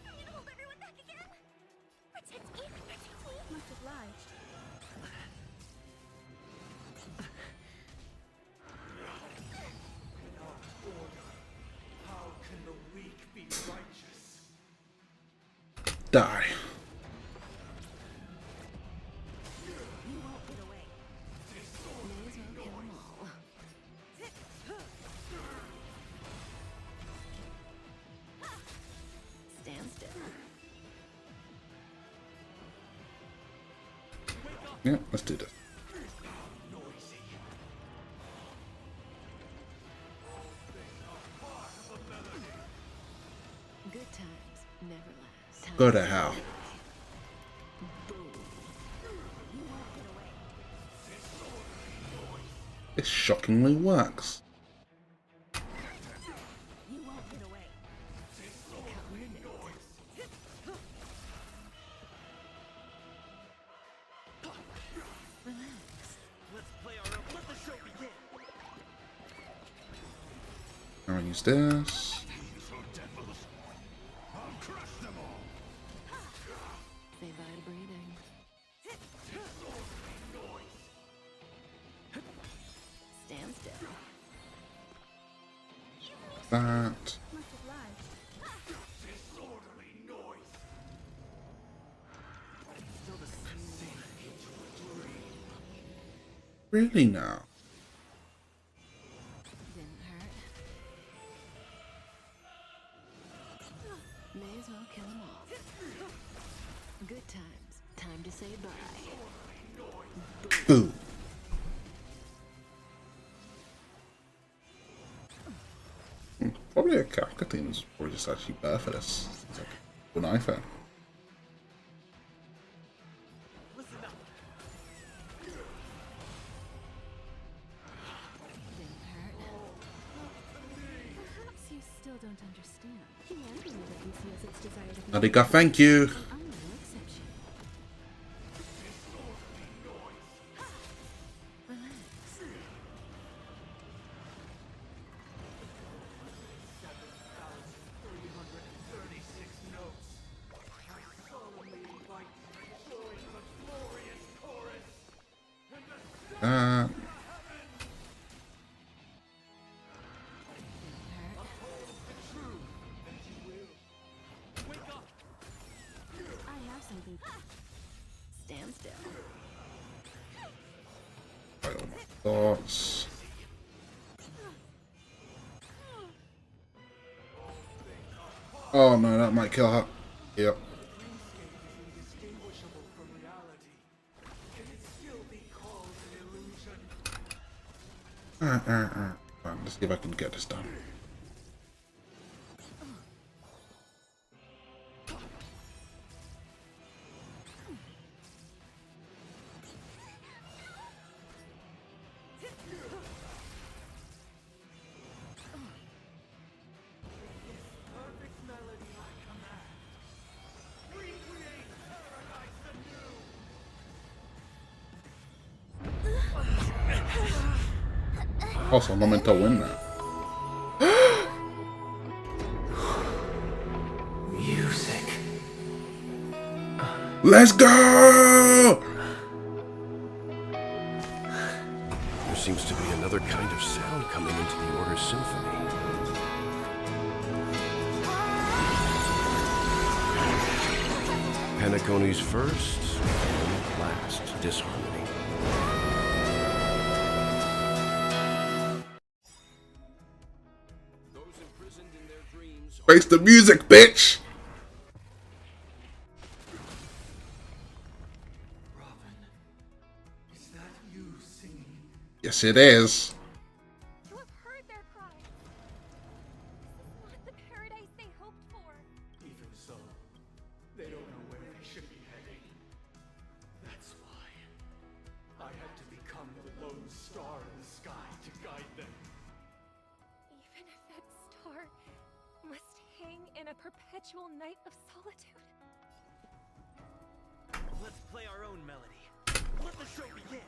Are you gonna hold everyone back again? Protect me! Protect me! Much obliged. Without order, how can the weak be righteous? Die. You won't get away. May as well kill them all. Stand still. Yeah, let's do this. Good times never last. Go to hell. It shockingly works. You won't get away. Count your minutes. Relax. Let's play our own. Let the show begin. I'm gonna use this. I'll crush them all. Say bye to breathing. That. Really now? Didn't hurt. May as well kill them all. Good times. Time to say bye. Boo. Probably a character theme is probably just actually better for this. It's like an iPhone. Perhaps you still don't understand. Humanity never conceals its desire to be. Adika, thank you. I'm no exception. Relax. I have something. Stand still. Thoughts. Oh no, that might kill her. Yep. Fine, let's see if I can get this done. Also, I'm not meant to win that. Music. Let's go! There seems to be another kind of sound coming into the Order's symphony. Penacony's first and last disharmony. Face the music, bitch! Is that you singing? Yes, it is. You have heard their cries. This is not the paradise they hoped for. Even so, they don't know where they should be heading. That's why I had to become the lone star in the sky to guide them. Even if that star must hang in a perpetual night of solitude. Let's play our own melody. Let the show begin.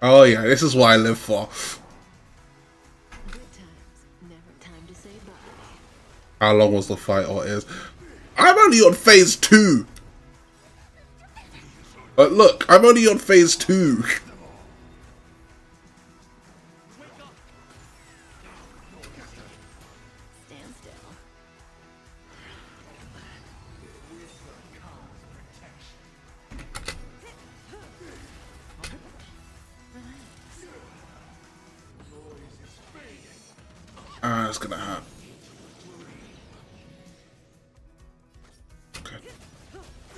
Oh yeah, this is what I live for. Good times. Never time to say bye. How long was the fight or is? I'm only on phase 2. But look, I'm only on phase 2. Stand still. It's gonna hurt. Okay.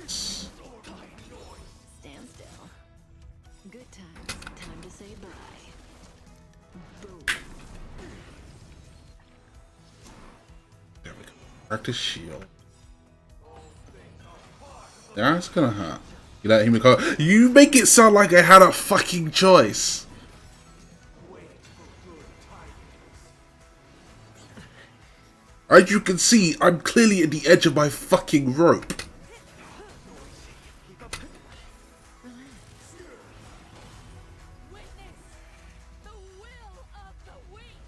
Stand still. Good times. Time to say bye. Boom. There we go. Practice shield. That's gonna hurt. You let him go. You make it sound like I had a fucking choice. As you can see, I'm clearly at the edge of my fucking rope.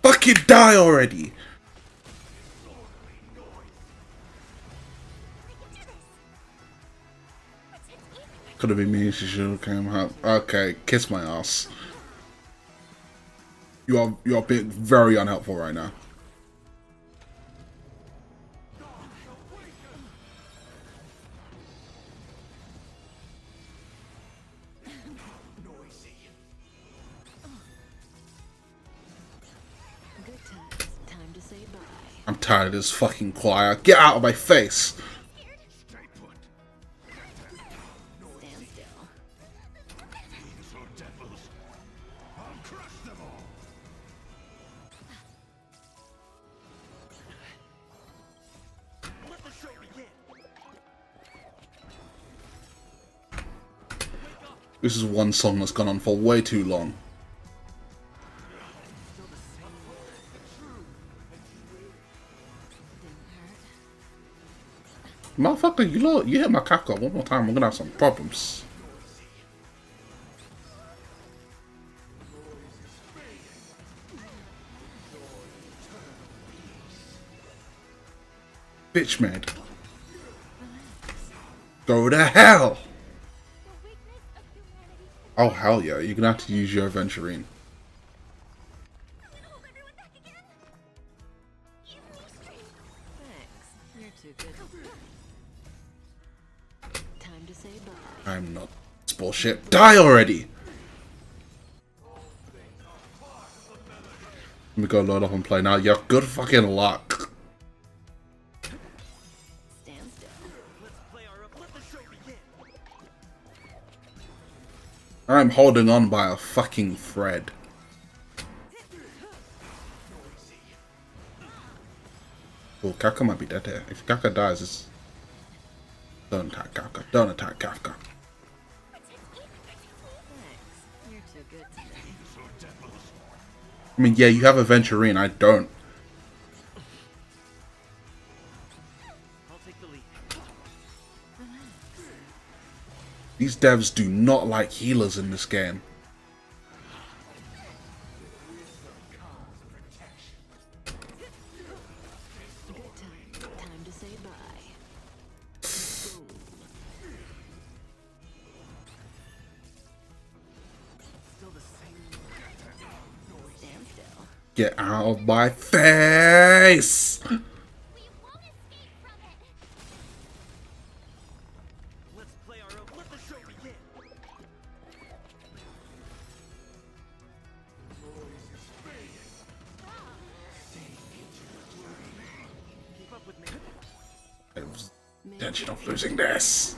Fucking die already! Could have been me. She should have came out. Okay, kiss my ass. You are being very unhelpful right now. to say bye. I'm tired of this fucking choir. Get out of my face! Stand still. This is one song that's gone on for way too long. Motherfucker, you hit my Kafka one more time, we're gonna have some problems. Bitch made. Go to hell! Oh hell yeah, you're gonna have to use your Aventurine. Thanks. You're too good. Time to say bye. I'm not. It's bullshit. Die already! Let me go load up and play now. You have good fucking luck. Stand still. I'm holding on by a fucking thread. Oh, Kafka might be dead here. If Kafka dies, it's... Don't attack Kafka. Don't attack Kafka. Thanks. You're too good today. I mean, yeah, you have Aventurine. I don't. I'll take the lead. These devs do not like healers in this game. Good time. Time to say bye. Stand still. Get out of my face! Let's play our own. Let the show begin. Keep up with me. I was intention of losing this.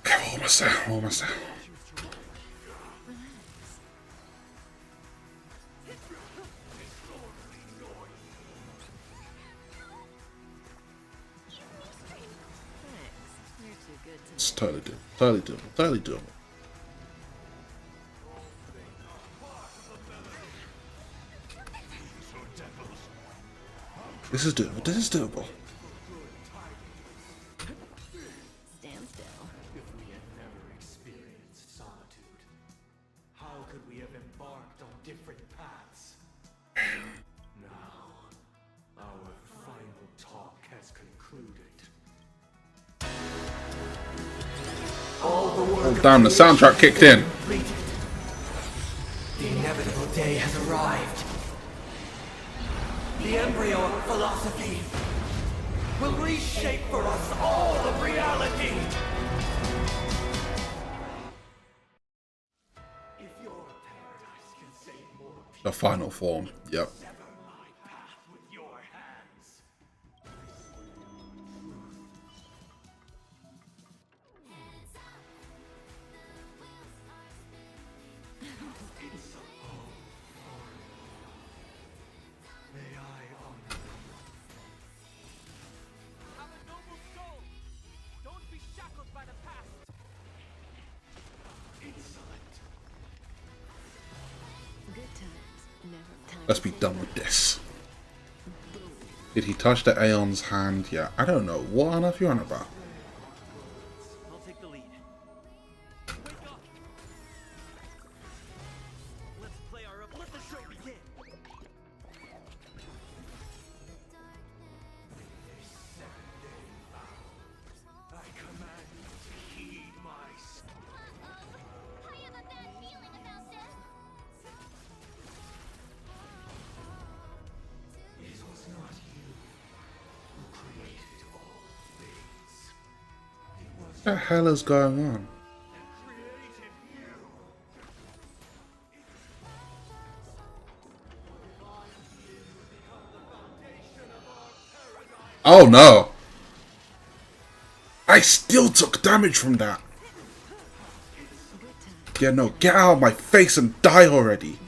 Okay, we're almost there. We're almost there. Thanks. You're too good today. It's totally doable. Totally doable. Totally doable. This is doable. This is doable. Stand still. If we had never experienced solitude, how could we have embarked on different paths? Now, our final talk has concluded. All the work Oh, damn, the soundtrack kicked in. completed. The inevitable day has arrived. The embryo of philosophy will reshape for us all of reality. If your paradise can save more people, The final form. Yep. sever my path with your hands. It's a home for may I honor Have a noble soul. Don't be shackled by the past. insolent. Good times. Never time. Let's be done with this. Did he touch the Aeon's hand? Yeah, I don't know. What on earth are you on about? I'll take the lead. Wake up! Let's play our own. Let the show begin. I command you to heed my I have a bad feeling about this. It was not you who created all things. the hell is going on? Oh no! I still took damage from that! Yeah, no, get out of my face and die already!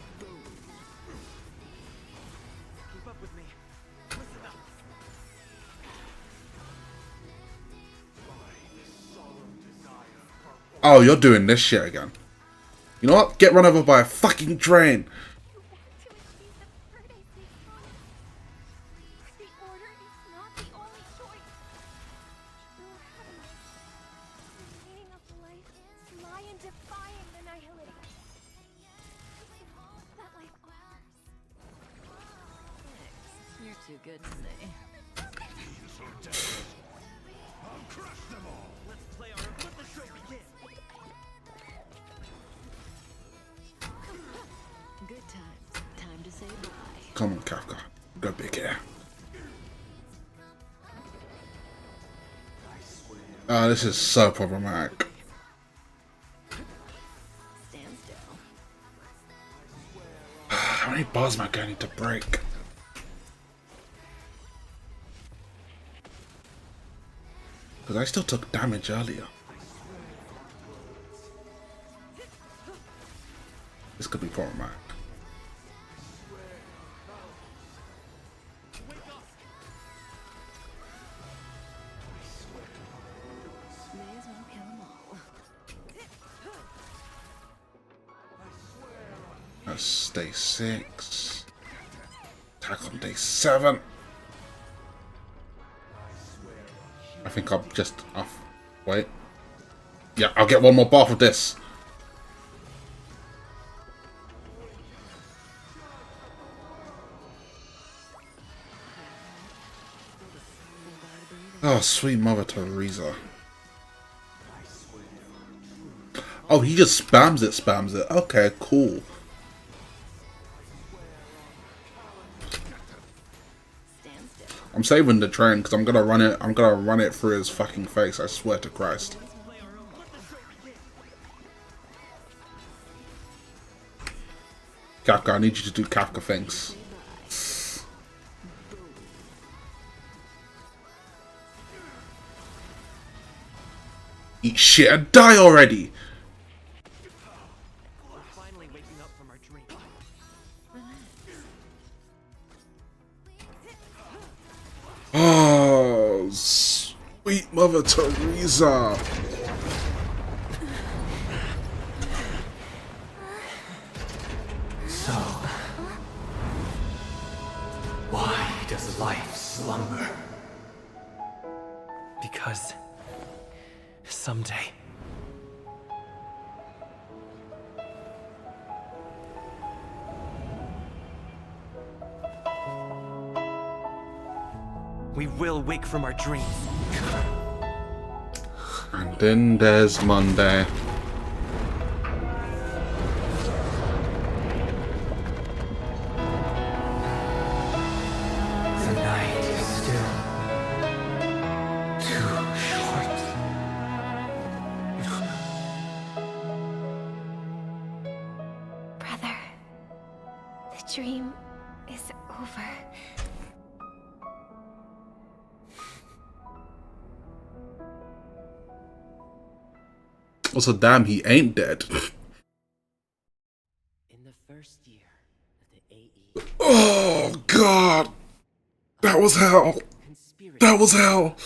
Oh, you're doing this shit again. You know what? Get run over by a fucking train! You're too good to say. I'll crush them all. Let's play our let the show begin. Good times. Time to say bye. Come on, Kafka. Go big hair. Ah, this is so problematic. Stand still. How many bars am I going to break? Because I still took damage earlier. This could be problematic. May as well kill them all. That's day 6. Attack on day 7. I think I'm just off. Wait. Yeah, I'll get one more bath of this. Oh, sweet Mother Teresa. Oh, he just spams it. Okay, cool. I'm saving the train because I'm gonna run it through his fucking face, I swear to Christ. Kafka, I need you to do Kafka things. Eat shit and die already! We're finally waking up from our dream. Oh, sweet Mother Teresa! So, why does life slumber? Because someday we will wake from our dreams. And then there's Monday. The night is still too short. Brother, the dream is over. Also, damn, he ain't dead. In the first year of the AE. Oh, God! That was hell! That was hell!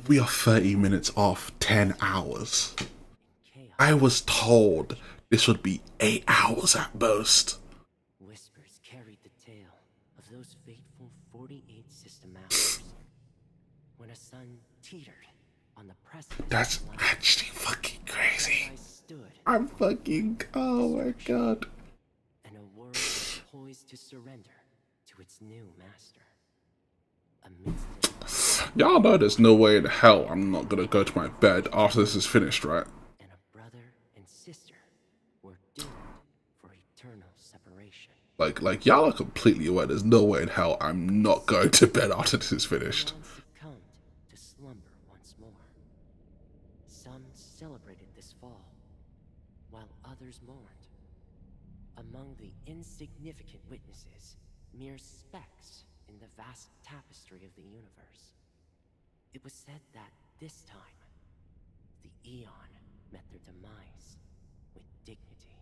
We are 30 minutes off 10 hours. I was told this would be 8 hours at most. Whispers carried the tale of those fateful 48 system hours when a sun teetered on the precipice. That's actually fucking crazy. I'm fucking, oh my God. And a world was poised to surrender to its new master. Y'all know there's no way in hell I'm not gonna go to my bed after this is finished, right? And a brother and sister were doomed for eternal separation. Like y'all are completely aware there's no way in hell I'm not going to bed after this is finished. Succumbed to slumber once more. while others mourned. Among the insignificant witnesses, mere specks in the vast tapestry of the universe, it was said that this time, the Eon met their demise with dignity.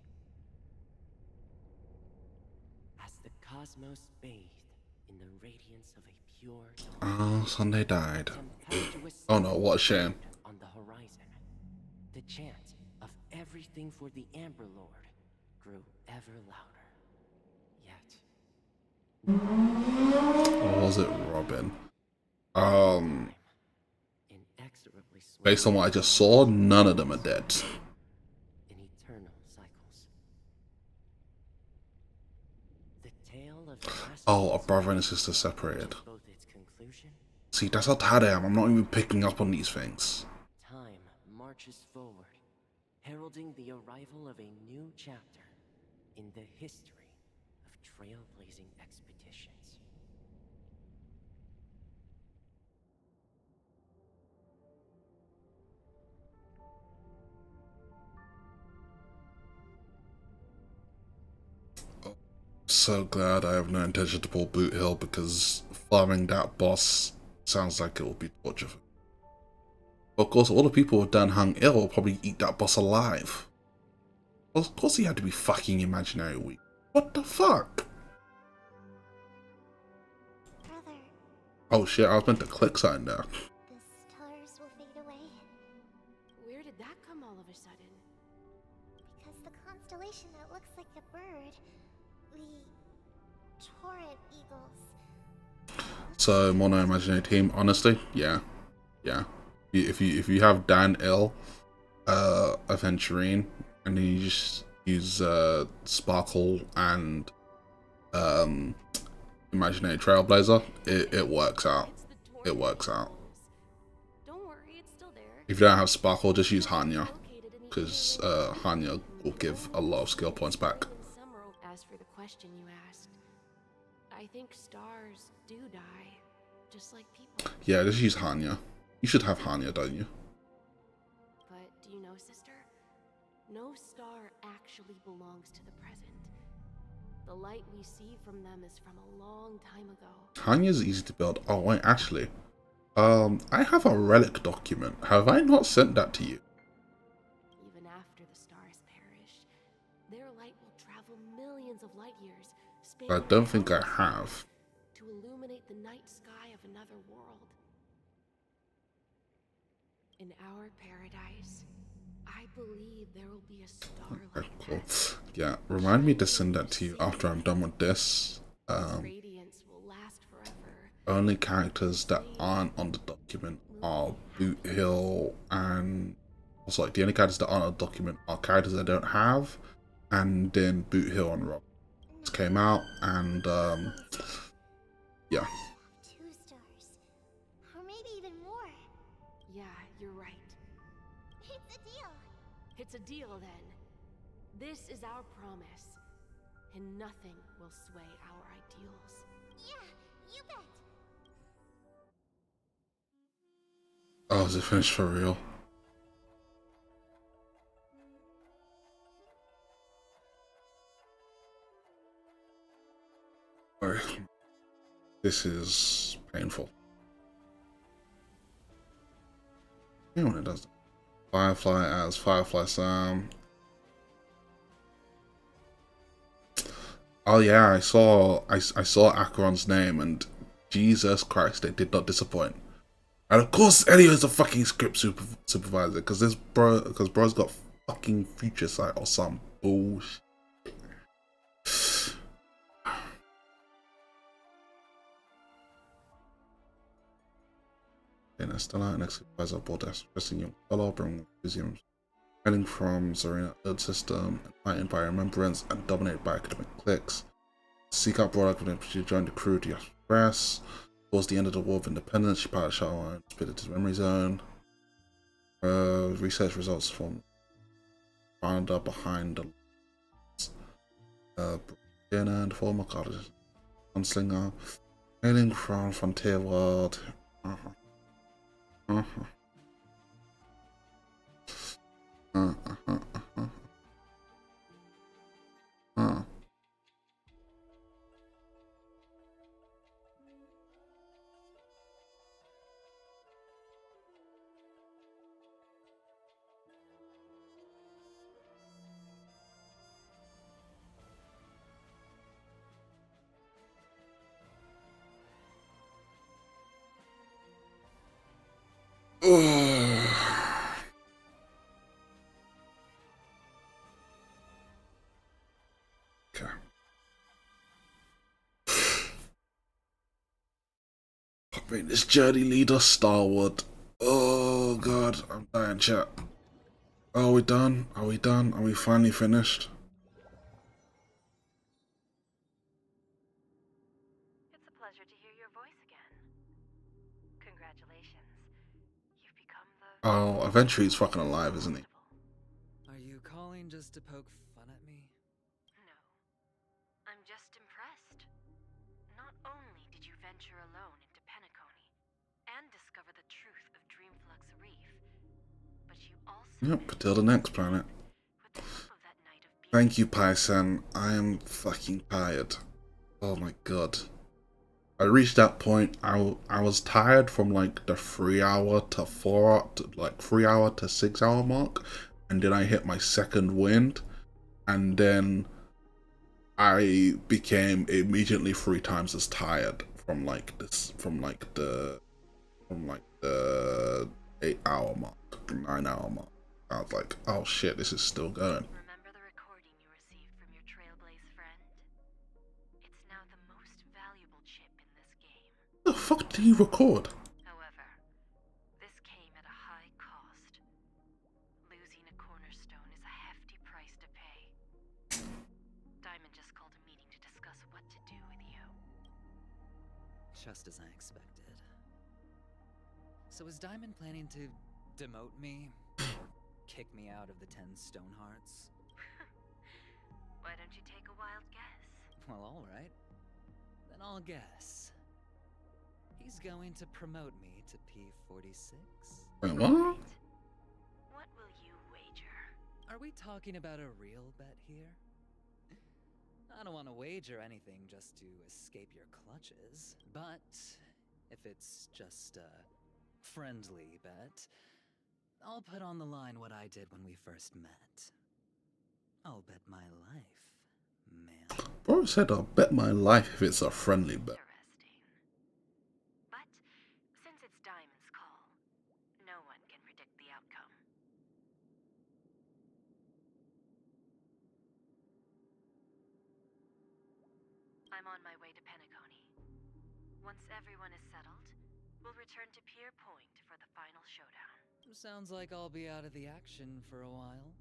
As the cosmos bathed in the radiance of a pure dawn, Oh, Sunday died. Oh no, what a shame. on the horizon, the chant of everything for the Amber Lord grew ever louder. Yet, Or was it Robin? Based on what I just saw, none of them are dead. in eternal cycles. The tale of the last Oh, a brother and a sister separated. both its conclusion, See, that's how tired I am. I'm not even picking up on these things. time marches forward, heralding the arrival of a new chapter in the history of trailblazing expeditions. So glad I have no intention to pull Boot Hill, because farming that boss sounds like it will be torture. Of course, all the people who've done Hung Ill will probably eat that boss alive. Well, of course he had to be fucking imaginary weak. What the fuck? Brother, Oh shit, I was meant to click something there. the stars will fade away Where did that come all of a sudden? because the constellation that looks like a bird, the torrent eagles. So, mono imaginary team, honestly, yeah. If you have Dan Ill, Aventurine, and then you just use Sparkle and Imaginary Trailblazer, it works out. It works out. Don't worry, it's still there. If you don't have Sparkle, just use Hanya, because Hanya will give a lot of skill points back. As for the question you asked, I think stars do die, just like people. Yeah, just use Hanya. You should have Hanya, don't you? But do you know, sister? No star actually belongs to the present. The light we see from them is from a long time ago. Hanya's easy to build. Oh wait, actually, I have a relic document. Have I not sent that to you? Even after the stars perished, their light will travel millions of light years, I don't think I have. to illuminate the night sky of another world. In our paradise, I believe there will be a star Okay, cool. Yeah, remind me to send that to you after I'm done with this. radiance will last forever. Only characters that aren't on the document are Boot Hill and... Sorry, the only characters that aren't on the document are characters I don't have, and then Boot Hill and Rob. This came out, and yeah. 2 stars. Or maybe even more. Yeah, you're right. It's a deal. It's a deal then. This is our promise, and nothing will sway our ideals. Yeah, you bet. Oh, is it finished for real? Sorry. This is painful. You know when it does that. Firefly as Firefly Sam. Oh yeah, I saw Acheron's name, and Jesus Christ, it did not disappoint. And of course, Elio's a fucking script supervisor, because bro's got fucking future sight or some bullshit. In a stellar next supervisor board expressing your fellow bring museums, hailing from Zarina Earth system, enlightened by remembrance and dominated by academic cliques. Seek out broad academic to join the crew to express. Towards the end of the War of Independence, she piloted shuttle and split to the memory zone. Research results from founder behind the and former college gunslinger, hailing from Frontier World. Okay. Wait, this journey leader Starwood. Oh god, I'm dying, chat. Are we done? Are we done? Are we finally finished? It's a pleasure to hear your voice again. Congratulations. You've become the... Oh, eventually he's fucking alive, isn't he? Are you calling just to poke fun at me? No. I'm just impressed. Not only did you venture alone into Penacony and discover the truth of Dreamflux Reef, but you also... Yep, till the next planet. Thank you, Pysan. I am fucking tired. Oh my god. I reached that point. I was tired from like the 3 hour to 4 to like 3 hour to 6 hour mark, and then I hit my second wind, and then I became immediately 3 times as tired from like this from like the 8 hour mark, 9 hour mark. I was like, oh shit, this is still going. Remember the recording you received from your Trailblaze friend? It's now the most valuable chip in this game. The fuck did you record? However, this came at a high cost. Losing a cornerstone is a hefty price to pay. Diamond just called a meeting to discuss what to do with you. Just as I expected. So is Diamond planning to demote me? Or kick me out of the 10 Stonehearts? Why don't you take a wild guess? Well, alright. Then I'll guess. He's going to promote me to P46? Wait, what? What will you wager? Are we talking about a real bet here? I don't want to wager anything just to escape your clutches, but if it's just a friendly bet, I'll put on the line what I did when we first met. I'll bet my life, man. Bro said I'll bet my life if it's a friendly bet. But since it's Diamond's call, no one can predict the outcome. I'm on my way to Penacony. Once everyone is settled, we'll return to Pier Point for the final showdown. Sounds like I'll be out of the action for a while.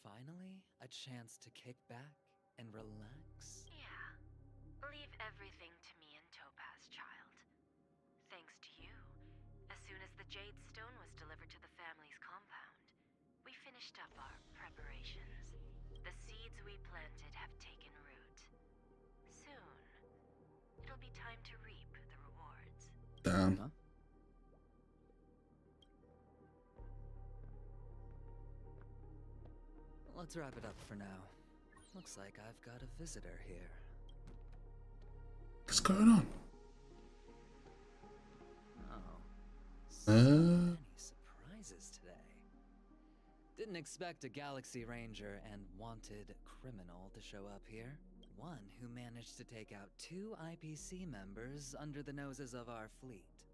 Finally, a chance to kick back and relax. Yeah. Leave everything to me and Topaz, child. Thanks to you, as soon as the Jade Stone was delivered to the family's compound, we finished up our preparations. The seeds we planted have taken root. Soon, it'll be time to reap the rewards. Damn. Huh? Let's wrap it up for now. Looks like I've got a visitor here. What's going on? Oh. So many surprises today. Didn't expect a Galaxy Ranger and wanted criminal to show up here. One who managed to take out 2 IPC members under the noses of our fleet.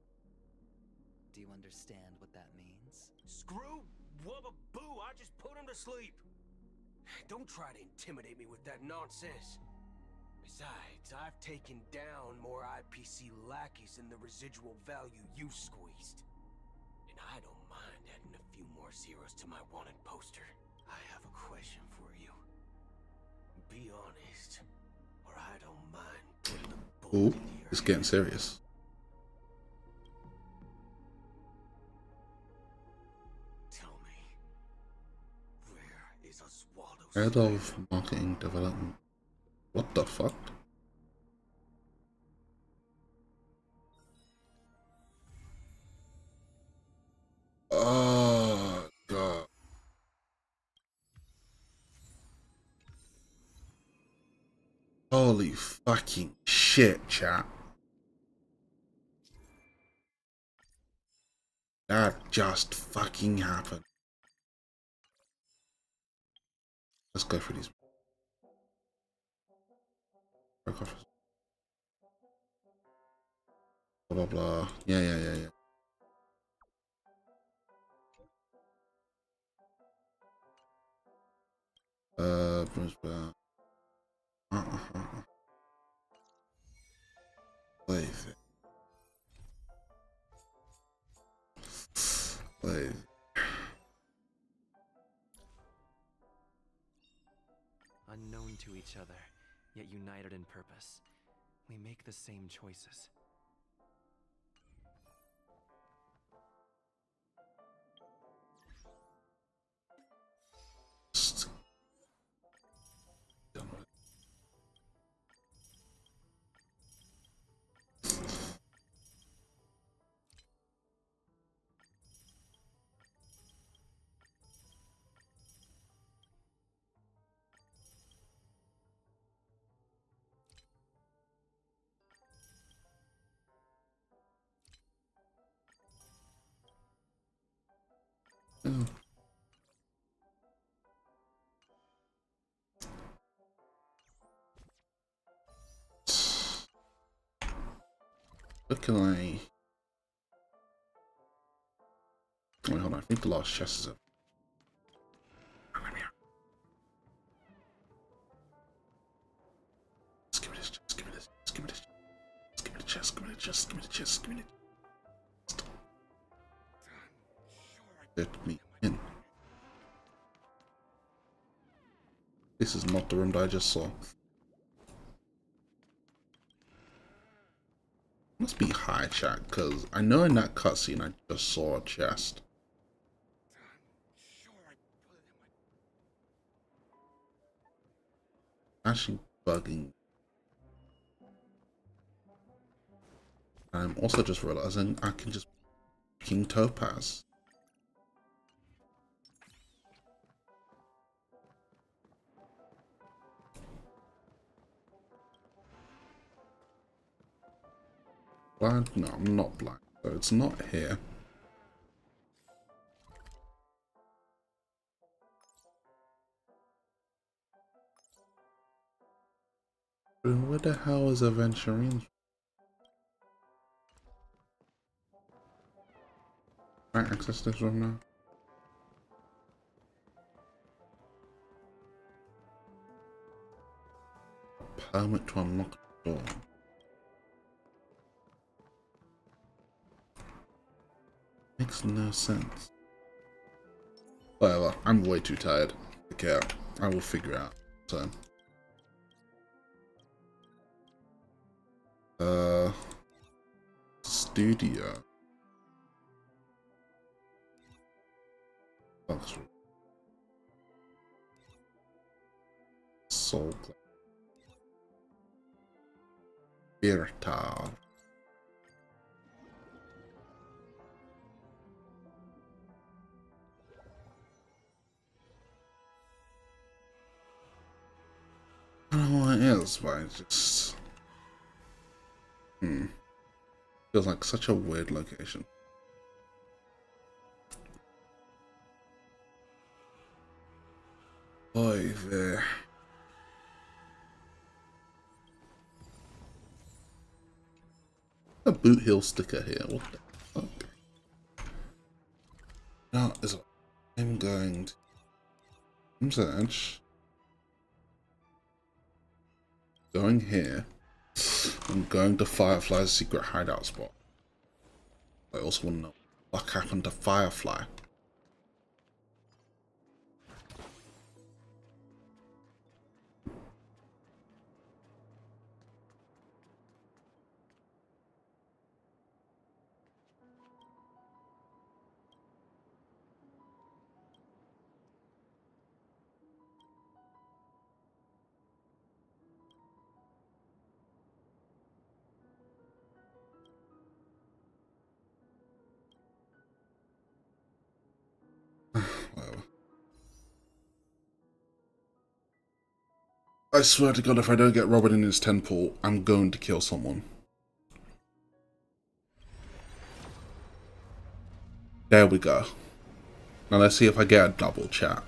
Do you understand what that means? Screw wubba boo, I just put him to sleep. Don't try to intimidate me with that nonsense. Besides, I've taken down more IPC lackeys than the residual value you squeezed. And I don't mind adding a few more zeros to my wanted poster. I have a question for you. Be honest, or I don't mind putting the bullet Ooh, it's getting serious. Head of marketing development. What the fuck? Oh god. Holy fucking shit, chat. That just fucking happened. Let's go for these. Blah blah blah. Yeah. Brisbane. Wave. Wave. Unknown to each other, yet united in purpose. We make the same choices. Oh. Look at I. Wait, hold on. I think the last chest is up. Let's give me this chest. Give me this. Give me this. Give me the chest. Give me the chest. Give me the chest. Give me the chest. Let me in. This is not the room that I just saw. Must be high chat, because I know in that cutscene I just saw a chest. Actually bugging. I'm also just realizing I can just King Topaz. Blind? No, I'm not blind. So it's not here. Then where the hell is Aventurine? Can I access this room now? A permit to unlock the door. Makes no sense. Whatever, I'm way too tired to care. I will figure out. So. Studio. Soul. Birta. I don't know what it is, but I just... Feels like such a weird location. Boy, there. A boot heel sticker here. What the fuck? Now is I'm going to search. Going here. I'm going to Firefly's secret hideout spot. I also want to know what happened to Firefly. Whatever. I swear to God, if I don't get Robin in his temple, I'm going to kill someone. There we go. Now let's see if I get a double chat.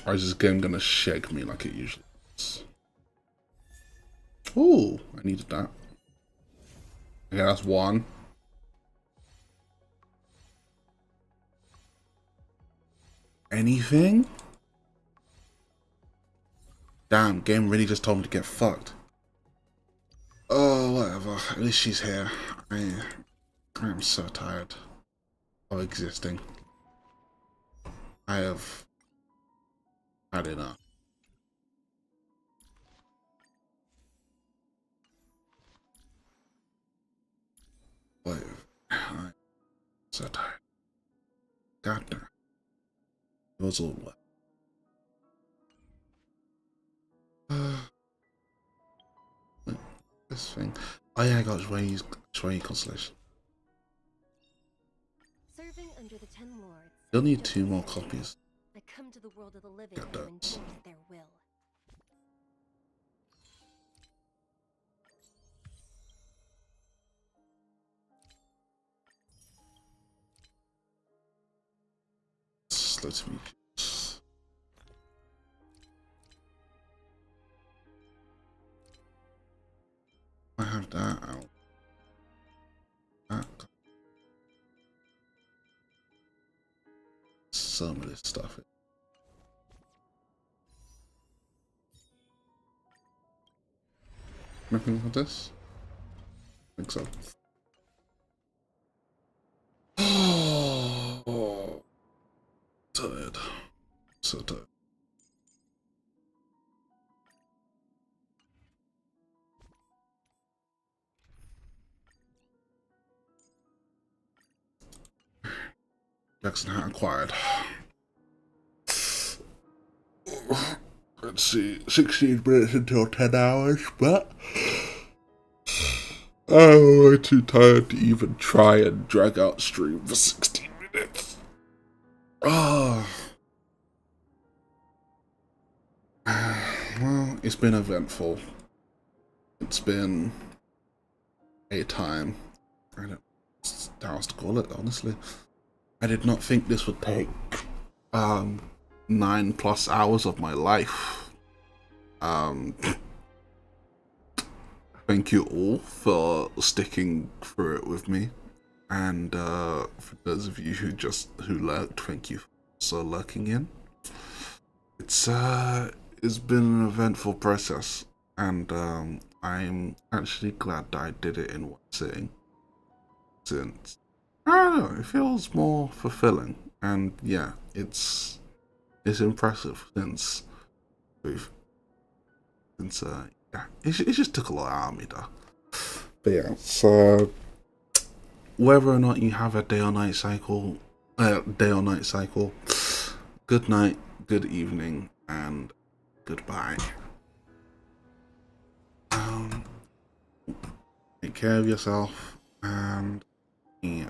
Or is this game gonna shake me like it usually does? Ooh, I needed that. Okay, that's one. anything? Damn, game really just told me to get fucked. Oh, whatever. At least she's here. I am so tired of existing. I have had enough. Wait, I'm so tired. God damn. It was all wet. This thing. Oh yeah, I got Shui Constellation. Serving under the Ten Lords. You'll need 2 more copies. I come to the world of the living Get to those. enforce their will. Let me. I have that out. That. Some of this stuff. Nothing with this? I think so. Oh, tired. So tired. Jackson hat acquired. Let's see, 16 minutes until 10 hours, but I'm way too tired to even try and drag out stream for 16 minutes. Oh. Well, it's been eventful. It's been a time. I don't know how else to call it, honestly. I did not think this would take 9+ hours of my life. Thank you all for sticking through it with me, and for those of you who lurked, thank you for also lurking in. It's been an eventful process, and I'm actually glad that I did it in one sitting, since I don't know, it feels more fulfilling, and yeah, it's impressive since yeah, it just took a lot out of me though. But yeah, so whether or not you have a day or night cycle, good night, good evening, and goodbye. Take care of yourself, and yeah.